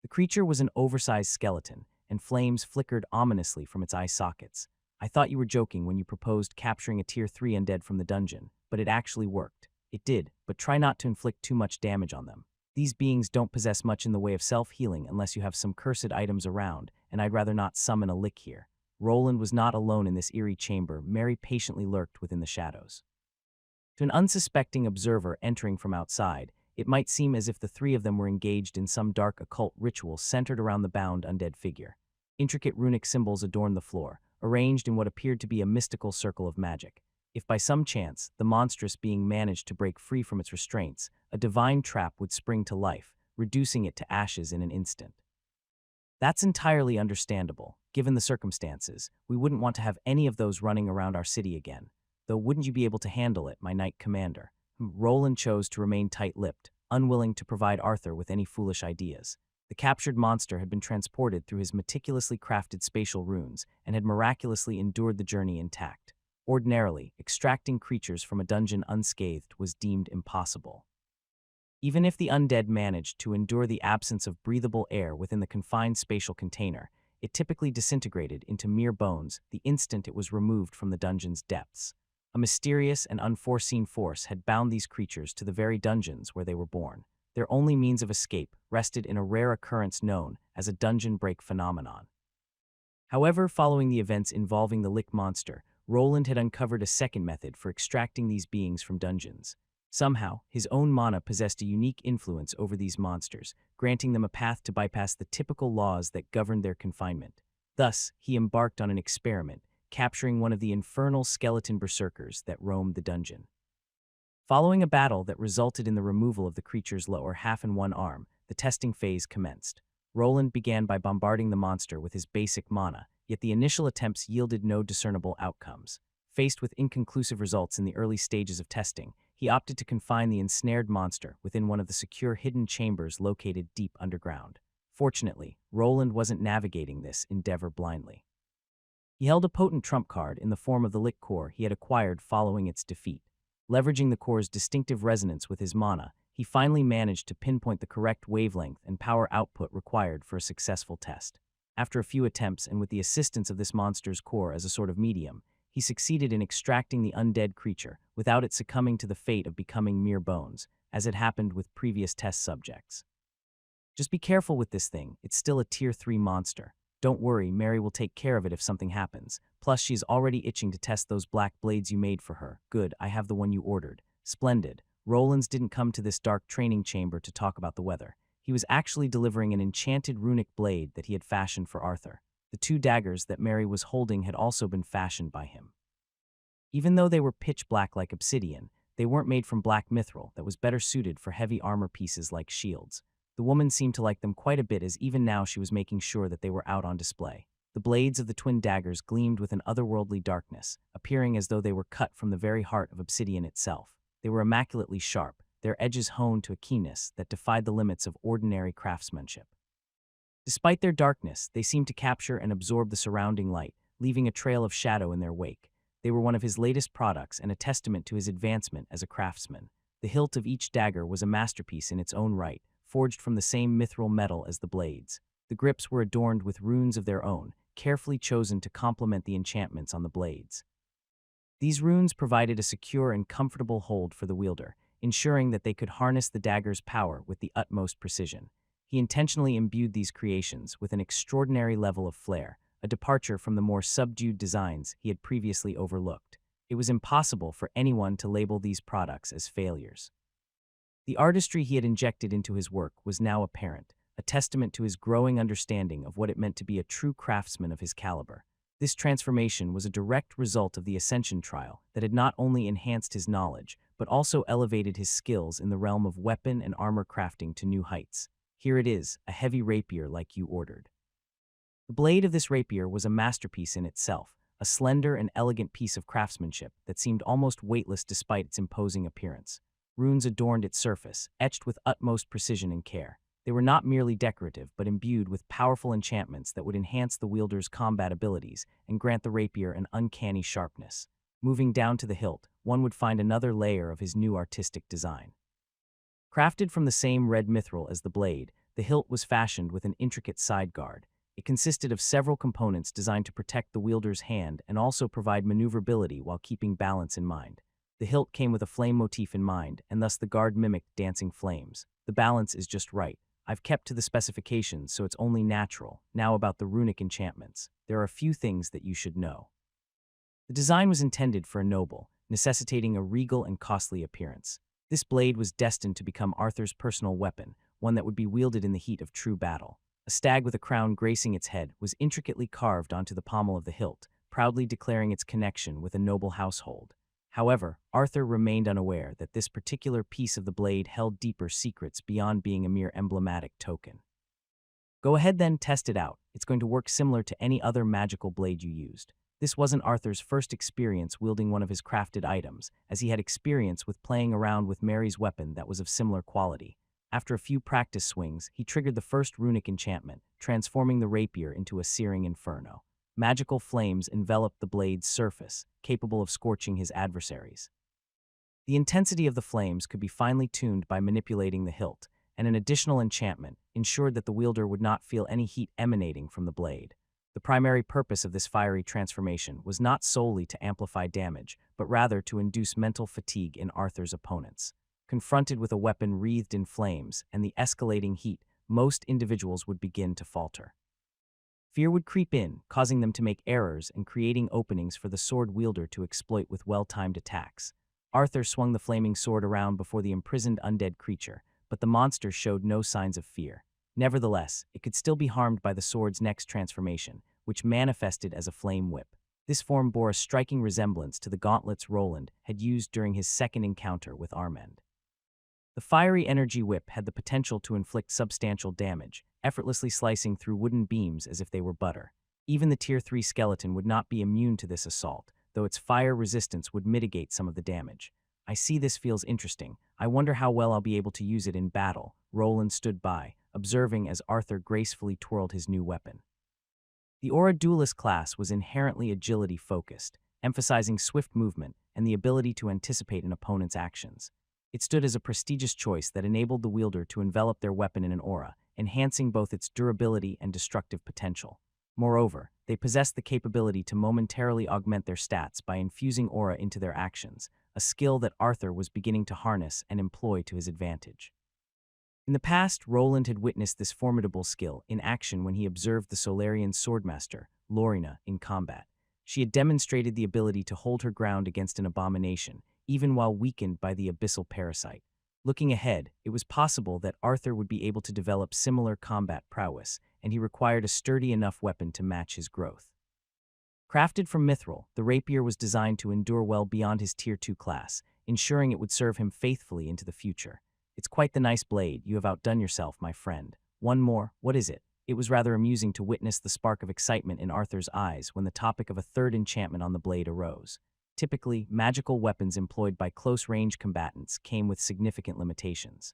The creature was an oversized skeleton, and flames flickered ominously from its eye sockets. I thought you were joking when you proposed capturing a Tier 3 undead from the dungeon, but it actually worked. It did, but try not to inflict too much damage on them. These beings don't possess much in the way of self-healing unless you have some cursed items around, and I'd rather not summon a lick here. Roland was not alone in this eerie chamber. Mary patiently lurked within the shadows. To an unsuspecting observer entering from outside, it might seem as if the three of them were engaged in some dark occult ritual centered around the bound undead figure. Intricate runic symbols adorned the floor, arranged in what appeared to be a mystical circle of magic. If by some chance the monstrous being managed to break free from its restraints, a divine trap would spring to life, reducing it to ashes in an instant. That's entirely understandable. Given the circumstances, we wouldn't want to have any of those running around our city again. Though wouldn't you be able to handle it, my knight commander? Roland chose to remain tight-lipped, unwilling to provide Arthur with any foolish ideas. The captured monster had been transported through his meticulously crafted spatial runes and had miraculously endured the journey intact. Ordinarily, extracting creatures from a dungeon unscathed was deemed impossible. Even if the undead managed to endure the absence of breathable air within the confined spatial container, it typically disintegrated into mere bones the instant it was removed from the dungeon's depths. A mysterious and unforeseen force had bound these creatures to the very dungeons where they were born. Their only means of escape rested in a rare occurrence known as a dungeon break phenomenon. However, following the events involving the Lick monster, Roland had uncovered a second method for extracting these beings from dungeons. Somehow, his own mana possessed a unique influence over these monsters, granting them a path to bypass the typical laws that governed their confinement. Thus, he embarked on an experiment, capturing one of the infernal skeleton berserkers that roamed the dungeon. Following a battle that resulted in the removal of the creature's lower half and one arm, the testing phase commenced. Roland began by bombarding the monster with his basic mana, yet the initial attempts yielded no discernible outcomes. Faced with inconclusive results in the early stages of testing, he opted to confine the ensnared monster within one of the secure hidden chambers located deep underground. Fortunately, Roland wasn't navigating this endeavor blindly. He held a potent trump card in the form of the Lick core he had acquired following its defeat. Leveraging the core's distinctive resonance with his mana, he finally managed to pinpoint the correct wavelength and power output required for a successful test. After a few attempts and with the assistance of this monster's core as a sort of medium, he succeeded in extracting the undead creature without it succumbing to the fate of becoming mere bones, as had happened with previous test subjects. Just be careful with this thing, it's still a Tier 3 monster. Don't worry, Mary will take care of it if something happens. Plus, she's already itching to test those black blades you made for her. Good, I have the one you ordered. Splendid. Rollins didn't come to this dark training chamber to talk about the weather. He was actually delivering an enchanted runic blade that he had fashioned for Arthur. The two daggers that Mary was holding had also been fashioned by him. Even though they were pitch black like obsidian, they weren't made from black mithril that was better suited for heavy armor pieces like shields. The woman seemed to like them quite a bit, as even now she was making sure that they were out on display. The blades of the twin daggers gleamed with an otherworldly darkness, appearing as though they were cut from the very heart of obsidian itself. They were immaculately sharp, their edges honed to a keenness that defied the limits of ordinary craftsmanship. Despite their darkness, they seemed to capture and absorb the surrounding light, leaving a trail of shadow in their wake. They were one of his latest products and a testament to his advancement as a craftsman. The hilt of each dagger was a masterpiece in its own right, forged from the same mithril metal as the blades. The grips were adorned with runes of their own, carefully chosen to complement the enchantments on the blades. These runes provided a secure and comfortable hold for the wielder, ensuring that they could harness the dagger's power with the utmost precision. He intentionally imbued these creations with an extraordinary level of flair, a departure from the more subdued designs he had previously overlooked. It was impossible for anyone to label these products as failures. The artistry he had injected into his work was now apparent, a testament to his growing understanding of what it meant to be a true craftsman of his caliber. This transformation was a direct result of the Ascension trial that had not only enhanced his knowledge, but also elevated his skills in the realm of weapon and armor crafting to new heights. Here it is, a heavy rapier like you ordered. The blade of this rapier was a masterpiece in itself, a slender and elegant piece of craftsmanship that seemed almost weightless despite its imposing appearance. Runes adorned its surface, etched with utmost precision and care. They were not merely decorative, but imbued with powerful enchantments that would enhance the wielder's combat abilities and grant the rapier an uncanny sharpness. Moving down to the hilt, one would find another layer of his new artistic design. Crafted from the same red mithril as the blade, the hilt was fashioned with an intricate side guard. It consisted of several components designed to protect the wielder's hand and also provide maneuverability while keeping balance in mind. The hilt came with a flame motif in mind, and thus the guard mimicked dancing flames. The balance is just right. I've kept to the specifications, so it's only natural. Now about the runic enchantments. There are a few things that you should know. The design was intended for a noble, necessitating a regal and costly appearance. This blade was destined to become Arthur's personal weapon, one that would be wielded in the heat of true battle. A stag with a crown gracing its head was intricately carved onto the pommel of the hilt, proudly declaring its connection with a noble household. However, Arthur remained unaware that this particular piece of the blade held deeper secrets beyond being a mere emblematic token. Go ahead then, test it out. It's going to work similar to any other magical blade you used. This wasn't Arthur's first experience wielding one of his crafted items, as he had experience with playing around with Mary's weapon that was of similar quality. After a few practice swings, he triggered the first runic enchantment, transforming the rapier into a searing inferno. Magical flames enveloped the blade's surface, capable of scorching his adversaries. The intensity of the flames could be finely tuned by manipulating the hilt, and an additional enchantment ensured that the wielder would not feel any heat emanating from the blade. The primary purpose of this fiery transformation was not solely to amplify damage, but rather to induce mental fatigue in Arthur's opponents. Confronted with a weapon wreathed in flames and the escalating heat, most individuals would begin to falter. Fear would creep in, causing them to make errors and creating openings for the sword wielder to exploit with well-timed attacks. Arthur swung the flaming sword around before the imprisoned undead creature, but the monster showed no signs of fear. Nevertheless, it could still be harmed by the sword's next transformation, which manifested as a flame whip. This form bore a striking resemblance to the gauntlets Roland had used during his second encounter with Armand. The fiery energy whip had the potential to inflict substantial damage, effortlessly slicing through wooden beams as if they were butter. Even the Tier 3 skeleton would not be immune to this assault, though its fire resistance would mitigate some of the damage. I see this feels interesting. I wonder how well I'll be able to use it in battle. Roland stood by, observing as Arthur gracefully twirled his new weapon. The Aura Duelist class was inherently agility-focused, emphasizing swift movement and the ability to anticipate an opponent's actions. It stood as a prestigious choice that enabled the wielder to envelop their weapon in an aura, enhancing both its durability and destructive potential. Moreover, they possessed the capability to momentarily augment their stats by infusing aura into their actions, a skill that Arthur was beginning to harness and employ to his advantage. In the past, Roland had witnessed this formidable skill in action when he observed the Solarian swordmaster, Lorina, in combat. She had demonstrated the ability to hold her ground against an abomination, even while weakened by the abyssal parasite. Looking ahead, it was possible that Arthur would be able to develop similar combat prowess, and he required a sturdy enough weapon to match his growth. Crafted from mithril, the rapier was designed to endure well beyond his Tier 2 class, ensuring it would serve him faithfully into the future. It's quite the nice blade. You have outdone yourself, my friend. One more. What is it? It was rather amusing to witness the spark of excitement in Arthur's eyes when the topic of a third enchantment on the blade arose. Typically, magical weapons employed by close-range combatants came with significant limitations.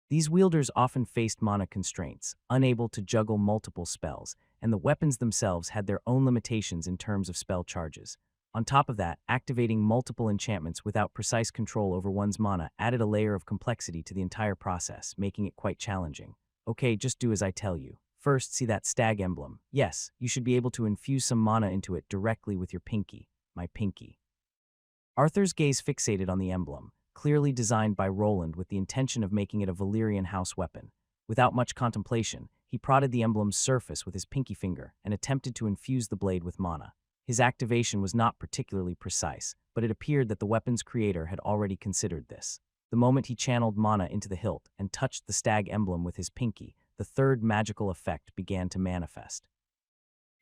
These wielders often faced mana constraints, unable to juggle multiple spells, and the weapons themselves had their own limitations in terms of spell charges. On top of that, activating multiple enchantments without precise control over one's mana added a layer of complexity to the entire process, making it quite challenging. Okay, just do as I tell you. First, see that stag emblem. Yes, you should be able to infuse some mana into it directly with your pinky. My pinky. Arthur's gaze fixated on the emblem, clearly designed by Roland with the intention of making it a Valyrian house weapon. Without much contemplation, he prodded the emblem's surface with his pinky finger and attempted to infuse the blade with mana. His activation was not particularly precise, but it appeared that the weapon's creator had already considered this. The moment he channeled mana into the hilt and touched the stag emblem with his pinky, the third magical effect began to manifest.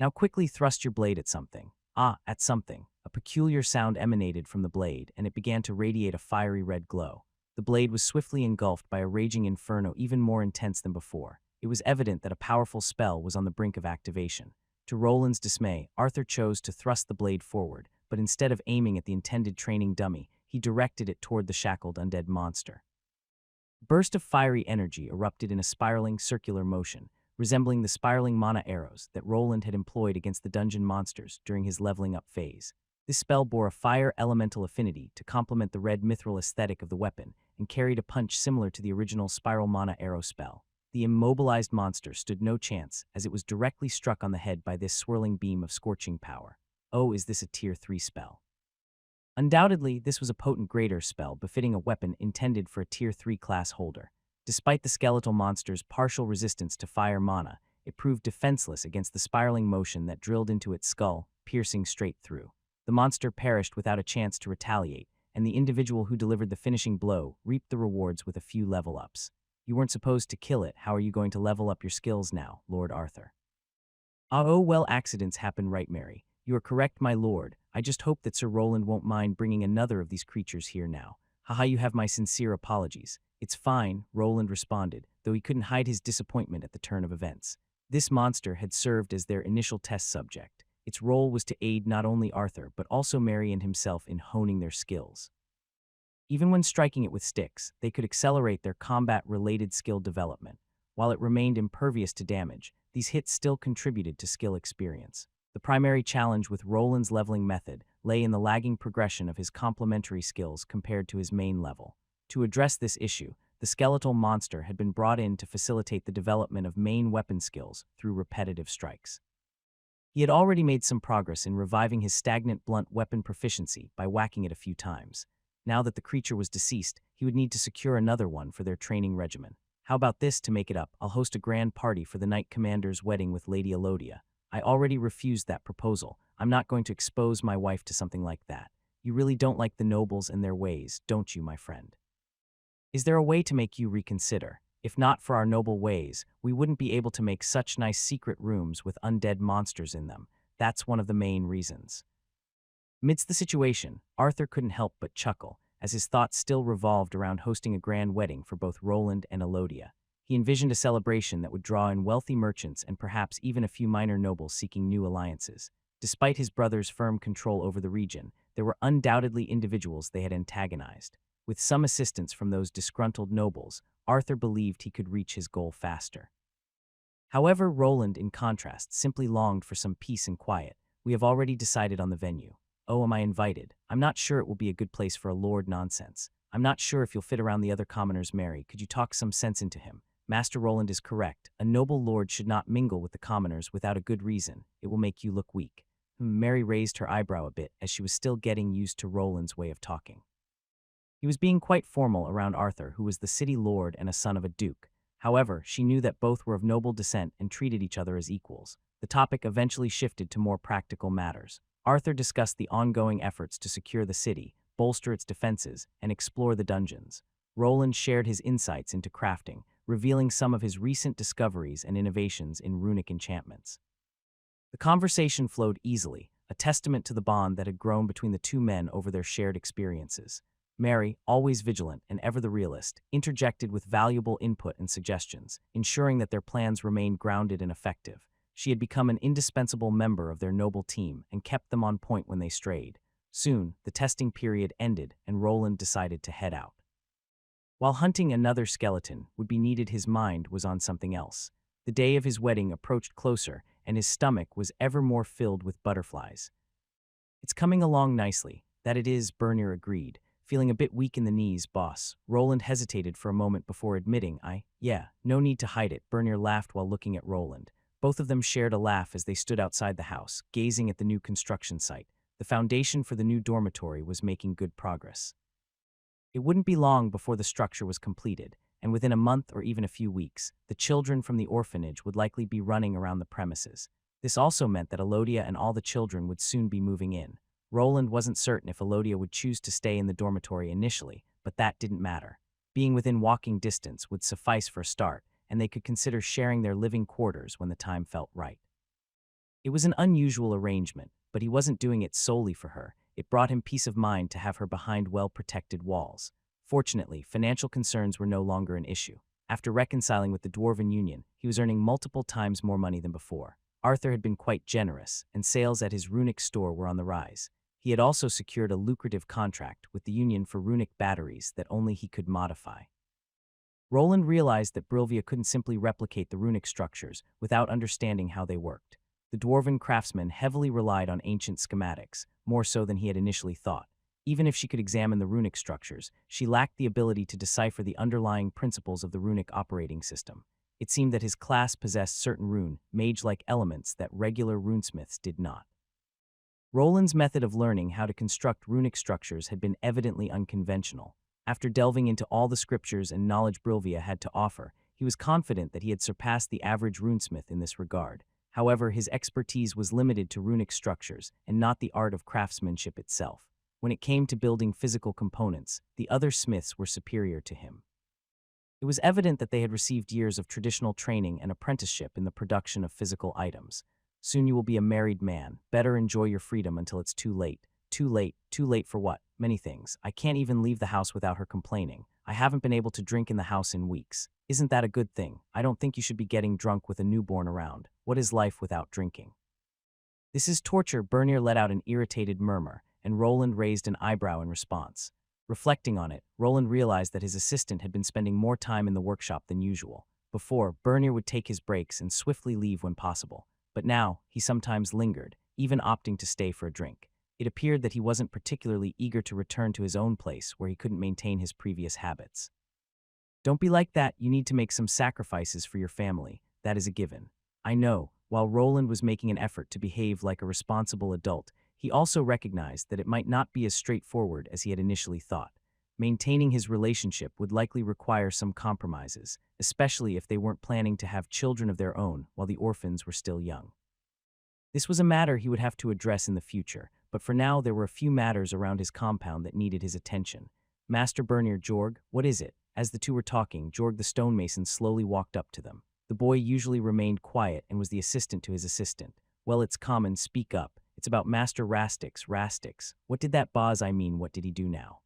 Now quickly thrust your blade at something. At something. A peculiar sound emanated from the blade, and it began to radiate a fiery red glow. The blade was swiftly engulfed by a raging inferno even more intense than before. It was evident that a powerful spell was on the brink of activation. To Roland's dismay, Arthur chose to thrust the blade forward, but instead of aiming at the intended training dummy, he directed it toward the shackled undead monster. A burst of fiery energy erupted in a spiraling circular motion, resembling the spiraling mana arrows that Roland had employed against the dungeon monsters during his leveling up phase. This spell bore a fire elemental affinity to complement the red mithril aesthetic of the weapon and carried a punch similar to the original spiral mana arrow spell. The immobilized monster stood no chance as it was directly struck on the head by this swirling beam of scorching power. Oh, is this a Tier 3 spell? Undoubtedly, this was a potent greater spell befitting a weapon intended for a Tier 3 class holder. Despite the skeletal monster's partial resistance to fire mana, it proved defenseless against the spiraling motion that drilled into its skull, piercing straight through. The monster perished without a chance to retaliate, and the individual who delivered the finishing blow reaped the rewards with a few level-ups. You weren't supposed to kill it. How are you going to level up your skills now, Lord Arthur? Oh well, accidents happen, right, Mary? You are correct, my lord. I just hope that Sir Roland won't mind bringing another of these creatures here now. Haha, you have my sincere apologies. It's fine, Roland responded, though he couldn't hide his disappointment at the turn of events. This monster had served as their initial test subject. Its role was to aid not only Arthur, but also Mary and himself in honing their skills. Even when striking it with sticks, they could accelerate their combat-related skill development. While it remained impervious to damage, these hits still contributed to skill experience. The primary challenge with Roland's leveling method lay in the lagging progression of his complementary skills compared to his main level. To address this issue, the skeletal monster had been brought in to facilitate the development of main weapon skills through repetitive strikes. He had already made some progress in reviving his stagnant blunt weapon proficiency by whacking it a few times. Now that the creature was deceased, he would need to secure another one for their training regimen. How about this to make it up? I'll host a grand party for the Knight Commander's wedding with Lady Elodia. I already refused that proposal. I'm not going to expose my wife to something like that. You really don't like the nobles and their ways, don't you, my friend? Is there a way to make you reconsider? If not for our noble ways, we wouldn't be able to make such nice secret rooms with undead monsters in them. That's one of the main reasons. Amidst the situation, Arthur couldn't help but chuckle, as his thoughts still revolved around hosting a grand wedding for both Roland and Elodia. He envisioned a celebration that would draw in wealthy merchants and perhaps even a few minor nobles seeking new alliances. Despite his brother's firm control over the region, there were undoubtedly individuals they had antagonized. With some assistance from those disgruntled nobles, Arthur believed he could reach his goal faster. However, Roland, in contrast, simply longed for some peace and quiet. We have already decided on the venue. Oh, am I invited? I'm not sure it will be a good place for a lord nonsense. I'm not sure if you'll fit around the other commoners, Mary. Could you talk some sense into him? Master Roland is correct. A noble lord should not mingle with the commoners without a good reason. It will make you look weak. Mary raised her eyebrow a bit as she was still getting used to Roland's way of talking. He was being quite formal around Arthur, who was the city lord and a son of a duke. However, she knew that both were of noble descent and treated each other as equals. The topic eventually shifted to more practical matters. Arthur discussed the ongoing efforts to secure the city, bolster its defenses, and explore the dungeons. Roland shared his insights into crafting, revealing some of his recent discoveries and innovations in runic enchantments. The conversation flowed easily, a testament to the bond that had grown between the two men over their shared experiences. Mary, always vigilant and ever the realist, interjected with valuable input and suggestions, ensuring that their plans remained grounded and effective. She had become an indispensable member of their noble team and kept them on point when they strayed. Soon, the testing period ended and Roland decided to head out. While hunting another skeleton would be needed, his mind was on something else. The day of his wedding approached closer, and his stomach was ever more filled with butterflies. "It's coming along nicely, that it is," Bernier agreed. Feeling a bit weak in the knees, boss. Roland hesitated for a moment before admitting, Yeah, no need to hide it," Bernier laughed while looking at Roland. Both of them shared a laugh as they stood outside the house, gazing at the new construction site. The foundation for the new dormitory was making good progress. It wouldn't be long before the structure was completed, and within a month or even a few weeks, the children from the orphanage would likely be running around the premises. This also meant that Elodia and all the children would soon be moving in. Roland wasn't certain if Elodia would choose to stay in the dormitory initially, but that didn't matter. Being within walking distance would suffice for a start, and they could consider sharing their living quarters when the time felt right. It was an unusual arrangement, but he wasn't doing it solely for her. It brought him peace of mind to have her behind well-protected walls. Fortunately, financial concerns were no longer an issue. After reconciling with the Dwarven Union, he was earning multiple times more money than before. Arthur had been quite generous, and sales at his Runic store were on the rise. He had also secured a lucrative contract with the Union for Runic batteries that only he could modify. Roland realized that Brilvia couldn't simply replicate the runic structures without understanding how they worked. The Dwarven craftsman heavily relied on ancient schematics, more so than he had initially thought. Even if she could examine the runic structures, she lacked the ability to decipher the underlying principles of the runic operating system. It seemed that his class possessed certain mage-like elements that regular runesmiths did not. Roland's method of learning how to construct runic structures had been evidently unconventional. After delving into all the scriptures and knowledge Brilvia had to offer, he was confident that he had surpassed the average runesmith in this regard. However, his expertise was limited to runic structures and not the art of craftsmanship itself. When it came to building physical components, the other smiths were superior to him. It was evident that they had received years of traditional training and apprenticeship in the production of physical items. "Soon you will be a married man. Better enjoy your freedom until it's too late." "Too late? Too late for what?" "Many things. I can't even leave the house without her complaining. I haven't been able to drink in the house in weeks. Isn't that a good thing? I don't think you should be getting drunk with a newborn around. What is life without drinking?" "This is torture," Bernier let out an irritated murmur, and Roland raised an eyebrow in response. Reflecting on it, Roland realized that his assistant had been spending more time in the workshop than usual. Before, Bernier would take his breaks and swiftly leave when possible. But now, he sometimes lingered, even opting to stay for a drink. It appeared that he wasn't particularly eager to return to his own place where he couldn't maintain his previous habits. "Don't be like that. You need to make some sacrifices for your family. That is a given." "I know." While Roland was making an effort to behave like a responsible adult, he also recognized that it might not be as straightforward as he had initially thought. Maintaining his relationship would likely require some compromises, especially if they weren't planning to have children of their own while the orphans were still young. This was a matter he would have to address in the future, but for now there were a few matters around his compound that needed his attention. "Master Bernier, Jorg, what is it?" As the two were talking, Jorg the stonemason slowly walked up to them. The boy usually remained quiet and was the assistant to his assistant. "Well, it's common, speak up. It's about Master Rastix. Rastix. What did that boss mean? What did he do now?"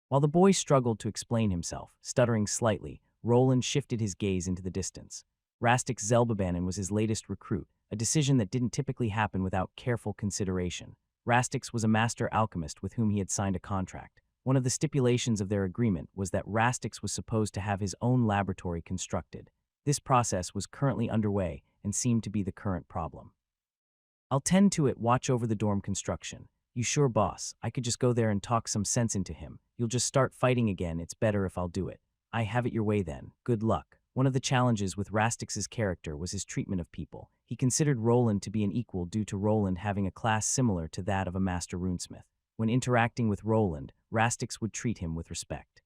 While the boy struggled to explain himself, stuttering slightly, Roland shifted his gaze into the distance. Rastix Zelbabanen was his latest recruit, a decision that didn't typically happen without careful consideration. Rastix was a master alchemist with whom he had signed a contract. One of the stipulations of their agreement was that Rastix was supposed to have his own laboratory constructed. This process was currently underway and seemed to be the current problem. "I'll tend to it. Watch over the dorm construction." "You sure, boss? I could just go there and talk some sense into him. You'll just start fighting again. It's better if I'll do it." "I have it your way then. Good luck." One of the challenges with Rastix's character was his treatment of people. He considered Roland to be an equal due to Roland having a class similar to that of a master runesmith. When interacting with Roland, Rastix would treat him with respect.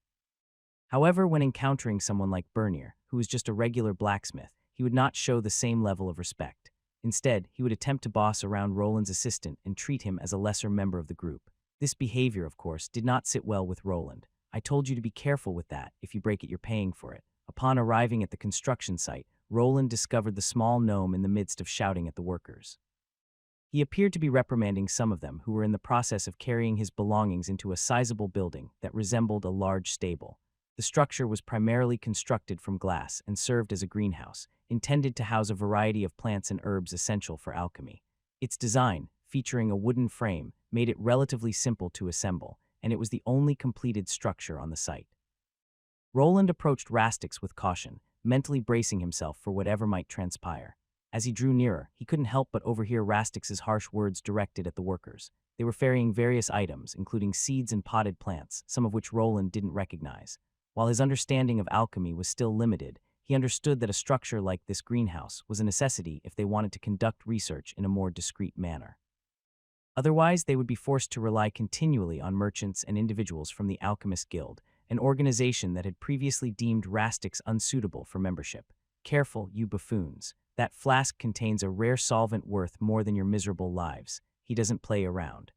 However, when encountering someone like Bernier, who was just a regular blacksmith, he would not show the same level of respect. Instead, he would attempt to boss around Roland's assistant and treat him as a lesser member of the group. This behavior, of course, did not sit well with Roland. "I told you to be careful with that. If you break it, you're paying for it." Upon arriving at the construction site, Roland discovered the small gnome in the midst of shouting at the workers. He appeared to be reprimanding some of them who were in the process of carrying his belongings into a sizable building that resembled a large stable. The structure was primarily constructed from glass and served as a greenhouse, intended to house a variety of plants and herbs essential for alchemy. Its design, featuring a wooden frame, made it relatively simple to assemble, and it was the only completed structure on the site. Roland approached Rastix with caution, mentally bracing himself for whatever might transpire. As he drew nearer, he couldn't help but overhear Rastix's harsh words directed at the workers. They were ferrying various items, including seeds and potted plants, some of which Roland didn't recognize. While his understanding of alchemy was still limited, he understood that a structure like this greenhouse was a necessity if they wanted to conduct research in a more discreet manner. Otherwise, they would be forced to rely continually on merchants and individuals from the Alchemist Guild, an organization that had previously deemed Rastix unsuitable for membership. Careful, you buffoons. That flask contains a rare solvent worth more than your miserable lives. He doesn't play around.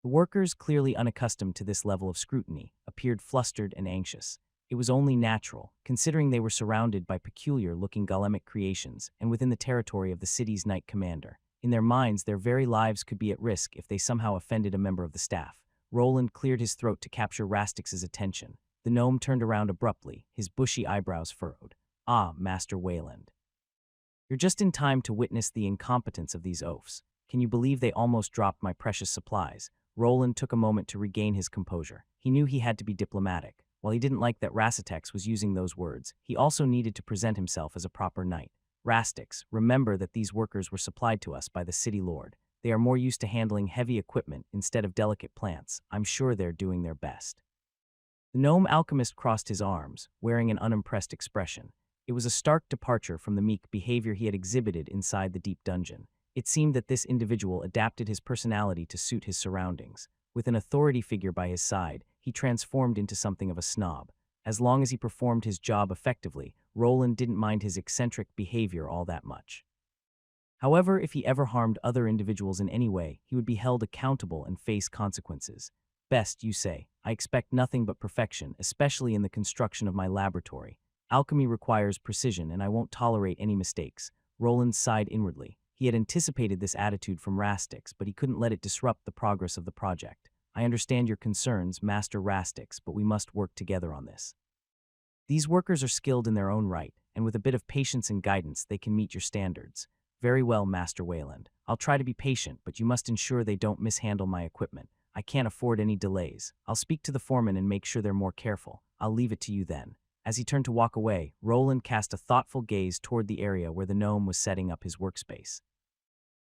The workers, clearly unaccustomed to this level of scrutiny, appeared flustered and anxious. It was only natural, considering they were surrounded by peculiar-looking golemic creations and within the territory of the city's Knight Commander. In their minds, their very lives could be at risk if they somehow offended a member of the staff. Roland cleared his throat to capture Rastix's attention. The gnome turned around abruptly, his bushy eyebrows furrowed. "Ah, Master Wayland. You're just in time to witness the incompetence of these oafs. Can you believe they almost dropped my precious supplies?" Roland took a moment to regain his composure. He knew he had to be diplomatic. While he didn't like that Rastix was using those words, he also needed to present himself as a proper knight. "Rastix, remember that these workers were supplied to us by the city lord. They are more used to handling heavy equipment instead of delicate plants. I'm sure they're doing their best." The gnome alchemist crossed his arms, wearing an unimpressed expression. It was a stark departure from the meek behavior he had exhibited inside the deep dungeon. It seemed that this individual adapted his personality to suit his surroundings. With an authority figure by his side, he transformed into something of a snob. As long as he performed his job effectively, Roland didn't mind his eccentric behavior all that much. However, if he ever harmed other individuals in any way, he would be held accountable and face consequences. "Best, you say. I expect nothing but perfection, especially in the construction of my laboratory. Alchemy requires precision, and I won't tolerate any mistakes." Roland sighed inwardly. He had anticipated this attitude from Rastix, but he couldn't let it disrupt the progress of the project. "I understand your concerns, Master Rastix, but we must work together on this. These workers are skilled in their own right, and with a bit of patience and guidance, they can meet your standards." "Very well, Master Wayland. I'll try to be patient, but you must ensure they don't mishandle my equipment. I can't afford any delays. I'll speak to the foreman and make sure they're more careful. I'll leave it to you then." As he turned to walk away, Roland cast a thoughtful gaze toward the area where the gnome was setting up his workspace.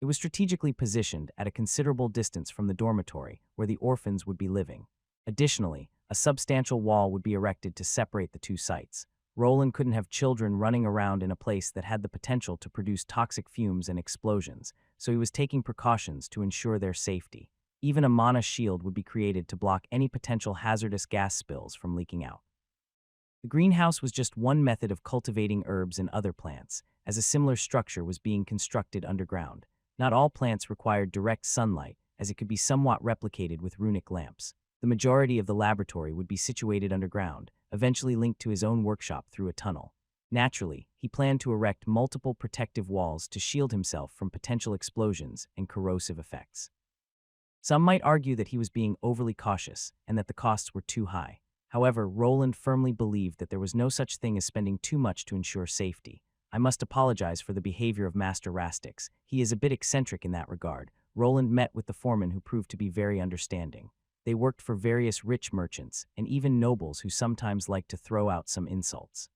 It was strategically positioned at a considerable distance from the dormitory where the orphans would be living. Additionally, a substantial wall would be erected to separate the two sites. Roland couldn't have children running around in a place that had the potential to produce toxic fumes and explosions, so he was taking precautions to ensure their safety. Even a mana shield would be created to block any potential hazardous gas spills from leaking out. The greenhouse was just one method of cultivating herbs and other plants, as a similar structure was being constructed underground. Not all plants required direct sunlight, as it could be somewhat replicated with runic lamps. The majority of the laboratory would be situated underground, eventually linked to his own workshop through a tunnel. Naturally, he planned to erect multiple protective walls to shield himself from potential explosions and corrosive effects. Some might argue that he was being overly cautious and that the costs were too high. However, Roland firmly believed that there was no such thing as spending too much to ensure safety. "I must apologize for the behavior of Master Rastix. He is a bit eccentric in that regard." Roland met with the foreman, who proved to be very understanding. They worked for various rich merchants and even nobles who sometimes liked to throw out some insults.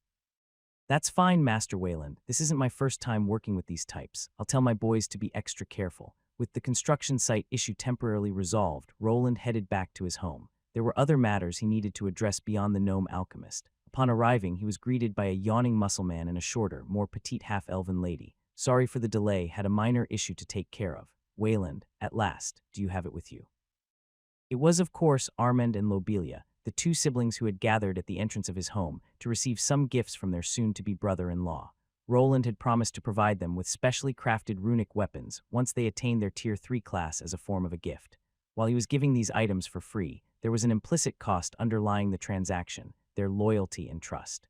"That's fine, Master Wayland. This isn't my first time working with these types. I'll tell my boys to be extra careful." With the construction site issue temporarily resolved, Roland headed back to his home. There were other matters he needed to address beyond the gnome alchemist. Upon arriving, he was greeted by a yawning muscle man and a shorter, more petite half-elven lady. "Sorry for the delay, had a minor issue to take care of." "Wayland, at last, do you have it with you?" It was, of course, Armand and Lobelia, the two siblings who had gathered at the entrance of his home to receive some gifts from their soon-to-be brother-in-law. Roland had promised to provide them with specially crafted runic weapons once they attained their Tier 3 class as a form of a gift. While he was giving these items for free, there was an implicit cost underlying the transaction: their loyalty and trust.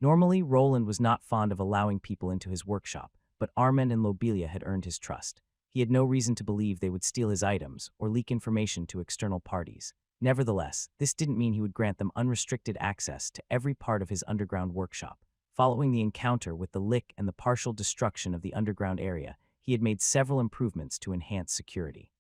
Normally, Roland was not fond of allowing people into his workshop, but Armand and Lobelia had earned his trust. He had no reason to believe they would steal his items or leak information to external parties. Nevertheless, this didn't mean he would grant them unrestricted access to every part of his underground workshop. Following the encounter with the Lick and the partial destruction of the underground area, he had made several improvements to enhance security.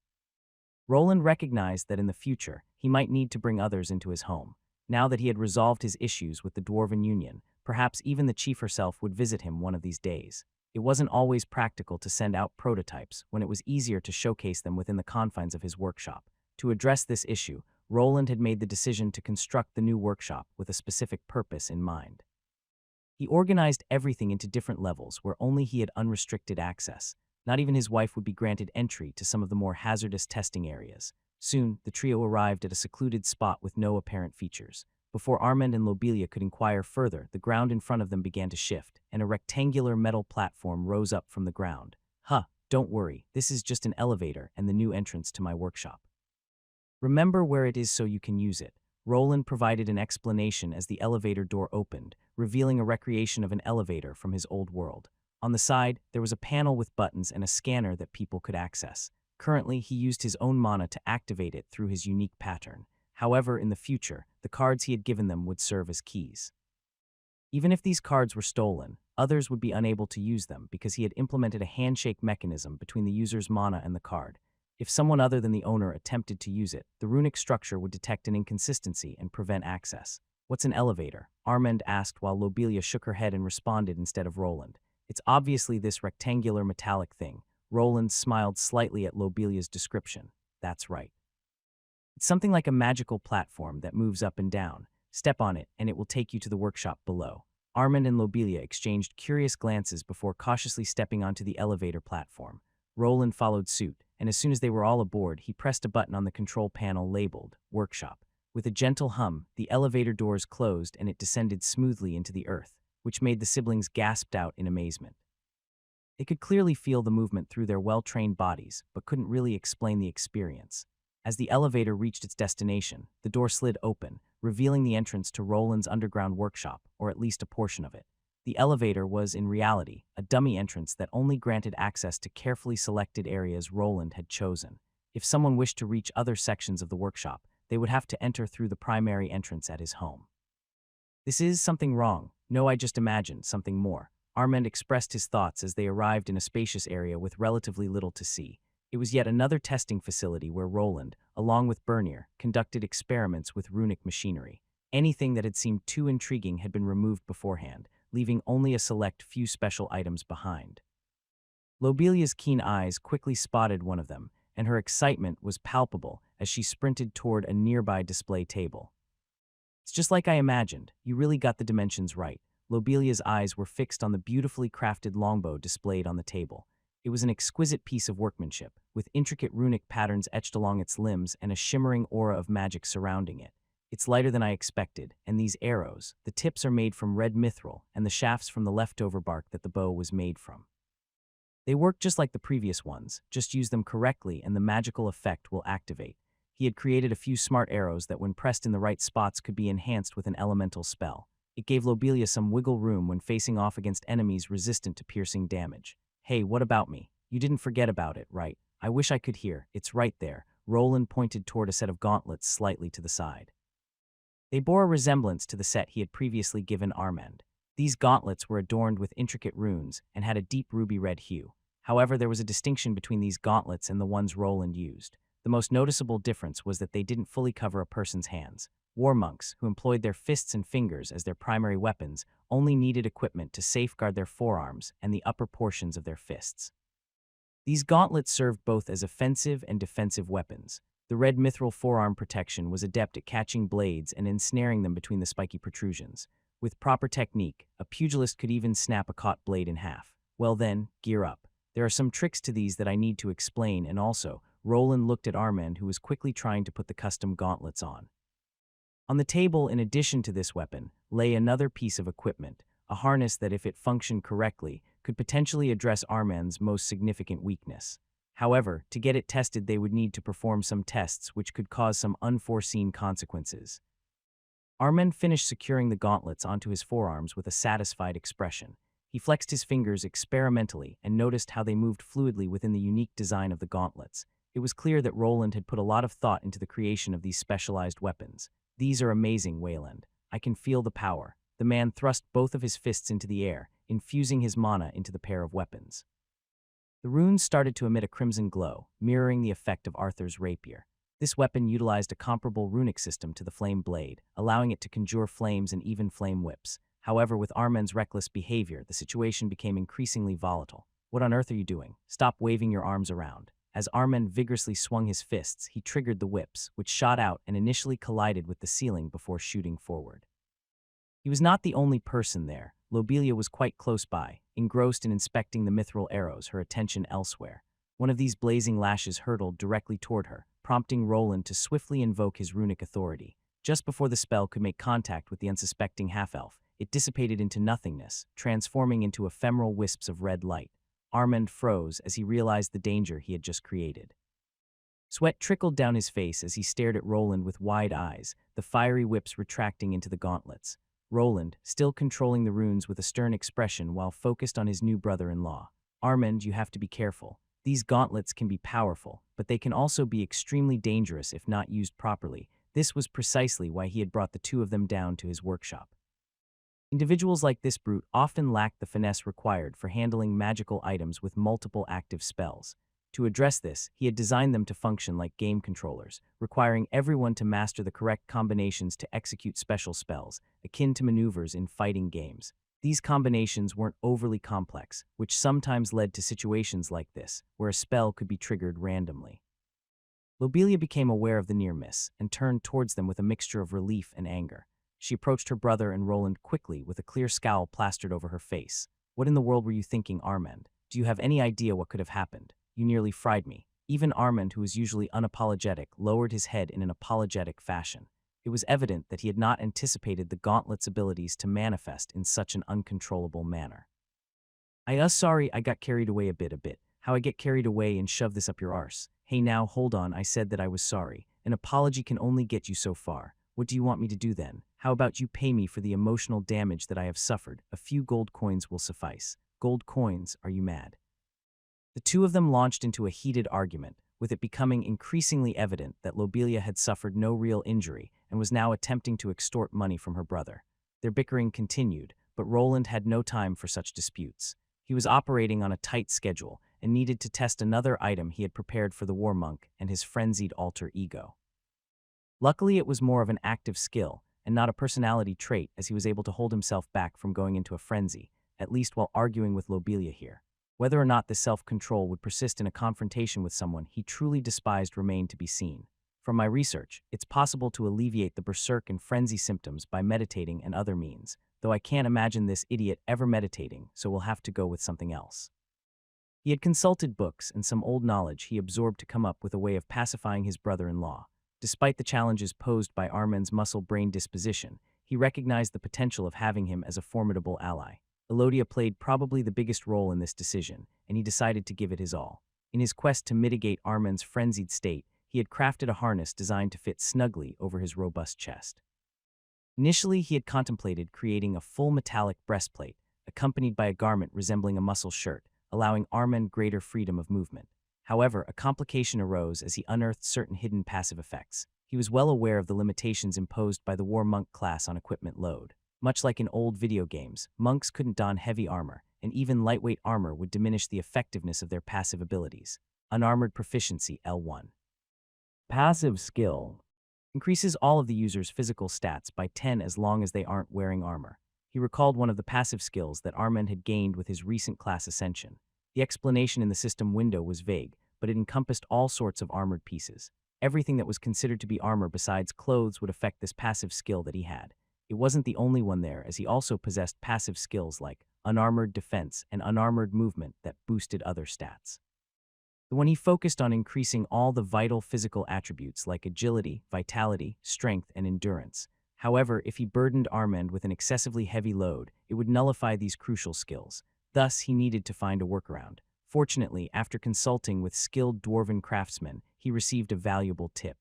Roland recognized that in the future, he might need to bring others into his home. Now that he had resolved his issues with the Dwarven Union, perhaps even the chief herself would visit him one of these days. It wasn't always practical to send out prototypes when it was easier to showcase them within the confines of his workshop. To address this issue, Roland had made the decision to construct the new workshop with a specific purpose in mind. He organized everything into different levels where only he had unrestricted access. Not even his wife would be granted entry to some of the more hazardous testing areas. Soon, the trio arrived at a secluded spot with no apparent features. Before Armand and Lobelia could inquire further, the ground in front of them began to shift, and a rectangular metal platform rose up from the ground. Don't worry, this is just an elevator and the new entrance to my workshop. Remember where it is so you can use it. Roland provided an explanation as the elevator door opened, revealing a recreation of an elevator from his old world. On the side, there was a panel with buttons and a scanner that people could access. Currently, he used his own mana to activate it through his unique pattern. However, in the future, the cards he had given them would serve as keys. Even if these cards were stolen, others would be unable to use them because he had implemented a handshake mechanism between the user's mana and the card. If someone other than the owner attempted to use it, the runic structure would detect an inconsistency and prevent access. "What's an elevator?" Armand asked while Lobelia shook her head and responded instead of Roland. "It's obviously this rectangular metallic thing." Roland smiled slightly at Lobelia's description. "That's right. It's something like a magical platform that moves up and down. Step on it, and it will take you to the workshop below." Armand and Lobelia exchanged curious glances before cautiously stepping onto the elevator platform. Roland followed suit, and as soon as they were all aboard, he pressed a button on the control panel labeled Workshop. With a gentle hum, the elevator doors closed and it descended smoothly into the earth, which made the siblings gasp out in amazement. They could clearly feel the movement through their well-trained bodies, but couldn't really explain the experience. As the elevator reached its destination, the door slid open, revealing the entrance to Roland's underground workshop, or at least a portion of it. The elevator was, in reality, a dummy entrance that only granted access to carefully selected areas Roland had chosen. If someone wished to reach other sections of the workshop, they would have to enter through the primary entrance at his home. "This is something wrong. No, I just imagined something more." Armand expressed his thoughts as they arrived in a spacious area with relatively little to see. It was yet another testing facility where Roland, along with Bernier, conducted experiments with runic machinery. Anything that had seemed too intriguing had been removed beforehand, leaving only a select few special items behind. Lobelia's keen eyes quickly spotted one of them, and her excitement was palpable as she sprinted toward a nearby display table. "It's just like I imagined. You really got the dimensions right." Lobelia's eyes were fixed on the beautifully crafted longbow displayed on the table. It was an exquisite piece of workmanship, with intricate runic patterns etched along its limbs and a shimmering aura of magic surrounding it. "It's lighter than I expected, and these arrows, the tips are made from red mithril and the shafts from the leftover bark that the bow was made from. They work just like the previous ones, just use them correctly and the magical effect will activate." He had created a few smart arrows that when pressed in the right spots could be enhanced with an elemental spell. It gave Lobelia some wiggle room when facing off against enemies resistant to piercing damage. "Hey, what about me? You didn't forget about it, right? I wish I could hear. It's right there." Roland pointed toward a set of gauntlets slightly to the side. They bore a resemblance to the set he had previously given Armand. These gauntlets were adorned with intricate runes and had a deep ruby red hue. However, there was a distinction between these gauntlets and the ones Roland used. The most noticeable difference was that they didn't fully cover a person's hands. War monks, who employed their fists and fingers as their primary weapons, only needed equipment to safeguard their forearms and the upper portions of their fists. These gauntlets served both as offensive and defensive weapons. The red mithril forearm protection was adept at catching blades and ensnaring them between the spiky protrusions. With proper technique, a pugilist could even snap a caught blade in half. "Well then, gear up. There are some tricks to these that I need to explain, and also," Roland looked at Armand, who was quickly trying to put the custom gauntlets on. On the table, in addition to this weapon, lay another piece of equipment, a harness that, if it functioned correctly, could potentially address Armand's most significant weakness. However, to get it tested, they would need to perform some tests which could cause some unforeseen consequences. Armand finished securing the gauntlets onto his forearms with a satisfied expression. He flexed his fingers experimentally and noticed how they moved fluidly within the unique design of the gauntlets. It was clear that Roland had put a lot of thought into the creation of these specialized weapons. These are amazing, Wayland. I can feel the power. The man thrust both of his fists into the air, infusing his mana into the pair of weapons. The runes started to emit a crimson glow, mirroring the effect of Arthur's rapier. This weapon utilized a comparable runic system to the flame blade, allowing it to conjure flames and even flame whips. However, with Armand's reckless behavior, the situation became increasingly volatile. What on earth are you doing? Stop waving your arms around. As Armand vigorously swung his fists, he triggered the whips, which shot out and initially collided with the ceiling before shooting forward. He was not the only person there. Lobelia was quite close by, engrossed in inspecting the mithril arrows, her attention elsewhere. One of these blazing lashes hurtled directly toward her, prompting Roland to swiftly invoke his runic authority. Just before the spell could make contact with the unsuspecting half-elf, it dissipated into nothingness, transforming into ephemeral wisps of red light. Armand froze as he realized the danger he had just created. Sweat trickled down his face as he stared at Roland with wide eyes, the fiery whips retracting into the gauntlets. Roland, still controlling the runes with a stern expression while focused on his new brother-in-law. Armand, you have to be careful. These gauntlets can be powerful, but they can also be extremely dangerous if not used properly. This was precisely why he had brought the two of them down to his workshop. Individuals like this brute often lack the finesse required for handling magical items with multiple active spells. To address this, he had designed them to function like game controllers, requiring everyone to master the correct combinations to execute special spells, akin to maneuvers in fighting games. These combinations weren't overly complex, which sometimes led to situations like this, where a spell could be triggered randomly. Lobelia became aware of the near miss and turned towards them with a mixture of relief and anger. She approached her brother and Roland quickly with a clear scowl plastered over her face. What in the world were you thinking, Armand? Do you have any idea what could have happened? You nearly fried me. Even Armand, who was usually unapologetic, lowered his head in an apologetic fashion. It was evident that he had not anticipated the gauntlet's abilities to manifest in such an uncontrollable manner. Sorry, I got carried away a bit. How I get carried away and shove this up your arse. Hey now, hold on, I said that I was sorry. An apology can only get you so far. What do you want me to do then? How about you pay me for the emotional damage that I have suffered? A few gold coins will suffice. Gold coins, are you mad? The two of them launched into a heated argument, with it becoming increasingly evident that Lobelia had suffered no real injury and was now attempting to extort money from her brother. Their bickering continued, but Roland had no time for such disputes. He was operating on a tight schedule and needed to test another item he had prepared for the war monk and his frenzied alter ego. Luckily, it was more of an active skill and not a personality trait, as he was able to hold himself back from going into a frenzy, at least while arguing with Lobelia here. Whether or not this self-control would persist in a confrontation with someone he truly despised remained to be seen. From my research, it's possible to alleviate the berserk and frenzy symptoms by meditating and other means, though I can't imagine this idiot ever meditating, so we'll have to go with something else. He had consulted books and some old knowledge he absorbed to come up with a way of pacifying his brother-in-law. Despite the challenges posed by Armand's muscle-brain disposition, he recognized the potential of having him as a formidable ally. Elodia played probably the biggest role in this decision, and he decided to give it his all. In his quest to mitigate Armand's frenzied state, he had crafted a harness designed to fit snugly over his robust chest. Initially, he had contemplated creating a full metallic breastplate, accompanied by a garment resembling a muscle shirt, allowing Armand greater freedom of movement. However, a complication arose as he unearthed certain hidden passive effects. He was well aware of the limitations imposed by the war monk class on equipment load. Much like in old video games, monks couldn't don heavy armor, and even lightweight armor would diminish the effectiveness of their passive abilities. Unarmored proficiency L1. Passive skill increases all of the user's physical stats by 10 as long as they aren't wearing armor. He recalled one of the passive skills that Armand had gained with his recent class ascension. The explanation in the system window was vague, but it encompassed all sorts of armored pieces. Everything that was considered to be armor besides clothes would affect this passive skill that he had. It wasn't the only one there, as he also possessed passive skills like unarmored defense and unarmored movement that boosted other stats. The one he focused on increasing all the vital physical attributes like agility, vitality, strength, and endurance. However, if he burdened Armand with an excessively heavy load, it would nullify these crucial skills. Thus, he needed to find a workaround. Fortunately, after consulting with skilled dwarven craftsmen, he received a valuable tip.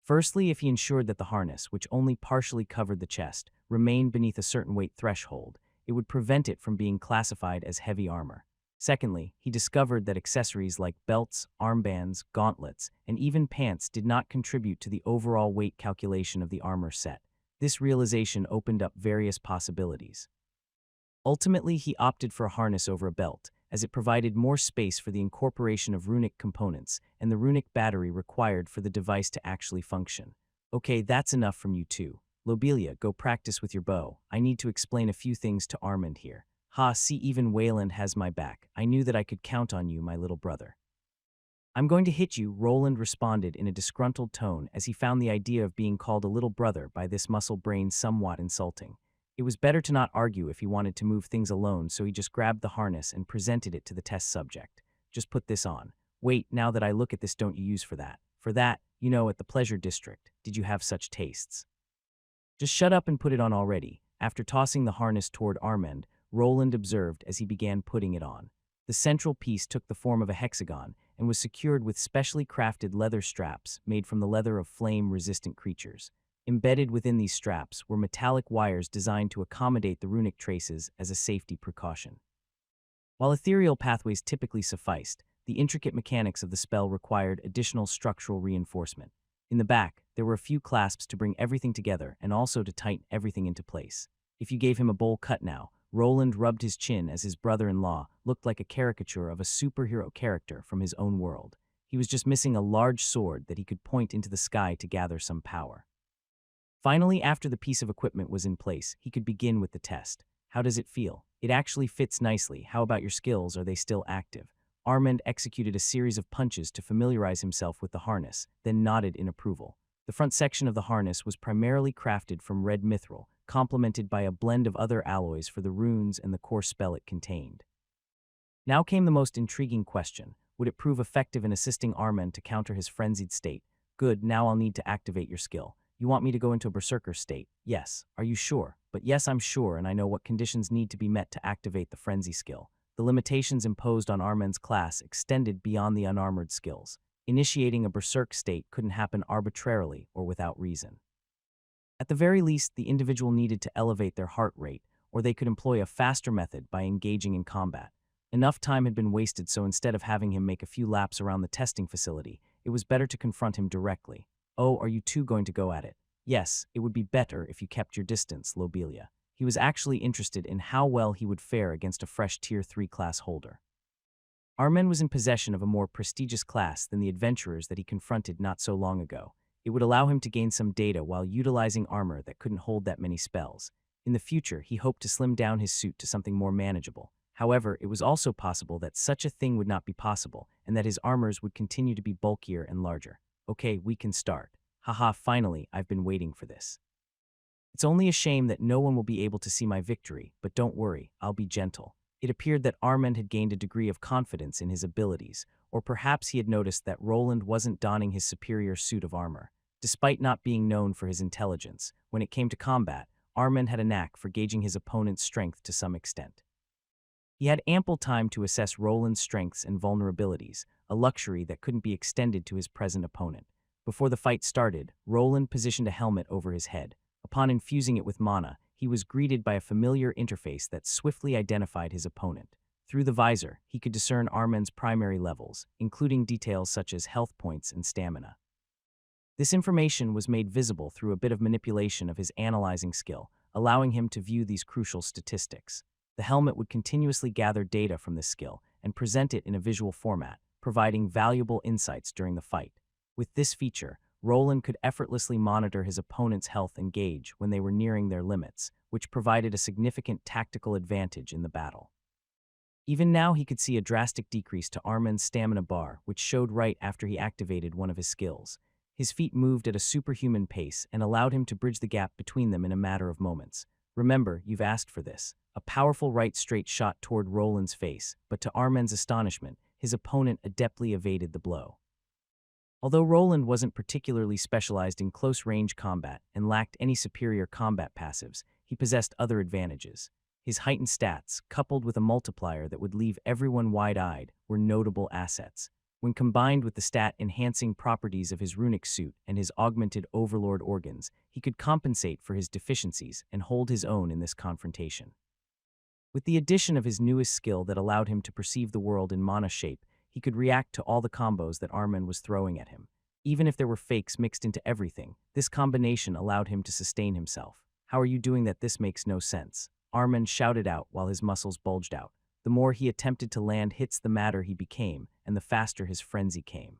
Firstly, if he ensured that the harness, which only partially covered the chest, remained beneath a certain weight threshold, it would prevent it from being classified as heavy armor. Secondly, he discovered that accessories like belts, armbands, gauntlets, and even pants did not contribute to the overall weight calculation of the armor set. This realization opened up various possibilities. Ultimately, he opted for a harness over a belt, as it provided more space for the incorporation of runic components and the runic battery required for the device to actually function. Okay, that's enough from you two. Lobelia, go practice with your bow. I need to explain a few things to Armand here. Ha, see, even Wayland has my back. I knew that I could count on you, my little brother. I'm going to hit you, Roland responded in a disgruntled tone as he found the idea of being called a little brother by this muscle brain somewhat insulting. It was better to not argue if he wanted to move things alone, so he just grabbed the harness and presented it to the test subject. Just put this on. Wait, now that I look at this, don't you use for that? For that, you know, at the Pleasure District, did you have such tastes? Just shut up and put it on already. After tossing the harness toward Armand, Roland observed as he began putting it on. The central piece took the form of a hexagon and was secured with specially crafted leather straps made from the leather of flame-resistant creatures. Embedded within these straps were metallic wires designed to accommodate the runic traces as a safety precaution. While ethereal pathways typically sufficed, the intricate mechanics of the spell required additional structural reinforcement. In the back, there were a few clasps to bring everything together and also to tighten everything into place. If you gave him a bowl cut now, Roland rubbed his chin as his brother-in-law looked like a caricature of a superhero character from his own world. He was just missing a large sword that he could point into the sky to gather some power. Finally, after the piece of equipment was in place, he could begin with the test. How does it feel? It actually fits nicely. How about your skills? Are they still active? Armand executed a series of punches to familiarize himself with the harness, then nodded in approval. The front section of the harness was primarily crafted from red mithril, complemented by a blend of other alloys for the runes and the core spell it contained. Now came the most intriguing question. Would it prove effective in assisting Armand to counter his frenzied state? Good, now I'll need to activate your skill. You want me to go into a berserker state? Yes. Are you sure? But yes, I'm sure, and I know what conditions need to be met to activate the frenzy skill. The limitations imposed on Armand's class extended beyond the unarmored skills. Initiating a berserk state couldn't happen arbitrarily or without reason. At the very least, the individual needed to elevate their heart rate, or they could employ a faster method by engaging in combat. Enough time had been wasted, so instead of having him make a few laps around the testing facility, it was better to confront him directly. Oh, are you two going to go at it? Yes, it would be better if you kept your distance, Lobelia. He was actually interested in how well he would fare against a fresh Tier 3 class holder. Armand was in possession of a more prestigious class than the adventurers that he confronted not so long ago. It would allow him to gain some data while utilizing armor that couldn't hold that many spells. In the future, he hoped to slim down his suit to something more manageable. However, it was also possible that such a thing would not be possible, and that his armors would continue to be bulkier and larger. Okay, we can start. Haha, finally, I've been waiting for this. It's only a shame that no one will be able to see my victory, but don't worry, I'll be gentle. It appeared that Armand had gained a degree of confidence in his abilities, or perhaps he had noticed that Roland wasn't donning his superior suit of armor. Despite not being known for his intelligence, when it came to combat, Armand had a knack for gauging his opponent's strength to some extent. He had ample time to assess Roland's strengths and vulnerabilities, a luxury that couldn't be extended to his present opponent. Before the fight started, Roland positioned a helmet over his head. Upon infusing it with mana, he was greeted by a familiar interface that swiftly identified his opponent. Through the visor, he could discern Armand's primary levels, including details such as health points and stamina. This information was made visible through a bit of manipulation of his analyzing skill, allowing him to view these crucial statistics. The helmet would continuously gather data from this skill and present it in a visual format, providing valuable insights during the fight. With this feature, Roland could effortlessly monitor his opponent's health and gauge when they were nearing their limits, which provided a significant tactical advantage in the battle. Even now, he could see a drastic decrease to Armand's stamina bar, which showed right after he activated one of his skills. His feet moved at a superhuman pace and allowed him to bridge the gap between them in a matter of moments. Remember, you've asked for this. A powerful right straight shot toward Roland's face, but to Armand's astonishment, his opponent adeptly evaded the blow. Although Roland wasn't particularly specialized in close-range combat and lacked any superior combat passives, he possessed other advantages. His heightened stats, coupled with a multiplier that would leave everyone wide-eyed, were notable assets. When combined with the stat-enhancing properties of his runic suit and his augmented overlord organs, he could compensate for his deficiencies and hold his own in this confrontation. With the addition of his newest skill that allowed him to perceive the world in mana shape, he could react to all the combos that Armen was throwing at him. Even if there were fakes mixed into everything, this combination allowed him to sustain himself. How are you doing that? This makes no sense. Armen shouted out while his muscles bulged out. The more he attempted to land hits, the madder he became, and the faster his frenzy came.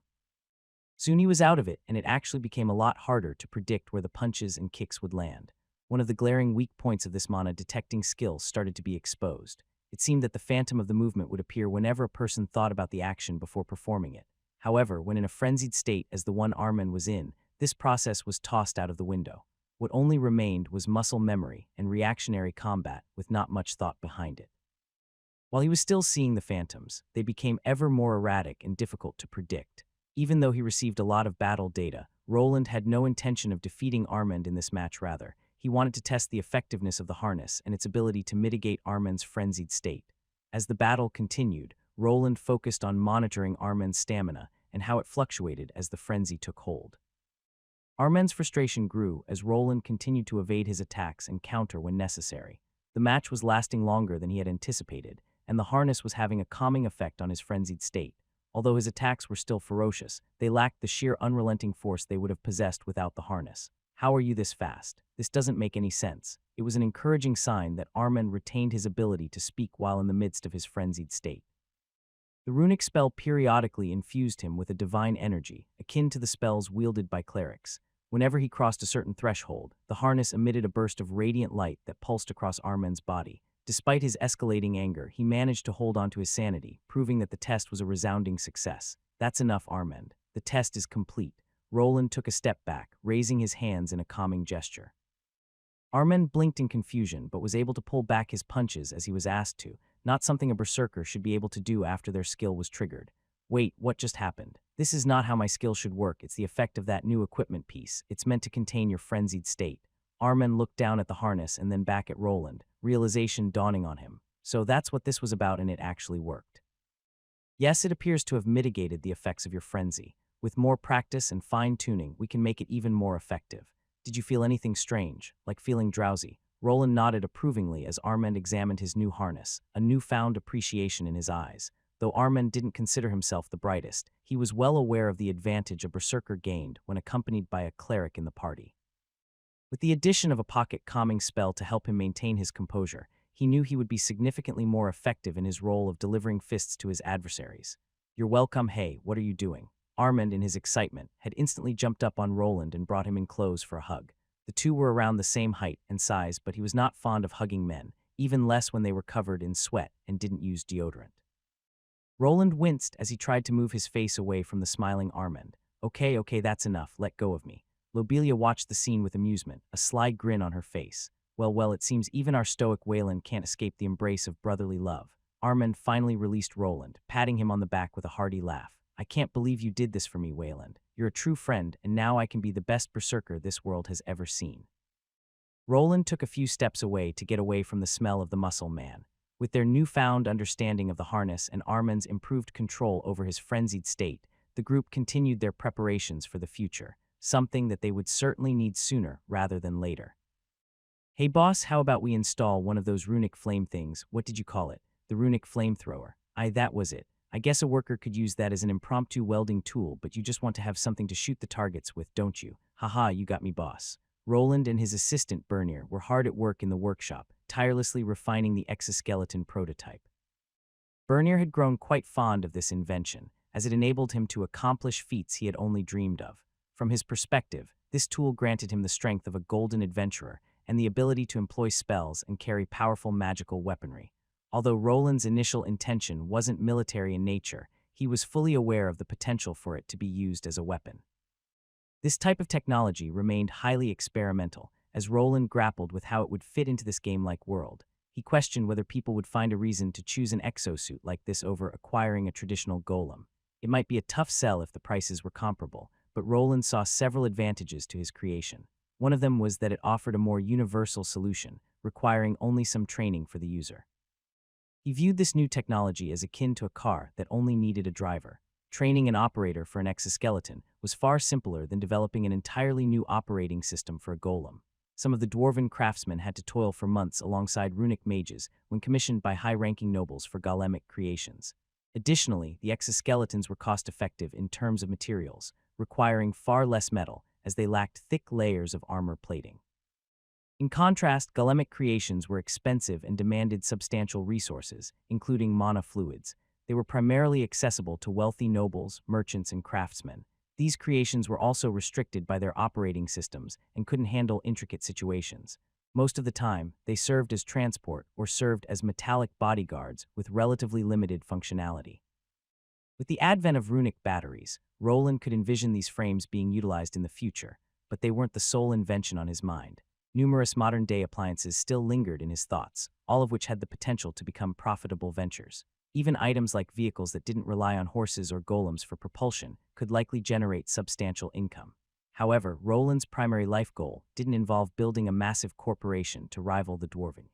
Soon he was out of it, and it actually became a lot harder to predict where the punches and kicks would land. One of the glaring weak points of this mana detecting skill started to be exposed. It seemed that the phantom of the movement would appear whenever a person thought about the action before performing it. However, when in a frenzied state as the one Armen was in, this process was tossed out of the window. What only remained was muscle memory and reactionary combat with not much thought behind it. While he was still seeing the phantoms, they became ever more erratic and difficult to predict. Even though he received a lot of battle data, Roland had no intention of defeating Armen in this match. Rather, he wanted to test the effectiveness of the harness and its ability to mitigate Armen's frenzied state. As the battle continued, Roland focused on monitoring Armen's stamina and how it fluctuated as the frenzy took hold. Armen's frustration grew as Roland continued to evade his attacks and counter when necessary. The match was lasting longer than he had anticipated, and the harness was having a calming effect on his frenzied state. Although his attacks were still ferocious, they lacked the sheer unrelenting force they would have possessed without the harness. How are you this fast? This doesn't make any sense. It was an encouraging sign that Armen retained his ability to speak while in the midst of his frenzied state. The runic spell periodically infused him with a divine energy, akin to the spells wielded by clerics. Whenever he crossed a certain threshold, the harness emitted a burst of radiant light that pulsed across Armen's body. Despite his escalating anger, he managed to hold on to his sanity, proving that the test was a resounding success. That's enough, Armen. The test is complete. Roland took a step back, raising his hands in a calming gesture. Armen blinked in confusion, but was able to pull back his punches as he was asked to, not something a berserker should be able to do after their skill was triggered. Wait, what just happened? This is not how my skill should work. It's the effect of that new equipment piece. It's meant to contain your frenzied state. Armen looked down at the harness and then back at Roland, realization dawning on him. So that's what this was about, and it actually worked. Yes, it appears to have mitigated the effects of your frenzy. With more practice and fine-tuning, we can make it even more effective. Did you feel anything strange, like feeling drowsy? Roland nodded approvingly as Armen examined his new harness, a newfound appreciation in his eyes. Though Armen didn't consider himself the brightest, he was well aware of the advantage a berserker gained when accompanied by a cleric in the party. With the addition of a pocket calming spell to help him maintain his composure, he knew he would be significantly more effective in his role of delivering fists to his adversaries. You're welcome. Hey, what are you doing? Armen, in his excitement, had instantly jumped up on Roland and brought him in close for a hug. The two were around the same height and size, but he was not fond of hugging men, even less when they were covered in sweat and didn't use deodorant. Roland winced as he tried to move his face away from the smiling Armen. Okay, that's enough. Let go of me. Lobelia watched the scene with amusement, a sly grin on her face. Well, it seems even our stoic Wayland can't escape the embrace of brotherly love. Armen finally released Roland, patting him on the back with a hearty laugh. I can't believe you did this for me, Wayland. You're a true friend, and now I can be the best berserker this world has ever seen. Roland took a few steps away to get away from the smell of the muscle man. With their newfound understanding of the harness and Armen's improved control over his frenzied state, the group continued their preparations for the future, something that they would certainly need sooner rather than later. Hey boss, how about we install one of those runic flame things? What did you call it? The runic flamethrower. That was it. I guess a worker could use that as an impromptu welding tool, but you just want to have something to shoot the targets with, don't you? Haha, you got me, boss. Roland and his assistant Bernier were hard at work in the workshop, tirelessly refining the exoskeleton prototype. Bernier had grown quite fond of this invention, as it enabled him to accomplish feats he had only dreamed of. From his perspective, this tool granted him the strength of a golden adventurer and the ability to employ spells and carry powerful magical weaponry. Although Roland's initial intention wasn't military in nature, he was fully aware of the potential for it to be used as a weapon. This type of technology remained highly experimental, as Roland grappled with how it would fit into this game-like world. He questioned whether people would find a reason to choose an exosuit like this over acquiring a traditional golem. It might be a tough sell if the prices were comparable, but Roland saw several advantages to his creation. One of them was that it offered a more universal solution, requiring only some training for the user. He viewed this new technology as akin to a car that only needed a driver. Training an operator for an exoskeleton was far simpler than developing an entirely new operating system for a golem. Some of the dwarven craftsmen had to toil for months alongside runic mages when commissioned by high-ranking nobles for golemic creations. Additionally, the exoskeletons were cost-effective in terms of materials, requiring far less metal as they lacked thick layers of armor plating. In contrast, golemic creations were expensive and demanded substantial resources, including mana fluids. They were primarily accessible to wealthy nobles, merchants, and craftsmen. These creations were also restricted by their operating systems and couldn't handle intricate situations. Most of the time, they served as transport or served as metallic bodyguards with relatively limited functionality. With the advent of runic batteries, Roland could envision these frames being utilized in the future, but they weren't the sole invention on his mind. Numerous modern-day appliances still lingered in his thoughts, all of which had the potential to become profitable ventures. Even items like vehicles that didn't rely on horses or golems for propulsion could likely generate substantial income. However, Roland's primary life goal didn't involve building a massive corporation to rival the dwarven.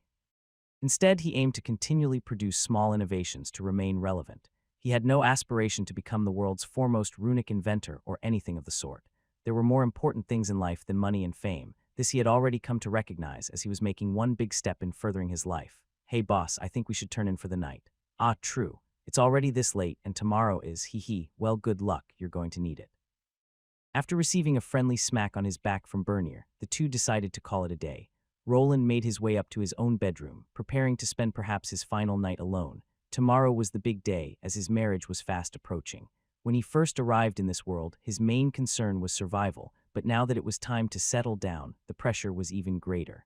Instead, he aimed to continually produce small innovations to remain relevant. He had no aspiration to become the world's foremost runic inventor or anything of the sort. There were more important things in life than money and fame. This he had already come to recognize as he was making one big step in furthering his life. "Hey boss, I think we should turn in for the night." "Ah, true. It's already this late and tomorrow is, well, good luck, you're going to need it." After receiving a friendly smack on his back from Bernier, the two decided to call it a day. Roland made his way up to his own bedroom, preparing to spend perhaps his final night alone. Tomorrow was the big day, as his marriage was fast approaching. When he first arrived in this world, his main concern was survival, but now that it was time to settle down, the pressure was even greater.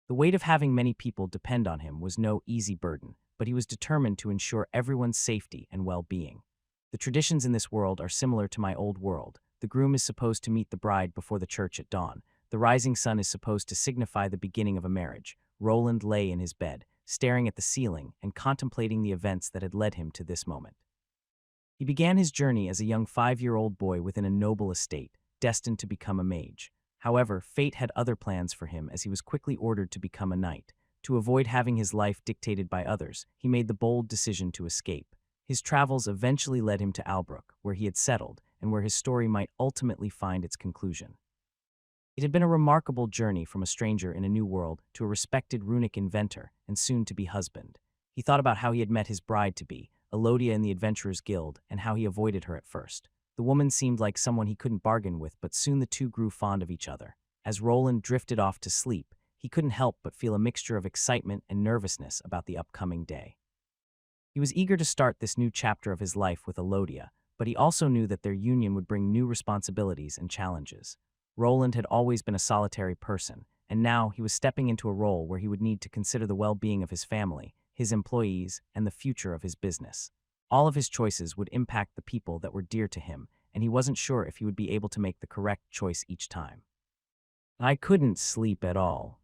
The weight of having many people depend on him was no easy burden, but he was determined to ensure everyone's safety and well-being. The traditions in this world are similar to my old world. The groom is supposed to meet the bride before the church at dawn. The rising sun is supposed to signify the beginning of a marriage. Roland lay in his bed, staring at the ceiling and contemplating the events that had led him to this moment. He began his journey as a young 5-year-old boy within a noble estate, destined to become a mage. However, fate had other plans for him as he was quickly ordered to become a knight. To avoid having his life dictated by others, he made the bold decision to escape. His travels eventually led him to Albrook, where he had settled and where his story might ultimately find its conclusion. It had been a remarkable journey from a stranger in a new world to a respected runic inventor and soon-to-be husband. He thought about how he had met his bride-to-be, Elodia in the Adventurers Guild, and how he avoided her at first. The woman seemed like someone he couldn't bargain with, but soon the two grew fond of each other. As Roland drifted off to sleep, he couldn't help but feel a mixture of excitement and nervousness about the upcoming day. He was eager to start this new chapter of his life with Elodia, but he also knew that their union would bring new responsibilities and challenges. Roland had always been a solitary person, and now he was stepping into a role where he would need to consider the well-being of his family, his employees, and the future of his business. All of his choices would impact the people that were dear to him, and he wasn't sure if he would be able to make the correct choice each time. I couldn't sleep at all.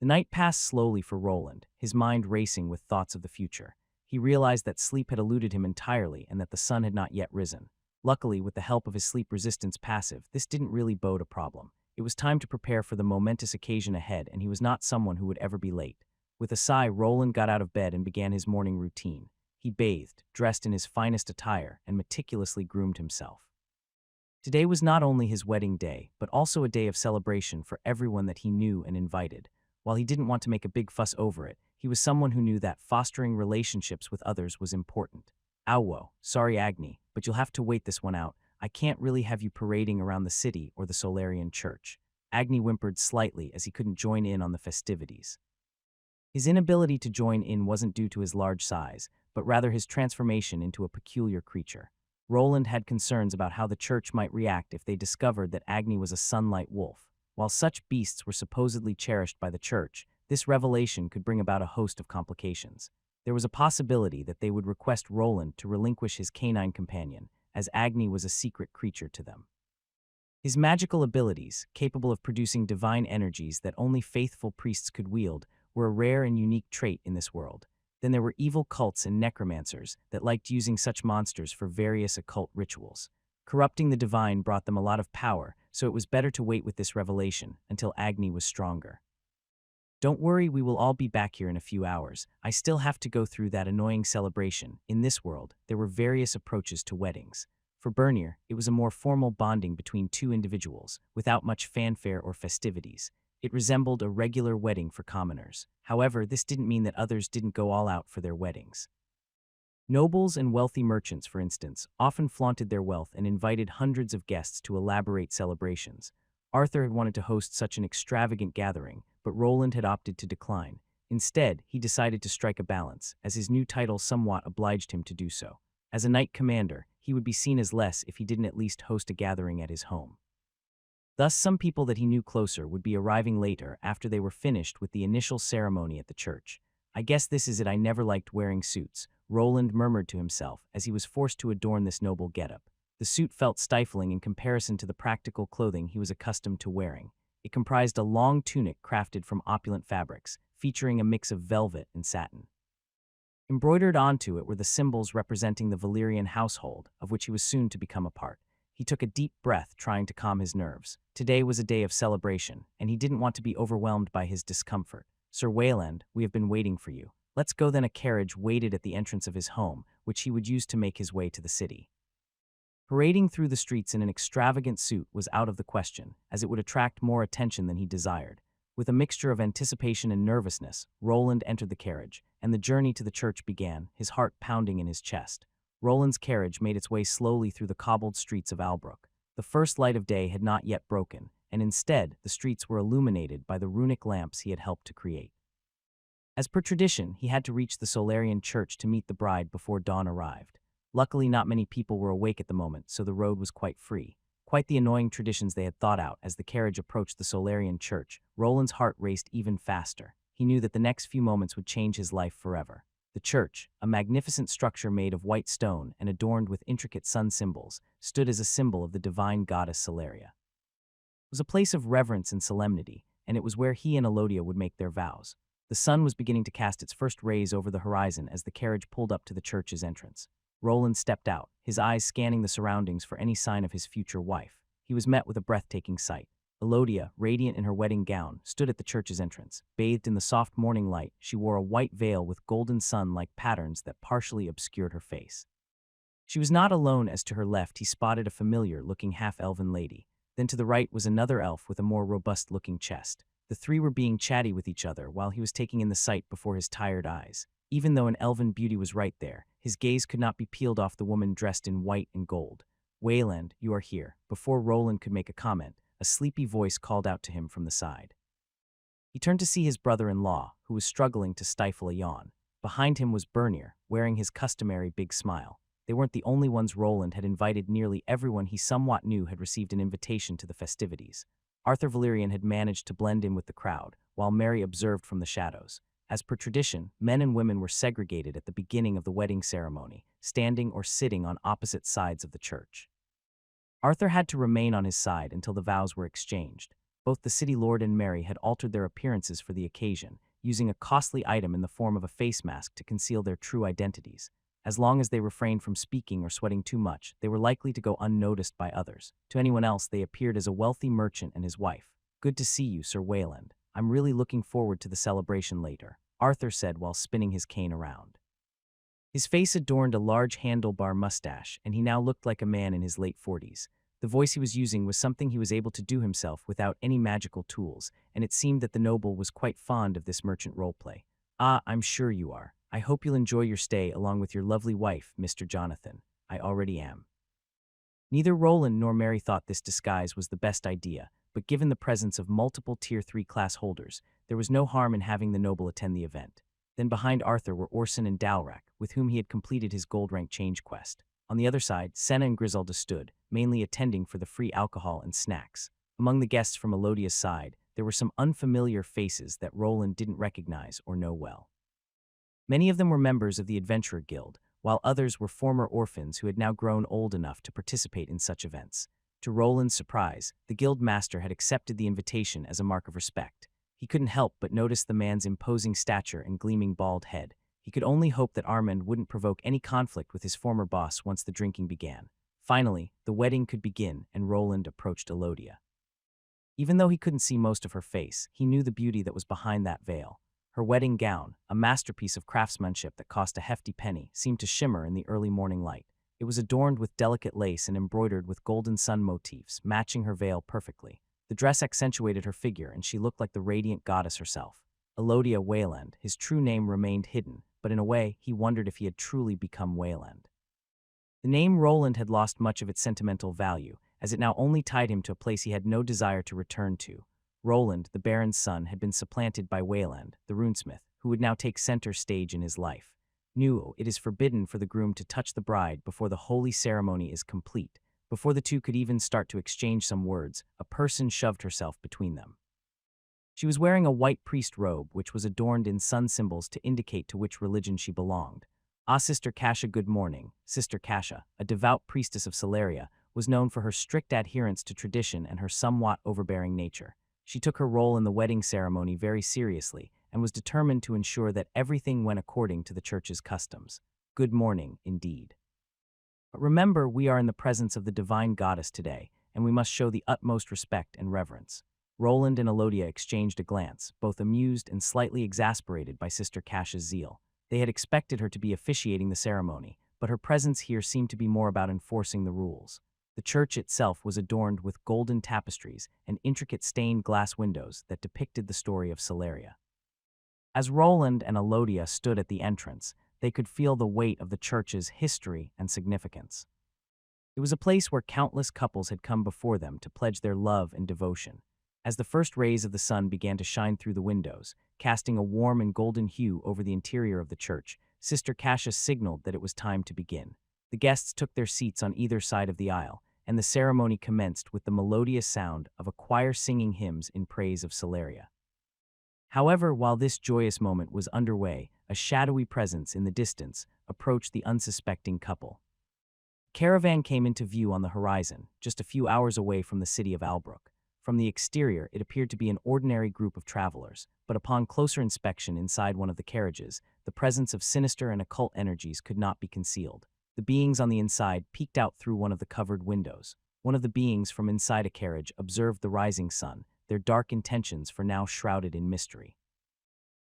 The night passed slowly for Roland, his mind racing with thoughts of the future. He realized that sleep had eluded him entirely and that the sun had not yet risen. Luckily, with the help of his sleep resistance passive, this didn't really bode a problem. It was time to prepare for the momentous occasion ahead, and he was not someone who would ever be late. With a sigh, Roland got out of bed and began his morning routine. He bathed, dressed in his finest attire, and meticulously groomed himself. Today was not only his wedding day, but also a day of celebration for everyone that he knew and invited. While he didn't want to make a big fuss over it, he was someone who knew that fostering relationships with others was important. "Awo, sorry Agni, but you'll have to wait this one out. I can't really have you parading around the city or the Solarian church." Agni whimpered slightly as he couldn't join in on the festivities. His inability to join in wasn't due to his large size, but rather his transformation into a peculiar creature. Roland had concerns about how the church might react if they discovered that Agni was a sunlight wolf. While such beasts were supposedly cherished by the church, this revelation could bring about a host of complications. There was a possibility that they would request Roland to relinquish his canine companion, as Agni was a secret creature to them. His magical abilities, capable of producing divine energies that only faithful priests could wield, were a rare and unique trait in this world. Then there were evil cults and necromancers that liked using such monsters for various occult rituals. Corrupting the divine brought them a lot of power, so it was better to wait with this revelation until Agni was stronger. "Don't worry, we will all be back here in a few hours. I still have to go through that annoying celebration." In this world, there were various approaches to weddings. For Bernier, it was a more formal bonding between two individuals, without much fanfare or festivities. It resembled a regular wedding for commoners. However, this didn't mean that others didn't go all out for their weddings. Nobles and wealthy merchants, for instance, often flaunted their wealth and invited hundreds of guests to elaborate celebrations. Arthur had wanted to host such an extravagant gathering, but Roland had opted to decline. Instead, he decided to strike a balance, as his new title somewhat obliged him to do so. As a knight commander, he would be seen as less if he didn't at least host a gathering at his home. Thus, some people that he knew closer would be arriving later after they were finished with the initial ceremony at the church. I guess this is it. I never liked wearing suits, Roland murmured to himself as he was forced to adorn this noble getup. The suit felt stifling in comparison to the practical clothing he was accustomed to wearing. It comprised a long tunic crafted from opulent fabrics, featuring a mix of velvet and satin. Embroidered onto it were the symbols representing the Valyrian household, of which he was soon to become a part. He took a deep breath, trying to calm his nerves. Today was a day of celebration, and he didn't want to be overwhelmed by his discomfort. "Sir Wayland, we have been waiting for you." "Let's go then." A carriage waited at the entrance of his home, which he would use to make his way to the city. Parading through the streets in an extravagant suit was out of the question, as it would attract more attention than he desired. With a mixture of anticipation and nervousness, Roland entered the carriage, and the journey to the church began, his heart pounding in his chest. Roland's carriage made its way slowly through the cobbled streets of Albrook. The first light of day had not yet broken, and instead, the streets were illuminated by the runic lamps he had helped to create. As per tradition, he had to reach the Solarian church to meet the bride before dawn arrived. Luckily, not many people were awake at the moment, so the road was quite free. Quite the annoying traditions they had thought out. As the carriage approached the Solarian church, Roland's heart raced even faster. He knew that the next few moments would change his life forever. The church, a magnificent structure made of white stone and adorned with intricate sun symbols, stood as a symbol of the divine goddess Solaria. It was a place of reverence and solemnity, and it was where he and Elodia would make their vows. The sun was beginning to cast its first rays over the horizon as the carriage pulled up to the church's entrance. Roland stepped out, his eyes scanning the surroundings for any sign of his future wife. He was met with a breathtaking sight. Elodia, radiant in her wedding gown, stood at the church's entrance. Bathed in the soft morning light, she wore a white veil with golden sun-like patterns that partially obscured her face. She was not alone, as to her left he spotted a familiar-looking half-elven lady. Then to the right was another elf with a more robust-looking chest. The three were being chatty with each other while he was taking in the sight before his tired eyes. Even though an elven beauty was right there, his gaze could not be peeled off the woman dressed in white and gold. "Wayland, you are here." Before Roland could make a comment, a sleepy voice called out to him from the side. He turned to see his brother-in-law, who was struggling to stifle a yawn. Behind him was Bernier, wearing his customary big smile. They weren't the only ones. Roland had invited. Nearly everyone he somewhat knew had received an invitation to the festivities. Arthur Valyrian had managed to blend in with the crowd, while Mary observed from the shadows. As per tradition, men and women were segregated at the beginning of the wedding ceremony, standing or sitting on opposite sides of the church. Arthur had to remain on his side until the vows were exchanged. Both the city lord and Mary had altered their appearances for the occasion, using a costly item in the form of a face mask to conceal their true identities. As long as they refrained from speaking or sweating too much, they were likely to go unnoticed by others. To anyone else, they appeared as a wealthy merchant and his wife. "Good to see you, Sir Wayland. I'm really looking forward to the celebration later," Arthur said while spinning his cane around. His face adorned a large handlebar mustache, and he now looked like a man in his late 40s. The voice he was using was something he was able to do himself without any magical tools, and it seemed that the noble was quite fond of this merchant roleplay. "Ah, I'm sure you are. I hope you'll enjoy your stay along with your lovely wife, Mr. Jonathan." "I already am." Neither Roland nor Mary thought this disguise was the best idea, but given the presence of multiple Tier 3 class holders, there was no harm in having the noble attend the event. Then behind Arthur were Orson and Dalrak, with whom he had completed his gold rank change quest. On the other side, Senna and Griselda stood, mainly attending for the free alcohol and snacks. Among the guests from Elodia's side, there were some unfamiliar faces that Roland didn't recognize or know well. Many of them were members of the Adventurer Guild, while others were former orphans who had now grown old enough to participate in such events. To Roland's surprise, the guild master had accepted the invitation as a mark of respect. He couldn't help but notice the man's imposing stature and gleaming bald head. He could only hope that Armand wouldn't provoke any conflict with his former boss once the drinking began. Finally, the wedding could begin, and Roland approached Elodia. Even though he couldn't see most of her face, he knew the beauty that was behind that veil. Her wedding gown, a masterpiece of craftsmanship that cost a hefty penny, seemed to shimmer in the early morning light. It was adorned with delicate lace and embroidered with golden sun motifs, matching her veil perfectly. The dress accentuated her figure, and she looked like the radiant goddess herself. Elodia Wayland, his true name remained hidden, but in a way, he wondered if he had truly become Wayland. The name Roland had lost much of its sentimental value, as it now only tied him to a place he had no desire to return to. Roland, the Baron's son, had been supplanted by Wayland, the runesmith, who would now take center stage in his life. Knew it is forbidden for the groom to touch the bride before the holy ceremony is complete. Before the two could even start to exchange some words, a person shoved herself between them. She was wearing a white priest robe, which was adorned in sun symbols to indicate to which religion she belonged. Sister Cassia, good morning. Sister Cassia, a devout priestess of Celeria, was known for her strict adherence to tradition and her somewhat overbearing nature. She took her role in the wedding ceremony very seriously and was determined to ensure that everything went according to the church's customs. Good morning, indeed. But remember, we are in the presence of the divine goddess today, and we must show the utmost respect and reverence. Roland and Elodia exchanged a glance, both amused and slightly exasperated by Sister Cassia's zeal. They had expected her to be officiating the ceremony, but her presence here seemed to be more about enforcing the rules. The church itself was adorned with golden tapestries and intricate stained glass windows that depicted the story of Celeria. As Roland and Elodia stood at the entrance, they could feel the weight of the church's history and significance. It was a place where countless couples had come before them to pledge their love and devotion. As the first rays of the sun began to shine through the windows, casting a warm and golden hue over the interior of the church, Sister Cassia signaled that it was time to begin. The guests took their seats on either side of the aisle, and the ceremony commenced with the melodious sound of a choir singing hymns in praise of Celeria. However, while this joyous moment was underway, a shadowy presence in the distance approached the unsuspecting couple. A caravan came into view on the horizon, just a few hours away from the city of Albrook. From the exterior, it appeared to be an ordinary group of travelers, but upon closer inspection inside one of the carriages, the presence of sinister and occult energies could not be concealed. The beings on the inside peeked out through one of the covered windows. One of the beings from inside a carriage observed the rising sun, their dark intentions for now shrouded in mystery.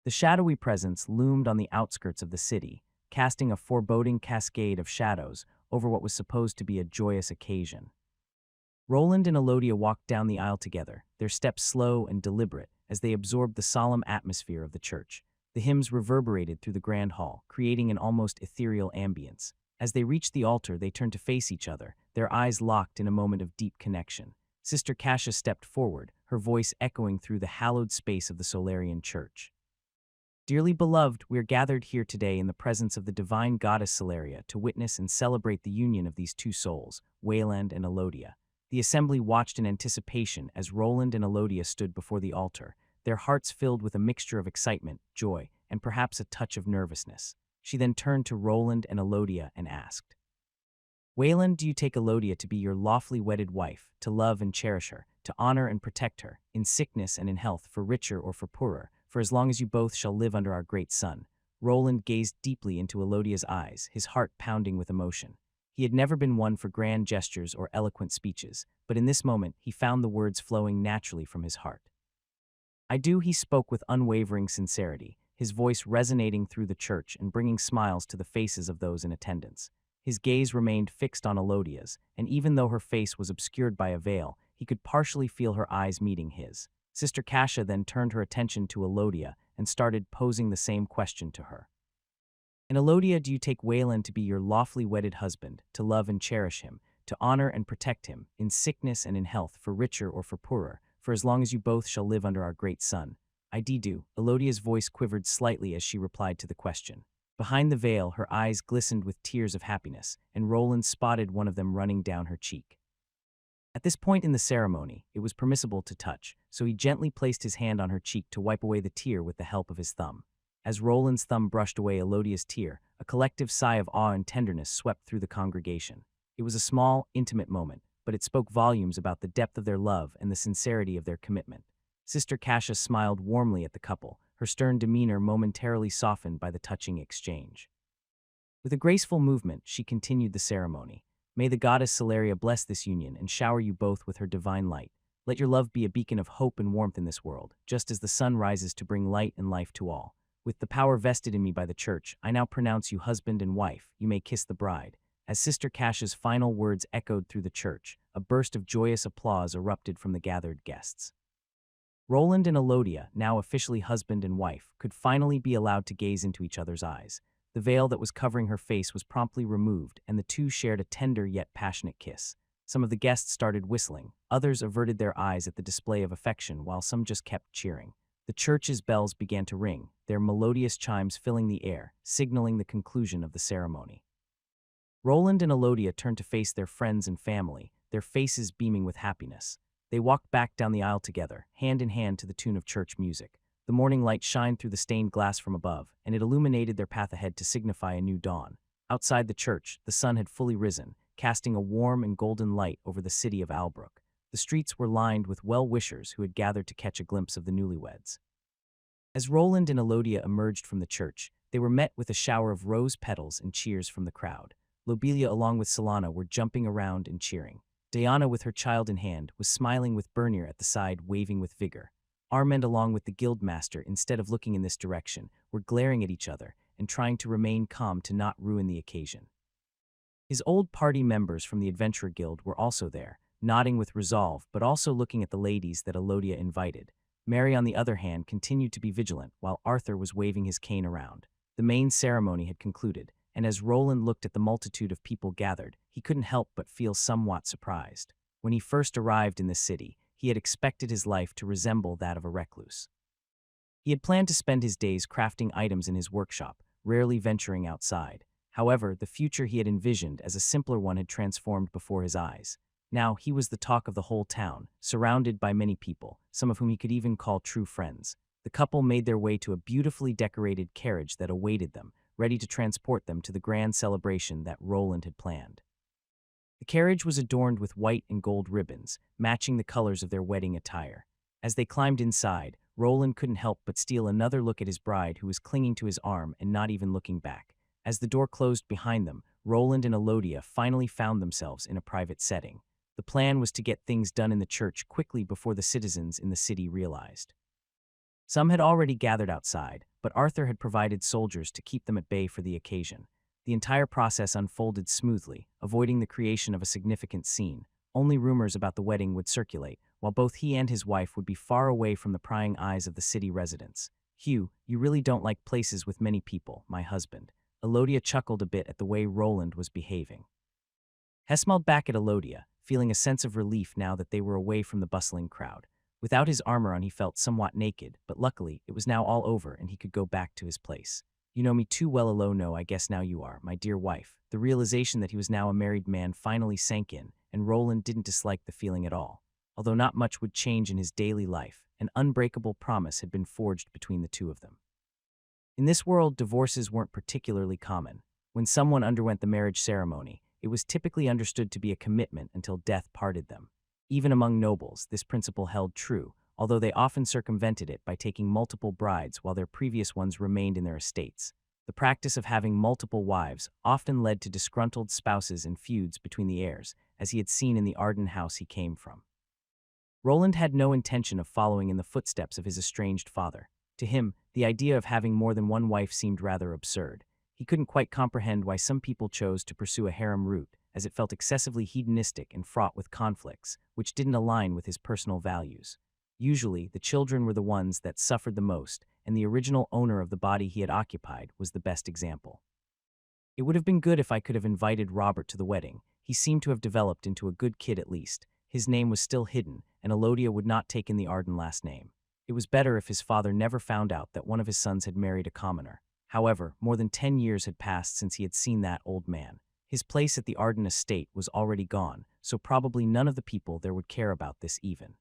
The shadowy presence loomed on the outskirts of the city, casting a foreboding cascade of shadows over what was supposed to be a joyous occasion. Roland and Elodia walked down the aisle together, their steps slow and deliberate as they absorbed the solemn atmosphere of the church. The hymns reverberated through the grand hall, creating an almost ethereal ambience. As they reached the altar, they turned to face each other, their eyes locked in a moment of deep connection. Sister Cassia stepped forward, her voice echoing through the hallowed space of the Solarian church. Dearly beloved, we are gathered here today in the presence of the divine goddess Celeria to witness and celebrate the union of these two souls, Wayland and Elodia. The assembly watched in anticipation as Roland and Elodia stood before the altar, their hearts filled with a mixture of excitement, joy, and perhaps a touch of nervousness. She then turned to Roland and Elodia and asked, Wayland, do you take Elodia to be your lawfully wedded wife, to love and cherish her, to honor and protect her, in sickness and in health, for richer or for poorer, for as long as you both shall live under our great sun? Roland gazed deeply into Elodia's eyes, his heart pounding with emotion. He had never been one for grand gestures or eloquent speeches, but in this moment he found the words flowing naturally from his heart. I do, he spoke with unwavering sincerity, his voice resonating through the church and bringing smiles to the faces of those in attendance. His gaze remained fixed on Elodia's, and even though her face was obscured by a veil, he could partially feel her eyes meeting his. Sister Cassia then turned her attention to Elodia and started posing the same question to her. And Elodia, do you take Wayland to be your lawfully wedded husband, to love and cherish him, to honor and protect him, in sickness and in health, for richer or for poorer, for as long as you both shall live under our great sun? I do. Elodia's voice quivered slightly as she replied to the question. Behind the veil, her eyes glistened with tears of happiness, and Roland spotted one of them running down her cheek. At this point in the ceremony, it was permissible to touch, so he gently placed his hand on her cheek to wipe away the tear with the help of his thumb. As Roland's thumb brushed away Elodia's tear, a collective sigh of awe and tenderness swept through the congregation. It was a small, intimate moment, but it spoke volumes about the depth of their love and the sincerity of their commitment. Sister Cassia smiled warmly at the couple, her stern demeanor momentarily softened by the touching exchange. With a graceful movement, she continued the ceremony. May the goddess Celeria bless this union and shower you both with her divine light. Let your love be a beacon of hope and warmth in this world, just as the sun rises to bring light and life to all. With the power vested in me by the church, I now pronounce you husband and wife. You may kiss the bride. As Sister Cash's final words echoed through the church, a burst of joyous applause erupted from the gathered guests. Roland and Elodia, now officially husband and wife, could finally be allowed to gaze into each other's eyes. The veil that was covering her face was promptly removed, and the two shared a tender yet passionate kiss. Some of the guests started whistling, others averted their eyes at the display of affection, while some just kept cheering. The church's bells began to ring, their melodious chimes filling the air, signaling the conclusion of the ceremony. Roland and Elodia turned to face their friends and family, their faces beaming with happiness. They walked back down the aisle together, hand in hand to the tune of church music. The morning light shined through the stained glass from above, and it illuminated their path ahead to signify a new dawn. Outside the church, the sun had fully risen, casting a warm and golden light over the city of Albrook. The streets were lined with well-wishers who had gathered to catch a glimpse of the newlyweds. As Roland and Elodia emerged from the church, they were met with a shower of rose petals and cheers from the crowd. Lobelia, along with Salana, were jumping around and cheering. Diana, with her child in hand, was smiling with Bernier at the side, waving with vigor. Armand, along with the guildmaster, instead of looking in this direction, were glaring at each other and trying to remain calm to not ruin the occasion. His old party members from the Adventurer Guild were also there, nodding with resolve but also looking at the ladies that Elodia invited. Mary, on the other hand, continued to be vigilant, while Arthur was waving his cane around. The main ceremony had concluded, and as Roland looked at the multitude of people gathered, he couldn't help but feel somewhat surprised. When he first arrived in the city, he had expected his life to resemble that of a recluse. He had planned to spend his days crafting items in his workshop, rarely venturing outside. However, the future he had envisioned as a simpler one had transformed before his eyes. Now he was the talk of the whole town, surrounded by many people, some of whom he could even call true friends. The couple made their way to a beautifully decorated carriage that awaited them, ready to transport them to the grand celebration that Roland had planned. The carriage was adorned with white and gold ribbons, matching the colors of their wedding attire. As they climbed inside, Roland couldn't help but steal another look at his bride, who was clinging to his arm and not even looking back. As the door closed behind them, Roland and Elodia finally found themselves in a private setting. The plan was to get things done in the church quickly before the citizens in the city realized. Some had already gathered outside, but Arthur had provided soldiers to keep them at bay for the occasion. The entire process unfolded smoothly, avoiding the creation of a significant scene. Only rumors about the wedding would circulate, while both he and his wife would be far away from the prying eyes of the city residents. "Hugh, you really don't like places with many people, my husband." Elodia chuckled a bit at the way Roland was behaving. He smiled back at Elodia, feeling a sense of relief now that they were away from the bustling crowd. Without his armor on, he felt somewhat naked, but luckily, it was now all over and he could go back to his place. "You know me too well, Elo. No, I guess now you are, my dear wife." The realization that he was now a married man finally sank in, and Roland didn't dislike the feeling at all. Although not much would change in his daily life, an unbreakable promise had been forged between the two of them. In this world, divorces weren't particularly common. When someone underwent the marriage ceremony, it was typically understood to be a commitment until death parted them. Even among nobles, this principle held true, although they often circumvented it by taking multiple brides while their previous ones remained in their estates. The practice of having multiple wives often led to disgruntled spouses and feuds between the heirs, as he had seen in the Arden house he came from. Roland had no intention of following in the footsteps of his estranged father. To him, the idea of having more than one wife seemed rather absurd. He couldn't quite comprehend why some people chose to pursue a harem route, as it felt excessively hedonistic and fraught with conflicts, which didn't align with his personal values. Usually, the children were the ones that suffered the most, and the original owner of the body he had occupied was the best example. "It would have been good if I could have invited Robert to the wedding. He seemed to have developed into a good kid at least. His name was still hidden, and Elodia would not take in the Arden last name. It was better if his father never found out that one of his sons had married a commoner." However, more than 10 years had passed since he had seen that old man. His place at the Arden estate was already gone, so probably none of the people there would care about this even.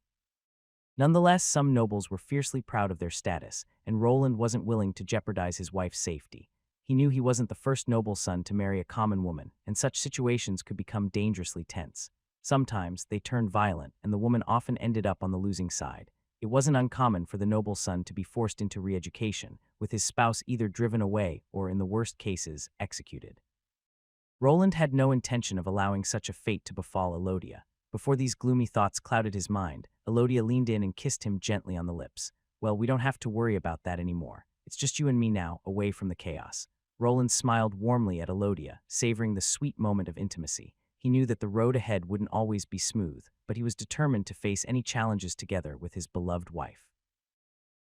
Nonetheless, some nobles were fiercely proud of their status, and Roland wasn't willing to jeopardize his wife's safety. He knew he wasn't the first noble son to marry a common woman, and such situations could become dangerously tense. Sometimes they turned violent, and the woman often ended up on the losing side. It wasn't uncommon for the noble son to be forced into re-education, with his spouse either driven away or, in the worst cases, executed. Roland had no intention of allowing such a fate to befall Elodia. Before these gloomy thoughts clouded his mind, Elodia leaned in and kissed him gently on the lips. "Well, we don't have to worry about that anymore. It's just you and me now, away from the chaos." Roland smiled warmly at Elodia, savoring the sweet moment of intimacy. He knew that the road ahead wouldn't always be smooth, but he was determined to face any challenges together with his beloved wife.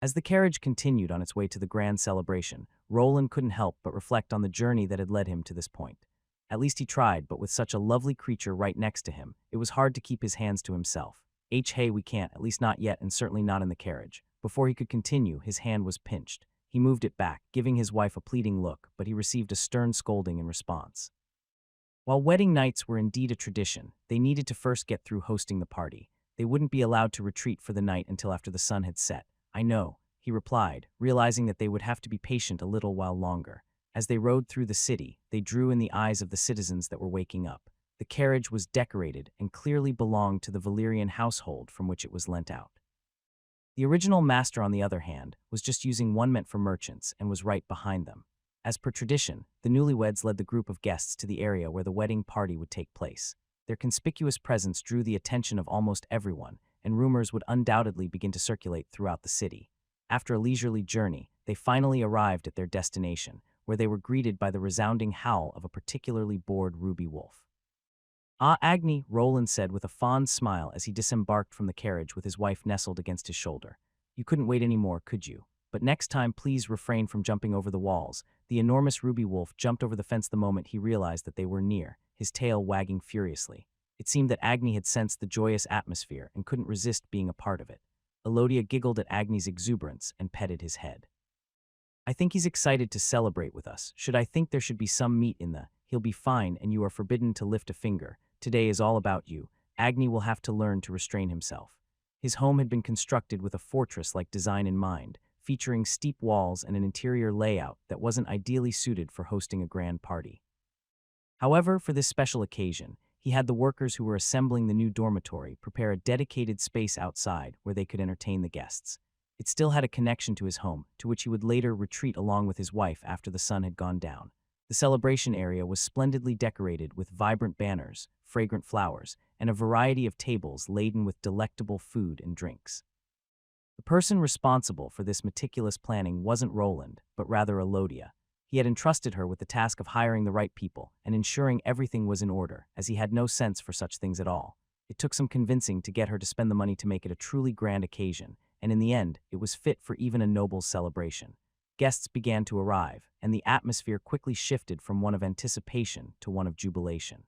As the carriage continued on its way to the grand celebration, Roland couldn't help but reflect on the journey that had led him to this point. At least he tried, but with such a lovely creature right next to him, it was hard to keep his hands to himself. Hey, we can't, at least not yet, and certainly not in the carriage. Before he could continue, his hand was pinched. He moved it back, giving his wife a pleading look, but he received a stern scolding in response. While wedding nights were indeed a tradition, they needed to first get through hosting the party. They wouldn't be allowed to retreat for the night until after the sun had set. I know, he replied, realizing that they would have to be patient a little while longer. As they rode through the city, they drew in the eyes of the citizens that were waking up. The carriage was decorated and clearly belonged to the Valyrian household from which it was lent out. The original master, on the other hand, was just using one meant for merchants and was right behind them. As per tradition, the newlyweds led the group of guests to the area where the wedding party would take place. Their conspicuous presence drew the attention of almost everyone, and rumors would undoubtedly begin to circulate throughout the city. After a leisurely journey, they finally arrived at their destination, where they were greeted by the resounding howl of a particularly bored ruby wolf. "Ah, Agni," Roland said with a fond smile as he disembarked from the carriage with his wife nestled against his shoulder. "You couldn't wait any more, could you? But next time, please refrain from jumping over the walls." The enormous ruby wolf jumped over the fence the moment he realized that they were near, his tail wagging furiously. It seemed that Agni had sensed the joyous atmosphere and couldn't resist being a part of it. Elodia giggled at Agni's exuberance and petted his head. "I think he's excited to celebrate with us. Should I think there should be some meat in the, he'll be fine and you are forbidden to lift a finger. Today is all about you." Agni will have to learn to restrain himself. His home had been constructed with a fortress-like design in mind, featuring steep walls and an interior layout that wasn't ideally suited for hosting a grand party. However, for this special occasion, he had the workers who were assembling the new dormitory prepare a dedicated space outside where they could entertain the guests. It still had a connection to his home, to which he would later retreat along with his wife after the sun had gone down. The celebration area was splendidly decorated with vibrant banners, fragrant flowers, and a variety of tables laden with delectable food and drinks. The person responsible for this meticulous planning wasn't Roland, but rather Elodia. He had entrusted her with the task of hiring the right people and ensuring everything was in order, as he had no sense for such things at all. It took some convincing to get her to spend the money to make it a truly grand occasion, and in the end, it was fit for even a noble's celebration. Guests began to arrive, and the atmosphere quickly shifted from one of anticipation to one of jubilation.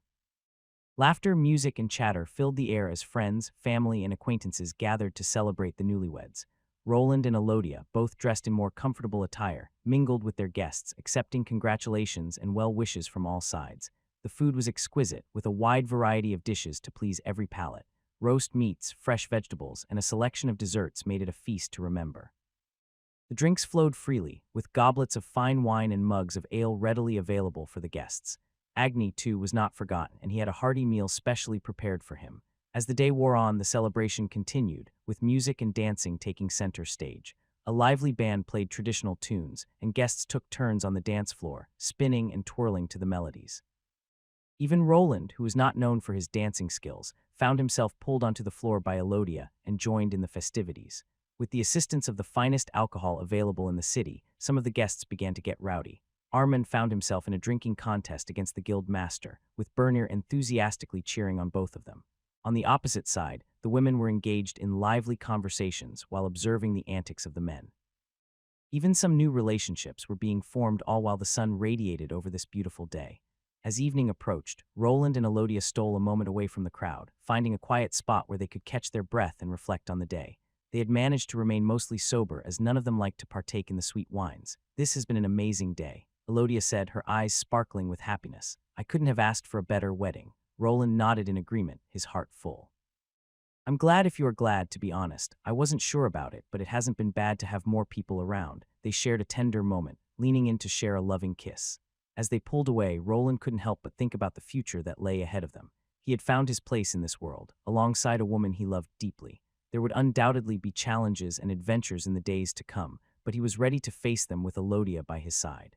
Laughter, music, and chatter filled the air as friends, family, and acquaintances gathered to celebrate the newlyweds. Roland and Elodia, both dressed in more comfortable attire, mingled with their guests, accepting congratulations and well wishes from all sides. The food was exquisite, with a wide variety of dishes to please every palate. Roast meats, fresh vegetables, and a selection of desserts made it a feast to remember. The drinks flowed freely, with goblets of fine wine and mugs of ale readily available for the guests. Agni, too, was not forgotten, and he had a hearty meal specially prepared for him. As the day wore on, the celebration continued, with music and dancing taking center stage. A lively band played traditional tunes, and guests took turns on the dance floor, spinning and twirling to the melodies. Even Roland, who was not known for his dancing skills, found himself pulled onto the floor by Elodia and joined in the festivities. With the assistance of the finest alcohol available in the city, some of the guests began to get rowdy. Armand found himself in a drinking contest against the guild master, with Bernier enthusiastically cheering on both of them. On the opposite side, the women were engaged in lively conversations while observing the antics of the men. Even some new relationships were being formed, all while the sun radiated over this beautiful day. As evening approached, Roland and Elodia stole a moment away from the crowd, finding a quiet spot where they could catch their breath and reflect on the day. They had managed to remain mostly sober, as none of them liked to partake in the sweet wines. "This has been an amazing day," Elodia said, her eyes sparkling with happiness. "I couldn't have asked for a better wedding." Roland nodded in agreement, his heart full. "I'm glad if you are glad, to be honest. I wasn't sure about it, but it hasn't been bad to have more people around." They shared a tender moment, leaning in to share a loving kiss. As they pulled away, Roland couldn't help but think about the future that lay ahead of them. He had found his place in this world, alongside a woman he loved deeply. There would undoubtedly be challenges and adventures in the days to come, but he was ready to face them with Elodia by his side.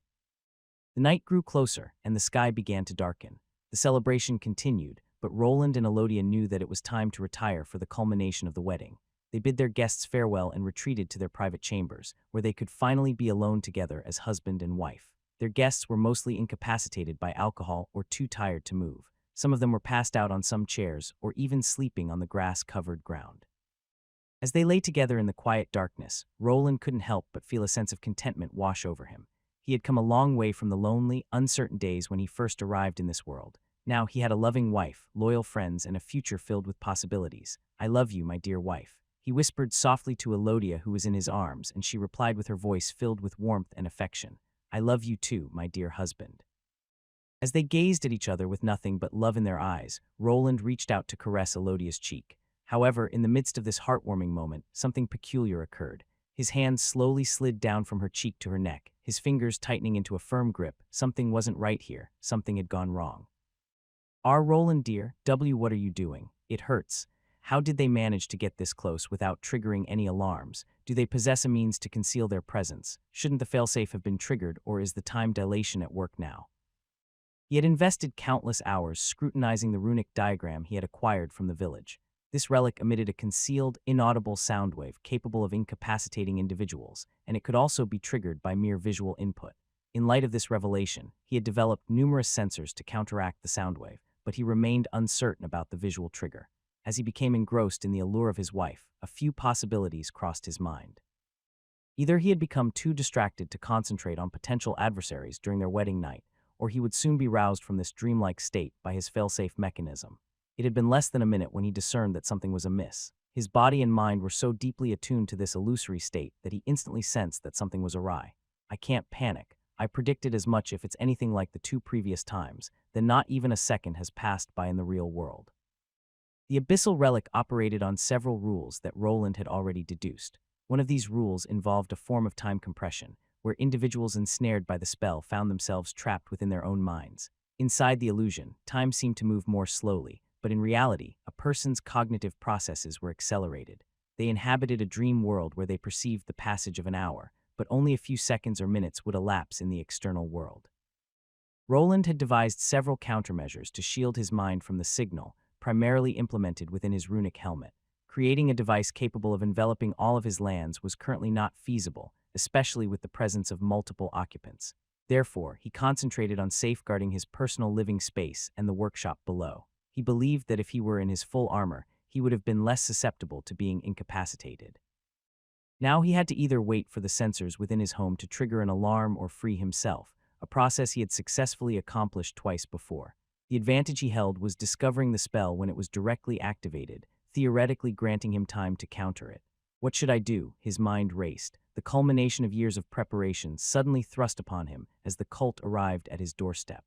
The night grew closer, and the sky began to darken. The celebration continued, but Roland and Elodia knew that it was time to retire for the culmination of the wedding. They bid their guests farewell and retreated to their private chambers, where they could finally be alone together as husband and wife. Their guests were mostly incapacitated by alcohol or too tired to move. Some of them were passed out on some chairs or even sleeping on the grass-covered ground. As they lay together in the quiet darkness, Roland couldn't help but feel a sense of contentment wash over him. He had come a long way from the lonely, uncertain days when he first arrived in this world. Now he had a loving wife, loyal friends, and a future filled with possibilities. "I love you, my dear wife," he whispered softly to Elodia, who was in his arms, and she replied with her voice filled with warmth and affection. "I love you too, my dear husband." As they gazed at each other with nothing but love in their eyes, Roland reached out to caress Elodia's cheek. However, in the midst of this heartwarming moment, something peculiar occurred. His hand slowly slid down from her cheek to her neck, his fingers tightening into a firm grip. Something wasn't right here. Something had gone wrong. Roland dear, what are you doing? It hurts. How did they manage to get this close without triggering any alarms? Do they possess a means to conceal their presence? Shouldn't the failsafe have been triggered, or is the time dilation at work now? He had invested countless hours scrutinizing the runic diagram he had acquired from the village. This relic emitted a concealed, inaudible sound wave capable of incapacitating individuals, and it could also be triggered by mere visual input. In light of this revelation, he had developed numerous sensors to counteract the sound wave, but he remained uncertain about the visual trigger. As he became engrossed in the allure of his wife, a few possibilities crossed his mind. Either he had become too distracted to concentrate on potential adversaries during their wedding night, or he would soon be roused from this dreamlike state by his failsafe mechanism. It had been less than a minute when he discerned that something was amiss. His body and mind were so deeply attuned to this illusory state that he instantly sensed that something was awry. "I can't panic. I predicted as much. If it's anything like the two previous times, then not even a second has passed by in the real world." The abyssal relic operated on several rules that Roland had already deduced. One of these rules involved a form of time compression, where individuals ensnared by the spell found themselves trapped within their own minds. Inside the illusion, time seemed to move more slowly, but in reality, a person's cognitive processes were accelerated. They inhabited a dream world where they perceived the passage of an hour, but only a few seconds or minutes would elapse in the external world. Roland had devised several countermeasures to shield his mind from the signal, primarily implemented within his runic helmet. Creating a device capable of enveloping all of his lands was currently not feasible, especially with the presence of multiple occupants. Therefore, he concentrated on safeguarding his personal living space and the workshop below. He believed that if he were in his full armor, he would have been less susceptible to being incapacitated. Now he had to either wait for the sensors within his home to trigger an alarm or free himself, a process he had successfully accomplished twice before. The advantage he held was discovering the spell when it was directly activated, theoretically granting him time to counter it. What should I do? His mind raced. The culmination of years of preparation suddenly thrust upon him as the cult arrived at his doorstep.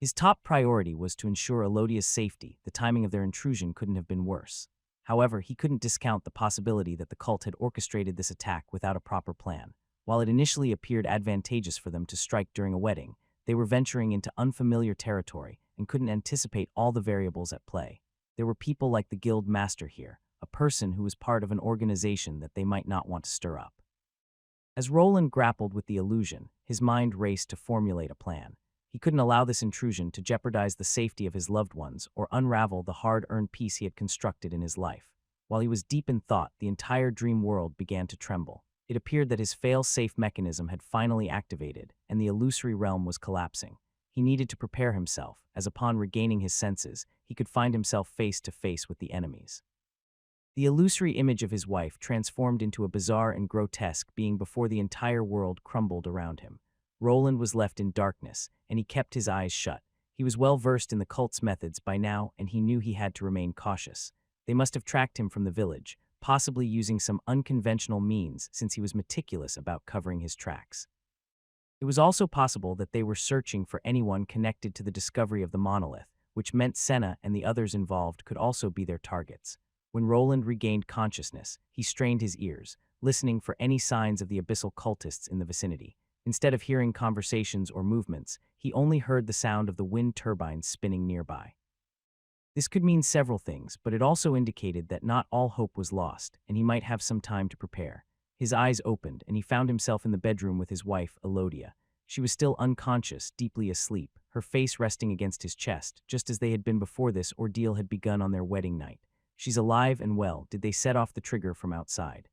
His top priority was to ensure Elodia's safety. The timing of their intrusion couldn't have been worse. However, he couldn't discount the possibility that the cult had orchestrated this attack without a proper plan. While it initially appeared advantageous for them to strike during a wedding, they were venturing into unfamiliar territory and couldn't anticipate all the variables at play. There were people like the guild master here, a person who was part of an organization that they might not want to stir up. As Roland grappled with the illusion, his mind raced to formulate a plan. He couldn't allow this intrusion to jeopardize the safety of his loved ones or unravel the hard-earned peace he had constructed in his life. While he was deep in thought, the entire dream world began to tremble. It appeared that his fail-safe mechanism had finally activated, and the illusory realm was collapsing. He needed to prepare himself, as upon regaining his senses, he could find himself face to face with the enemies. The illusory image of his wife transformed into a bizarre and grotesque being before the entire world crumbled around him. Roland was left in darkness, and he kept his eyes shut. He was well versed in the cult's methods by now, and he knew he had to remain cautious. They must have tracked him from the village, possibly using some unconventional means since he was meticulous about covering his tracks. It was also possible that they were searching for anyone connected to the discovery of the monolith, which meant Senna and the others involved could also be their targets. When Roland regained consciousness, he strained his ears, listening for any signs of the abyssal cultists in the vicinity. Instead of hearing conversations or movements, he only heard the sound of the wind turbines spinning nearby. This could mean several things, but it also indicated that not all hope was lost, and he might have some time to prepare. His eyes opened, and he found himself in the bedroom with his wife, Elodia. She was still unconscious, deeply asleep, her face resting against his chest, just as they had been before this ordeal had begun on their wedding night. "She's alive and well. Did they set off the trigger from outside?"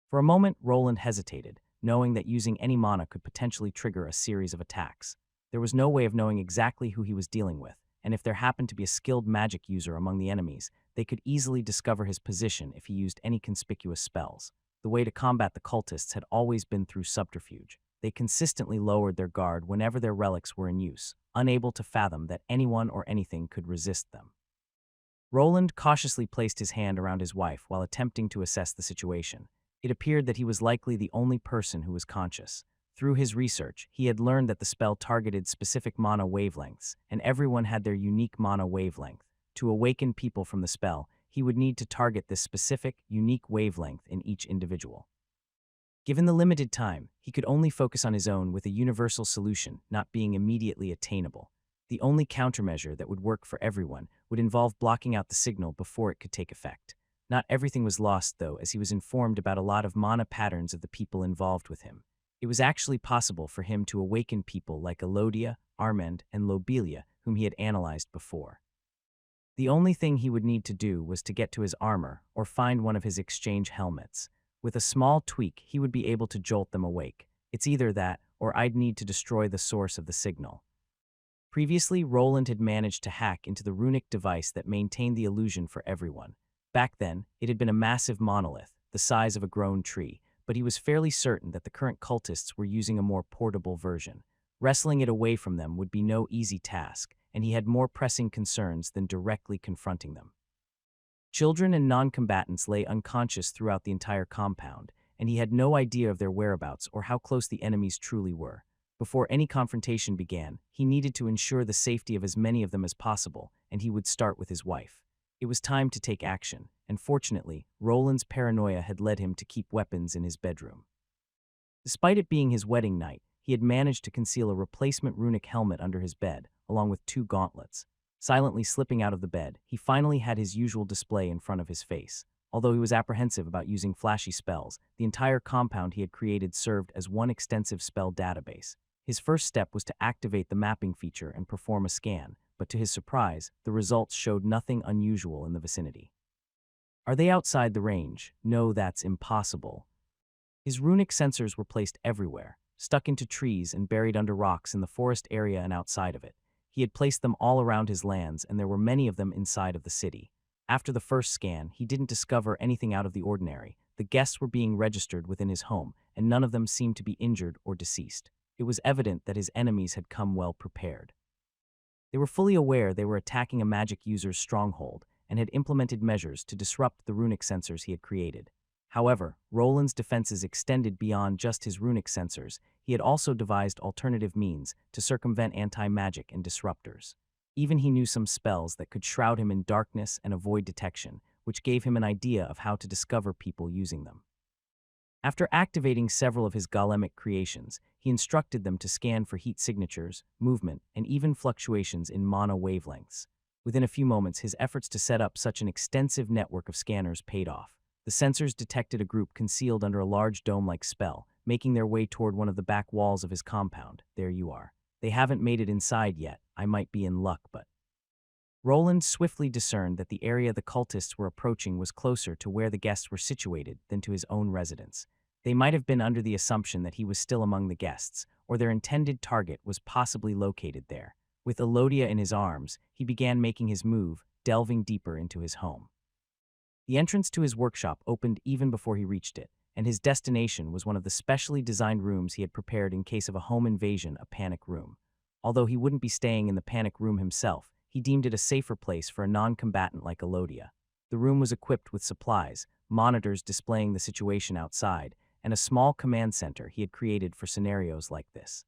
For a moment, Roland hesitated, knowing that using any mana could potentially trigger a series of attacks. There was no way of knowing exactly who he was dealing with, and if there happened to be a skilled magic user among the enemies, they could easily discover his position if he used any conspicuous spells. The way to combat the cultists had always been through subterfuge. They consistently lowered their guard whenever their relics were in use, unable to fathom that anyone or anything could resist them. Roland cautiously placed his hand around his wife while attempting to assess the situation. It appeared that he was likely the only person who was conscious. Through his research, he had learned that the spell targeted specific mana wavelengths, and everyone had their unique mana wavelength. To awaken people from the spell, he would need to target this specific, unique wavelength in each individual. Given the limited time, he could only focus on his own, with a universal solution not being immediately attainable. The only countermeasure that would work for everyone would involve blocking out the signal before it could take effect. Not everything was lost, though, as he was informed about a lot of mana patterns of the people involved with him. It was actually possible for him to awaken people like Elodia, Armand, and Lobelia, whom he had analyzed before. The only thing he would need to do was to get to his armor or find one of his exchange helmets. With a small tweak, he would be able to jolt them awake. It's either that, or I'd need to destroy the source of the signal. Previously, Roland had managed to hack into the Runic device that maintained the illusion for everyone. Back then, it had been a massive monolith, the size of a grown tree, but he was fairly certain that the current cultists were using a more portable version. Wresting it away from them would be no easy task, and he had more pressing concerns than directly confronting them. Children and non-combatants lay unconscious throughout the entire compound, and he had no idea of their whereabouts or how close the enemies truly were. Before any confrontation began, he needed to ensure the safety of as many of them as possible, and he would start with his wife. It was time to take action, and fortunately, Roland's paranoia had led him to keep weapons in his bedroom. Despite it being his wedding night, he had managed to conceal a replacement runic helmet under his bed, along with 2 gauntlets. Silently slipping out of the bed, he finally had his usual display in front of his face. Although he was apprehensive about using flashy spells, the entire compound he had created served as one extensive spell database. His first step was to activate the mapping feature and perform a scan, but to his surprise, the results showed nothing unusual in the vicinity. Are they outside the range? No, that's impossible. His runic sensors were placed everywhere, stuck into trees and buried under rocks in the forest area and outside of it. He had placed them all around his lands, and there were many of them inside of the city. After the first scan, he didn't discover anything out of the ordinary. The guests were being registered within his home, and none of them seemed to be injured or deceased. It was evident that his enemies had come well prepared. They were fully aware they were attacking a magic user's stronghold, and had implemented measures to disrupt the runic sensors he had created. However, Roland's defenses extended beyond just his runic sensors. He had also devised alternative means to circumvent anti-magic and disruptors. Even he knew some spells that could shroud him in darkness and avoid detection, which gave him an idea of how to discover people using them. After activating several of his golemic creations, he instructed them to scan for heat signatures, movement, and even fluctuations in mana wavelengths. Within a few moments, his efforts to set up such an extensive network of scanners paid off. The sensors detected a group concealed under a large dome-like spell, making their way toward one of the back walls of his compound. There you are. They haven't made it inside yet. I might be in luck, but... Roland swiftly discerned that the area the cultists were approaching was closer to where the guests were situated than to his own residence. They might have been under the assumption that he was still among the guests, or their intended target was possibly located there. With Elodia in his arms, he began making his move, delving deeper into his home. The entrance to his workshop opened even before he reached it, and his destination was one of the specially designed rooms he had prepared in case of a home invasion, a panic room. Although he wouldn't be staying in the panic room himself, he deemed it a safer place for a non-combatant like Elodia. The room was equipped with supplies, monitors displaying the situation outside, and a small command center he had created for scenarios like this.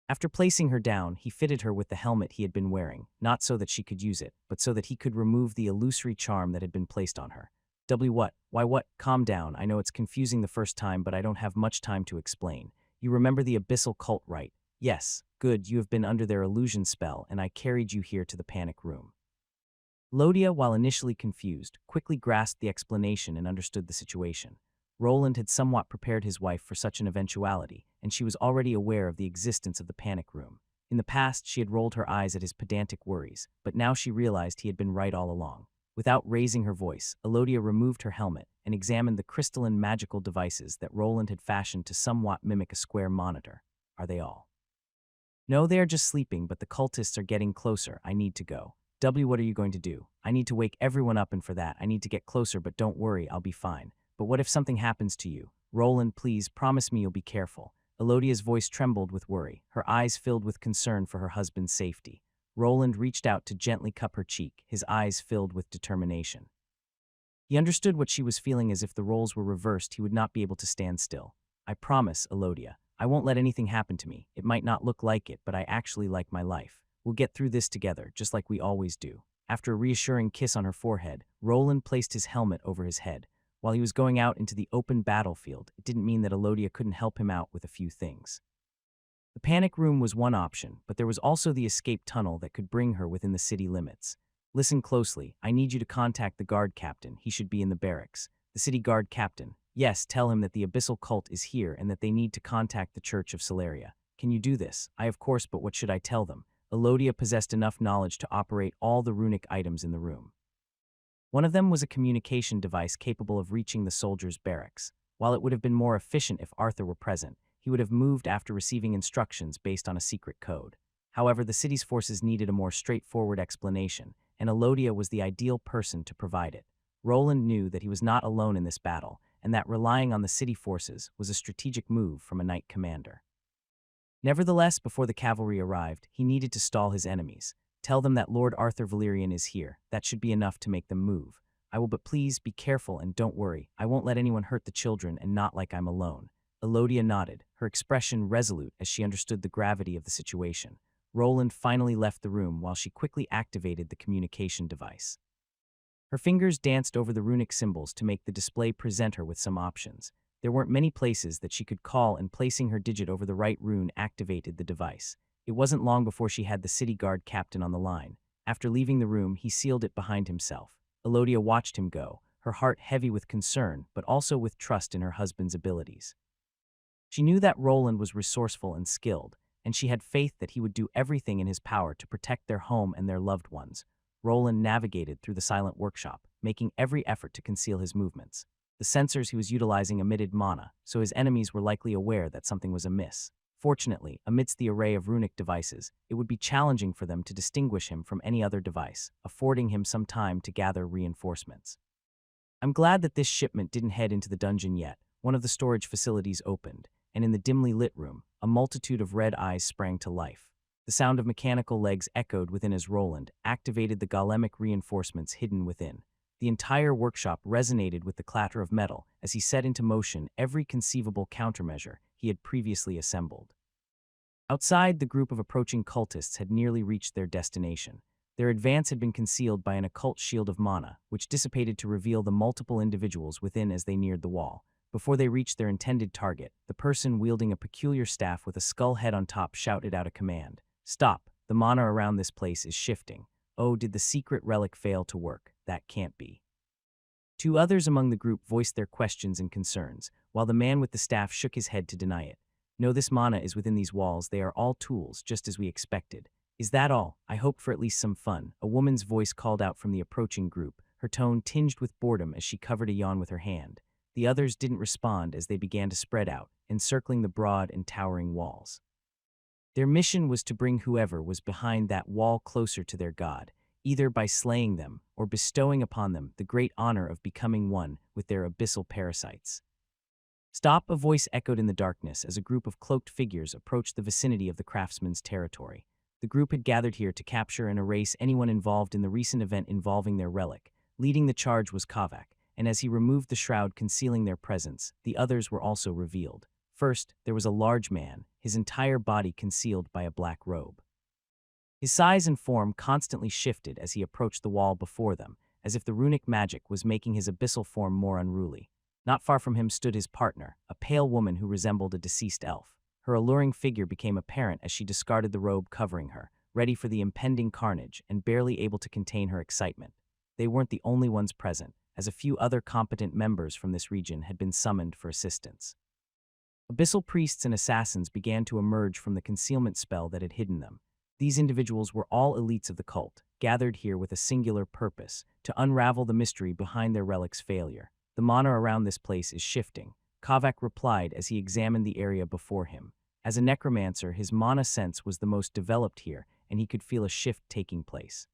After placing her down, he fitted her with the helmet he had been wearing, not so that she could use it, but so that he could remove the illusory charm that had been placed on her. What? Why what? Calm down. I know it's confusing the first time, but I don't have much time to explain. You remember the abyssal cult, right? Yes. Good, you have been under their illusion spell, and I carried you here to the panic room. Lodia, while initially confused, quickly grasped the explanation and understood the situation. Roland had somewhat prepared his wife for such an eventuality, and she was already aware of the existence of the panic room. In the past, she had rolled her eyes at his pedantic worries, but now she realized he had been right all along. Without raising her voice, Elodia removed her helmet and examined the crystalline magical devices that Roland had fashioned to somewhat mimic a square monitor. Are they all? No, they are just sleeping, but the cultists are getting closer. I need to go. W, what are you going to do? I need to wake everyone up, and for that, I need to get closer, but don't worry, I'll be fine. But what if something happens to you? Roland, please, promise me you'll be careful. Elodia's voice trembled with worry, her eyes filled with concern for her husband's safety. Roland reached out to gently cup her cheek, his eyes filled with determination. He understood what she was feeling. As if the roles were reversed, he would not be able to stand still. I promise, Elodia. I won't let anything happen to me. It might not look like it, but I actually like my life. We'll get through this together, just like we always do. After a reassuring kiss on her forehead, Roland placed his helmet over his head. While he was going out into the open battlefield, it didn't mean that Elodia couldn't help him out with a few things. The panic room was one option, but there was also the escape tunnel that could bring her within the city limits. Listen closely. I need you to contact the guard captain. He should be in the barracks. The city guard captain. Yes, tell him that the abyssal cult is here and that they need to contact the Church of Celeria. Can you do this? I, of course, but what should I tell them? Elodia possessed enough knowledge to operate all the runic items in the room. One of them was a communication device capable of reaching the soldiers' barracks. While it would have been more efficient if Arthur were present, he would have moved after receiving instructions based on a secret code. However, the city's forces needed a more straightforward explanation, and Elodia was the ideal person to provide it. Roland knew that he was not alone in this battle, and that relying on the city forces was a strategic move from a knight commander. Nevertheless, before the cavalry arrived, he needed to stall his enemies. Tell them that Lord Arthur Valerian is here. That should be enough to make them move. I will, but please be careful and don't worry. I won't let anyone hurt the children, and not like I'm alone. Elodia nodded, her expression resolute as she understood the gravity of the situation. Roland finally left the room while she quickly activated the communication device. Her fingers danced over the runic symbols to make the display present her with some options. There weren't many places that she could call, and placing her digit over the right rune activated the device. It wasn't long before she had the city guard captain on the line. After leaving the room, he sealed it behind himself. Elodia watched him go, her heart heavy with concern, but also with trust in her husband's abilities. She knew that Roland was resourceful and skilled, and she had faith that he would do everything in his power to protect their home and their loved ones. Roland navigated through the silent workshop, making every effort to conceal his movements. The sensors he was utilizing emitted mana, so his enemies were likely aware that something was amiss. Fortunately, amidst the array of runic devices, it would be challenging for them to distinguish him from any other device, affording him some time to gather reinforcements. I'm glad that this shipment didn't head into the dungeon yet. One of the storage facilities opened, and in the dimly lit room, a multitude of red eyes sprang to life. The sound of mechanical legs echoed within as Roland activated the golemic reinforcements hidden within. The entire workshop resonated with the clatter of metal as he set into motion every conceivable countermeasure he had previously assembled. Outside, the group of approaching cultists had nearly reached their destination. Their advance had been concealed by an occult shield of mana, which dissipated to reveal the multiple individuals within as they neared the wall. Before they reached their intended target, the person wielding a peculiar staff with a skull head on top shouted out a command. Stop! The mana around this place is shifting. Oh, did the secret relic fail to work? That can't be. Two others among the group voiced their questions and concerns, while the man with the staff shook his head to deny it. No, this mana is within these walls. They are all tools, just as we expected. Is that all? I hoped for at least some fun. A woman's voice called out from the approaching group, her tone tinged with boredom as she covered a yawn with her hand. The others didn't respond as they began to spread out, encircling the broad and towering walls. Their mission was to bring whoever was behind that wall closer to their god, either by slaying them or bestowing upon them the great honor of becoming one with their abyssal parasites. Stop! A voice echoed in the darkness as a group of cloaked figures approached the vicinity of the craftsman's territory. The group had gathered here to capture and erase anyone involved in the recent event involving their relic. Leading the charge was Kavak, and as he removed the shroud concealing their presence, the others were also revealed. First, there was a large man, his entire body concealed by a black robe. His size and form constantly shifted as he approached the wall before them, as if the runic magic was making his abyssal form more unruly. Not far from him stood his partner, a pale woman who resembled a deceased elf. Her alluring figure became apparent as she discarded the robe covering her, ready for the impending carnage and barely able to contain her excitement. They weren't the only ones present, as a few other competent members from this region had been summoned for assistance. Abyssal priests and assassins began to emerge from the concealment spell that had hidden them. These individuals were all elites of the cult, gathered here with a singular purpose, to unravel the mystery behind their relic's failure. The mana around this place is shifting, Kavak replied as he examined the area before him. As a necromancer, his mana sense was the most developed here, and he could feel a shift taking place.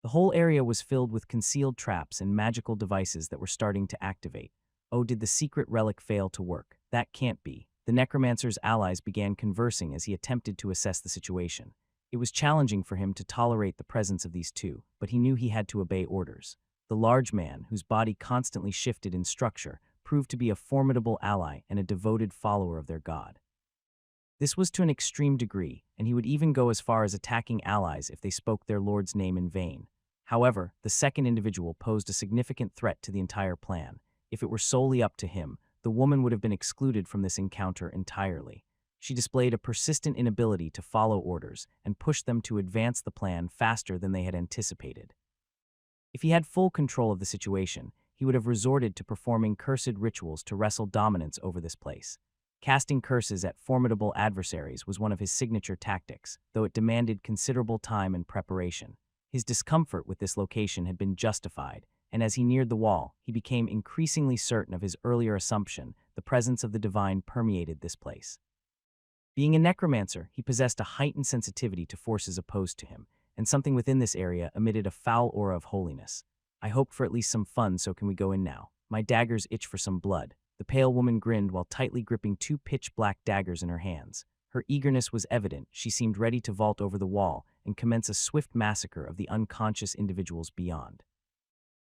The whole area was filled with concealed traps and magical devices that were starting to activate. Oh, did the secret relic fail to work? That can't be. The necromancer's allies began conversing as he attempted to assess the situation. It was challenging for him to tolerate the presence of these two, but he knew he had to obey orders. The large man, whose body constantly shifted in structure, proved to be a formidable ally and a devoted follower of their god. This was to an extreme degree, and he would even go as far as attacking allies if they spoke their lord's name in vain. However, the second individual posed a significant threat to the entire plan. If it were solely up to him, the woman would have been excluded from this encounter entirely. She displayed a persistent inability to follow orders and pushed them to advance the plan faster than they had anticipated. If he had full control of the situation, he would have resorted to performing cursed rituals to wrestle dominance over this place. Casting curses at formidable adversaries was one of his signature tactics, though it demanded considerable time and preparation. His discomfort with this location had been justified, and as he neared the wall, he became increasingly certain of his earlier assumption: the presence of the divine permeated this place. Being a necromancer, he possessed a heightened sensitivity to forces opposed to him, and something within this area emitted a foul aura of holiness. I hoped for at least some fun, so can we go in now? My daggers itch for some blood. The pale woman grinned while tightly gripping two pitch-black daggers in her hands. Her eagerness was evident. She seemed ready to vault over the wall and commence a swift massacre of the unconscious individuals beyond.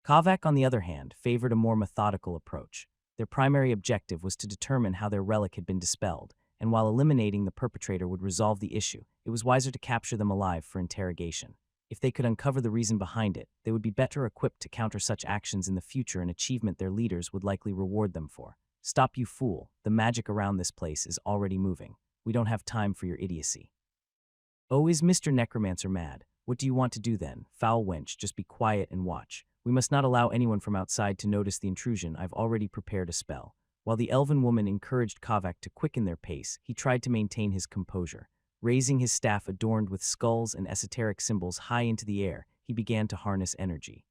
Kavak, on the other hand, favored a more methodical approach. Their primary objective was to determine how their relic had been dispelled, and while eliminating the perpetrator would resolve the issue, it was wiser to capture them alive for interrogation. If they could uncover the reason behind it, they would be better equipped to counter such actions in the future, an achievement their leaders would likely reward them for. Stop, you fool. The magic around this place is already moving. We don't have time for your idiocy. Oh, is Mr. Necromancer mad? What do you want to do then? Foul wench, just be quiet and watch. We must not allow anyone from outside to notice the intrusion. I've already prepared a spell. While the elven woman encouraged Kavak to quicken their pace, he tried to maintain his composure. Raising his staff adorned with skulls and esoteric symbols high into the air, he began to harness energy.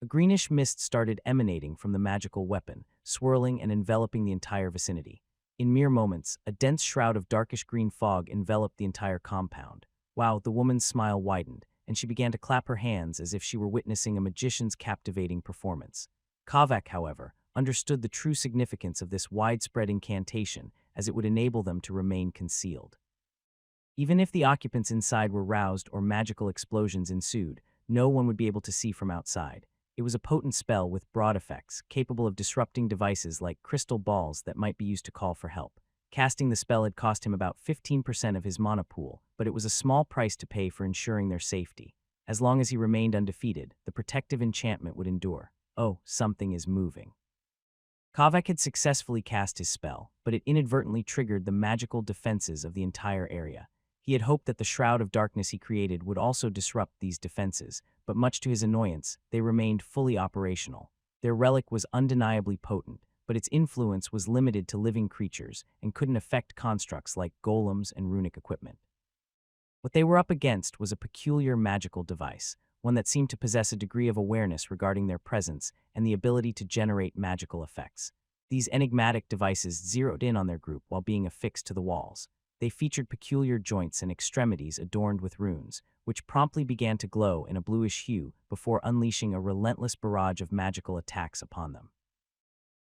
A greenish mist started emanating from the magical weapon, swirling and enveloping the entire vicinity. In mere moments, a dense shroud of darkish green fog enveloped the entire compound. Wow, the woman's smile widened, and she began to clap her hands as if she were witnessing a magician's captivating performance. Kavak, however, understood the true significance of this widespread incantation, as it would enable them to remain concealed. Even if the occupants inside were roused or magical explosions ensued, no one would be able to see from outside. It was a potent spell with broad effects, capable of disrupting devices like crystal balls that might be used to call for help. Casting the spell had cost him about 15% of his mana pool, but it was a small price to pay for ensuring their safety. As long as he remained undefeated, the protective enchantment would endure. Oh, something is moving. Kavak had successfully cast his spell, but it inadvertently triggered the magical defenses of the entire area. He had hoped that the shroud of darkness he created would also disrupt these defenses, but much to his annoyance, they remained fully operational. Their relic was undeniably potent, but its influence was limited to living creatures and couldn't affect constructs like golems and runic equipment. What they were up against was a peculiar magical device, one that seemed to possess a degree of awareness regarding their presence and the ability to generate magical effects. These enigmatic devices zeroed in on their group while being affixed to the walls. They featured peculiar joints and extremities adorned with runes, which promptly began to glow in a bluish hue before unleashing a relentless barrage of magical attacks upon them.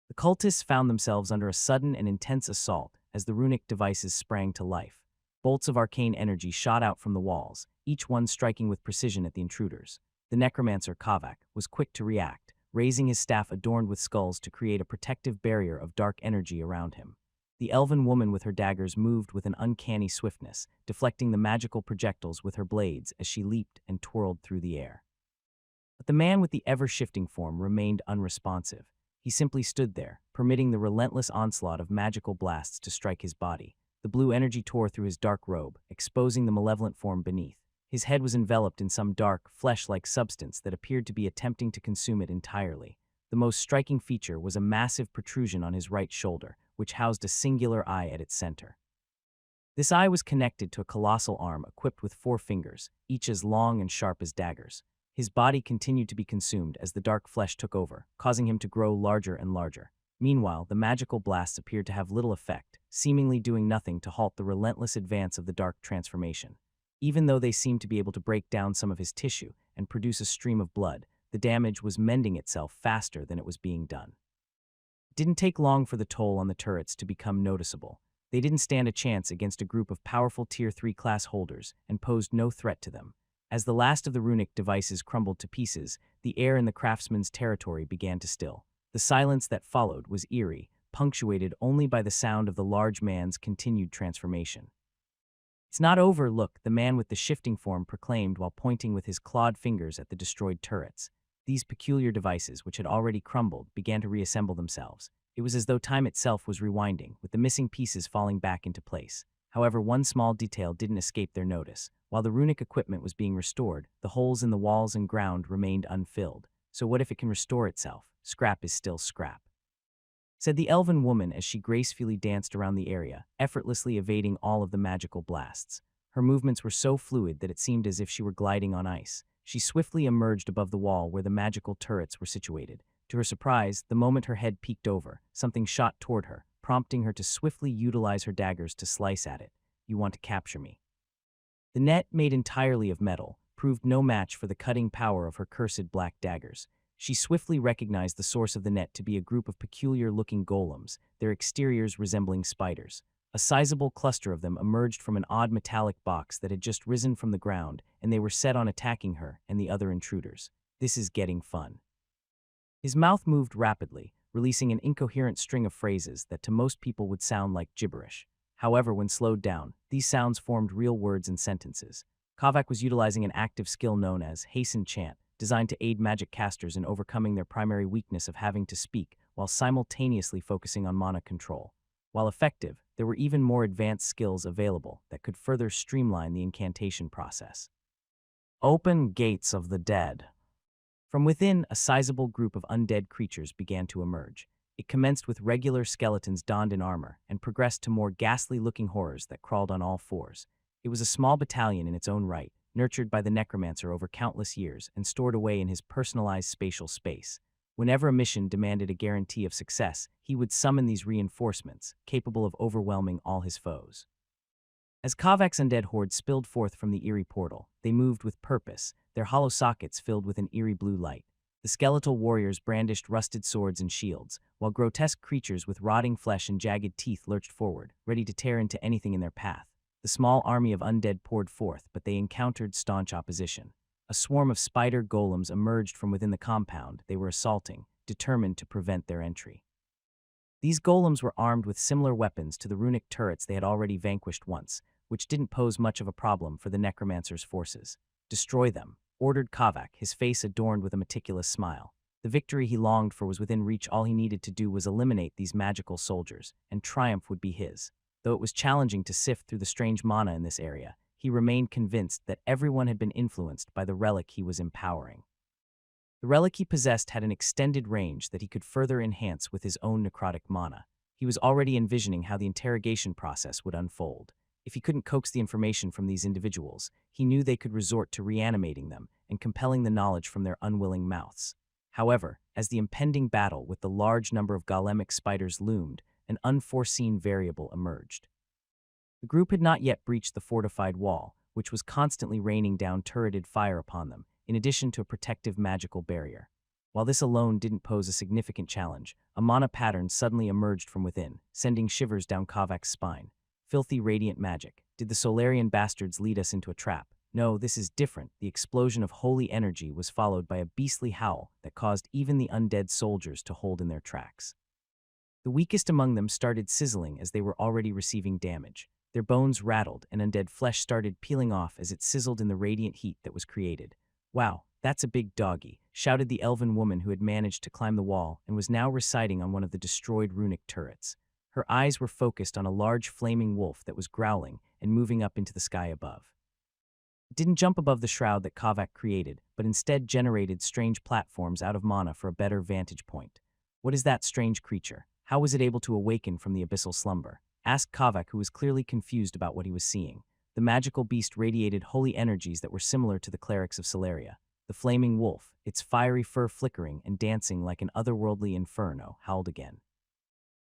The cultists found themselves under a sudden and intense assault as the runic devices sprang to life. Bolts of arcane energy shot out from the walls, each one striking with precision at the intruders. The necromancer Kavak was quick to react, raising his staff adorned with skulls to create a protective barrier of dark energy around him. The elven woman with her daggers moved with an uncanny swiftness, deflecting the magical projectiles with her blades as she leaped and twirled through the air. But the man with the ever-shifting form remained unresponsive. He simply stood there, permitting the relentless onslaught of magical blasts to strike his body. The blue energy tore through his dark robe, exposing the malevolent form beneath. His head was enveloped in some dark, flesh-like substance that appeared to be attempting to consume it entirely. The most striking feature was a massive protrusion on his right shoulder, which housed a singular eye at its center. This eye was connected to a colossal arm equipped with 4 fingers, each as long and sharp as daggers. His body continued to be consumed as the dark flesh took over, causing him to grow larger and larger. Meanwhile, the magical blasts appeared to have little effect, seemingly doing nothing to halt the relentless advance of the dark transformation. Even though they seemed to be able to break down some of his tissue and produce a stream of blood, the damage was mending itself faster than it was being done. It didn't take long for the toll on the turrets to become noticeable. They didn't stand a chance against a group of powerful Tier 3 class holders and posed no threat to them. As the last of the runic devices crumbled to pieces, the air in the craftsman's territory began to still. The silence that followed was eerie, punctuated only by the sound of the large man's continued transformation. "It's not over, look," the man with the shifting form proclaimed while pointing with his clawed fingers at the destroyed turrets. These peculiar devices, which had already crumbled, began to reassemble themselves. It was as though time itself was rewinding, with the missing pieces falling back into place. However, one small detail didn't escape their notice. While the runic equipment was being restored, the holes in the walls and ground remained unfilled. So what if it can restore itself? Scrap is still scrap, said the elven woman as she gracefully danced around the area, effortlessly evading all of the magical blasts. Her movements were so fluid that it seemed as if she were gliding on ice. She swiftly emerged above the wall where the magical turrets were situated. To her surprise, the moment her head peeked over, something shot toward her, prompting her to swiftly utilize her daggers to slice at it. "You want to capture me?" The net, made entirely of metal, proved no match for the cutting power of her cursed black daggers. She swiftly recognized the source of the net to be a group of peculiar-looking golems, their exteriors resembling spiders. A sizable cluster of them emerged from an odd metallic box that had just risen from the ground, and they were set on attacking her and the other intruders. "This is getting fun." His mouth moved rapidly, releasing an incoherent string of phrases that to most people would sound like gibberish. However, when slowed down, these sounds formed real words and sentences. Kavak was utilizing an active skill known as Hasten Chant, designed to aid magic casters in overcoming their primary weakness of having to speak while simultaneously focusing on mana control. While effective, there were even more advanced skills available that could further streamline the incantation process. "Open gates of the dead." From within, a sizable group of undead creatures began to emerge. It commenced with regular skeletons donned in armor and progressed to more ghastly-looking horrors that crawled on all fours. It was a small battalion in its own right, nurtured by the necromancer over countless years and stored away in his personalized spatial space. Whenever a mission demanded a guarantee of success, he would summon these reinforcements, capable of overwhelming all his foes. As Kavak's undead horde spilled forth from the eerie portal, they moved with purpose, their hollow sockets filled with an eerie blue light. The skeletal warriors brandished rusted swords and shields, while grotesque creatures with rotting flesh and jagged teeth lurched forward, ready to tear into anything in their path. The small army of undead poured forth, but they encountered staunch opposition. A swarm of spider golems emerged from within the compound they were assaulting, determined to prevent their entry. These golems were armed with similar weapons to the runic turrets they had already vanquished once, which didn't pose much of a problem for the necromancer's forces. "Destroy them," ordered Kavak, his face adorned with a meticulous smile. The victory he longed for was within reach. All he needed to do was eliminate these magical soldiers, and triumph would be his. Though it was challenging to sift through the strange mana in this area, he remained convinced that everyone had been influenced by the relic he was empowering. The relic he possessed had an extended range that he could further enhance with his own necrotic mana. He was already envisioning how the interrogation process would unfold. If he couldn't coax the information from these individuals, he knew they could resort to reanimating them and compelling the knowledge from their unwilling mouths. However, as the impending battle with the large number of golemic spiders loomed, an unforeseen variable emerged. The group had not yet breached the fortified wall, which was constantly raining down turreted fire upon them, in addition to a protective magical barrier. While this alone didn't pose a significant challenge, a mana pattern suddenly emerged from within, sending shivers down Kavak's spine. Filthy radiant magic. Did the Solarian bastards lead us into a trap? No, this is different. The explosion of holy energy was followed by a beastly howl that caused even the undead soldiers to hold in their tracks. The weakest among them started sizzling as they were already receiving damage. Their bones rattled and undead flesh started peeling off as it sizzled in the radiant heat that was created. "Wow, that's a big doggy," shouted the elven woman who had managed to climb the wall and was now reciting on one of the destroyed runic turrets. Her eyes were focused on a large flaming wolf that was growling and moving up into the sky above. It didn't jump above the shroud that Kavak created, but instead generated strange platforms out of mana for a better vantage point. "What is that strange creature? How was it able to awaken from the abyssal slumber?" asked Kavak, who was clearly confused about what he was seeing. The magical beast radiated holy energies that were similar to the clerics of Celeria. The flaming wolf, its fiery fur flickering and dancing like an otherworldly inferno, howled again.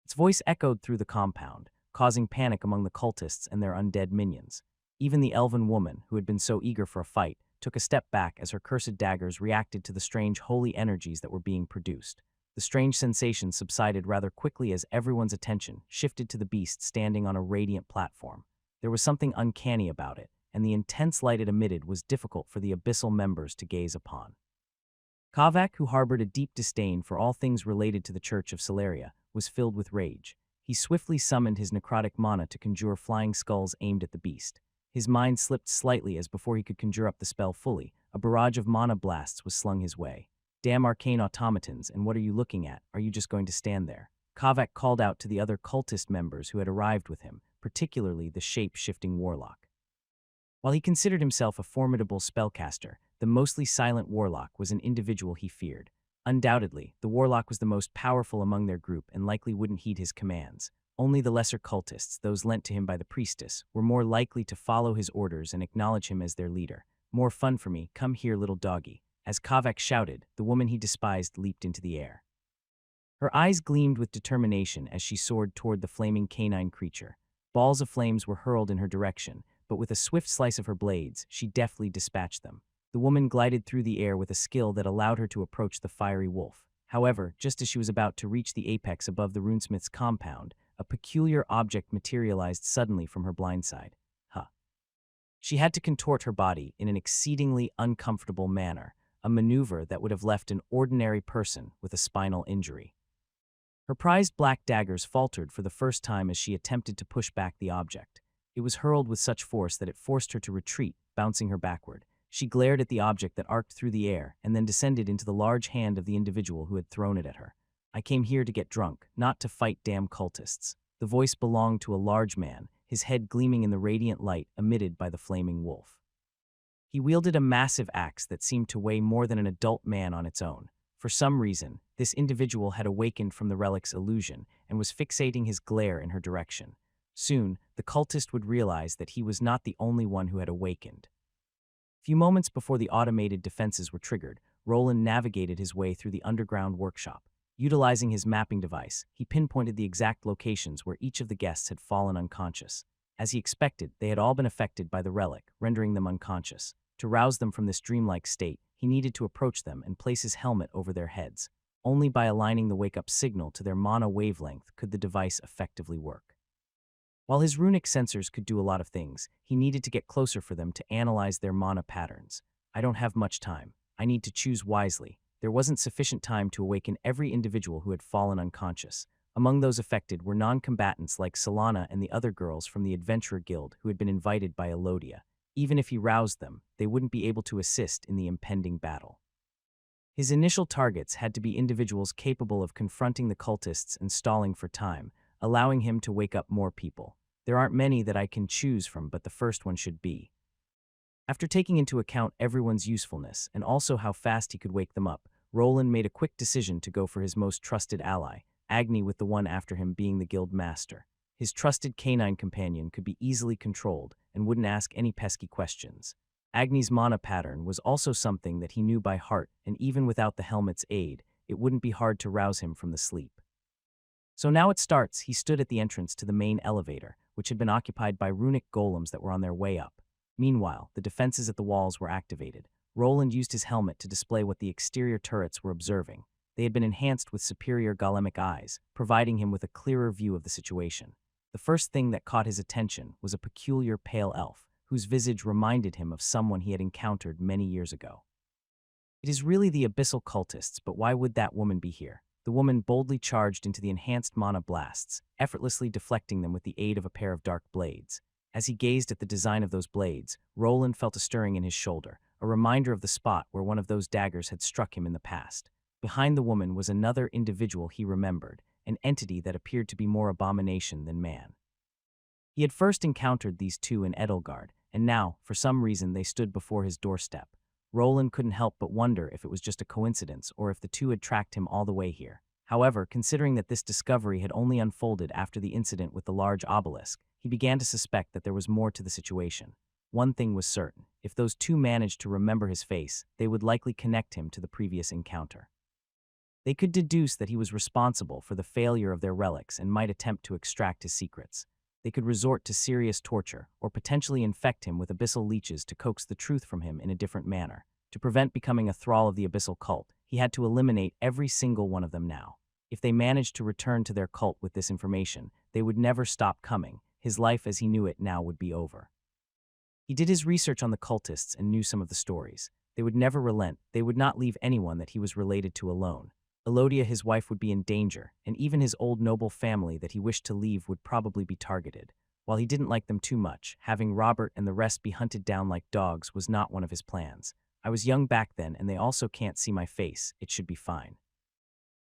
Its voice echoed through the compound, causing panic among the cultists and their undead minions. Even the elven woman, who had been so eager for a fight, took a step back as her cursed daggers reacted to the strange holy energies that were being produced. The strange sensation subsided rather quickly as everyone's attention shifted to the beast standing on a radiant platform. There was something uncanny about it, and the intense light it emitted was difficult for the abyssal members to gaze upon. Kavak, who harbored a deep disdain for all things related to the Church of Celeria, was filled with rage. He swiftly summoned his necrotic mana to conjure flying skulls aimed at the beast. His mind slipped slightly as before he could conjure up the spell fully, a barrage of mana blasts was slung his way. Damn arcane automatons, and what are you looking at? Are you just going to stand there? Kavak called out to the other cultist members who had arrived with him, particularly the shape-shifting warlock. While he considered himself a formidable spellcaster, the mostly silent warlock was an individual he feared. Undoubtedly, the warlock was the most powerful among their group and likely wouldn't heed his commands. Only the lesser cultists, those lent to him by the priestess, were more likely to follow his orders and acknowledge him as their leader. More fun for me, come here, little doggy. As Kavak shouted, the woman he despised leaped into the air. Her eyes gleamed with determination as she soared toward the flaming canine creature. Balls of flames were hurled in her direction, but with a swift slice of her blades, she deftly dispatched them. The woman glided through the air with a skill that allowed her to approach the fiery wolf. However, just as she was about to reach the apex above the runesmith's compound, a peculiar object materialized suddenly from her blind side. She had to contort her body in an exceedingly uncomfortable manner, a maneuver that would have left an ordinary person with a spinal injury. Her prized black daggers faltered for the first time as she attempted to push back the object. It was hurled with such force that it forced her to retreat, bouncing her backward. She glared at the object that arced through the air and then descended into the large hand of the individual who had thrown it at her. I came here to get drunk, not to fight damn cultists. The voice belonged to a large man, his head gleaming in the radiant light emitted by the flaming wolf. He wielded a massive axe that seemed to weigh more than an adult man on its own. For some reason, this individual had awakened from the relic's illusion and was fixating his glare in her direction. Soon, the cultist would realize that he was not the only one who had awakened. Few moments before the automated defenses were triggered, Roland navigated his way through the underground workshop. Utilizing his mapping device, he pinpointed the exact locations where each of the guests had fallen unconscious. As he expected, they had all been affected by the relic, rendering them unconscious. To rouse them from this dreamlike state, he needed to approach them and place his helmet over their heads. Only by aligning the wake-up signal to their mana wavelength could the device effectively work. While his runic sensors could do a lot of things, he needed to get closer for them to analyze their mana patterns. I don't have much time. I need to choose wisely. There wasn't sufficient time to awaken every individual who had fallen unconscious. Among those affected were non-combatants like Salana and the other girls from the Adventurer Guild who had been invited by Elodia. Even if he roused them, they wouldn't be able to assist in the impending battle. His initial targets had to be individuals capable of confronting the cultists and stalling for time, allowing him to wake up more people. There aren't many that I can choose from, but the first one should be. After taking into account everyone's usefulness and also how fast he could wake them up, Roland made a quick decision to go for his most trusted ally, Agni, with the one after him being the guild master. His trusted canine companion could be easily controlled and wouldn't ask any pesky questions. Agni's mana pattern was also something that he knew by heart, and even without the helmet's aid, it wouldn't be hard to rouse him from the sleep. So now it starts. He stood at the entrance to the main elevator, which had been occupied by runic golems that were on their way up. Meanwhile, the defenses at the walls were activated. Roland used his helmet to display what the exterior turrets were observing. They had been enhanced with superior golemic eyes, providing him with a clearer view of the situation. The first thing that caught his attention was a peculiar pale elf, whose visage reminded him of someone he had encountered many years ago. It is really the abyssal cultists, but why would that woman be here? The woman boldly charged into the enhanced mana blasts, effortlessly deflecting them with the aid of a pair of dark blades. As he gazed at the design of those blades, Roland felt a stirring in his shoulder, a reminder of the spot where one of those daggers had struck him in the past. Behind the woman was another individual he remembered, an entity that appeared to be more abomination than man. He had first encountered these two in Edelgard, and now, for some reason, they stood before his doorstep. Roland couldn't help but wonder if it was just a coincidence or if the two had tracked him all the way here. However, considering that this discovery had only unfolded after the incident with the large obelisk, he began to suspect that there was more to the situation. One thing was certain: if those two managed to remember his face, they would likely connect him to the previous encounter. They could deduce that he was responsible for the failure of their relics and might attempt to extract his secrets. They could resort to serious torture, or potentially infect him with abyssal leeches to coax the truth from him in a different manner. To prevent becoming a thrall of the abyssal cult, he had to eliminate every single one of them now. If they managed to return to their cult with this information, they would never stop coming. His life as he knew it now would be over. He did his research on the cultists and knew some of the stories. They would never relent. They would not leave anyone that he was related to alone. Elodia, his wife, would be in danger, and even his old noble family that he wished to leave would probably be targeted. While he didn't like them too much, having Robert and the rest be hunted down like dogs was not one of his plans. I was young back then, and they also can't see my face. It should be fine.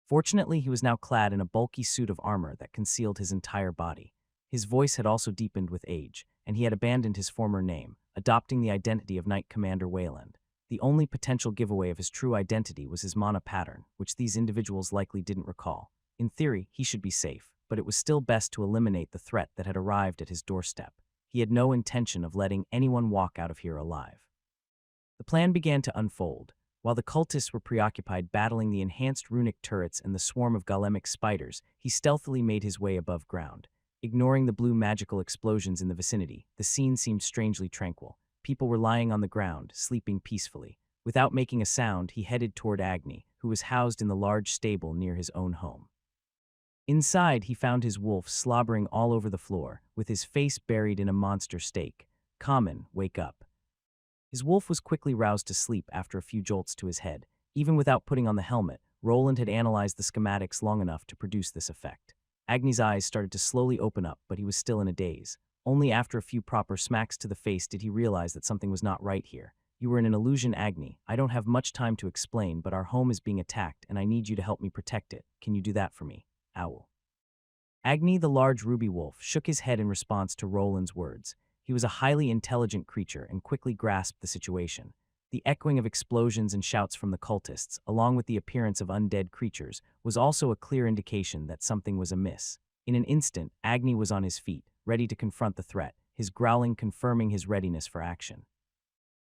Fortunately, he was now clad in a bulky suit of armor that concealed his entire body. His voice had also deepened with age, and he had abandoned his former name, adopting the identity of Knight Commander Wayland. The only potential giveaway of his true identity was his mana pattern, which these individuals likely didn't recall. In theory, he should be safe, but it was still best to eliminate the threat that had arrived at his doorstep. He had no intention of letting anyone walk out of here alive. The plan began to unfold. While the cultists were preoccupied battling the enhanced runic turrets and the swarm of golemic spiders, he stealthily made his way above ground. Ignoring the blue magical explosions in the vicinity, the scene seemed strangely tranquil. People were lying on the ground, sleeping peacefully. Without making a sound, he headed toward Agni, who was housed in the large stable near his own home. Inside, he found his wolf slobbering all over the floor, with his face buried in a monster steak. "Common, wake up." His wolf was quickly roused to sleep after a few jolts to his head. Even without putting on the helmet, Roland had analyzed the schematics long enough to produce this effect. Agni's eyes started to slowly open up, but he was still in a daze. Only after a few proper smacks to the face did he realize that something was not right here. "You were in an illusion, Agni. I don't have much time to explain, but our home is being attacked, and I need you to help me protect it. Can you do that for me? Owl." Agni, the large ruby wolf, shook his head in response to Roland's words. He was a highly intelligent creature and quickly grasped the situation. The echoing of explosions and shouts from the cultists, along with the appearance of undead creatures, was also a clear indication that something was amiss. In an instant, Agni was on his feet, ready to confront the threat, his growling confirming his readiness for action.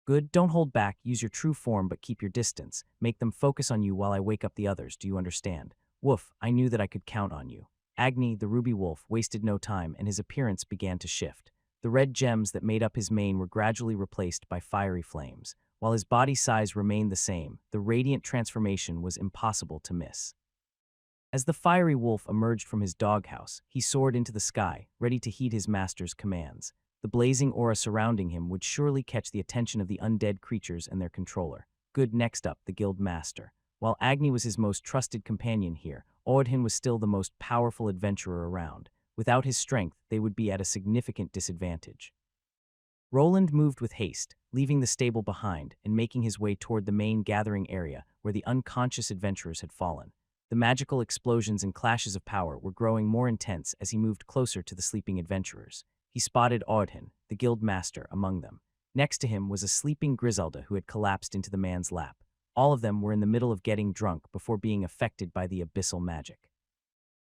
"Good, don't hold back, use your true form but keep your distance. Make them focus on you while I wake up the others, do you understand?" "Woof, I knew that I could count on you." Agni, the ruby wolf, wasted no time and his appearance began to shift. The red gems that made up his mane were gradually replaced by fiery flames. While his body size remained the same, the radiant transformation was impossible to miss. As the fiery wolf emerged from his doghouse, he soared into the sky, ready to heed his master's commands. The blazing aura surrounding him would surely catch the attention of the undead creatures and their controller. Good, next up, the guild master. While Agni was his most trusted companion here, Odhin was still the most powerful adventurer around. Without his strength, they would be at a significant disadvantage. Roland moved with haste, leaving the stable behind and making his way toward the main gathering area where the unconscious adventurers had fallen. The magical explosions and clashes of power were growing more intense as he moved closer to the sleeping adventurers. He spotted Odhin, the guild master, among them. Next to him was a sleeping Griselda who had collapsed into the man's lap. All of them were in the middle of getting drunk before being affected by the abyssal magic.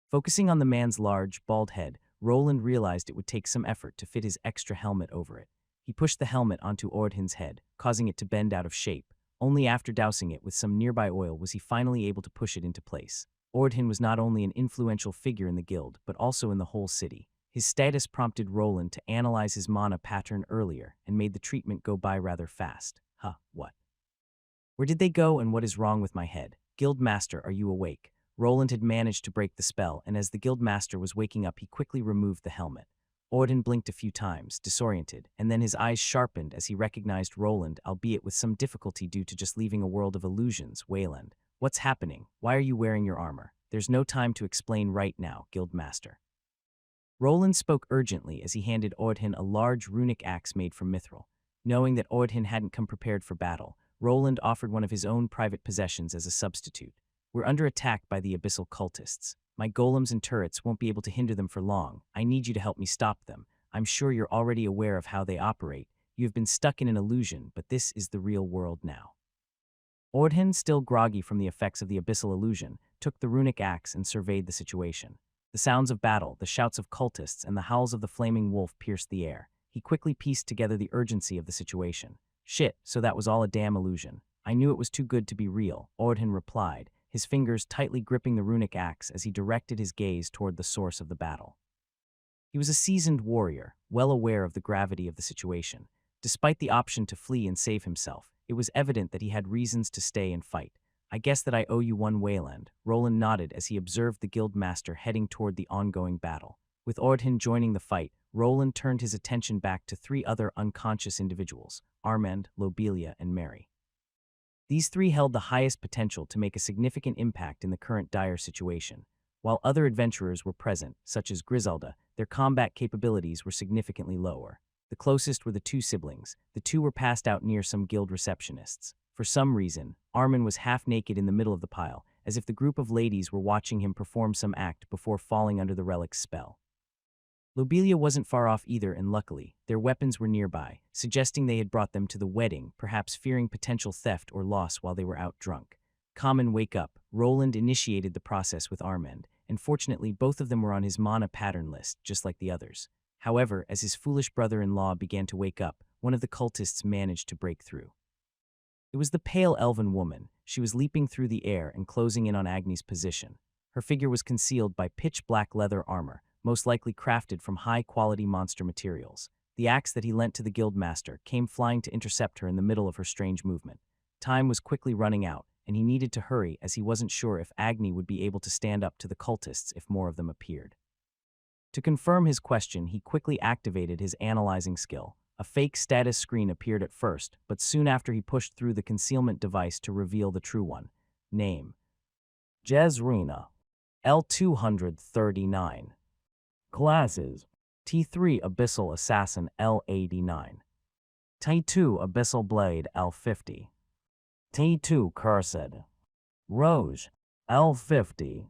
Focusing on the man's large, bald head, Roland realized it would take some effort to fit his extra helmet over it. He pushed the helmet onto Odhin's head, causing it to bend out of shape. Only after dousing it with some nearby oil was he finally able to push it into place. Odhin was not only an influential figure in the guild, but also in the whole city. His status prompted Roland to analyze his mana pattern earlier and made the treatment go by rather fast. What? Where did they go and what is wrong with my head? Guild master, are you awake? Roland had managed to break the spell, and as the guild master was waking up, he quickly removed the helmet. Odhin blinked a few times, disoriented, and then his eyes sharpened as he recognized Roland, albeit with some difficulty due to just leaving a world of illusions. "Wayland, what's happening? Why are you wearing your armor? There's no time to explain right now, guild master." Roland spoke urgently as he handed Odhin a large runic axe made from mithril. Knowing that Odhin hadn't come prepared for battle, Roland offered one of his own private possessions as a substitute. "We're under attack by the abyssal cultists. My golems and turrets won't be able to hinder them for long. I need you to help me stop them. I'm sure you're already aware of how they operate. You have been stuck in an illusion, but this is the real world now." Ordhin, still groggy from the effects of the abyssal illusion, took the runic axe and surveyed the situation. The sounds of battle, the shouts of cultists, and the howls of the flaming wolf pierced the air. He quickly pieced together the urgency of the situation. Shit, so that was all a damn illusion. I knew it was too good to be real, Ordhin replied, his fingers tightly gripping the runic axe as he directed his gaze toward the source of the battle. He was a seasoned warrior, well aware of the gravity of the situation. Despite the option to flee and save himself, it was evident that he had reasons to stay and fight. I guess that I owe you one, Wayland. Roland nodded as he observed the guildmaster heading toward the ongoing battle. With Ordhin joining the fight, Roland turned his attention back to three other unconscious individuals, Armand, Lobelia, and Mary. These three held the highest potential to make a significant impact in the current dire situation. While other adventurers were present, such as Griselda, their combat capabilities were significantly lower. The closest were the two siblings. The two were passed out near some guild receptionists. For some reason, Armin was half naked in the middle of the pile, as if the group of ladies were watching him perform some act before falling under the relic's spell. Lobelia wasn't far off either, and luckily, their weapons were nearby, suggesting they had brought them to the wedding, perhaps fearing potential theft or loss while they were out drunk. Common wake up. Roland initiated the process with Armand, and fortunately both of them were on his mana pattern list, just like the others. However, as his foolish brother-in-law began to wake up, one of the cultists managed to break through. It was the pale elven woman. She was leaping through the air and closing in on Agni's position. Her figure was concealed by pitch-black leather armor, most likely crafted from high-quality monster materials. The axe that he lent to the guildmaster came flying to intercept her in the middle of her strange movement. Time was quickly running out, and he needed to hurry as he wasn't sure if Agni would be able to stand up to the cultists if more of them appeared. To confirm his question, he quickly activated his analyzing skill. A fake status screen appeared at first, but soon after he pushed through the concealment device to reveal the true one. Name: Jezrina, L239. Classes: T3 Abyssal Assassin L89. T2 Abyssal Blade L50. T2 Cursed Rouge L50.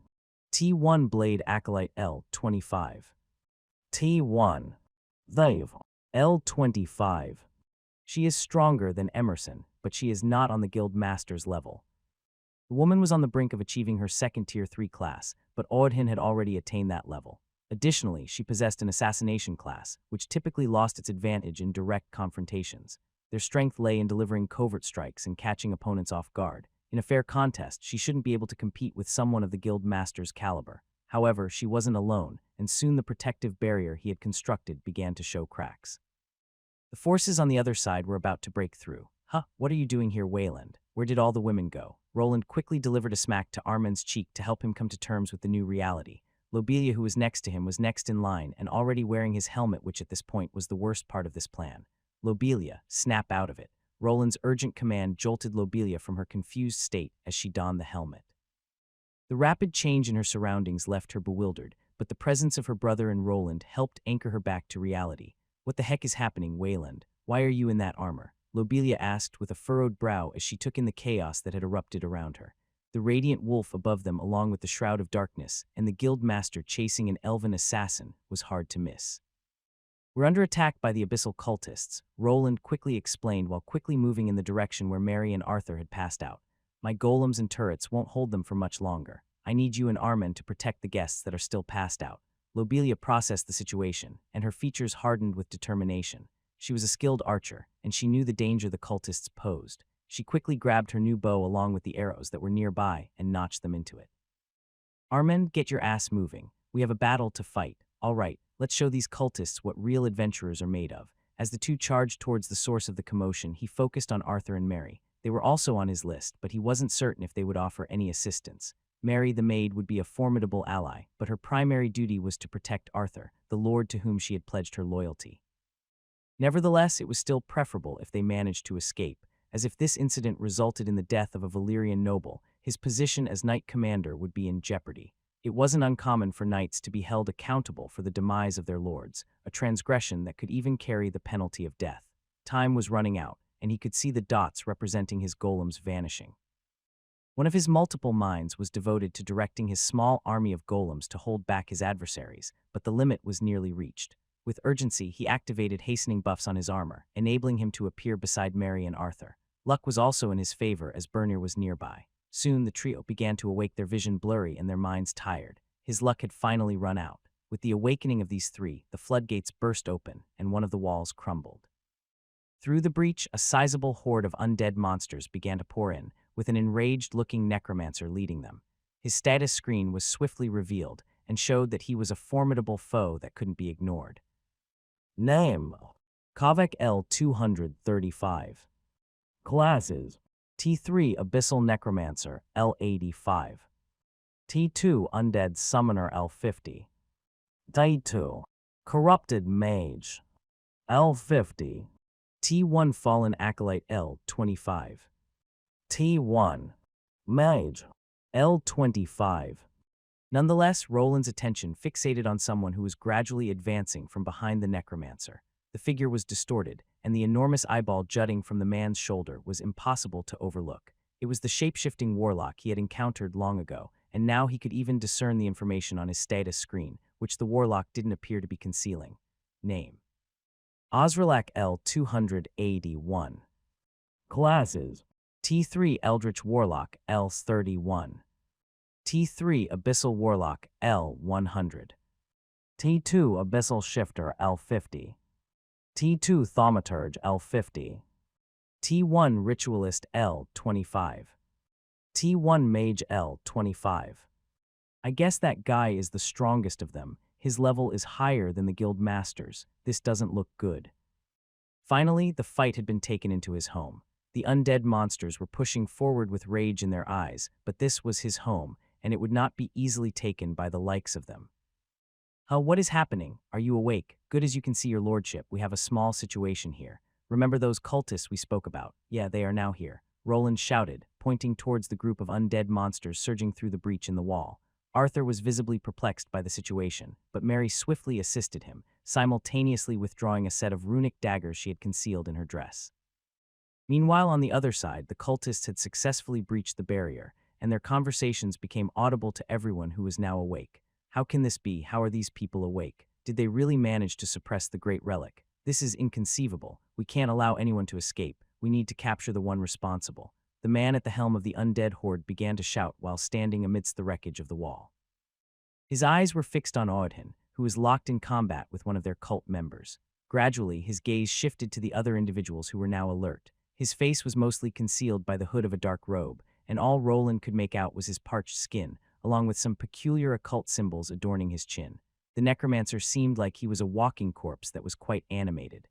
T1 Blade Acolyte L25. T1 Thave L25. She is stronger than Emerson, but she is not on the guild master's level. The woman was on the brink of achieving her second tier 3 class, but Ordhin had already attained that level. Additionally, she possessed an assassination class, which typically lost its advantage in direct confrontations. Their strength lay in delivering covert strikes and catching opponents off guard. In a fair contest, she shouldn't be able to compete with someone of the guild master's caliber. However, she wasn't alone, and soon the protective barrier he had constructed began to show cracks. The forces on the other side were about to break through. Huh, what are you doing here, Wayland? Where did all the women go? Roland quickly delivered a smack to Armand's cheek to help him come to terms with the new reality. Lobelia, who was next to him, was next in line and already wearing his helmet, which at this point was the worst part of this plan. Lobelia, snap out of it. Roland's urgent command jolted Lobelia from her confused state as she donned the helmet. The rapid change in her surroundings left her bewildered, but the presence of her brother and Roland helped anchor her back to reality. What the heck is happening, Wayland? Why are you in that armor? Lobelia asked with a furrowed brow as she took in the chaos that had erupted around her. The radiant wolf above them, along with the shroud of darkness, and the guild master chasing an elven assassin, was hard to miss. We're under attack by the abyssal cultists, Roland quickly explained while quickly moving in the direction where Mary and Arthur had passed out. My golems and turrets won't hold them for much longer. I need you and Armand to protect the guests that are still passed out. Lobelia processed the situation, and her features hardened with determination. She was a skilled archer, and she knew the danger the cultists posed. She quickly grabbed her new bow along with the arrows that were nearby and notched them into it. Armand, get your ass moving. We have a battle to fight. All right, let's show these cultists what real adventurers are made of. As the two charged towards the source of the commotion, he focused on Arthur and Mary. They were also on his list, but he wasn't certain if they would offer any assistance. Mary, the maid, would be a formidable ally, but her primary duty was to protect Arthur, the lord to whom she had pledged her loyalty. Nevertheless, it was still preferable if they managed to escape, as if this incident resulted in the death of a Valyrian noble, his position as knight commander would be in jeopardy. It wasn't uncommon for knights to be held accountable for the demise of their lords, a transgression that could even carry the penalty of death. Time was running out, and he could see the dots representing his golems vanishing. One of his multiple minds was devoted to directing his small army of golems to hold back his adversaries, but the limit was nearly reached. With urgency, he activated hastening buffs on his armor, enabling him to appear beside Mary and Arthur. Luck was also in his favor as Bernier was nearby. Soon the trio began to awake, their vision blurry and their minds tired. His luck had finally run out. With the awakening of these three, the floodgates burst open and one of the walls crumbled. Through the breach, a sizable horde of undead monsters began to pour in, with an enraged-looking necromancer leading them. His status screen was swiftly revealed and showed that he was a formidable foe that couldn't be ignored. Name: Kavek L235. Classes: T3 Abyssal Necromancer L85. T2 Undead Summoner L50. T2 Corrupted Mage L50. T1 Fallen Acolyte L25. T1 Mage L25. Nonetheless, Roland's attention fixated on someone who was gradually advancing from behind the necromancer. The figure was distorted, and the enormous eyeball jutting from the man's shoulder was impossible to overlook. It was the shape-shifting warlock he had encountered long ago, and now he could even discern the information on his status screen, which the warlock didn't appear to be concealing. Name: Osrelak L281. Classes: T3 Eldritch Warlock L31. T3 Abyssal Warlock L100. T2 Abyssal Shifter L50. T2 Thaumaturge L50. T1 Ritualist L25. T1 Mage L25. I guess that guy is the strongest of them. His level is higher than the guild master's. This doesn't look good. Finally, the fight had been taken into his home. The undead monsters were pushing forward with rage in their eyes, but this was his home, and it would not be easily taken by the likes of them. What is happening? Are you awake? Good as you can see, your lordship. We have a small situation here. Remember those cultists we spoke about? Yeah, they are now here. Roland shouted, pointing towards the group of undead monsters surging through the breach in the wall. Arthur was visibly perplexed by the situation, but Mary swiftly assisted him, simultaneously withdrawing a set of runic daggers she had concealed in her dress. Meanwhile, on the other side, the cultists had successfully breached the barrier, and their conversations became audible to everyone who was now awake. How can this be? How are these people awake? Did they really manage to suppress the great relic? This is inconceivable. We can't allow anyone to escape. We need to capture the one responsible. The man at the helm of the undead horde began to shout while standing amidst the wreckage of the wall. His eyes were fixed on Audhin, who was locked in combat with one of their cult members. Gradually, his gaze shifted to the other individuals who were now alert. His face was mostly concealed by the hood of a dark robe, and all Roland could make out was his parched skin, along with some peculiar occult symbols adorning his chin. The necromancer seemed like he was a walking corpse that was quite animated.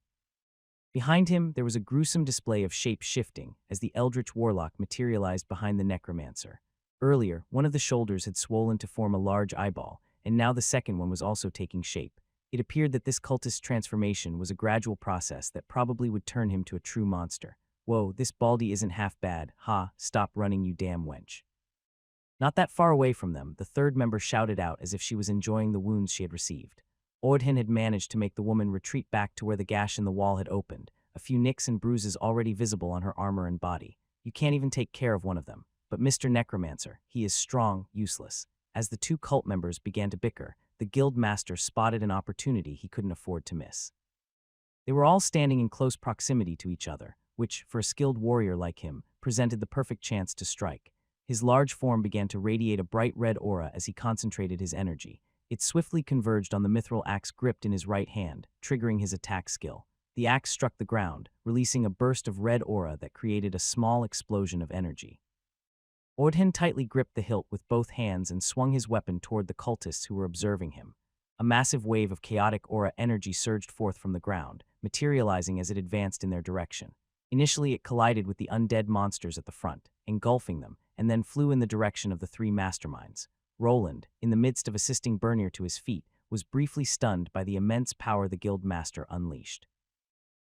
Behind him, there was a gruesome display of shape-shifting as the eldritch warlock materialized behind the necromancer. Earlier, one of the shoulders had swollen to form a large eyeball, and now the second one was also taking shape. It appeared that this cultist's transformation was a gradual process that probably would turn him to a true monster. Whoa, this baldy isn't half bad. Ha, stop running, you damn wench. Not that far away from them, the third member shouted out as if she was enjoying the wounds she had received. Audhin had managed to make the woman retreat back to where the gash in the wall had opened, a few nicks and bruises already visible on her armor and body. You can't even take care of one of them. But Mr. Necromancer, he is strong, useless. As the two cult members began to bicker, the guild master spotted an opportunity he couldn't afford to miss. They were all standing in close proximity to each other, which, for a skilled warrior like him, presented the perfect chance to strike. His large form began to radiate a bright red aura as he concentrated his energy. It swiftly converged on the mithril axe gripped in his right hand, triggering his attack skill. The axe struck the ground, releasing a burst of red aura that created a small explosion of energy. Audhin tightly gripped the hilt with both hands and swung his weapon toward the cultists who were observing him. A massive wave of chaotic aura energy surged forth from the ground, materializing as it advanced in their direction. Initially, it collided with the undead monsters at the front, engulfing them, and then flew in the direction of the three masterminds. Roland, in the midst of assisting Bernier to his feet, was briefly stunned by the immense power the guild master unleashed.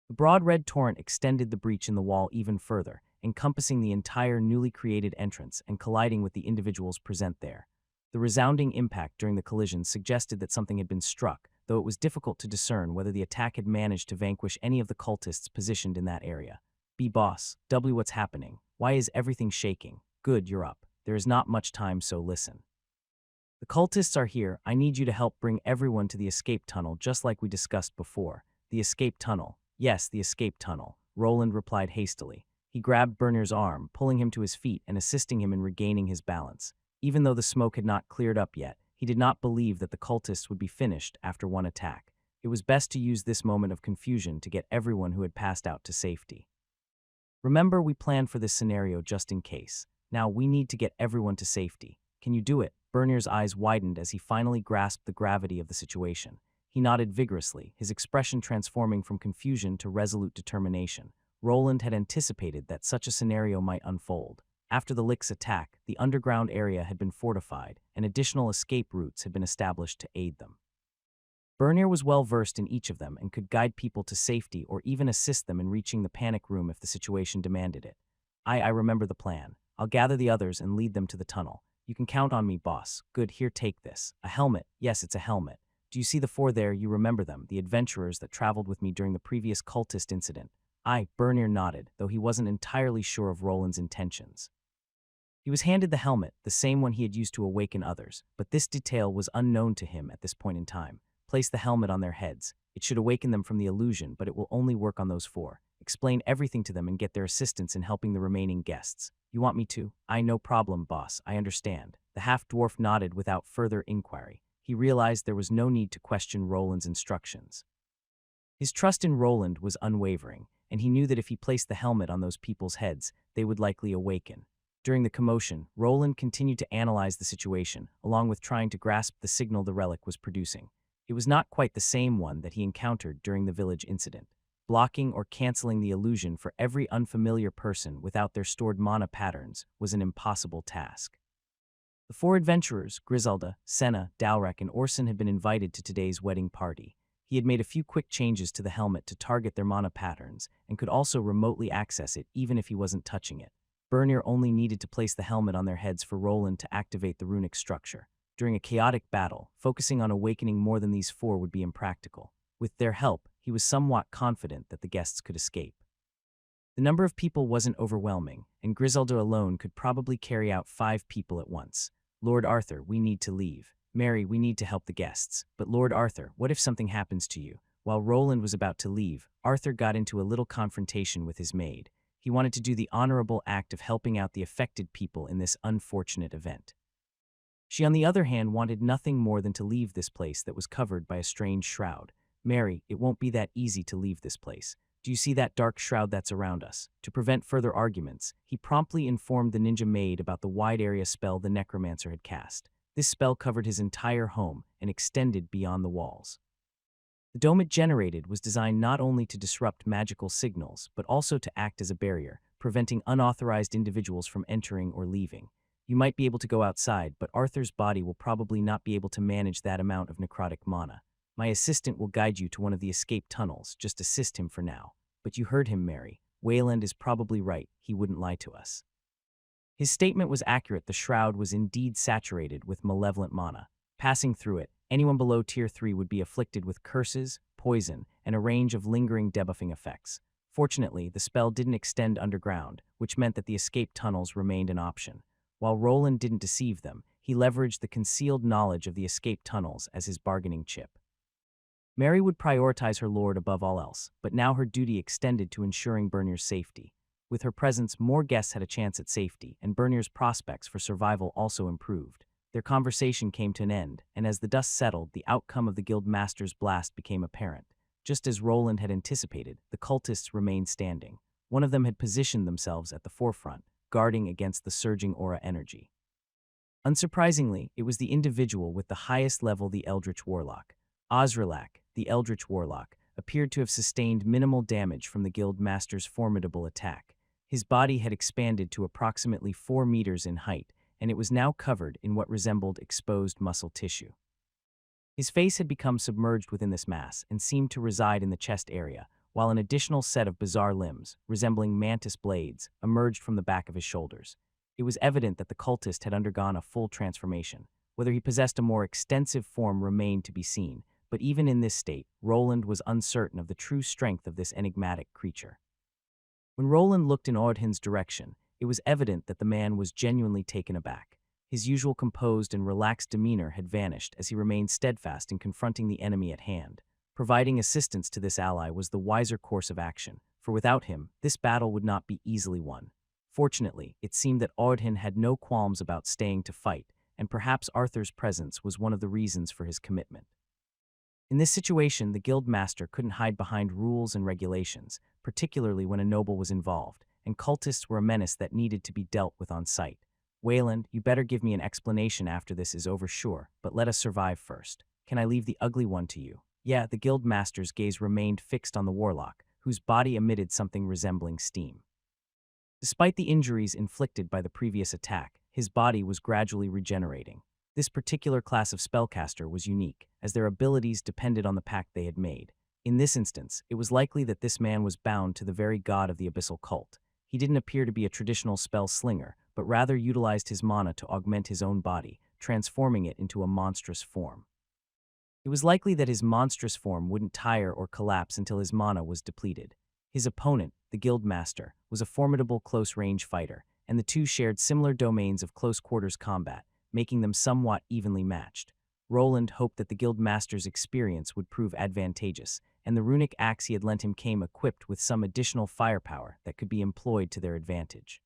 The broad red torrent extended the breach in the wall even further, encompassing the entire newly created entrance and colliding with the individuals present there. The resounding impact during the collision suggested that something had been struck, though it was difficult to discern whether the attack had managed to vanquish any of the cultists positioned in that area. Boss, W, what's happening? Why is everything shaking? Good, you're up. There is not much time, so listen. The cultists are here. I need you to help bring everyone to the escape tunnel, just like we discussed before. The escape tunnel. Yes, the escape tunnel, Roland replied hastily. He grabbed Bernier's arm, pulling him to his feet and assisting him in regaining his balance. Even though the smoke had not cleared up yet, he did not believe that the cultists would be finished after one attack. It was best to use this moment of confusion to get everyone who had passed out to safety. Remember, we planned for this scenario just in case. Now we need to get everyone to safety. Can you do it? Bernier's eyes widened as he finally grasped the gravity of the situation. He nodded vigorously, his expression transforming from confusion to resolute determination. Roland had anticipated that such a scenario might unfold. After the Lick's attack, the underground area had been fortified, and additional escape routes had been established to aid them. Bernier was well versed in each of them and could guide people to safety or even assist them in reaching the panic room if the situation demanded it. I remember the plan. I'll gather the others and lead them to the tunnel. You can count on me, boss. Good, here, take this. A helmet. Yes, it's a helmet. Do you see the four there? You remember them, the adventurers that traveled with me during the previous cultist incident. Bernier nodded, though he wasn't entirely sure of Roland's intentions. He was handed the helmet, the same one he had used to awaken others, but this detail was unknown to him at this point in time. Place the helmet on their heads. It should awaken them from the illusion, but it will only work on those four. Explain everything to them and get their assistance in helping the remaining guests. You want me to? No problem, boss. I understand. The half-dwarf nodded without further inquiry. He realized there was no need to question Roland's instructions. His trust in Roland was unwavering, and he knew that if he placed the helmet on those people's heads, they would likely awaken. During the commotion, Roland continued to analyze the situation, along with trying to grasp the signal the relic was producing. It was not quite the same one that he encountered during the village incident. Blocking or canceling the illusion for every unfamiliar person without their stored mana patterns was an impossible task. The four adventurers, Griselda, Senna, Dalrek, and Orson had been invited to today's wedding party. He had made a few quick changes to the helmet to target their mana patterns and could also remotely access it even if he wasn't touching it. Bernier only needed to place the helmet on their heads for Roland to activate the runic structure. During a chaotic battle, focusing on awakening more than these four would be impractical. With their help, he was somewhat confident that the guests could escape. The number of people wasn't overwhelming, and Griselda alone could probably carry out 5 people at once. Lord Arthur, we need to leave. Mary, we need to help the guests. But Lord Arthur, what if something happens to you? While Roland was about to leave, Arthur got into a little confrontation with his maid. He wanted to do the honorable act of helping out the affected people in this unfortunate event. She, on the other hand, wanted nothing more than to leave this place that was covered by a strange shroud. Mary, it won't be that easy to leave this place. Do you see that dark shroud that's around us? To prevent further arguments, he promptly informed the ninja maid about the wide area spell the necromancer had cast. This spell covered his entire home and extended beyond the walls. The dome it generated was designed not only to disrupt magical signals, but also to act as a barrier, preventing unauthorized individuals from entering or leaving. You might be able to go outside, but Arthur's body will probably not be able to manage that amount of necrotic mana. My assistant will guide you to one of the escape tunnels. Just assist him for now. But you heard him, Mary. Wayland is probably right. He wouldn't lie to us. His statement was accurate. The shroud was indeed saturated with malevolent mana. Passing through it, anyone below Tier 3 would be afflicted with curses, poison, and a range of lingering debuffing effects. Fortunately, the spell didn't extend underground, which meant that the escape tunnels remained an option. While Roland didn't deceive them, he leveraged the concealed knowledge of the escape tunnels as his bargaining chip. Mary would prioritize her lord above all else, but now her duty extended to ensuring Bernier's safety. With her presence, more guests had a chance at safety, and Bernier's prospects for survival also improved. Their conversation came to an end, and as the dust settled, the outcome of the guild master's blast became apparent. Just as Roland had anticipated, the cultists remained standing. One of them had positioned themselves at the forefront, guarding against the surging aura energy. Unsurprisingly, it was the individual with the highest level, the Eldritch Warlock. Osrelak, the Eldritch Warlock, appeared to have sustained minimal damage from the guild master's formidable attack. His body had expanded to approximately 4 meters in height, and it was now covered in what resembled exposed muscle tissue. His face had become submerged within this mass and seemed to reside in the chest area, while an additional set of bizarre limbs, resembling mantis blades, emerged from the back of his shoulders. It was evident that the cultist had undergone a full transformation. Whether he possessed a more extensive form remained to be seen, but even in this state, Roland was uncertain of the true strength of this enigmatic creature. When Roland looked in Audhin's direction, it was evident that the man was genuinely taken aback. His usual composed and relaxed demeanor had vanished as he remained steadfast in confronting the enemy at hand. Providing assistance to this ally was the wiser course of action, for without him, this battle would not be easily won. Fortunately, it seemed that Audhin had no qualms about staying to fight, and perhaps Arthur's presence was one of the reasons for his commitment. In this situation, the guild master couldn't hide behind rules and regulations, particularly when a noble was involved, and cultists were a menace that needed to be dealt with on sight. Wayland, you better give me an explanation after this is over, sure, but let us survive first. Can I leave the ugly one to you? Yeah, the guild master's gaze remained fixed on the warlock, whose body emitted something resembling steam. Despite the injuries inflicted by the previous attack, his body was gradually regenerating. This particular class of spellcaster was unique, as their abilities depended on the pact they had made. In this instance, it was likely that this man was bound to the very god of the abyssal cult. He didn't appear to be a traditional spell slinger, but rather utilized his mana to augment his own body, transforming it into a monstrous form. It was likely that his monstrous form wouldn't tire or collapse until his mana was depleted. His opponent, the guild master, was a formidable close-range fighter, and the two shared similar domains of close-quarters combat, making them somewhat evenly matched. Roland hoped that the guild master's experience would prove advantageous, and the runic axe he had lent him came equipped with some additional firepower that could be employed to their advantage.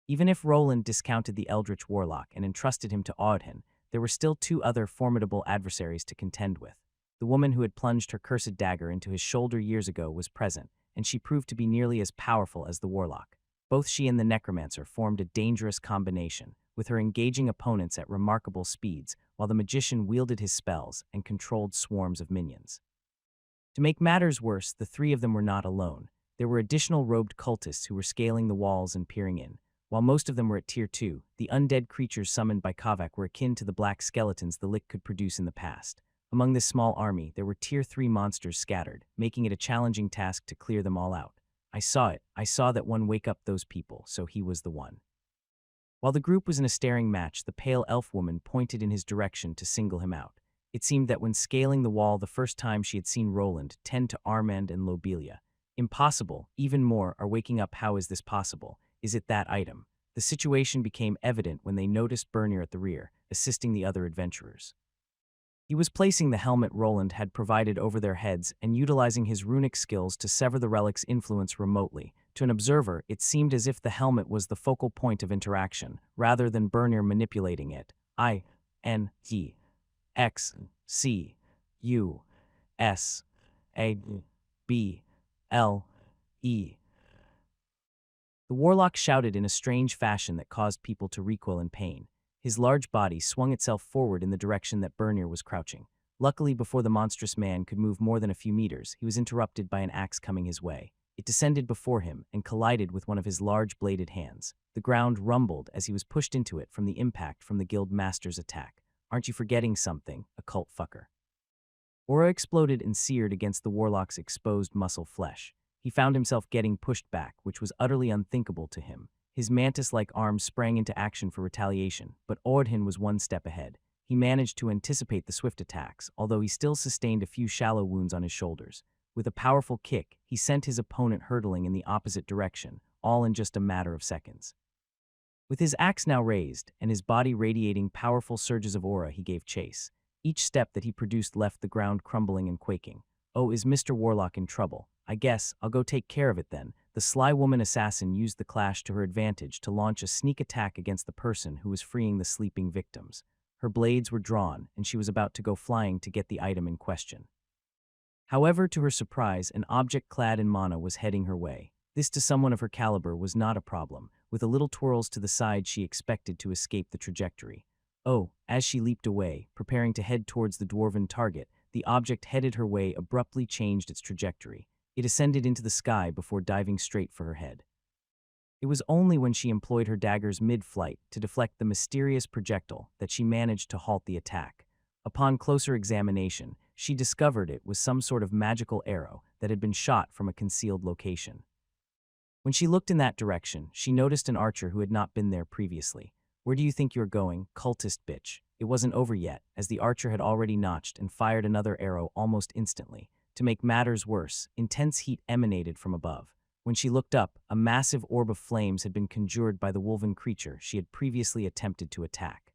Even if Roland discounted the eldritch warlock and entrusted him to Audhin, there were still two other formidable adversaries to contend with. The woman who had plunged her cursed dagger into his shoulder years ago was present, and she proved to be nearly as powerful as the warlock. Both she and the necromancer formed a dangerous combination, with her engaging opponents at remarkable speeds, while the magician wielded his spells and controlled swarms of minions. To make matters worse, the three of them were not alone. There were additional robed cultists who were scaling the walls and peering in. While most of them were at Tier 2, the undead creatures summoned by Kavak were akin to the black skeletons the Lick could produce in the past. Among this small army, there were Tier 3 monsters scattered, making it a challenging task to clear them all out. I saw it. I saw that one wake up those people, so he was the one. While the group was in a staring match, the pale elf woman pointed in his direction to single him out. It seemed that when scaling the wall the first time she had seen Roland tend to Armand and Lobelia. Impossible, even more, are waking up. How is this possible? Is it that item? The situation became evident when they noticed Bernier at the rear, assisting the other adventurers. He was placing the helmet Roland had provided over their heads and utilizing his runic skills to sever the relic's influence remotely. To an observer, it seemed as if the helmet was the focal point of interaction, rather than Bernier manipulating it. INTXCUSABLE. The warlock shouted in a strange fashion that caused people to recoil in pain. His large body swung itself forward in the direction that Bernier was crouching. Luckily, before the monstrous man could move more than a few meters, he was interrupted by an axe coming his way. It descended before him and collided with one of his large bladed hands. The ground rumbled as he was pushed into it from the impact from the guild master's attack. Aren't you forgetting something, occult fucker? Aura exploded and seared against the warlock's exposed muscle flesh. He found himself getting pushed back, which was utterly unthinkable to him. His mantis-like arms sprang into action for retaliation, but Audhin was one step ahead. He managed to anticipate the swift attacks, although he still sustained a few shallow wounds on his shoulders. With a powerful kick, he sent his opponent hurtling in the opposite direction, all in just a matter of seconds. With his axe now raised, and his body radiating powerful surges of aura, he gave chase. Each step that he produced left the ground crumbling and quaking. Oh, is Mr. Warlock in trouble? I guess I'll go take care of it then. The sly woman assassin used the clash to her advantage to launch a sneak attack against the person who was freeing the sleeping victims. Her blades were drawn, and she was about to go flying to get the item in question. However, to her surprise, an object clad in mana was heading her way. This to someone of her caliber was not a problem. With a little twirls to the side, she expected to escape the trajectory. Oh, as she leaped away, preparing to head towards the dwarven target, the object headed her way abruptly changed its trajectory. It ascended into the sky before diving straight for her head. It was only when she employed her daggers mid-flight to deflect the mysterious projectile that she managed to halt the attack. Upon closer examination, she discovered it was some sort of magical arrow that had been shot from a concealed location. When she looked in that direction, she noticed an archer who had not been there previously. Where do you think you're going, cultist bitch? It wasn't over yet, as the archer had already notched and fired another arrow almost instantly. To make matters worse, intense heat emanated from above. When she looked up, a massive orb of flames had been conjured by the wolven creature she had previously attempted to attack.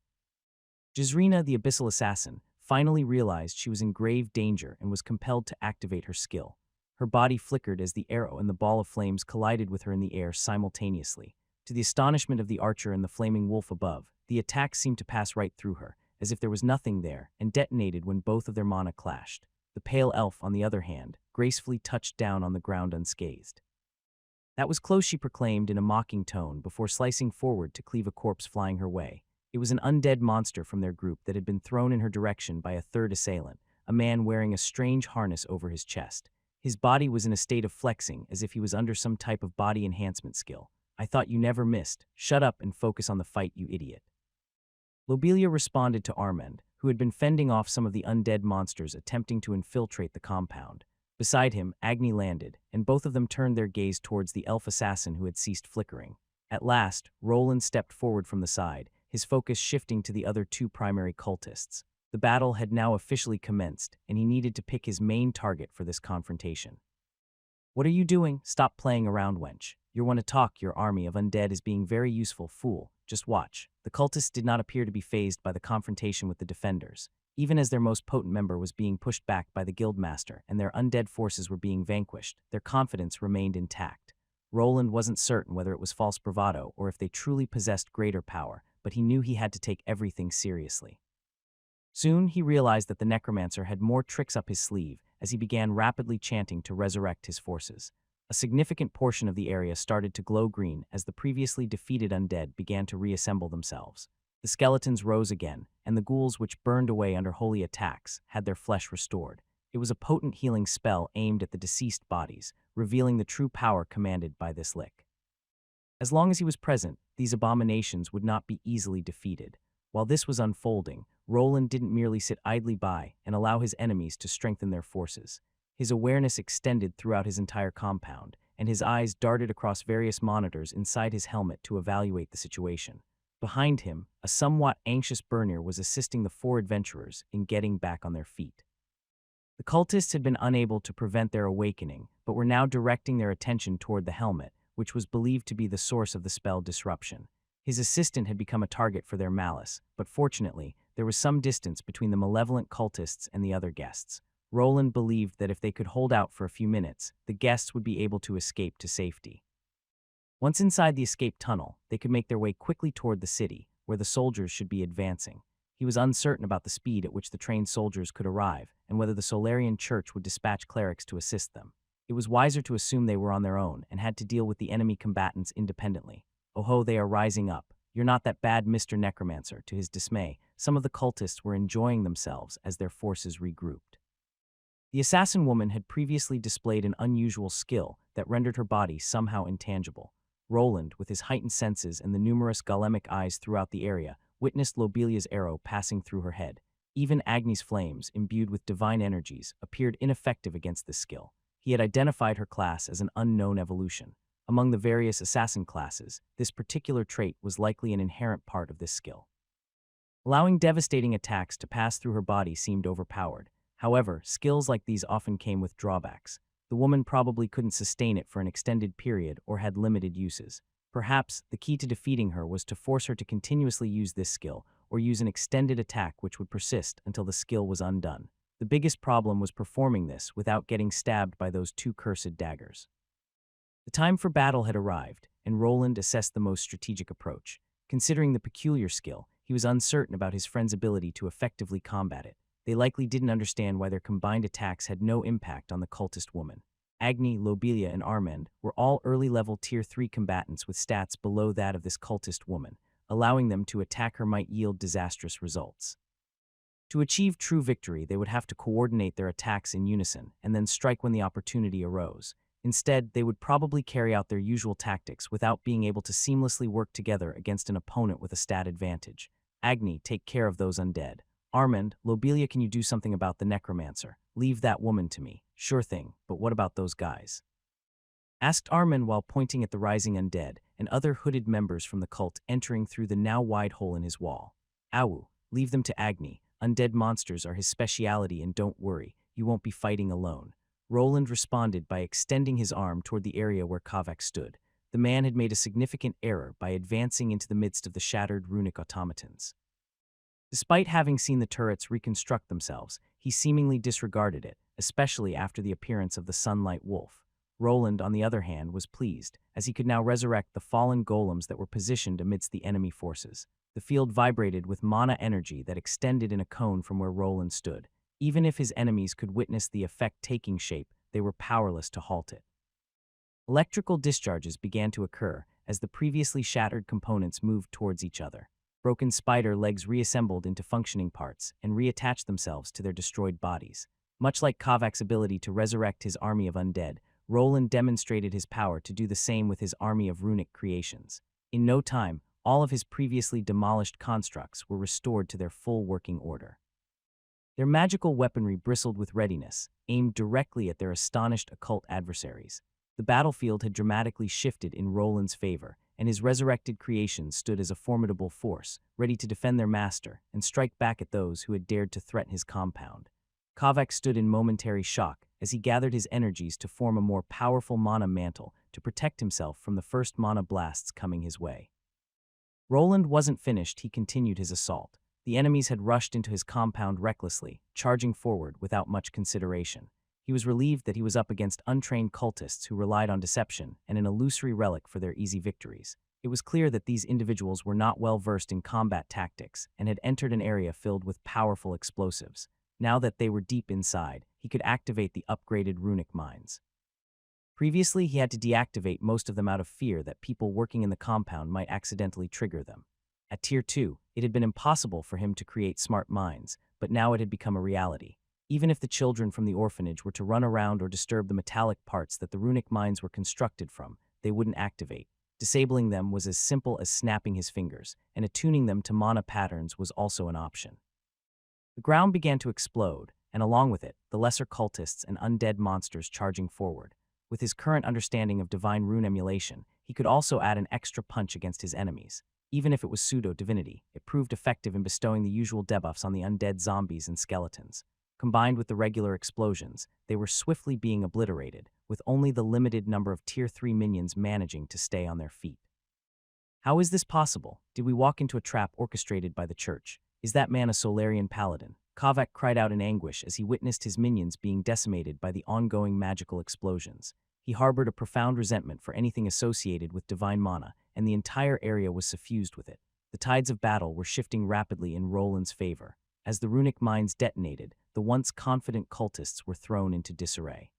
Jazrina, the abyssal assassin, finally realized she was in grave danger and was compelled to activate her skill. Her body flickered as the arrow and the ball of flames collided with her in the air simultaneously. To the astonishment of the archer and the flaming wolf above, the attack seemed to pass right through her, as if there was nothing there, and detonated when both of their mana clashed. The pale elf, on the other hand, gracefully touched down on the ground unscathed. "That was close," she proclaimed in a mocking tone before slicing forward to cleave a corpse flying her way. It was an undead monster from their group that had been thrown in her direction by a third assailant, a man wearing a strange harness over his chest. His body was in a state of flexing, as if he was under some type of body enhancement skill. "I thought you never missed. Shut up and focus on the fight, you idiot." Lobelia responded to Armand, who had been fending off some of the undead monsters attempting to infiltrate the compound. Beside him, Agni landed, and both of them turned their gaze towards the elf assassin who had ceased flickering. At last, Roland stepped forward from the side, his focus shifting to the other two primary cultists. The battle had now officially commenced, and he needed to pick his main target for this confrontation. "What are you doing? Stop playing around, wench. You want to talk, your army of undead is being very useful, fool. Just watch." The cultists did not appear to be fazed by the confrontation with the defenders. Even as their most potent member was being pushed back by the guildmaster and their undead forces were being vanquished, their confidence remained intact. Roland wasn't certain whether it was false bravado or if they truly possessed greater power, but he knew he had to take everything seriously. Soon he realized that the necromancer had more tricks up his sleeve as he began rapidly chanting to resurrect his forces. A significant portion of the area started to glow green as the previously defeated undead began to reassemble themselves. The skeletons rose again, and the ghouls which burned away under holy attacks had their flesh restored. It was a potent healing spell aimed at the deceased bodies, revealing the true power commanded by this lick. As long as he was present, these abominations would not be easily defeated. While this was unfolding, Roland didn't merely sit idly by and allow his enemies to strengthen their forces. His awareness extended throughout his entire compound, and his eyes darted across various monitors inside his helmet to evaluate the situation. Behind him, a somewhat anxious Bernir was assisting the four adventurers in getting back on their feet. The cultists had been unable to prevent their awakening, but were now directing their attention toward the helmet, which was believed to be the source of the spell disruption. His assistant had become a target for their malice, but fortunately, there was some distance between the malevolent cultists and the other guests. Roland believed that if they could hold out for a few minutes, the guests would be able to escape to safety. Once inside the escape tunnel, they could make their way quickly toward the city, where the soldiers should be advancing. He was uncertain about the speed at which the trained soldiers could arrive, and whether the Solarian Church would dispatch clerics to assist them. It was wiser to assume they were on their own and had to deal with the enemy combatants independently. "Oh ho, they are rising up. You're not that bad, Mr. Necromancer." To his dismay, some of the cultists were enjoying themselves as their forces regrouped. The assassin woman had previously displayed an unusual skill that rendered her body somehow intangible. Roland, with his heightened senses and the numerous golemic eyes throughout the area, witnessed Lobelia's arrow passing through her head. Even Agni's flames, imbued with divine energies, appeared ineffective against this skill. He had identified her class as an unknown evolution. Among the various assassin classes, this particular trait was likely an inherent part of this skill. Allowing devastating attacks to pass through her body seemed overpowered. However, skills like these often came with drawbacks. The woman probably couldn't sustain it for an extended period or had limited uses. Perhaps the key to defeating her was to force her to continuously use this skill or use an extended attack which would persist until the skill was undone. The biggest problem was performing this without getting stabbed by those two cursed daggers. The time for battle had arrived, and Roland assessed the most strategic approach. Considering the peculiar skill, he was uncertain about his friend's ability to effectively combat it. They likely didn't understand why their combined attacks had no impact on the cultist woman. Agni, Lobelia, and Armand were all early-level Tier 3 combatants with stats below that of this cultist woman. Allowing them to attack her might yield disastrous results. To achieve true victory, they would have to coordinate their attacks in unison and then strike when the opportunity arose. Instead, they would probably carry out their usual tactics without being able to seamlessly work together against an opponent with a stat advantage. Agni, take care of those undead. Armand, Lobelia, can you do something about the necromancer? Leave that woman to me. Sure thing, but what about those guys? Asked Armand while pointing at the rising undead and other hooded members from the cult entering through the now wide hole in his wall. Awu, leave them to Agni. Undead monsters are his speciality, and don't worry, you won't be fighting alone. Roland responded by extending his arm toward the area where Kavak stood. The man had made a significant error by advancing into the midst of the shattered runic automatons. Despite having seen the turrets reconstruct themselves, he seemingly disregarded it, especially after the appearance of the Sunlight Wolf. Roland, on the other hand, was pleased, as he could now resurrect the fallen golems that were positioned amidst the enemy forces. The field vibrated with mana energy that extended in a cone from where Roland stood. Even if his enemies could witness the effect taking shape, they were powerless to halt it. Electrical discharges began to occur as the previously shattered components moved towards each other. Broken spider legs reassembled into functioning parts and reattached themselves to their destroyed bodies. Much like Kavak's ability to resurrect his army of undead, Roland demonstrated his power to do the same with his army of runic creations. In no time, all of his previously demolished constructs were restored to their full working order. Their magical weaponry bristled with readiness, aimed directly at their astonished occult adversaries. The battlefield had dramatically shifted in Roland's favor, and his resurrected creations stood as a formidable force, ready to defend their master and strike back at those who had dared to threaten his compound. Kavak stood in momentary shock as he gathered his energies to form a more powerful mana mantle to protect himself from the first mana blasts coming his way. Roland wasn't finished. He continued his assault. The enemies had rushed into his compound recklessly, charging forward without much consideration. He was relieved that he was up against untrained cultists who relied on deception and an illusory relic for their easy victories. It was clear that these individuals were not well versed in combat tactics and had entered an area filled with powerful explosives. Now that they were deep inside, he could activate the upgraded runic mines. Previously, he had to deactivate most of them out of fear that people working in the compound might accidentally trigger them. At Tier 2, it had been impossible for him to create smart mines, but now it had become a reality. Even if the children from the orphanage were to run around or disturb the metallic parts that the runic mines were constructed from, they wouldn't activate. Disabling them was as simple as snapping his fingers, and attuning them to mana patterns was also an option. The ground began to explode, and along with it, the lesser cultists and undead monsters charging forward. With his current understanding of divine rune emulation, he could also add an extra punch against his enemies. Even if it was pseudo-divinity, it proved effective in bestowing the usual debuffs on the undead zombies and skeletons. Combined with the regular explosions, they were swiftly being obliterated, with only the limited number of Tier 3 minions managing to stay on their feet. How is this possible? Did we walk into a trap orchestrated by the church? Is that man a Solarian paladin? Kavak cried out in anguish as he witnessed his minions being decimated by the ongoing magical explosions. He harbored a profound resentment for anything associated with divine mana, and the entire area was suffused with it. The tides of battle were shifting rapidly in Roland's favor. As the runic mines detonated, the once confident cultists were thrown into disarray.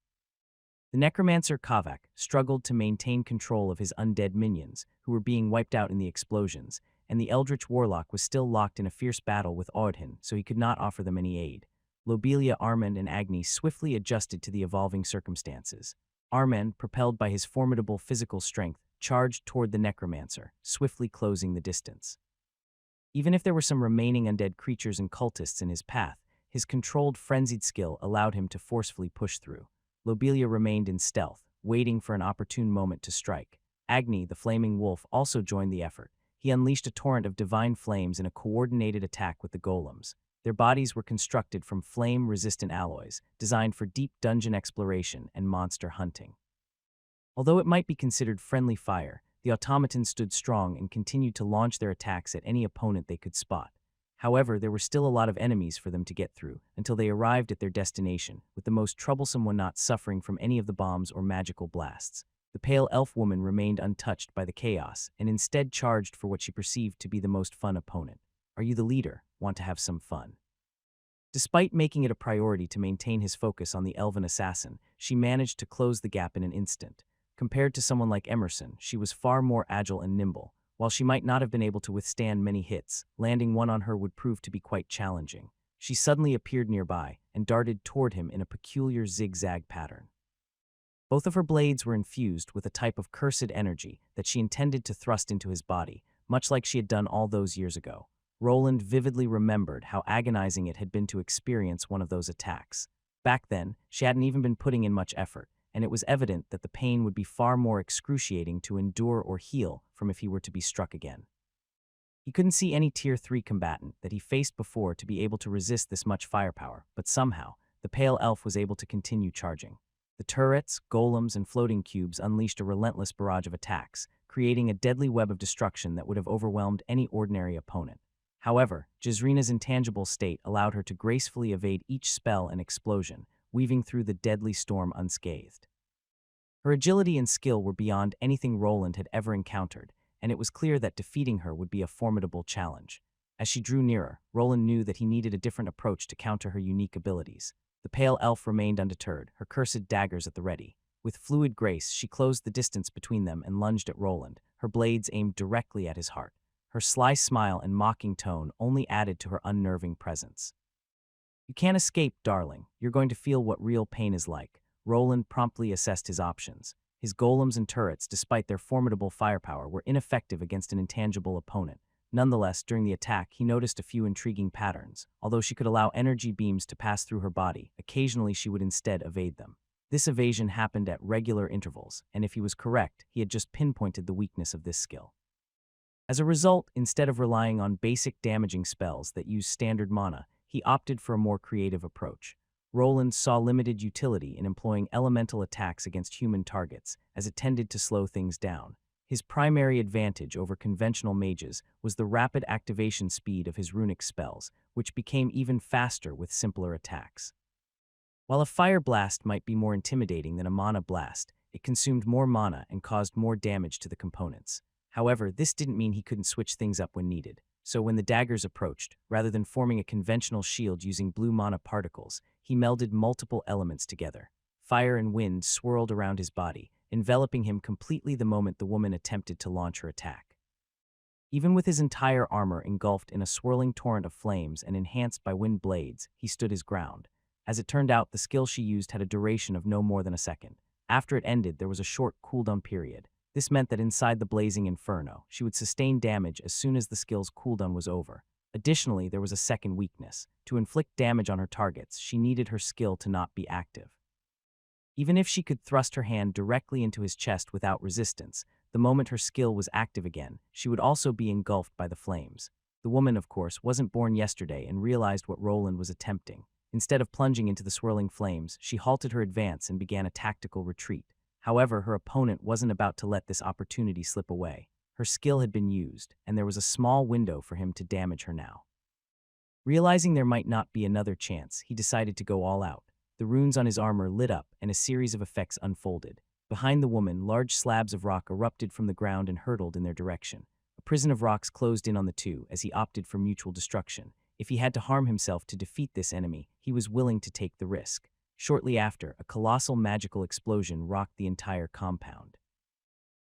The necromancer Kavak struggled to maintain control of his undead minions, who were being wiped out in the explosions, and the eldritch warlock was still locked in a fierce battle with Audhin, so he could not offer them any aid. Lobelia, Armand, and Agni swiftly adjusted to the evolving circumstances. Armand, propelled by his formidable physical strength, charged toward the necromancer, swiftly closing the distance. Even if there were some remaining undead creatures and cultists in his path, his controlled, frenzied skill allowed him to forcefully push through. Lobelia remained in stealth, waiting for an opportune moment to strike. Agni, the flaming wolf, also joined the effort. He unleashed a torrent of divine flames in a coordinated attack with the golems. Their bodies were constructed from flame-resistant alloys, designed for deep dungeon exploration and monster hunting. Although it might be considered friendly fire, the automatons stood strong and continued to launch their attacks at any opponent they could spot. However, there were still a lot of enemies for them to get through until they arrived at their destination, with the most troublesome one not suffering from any of the bombs or magical blasts. The pale elf woman remained untouched by the chaos and instead charged for what she perceived to be the most fun opponent. Are you the leader? Want to have some fun? Despite making it a priority to maintain his focus on the elven assassin, she managed to close the gap in an instant. Compared to someone like Emerson, she was far more agile and nimble. While she might not have been able to withstand many hits, landing one on her would prove to be quite challenging. She suddenly appeared nearby and darted toward him in a peculiar zigzag pattern. Both of her blades were infused with a type of cursed energy that she intended to thrust into his body, much like she had done all those years ago. Roland vividly remembered how agonizing it had been to experience one of those attacks. Back then, she hadn't even been putting in much effort, and it was evident that the pain would be far more excruciating to endure or heal from if he were to be struck again. He couldn't see any Tier 3 combatant that he faced before to be able to resist this much firepower, but somehow, the pale elf was able to continue charging. The turrets, golems, and floating cubes unleashed a relentless barrage of attacks, creating a deadly web of destruction that would have overwhelmed any ordinary opponent. However, Jezrina's intangible state allowed her to gracefully evade each spell and explosion, weaving through the deadly storm unscathed. Her agility and skill were beyond anything Roland had ever encountered, and it was clear that defeating her would be a formidable challenge. As she drew nearer, Roland knew that he needed a different approach to counter her unique abilities. The pale elf remained undeterred, her cursed daggers at the ready. With fluid grace, she closed the distance between them and lunged at Roland, her blades aimed directly at his heart. Her sly smile and mocking tone only added to her unnerving presence. "You can't escape, darling. You're going to feel what real pain is like." Roland promptly assessed his options. His golems and turrets, despite their formidable firepower, were ineffective against an intangible opponent. Nonetheless, during the attack, he noticed a few intriguing patterns. Although she could allow energy beams to pass through her body, occasionally she would instead evade them. This evasion happened at regular intervals, and if he was correct, he had just pinpointed the weakness of this skill. As a result, instead of relying on basic damaging spells that use standard mana, he opted for a more creative approach. Roland saw limited utility in employing elemental attacks against human targets, as it tended to slow things down. His primary advantage over conventional mages was the rapid activation speed of his runic spells, which became even faster with simpler attacks. While a fire blast might be more intimidating than a mana blast, it consumed more mana and caused more damage to the components. However, this didn't mean he couldn't switch things up when needed. So when the daggers approached, rather than forming a conventional shield using blue mana particles, he melded multiple elements together. Fire and wind swirled around his body, enveloping him completely the moment the woman attempted to launch her attack. Even with his entire armor engulfed in a swirling torrent of flames and enhanced by wind blades, he stood his ground. As it turned out, the skill she used had a duration of no more than a second. After it ended, there was a short cooldown period. This meant that inside the blazing inferno, she would sustain damage as soon as the skill's cooldown was over. Additionally, there was a second weakness. To inflict damage on her targets, she needed her skill to not be active. Even if she could thrust her hand directly into his chest without resistance, the moment her skill was active again, she would also be engulfed by the flames. The woman, of course, wasn't born yesterday and realized what Roland was attempting. Instead of plunging into the swirling flames, she halted her advance and began a tactical retreat. However, her opponent wasn't about to let this opportunity slip away. Her skill had been used, and there was a small window for him to damage her now. Realizing there might not be another chance, he decided to go all out. The runes on his armor lit up, and a series of effects unfolded. Behind the woman, large slabs of rock erupted from the ground and hurtled in their direction. A prison of rocks closed in on the two as he opted for mutual destruction. If he had to harm himself to defeat this enemy, he was willing to take the risk. Shortly after, a colossal magical explosion rocked the entire compound.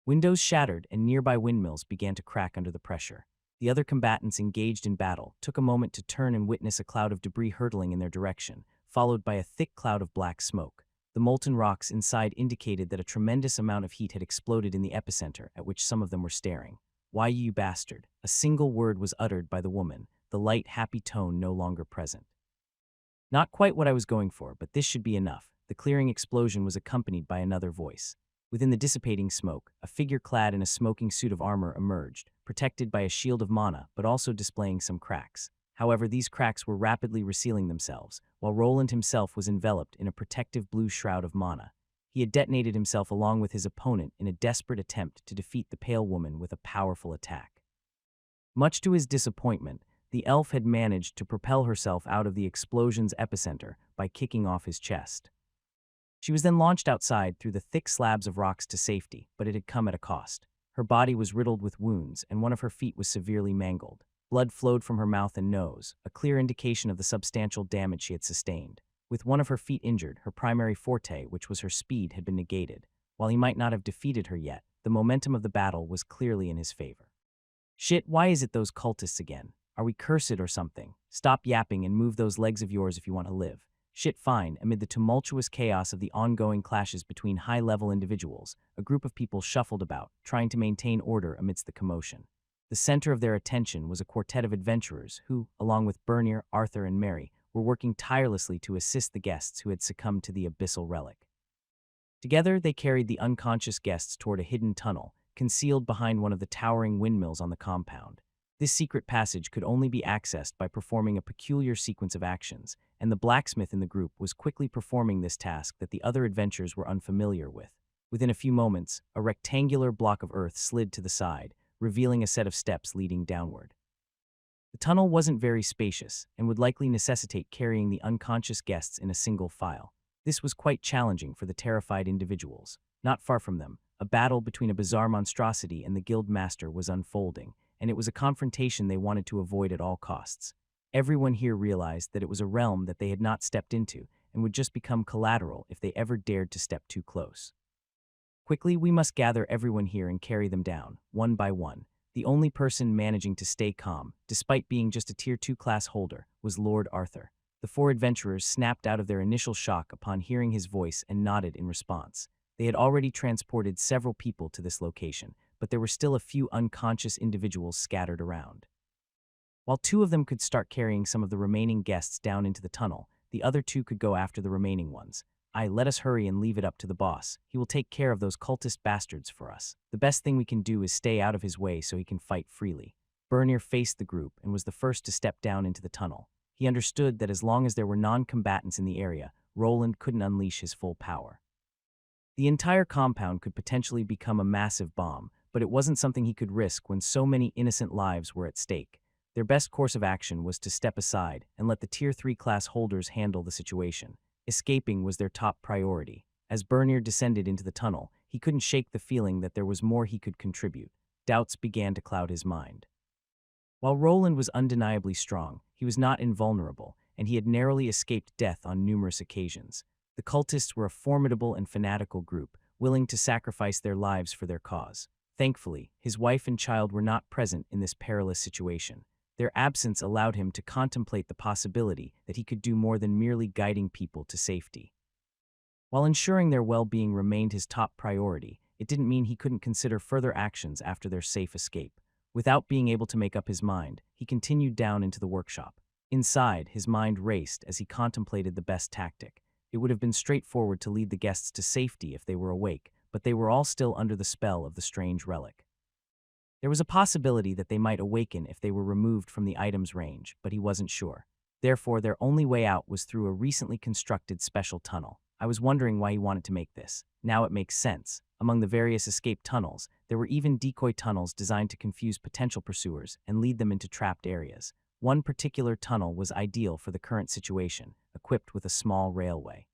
Windows shattered and nearby windmills began to crack under the pressure. The other combatants engaged in battle took a moment to turn and witness a cloud of debris hurtling in their direction, followed by a thick cloud of black smoke. The molten rocks inside indicated that a tremendous amount of heat had exploded in the epicenter, at which some of them were staring. "Why, you bastard?" A single word was uttered by the woman, the light, happy tone no longer present. "Not quite what I was going for, but this should be enough." The clearing explosion was accompanied by another voice. Within the dissipating smoke, a figure clad in a smoking suit of armor emerged, protected by a shield of mana, but also displaying some cracks. However, these cracks were rapidly resealing themselves, while Roland himself was enveloped in a protective blue shroud of mana. He had detonated himself along with his opponent in a desperate attempt to defeat the pale woman with a powerful attack. Much to his disappointment, the elf had managed to propel herself out of the explosion's epicenter by kicking off his chest. She was then launched outside through the thick slabs of rocks to safety, but it had come at a cost. Her body was riddled with wounds, and one of her feet was severely mangled. Blood flowed from her mouth and nose, a clear indication of the substantial damage she had sustained. With one of her feet injured, her primary forte, which was her speed, had been negated. While he might not have defeated her yet, the momentum of the battle was clearly in his favor. "Shit, why is it those cultists again? Are we cursed or something? Stop yapping and move those legs of yours if you want to live." "Shit, fine." Amid the tumultuous chaos of the ongoing clashes between high-level individuals, a group of people shuffled about, trying to maintain order amidst the commotion. The center of their attention was a quartet of adventurers who, along with Bernier, Arthur, and Mary, were working tirelessly to assist the guests who had succumbed to the abyssal relic. Together, they carried the unconscious guests toward a hidden tunnel, concealed behind one of the towering windmills on the compound. This secret passage could only be accessed by performing a peculiar sequence of actions, and the blacksmith in the group was quickly performing this task that the other adventurers were unfamiliar with. Within a few moments, a rectangular block of earth slid to the side, revealing a set of steps leading downward. The tunnel wasn't very spacious and would likely necessitate carrying the unconscious guests in a single file. This was quite challenging for the terrified individuals. Not far from them, a battle between a bizarre monstrosity and the guild master was unfolding, and it was a confrontation they wanted to avoid at all costs. Everyone here realized that it was a realm that they had not stepped into and would just become collateral if they ever dared to step too close. Quickly, we must gather everyone here and carry them down, one by one. The only person managing to stay calm, despite being just a Tier 2 class holder, was Lord Arthur. The four adventurers snapped out of their initial shock upon hearing his voice and nodded in response. They had already transported several people to this location, but there were still a few unconscious individuals scattered around. While two of them could start carrying some of the remaining guests down into the tunnel, the other two could go after the remaining ones. Let us hurry and leave it up to the boss. He will take care of those cultist bastards for us. The best thing we can do is stay out of his way so he can fight freely. Bernier faced the group and was the first to step down into the tunnel. He understood that as long as there were non-combatants in the area, Roland couldn't unleash his full power. The entire compound could potentially become a massive bomb, but it wasn't something he could risk when so many innocent lives were at stake. Their best course of action was to step aside and let the Tier 3 class holders handle the situation. Escaping was their top priority. As Bernier descended into the tunnel, he couldn't shake the feeling that there was more he could contribute. Doubts began to cloud his mind. While Roland was undeniably strong, he was not invulnerable, and he had narrowly escaped death on numerous occasions. The cultists were a formidable and fanatical group, willing to sacrifice their lives for their cause. Thankfully, his wife and child were not present in this perilous situation. Their absence allowed him to contemplate the possibility that he could do more than merely guiding people to safety. While ensuring their well-being remained his top priority, it didn't mean he couldn't consider further actions after their safe escape. Without being able to make up his mind, he continued down into the workshop. Inside, his mind raced as he contemplated the best tactic. It would have been straightforward to lead the guests to safety if they were awake, but they were all still under the spell of the strange relic. There was a possibility that they might awaken if they were removed from the item's range, but he wasn't sure. Therefore, their only way out was through a recently constructed special tunnel. I was wondering why he wanted to make this. Now it makes sense. Among the various escape tunnels, there were even decoy tunnels designed to confuse potential pursuers and lead them into trapped areas. One particular tunnel was ideal for the current situation, equipped with a small railway.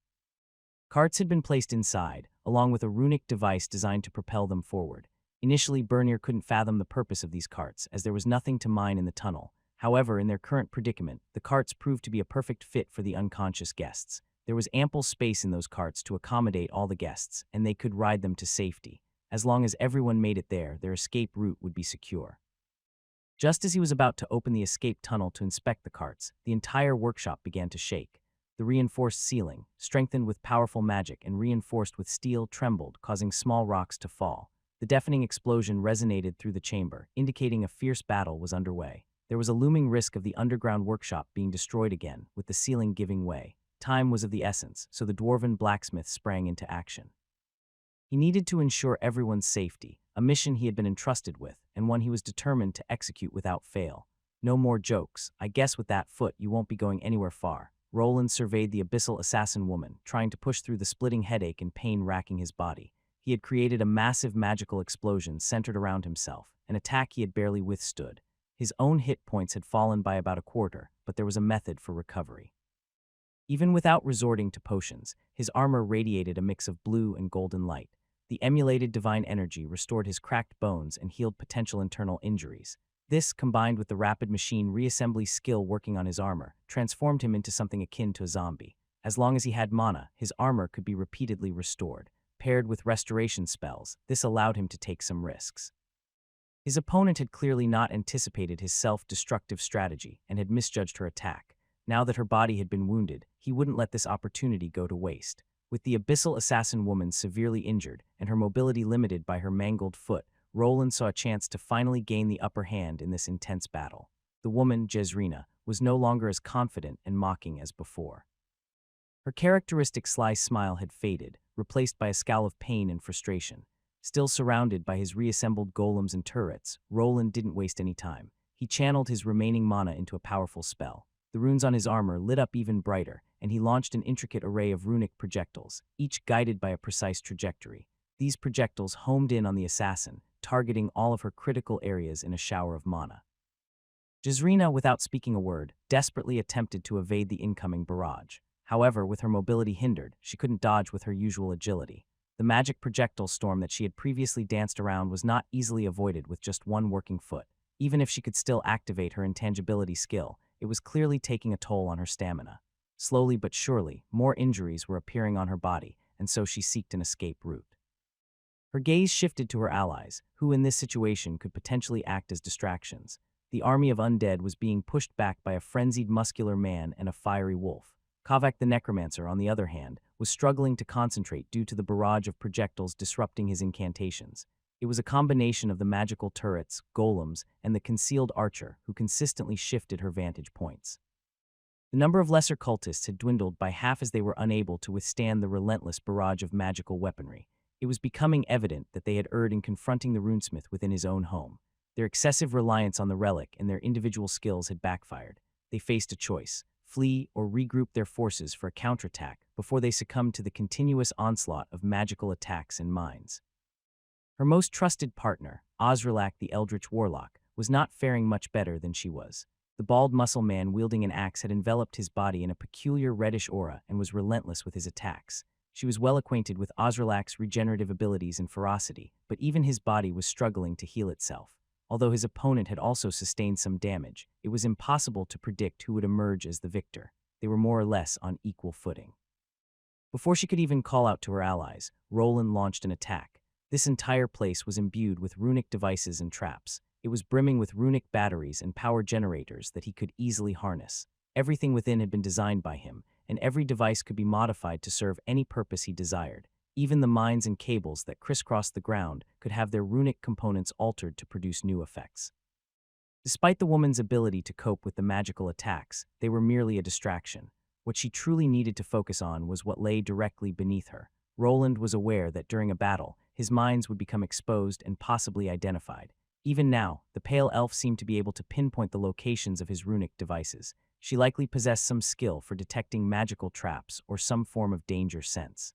Carts had been placed inside, along with a runic device designed to propel them forward. Initially, Bernier couldn't fathom the purpose of these carts, as there was nothing to mine in the tunnel. However, in their current predicament, the carts proved to be a perfect fit for the unconscious guests. There was ample space in those carts to accommodate all the guests, and they could ride them to safety. As long as everyone made it there, their escape route would be secure. Just as he was about to open the escape tunnel to inspect the carts, the entire workshop began to shake. The reinforced ceiling, strengthened with powerful magic and reinforced with steel, trembled, causing small rocks to fall. The deafening explosion resonated through the chamber, indicating a fierce battle was underway. There was a looming risk of the underground workshop being destroyed again, with the ceiling giving way. Time was of the essence, so the dwarven blacksmith sprang into action. He needed to ensure everyone's safety, a mission he had been entrusted with, and one he was determined to execute without fail. No more jokes. I guess with that foot you won't be going anywhere far. Roland surveyed the abyssal assassin woman, trying to push through the splitting headache and pain racking his body. He had created a massive magical explosion centered around himself, an attack he had barely withstood. His own hit points had fallen by about a quarter, but there was a method for recovery. Even without resorting to potions, his armor radiated a mix of blue and golden light. The emulated divine energy restored his cracked bones and healed potential internal injuries. This, combined with the rapid machine reassembly skill working on his armor, transformed him into something akin to a zombie. As long as he had mana, his armor could be repeatedly restored. Paired with restoration spells, this allowed him to take some risks. His opponent had clearly not anticipated his self-destructive strategy and had misjudged her attack. Now that her body had been wounded, he wouldn't let this opportunity go to waste. With the abyssal assassin woman severely injured and her mobility limited by her mangled foot, Roland saw a chance to finally gain the upper hand in this intense battle. The woman, Jezrina, was no longer as confident and mocking as before. Her characteristic sly smile had faded, replaced by a scowl of pain and frustration. Still surrounded by his reassembled golems and turrets, Roland didn't waste any time. He channeled his remaining mana into a powerful spell. The runes on his armor lit up even brighter, and he launched an intricate array of runic projectiles, each guided by a precise trajectory. These projectiles homed in on the assassin, targeting all of her critical areas in a shower of mana. Jezrina, without speaking a word, desperately attempted to evade the incoming barrage. However, with her mobility hindered, she couldn't dodge with her usual agility. The magic projectile storm that she had previously danced around was not easily avoided with just one working foot. Even if she could still activate her intangibility skill, it was clearly taking a toll on her stamina. Slowly but surely, more injuries were appearing on her body, and so she sought an escape route. Her gaze shifted to her allies, who in this situation could potentially act as distractions. The army of undead was being pushed back by a frenzied muscular man and a fiery wolf. Kavak the necromancer, on the other hand, was struggling to concentrate due to the barrage of projectiles disrupting his incantations. It was a combination of the magical turrets, golems, and the concealed archer who consistently shifted her vantage points. The number of lesser cultists had dwindled by half as they were unable to withstand the relentless barrage of magical weaponry. It was becoming evident that they had erred in confronting the runesmith within his own home. Their excessive reliance on the relic and their individual skills had backfired. They faced a choice: flee or regroup their forces for a counterattack before they succumbed to the continuous onslaught of magical attacks and mines. Her most trusted partner, Osrelak the Eldritch Warlock, was not faring much better than she was. The bald muscle man wielding an axe had enveloped his body in a peculiar reddish aura and was relentless with his attacks. She was well acquainted with Osrelak's regenerative abilities and ferocity, but even his body was struggling to heal itself. Although his opponent had also sustained some damage, it was impossible to predict who would emerge as the victor. They were more or less on equal footing. Before she could even call out to her allies, Roland launched an attack. This entire place was imbued with runic devices and traps. It was brimming with runic batteries and power generators that he could easily harness. Everything within had been designed by him, and every device could be modified to serve any purpose he desired. Even the mines and cables that crisscrossed the ground could have their runic components altered to produce new effects. Despite the woman's ability to cope with the magical attacks, they were merely a distraction. What she truly needed to focus on was what lay directly beneath her. Roland was aware that during a battle, his mines would become exposed and possibly identified. Even now, the pale elf seemed to be able to pinpoint the locations of his runic devices. She likely possessed some skill for detecting magical traps or some form of danger sense.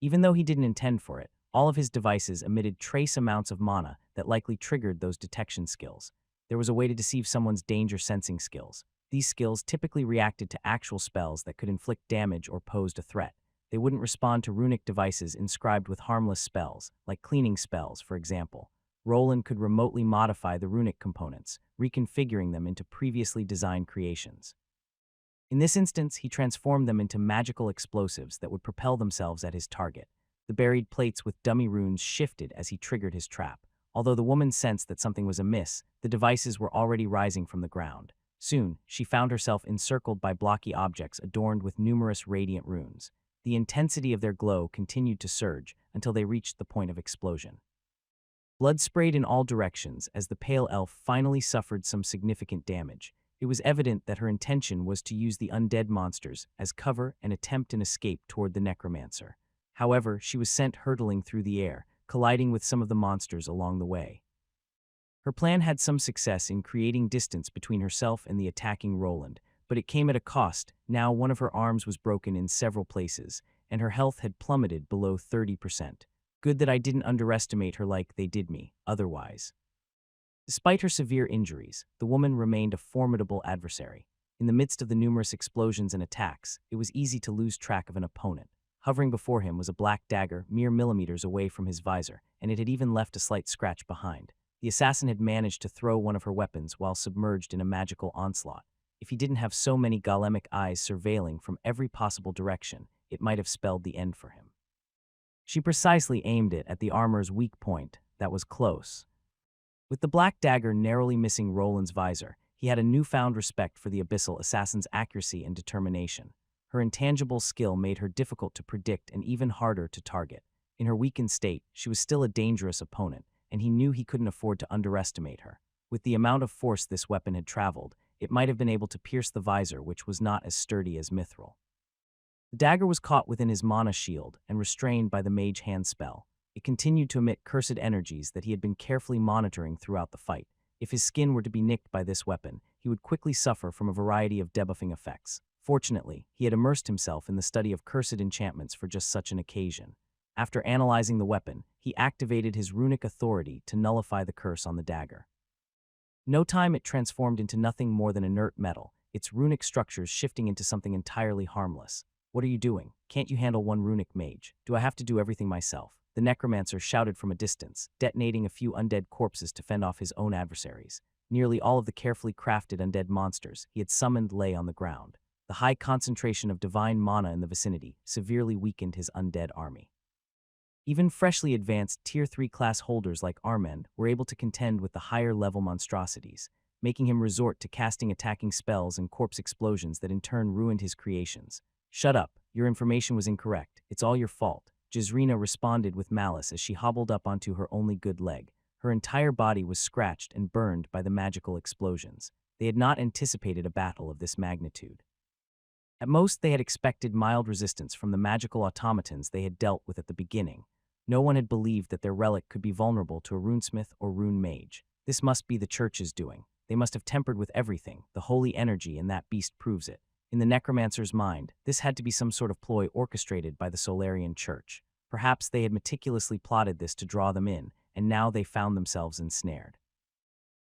Even though he didn't intend for it, all of his devices emitted trace amounts of mana that likely triggered those detection skills. There was a way to deceive someone's danger sensing skills. These skills typically reacted to actual spells that could inflict damage or posed a threat. They wouldn't respond to runic devices inscribed with harmless spells, like cleaning spells, for example. Roland could remotely modify the runic components, reconfiguring them into previously designed creations. In this instance, he transformed them into magical explosives that would propel themselves at his target. The buried plates with dummy runes shifted as he triggered his trap. Although the woman sensed that something was amiss, the devices were already rising from the ground. Soon, she found herself encircled by blocky objects adorned with numerous radiant runes. The intensity of their glow continued to surge until they reached the point of explosion. Blood sprayed in all directions as the pale elf finally suffered some significant damage. It was evident that her intention was to use the undead monsters as cover and attempt an escape toward the necromancer. However, she was sent hurtling through the air, colliding with some of the monsters along the way. Her plan had some success in creating distance between herself and the attacking Roland, but it came at a cost. Now one of her arms was broken in several places, and her health had plummeted below 30%. Good that I didn't underestimate her like they did me, otherwise. Despite her severe injuries, the woman remained a formidable adversary. In the midst of the numerous explosions and attacks, it was easy to lose track of an opponent. Hovering before him was a black dagger mere millimeters away from his visor, and it had even left a slight scratch behind. The assassin had managed to throw one of her weapons while submerged in a magical onslaught. If he didn't have so many golemic eyes surveilling from every possible direction, it might have spelled the end for him. She precisely aimed it at the armor's weak point that was close. With the black dagger narrowly missing Roland's visor, he had a newfound respect for the abyssal assassin's accuracy and determination. Her intangible skill made her difficult to predict and even harder to target. In her weakened state, she was still a dangerous opponent, and he knew he couldn't afford to underestimate her. With the amount of force this weapon had traveled, it might have been able to pierce the visor, which was not as sturdy as mithril. The dagger was caught within his mana shield and restrained by the mage hand spell. It continued to emit cursed energies that he had been carefully monitoring throughout the fight. If his skin were to be nicked by this weapon, he would quickly suffer from a variety of debuffing effects. Fortunately, he had immersed himself in the study of cursed enchantments for just such an occasion. After analyzing the weapon, he activated his runic authority to nullify the curse on the dagger. No time it transformed into nothing more than inert metal. its runic structures shifting into something entirely harmless. What are you doing? Can't you handle one runic mage? Do I have to do everything myself? The necromancer shouted from a distance, detonating a few undead corpses to fend off his own adversaries. Nearly all of the carefully crafted undead monsters he had summoned lay on the ground. The high concentration of divine mana in the vicinity severely weakened his undead army. Even freshly advanced Tier 3 class holders like Armand were able to contend with the higher-level monstrosities, making him resort to casting attacking spells and corpse explosions that in turn ruined his creations. "Shut up, your information was incorrect, it's all your fault," Jezrina responded with malice as she hobbled up onto her only good leg. Her entire body was scratched and burned by the magical explosions. They had not anticipated a battle of this magnitude. At most, they had expected mild resistance from the magical automatons they had dealt with at the beginning. No one had believed that their relic could be vulnerable to a runesmith or rune mage. This must be the church's doing. They must have tempered with everything, the holy energy, and that beast proves it. In the necromancer's mind, this had to be some sort of ploy orchestrated by the Solarian Church. Perhaps they had meticulously plotted this to draw them in, and now they found themselves ensnared.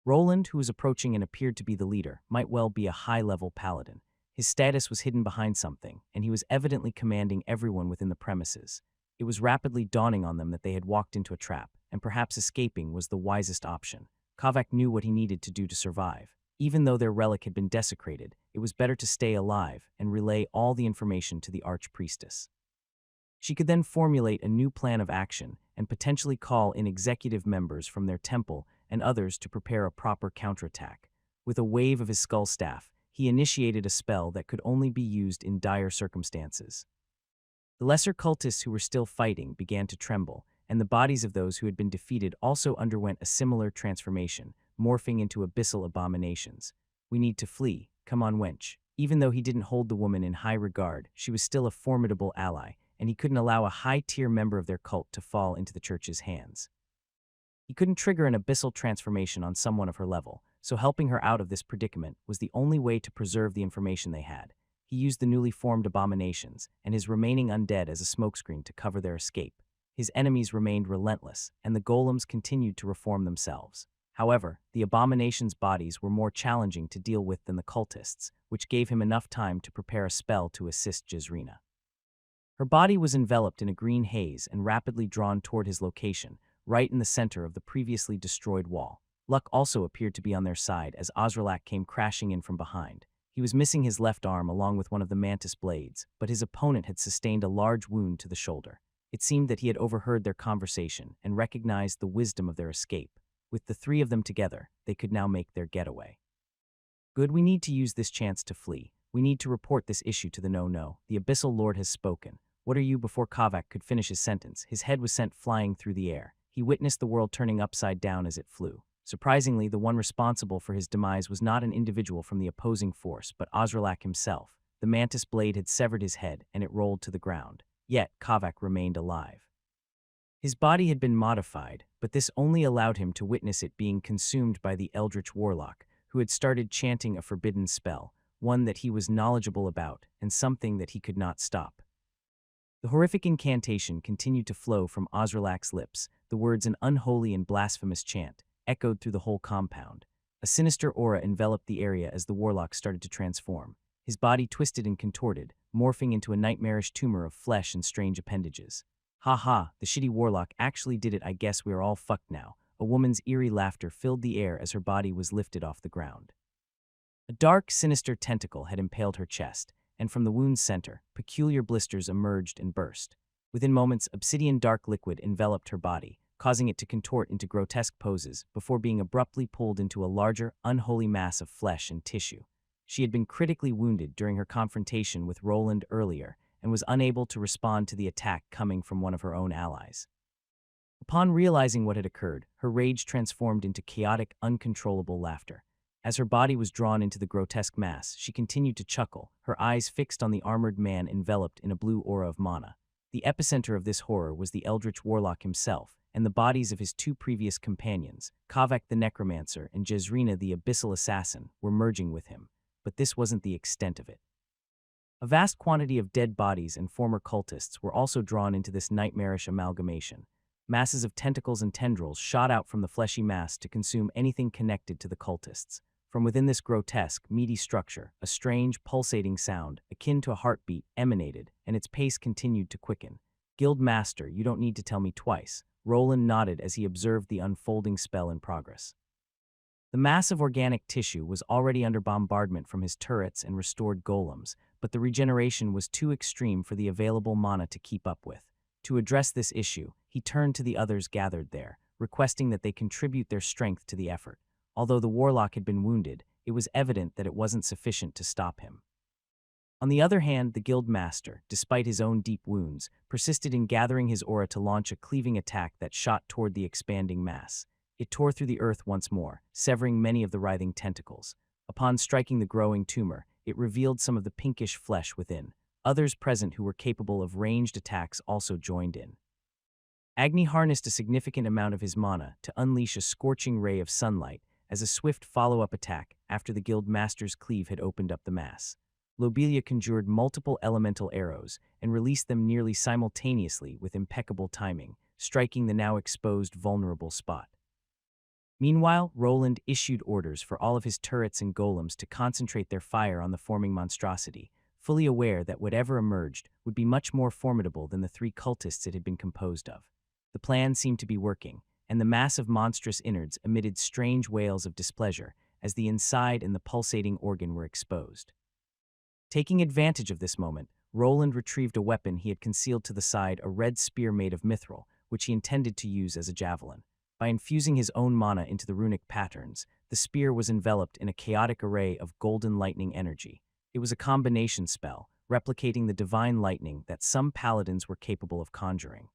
Roland, who was approaching and appeared to be the leader, might well be a high-level paladin. His status was hidden behind something, and he was evidently commanding everyone within the premises. It was rapidly dawning on them that they had walked into a trap, and perhaps escaping was the wisest option. Kavak knew what he needed to do to survive. Even though their relic had been desecrated, it was better to stay alive and relay all the information to the archpriestess. She could then formulate a new plan of action and potentially call in executive members from their temple and others to prepare a proper counterattack. With a wave of his skull staff, he initiated a spell that could only be used in dire circumstances. The lesser cultists who were still fighting began to tremble, and the bodies of those who had been defeated also underwent a similar transformation, morphing into abyssal abominations. "We need to flee. Come on, wench." Even though he didn't hold the woman in high regard, she was still a formidable ally, and he couldn't allow a high-tier member of their cult to fall into the church's hands. He couldn't trigger an abyssal transformation on someone of her level, so helping her out of this predicament was the only way to preserve the information they had. He used the newly formed abominations and his remaining undead as a smokescreen to cover their escape. His enemies remained relentless, and the golems continued to reform themselves. However, the abominations' bodies were more challenging to deal with than the cultists, which gave him enough time to prepare a spell to assist Jezrina. Her body was enveloped in a green haze and rapidly drawn toward his location, right in the center of the previously destroyed wall. Luck also appeared to be on their side as Osralak came crashing in from behind. He was missing his left arm along with one of the mantis blades, but his opponent had sustained a large wound to the shoulder. It seemed that he had overheard their conversation and recognized the wisdom of their escape. With the three of them together, they could now make their getaway. "Good, we need to use this chance to flee. We need to report this issue to the No-No. The Abyssal Lord has spoken. What are you?" Before Kavak could finish his sentence, his head was sent flying through the air. He witnessed the world turning upside down as it flew. Surprisingly, the one responsible for his demise was not an individual from the opposing force, but Osralak himself. The mantis blade had severed his head, and it rolled to the ground. Yet, Kavak remained alive. His body had been modified, but this only allowed him to witness it being consumed by the eldritch warlock, who had started chanting a forbidden spell, one that he was knowledgeable about, and something that he could not stop. The horrific incantation continued to flow from Osralak's lips. The words, an unholy and blasphemous chant, echoed through the whole compound. A sinister aura enveloped the area as the warlock started to transform. His body twisted and contorted, morphing into a nightmarish tumor of flesh and strange appendages. "Ha ha, the shitty warlock actually did it. I guess we're all fucked now." A woman's eerie laughter filled the air as her body was lifted off the ground. A dark, sinister tentacle had impaled her chest, and from the wound's center, peculiar blisters emerged and burst. Within moments, obsidian dark liquid enveloped her body, causing it to contort into grotesque poses before being abruptly pulled into a larger, unholy mass of flesh and tissue. She had been critically wounded during her confrontation with Roland earlier and was unable to respond to the attack coming from one of her own allies. Upon realizing what had occurred, her rage transformed into chaotic, uncontrollable laughter. As her body was drawn into the grotesque mass, she continued to chuckle, her eyes fixed on the armored man enveloped in a blue aura of mana. The epicenter of this horror was the eldritch warlock himself, and the bodies of his two previous companions, Kavak the necromancer and Jezrina the abyssal assassin, were merging with him. But this wasn't the extent of it. A vast quantity of dead bodies and former cultists were also drawn into this nightmarish amalgamation. Masses of tentacles and tendrils shot out from the fleshy mass to consume anything connected to the cultists. From within this grotesque, meaty structure, a strange, pulsating sound, akin to a heartbeat, emanated, and its pace continued to quicken. Guild Master, you don't need to tell me twice. Roland nodded as he observed the unfolding spell in progress. The mass of organic tissue was already under bombardment from his turrets and restored golems, but the regeneration was too extreme for the available mana to keep up with. To address this issue, he turned to the others gathered there, requesting that they contribute their strength to the effort. Although the warlock had been wounded, it was evident that it wasn't sufficient to stop him. On the other hand, the guild master, despite his own deep wounds, persisted in gathering his aura to launch a cleaving attack that shot toward the expanding mass. It tore through the earth once more, severing many of the writhing tentacles. Upon striking the growing tumor, it revealed some of the pinkish flesh within. Others present who were capable of ranged attacks also joined in. Agni harnessed a significant amount of his mana to unleash a scorching ray of sunlight as a swift follow-up attack after the guild master's cleave had opened up the mass. Lobelia conjured multiple elemental arrows and released them nearly simultaneously with impeccable timing, striking the now exposed vulnerable spot. Meanwhile, Roland issued orders for all of his turrets and golems to concentrate their fire on the forming monstrosity, fully aware that whatever emerged would be much more formidable than the three cultists it had been composed of. The plan seemed to be working, and the massive monstrous innards emitted strange wails of displeasure as the inside and the pulsating organ were exposed. Taking advantage of this moment, Roland retrieved a weapon he had concealed to the side, a red spear made of mithril, which he intended to use as a javelin. By infusing his own mana into the runic patterns, the spear was enveloped in a chaotic array of golden lightning energy. It was a combination spell, replicating the divine lightning that some paladins were capable of conjuring.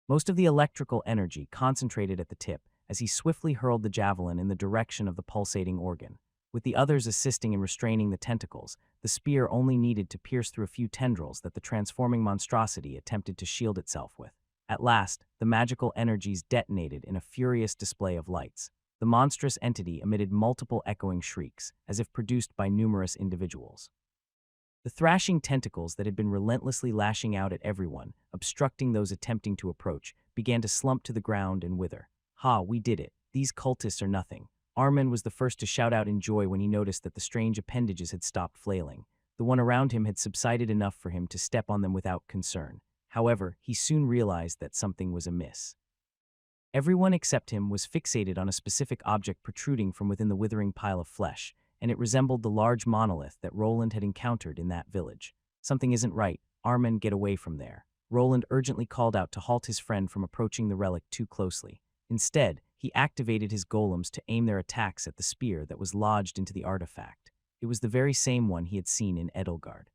Most of the electrical energy concentrated at the tip as he swiftly hurled the javelin in the direction of the pulsating organ. With the others assisting in restraining the tentacles, the spear only needed to pierce through a few tendrils that the transforming monstrosity attempted to shield itself with. At last, the magical energies detonated in a furious display of lights. The monstrous entity emitted multiple echoing shrieks, as if produced by numerous individuals. The thrashing tentacles that had been relentlessly lashing out at everyone, obstructing those attempting to approach, began to slump to the ground and wither. "Ha, we did it. These cultists are nothing." Armin was the first to shout out in joy when he noticed that the strange appendages had stopped flailing. The one around him had subsided enough for him to step on them without concern. However, he soon realized that something was amiss. Everyone except him was fixated on a specific object protruding from within the withering pile of flesh, and it resembled the large monolith that Roland had encountered in that village. "Something isn't right. Armin, get away from there." Roland urgently called out to halt his friend from approaching the relic too closely. Instead, he activated his golems to aim their attacks at the spear that was lodged into the artifact. It was the very same one he had seen in Edelgard.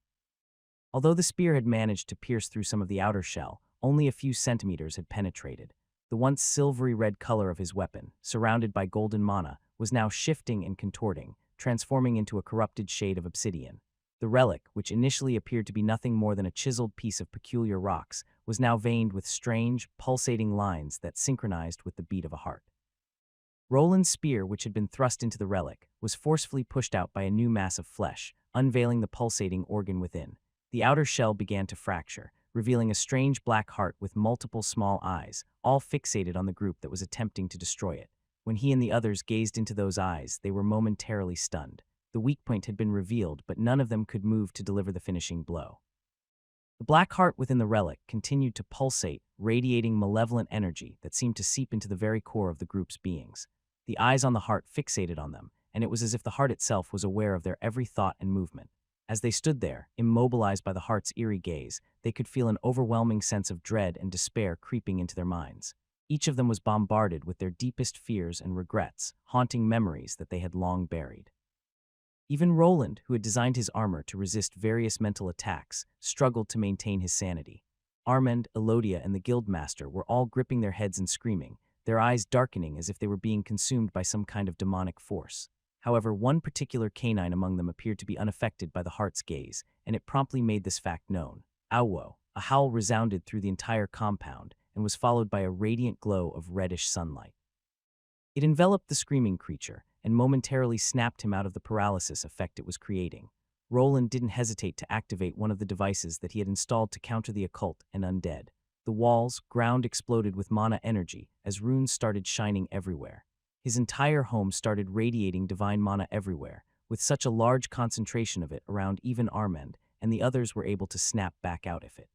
Although the spear had managed to pierce through some of the outer shell, only a few centimeters had penetrated. The once silvery red color of his weapon, surrounded by golden mana, was now shifting and contorting, transforming into a corrupted shade of obsidian. The relic, which initially appeared to be nothing more than a chiseled piece of peculiar rocks, was now veined with strange, pulsating lines that synchronized with the beat of a heart. Roland's spear, which had been thrust into the relic, was forcefully pushed out by a new mass of flesh, unveiling the pulsating organ within. The outer shell began to fracture, revealing a strange black heart with multiple small eyes, all fixated on the group that was attempting to destroy it. When he and the others gazed into those eyes, they were momentarily stunned. The weak point had been revealed, but none of them could move to deliver the finishing blow. The black heart within the relic continued to pulsate, radiating malevolent energy that seemed to seep into the very core of the group's beings. The eyes on the heart fixated on them, and it was as if the heart itself was aware of their every thought and movement. As they stood there, immobilized by the heart's eerie gaze, they could feel an overwhelming sense of dread and despair creeping into their minds. Each of them was bombarded with their deepest fears and regrets, haunting memories that they had long buried. Even Roland, who had designed his armor to resist various mental attacks, struggled to maintain his sanity. Armand, Elodia, and the guildmaster were all gripping their heads and screaming, their eyes darkening as if they were being consumed by some kind of demonic force. However, one particular canine among them appeared to be unaffected by the heart's gaze, and it promptly made this fact known. Auwo, a howl resounded through the entire compound and was followed by a radiant glow of reddish sunlight. It enveloped the screaming creature and momentarily snapped him out of the paralysis effect it was creating. Roland didn't hesitate to activate one of the devices that he had installed to counter the occult and undead. The walls, ground exploded with mana energy as runes started shining everywhere. His entire home started radiating divine mana everywhere, with such a large concentration of it around even Armand, and the others were able to snap back out of it.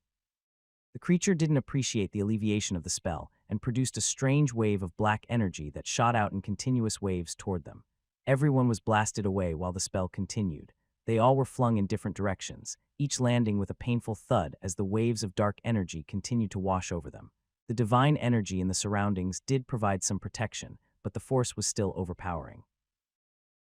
The creature didn't appreciate the alleviation of the spell and produced a strange wave of black energy that shot out in continuous waves toward them. Everyone was blasted away while the spell continued. They all were flung in different directions, each landing with a painful thud as the waves of dark energy continued to wash over them. The divine energy in the surroundings did provide some protection, but the force was still overpowering.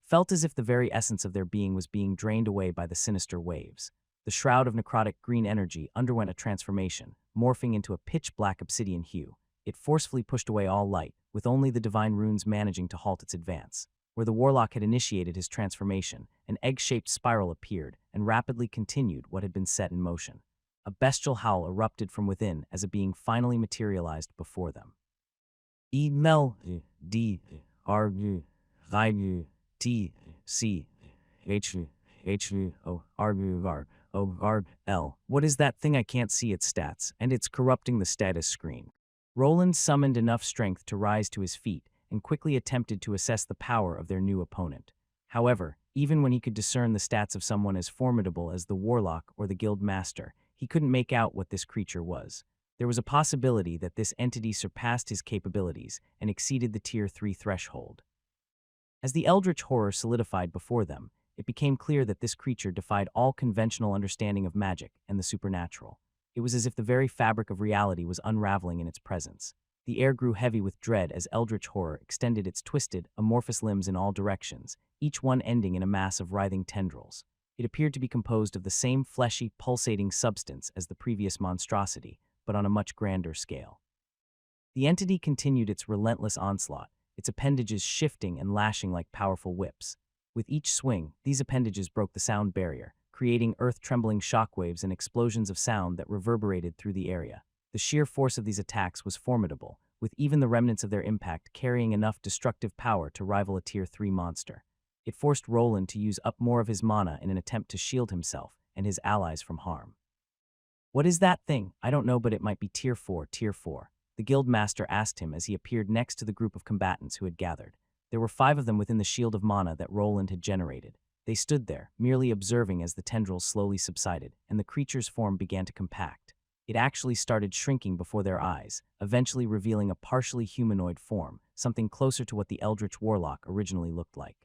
Felt as if the very essence of their being was being drained away by the sinister waves. The shroud of necrotic green energy underwent a transformation, morphing into a pitch-black obsidian hue. It forcefully pushed away all light, with only the divine runes managing to halt its advance. Where the warlock had initiated his transformation, an egg-shaped spiral appeared and rapidly continued what had been set in motion. A bestial howl erupted from within as a being finally materialized before them. Email D R I T C H O R L. What is that thing? I can't see its stats, and it's corrupting the status screen. Roland summoned enough strength to rise to his feet and quickly attempted to assess the power of their new opponent. However, even when he could discern the stats of someone as formidable as the warlock or the guild master, he couldn't make out what this creature was. There was a possibility that this entity surpassed his capabilities and exceeded the Tier 3 threshold. As the eldritch horror solidified before them, it became clear that this creature defied all conventional understanding of magic and the supernatural. It was as if the very fabric of reality was unraveling in its presence. The air grew heavy with dread as eldritch horror extended its twisted, amorphous limbs in all directions, each one ending in a mass of writhing tendrils. It appeared to be composed of the same fleshy, pulsating substance as the previous monstrosity, but on a much grander scale. The entity continued its relentless onslaught, its appendages shifting and lashing like powerful whips. With each swing, these appendages broke the sound barrier, creating earth-trembling shockwaves and explosions of sound that reverberated through the area. The sheer force of these attacks was formidable, with even the remnants of their impact carrying enough destructive power to rival a Tier 3 monster. It forced Roland to use up more of his mana in an attempt to shield himself and his allies from harm. What is that thing? I don't know, but it might be Tier 4, Tier 4. The guild master asked him as he appeared next to the group of combatants who had gathered. There were 5 of them within the shield of mana that Roland had generated. They stood there, merely observing as the tendrils slowly subsided and the creature's form began to compact. It actually started shrinking before their eyes, eventually revealing a partially humanoid form, something closer to what the eldritch warlock originally looked like.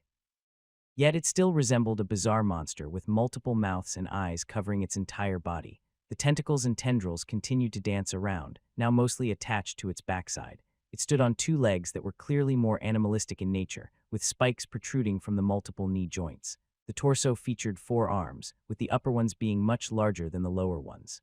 Yet it still resembled a bizarre monster with multiple mouths and eyes covering its entire body. The tentacles and tendrils continued to dance around, now mostly attached to its backside. It stood on 2 legs that were clearly more animalistic in nature, with spikes protruding from the multiple knee joints. The torso featured 4 arms, with the upper ones being much larger than the lower ones.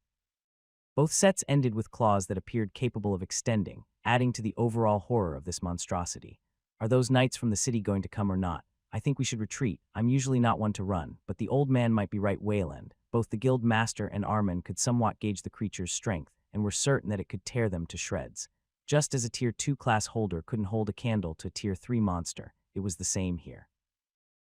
Both sets ended with claws that appeared capable of extending, adding to the overall horror of this monstrosity. Are those knights from the city going to come or not? I think we should retreat. I'm usually not one to run, but the old man might be right. Wayland. Both the guild master and Armand could somewhat gauge the creature's strength, and were certain that it could tear them to shreds. Just as a Tier 2 class holder couldn't hold a candle to a Tier 3 monster, it was the same here.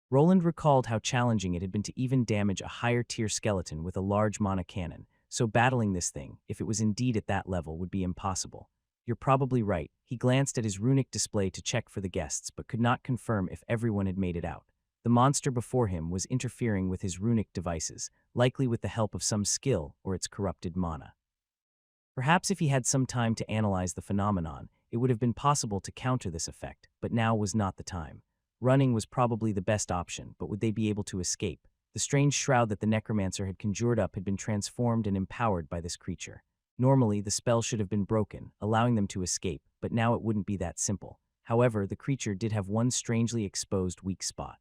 Roland recalled how challenging it had been to even damage a higher tier skeleton with a large mana cannon, so battling this thing, if it was indeed at that level, would be impossible. You're probably right. He glanced at his runic display to check for the guests, but could not confirm if everyone had made it out. The monster before him was interfering with his runic devices, likely with the help of some skill or its corrupted mana. Perhaps if he had some time to analyze the phenomenon, it would have been possible to counter this effect, but now was not the time. Running was probably the best option, but would they be able to escape? The strange shroud that the necromancer had conjured up had been transformed and empowered by this creature. Normally, the spell should have been broken, allowing them to escape, but now it wouldn't be that simple. However, the creature did have one strangely exposed weak spot.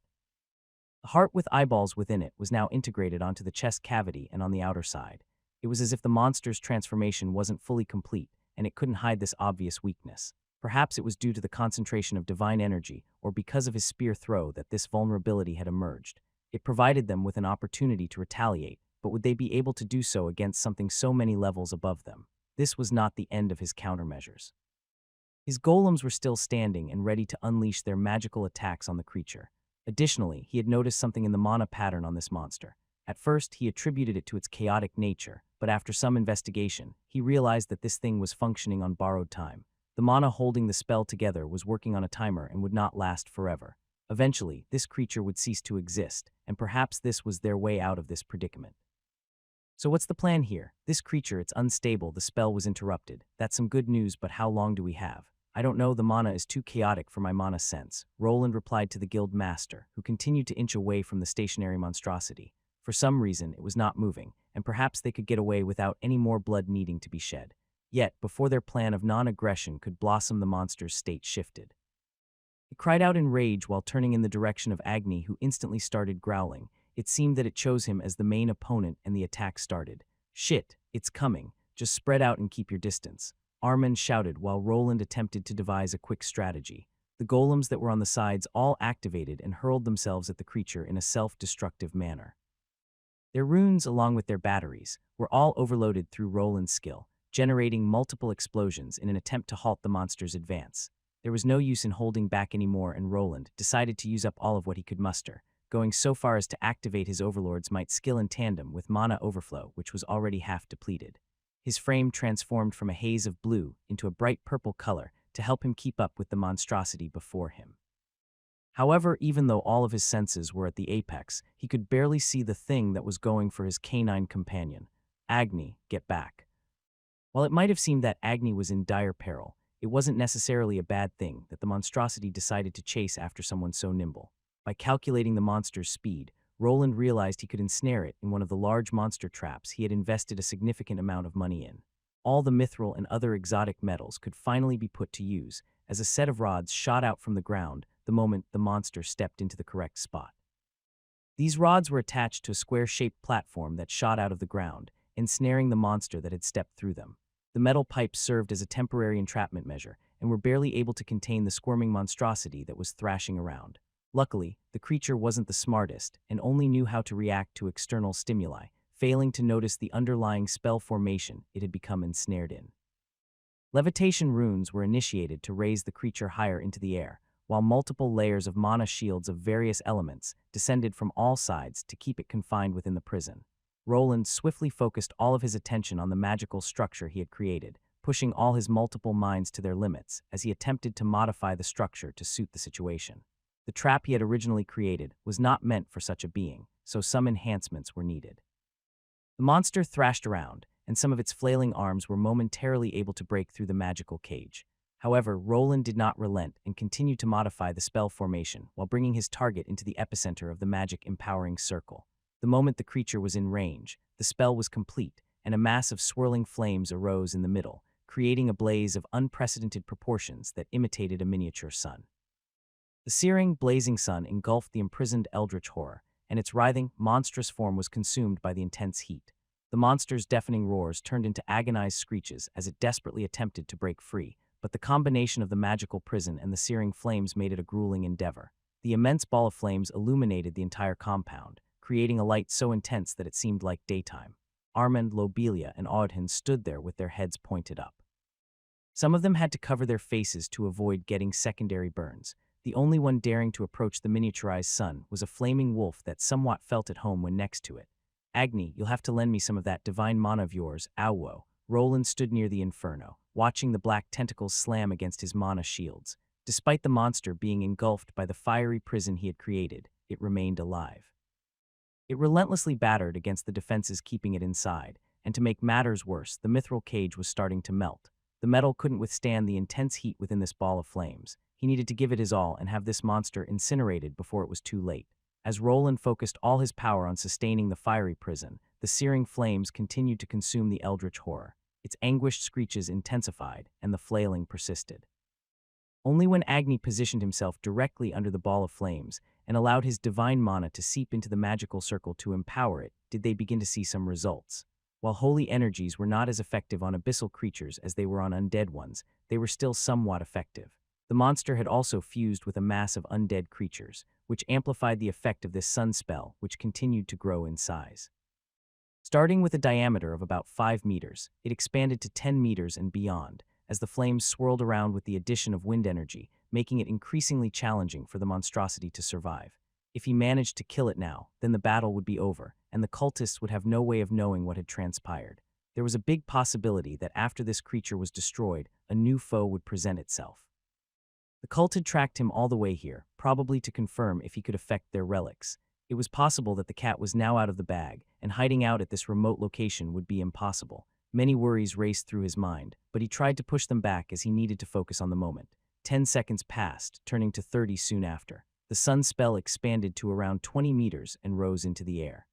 The heart with eyeballs within it was now integrated onto the chest cavity and on the outer side. It was as if the monster's transformation wasn't fully complete, and it couldn't hide this obvious weakness. Perhaps it was due to the concentration of divine energy, or because of his spear throw, that this vulnerability had emerged. It provided them with an opportunity to retaliate, but would they be able to do so against something so many levels above them? This was not the end of his countermeasures. His golems were still standing and ready to unleash their magical attacks on the creature. Additionally, he had noticed something in the mana pattern on this monster. At first, he attributed it to its chaotic nature, but after some investigation, he realized that this thing was functioning on borrowed time. The mana holding the spell together was working on a timer and would not last forever. Eventually, this creature would cease to exist, and perhaps this was their way out of this predicament. So what's the plan here? This creature, it's unstable, the spell was interrupted. That's some good news, but how long do we have? I don't know, the mana is too chaotic for my mana sense, Roland replied to the guild master, who continued to inch away from the stationary monstrosity. For some reason, it was not moving, and perhaps they could get away without any more blood needing to be shed. Yet, before their plan of non-aggression could blossom, the monster's state shifted. It cried out in rage while turning in the direction of Agni, who instantly started growling. It seemed that it chose him as the main opponent, and the attack started. "Shit, it's coming. Just spread out and keep your distance," Armand shouted while Roland attempted to devise a quick strategy. The golems that were on the sides all activated and hurled themselves at the creature in a self-destructive manner. Their runes, along with their batteries, were all overloaded through Roland's skill, generating multiple explosions in an attempt to halt the monster's advance. There was no use in holding back anymore, and Roland decided to use up all of what he could muster, going so far as to activate his overlord's might skill in tandem with mana overflow, which was already half depleted. His frame transformed from a haze of blue into a bright purple color to help him keep up with the monstrosity before him. However, even though all of his senses were at the apex, he could barely see the thing that was going for his canine companion. "Agni, get back." While it might have seemed that Agni was in dire peril, it wasn't necessarily a bad thing that the monstrosity decided to chase after someone so nimble. By calculating the monster's speed, Roland realized he could ensnare it in one of the large monster traps he had invested a significant amount of money in. All the mithril and other exotic metals could finally be put to use, as a set of rods shot out from the ground the moment the monster stepped into the correct spot. These rods were attached to a square-shaped platform that shot out of the ground, ensnaring the monster that had stepped through them. The metal pipes served as a temporary entrapment measure and were barely able to contain the squirming monstrosity that was thrashing around. Luckily, the creature wasn't the smartest and only knew how to react to external stimuli, failing to notice the underlying spell formation it had become ensnared in. Levitation runes were initiated to raise the creature higher into the air, while multiple layers of mana shields of various elements descended from all sides to keep it confined within the prison. Roland swiftly focused all of his attention on the magical structure he had created, pushing all his multiple minds to their limits as he attempted to modify the structure to suit the situation. The trap he had originally created was not meant for such a being, so some enhancements were needed. The monster thrashed around, and some of its flailing arms were momentarily able to break through the magical cage. However, Roland did not relent and continued to modify the spell formation while bringing his target into the epicenter of the magic-empowering circle. The moment the creature was in range, the spell was complete, and a mass of swirling flames arose in the middle, creating a blaze of unprecedented proportions that imitated a miniature sun. The searing, blazing sun engulfed the imprisoned eldritch horror, and its writhing, monstrous form was consumed by the intense heat. The monster's deafening roars turned into agonized screeches as it desperately attempted to break free, but the combination of the magical prison and the searing flames made it a grueling endeavor. The immense ball of flames illuminated the entire compound, creating a light so intense that it seemed like daytime. Armand, Lobelia, and Audhin stood there with their heads pointed up. Some of them had to cover their faces to avoid getting secondary burns. The only one daring to approach the miniaturized sun was a flaming wolf that somewhat felt at home when next to it. "Agni, you'll have to lend me some of that divine mana of yours, Awo." Roland stood near the inferno, watching the black tentacles slam against his mana shields. Despite the monster being engulfed by the fiery prison he had created, it remained alive. It relentlessly battered against the defenses keeping it inside, and to make matters worse, the mithril cage was starting to melt. The metal couldn't withstand the intense heat within this ball of flames. He needed to give it his all and have this monster incinerated before it was too late. As Roland focused all his power on sustaining the fiery prison, the searing flames continued to consume the eldritch horror. Its anguished screeches intensified, and the flailing persisted. Only when Agni positioned himself directly under the ball of flames and allowed his divine mana to seep into the magical circle to empower it did they begin to see some results. While holy energies were not as effective on abyssal creatures as they were on undead ones, they were still somewhat effective. The monster had also fused with a mass of undead creatures, which amplified the effect of this sun spell, which continued to grow in size. Starting with a diameter of about 5 meters, it expanded to 10 meters and beyond, as the flames swirled around with the addition of wind energy, making it increasingly challenging for the monstrosity to survive. If he managed to kill it now, then the battle would be over, and the cultists would have no way of knowing what had transpired. There was a big possibility that after this creature was destroyed, a new foe would present itself. The cult had tracked him all the way here, probably to confirm if he could affect their relics. It was possible that the cat was now out of the bag, and hiding out at this remote location would be impossible. Many worries raced through his mind, but he tried to push them back as he needed to focus on the moment. 10 seconds passed, turning to 30 soon after. The sun spell expanded to around 20 meters and rose into the air.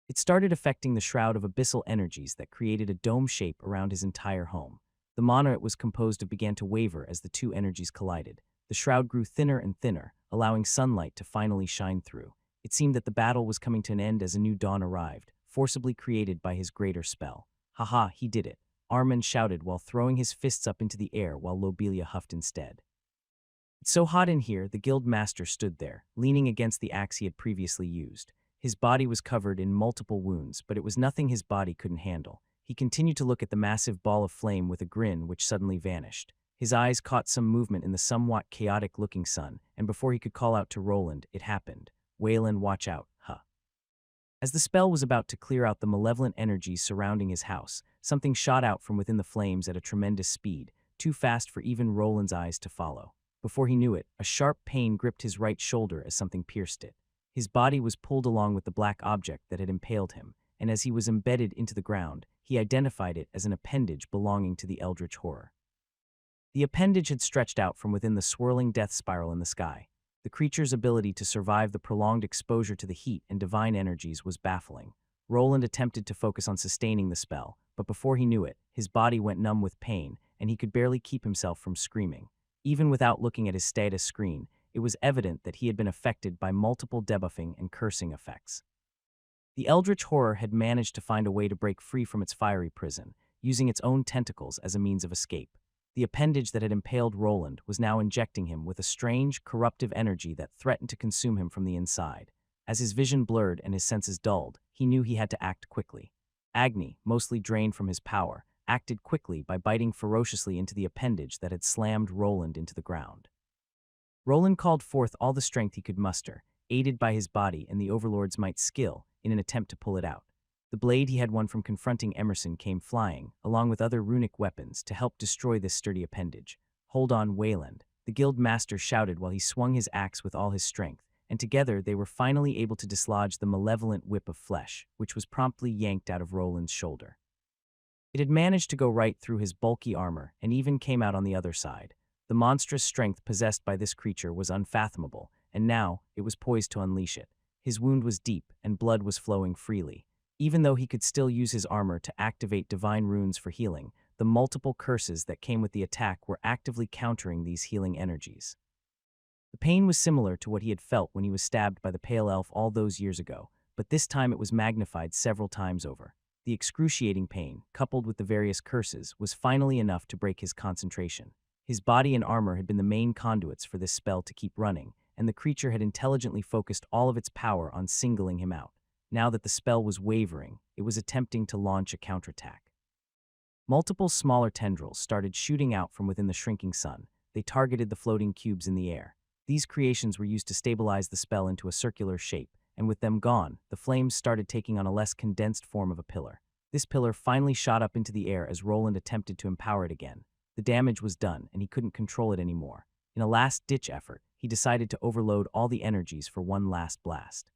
It started affecting the shroud of abyssal energies that created a dome shape around his entire home. The mana it was composed of began to waver as the two energies collided. The shroud grew thinner and thinner, allowing sunlight to finally shine through. It seemed that the battle was coming to an end as a new dawn arrived, forcibly created by his greater spell. Haha, he did it, Armand shouted while throwing his fists up into the air while Lobelia huffed instead. It's so hot in here, the guild master stood there, leaning against the axe he had previously used. His body was covered in multiple wounds, but it was nothing his body couldn't handle. He continued to look at the massive ball of flame with a grin which suddenly vanished. His eyes caught some movement in the somewhat chaotic-looking sun, and before he could call out to Roland, it happened. Wayland, watch out, huh. As the spell was about to clear out the malevolent energies surrounding his house, something shot out from within the flames at a tremendous speed, too fast for even Roland's eyes to follow. Before he knew it, a sharp pain gripped his right shoulder as something pierced it. His body was pulled along with the black object that had impaled him, and as he was embedded into the ground, he identified it as an appendage belonging to the eldritch horror. The appendage had stretched out from within the swirling death spiral in the sky. The creature's ability to survive the prolonged exposure to the heat and divine energies was baffling. Roland attempted to focus on sustaining the spell, but before he knew it, his body went numb with pain, and he could barely keep himself from screaming. Even without looking at his status screen, it was evident that he had been affected by multiple debuffing and cursing effects. The eldritch horror had managed to find a way to break free from its fiery prison, using its own tentacles as a means of escape. The appendage that had impaled Roland was now injecting him with a strange, corruptive energy that threatened to consume him from the inside. As his vision blurred and his senses dulled, he knew he had to act quickly. Agni, mostly drained from his power, acted quickly by biting ferociously into the appendage that had slammed Roland into the ground. Roland called forth all the strength he could muster, aided by his body and the Overlord's might skill, in an attempt to pull it out. The blade he had won from confronting Emerson came flying, along with other runic weapons, to help destroy this sturdy appendage. Hold on, Wayland, the guild master shouted while he swung his axe with all his strength, and together they were finally able to dislodge the malevolent whip of flesh, which was promptly yanked out of Roland's shoulder. It had managed to go right through his bulky armor and even came out on the other side. The monstrous strength possessed by this creature was unfathomable, and now it was poised to unleash it. His wound was deep, and blood was flowing freely. Even though he could still use his armor to activate divine runes for healing, the multiple curses that came with the attack were actively countering these healing energies. The pain was similar to what he had felt when he was stabbed by the pale elf all those years ago, but this time it was magnified several times over. The excruciating pain, coupled with the various curses, was finally enough to break his concentration. His body and armor had been the main conduits for this spell to keep running, and the creature had intelligently focused all of its power on singling him out. Now that the spell was wavering, it was attempting to launch a counterattack. Multiple smaller tendrils started shooting out from within the shrinking sun. They targeted the floating cubes in the air. These creations were used to stabilize the spell into a circular shape, and with them gone, the flames started taking on a less condensed form of a pillar. This pillar finally shot up into the air as Roland attempted to empower it again. The damage was done, and he couldn't control it anymore. In a last-ditch effort, he decided to overload all the energies for one last blast.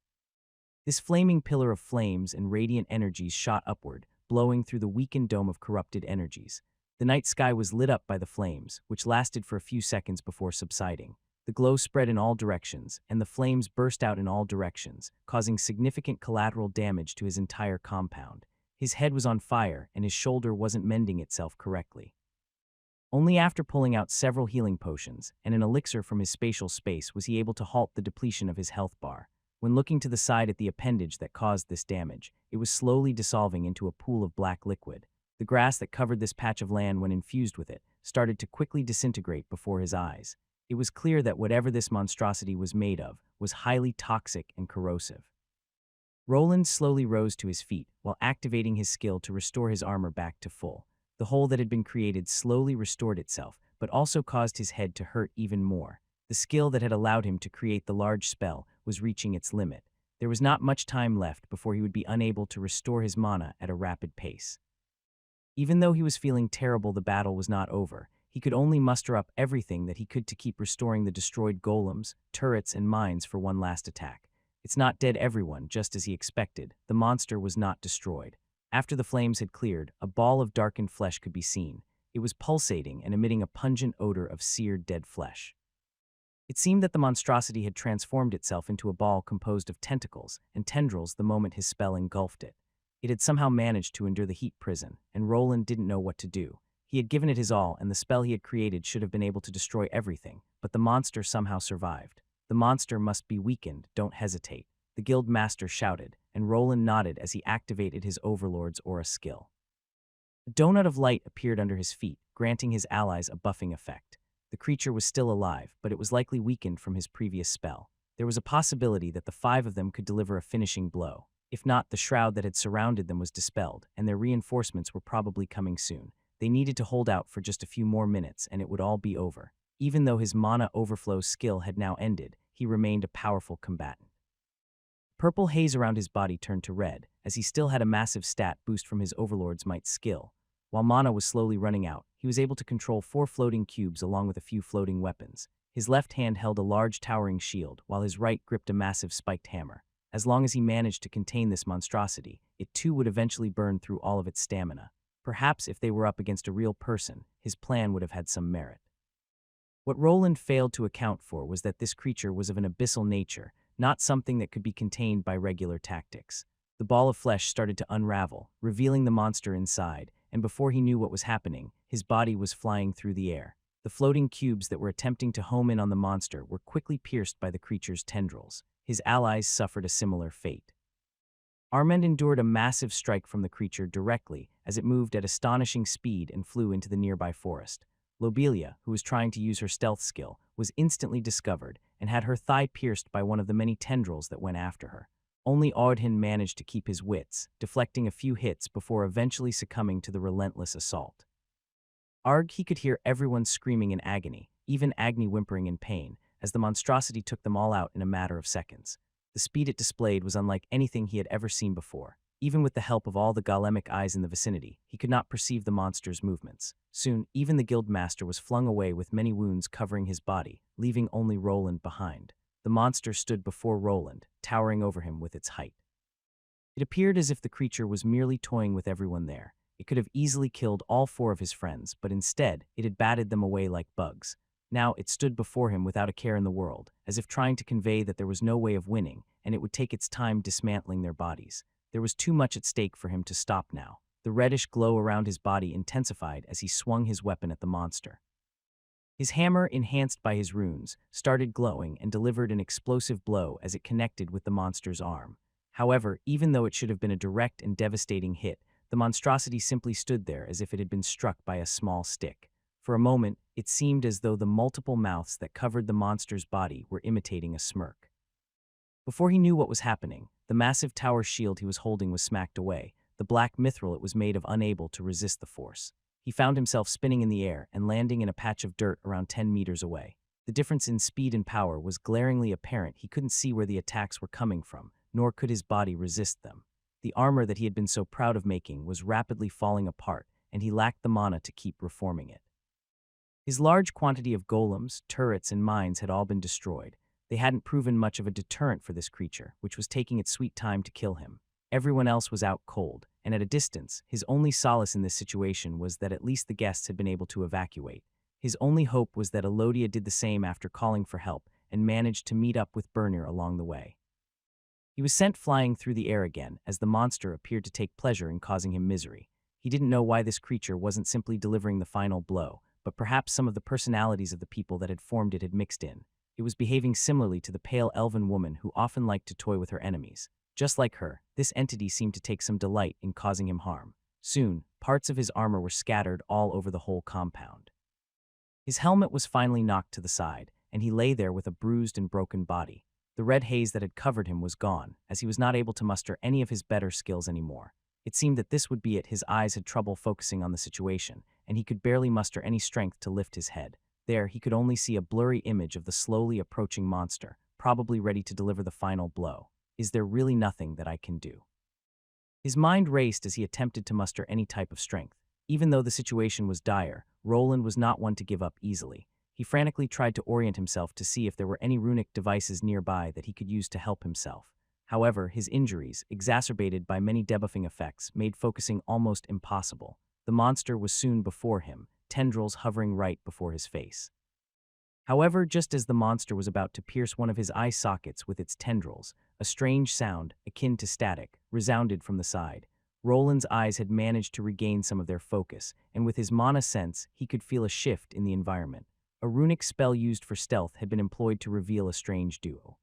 This flaming pillar of flames and radiant energies shot upward, blowing through the weakened dome of corrupted energies. The night sky was lit up by the flames, which lasted for a few seconds before subsiding. The glow spread in all directions, and the flames burst out in all directions, causing significant collateral damage to his entire compound. His head was on fire, and his shoulder wasn't mending itself correctly. Only after pulling out several healing potions and an elixir from his spatial space was he able to halt the depletion of his health bar. When looking to the side at the appendage that caused this damage, it was slowly dissolving into a pool of black liquid. The grass that covered this patch of land when infused with it started to quickly disintegrate before his eyes. It was clear that whatever this monstrosity was made of was highly toxic and corrosive. Roland slowly rose to his feet while activating his skill to restore his armor back to full. The hole that had been created slowly restored itself, but also caused his head to hurt even more. The skill that had allowed him to create the large spell was reaching its limit. There was not much time left before he would be unable to restore his mana at a rapid pace. Even though he was feeling terrible, the battle was not over. He could only muster up everything that he could to keep restoring the destroyed golems, turrets, and mines for one last attack. It's not dead, everyone, just as he expected. The monster was not destroyed. After the flames had cleared, a ball of darkened flesh could be seen. It was pulsating and emitting a pungent odor of seared dead flesh. It seemed that the monstrosity had transformed itself into a ball composed of tentacles and tendrils the moment his spell engulfed it. It had somehow managed to endure the heat prison, and Roland didn't know what to do. He had given it his all, and the spell he had created should have been able to destroy everything, but the monster somehow survived. The monster must be weakened, don't hesitate, the guild master shouted, and Roland nodded as he activated his overlord's aura skill. A donut of light appeared under his feet, granting his allies a buffing effect. The creature was still alive, but it was likely weakened from his previous spell. There was a possibility that the 5 of them could deliver a finishing blow. If not, the shroud that had surrounded them was dispelled, and their reinforcements were probably coming soon. They needed to hold out for just a few more minutes, and it would all be over. Even though his mana overflow skill had now ended, he remained a powerful combatant. Purple haze around his body turned to red, as he still had a massive stat boost from his overlord's might skill. While mana was slowly running out, he was able to control 4 floating cubes along with a few floating weapons. His left hand held a large towering shield, while his right gripped a massive spiked hammer. As long as he managed to contain this monstrosity, it too would eventually burn through all of its stamina. Perhaps if they were up against a real person, his plan would have had some merit. What Roland failed to account for was that this creature was of an abyssal nature, not something that could be contained by regular tactics. The ball of flesh started to unravel, revealing the monster inside, and before he knew what was happening, his body was flying through the air. The floating cubes that were attempting to home in on the monster were quickly pierced by the creature's tendrils. His allies suffered a similar fate. Armand endured a massive strike from the creature directly as it moved at astonishing speed and flew into the nearby forest. Lobelia, who was trying to use her stealth skill, was instantly discovered and had her thigh pierced by one of the many tendrils that went after her. Only Audhin managed to keep his wits, deflecting a few hits before eventually succumbing to the relentless assault. He could hear everyone screaming in agony, even Agni whimpering in pain, as the monstrosity took them all out in a matter of seconds. The speed it displayed was unlike anything he had ever seen before. Even with the help of all the golemic eyes in the vicinity, he could not perceive the monster's movements. Soon, even the guild master was flung away with many wounds covering his body, leaving only Roland behind. The monster stood before Roland, towering over him with its height. It appeared as if the creature was merely toying with everyone there. It could have easily killed all 4 of his friends, but instead, it had batted them away like bugs. Now it stood before him without a care in the world, as if trying to convey that there was no way of winning, and it would take its time dismantling their bodies. There was too much at stake for him to stop now. The reddish glow around his body intensified as he swung his weapon at the monster. His hammer, enhanced by his runes, started glowing and delivered an explosive blow as it connected with the monster's arm. However, even though it should have been a direct and devastating hit, the monstrosity simply stood there as if it had been struck by a small stick. For a moment, it seemed as though the multiple mouths that covered the monster's body were imitating a smirk. Before he knew what was happening, the massive tower shield he was holding was smacked away. The black mithril it was made of unable to resist the force. He found himself spinning in the air and landing in a patch of dirt around 10 meters away. The difference in speed and power was glaringly apparent. He couldn't see where the attacks were coming from, nor could his body resist them. The armor that he had been so proud of making was rapidly falling apart, and he lacked the mana to keep reforming it. His large quantity of golems, turrets, and mines had all been destroyed. They hadn't proven much of a deterrent for this creature, which was taking its sweet time to kill him. Everyone else was out cold, and at a distance, his only solace in this situation was that at least the guests had been able to evacuate. His only hope was that Elodia did the same after calling for help and managed to meet up with Bernir along the way. He was sent flying through the air again, as the monster appeared to take pleasure in causing him misery. He didn't know why this creature wasn't simply delivering the final blow, but perhaps some of the personalities of the people that had formed it had mixed in. It was behaving similarly to the pale elven woman who often liked to toy with her enemies. Just like her, this entity seemed to take some delight in causing him harm. Soon, parts of his armor were scattered all over the whole compound. His helmet was finally knocked to the side, and he lay there with a bruised and broken body. The red haze that had covered him was gone, as he was not able to muster any of his better skills anymore. It seemed that this would be it. His eyes had trouble focusing on the situation, and he could barely muster any strength to lift his head. There, he could only see a blurry image of the slowly approaching monster, probably ready to deliver the final blow. Is there really nothing that I can do? His mind raced as he attempted to muster any type of strength. Even though the situation was dire, Roland was not one to give up easily. He frantically tried to orient himself to see if there were any runic devices nearby that he could use to help himself. However, his injuries, exacerbated by many debuffing effects, made focusing almost impossible. The monster was soon before him, tendrils hovering right before his face. However, just as the monster was about to pierce one of his eye sockets with its tendrils, a strange sound, akin to static, resounded from the side. Roland's eyes had managed to regain some of their focus, and with his mana sense, he could feel a shift in the environment. A runic spell used for stealth had been employed to reveal a strange duo.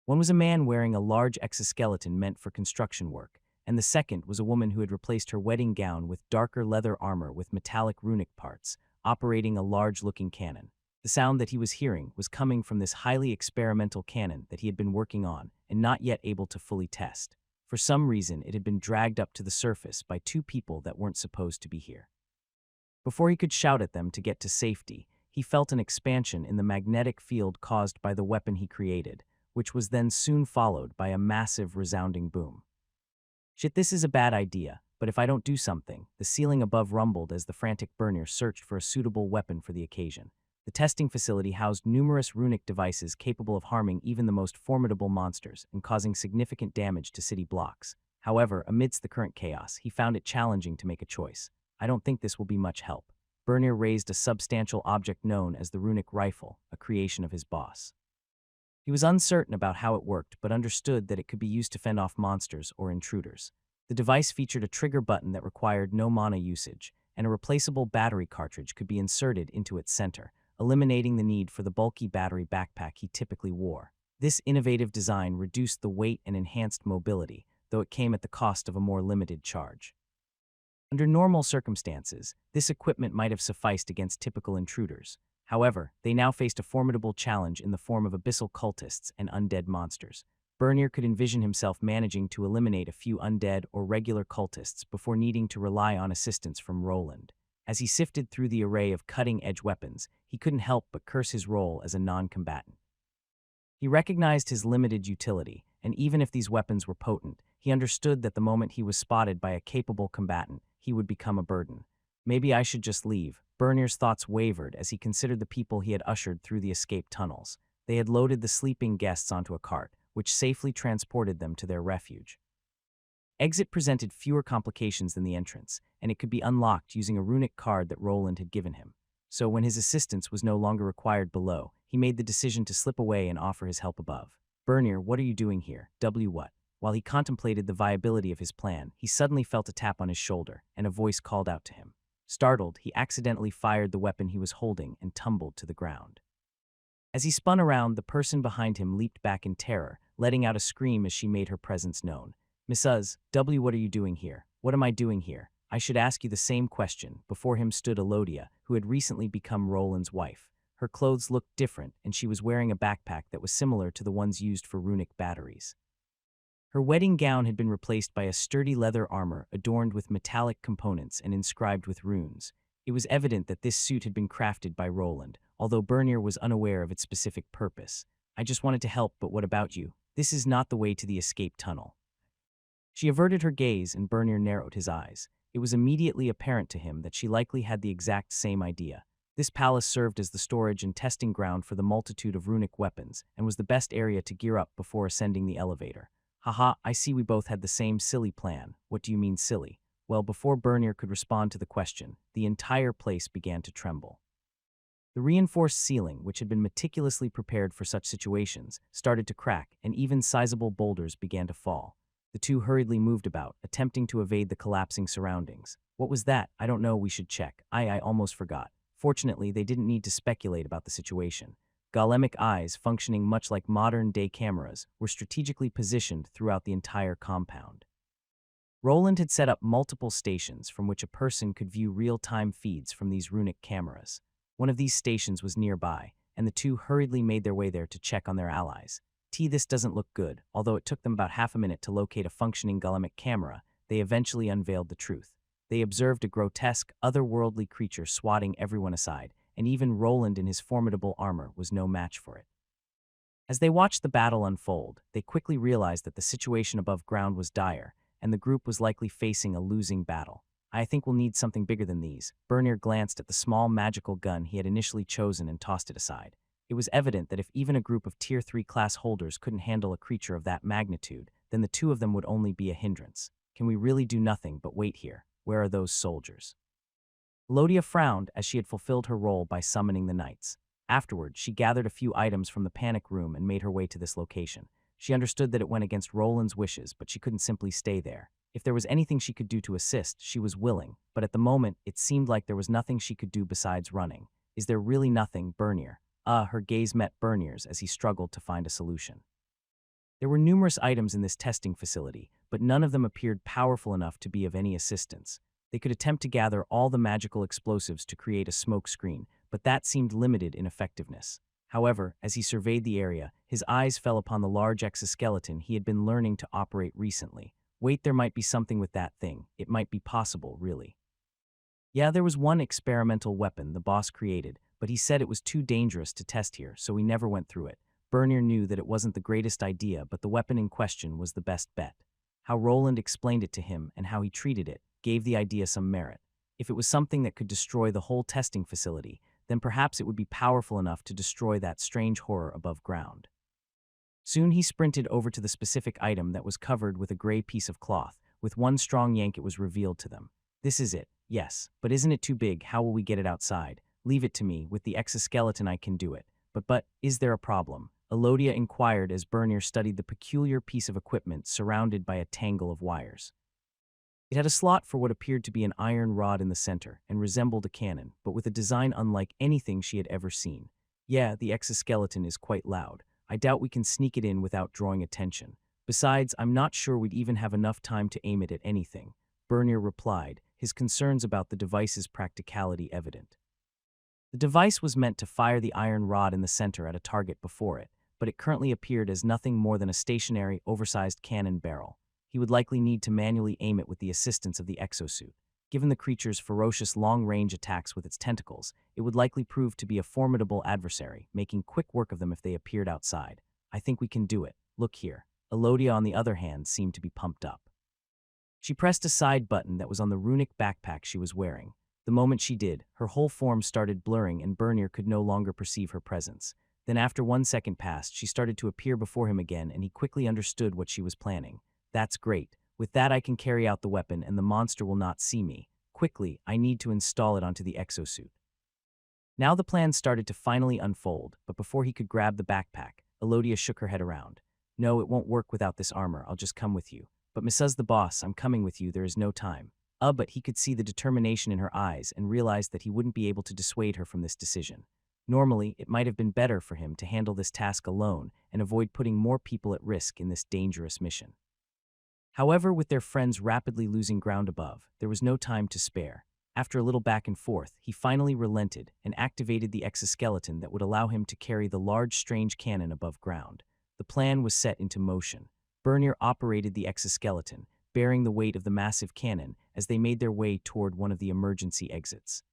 One was a man wearing a large exoskeleton meant for construction work, and the second was a woman who had replaced her wedding gown with darker leather armor with metallic runic parts, operating a large-looking cannon. The sound that he was hearing was coming from this highly experimental cannon that he had been working on and not yet able to fully test. For some reason, it had been dragged up to the surface by two people that weren't supposed to be here. Before he could shout at them to get to safety, he felt an expansion in the magnetic field caused by the weapon he created, which was then soon followed by a massive resounding boom. Shit, this is a bad idea, but if I don't do something, the ceiling above rumbled as the frantic Bernier searched for a suitable weapon for the occasion. The testing facility housed numerous runic devices capable of harming even the most formidable monsters and causing significant damage to city blocks. However, amidst the current chaos, he found it challenging to make a choice. I don't think this will be much help. Bernier raised a substantial object known as the runic rifle, a creation of his boss. He was uncertain about how it worked, but understood that it could be used to fend off monsters or intruders. The device featured a trigger button that required no mana usage, and a replaceable battery cartridge could be inserted into its center, eliminating the need for the bulky battery backpack he typically wore. This innovative design reduced the weight and enhanced mobility, though it came at the cost of a more limited charge. Under normal circumstances, this equipment might have sufficed against typical intruders. However, they now faced a formidable challenge in the form of abyssal cultists and undead monsters. Bernier could envision himself managing to eliminate a few undead or regular cultists before needing to rely on assistance from Roland. As he sifted through the array of cutting-edge weapons, he couldn't help but curse his role as a non-combatant. He recognized his limited utility, and even if these weapons were potent, he understood that the moment he was spotted by a capable combatant, he would become a burden. Maybe I should just leave. Bernier's thoughts wavered as he considered the people he had ushered through the escape tunnels. They had loaded the sleeping guests onto a cart, which safely transported them to their refuge. Exit presented fewer complications than the entrance, and it could be unlocked using a runic card that Roland had given him. So when his assistance was no longer required below, he made the decision to slip away and offer his help above. Bernier, what are you doing here? What? While he contemplated the viability of his plan, he suddenly felt a tap on his shoulder, and a voice called out to him. Startled, he accidentally fired the weapon he was holding and tumbled to the ground. As he spun around, the person behind him leaped back in terror, letting out a scream as she made her presence known. Mrs. W, what are you doing here? What am I doing here? I should ask you the same question. Before him stood Elodia, who had recently become Roland's wife. Her clothes looked different, and she was wearing a backpack that was similar to the ones used for runic batteries. Her wedding gown had been replaced by a sturdy leather armor adorned with metallic components and inscribed with runes. It was evident that this suit had been crafted by Roland, although Bernier was unaware of its specific purpose. I just wanted to help, but what about you? This is not the way to the escape tunnel. She averted her gaze, and Bernier narrowed his eyes. It was immediately apparent to him that she likely had the exact same idea. This palace served as the storage and testing ground for the multitude of runic weapons, and was the best area to gear up before ascending the elevator. Haha, I see we both had the same silly plan. What do you mean silly? Well, before Bernier could respond to the question, the entire place began to tremble. The reinforced ceiling, which had been meticulously prepared for such situations, started to crack, and even sizable boulders began to fall. The two hurriedly moved about, attempting to evade the collapsing surroundings. What was that? I don't know, we should check. I almost forgot. Fortunately, they didn't need to speculate about the situation. Golemic eyes, functioning much like modern-day cameras, were strategically positioned throughout the entire compound. Roland had set up multiple stations from which a person could view real-time feeds from these runic cameras. One of these stations was nearby, and the two hurriedly made their way there to check on their allies. This doesn't look good. Although it took them about half a minute to locate a functioning golemic camera, they eventually unveiled the truth. They observed a grotesque, otherworldly creature swatting everyone aside, and even Roland in his formidable armor was no match for it. As they watched the battle unfold, they quickly realized that the situation above ground was dire, and the group was likely facing a losing battle. I think we'll need something bigger than these. Bernier glanced at the small magical gun he had initially chosen and tossed it aside. It was evident that if even a group of Tier 3 class holders couldn't handle a creature of that magnitude, then the two of them would only be a hindrance. Can we really do nothing but wait here? Where are those soldiers? Elodia frowned as she had fulfilled her role by summoning the knights. Afterward, she gathered a few items from the panic room and made her way to this location. She understood that it went against Roland's wishes, but she couldn't simply stay there. If there was anything she could do to assist, she was willing, but at the moment, it seemed like there was nothing she could do besides running. Is there really nothing, Bernier? Her gaze met Bernier's as he struggled to find a solution. There were numerous items in this testing facility, but none of them appeared powerful enough to be of any assistance. They could attempt to gather all the magical explosives to create a smoke screen, but that seemed limited in effectiveness. However, as he surveyed the area, his eyes fell upon the large exoskeleton he had been learning to operate recently. Wait, there might be something with that thing. It might be possible, really. Yeah, there was one experimental weapon the boss created, but he said it was too dangerous to test here, so we never went through it. Bernier knew that it wasn't the greatest idea, but the weapon in question was the best bet. How Roland explained it to him and how he treated it gave the idea some merit. If it was something that could destroy the whole testing facility, then perhaps it would be powerful enough to destroy that strange horror above ground. Soon he sprinted over to the specific item that was covered with a gray piece of cloth. With one strong yank, it was revealed to them. This is it, yes, but isn't it too big? How will we get it outside? Leave it to me. With the exoskeleton I can do it. But, is there a problem? Elodia inquired as Bernier studied the peculiar piece of equipment surrounded by a tangle of wires. It had a slot for what appeared to be an iron rod in the center and resembled a cannon, but with a design unlike anything she had ever seen. Yeah, the exoskeleton is quite loud. I doubt we can sneak it in without drawing attention. Besides, I'm not sure we'd even have enough time to aim it at anything, Bernier replied, his concerns about the device's practicality evident. The device was meant to fire the iron rod in the center at a target before it, but it currently appeared as nothing more than a stationary, oversized cannon barrel. He would likely need to manually aim it with the assistance of the exosuit. Given the creature's ferocious long-range attacks with its tentacles, it would likely prove to be a formidable adversary, making quick work of them if they appeared outside. I think we can do it. Look here. Elodia, on the other hand, seemed to be pumped up. She pressed a side button that was on the runic backpack she was wearing. The moment she did, her whole form started blurring and Bernier could no longer perceive her presence. Then after 1 second passed, she started to appear before him again and he quickly understood what she was planning. That's great. With that I can carry out the weapon and the monster will not see me. Quickly, I need to install it onto the exosuit. Now the plan started to finally unfold, but before he could grab the backpack, Elodia shook her head around. No, it won't work without this armor. I'll just come with you. But Mrs. the boss, I'm coming with you. There is no time. But he could see the determination in her eyes and realized that he wouldn't be able to dissuade her from this decision. Normally, it might have been better for him to handle this task alone and avoid putting more people at risk in this dangerous mission. However, with their friends rapidly losing ground above, there was no time to spare. After a little back and forth, he finally relented and activated the exoskeleton that would allow him to carry the large strange cannon above ground. The plan was set into motion. Bernier operated the exoskeleton, bearing the weight of the massive cannon as they made their way toward one of the emergency exits.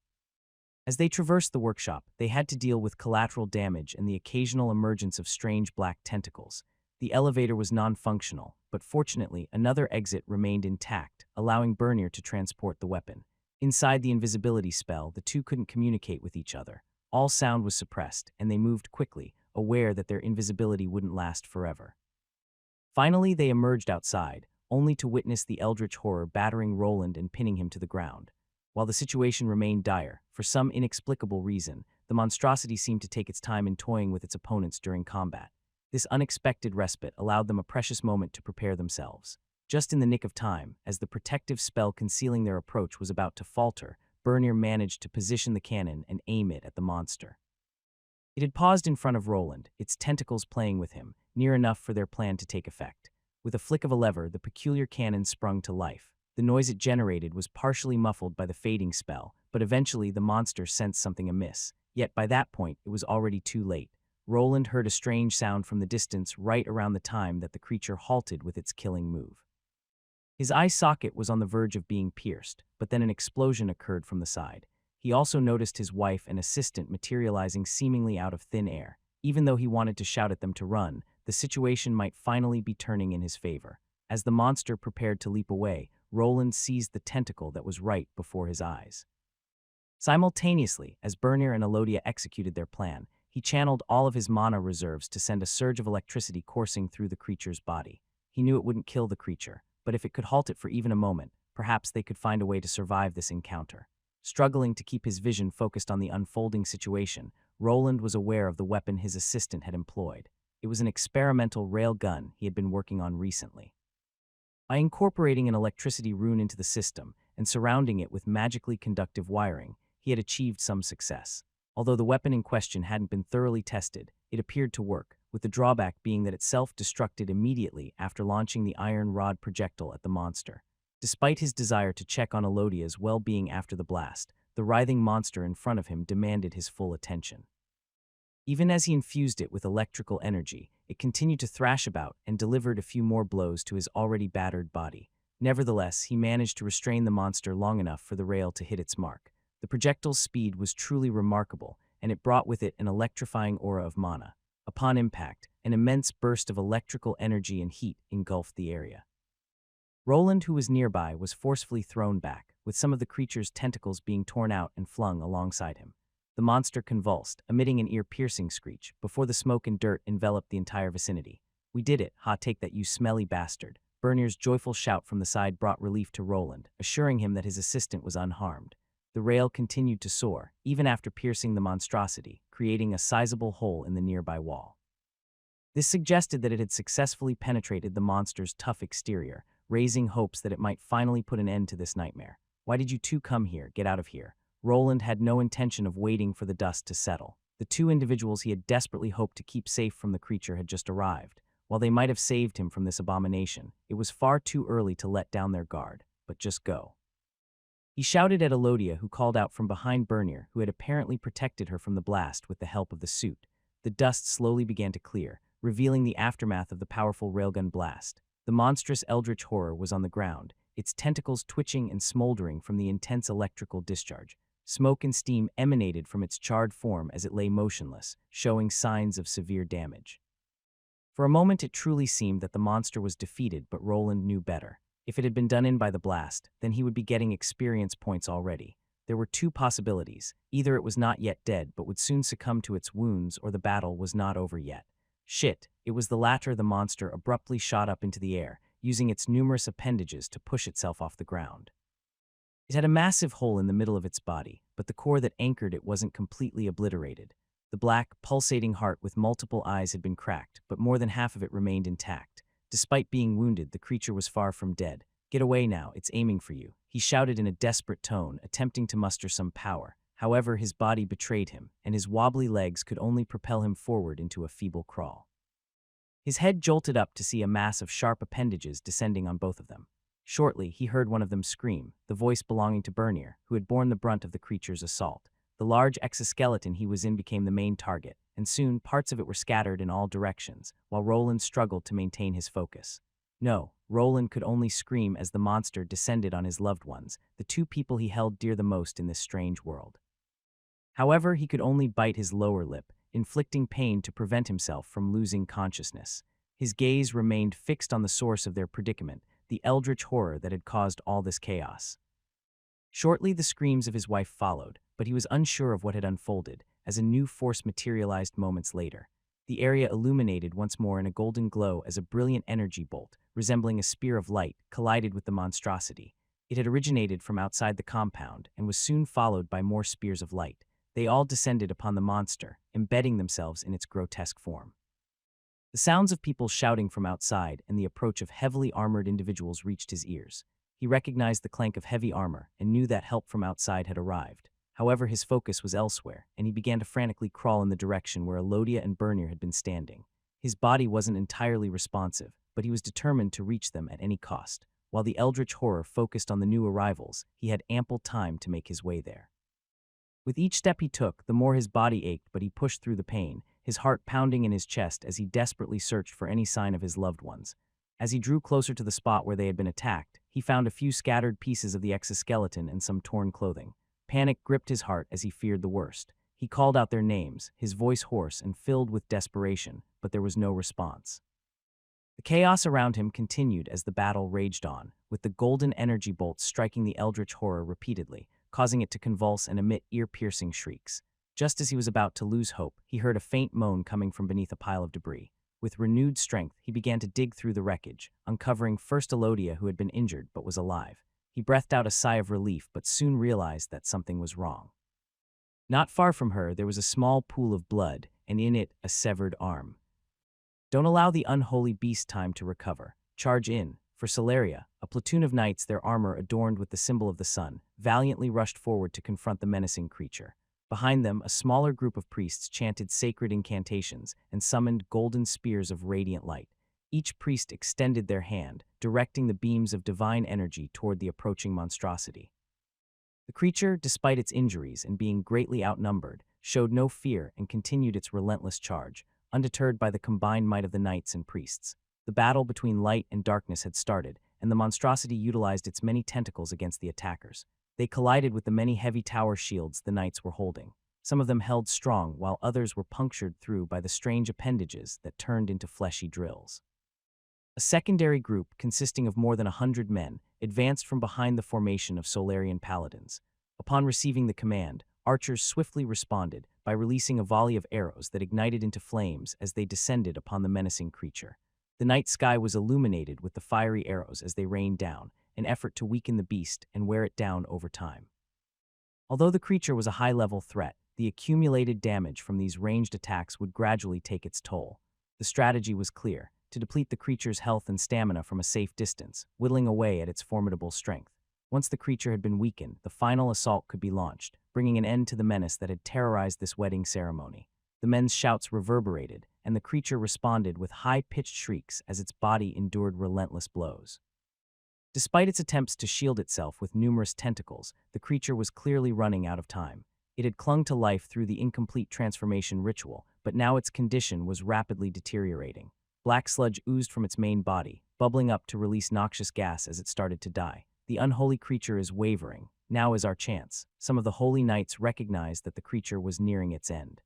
As they traversed the workshop, they had to deal with collateral damage and the occasional emergence of strange black tentacles. The elevator was non-functional, but fortunately, another exit remained intact, allowing Bernier to transport the weapon. Inside the invisibility spell, the two couldn't communicate with each other. All sound was suppressed, and they moved quickly, aware that their invisibility wouldn't last forever. Finally, they emerged outside, only to witness the eldritch horror battering Roland and pinning him to the ground. While the situation remained dire, for some inexplicable reason, the monstrosity seemed to take its time in toying with its opponents during combat. This unexpected respite allowed them a precious moment to prepare themselves. Just in the nick of time, as the protective spell concealing their approach was about to falter, Bernier managed to position the cannon and aim it at the monster. It had paused in front of Roland, its tentacles playing with him, near enough for their plan to take effect. With a flick of a lever, the peculiar cannon sprung to life. The noise it generated was partially muffled by the fading spell, but eventually the monster sensed something amiss. Yet by that point, it was already too late. Roland heard a strange sound from the distance right around the time that the creature halted with its killing move. His eye socket was on the verge of being pierced, but then an explosion occurred from the side. He also noticed his wife and assistant materializing seemingly out of thin air. Even though he wanted to shout at them to run, the situation might finally be turning in his favor. As the monster prepared to leap away, Roland seized the tentacle that was right before his eyes. Simultaneously, as Bernier and Elodia executed their plan, he channeled all of his mana reserves to send a surge of electricity coursing through the creature's body. He knew it wouldn't kill the creature, but if it could halt it for even a moment, perhaps they could find a way to survive this encounter. Struggling to keep his vision focused on the unfolding situation, Roland was aware of the weapon his assistant had employed. It was an experimental rail gun he had been working on recently. By incorporating an electricity rune into the system and surrounding it with magically conductive wiring, he had achieved some success. Although the weapon in question hadn't been thoroughly tested, it appeared to work, with the drawback being that it self-destructed immediately after launching the iron rod projectile at the monster. Despite his desire to check on Elodia's well-being after the blast, the writhing monster in front of him demanded his full attention. Even as he infused it with electrical energy, it continued to thrash about and delivered a few more blows to his already battered body. Nevertheless, he managed to restrain the monster long enough for the rail to hit its mark. The projectile's speed was truly remarkable, and it brought with it an electrifying aura of mana. Upon impact, an immense burst of electrical energy and heat engulfed the area. Roland, who was nearby, was forcefully thrown back, with some of the creature's tentacles being torn out and flung alongside him. The monster convulsed, emitting an ear-piercing screech, before the smoke and dirt enveloped the entire vicinity. "We did it, ha, take that, you smelly bastard." Bernier's joyful shout from the side brought relief to Roland, assuring him that his assistant was unharmed. The rail continued to soar, even after piercing the monstrosity, creating a sizable hole in the nearby wall. This suggested that it had successfully penetrated the monster's tough exterior, raising hopes that it might finally put an end to this nightmare. "Why did you two come here? Get out of here." Roland had no intention of waiting for the dust to settle. The two individuals he had desperately hoped to keep safe from the creature had just arrived. While they might have saved him from this abomination, it was far too early to let down their guard. But just go. He shouted at Elodia, who called out from behind Bernier, who had apparently protected her from the blast with the help of the suit. The dust slowly began to clear, revealing the aftermath of the powerful railgun blast. The monstrous eldritch horror was on the ground, its tentacles twitching and smoldering from the intense electrical discharge. Smoke and steam emanated from its charred form as it lay motionless, showing signs of severe damage. For a moment it truly seemed that the monster was defeated, but Roland knew better. If it had been done in by the blast, then he would be getting experience points already. There were two possibilities. Either it was not yet dead but would soon succumb to its wounds, or the battle was not over yet. Shit, it was the latter. The monster abruptly shot up into the air, using its numerous appendages to push itself off the ground. It had a massive hole in the middle of its body, but the core that anchored it wasn't completely obliterated. The black, pulsating heart with multiple eyes had been cracked, but more than half of it remained intact. Despite being wounded, the creature was far from dead. "Get away now, it's aiming for you," he shouted in a desperate tone, attempting to muster some power. However, his body betrayed him, and his wobbly legs could only propel him forward into a feeble crawl. His head jolted up to see a mass of sharp appendages descending on both of them. Shortly, he heard one of them scream, the voice belonging to Bernier, who had borne the brunt of the creature's assault. The large exoskeleton he was in became the main target, and soon parts of it were scattered in all directions, while Roland struggled to maintain his focus. No, Roland could only scream as the monster descended on his loved ones, the two people he held dear the most in this strange world. However, he could only bite his lower lip, inflicting pain to prevent himself from losing consciousness. His gaze remained fixed on the source of their predicament, the eldritch horror that had caused all this chaos. Shortly, the screams of his wife followed, but he was unsure of what had unfolded, as a new force materialized moments later. The area illuminated once more in a golden glow as a brilliant energy bolt, resembling a spear of light, collided with the monstrosity. It had originated from outside the compound and was soon followed by more spears of light. They all descended upon the monster, embedding themselves in its grotesque form. The sounds of people shouting from outside and the approach of heavily armored individuals reached his ears. He recognized the clank of heavy armor and knew that help from outside had arrived. However, his focus was elsewhere, and he began to frantically crawl in the direction where Elodia and Bernier had been standing. His body wasn't entirely responsive, but he was determined to reach them at any cost. While the eldritch horror focused on the new arrivals, he had ample time to make his way there. With each step he took, the more his body ached, but he pushed through the pain, his heart pounding in his chest as he desperately searched for any sign of his loved ones. As he drew closer to the spot where they had been attacked, he found a few scattered pieces of the exoskeleton and some torn clothing. Panic gripped his heart as he feared the worst. He called out their names, his voice hoarse and filled with desperation, but there was no response. The chaos around him continued as the battle raged on, with the golden energy bolts striking the eldritch horror repeatedly, causing it to convulse and emit ear-piercing shrieks. Just as he was about to lose hope, he heard a faint moan coming from beneath a pile of debris. With renewed strength, he began to dig through the wreckage, uncovering first Elodia, who had been injured but was alive. He breathed out a sigh of relief but soon realized that something was wrong. Not far from her, there was a small pool of blood, and in it, a severed arm. Don't allow the unholy beast time to recover. Charge in. For Solaria, a platoon of knights, their armor adorned with the symbol of the sun, valiantly rushed forward to confront the menacing creature. Behind them, a smaller group of priests chanted sacred incantations and summoned golden spears of radiant light. Each priest extended their hand, directing the beams of divine energy toward the approaching monstrosity. The creature, despite its injuries and being greatly outnumbered, showed no fear and continued its relentless charge, undeterred by the combined might of the knights and priests. The battle between light and darkness had started, and the monstrosity utilized its many tentacles against the attackers. They collided with the many heavy tower shields the knights were holding. Some of them held strong, while others were punctured through by the strange appendages that turned into fleshy drills. A secondary group, consisting of more than 100 men, advanced from behind the formation of Solarian paladins. Upon receiving the command, archers swiftly responded by releasing a volley of arrows that ignited into flames as they descended upon the menacing creature. The night sky was illuminated with the fiery arrows as they rained down, an effort to weaken the beast and wear it down over time. Although the creature was a high-level threat, the accumulated damage from these ranged attacks would gradually take its toll. The strategy was clear: to deplete the creature's health and stamina from a safe distance, whittling away at its formidable strength. Once the creature had been weakened, the final assault could be launched, bringing an end to the menace that had terrorized this wedding ceremony. The men's shouts reverberated, and the creature responded with high-pitched shrieks as its body endured relentless blows. Despite its attempts to shield itself with numerous tentacles, the creature was clearly running out of time. It had clung to life through the incomplete transformation ritual, but now its condition was rapidly deteriorating. Black sludge oozed from its main body, bubbling up to release noxious gas as it started to die. The unholy creature is wavering. Now is our chance. Some of the holy knights recognized that the creature was nearing its end.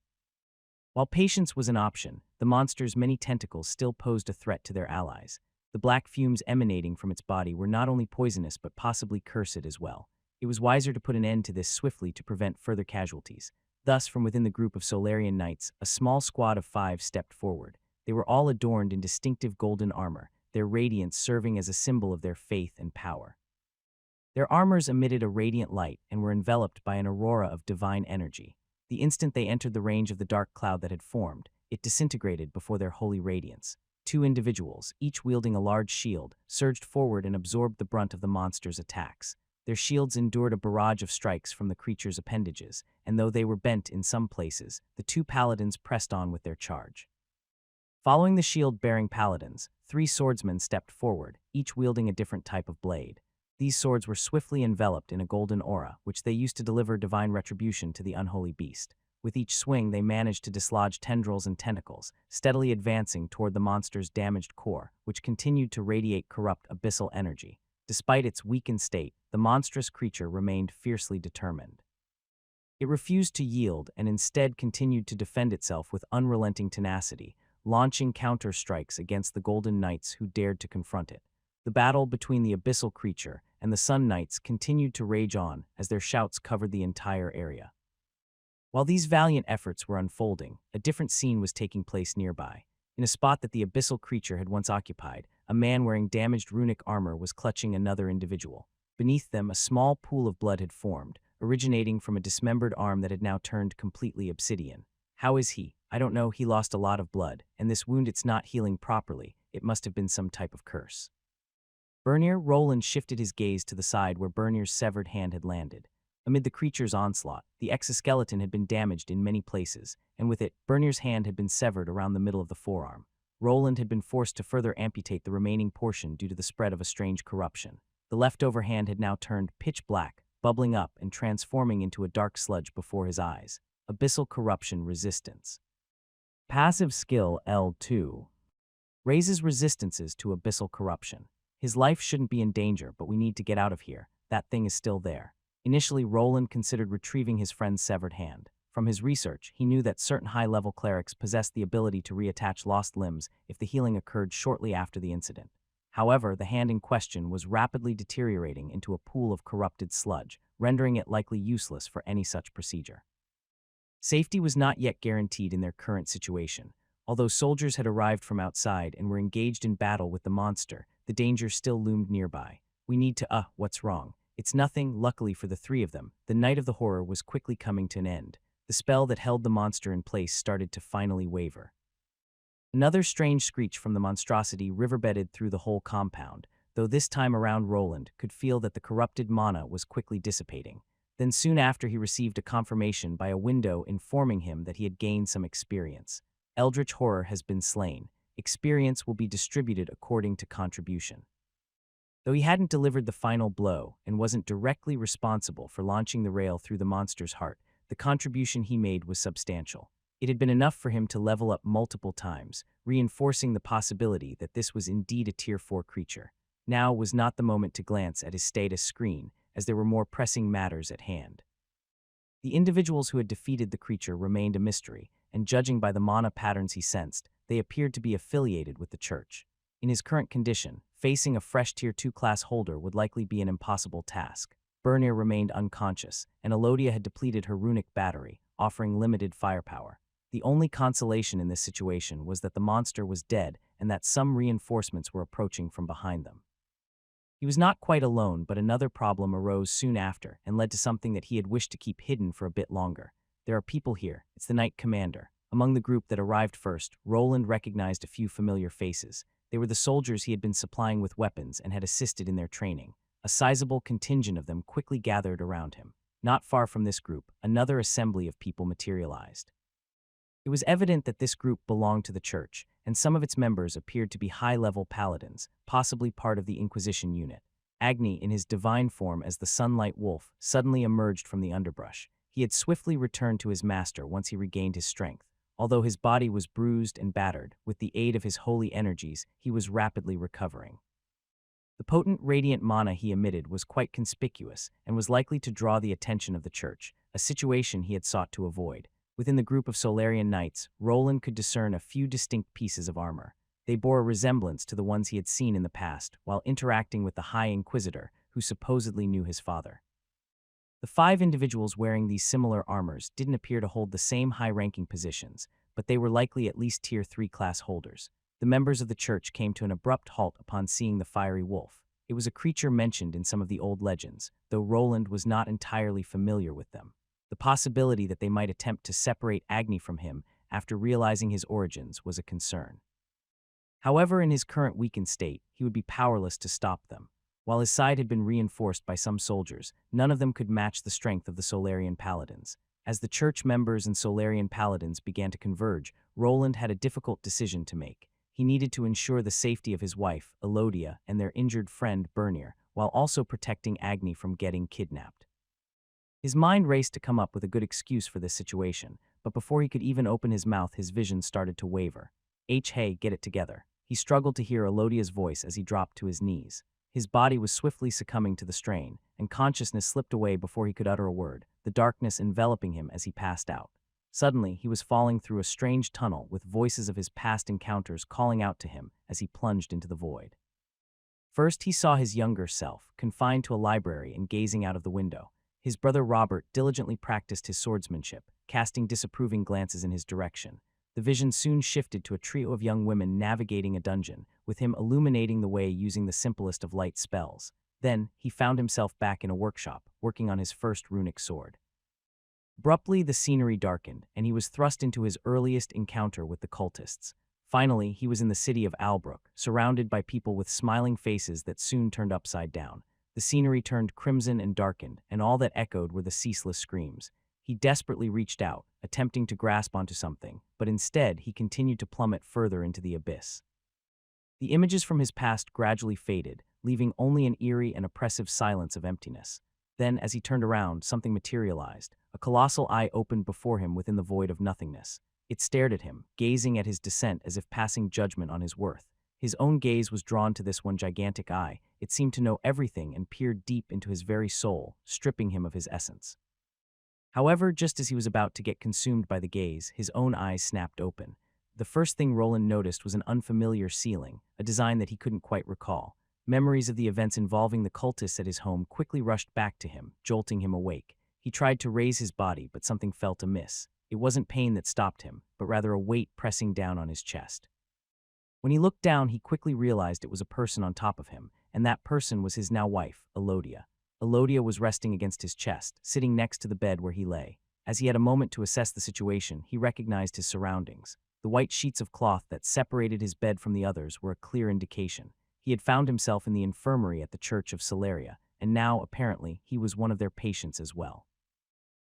While patience was an option, the monster's many tentacles still posed a threat to their allies. The black fumes emanating from its body were not only poisonous but possibly cursed as well. It was wiser to put an end to this swiftly to prevent further casualties. Thus, from within the group of Solarian knights, a small squad of 5 stepped forward. They were all adorned in distinctive golden armor, their radiance serving as a symbol of their faith and power. Their armors emitted a radiant light and were enveloped by an aurora of divine energy. The instant they entered the range of the dark cloud that had formed, it disintegrated before their holy radiance. 2 individuals, each wielding a large shield, surged forward and absorbed the brunt of the monster's attacks. Their shields endured a barrage of strikes from the creature's appendages, and though they were bent in some places, the 2 paladins pressed on with their charge. Following the shield-bearing paladins, 3 swordsmen stepped forward, each wielding a different type of blade. These swords were swiftly enveloped in a golden aura, which they used to deliver divine retribution to the unholy beast. With each swing, they managed to dislodge tendrils and tentacles, steadily advancing toward the monster's damaged core, which continued to radiate corrupt abyssal energy. Despite its weakened state, the monstrous creature remained fiercely determined. It refused to yield and instead continued to defend itself with unrelenting tenacity, launching counter-strikes against the Golden Knights who dared to confront it. The battle between the abyssal creature and the Sun Knights continued to rage on as their shouts covered the entire area. While these valiant efforts were unfolding, a different scene was taking place nearby. In a spot that the abyssal creature had once occupied, a man wearing damaged runic armor was clutching another individual. Beneath them, a small pool of blood had formed, originating from a dismembered arm that had now turned completely obsidian. How is he? I don't know, he lost a lot of blood, and this wound it's not healing properly. It must have been some type of curse. Roland shifted his gaze to the side where Bernier's severed hand had landed. Amid the creature's onslaught, the exoskeleton had been damaged in many places, and with it, Bernier's hand had been severed around the middle of the forearm. Roland had been forced to further amputate the remaining portion due to the spread of a strange corruption. The leftover hand had now turned pitch black, bubbling up and transforming into a dark sludge before his eyes. Abyssal corruption resistance. Passive skill L2. Raises resistances to abyssal corruption. His life shouldn't be in danger, but we need to get out of here. That thing is still there. Initially, Roland considered retrieving his friend's severed hand. From his research, he knew that certain high-level clerics possessed the ability to reattach lost limbs if the healing occurred shortly after the incident. However, the hand in question was rapidly deteriorating into a pool of corrupted sludge, rendering it likely useless for any such procedure. Safety was not yet guaranteed in their current situation. Although soldiers had arrived from outside and were engaged in battle with the monster, the danger still loomed nearby. We need to, what's wrong? It's nothing. Luckily for the three of them, the night of the horror was quickly coming to an end. The spell that held the monster in place started to finally waver. Another strange screech from the monstrosity riverbedded through the whole compound, though this time around Roland could feel that the corrupted mana was quickly dissipating. Then soon after he received a confirmation by a window informing him that he had gained some experience. Eldritch horror has been slain. Experience will be distributed according to contribution. Though he hadn't delivered the final blow and wasn't directly responsible for launching the rail through the monster's heart, the contribution he made was substantial. It had been enough for him to level up multiple times, reinforcing the possibility that this was indeed a Tier 4 creature. Now was not the moment to glance at his status screen, as there were more pressing matters at hand. The individuals who had defeated the creature remained a mystery, and judging by the mana patterns he sensed, they appeared to be affiliated with the church. In his current condition, facing a fresh Tier 2 class holder would likely be an impossible task. Bernir remained unconscious, and Elodia had depleted her runic battery, offering limited firepower. The only consolation in this situation was that the monster was dead and that some reinforcements were approaching from behind them. He was not quite alone, but another problem arose soon after and led to something that he had wished to keep hidden for a bit longer. There are people here. It's the Knight Commander. Among the group that arrived first, Roland recognized a few familiar faces. They were the soldiers he had been supplying with weapons and had assisted in their training. A sizable contingent of them quickly gathered around him. Not far from this group, another assembly of people materialized. It was evident that this group belonged to the church, and some of its members appeared to be high-level paladins, possibly part of the Inquisition unit. Agni, in his divine form as the Sunlight Wolf, suddenly emerged from the underbrush. He had swiftly returned to his master once he regained his strength. Although his body was bruised and battered, with the aid of his holy energies, he was rapidly recovering. The potent radiant mana he emitted was quite conspicuous and was likely to draw the attention of the church, a situation he had sought to avoid. Within the group of Solarian knights, Roland could discern a few distinct pieces of armor. They bore a resemblance to the ones he had seen in the past while interacting with the High Inquisitor, who supposedly knew his father. The 5 individuals wearing these similar armors didn't appear to hold the same high-ranking positions, but they were likely at least Tier 3 class holders. The members of the church came to an abrupt halt upon seeing the fiery wolf. It was a creature mentioned in some of the old legends, though Roland was not entirely familiar with them. The possibility that they might attempt to separate Agni from him after realizing his origins was a concern. However, in his current weakened state, he would be powerless to stop them. While his side had been reinforced by some soldiers, none of them could match the strength of the Solarian paladins. As the church members and Solarian paladins began to converge, Roland had a difficult decision to make. He needed to ensure the safety of his wife, Elodia, and their injured friend, Bernir, while also protecting Agni from getting kidnapped. His mind raced to come up with a good excuse for this situation, but before he could even open his mouth, his vision started to waver. Hey, get it together. He struggled to hear Elodia's voice as he dropped to his knees. His body was swiftly succumbing to the strain, and consciousness slipped away before he could utter a word, the darkness enveloping him as he passed out. Suddenly, he was falling through a strange tunnel with voices of his past encounters calling out to him as he plunged into the void. First, he saw his younger self, confined to a library and gazing out of the window. His brother Robert diligently practiced his swordsmanship, casting disapproving glances in his direction. The vision soon shifted to a trio of young women navigating a dungeon, with him illuminating the way using the simplest of light spells. Then, he found himself back in a workshop, working on his first runic sword. Abruptly, the scenery darkened, and he was thrust into his earliest encounter with the cultists. Finally, he was in the city of Albrook, surrounded by people with smiling faces that soon turned upside down. The scenery turned crimson and darkened, and all that echoed were the ceaseless screams. He desperately reached out, attempting to grasp onto something, but instead he continued to plummet further into the abyss. The images from his past gradually faded, leaving only an eerie and oppressive silence of emptiness. Then, as he turned around, something materialized. A colossal eye opened before him within the void of nothingness. It stared at him, gazing at his descent as if passing judgment on his worth. His own gaze was drawn to this one gigantic eye. It seemed to know everything and peered deep into his very soul, stripping him of his essence. However, just as he was about to get consumed by the gaze, his own eyes snapped open. The first thing Roland noticed was an unfamiliar ceiling, a design that he couldn't quite recall. Memories of the events involving the cultists at his home quickly rushed back to him, jolting him awake. He tried to raise his body, but something felt amiss. It wasn't pain that stopped him, but rather a weight pressing down on his chest. When he looked down, he quickly realized it was a person on top of him, and that person was his now wife, Elodia. Elodia was resting against his chest, sitting next to the bed where he lay. As he had a moment to assess the situation, he recognized his surroundings. The white sheets of cloth that separated his bed from the others were a clear indication. He had found himself in the infirmary at the Church of Salaria, and now, apparently, he was one of their patients as well.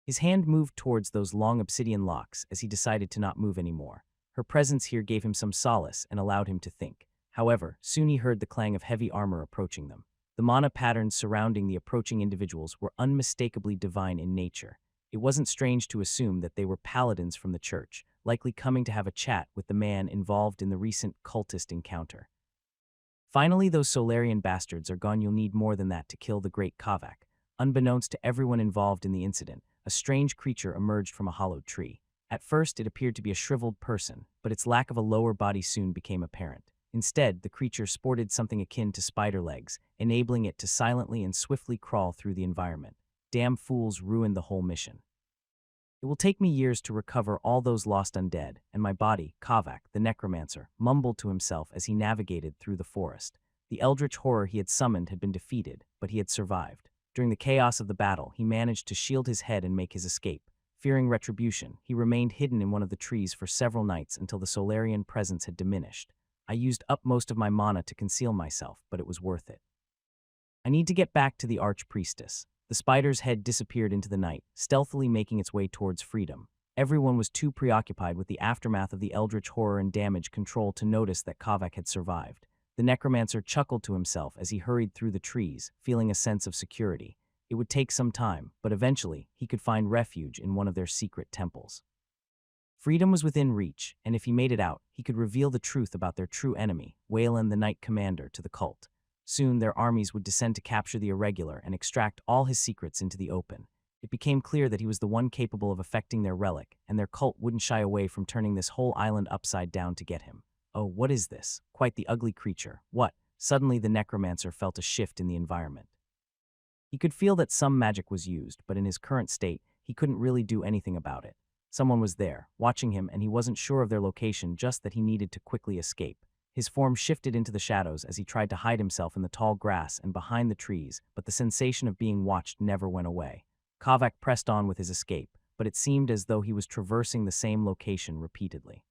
His hand moved towards those long obsidian locks as he decided to not move anymore. Her presence here gave him some solace and allowed him to think. However, soon he heard the clang of heavy armor approaching them. The mana patterns surrounding the approaching individuals were unmistakably divine in nature. It wasn't strange to assume that they were paladins from the church, likely coming to have a chat with the man involved in the recent cultist encounter. Finally, those Solarian bastards are gone. You'll need more than that to kill the great Kavak. Unbeknownst to everyone involved in the incident, a strange creature emerged from a hollowed tree. At first, it appeared to be a shriveled person, but its lack of a lower body soon became apparent. Instead, the creature sported something akin to spider legs, enabling it to silently and swiftly crawl through the environment. Damn fools ruined the whole mission. It will take me years to recover all those lost undead, and my body, Kavak, the necromancer, mumbled to himself as he navigated through the forest. The eldritch horror he had summoned had been defeated, but he had survived. During the chaos of the battle, he managed to shield his head and make his escape. Fearing retribution, he remained hidden in one of the trees for several nights until the Solarian presence had diminished. I used up most of my mana to conceal myself, but it was worth it. I need to get back to the archpriestess. The spider's head disappeared into the night, stealthily making its way towards freedom. Everyone was too preoccupied with the aftermath of the eldritch horror and damage control to notice that Kavak had survived. The necromancer chuckled to himself as he hurried through the trees, feeling a sense of security. It would take some time, but eventually he could find refuge in one of their secret temples. Freedom was within reach, and if he made it out, he could reveal the truth about their true enemy, Wayland the Knight Commander, to the cult. Soon their armies would descend to capture the irregular and extract all his secrets into the open. It became clear that he was the one capable of affecting their relic, and their cult wouldn't shy away from turning this whole island upside down to get him. Oh, what is this? Quite the ugly creature. What? Suddenly the necromancer felt a shift in the environment. He could feel that some magic was used, but in his current state, he couldn't really do anything about it. Someone was there, watching him, and he wasn't sure of their location, just that he needed to quickly escape. His form shifted into the shadows as he tried to hide himself in the tall grass and behind the trees, but the sensation of being watched never went away. Kavak pressed on with his escape, but it seemed as though he was traversing the same location repeatedly.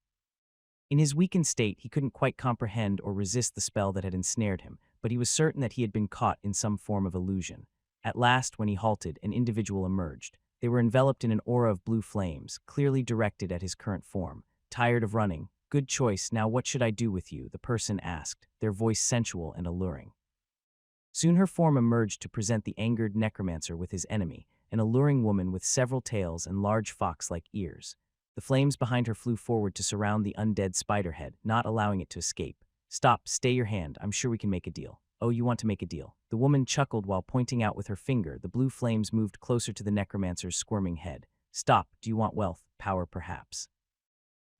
In his weakened state, he couldn't quite comprehend or resist the spell that had ensnared him, but he was certain that he had been caught in some form of illusion. At last, when he halted, an individual emerged. They were enveloped in an aura of blue flames, clearly directed at his current form. Tired of running? Good choice. Now what should I do with you? The person asked, their voice sensual and alluring. Soon her form emerged to present the angered necromancer with his enemy, an alluring woman with several tails and large fox-like ears. The flames behind her flew forward to surround the undead spider head, not allowing it to escape. Stop, stay your hand, I'm sure we can make a deal. Oh, you want to make a deal? The woman chuckled while pointing out with her finger. The blue flames moved closer to the necromancer's squirming head. Stop, do you want wealth, power perhaps?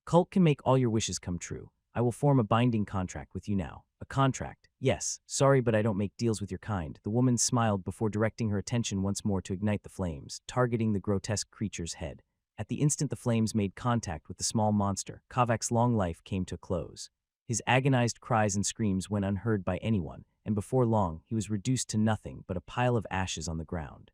Cult can make all your wishes come true. I will form a binding contract with you now. A contract? Yes. Sorry, but I don't make deals with your kind. The woman smiled before directing her attention once more to ignite the flames, targeting the grotesque creature's head. At the instant the flames made contact with the small monster, Kavak's long life came to a close. His agonized cries and screams went unheard by anyone, and before long, he was reduced to nothing but a pile of ashes on the ground.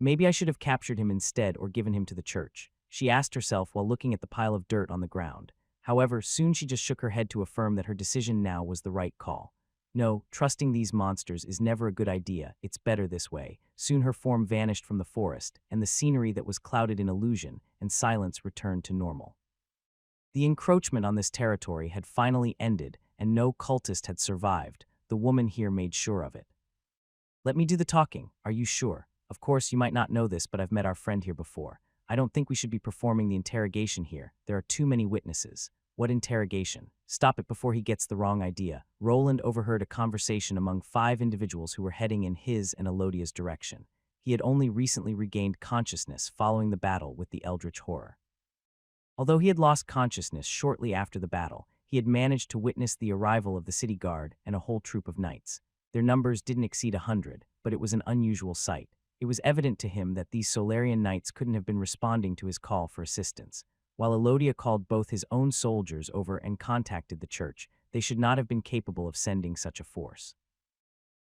Maybe I should have captured him instead or given him to the church, she asked herself while looking at the pile of dirt on the ground. However, soon she just shook her head to affirm that her decision now was the right call. No, trusting these monsters is never a good idea, it's better this way. Soon her form vanished from the forest, and the scenery that was clouded in illusion and silence returned to normal. The encroachment on this territory had finally ended, and no cultist had survived. The woman here made sure of it. Let me do the talking, are you sure? Of course, you might not know this, but I've met our friend here before. I don't think we should be performing the interrogation here. There are too many witnesses. What interrogation? Stop it before he gets the wrong idea. Roland overheard a conversation among 5 individuals who were heading in his and Elodia's direction. he had only recently regained consciousness following the battle with the eldritch horror. Although he had lost consciousness shortly after the battle, he had managed to witness the arrival of the city guard and a whole troop of knights. Their numbers didn't exceed 100, but it was an unusual sight. It was evident to him that these Solarian knights couldn't have been responding to his call for assistance. While Elodia called both his own soldiers over and contacted the church, they should not have been capable of sending such a force.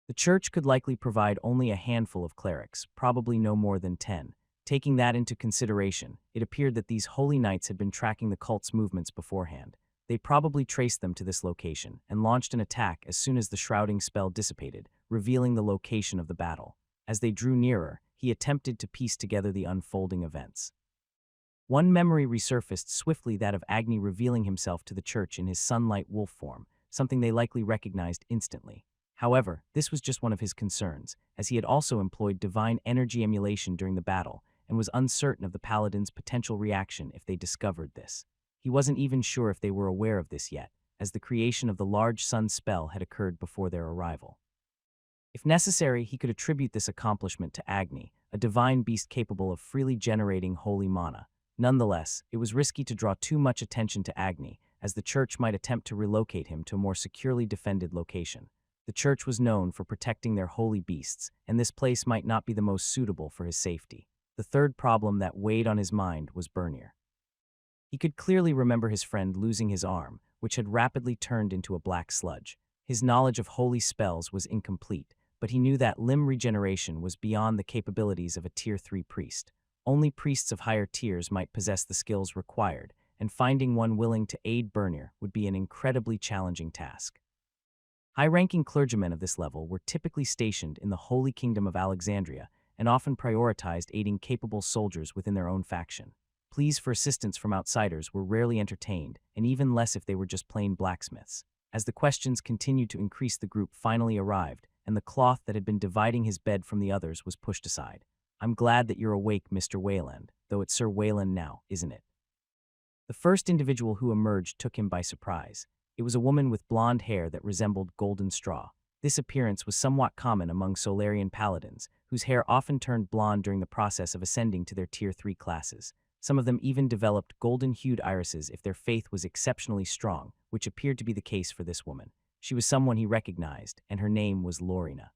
The church could likely provide only a handful of clerics, probably no more than 10. Taking that into consideration, it appeared that these holy knights had been tracking the cult's movements beforehand. They probably traced them to this location and launched an attack as soon as the shrouding spell dissipated, revealing the location of the battle. As they drew nearer, he attempted to piece together the unfolding events. One memory resurfaced swiftly, that of Agni revealing himself to the church in his sunlight wolf form, something they likely recognized instantly. However, this was just one of his concerns, as he had also employed divine energy emulation during the battle and was uncertain of the paladins' potential reaction if they discovered this. He wasn't even sure if they were aware of this yet, as the creation of the large sun spell had occurred before their arrival. If necessary, he could attribute this accomplishment to Agni, a divine beast capable of freely generating holy mana. Nonetheless, it was risky to draw too much attention to Agni, as the church might attempt to relocate him to a more securely defended location. The church was known for protecting their holy beasts, and this place might not be the most suitable for his safety. The third problem that weighed on his mind was Bernir. He could clearly remember his friend losing his arm, which had rapidly turned into a black sludge. His knowledge of holy spells was incomplete, but he knew that limb regeneration was beyond the capabilities of a Tier 3 priest. Only priests of higher tiers might possess the skills required, and finding one willing to aid Bernir would be an incredibly challenging task. High-ranking clergymen of this level were typically stationed in the Holy Kingdom of Alexandria and often prioritized aiding capable soldiers within their own faction. Pleas for assistance from outsiders were rarely entertained, and even less if they were just plain blacksmiths. As the questions continued to increase, the group finally arrived, and the cloth that had been dividing his bed from the others was pushed aside. "I'm glad that you're awake, Mr. Wayland, though it's Sir Wayland now, isn't it?" The first individual who emerged took him by surprise. It was a woman with blonde hair that resembled golden straw. This appearance was somewhat common among Solarian paladins, whose hair often turned blonde during the process of ascending to their Tier 3 classes. Some of them even developed golden-hued irises if their faith was exceptionally strong, which appeared to be the case for this woman. She was someone he recognized, and her name was Lorina.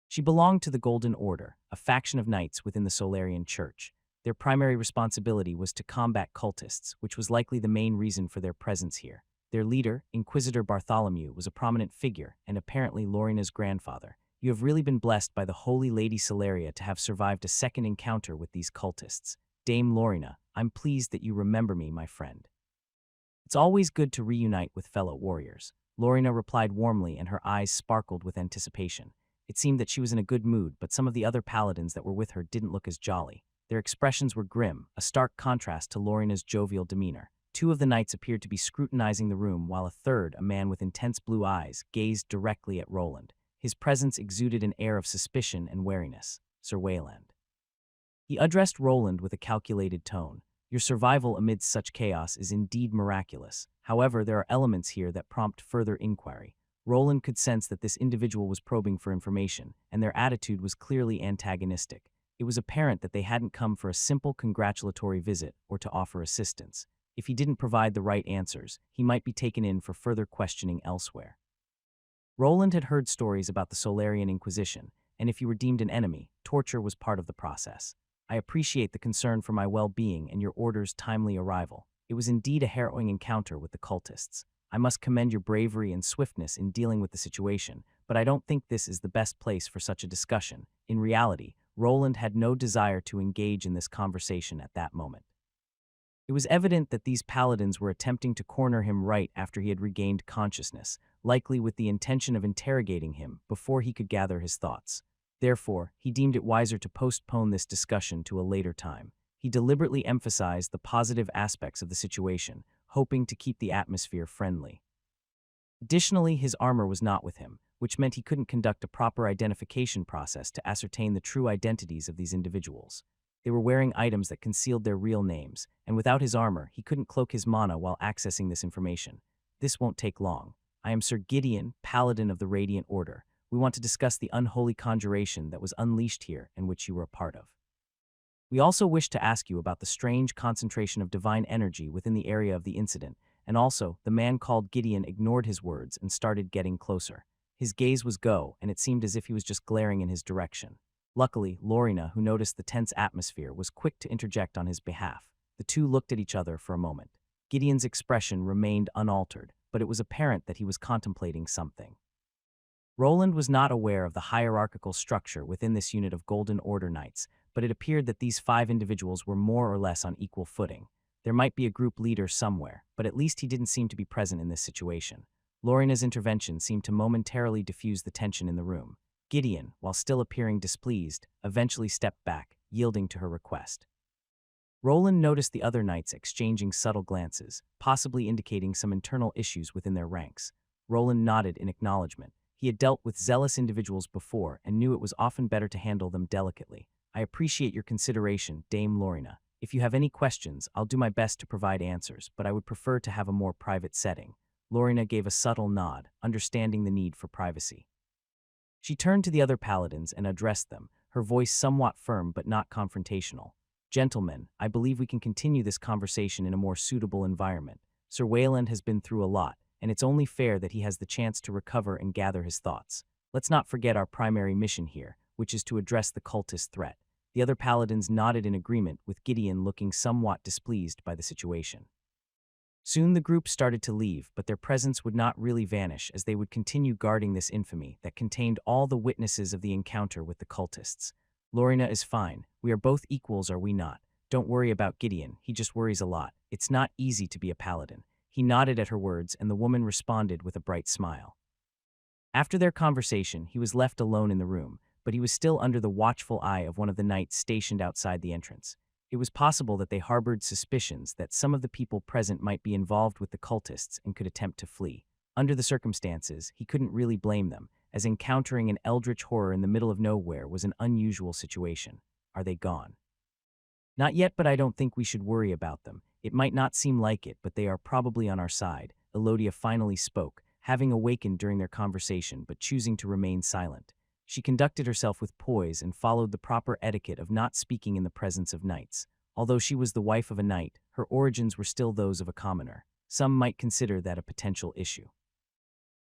She belonged to the Golden Order, a faction of knights within the Solarian Church. Their primary responsibility was to combat cultists, which was likely the main reason for their presence here. Their leader, Inquisitor Bartholomew, was a prominent figure and apparently Lorina's grandfather. "You have really been blessed by the Holy Lady Solaria to have survived a second encounter with these cultists. Dame Lorina, I'm pleased that you remember me, my friend." "It's always good to reunite with fellow warriors," Lorina replied warmly, and her eyes sparkled with anticipation. It seemed that she was in a good mood, but some of the other paladins that were with her didn't look as jolly. Their expressions were grim, a stark contrast to Lorina's jovial demeanor. Two of the knights appeared to be scrutinizing the room, while a third, a man with intense blue eyes, gazed directly at Roland. His presence exuded an air of suspicion and wariness. "Sir Wayland." He addressed Roland with a calculated tone. "Your survival amidst such chaos is indeed miraculous. However, there are elements here that prompt further inquiry." Roland could sense that this individual was probing for information, and their attitude was clearly antagonistic. It was apparent that they hadn't come for a simple congratulatory visit or to offer assistance. If he didn't provide the right answers, he might be taken in for further questioning elsewhere. Roland had heard stories about the Solarian Inquisition, and if you were deemed an enemy, torture was part of the process. "I appreciate the concern for my well-being and your order's timely arrival. It was indeed a harrowing encounter with the cultists. I must commend your bravery and swiftness in dealing with the situation, but I don't think this is the best place for such a discussion." In reality, Roland had no desire to engage in this conversation at that moment. It was evident that these paladins were attempting to corner him right after he had regained consciousness, likely with the intention of interrogating him before he could gather his thoughts. Therefore, he deemed it wiser to postpone this discussion to a later time. He deliberately emphasized the positive aspects of the situation, hoping to keep the atmosphere friendly. Additionally, his armor was not with him, which meant he couldn't conduct a proper identification process to ascertain the true identities of these individuals. They were wearing items that concealed their real names, and without his armor, he couldn't cloak his mana while accessing this information. "This won't take long. I am Sir Gideon, Paladin of the Radiant Order. We want to discuss the unholy conjuration that was unleashed here and which you were a part of. We also wish to ask you about the strange concentration of divine energy within the area of the incident, and also, the man called Gideon ignored his words and started getting closer. His gaze was go, and it seemed as if he was just glaring in his direction. Luckily, Lorena, who noticed the tense atmosphere, was quick to interject on his behalf. The two looked at each other for a moment. Gideon's expression remained unaltered, but it was apparent that he was contemplating something. Roland was not aware of the hierarchical structure within this unit of Golden Order Knights, but it appeared that these 5 individuals were more or less on equal footing. There might be a group leader somewhere, but at least he didn't seem to be present in this situation. Lorena's intervention seemed to momentarily diffuse the tension in the room. Gideon, while still appearing displeased, eventually stepped back, yielding to her request. Roland noticed the other knights exchanging subtle glances, possibly indicating some internal issues within their ranks. Roland nodded in acknowledgement. He had dealt with zealous individuals before and knew it was often better to handle them delicately. I appreciate your consideration, Dame Lorena. If you have any questions, I'll do my best to provide answers, but I would prefer to have a more private setting. Lorena gave a subtle nod, understanding the need for privacy. She turned to the other paladins and addressed them, her voice somewhat firm but not confrontational. Gentlemen, I believe we can continue this conversation in a more suitable environment. Sir Wayland has been through a lot, and it's only fair that he has the chance to recover and gather his thoughts. Let's not forget our primary mission here, which is to address the cultist threat. The other paladins nodded in agreement, with Gideon looking somewhat displeased by the situation. Soon the group started to leave, but their presence would not really vanish as they would continue guarding this infamy that contained all the witnesses of the encounter with the cultists. Lorena is fine. We are both equals, are we not? Don't worry about Gideon, he just worries a lot. It's not easy to be a paladin. He nodded at her words, and the woman responded with a bright smile. After their conversation, he was left alone in the room, but he was still under the watchful eye of one of the knights stationed outside the entrance. It was possible that they harbored suspicions that some of the people present might be involved with the cultists and could attempt to flee. Under the circumstances, he couldn't really blame them, as encountering an eldritch horror in the middle of nowhere was an unusual situation. Are they gone? Not yet, but I don't think we should worry about them. It might not seem like it, but they are probably on our side, Elodia finally spoke, having awakened during their conversation but choosing to remain silent. She conducted herself with poise and followed the proper etiquette of not speaking in the presence of knights. Although she was the wife of a knight, her origins were still those of a commoner. Some might consider that a potential issue.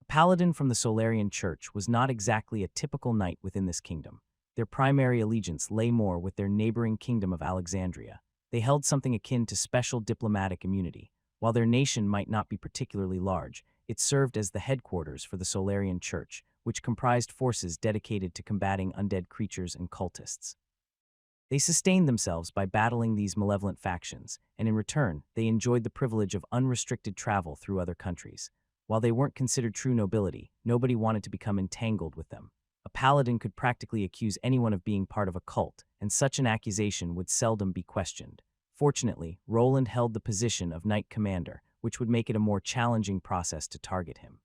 A paladin from the Solarian Church was not exactly a typical knight within this kingdom. Their primary allegiance lay more with their neighboring kingdom of Alexandria. They held something akin to special diplomatic immunity. While their nation might not be particularly large, it served as the headquarters for the Solarian Church, which comprised forces dedicated to combating undead creatures and cultists. They sustained themselves by battling these malevolent factions, and in return, they enjoyed the privilege of unrestricted travel through other countries. While they weren't considered true nobility, nobody wanted to become entangled with them. A paladin could practically accuse anyone of being part of a cult, and such an accusation would seldom be questioned. Fortunately, Roland held the position of Knight Commander, which would make it a more challenging process to target him.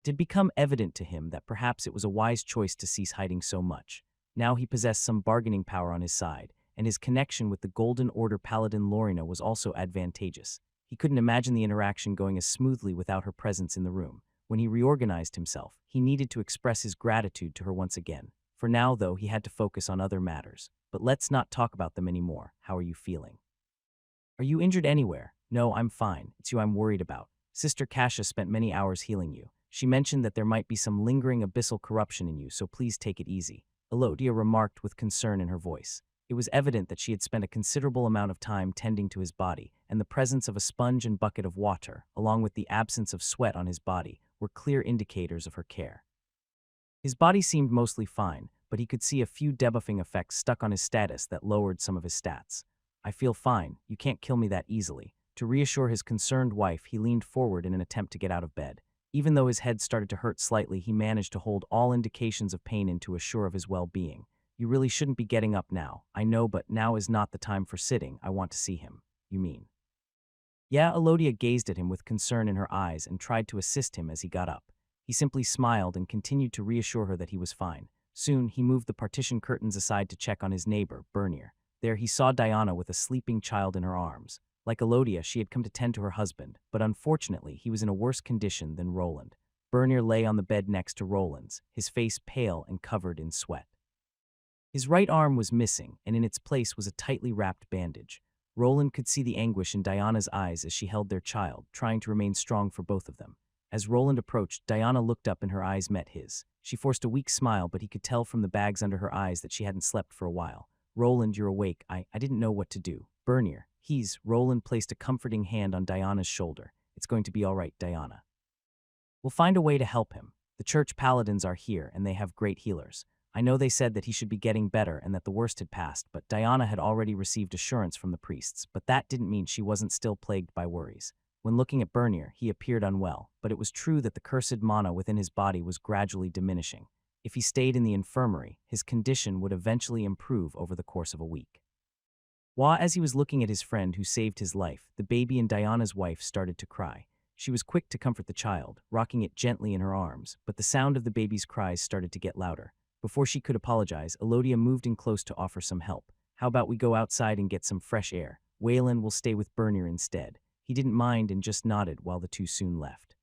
It had become evident to him that perhaps it was a wise choice to cease hiding so much. Now he possessed some bargaining power on his side, and his connection with the Golden Order Paladin Lorena was also advantageous. He couldn't imagine the interaction going as smoothly without her presence in the room. When he reorganized himself, he needed to express his gratitude to her once again. For now, though, he had to focus on other matters. But let's not talk about them anymore. How are you feeling? Are you injured anywhere? No, I'm fine. It's you I'm worried about. Sister Kasia spent many hours healing you. She mentioned that there might be some lingering abyssal corruption in you, so please take it easy. Elodia remarked with concern in her voice. It was evident that she had spent a considerable amount of time tending to his body, and the presence of a sponge and bucket of water, along with the absence of sweat on his body, were clear indicators of her care. His body seemed mostly fine, but he could see a few debuffing effects stuck on his status that lowered some of his stats. I feel fine, you can't kill me that easily. To reassure his concerned wife, he leaned forward in an attempt to get out of bed. Even though his head started to hurt slightly, he managed to hold all indications of pain in to assure of his well-being. You really shouldn't be getting up now. I know, but now is not the time for sitting. I want to see him. You mean? Yeah, Elodia gazed at him with concern in her eyes and tried to assist him as he got up. He simply smiled and continued to reassure her that he was fine. Soon, he moved the partition curtains aside to check on his neighbor, Bernier. There he saw Diana with a sleeping child in her arms. Like Elodia, she had come to tend to her husband, but unfortunately, he was in a worse condition than Roland. Bernier lay on the bed next to Roland's, his face pale and covered in sweat. His right arm was missing, and in its place was a tightly wrapped bandage. Roland could see the anguish in Diana's eyes as she held their child, trying to remain strong for both of them. As Roland approached, Diana looked up and her eyes met his. She forced a weak smile, but he could tell from the bags under her eyes that she hadn't slept for a while. Roland, you're awake. I didn't know what to do. Bernier, Roland placed a comforting hand on Diana's shoulder. It's going to be all right, Diana. We'll find a way to help him. The church paladins are here, and they have great healers. I know they said that he should be getting better and that the worst had passed, but Diana had already received assurance from the priests, but that didn't mean she wasn't still plagued by worries. When looking at Bernier, he appeared unwell, but it was true that the cursed mana within his body was gradually diminishing. If he stayed in the infirmary, his condition would eventually improve over the course of a week. As he was looking at his friend who saved his life, the baby and Diana's wife started to cry. She was quick to comfort the child, rocking it gently in her arms, but the sound of the baby's cries started to get louder. Before she could apologize, Elodia moved in close to offer some help. How about we go outside and get some fresh air? Waylon will stay with Bernier instead. He didn't mind and just nodded while the two soon left.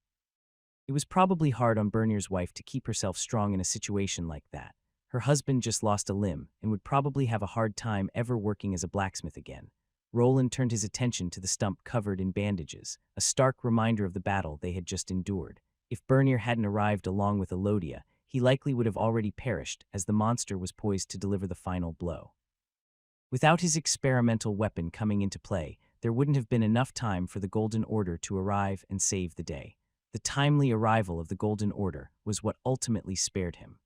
It was probably hard on Bernier's wife to keep herself strong in a situation like that. Her husband just lost a limb and would probably have a hard time ever working as a blacksmith again. Roland turned his attention to the stump covered in bandages, a stark reminder of the battle they had just endured. If Bernier hadn't arrived along with Elodia, he likely would have already perished as the monster was poised to deliver the final blow. Without his experimental weapon coming into play, there wouldn't have been enough time for the Golden Order to arrive and save the day. The timely arrival of the Golden Order was what ultimately spared him.